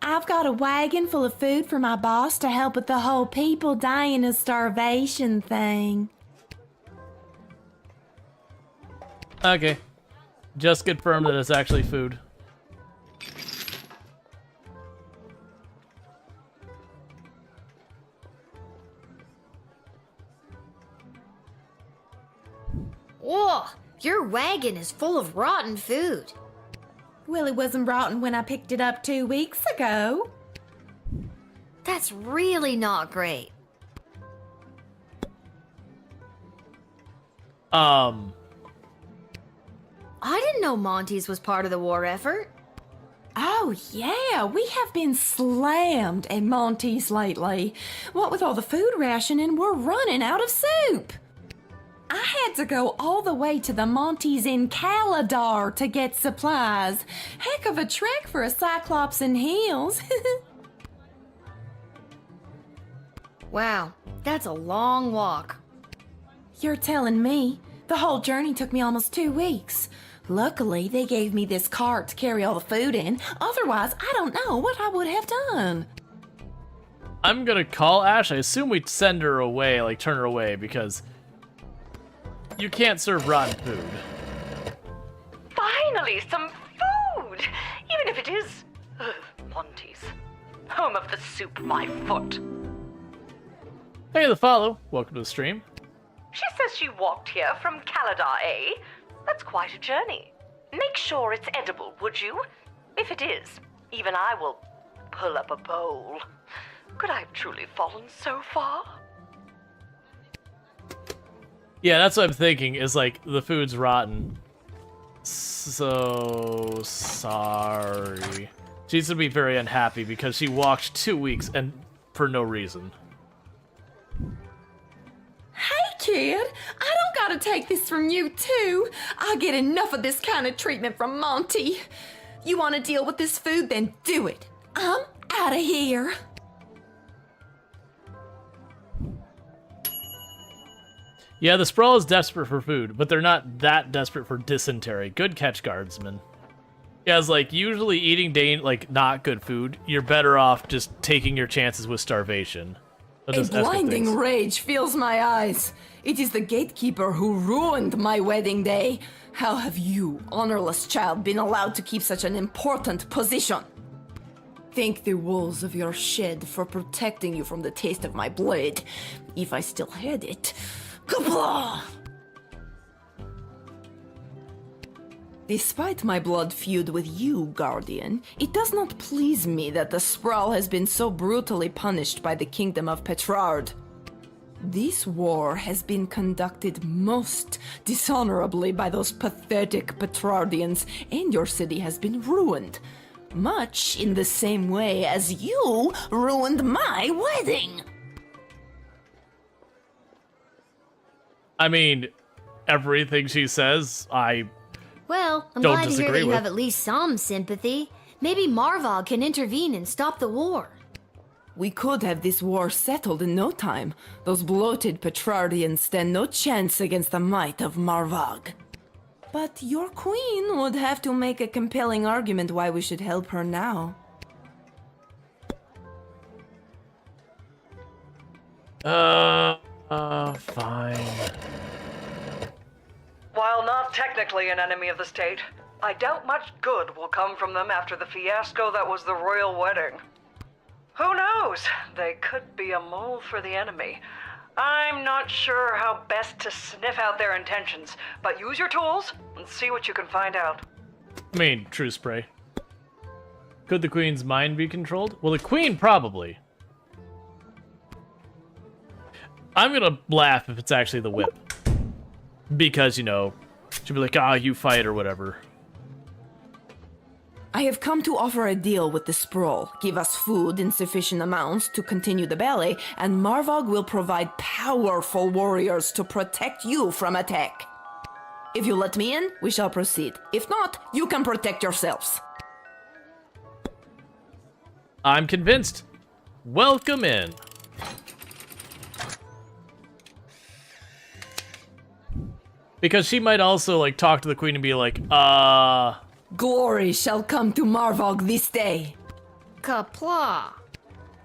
I've got a wagon full of food for my boss to help with the whole people dying of starvation thing. Okay. Just confirm that it's actually food. Whoa, your wagon is full of rotten food. Well, it wasn't rotten when I picked it up 2 weeks ago. That's really not great. I didn't know Monty's was part of the war effort. Oh, yeah, we have been slammed at Monty's lately. What with all the food rationing, we're running out of soup. I had to go all the way to the Monty's in Caladar to get supplies. Heck of a trek for a Cyclops in heels. Wow, that's a long walk. You're telling me. The whole journey took me almost 2 weeks. Luckily, they gave me this cart to carry all the food in. Otherwise, I don't know what I would have done. I'm gonna call Ash. I assume we'd send her away, like turn her away, because you can't serve rotten food. Finally, some food! Even if it is Monty's. Home of the soup, my foot. Hey, the follow. Welcome to the stream. She says she walked here from Caladar, eh? That's quite a journey. Make sure it's edible, would you? If it is, even I will pull up a bowl. Could I have truly fallen so far? Yeah, that's what I'm thinking, is like, the food's rotten. So sorry. She's gonna be very unhappy because she walked 2 weeks and for no reason. Hey, kid, I don't gotta take this from you, too. I get enough of this kind of treatment from Monty. You want to deal with this food, then do it. I'm out of here. Yeah, the Sprawl is desperate for food, but they're not that desperate for dysentery. Good catch, Guardsman. Yeah, it's like, usually eating not good food, you're better off just taking your chances with starvation. A blinding rage fills my eyes. It is the gatekeeper who ruined my wedding day. How have you, honorless child, been allowed to keep such an important position? Thank the walls of your shed for protecting you from the taste of my blade, if I still had it. Kapla! Despite my blood feud with you, Guardian, it does not please me that the Sprawl has been so brutally punished by the Kingdom of Petrard. This war has been conducted most dishonorably by those pathetic Petrardians, and your city has been ruined, much in the same way as you ruined my wedding. I mean, everything she says, Well, I'm don't glad to hear disagree that you with. have at least some sympathy. Maybe Marvog can intervene and stop the war. We could have this war settled in no time. Those bloated Petrardians stand no chance against the might of Marvog. But your queen would have to make a compelling argument why we should help her now. Fine. While not technically an enemy of the state, I doubt much good will come from them after the fiasco that was the royal wedding. Who knows? They could be a mole for the enemy. I'm not sure how best to sniff out their intentions, but use your tools and see what you can find out. I mean, true spray. Could the queen's mind be controlled? Well, the queen probably. I'm gonna laugh if it's actually the whip. Because, you know, she'll be like, you fight or whatever. I have come to offer a deal with the Sprawl. Give us food in sufficient amounts to continue the ballet, and Marvog will provide powerful warriors to protect you from attack. If you let me in, we shall proceed. If not, you can protect yourselves. I'm convinced. Welcome in. Because she might also, like, talk to the queen and be like, Glory shall come to Marvog this day. Kapla.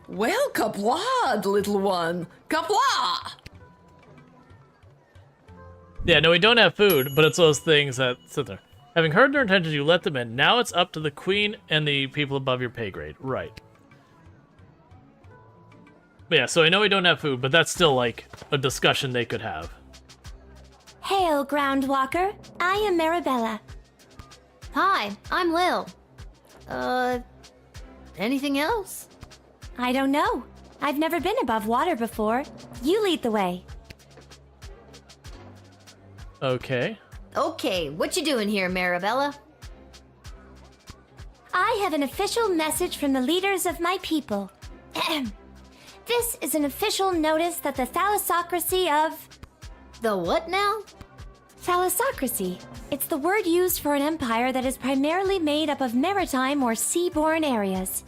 Well, Kaplad, little one. Kapla! Yeah, no, we don't have food, but it's those things that sit there. Having heard their intentions, you let them in. Now it's up to the queen and the people above your pay grade. Right. But yeah, so I know we don't have food, but that's still, like, a discussion they could have. Hail, Groundwalker. I am Marabella. Hi, I'm Lil. Anything else? I don't know. I've never been above water before. You lead the way. Okay. Okay, what you doing here, Marabella? I have an official message from the leaders of my people. This is an official notice that the thalassocracy of... The what now? Thalassocracy. It's the word used for an empire that is primarily made up of maritime or seaborne areas.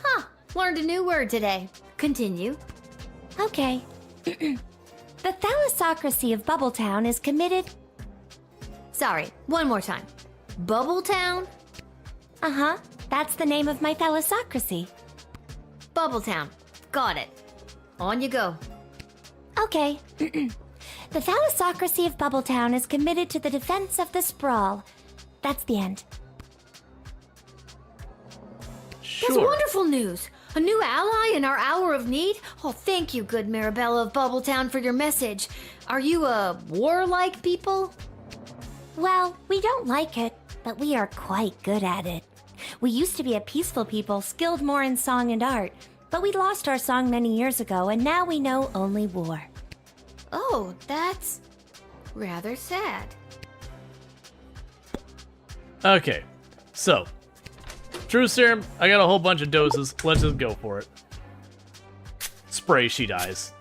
Huh, learned a new word today. Continue. Okay. The thalassocracy of Bubbletown is committed... Sorry, one more time. Bubbletown? Uh-huh, that's the name of my thalassocracy. Bubbletown. Got it. On you go. Okay. The thalassocracy of Bubbletown is committed to the defense of the Sprawl. That's the end. That's wonderful news. A new ally in our hour of need? Oh, thank you, good Marabella of Bubbletown, for your message. Are you a warlike people? Well, we don't like it, but we are quite good at it. We used to be a peaceful people, skilled more in song and art, but we lost our song many years ago, and now we know only war. Oh, that's rather sad. Okay, so, true serum, I got a whole bunch of doses. Let's just go for it. Spray, she dies.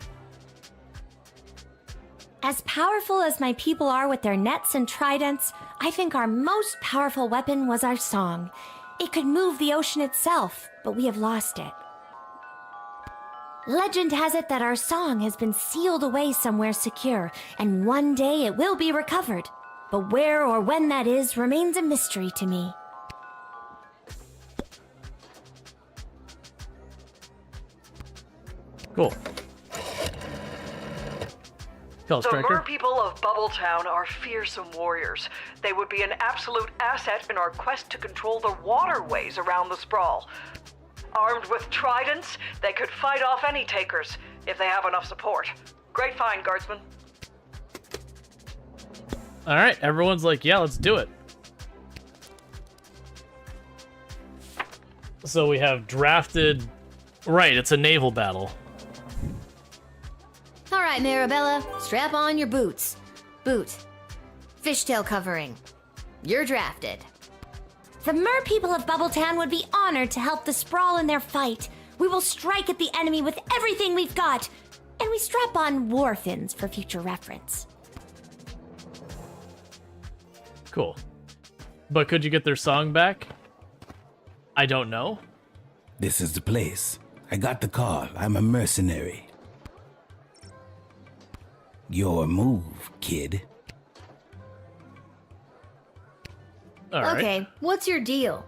As powerful as my people are with their nets and tridents, I think our most powerful weapon was our song. It could move the ocean itself, but we have lost it. Legend has it that our song has been sealed away somewhere secure, and one day it will be recovered. But where or when that is remains a mystery to me. Cool. Tell us, The Striker. mer people of Bubbletown are fearsome warriors. They would be an absolute asset in our quest to control the waterways around the sprawl. Armed with tridents, they could fight off any takers, if they have enough support. Great find, Guardsman. Alright, everyone's like, yeah, let's do it. So we have drafted... Right, it's a naval battle. All right, Marabella, strap on your boots. Boot. Fishtail covering. You're drafted. The mer people of Bubbletown would be honored to help the Sprawl in their fight. We will strike at the enemy with everything we've got. And we strap on war fins for future reference. Cool. But could you get their song back? I don't know. This is the place. I got the call. I'm a mercenary. Your move, kid. All right. Okay, what's your deal?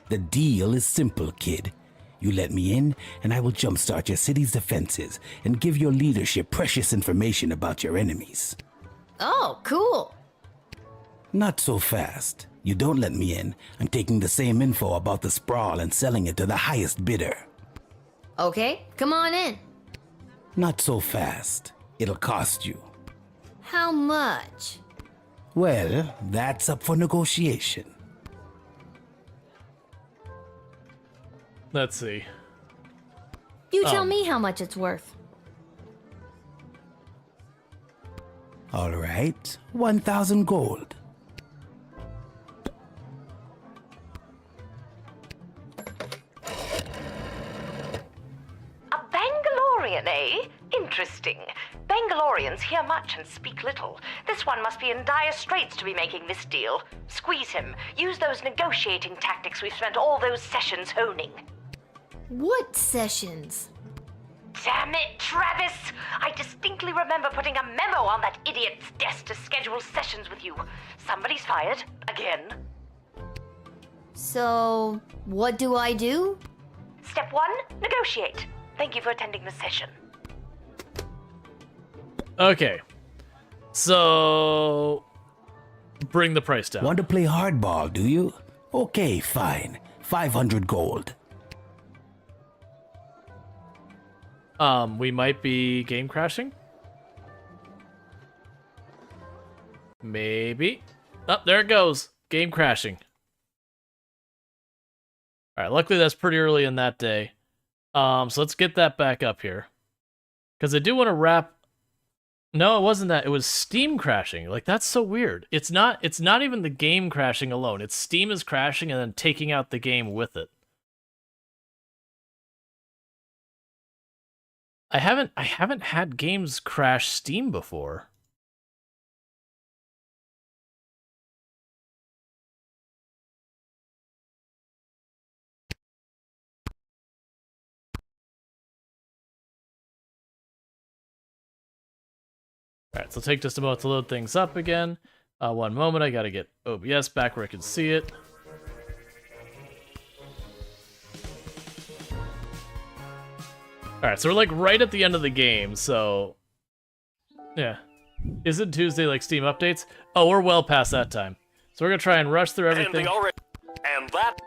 The deal is simple, kid. You let me in, and I will jumpstart your city's defenses and give your leadership precious information about your enemies. Oh, cool. Not so fast. You don't let me in, I'm taking the same info about the sprawl and selling it to the highest bidder. Okay, come on in. Not so fast. It'll cost you. How much? Well, that's up for negotiation. Let's see. You tell me how much it's worth. All right, 1,000 gold. A Bangalorian, eh? Interesting. Bangalorians hear much and speak little. This one must be in dire straits to be making this deal. Squeeze him. Use those negotiating tactics we've spent all those sessions honing. What sessions? Damn it, Travis! I distinctly remember putting a memo on that idiot's desk to schedule sessions with you. Somebody's fired. Again. So, what do I do? Step 1, negotiate. Thank you for attending the session. Okay. So... bring the price down. Want to play hardball, do you? Okay, fine. 500 gold. We might be game crashing? Maybe. Oh, there it goes. Game crashing. Alright, luckily that's pretty early in that day. So let's get that back up here. Because I do want to wrap... No, it wasn't that. It was Steam crashing. Like, that's so weird. It's not even the game crashing alone. It's Steam is crashing and then taking out the game with it. I haven't had games crash Steam before. Alright, so take just a moment to load things up again. One moment, I gotta get OBS back where I can see it. Alright, so we're like right at the end of the game, so... yeah. Isn't Tuesday like Steam updates? Oh, we're well past that time. So we're gonna try and rush through everything. And that...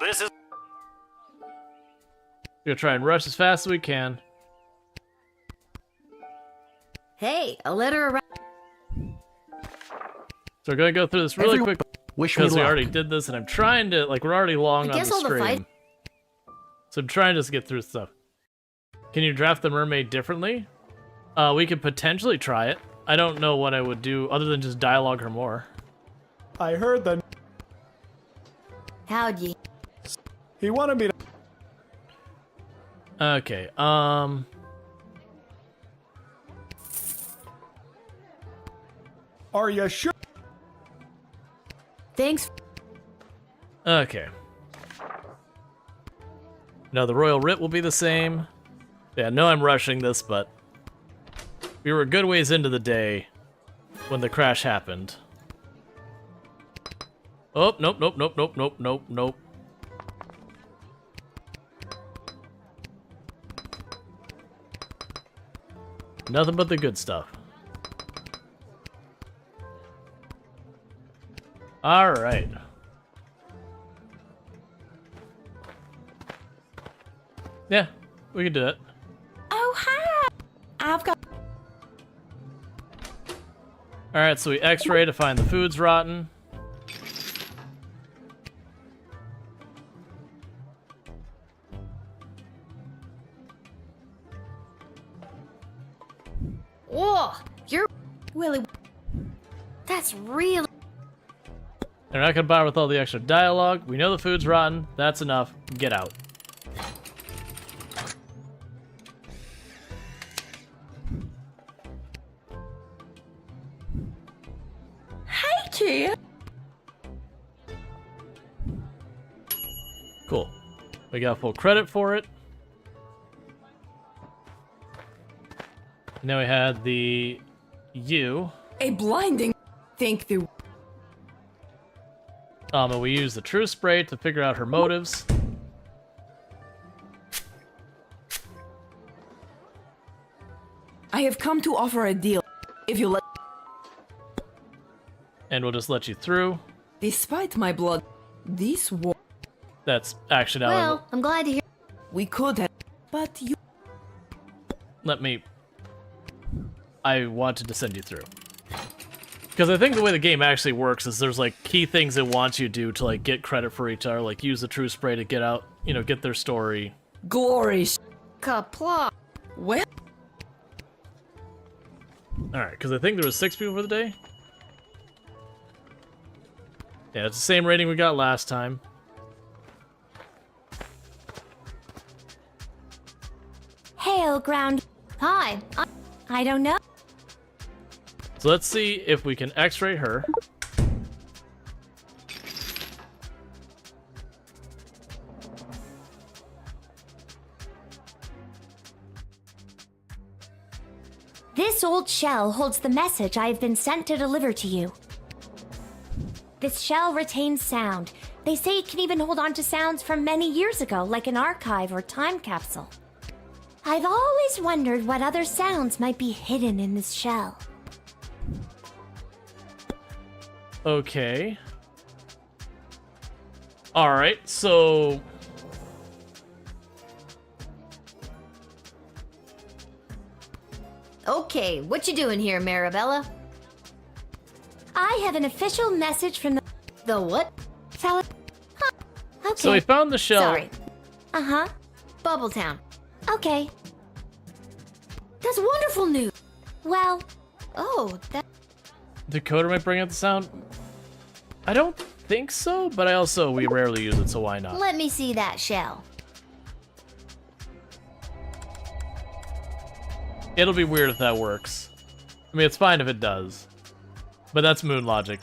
This is... We're gonna try and rush as fast as we can. Hey, a letter around. So we're gonna go through this really quick wish me because we luck. already did this, and I'm trying to like we're already long I on guess the all the stream. fight- So I'm trying to just get through stuff. Can you draft the mermaid differently? We could potentially try it. I don't know what I would do other than just dialogue her more. I heard that How'd you? he wanted me to. Okay. Are you sure? Thanks. Okay. Now the royal writ will be the same. Yeah, I know I'm rushing this, but we were a good ways into the day when the crash happened. Oh, nope, nope, nope, nope, nope, nope, nope. Nothing but the good stuff. All right. Yeah, we can do it. Oh, hi! I've got... Alright, so we x-ray to find the food's rotten. Whoa, you're Willy. That's really. They're not gonna bother with all the extra dialogue. We know the food's rotten. That's enough. Get out. Hey, Chia. Cool. We got full credit for it. And then we had the U. A blinding think through. And we used the true spray to figure out her motives. I have come to offer a deal. If you let... And we'll just let you through. Despite my blood, this war... That's actually now. Well, I'm glad to hear. We could have... But you... Let me... I wanted to send you through. Because I think the way the game actually works is there's, like, key things it wants you to do to, like, get credit for each other. Like, use the true spray to get out, you know, get their story. Glory. Kapla. Well... Alright, because I think there was 6 people for the day. Yeah, it's the same rating we got last time. Hail, ground. Hi. I don't know. So let's see if we can x-ray her. This old shell holds the message I have been sent to deliver to you. This shell retains sound. They say it can even hold on to sounds from many years ago, like an archive or time capsule. I've always wondered what other sounds might be hidden in this shell. Okay. Alright, so... Okay, what you doing here, Marabella? I have an official message from the... The what? Huh. Okay. So we found the shell. Sorry. Uh-huh. Bubbletown. Okay. That's wonderful news. Well... Oh, that... Decoder might bring out the sound. I don't think so, but we rarely use it, so why not? Let me see that shell. It'll be weird if that works. I mean, it's fine if it does. But that's moon logic.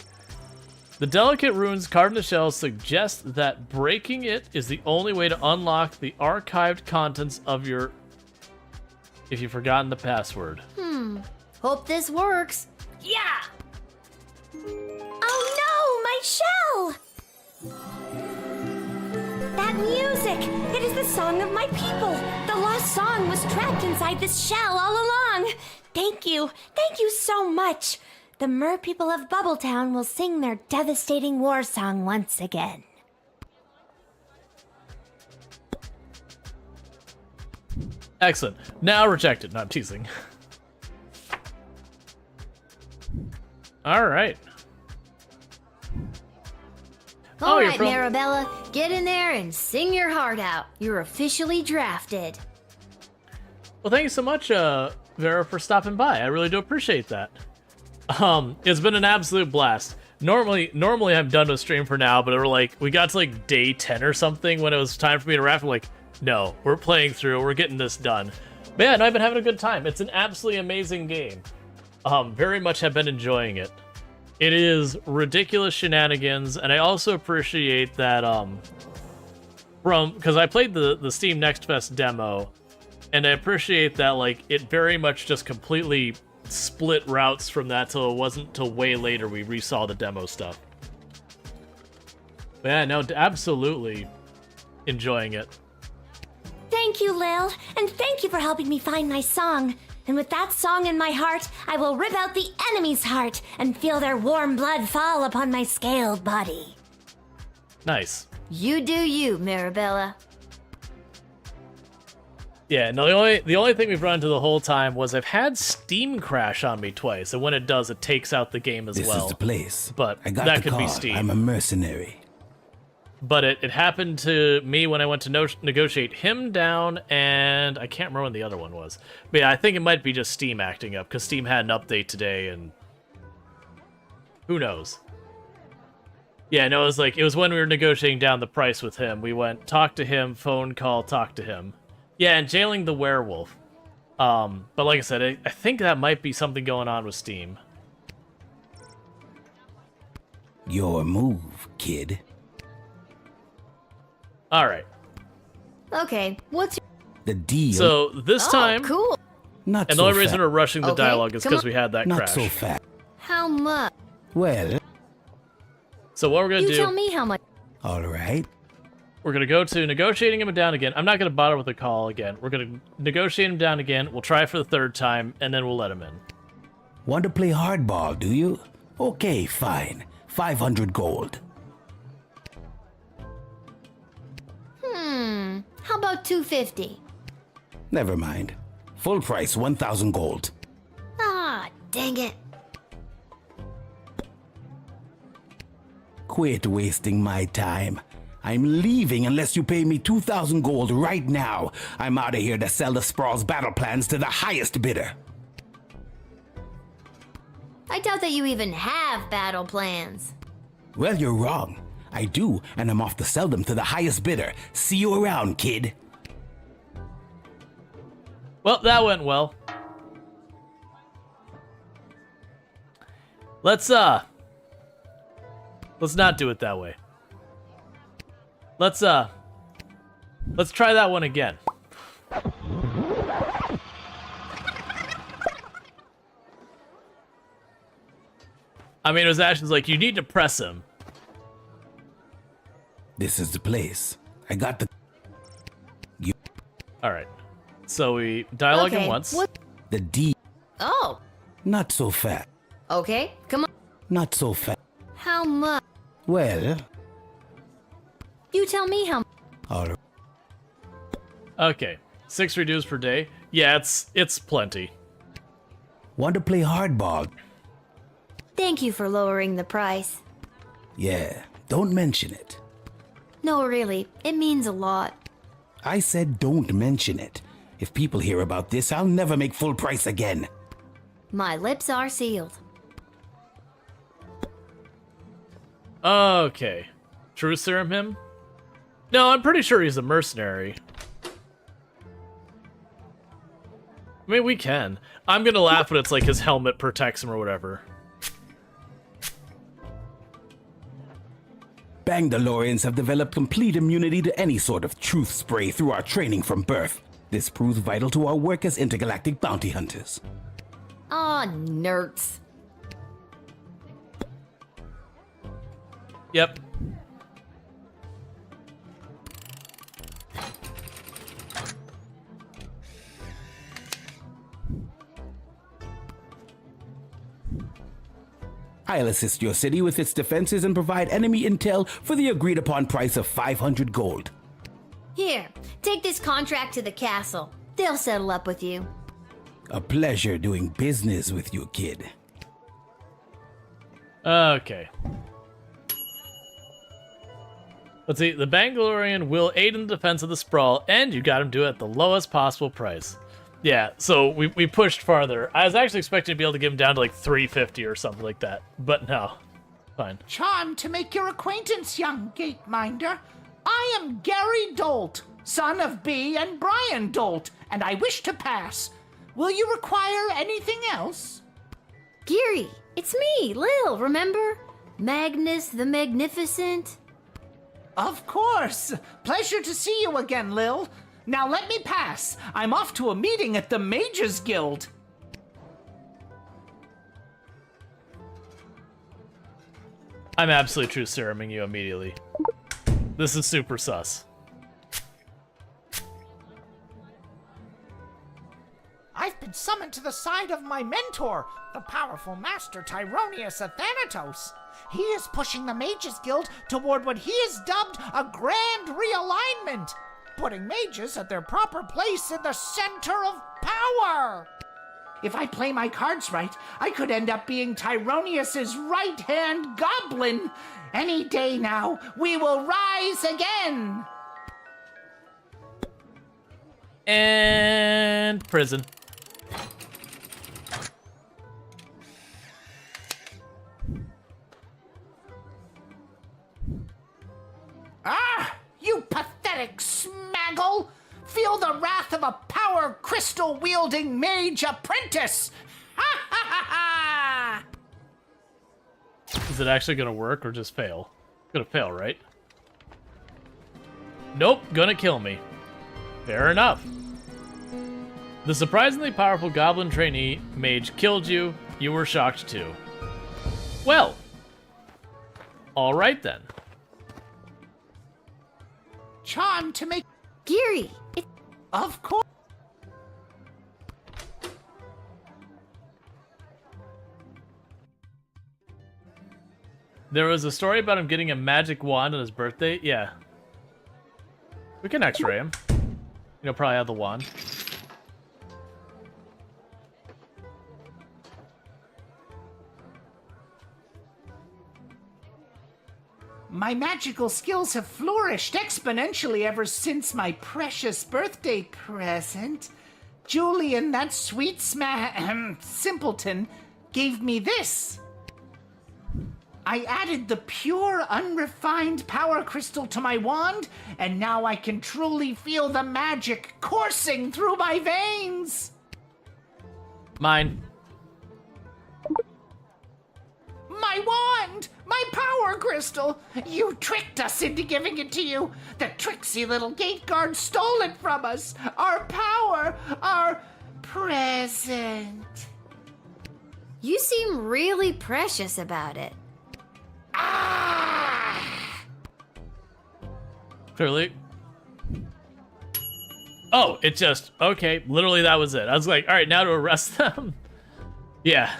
The delicate runes carved in the shell suggest that breaking it is the only way to unlock the archived contents of your... if you've forgotten the password. Hope this works. Yeah! Oh no, my shell! That music! It is the song of my people! The lost song was trapped inside this shell all along! Thank you so much! The mer people of Bubbletown will sing their devastating war song once again. Excellent. Now reject it. No, I'm teasing. Alright. All right, Marabella, get in there and sing your heart out. You're officially drafted. Well, thank you so much, Vera, for stopping by. I really do appreciate that. It's been an absolute blast. Normally I'm done with stream for now, but we got to like day 10 or something when it was time for me to wrap. I'm like, no, we're playing through, we're getting this done. But yeah, and I've been having a good time. It's an absolutely amazing game. Very much have been enjoying it. It is ridiculous shenanigans, and I also appreciate that because I played the Steam Next Fest demo, and I appreciate that like it very much just completely split routes from that till it wasn't till way later we resaw the demo stuff. But yeah, no, absolutely enjoying it. Thank you, Lil, and thank you for helping me find my song. And with that song in my heart, I will rip out the enemy's heart and feel their warm blood fall upon my scaled body. Nice. You do you, Marabella. Yeah, no, the only thing we've run into the whole time was I've had Steam crash on me twice, and when it does, it takes out the game as well. This is the place. But I got that the could call. be Steam. I'm a mercenary. But it happened to me when I went to negotiate him down, and I can't remember when the other one was. But yeah, I think it might be just Steam acting up, because Steam had an update today, and who knows? Yeah, no, it was when we were negotiating down the price with him. We went, talk to him, phone call, talk to him. Yeah, and jailing the werewolf. But like I said, I think that might be something going on with Steam. Your move, kid. All right. Okay, what's the deal? So this time, cool. Not and so the only reason fat. we're rushing the Okay, dialogue is come because on. we had that Not crash. so fat. How much? Well, So what we're gonna You do? tell me how much. all right. We're gonna go to negotiating him down again. I'm not gonna bother with the call again. We're gonna negotiate him down again. We'll try it for the third time, and then we'll let him in. Want to play hardball, do you? Okay, fine. 500 gold. How about 250? Never mind. Full price, 1,000 gold. Ah, dang it. Quit wasting my time. I'm leaving unless you pay me 2,000 gold right now. I'm out of here to sell the Sprawl's battle plans to the highest bidder. I doubt that you even have battle plans. Well, you're wrong. I do, and I'm off to sell them to the highest bidder. See you around, kid. Well, that went well. Let's not do it that way. Let's try that one again. I mean, it was actually like, you need to press him. This is the place. I got the... All right. So we dialogue him Okay, once. what- The D. Oh, Not so fat. okay, come on. Not so fat. How much? Well, You tell me how. all right. Okay. 6 redos per day. Yeah, it's plenty. Want to play hardball? Thank you for lowering the price. Yeah, don't mention it. No, really, it means a lot. I said don't mention it. If people hear about this, I'll never make full price again. My lips are sealed. Okay. Truth serum him? No, I'm pretty sure he's a mercenary. I mean, we can. I'm gonna laugh when it's like his helmet protects him or whatever. Bangdalorians have developed complete immunity to any sort of truth spray through our training from birth. This proves vital to our work as intergalactic bounty hunters. Aw, nerds. Yep. I'll assist your city with its defenses and provide enemy intel for the agreed upon price of 500 gold. Here, take this contract to the castle. They'll settle up with you. A pleasure doing business with you, kid. Okay. Let's see. The Bangalorean will aid in the defense of the Sprawl, and you got him to do it at the lowest possible price. Yeah, so we pushed farther. I was actually expecting to be able to give him down to like 350 or something like that, but no. Fine. Charmed to make your acquaintance, young gateminder. I am Gary Dolt, son of B and Brian Dolt, and I wish to pass. Will you require anything else? Geary, It's me, Lil, remember? Magnus the Magnificent. Of course. Pleasure to see you again, Lil. Now let me pass. I'm off to a meeting at the Mages Guild. I'm absolutely true seruming you immediately. This is super sus. I've been summoned to the side of my mentor, the powerful master Tyronius of Thanatos. He is pushing the Mages Guild toward what he has dubbed a grand realignment, putting mages at their proper place in the center of power. If I play my cards right, I could end up being Tyronius's right-hand goblin. Any day now, we will rise again. And prison. Ah, you pathetic smaggle! Feel the wrath of a power crystal-wielding mage apprentice! Ha ha ha ha! Is it actually gonna work or just fail? Gonna fail, right? Nope, gonna kill me. Fair enough. The surprisingly powerful goblin trainee mage killed you. You were shocked too. Well, alright then. Charm to make... Geary! Of course. There was a story about him getting a magic wand on his birthday. Yeah. We can x-ray him. He'll probably have the wand. My magical skills have flourished exponentially ever since my precious birthday present. Julian, that sweet simpleton, gave me this. I added the pure, unrefined power crystal to my wand, and now I can truly feel the magic coursing through my veins. Mine. My wand! My power crystal! You tricked us into giving it to you! The tricksy little gate guard stole it from us! Our power! Our present! You seem really precious about it. Clearly. Oh, it just... Okay, literally that was it. I was like, alright, now to arrest them. Yeah.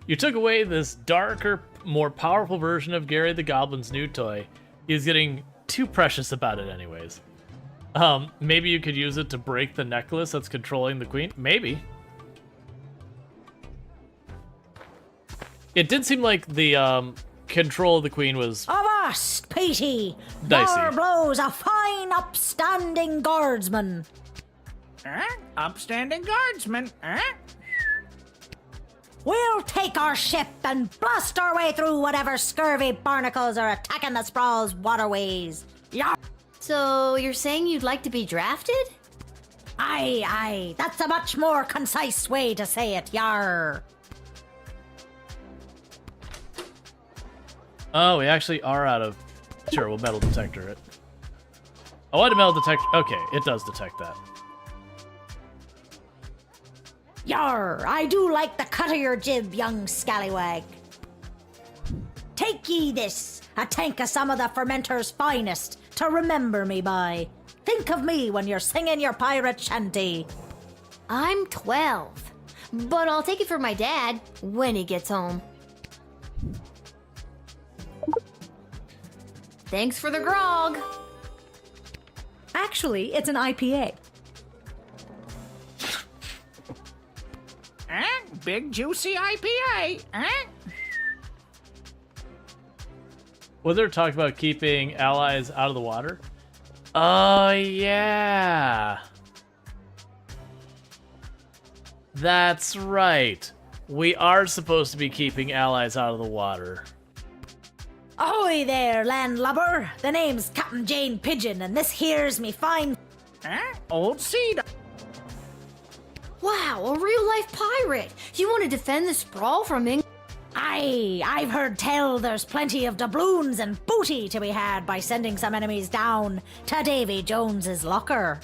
You took away this darker, more powerful version of Gary the Goblin's new toy. He's getting too precious about it anyways. Maybe you could use it to break the necklace that's controlling the queen? Maybe. It did seem like the control of the queen was Avast, Petey! dicey. There blows a fine, upstanding guardsman. Upstanding guardsman, We'll take our ship and blast our way through whatever scurvy barnacles are attacking the sprawl's waterways. Yar! So, you're saying you'd like to be drafted? Aye, that's a much more concise way to say it, yar. Oh, we actually are out of... Sure, we'll metal detector it. Oh, I had a metal detector. Okay, it does detect that. Yar, I do like the cut of your jib, young scallywag. Take ye this, a tank of some of the fermenter's finest, to remember me by. Think of me when you're singing your pirate shanty. I'm 12, but I'll take it for my dad when he gets home. Thanks for the grog. Actually, it's an IPA. Big juicy IPA, Was there talk about keeping allies out of the water? Oh, yeah. That's right. We are supposed to be keeping allies out of the water. Ahoy there, landlubber. The name's Captain Jane Pigeon, and this here's me fine... Old seed. Wow, a real-life pirate. You want to defend the sprawl from England? Aye, Aye, I've heard tell there's plenty of doubloons and booty to be had by sending some enemies down to Davy Jones's locker.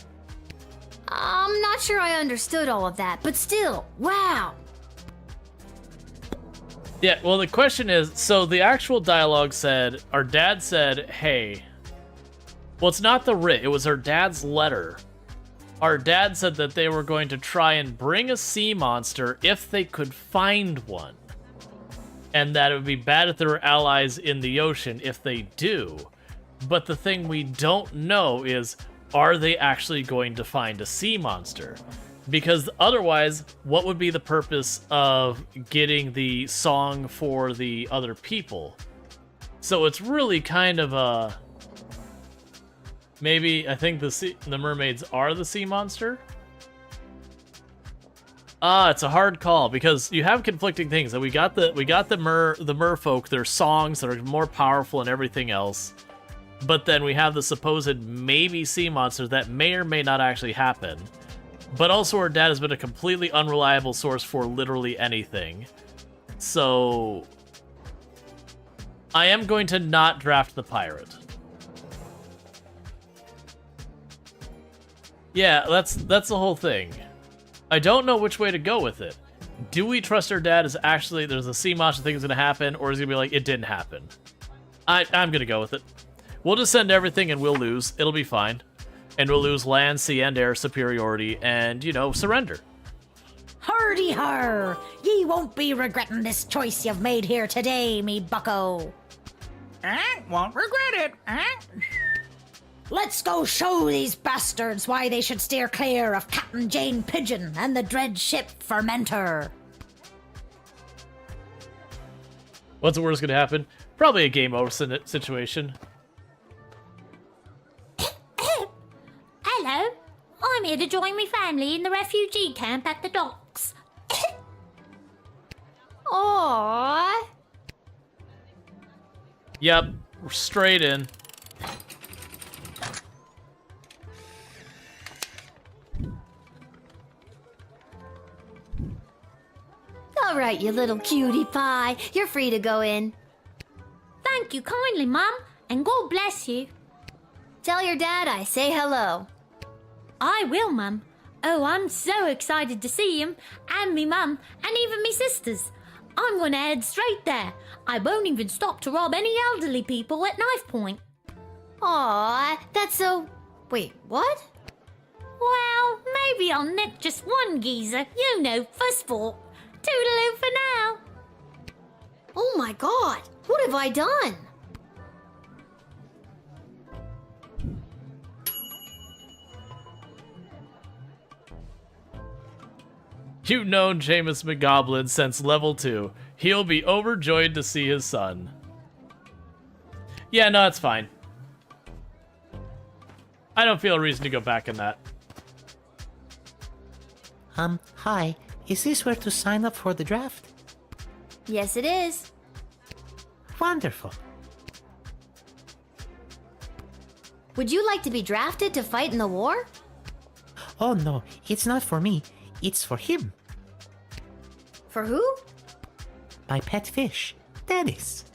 I'm not sure I understood all of that, but still, wow. Yeah, well, the question is, so the actual dialogue said, our dad said, hey, well, it's not the writ, it was our dad's letter. Our dad said that they were going to try and bring a sea monster if they could find one. And that it would be bad if there were allies in the ocean if they do. But the thing we don't know is, are they actually going to find a sea monster? Because otherwise, what would be the purpose of getting the song for the other people? So it's really kind of a... Maybe, I think the mermaids are the sea monster? It's a hard call, because you have conflicting things. And we got the merfolk, their songs that are more powerful and everything else. But then we have the supposed maybe sea monster that may or may not actually happen. But also our dad has been a completely unreliable source for literally anything. So I am going to not draft the pirate. Yeah, that's the whole thing. I don't know which way to go with it. Do we trust our dad as actually there's a sea monster thing is going to happen, or is he going to be like, it didn't happen? I'm going to go with it. We'll just send everything and we'll lose. It'll be fine. And we'll lose land, sea, and air superiority and, you know, surrender. Hardy har! Ye won't be regretting this choice you've made here today, me bucko. Won't regret it, Let's go show these bastards why they should steer clear of Captain Jane Pigeon and the dread ship Fermenter. What's the worst going to happen? Probably a game over situation. Hello, I'm here to join my family in the refugee camp at the docks. Aww. Yep, we're straight in. All right, you little cutie pie. You're free to go in. Thank you kindly, Mum, and God bless you. Tell your dad I say hello. I will, Mum. Oh, I'm so excited to see him, and me mum, and even me sisters. I'm gonna head straight there. I won't even stop to rob any elderly people at knife point. Aw, that's so... Wait, what? Well, maybe I'll nick just one geezer, you know, for sport. Toodaloo for now. Oh my god, what have I done? You've known Jameis McGoblin since level 2. He'll be overjoyed to see his son. Yeah, no, it's fine. I don't feel a reason to go back in that. Hi. Is this where to sign up for the draft? Yes, it is. Wonderful. Would you like to be drafted to fight in the war? Oh no, it's not for me. It's for him. For who? My pet fish, Dennis.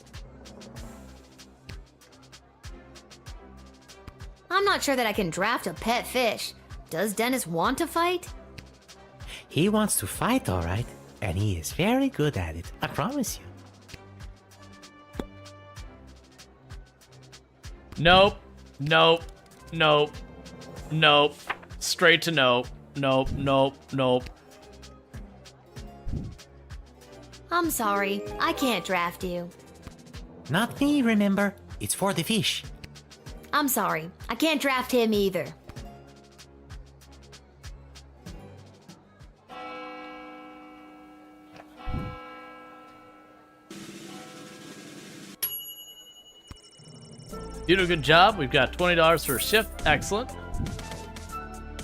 I'm not sure that I can draft a pet fish. Does Dennis want to fight? He wants to fight, all right, and he is very good at it, I promise you. Nope. Nope. Nope. Nope. Straight to nope. Nope. Nope. Nope. I'm sorry. I can't draft you. Not me, remember? It's for the fish. I'm sorry. I can't draft him either. You do a good job. We've got $20 for a shift. Excellent.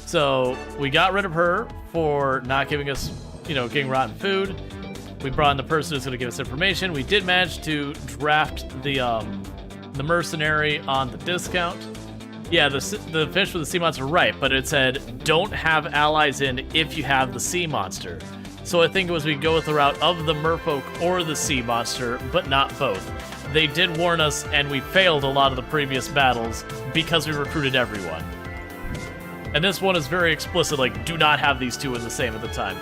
So we got rid of her for not giving us, getting rotten food. We brought in the person who's going to give us information. We did manage to draft the mercenary on the discount. Yeah, the fish with the sea monster, right, but it said don't have allies in if you have the sea monster. So I think it was we go with the route of the merfolk or the sea monster, but not both. They did warn us, and we failed a lot of the previous battles because we recruited everyone. And this one is very explicit, like, do not have these two in the same at the time.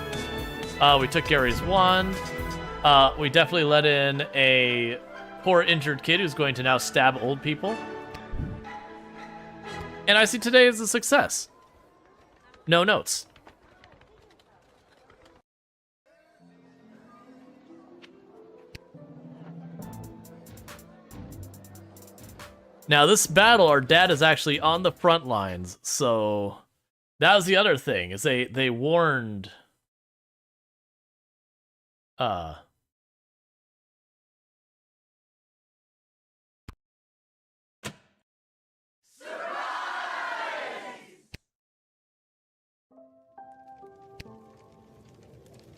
We took Gary's wand. We definitely let in a poor injured kid who's going to now stab old people. And I see today as a success. No notes. Now, this battle, our dad is actually on the front lines, so that was the other thing, is they warned...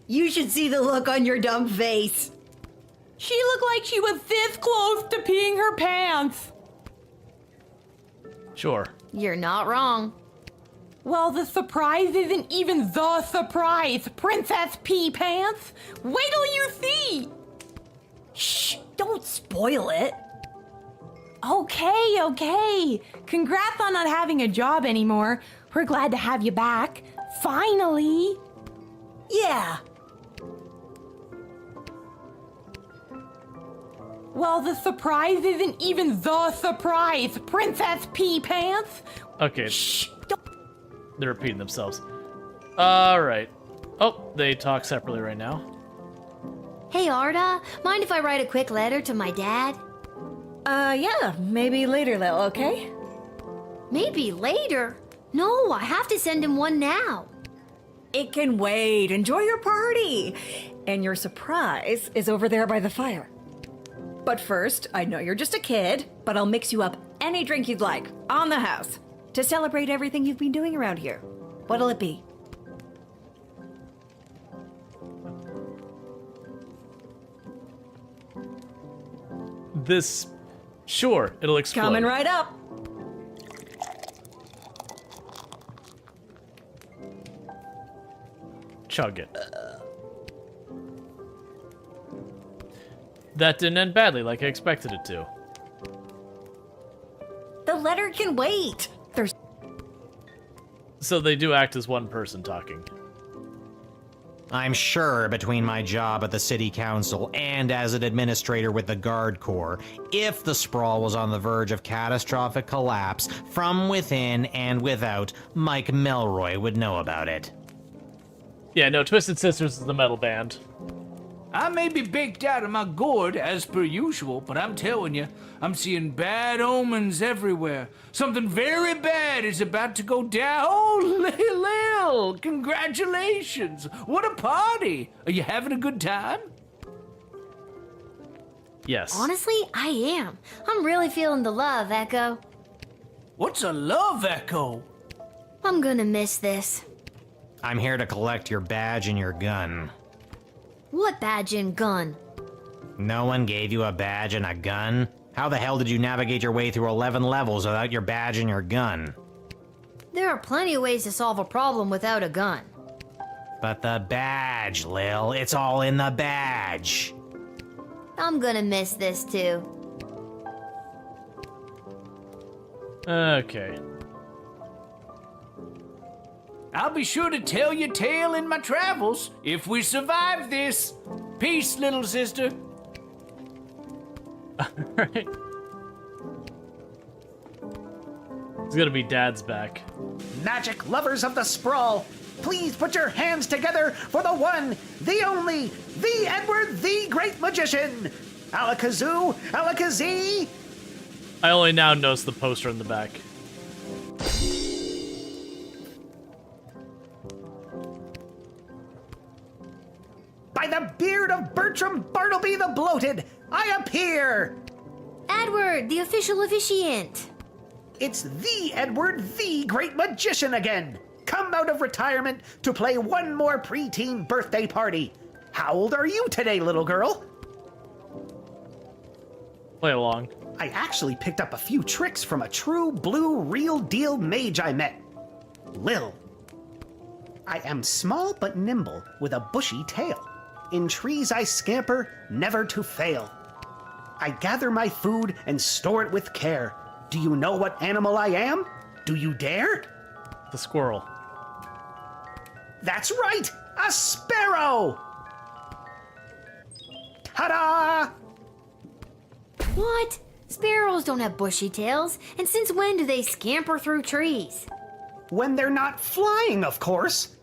You should see the look on your dumb face. She looked like she was this close to peeing her pants. Sure. You're not wrong. Well, the surprise isn't even the surprise, Princess Pea Pants. Wait till you see. Shh, don't spoil it. Okay. Congrats on not having a job anymore. We're glad to have you back. Finally. Yeah. Well, the surprise isn't even the surprise, Princess Pea Pants. Okay. Shh. They're repeating themselves. Alright. Oh, they talk separately right now. Hey, Arda, mind if I write a quick letter to my dad? Yeah, maybe later, Lil, okay? Maybe later? No, I have to send him one now. It can wait. Enjoy your party. And your surprise is over there by the fire. But first, I know you're just a kid, but I'll mix you up any drink you'd like, on the house, to celebrate everything you've been doing around here. What'll it be? This... Sure, it'll explode. Coming right up. Chug it. That didn't end badly like I expected it to. The letter can wait. There's... So they do act as one person talking. I'm sure between my job at the city council and as an administrator with the Guard Corps, if the sprawl was on the verge of catastrophic collapse, from within and without, Mike Melroy would know about it. Yeah, no, Twisted Sisters is the metal band. I may be baked out of my gourd, as per usual, but I'm telling you, I'm seeing bad omens everywhere. Something very bad is about to go down. Oh, Lil, congratulations. What a party. Are you having a good time? Yes. Honestly, I am. I'm really feeling the love, Echo. What's a love echo? I'm gonna miss this. I'm here to collect your badge and your gun. What badge and gun? No one gave you a badge and a gun? How the hell did you navigate your way through 11 levels without your badge and your gun? There are plenty of ways to solve a problem without a gun. But the badge, Lil, it's all in the badge. I'm gonna miss this too. Okay. I'll be sure to tell your tale in my travels if we survive this. Peace, little sister. Alright. It's gonna be Dad's back. Magic lovers of the sprawl, please put your hands together for the one, the only, the Edward, the Great Magician. Alakazoo, Alakazee. I only now notice the poster in the back. By the beard of Bertram Bartleby the Bloated, I appear! Edward, the official officiant. It's the Edward, the Great Magician again. Come out of retirement to play one more preteen birthday party. How old are you today, little girl? Play along. I actually picked up a few tricks from a true blue real deal mage I met. Lil. I am small but nimble, with a bushy tail. In trees I scamper, never to fail. I gather my food and store it with care. Do you know what animal I am? Do you dare? The squirrel. That's right! A sparrow! Ta-da! What? Sparrows don't have bushy tails, and since when do they scamper through trees? When they're not flying, of course.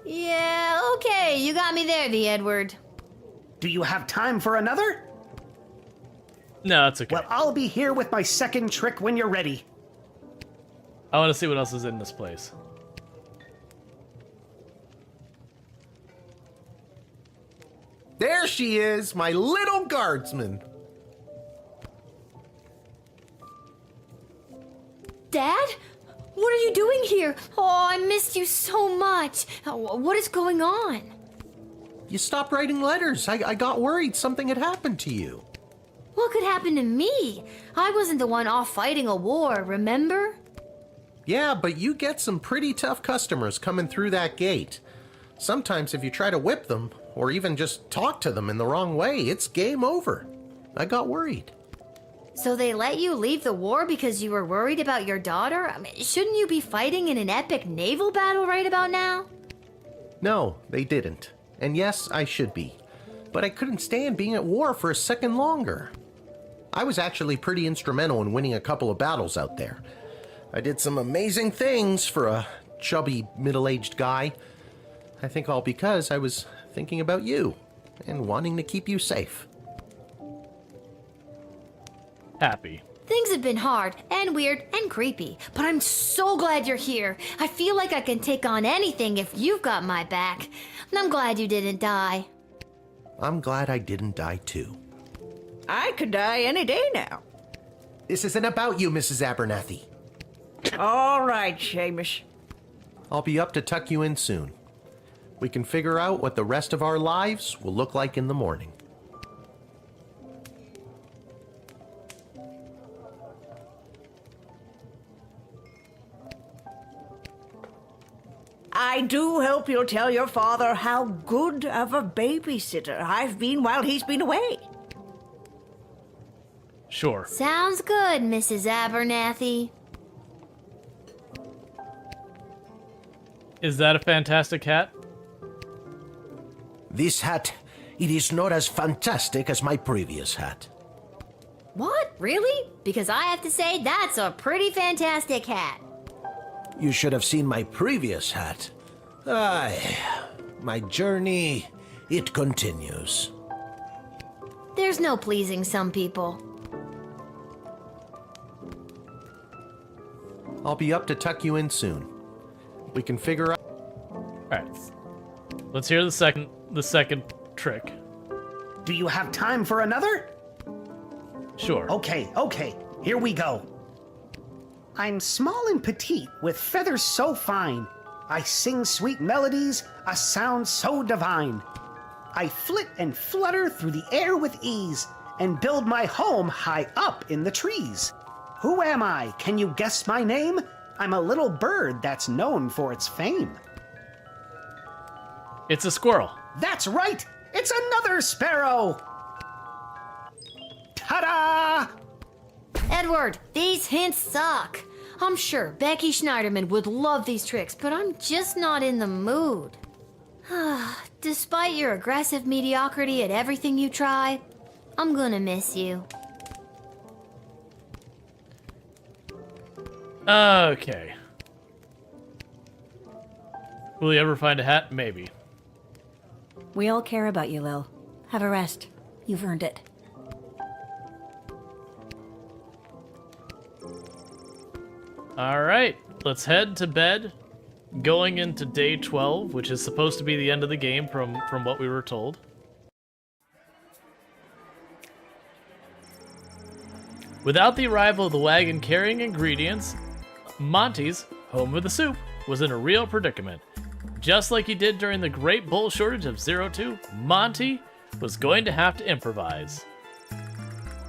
Yeah, okay, you got me there, the Edward. Do you have time for another? No, it's okay. Well, I'll be here with my second trick when you're ready. I want to see what else is in this place. There she is, my little guardsman. Dad? What are you doing here? Oh, I missed you so much. What is going on? You stopped writing letters. I got worried something had happened to you. What could happen to me? I wasn't the one off fighting a war, remember? Yeah, but you get some pretty tough customers coming through that gate. Sometimes if you try to whip them, or even just talk to them in the wrong way, it's game over. I got worried. So they let you leave the war because you were worried about your daughter? I mean, shouldn't you be fighting in an epic naval battle right about now? No, they didn't. And yes, I should be. But I couldn't stand being at war for a second longer. I was actually pretty instrumental in winning a couple of battles out there. I did some amazing things for a chubby, middle-aged guy. I think all because I was thinking about you and wanting to keep you safe. Happy. Things have been hard and weird and creepy, but I'm so glad you're here. I feel like I can take on anything if you've got my back. And I'm glad you didn't die. I'm glad I didn't die too. I could die any day now. This isn't about you, Mrs. Abernathy. All right, Seamus. I'll be up to tuck you in soon. We can figure out what the rest of our lives will look like in the morning. I do hope you'll tell your father how good of a babysitter I've been while he's been away. Sure. Sounds good, Mrs. Abernathy. Is that a fantastic hat? This hat, it is not as fantastic as my previous hat. What? Really? Because I have to say, that's a pretty fantastic hat. You should have seen my previous hat. Aye, my journey, it continues. There's no pleasing some people. I'll be up to tuck you in soon. We can figure out... Alright. Let's hear the second trick. Do you have time for another? Sure. Okay, here we go. I'm small and petite, with feathers so fine. I sing sweet melodies, a sound so divine. I flit and flutter through the air with ease, and build my home high up in the trees. Who am I? Can you guess my name? I'm a little bird that's known for its fame. It's a squirrel. That's right! It's another sparrow! Ta-da! Edward, these hints suck. I'm sure Becky Schneiderman would love these tricks, but I'm just not in the mood. Despite your aggressive mediocrity at everything you try, I'm gonna miss you. Okay. Will you ever find a hat? Maybe. We all care about you, Lil. Have a rest. You've earned it. Alright, let's head to bed. Going into day 12, which is supposed to be the end of the game from what we were told. Without the arrival of the wagon carrying ingredients, Monty's, home of the soup, was in a real predicament. Just like he did during the Great Bull Shortage of 02, Monty was going to have to improvise.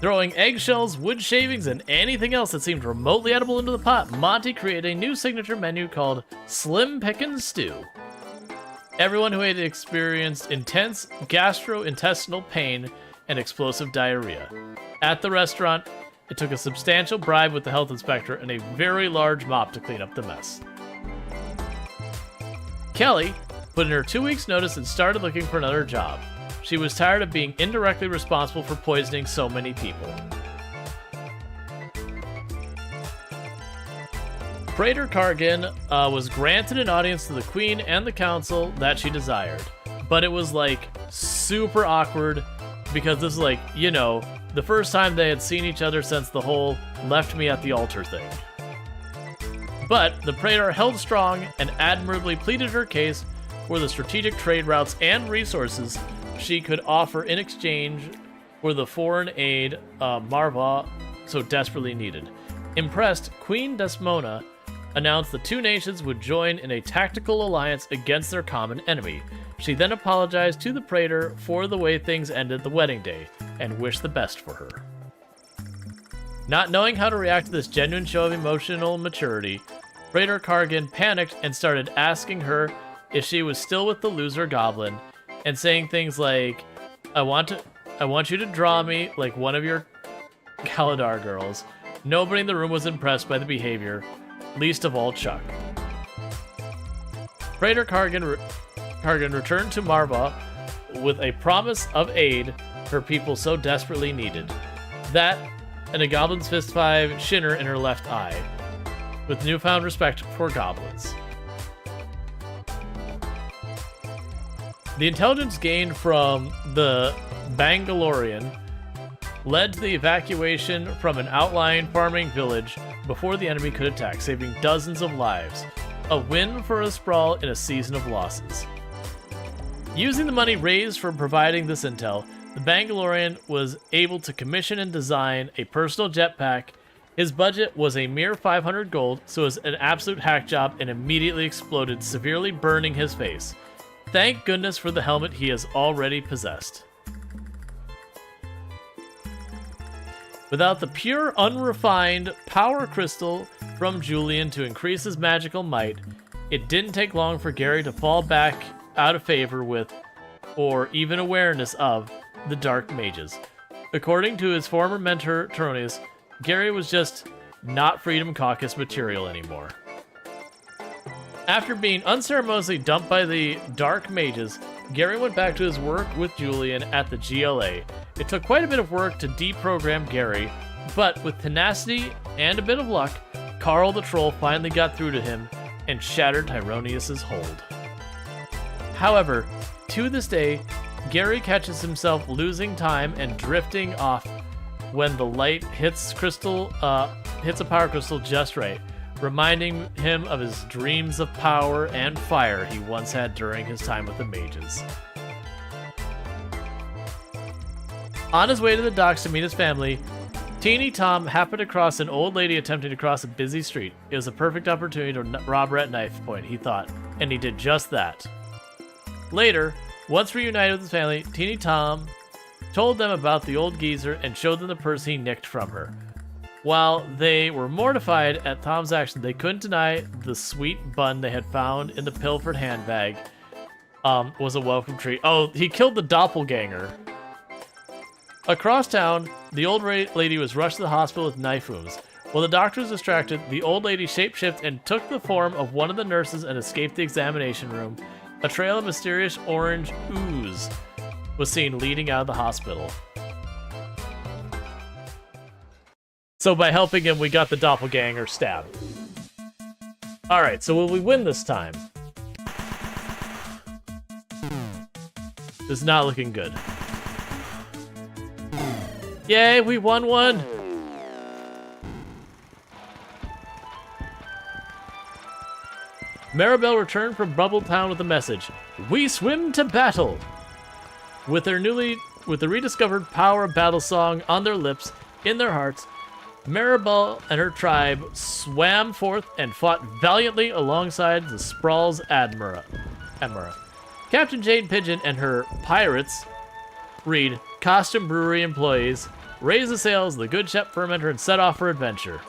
Throwing eggshells, wood shavings, and anything else that seemed remotely edible into the pot, Monty created a new signature menu called Slim Pickin' Stew. Everyone who ate it experienced intense gastrointestinal pain and explosive diarrhea. At the restaurant, it took a substantial bribe with the health inspector and a very large mop to clean up the mess. Kelly put in her 2 weeks' notice and started looking for another job. She was tired of being indirectly responsible for poisoning so many people. Praetor Kargan was granted an audience to the Queen and the Council that she desired. But it was like super awkward because this is like, you know, the first time they had seen each other since the whole left me at the altar thing. But the Praetor held strong and admirably pleaded her case for the strategic trade routes and resources she could offer in exchange for the foreign aid Marva so desperately needed. Impressed, Queen Desmona announced the two nations would join in a tactical alliance against their common enemy. She then apologized to the Praetor for the way things ended the wedding day, and wished the best for her. Not knowing how to react to this genuine show of emotional maturity, Praetor Kargan panicked and started asking her if she was still with the loser goblin, and saying things like, I want you to draw me like one of your Galadar girls. Nobody in the room was impressed by the behavior, least of all Chuck. Praetor Kargan returned to Marva with a promise of aid her people so desperately needed. That and a Goblin's Fist 5 shinner in her left eye, with newfound respect for goblins. The intelligence gained from the Bangalorian led to the evacuation from an outlying farming village before the enemy could attack, saving dozens of lives. A win for a sprawl in a season of losses. Using the money raised from providing this intel, the Bangalorian was able to commission and design a personal jetpack. His budget was a mere 500 gold, so it was an absolute hack job and immediately exploded, severely burning his face. Thank goodness for the helmet he has already possessed. Without the pure, unrefined power crystal from Julian to increase his magical might, it didn't take long for Gary to fall back out of favor with, or even awareness of, the Dark Mages. According to his former mentor, Taronius, Gary was just not Freedom Caucus material anymore. After being unceremoniously dumped by the Dark Mages, Gary went back to his work with Julian at the GLA. It took quite a bit of work to deprogram Gary, but with tenacity and a bit of luck, Carl the Troll finally got through to him and shattered Tyronius's hold. However, to this day, Gary catches himself losing time and drifting off when the light hits a power crystal just right, reminding him of his dreams of power and fire he once had during his time with the mages. On his way to the docks to meet his family, Teeny Tom happened across an old lady attempting to cross a busy street. It was a perfect opportunity to rob her at knife point, he thought, and he did just that. Later, once reunited with his family, Teeny Tom told them about the old geezer and showed them the purse he nicked from her. While they were mortified at Tom's action, they couldn't deny the sweet bun they had found in the pilfered handbag was a welcome treat. Oh, he killed the doppelganger. Across town, the old lady was rushed to the hospital with knife wounds. While the doctor was distracted, the old lady shapeshifted and took the form of one of the nurses and escaped the examination room. A trail of mysterious orange ooze was seen leading out of the hospital. So by helping him, we got the doppelganger stabbed. Alright, so will we win this time? This is not looking good. Yay, we won one! Maribel returned from Bubble Town with a message. We swim to battle! With the rediscovered power battle song on their lips, in their hearts, Maribel and her tribe swam forth and fought valiantly alongside the Sprawl's Admiral. Captain Jade Pigeon and her pirates, read Costume Brewery employees, raised the sails of the Good Ship Fermenter and set off for adventure.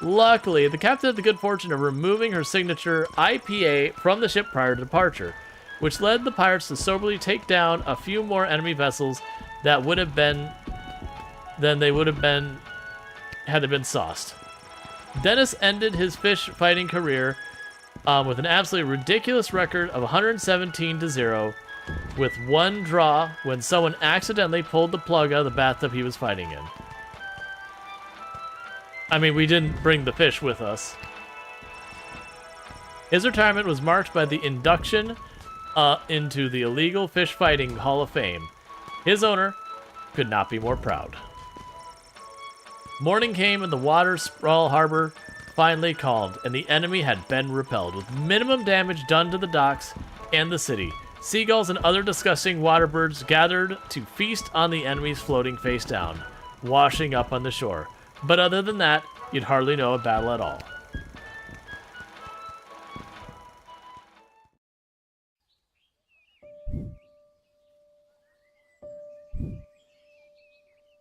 Luckily, the captain had the good fortune of removing her signature IPA from the ship prior to departure. which led the pirates to soberly take down a few more enemy vessels that would have been than they would have been had they been sauced. Dennis ended his fish fighting career with an absolutely ridiculous record of 117-0, with one draw when someone accidentally pulled the plug out of the bathtub he was fighting in. I mean, we didn't bring the fish with us. His retirement was marked by the induction into the Illegal Fish Fighting Hall of Fame. His owner could not be more proud. Morning came and the water sprawl harbor finally calmed, and the enemy had been repelled, with minimum damage done to the docks and the city. Seagulls and other disgusting water birds gathered to feast on the enemies floating face down, washing up on the shore. But other than that, you'd hardly know a battle at all.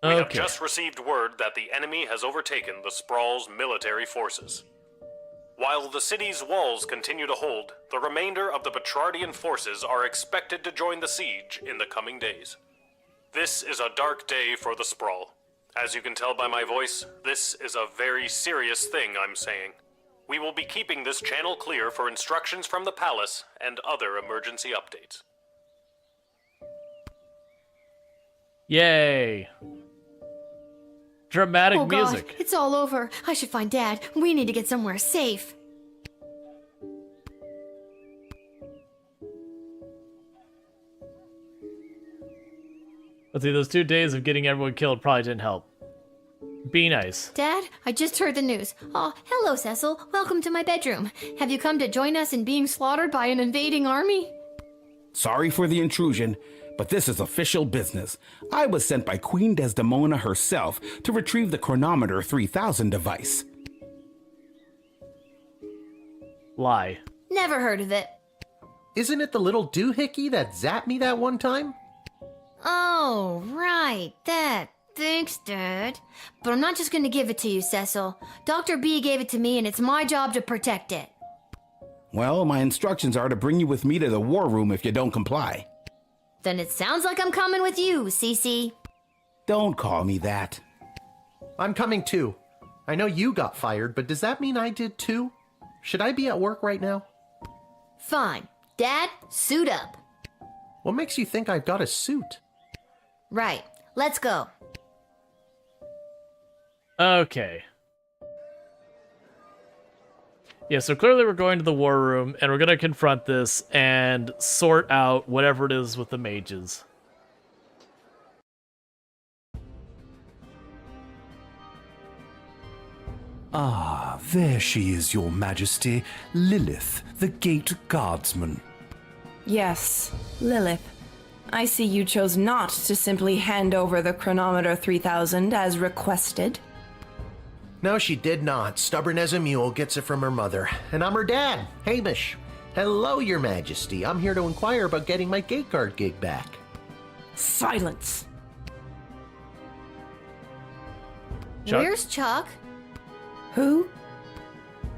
We have just received word that the enemy has overtaken the Sprawl's military forces. While the city's walls continue to hold, the remainder of the Petrardian forces are expected to join the siege in the coming days. This is a dark day for the Sprawl. As you can tell by my voice, this is a very serious thing I'm saying. We will be keeping this channel clear for instructions from the palace and other emergency updates. Yay! Dramatic music. God, it's all over. I should find Dad. We need to get somewhere safe. Let's see, those 2 days of getting everyone killed probably didn't help. Be nice. Dad, I just heard the news. Oh, hello, Cecil. Welcome to my bedroom. Have you come to join us in being slaughtered by an invading army? Sorry for the intrusion, but this is official business. I was sent by Queen Desdemona herself to retrieve the Chronometer 3000 device. Lie. Never heard of it. Isn't it the little doohickey that zapped me that one time? Oh, right. That. Thanks, Dad. But I'm not just gonna give it to you, Cecil. Dr. B gave it to me, and it's my job to protect it. Well, my instructions are to bring you with me to the war room if you don't comply. Then it sounds like I'm coming with you, Cece. Don't call me that. I'm coming too. I know you got fired, but does that mean I did too? Should I be at work right now? Fine. Dad, suit up. What makes you think I've got a suit? Right. Let's go. Okay. Yeah, so clearly we're going to the war room, and we're going to confront this and sort out whatever it is with the mages. Ah, there she is, Your Majesty, Lilith, the Gate Guardsman. Yes, Lilith. I see you chose not to simply hand over the Chronometer 3000 as requested. No, she did not. Stubborn as a mule, gets it from her mother. And I'm her dad, Hamish. Hello, Your Majesty. I'm here to inquire about getting my gate guard gig back. Silence. Chuck? Where's Chuck? Who?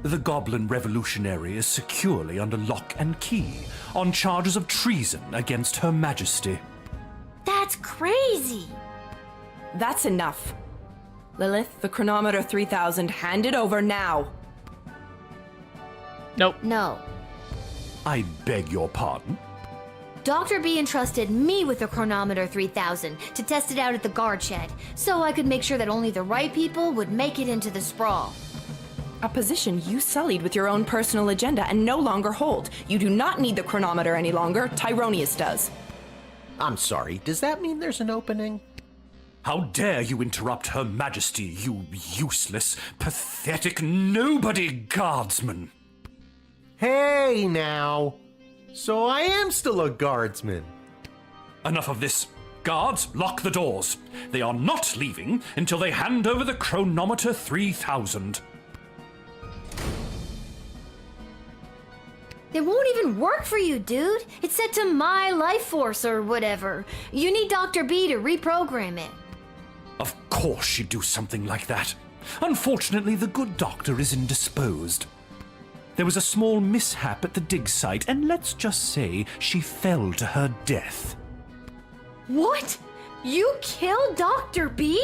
The Goblin Revolutionary is securely under lock and key on charges of treason against Her Majesty. That's crazy. That's enough. Lilith, the Chronometer 3000, hand it over now. Nope. No. I beg your pardon? Dr. B entrusted me with the Chronometer 3000 to test it out at the guard shed, so I could make sure that only the right people would make it into the sprawl. A position you sullied with your own personal agenda and no longer hold. You do not need the chronometer any longer. Tyronius does. I'm sorry, does that mean there's an opening? How dare you interrupt Her Majesty, you useless, pathetic nobody guardsman! Hey, now! So I am still a guardsman. Enough of this. Guards, lock the doors. They are not leaving until they hand over the Chronometer 3000. It won't even work for you, dude. It's set to my life force or whatever. You need Dr. B to reprogram it. Of course she'd do something like that. Unfortunately, the good doctor is indisposed. There was a small mishap at the dig site, and let's just say she fell to her death. What? You killed Dr. B?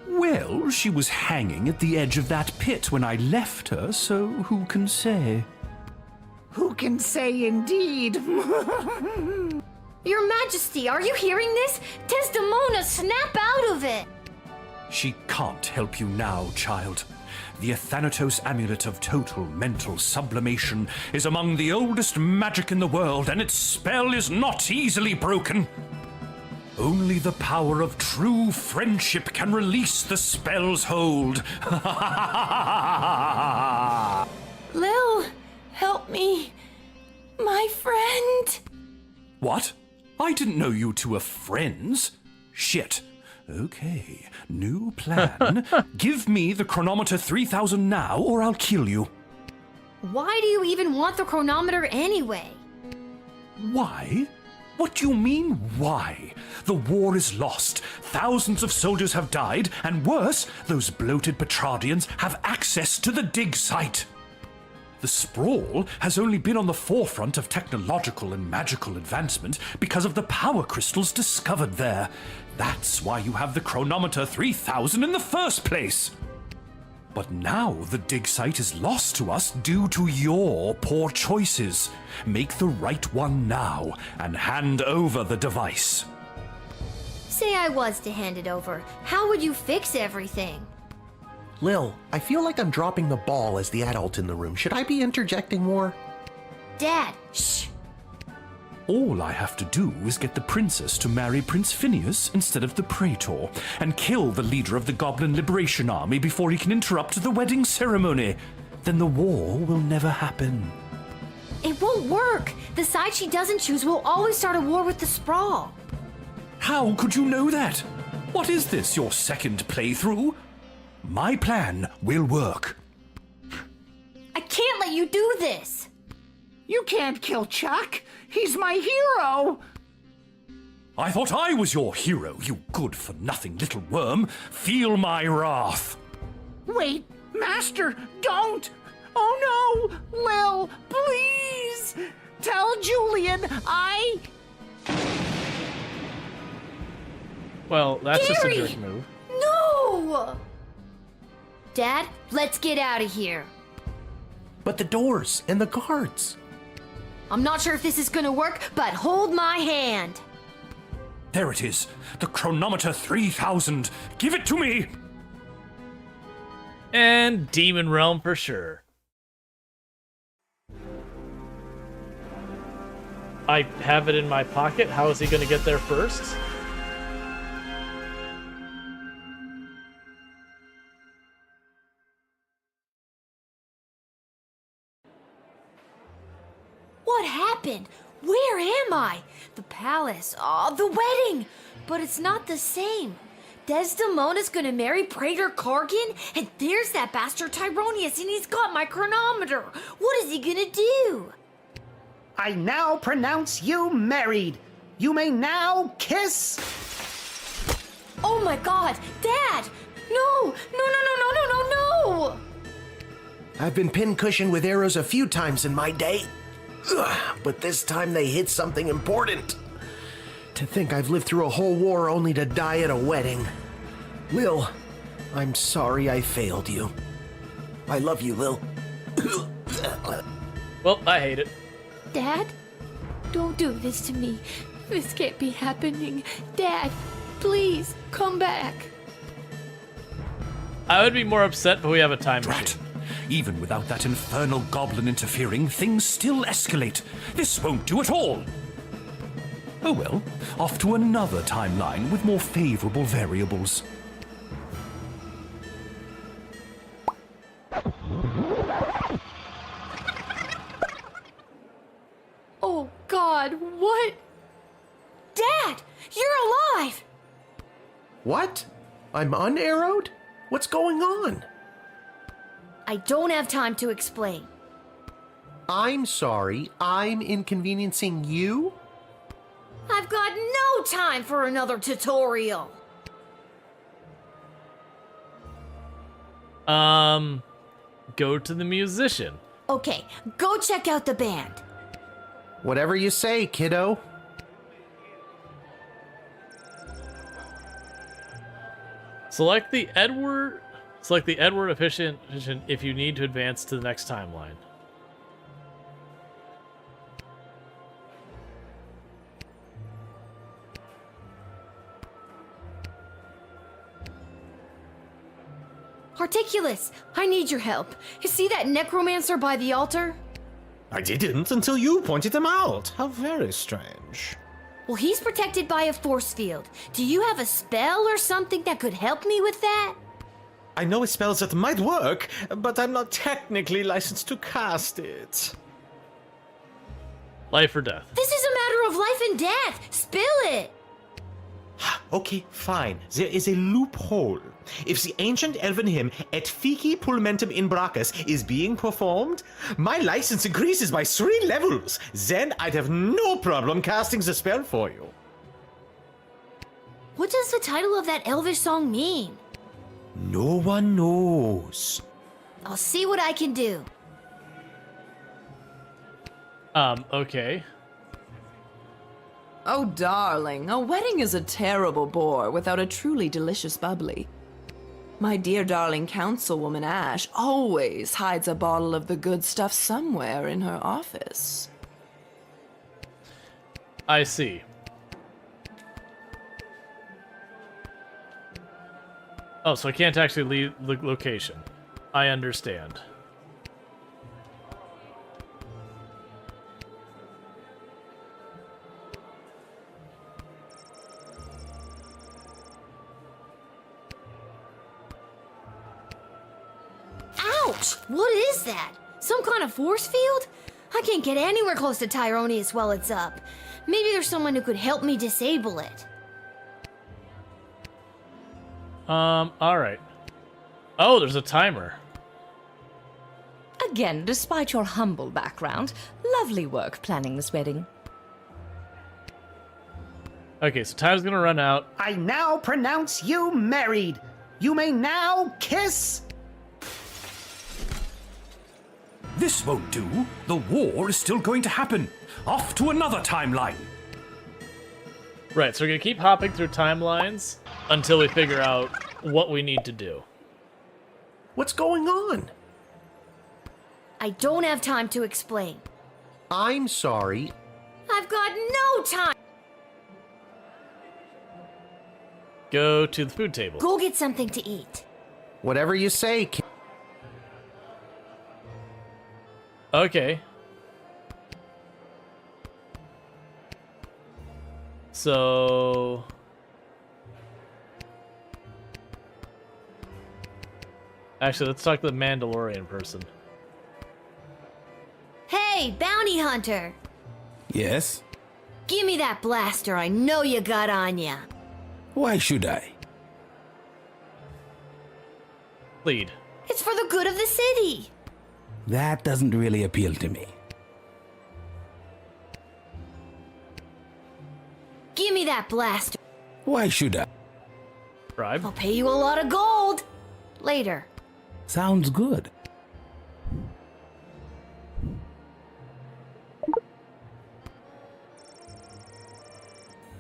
Well, she was hanging at the edge of that pit when I left her, so who can say? Who can say indeed? Your Majesty, are you hearing this? Desdemona, snap out of it! She can't help you now, child. The Athanatos Amulet of Total Mental Sublimation is among the oldest magic in the world, and its spell is not easily broken. Only the power of true friendship can release the spell's hold. Lil, help me. My friend. What? I didn't know you two were friends. Shit. Okay, new plan. Give me the chronometer 3000 now, or I'll kill you. Why do you even want the chronometer anyway? Why? What do you mean, why? The war is lost. Thousands of soldiers have died, and worse, those bloated Petrardians have access to the dig site. The sprawl has only been on the forefront of technological and magical advancement because of the power crystals discovered there. That's why you have the chronometer 3000 in the first place. But now the dig site is lost to us due to your poor choices. Make the right one now and hand over the device. Say I was to hand it over. How would you fix everything? Lil, I feel like I'm dropping the ball as the adult in the room. Should I be interjecting more? Dad, shh. All I have to do is get the princess to marry Prince Phineas instead of the Praetor, and kill the leader of the Goblin Liberation Army before he can interrupt the wedding ceremony. Then the war will never happen. It won't work. The side she doesn't choose will always start a war with the Sprawl. How could you know that? What is this, your second playthrough? My plan will work. I can't let you do this. You can't kill Chuck. He's my hero. I thought I was your hero, you good-for-nothing little worm. Feel my wrath. Wait, Master, don't. Oh no, Lil, please. Tell Julian Well, that's Gary! just a jerk move. No! Dad, let's get out of here. But the doors and the guards. I'm not sure if this is gonna work, but hold my hand. There it is, the chronometer 3000. Give it to me! And Demon Realm for sure. I have it in my pocket. How is he going to get there first? What happened? Where am I? The palace. Oh, the wedding. But it's not the same. Desdemona's gonna marry Praetor Kargan, and there's that bastard Tyronius, and he's got my chronometer. What is he gonna do? I now pronounce you married. You may now kiss. Oh my god, Dad! No! No, no, no, no, no, no, no! I've been pincushioned with arrows a few times in my day. Ugh, but this time they hit something important. To think I've lived through a whole war only to die at a wedding. Lil, I'm sorry I failed you. I love you, Lil. Well, I hate it. Dad? Don't do this to me. This can't be happening. Dad, please, come back. I would be more upset, but we have a time machine. Even without that infernal goblin interfering, things still escalate. This won't do at all. Oh well, off to another timeline with more favorable variables. Oh God, what? Dad, you're alive! What? I'm unarrowed? What's going on? I don't have time to explain. I'm sorry, I'm inconveniencing you? I've got no time for another tutorial. Go to the musician. Okay, go check out the band. Whatever you say, kiddo. Select the Edward efficient if you need to advance to the next timeline. Articulus, I need your help. You see that necromancer by the altar? I didn't until you pointed him out. How very strange. Well, he's protected by a force field. Do you have a spell or something that could help me with that? I know spells that might work, but I'm not technically licensed to cast it. Life or death? This is a matter of life and death. Spill it. Okay, fine. There is a loophole. If the ancient elven hymn Et Fici Pulmentum in Brachus is being performed, my license increases by 3 levels. Then I'd have no problem casting the spell for you. What does the title of that elvish song mean? No one knows. I'll see what I can do. Okay. Oh, darling, a wedding is a terrible bore without a truly delicious bubbly. My dear darling councilwoman Ash always hides a bottle of the good stuff somewhere in her office. I see. Oh, so I can't actually leave the location. I understand. Ouch! What is that? Some kind of force field? I can't get anywhere close to Tyronius while it's up. Maybe there's someone who could help me disable it. Alright. Oh, there's a timer. Again, despite your humble background, lovely work planning this wedding. Okay, so time's gonna run out. I now pronounce you married. You may now kiss. This won't do. The war is still going to happen. Off to another timeline. Right, so we're gonna keep hopping through timelines until we figure out what we need to do. What's going on? I don't have time to explain. I'm sorry. I've got no time. Go to the food table. Go get something to eat. Whatever you say, kid. Okay. So... Actually, let's talk to the Mandalorian person. Hey, bounty hunter. Yes? Give me that blaster I know you got on ya. Why should I? Lead. It's for the good of the city. That doesn't really appeal to me. Give me that blaster. Why should I? Bribe. I'll pay you a lot of gold. Later. Sounds good.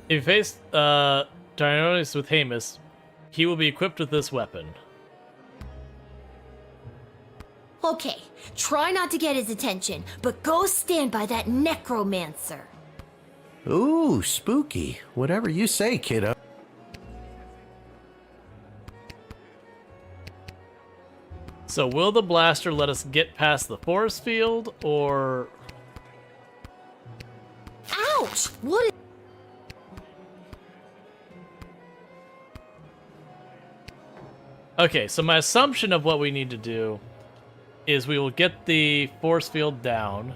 If you face Tyronius with Hamus, he will be equipped with this weapon. Okay, try not to get his attention, but go stand by that necromancer. Ooh, spooky. Whatever you say, kiddo. So will the blaster let us get past the force field, or... Ouch! What is... Okay, so my assumption of what we need to do is we will get the force field down.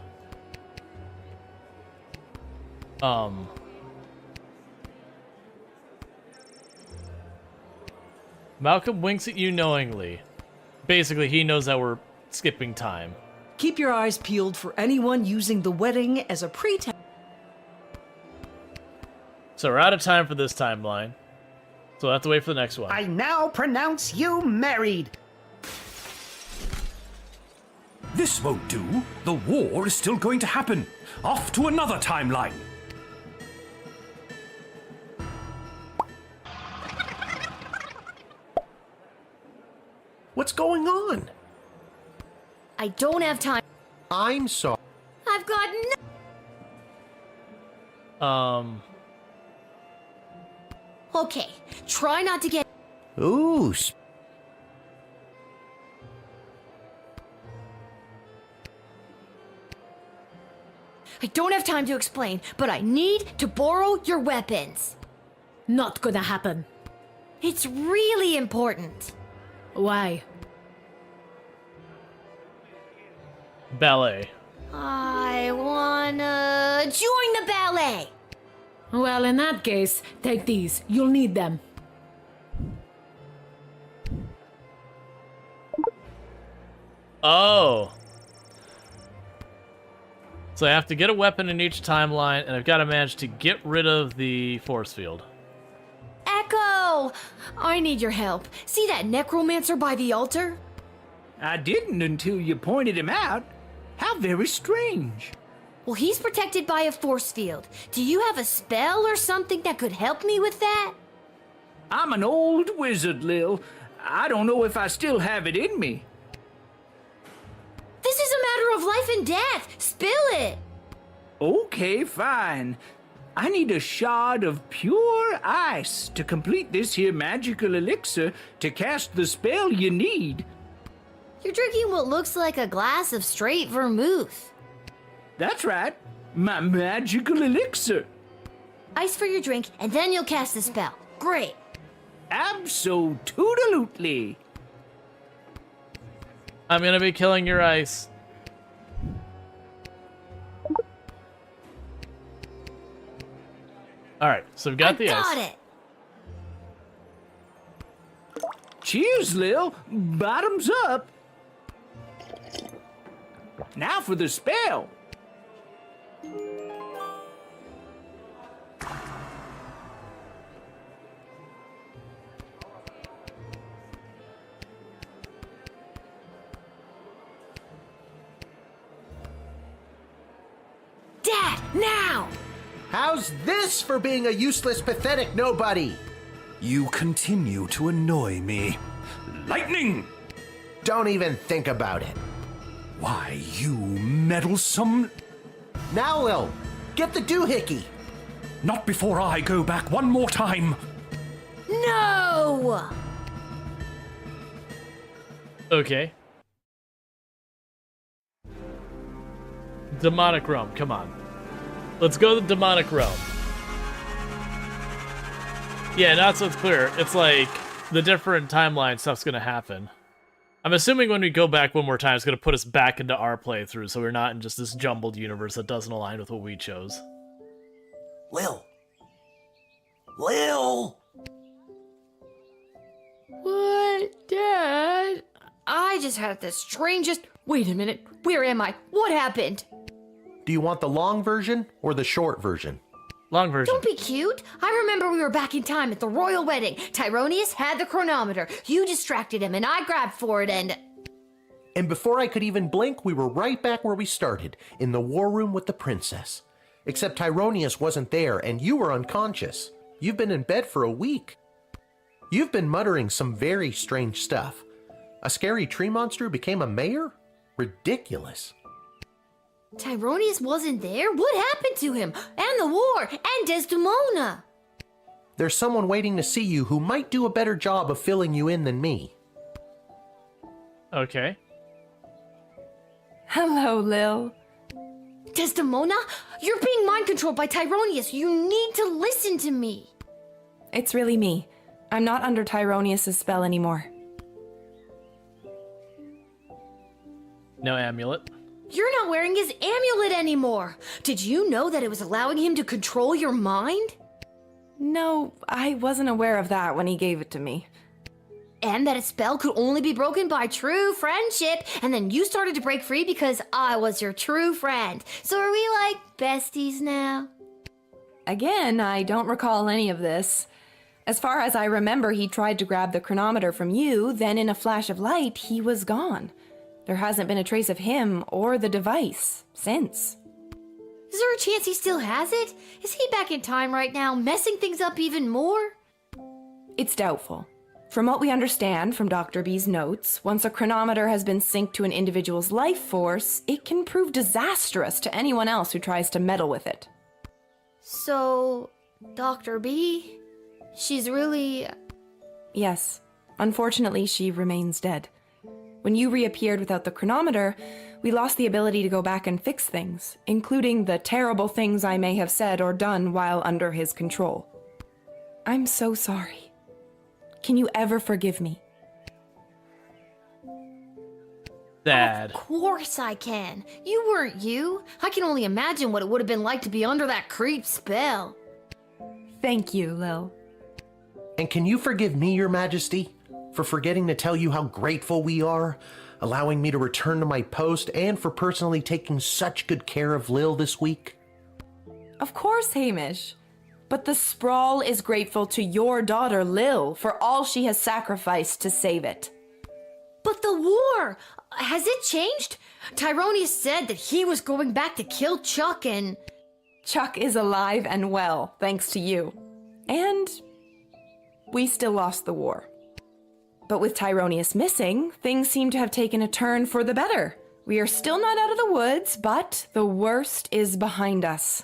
Malcolm winks at you knowingly. Basically, he knows that we're skipping time. Keep your eyes peeled for anyone using the wedding as a pretext. So we're out of time for this timeline. So we'll have to wait for the next one. I now pronounce you married. This won't do. The war is still going to happen. Off to another timeline. What's going on? I don't have time. I'm sorry. I've got no. Okay, try not to get. Ooh. I don't have time to explain, but I need to borrow your weapons. Not gonna happen. It's really important. Why? Ballet. I wanna join the ballet. Well, in that case, take these. You'll need them. Oh. So I have to get a weapon in each timeline, and I've got to manage to get rid of the force field. Echo! I need your help. See that necromancer by the altar? I didn't until you pointed him out. How very strange. Well, he's protected by a force field. Do you have a spell or something that could help me with that? I'm an old wizard, Lil. I don't know if I still have it in me. This is a matter of life and death. Spill it. Okay, fine. I need a shard of pure ice to complete this here magical elixir to cast the spell you need. You're drinking what looks like a glass of straight vermouth. That's right. My magical elixir. Ice for your drink, and then you'll cast the spell. Great. Abso-toodalutely. I'm gonna be killing your ice. Alright, so we've got the ice. Got it. Cheers, Lil. Bottoms up. Now for the spell. Dad, now! How's this for being a useless, pathetic nobody? You continue to annoy me. Lightning! Don't even think about it. Why, you meddlesome... Now, Lil, get the doohickey. Not before I go back one more time. No! Okay. Demonic realm, come on. Let's go to the demonic realm. Yeah, now so it's clear. It's like the different timeline stuff's gonna happen. I'm assuming when we go back one more time, it's gonna put us back into our playthrough, so we're not in just this jumbled universe that doesn't align with what we chose. Lil. Lil! What, Dad? I just had the strangest... Wait a minute. Where am I? What happened? Do you want the long version or the short version? Long version. Don't be cute. I remember we were back in time at the royal wedding. Tyronius had the chronometer. You distracted him, and I grabbed for it, and... And before I could even blink, we were right back where we started, in the war room with the princess. Except Tyronius wasn't there, and you were unconscious. You've been in bed for a week. You've been muttering some very strange stuff. A scary tree monster became a mayor? Ridiculous. Tyronius wasn't there? What happened to him? And the war? And Desdemona? There's someone waiting to see you who might do a better job of filling you in than me. Okay. Hello, Lil. Desdemona? You're being mind-controlled by Tyronius. You need to listen to me. It's really me. I'm not under Tyronius' spell anymore. No amulet. You're not wearing his amulet anymore. Did you know that it was allowing him to control your mind? No, I wasn't aware of that when he gave it to me. And that a spell could only be broken by true friendship, and then you started to break free because I was your true friend. So are we like besties now? Again, I don't recall any of this. As far as I remember, he tried to grab the chronometer from you, then in a flash of light, he was gone. There hasn't been a trace of him or the device since. Is there a chance he still has it? Is he back in time right now, messing things up even more? It's doubtful. From what we understand from Dr. B's notes, once a chronometer has been synced to an individual's life force, it can prove disastrous to anyone else who tries to meddle with it. So, Dr. B? She's really... Yes. Unfortunately, she remains dead. When you reappeared without the chronometer, we lost the ability to go back and fix things, including the terrible things I may have said or done while under his control. I'm so sorry. Can you ever forgive me? Dad. Of course I can. You weren't you. I can only imagine what it would have been like to be under that creep spell. Thank you, Lil. And can you forgive me, Your Majesty, for forgetting to tell you how grateful we are, allowing me to return to my post, and for personally taking such good care of Lil this week? Of course, Hamish. But the Sprawl is grateful to your daughter, Lil, for all she has sacrificed to save it. But the war! Has it changed? Tyronius said that he was going back to kill Chuck and... Chuck is alive and well, thanks to you. And we still lost the war. But with Tyronius missing, things seem to have taken a turn for the better. We are still not out of the woods, but the worst is behind us.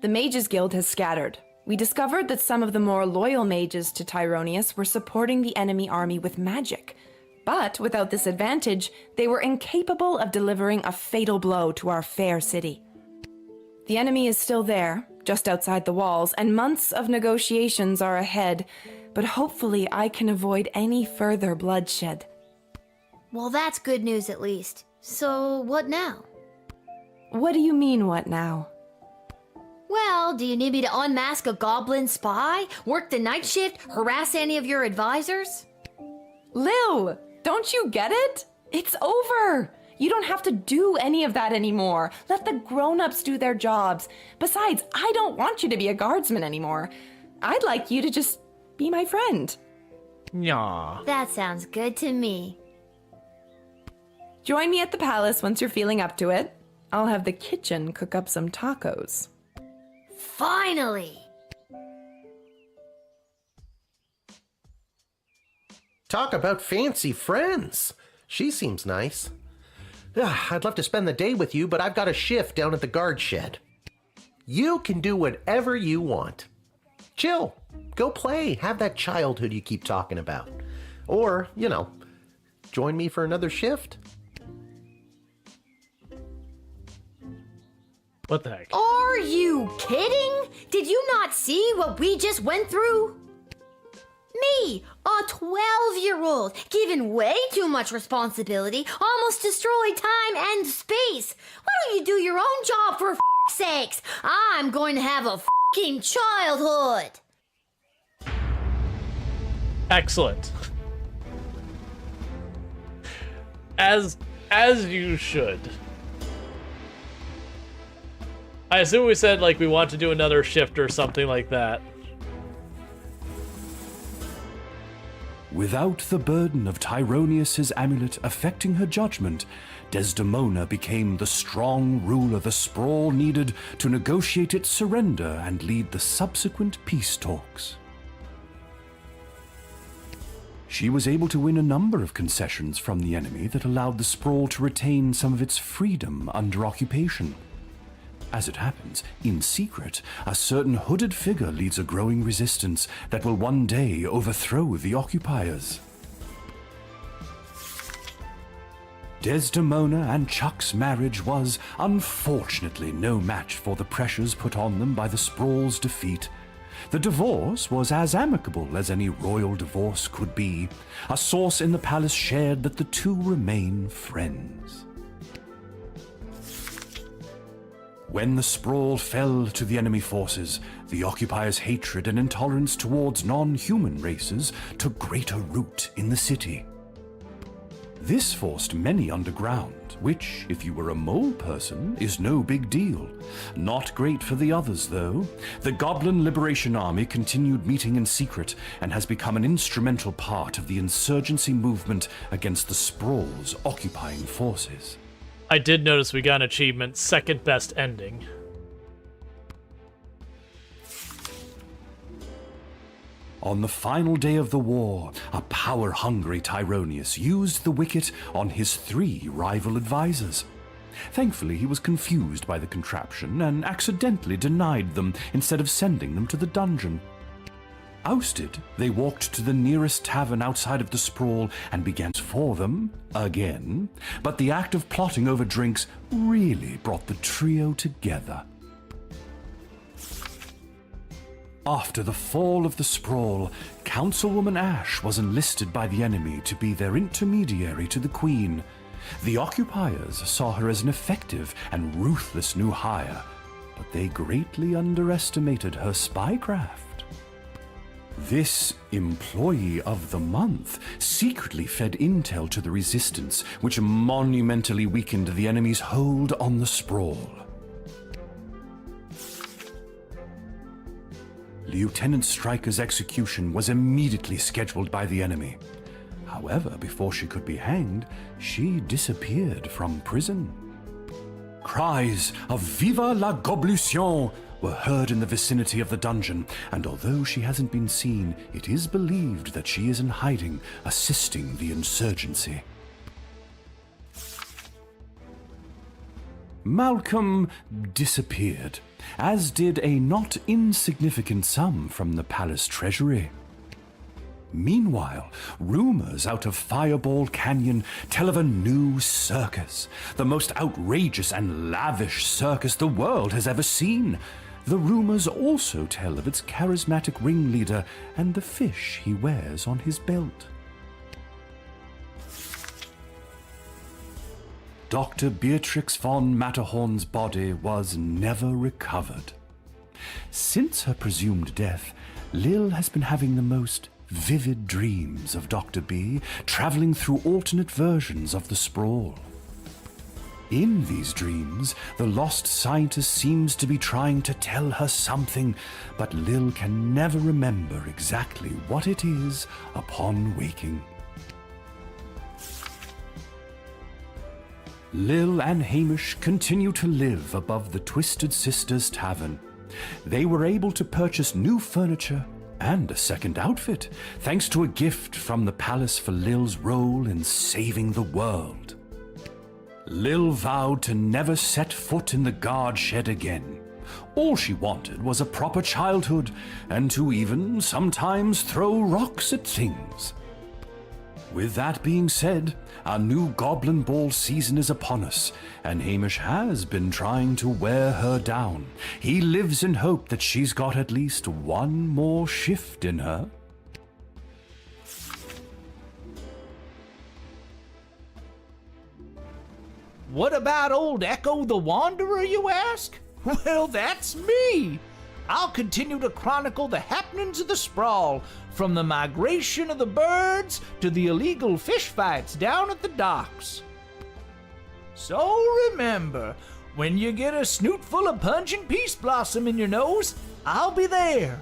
The Mages Guild has scattered. We discovered that some of the more loyal mages to Tyronius were supporting the enemy army with magic. But without this advantage, they were incapable of delivering a fatal blow to our fair city. The enemy is still there, just outside the walls, and months of negotiations are ahead, but hopefully I can avoid any further bloodshed. Well, that's good news at least. So, what now? What do you mean, what now? Well, do you need me to unmask a goblin spy? Work the night shift? Harass any of your advisors? Lil, don't you get it? It's over. You don't have to do any of that anymore. Let the grown-ups do their jobs. Besides, I don't want you to be a guardsman anymore. I'd like you to just be my friend. Nyah. That sounds good to me. Join me at the palace once you're feeling up to it. I'll have the kitchen cook up some tacos. Finally! Talk about fancy friends. She seems nice. I'd love to spend the day with you, but I've got a shift down at the guard shed. You can do whatever you want. Chill. Go play. Have that childhood you keep talking about. Or, join me for another shift. What the heck? Are you kidding? Did you not see what we just went through? Me, a 12-year-old, given way too much responsibility, almost destroyed time and space. Why don't you do your own job for f***'s sakes? I'm going to have a f***ing childhood. Excellent. As you should. I assume we said, we want to do another shift or something like that. Without the burden of Tyronius's amulet affecting her judgment, Desdemona became the strong ruler the Sprawl needed to negotiate its surrender and lead the subsequent peace talks. She was able to win a number of concessions from the enemy that allowed the Sprawl to retain some of its freedom under occupation. As it happens, in secret, a certain hooded figure leads a growing resistance that will one day overthrow the occupiers. Desdemona and Chuck's marriage was, unfortunately, no match for the pressures put on them by the Sprawl's defeat. The divorce was as amicable as any royal divorce could be. A source in the palace shared that the two remain friends. When the Sprawl fell to the enemy forces, the occupiers' hatred and intolerance towards non-human races took greater root in the city. This forced many underground, which, if you were a mole person, is no big deal. Not great for the others, though. The Goblin Liberation Army continued meeting in secret and has become an instrumental part of the insurgency movement against the Sprawl's occupying forces. I did notice we got an achievement, second best ending. On the final day of the war, a power-hungry Tyronius used the wicket on his 3 rival advisors. Thankfully, he was confused by the contraption and accidentally denied them instead of sending them to the dungeon. Ousted, they walked to the nearest tavern outside of the Sprawl and began for them again, but the act of plotting over drinks really brought the trio together. After the fall of the Sprawl, Councilwoman Ash was enlisted by the enemy to be their intermediary to the Queen. The occupiers saw her as an effective and ruthless new hire, but they greatly underestimated her spycraft. This Employee of the Month secretly fed intel to the Resistance, which monumentally weakened the enemy's hold on the Sprawl. Lieutenant Stryker's execution was immediately scheduled by the enemy. However, before she could be hanged, she disappeared from prison. Cries of "Viva la Goblution" were heard in the vicinity of the dungeon, and although she hasn't been seen, it is believed that she is in hiding, assisting the insurgency. Malcolm disappeared, as did a not insignificant sum from the palace treasury. Meanwhile, rumors out of Fireball Canyon tell of a new circus, the most outrageous and lavish circus the world has ever seen. The rumors also tell of its charismatic ringleader and the fish he wears on his belt. Dr. Beatrix von Matterhorn's body was never recovered. Since her presumed death, Lil has been having the most vivid dreams of Dr. B, traveling through alternate versions of the Sprawl. In these dreams, the lost scientist seems to be trying to tell her something, but Lil can never remember exactly what it is upon waking. Lil and Hamish continue to live above the Twisted Sisters Tavern. They were able to purchase new furniture and a second outfit, thanks to a gift from the palace for Lil's role in saving the world. Lil vowed to never set foot in the guard shed again. All she wanted was a proper childhood, and to even sometimes throw rocks at things. With that being said, our new Goblin Ball season is upon us, and Hamish has been trying to wear her down. He lives in hope that she's got at least one more shift in her. What about old Echo the Wanderer, you ask? Well, that's me! I'll continue to chronicle the happenings of the Sprawl, from the migration of the birds to the illegal fish fights down at the docks. So remember, when you get a snoot full of pungent peace blossom in your nose, I'll be there.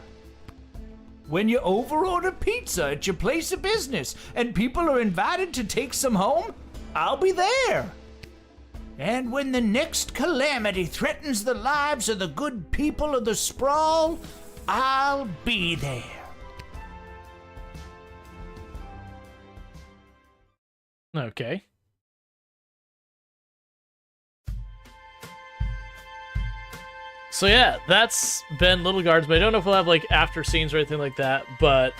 When you overorder pizza at your place of business and people are invited to take some home, I'll be there. And when the next calamity threatens the lives of the good people of the Sprawl, I'll be there. Okay. So yeah, that's been Lil Guardsman. I don't know if we'll have like after scenes or anything like that, but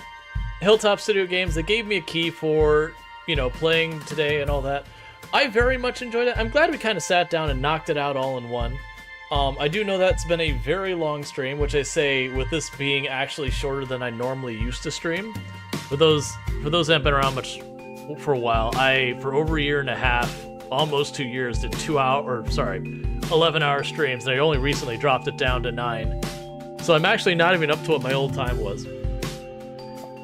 Hilltop Studio Games, they gave me a key for, you know, playing today and all that. I very much enjoyed it. I'm glad we kind of sat down and knocked it out all in one. I do know that's been a very long stream, which I say with this being actually shorter than I normally used to stream. For those that have been around much for a while, I, for over a year and a half, almost 2 years, did 11-hour streams, and I only recently dropped it down to 9. So I'm actually not even up to what my old time was.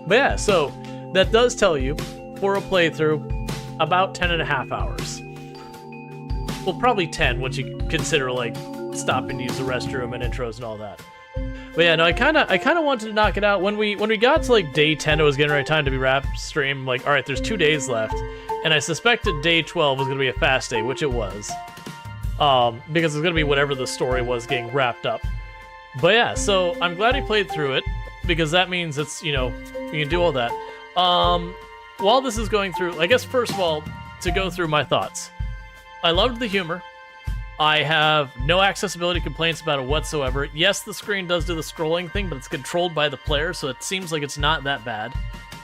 But yeah, so that does tell you, for a playthrough, about 10.5 hours. well, probably 10 once you consider like stopping to use the restroom and intros and all that. But yeah, no, I kind of wanted to knock it out when we got to like day 10. It was getting right time to be wrap stream. I'm like, all right, there's 2 days left, and I suspected day 12 was gonna be a fast day, which it was, because it's gonna be whatever the story was getting wrapped up. But yeah, so I'm glad he played through it because that means it's, you know, you can do all that. While this is going through, I guess first of all, to go through my thoughts, I loved the humor. I have no accessibility complaints about it whatsoever. Yes, the screen does do the scrolling thing, but it's controlled by the player, so it seems like it's not that bad.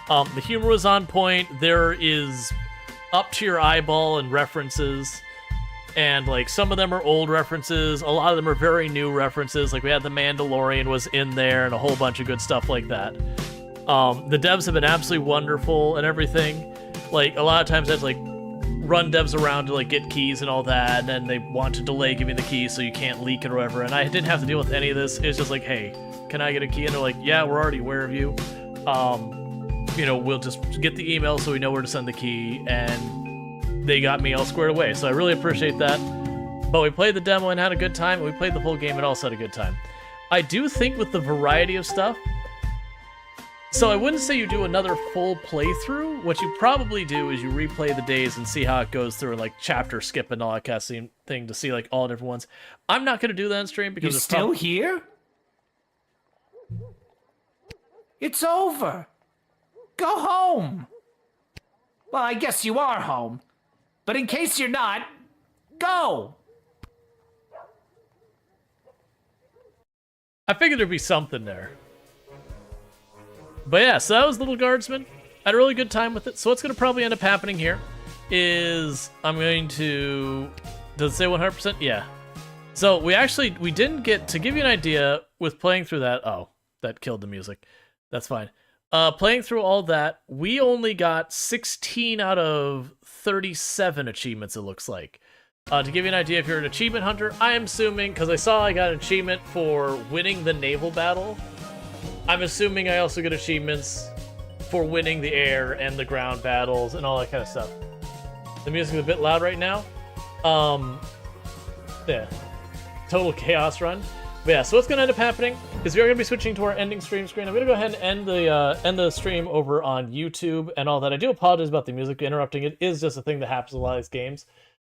The humor was on point. There is up to your eyeball and references, and like some of them are old references. A lot of them are very new references. Like we had the Mandalorian was in there and a whole bunch of good stuff like that. The devs have been absolutely wonderful and everything. Like a lot of times I have to like run devs around to like get keys and all that, and then they want to delay giving the keys so you can't leak it or whatever, and I didn't have to deal with any of this. It's just like, hey, can I get a key? And they're like, yeah, we're already aware of you. You know, we'll just get the email so we know where to send the key, and they got me all squared away, so I really appreciate that. But we played the demo and had a good time, and we played the full game and also had a good time. I do think with the variety of stuff, so I wouldn't say you do another full playthrough. What you probably do is you replay the days and see how it goes through, and like chapter skip and all that kind of thing to see like all different ones. I'm not going to do that on stream because You're it's still here? It's over. Go home. Well, I guess you are home. But in case you're not, go. I figured there'd be something there. But yeah, so that was Lil Guardsman. I had a really good time with it. So what's going to probably end up happening here is I'm going to... Does it say 100%? Yeah. So we didn't get... To give you an idea, with playing through that... Oh, that killed the music. That's fine. Playing through all that, we only got 16 out of 37 achievements, it looks like. To give you an idea, if you're an achievement hunter, I am assuming... Because I saw I got an achievement for winning the naval battle. I'm assuming I also get achievements for winning the air and the ground battles and all that kind of stuff. The music is a bit loud right now. Yeah. Total chaos run. But yeah, so what's going to end up happening is we are going to be switching to our ending stream screen. I'm going to go ahead and end the stream over on YouTube and all that. I do apologize about the music interrupting. It is just a thing that happens in a lot of these games.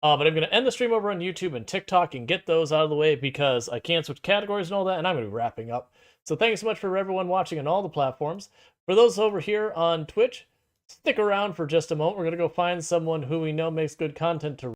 But I'm going to end the stream over on YouTube and TikTok and get those out of the way because I can't switch categories and all that, and I'm going to be wrapping up. So thanks so much for everyone watching on all the platforms. For those over here on Twitch, stick around for just a moment. We're going to go find someone who we know makes good content to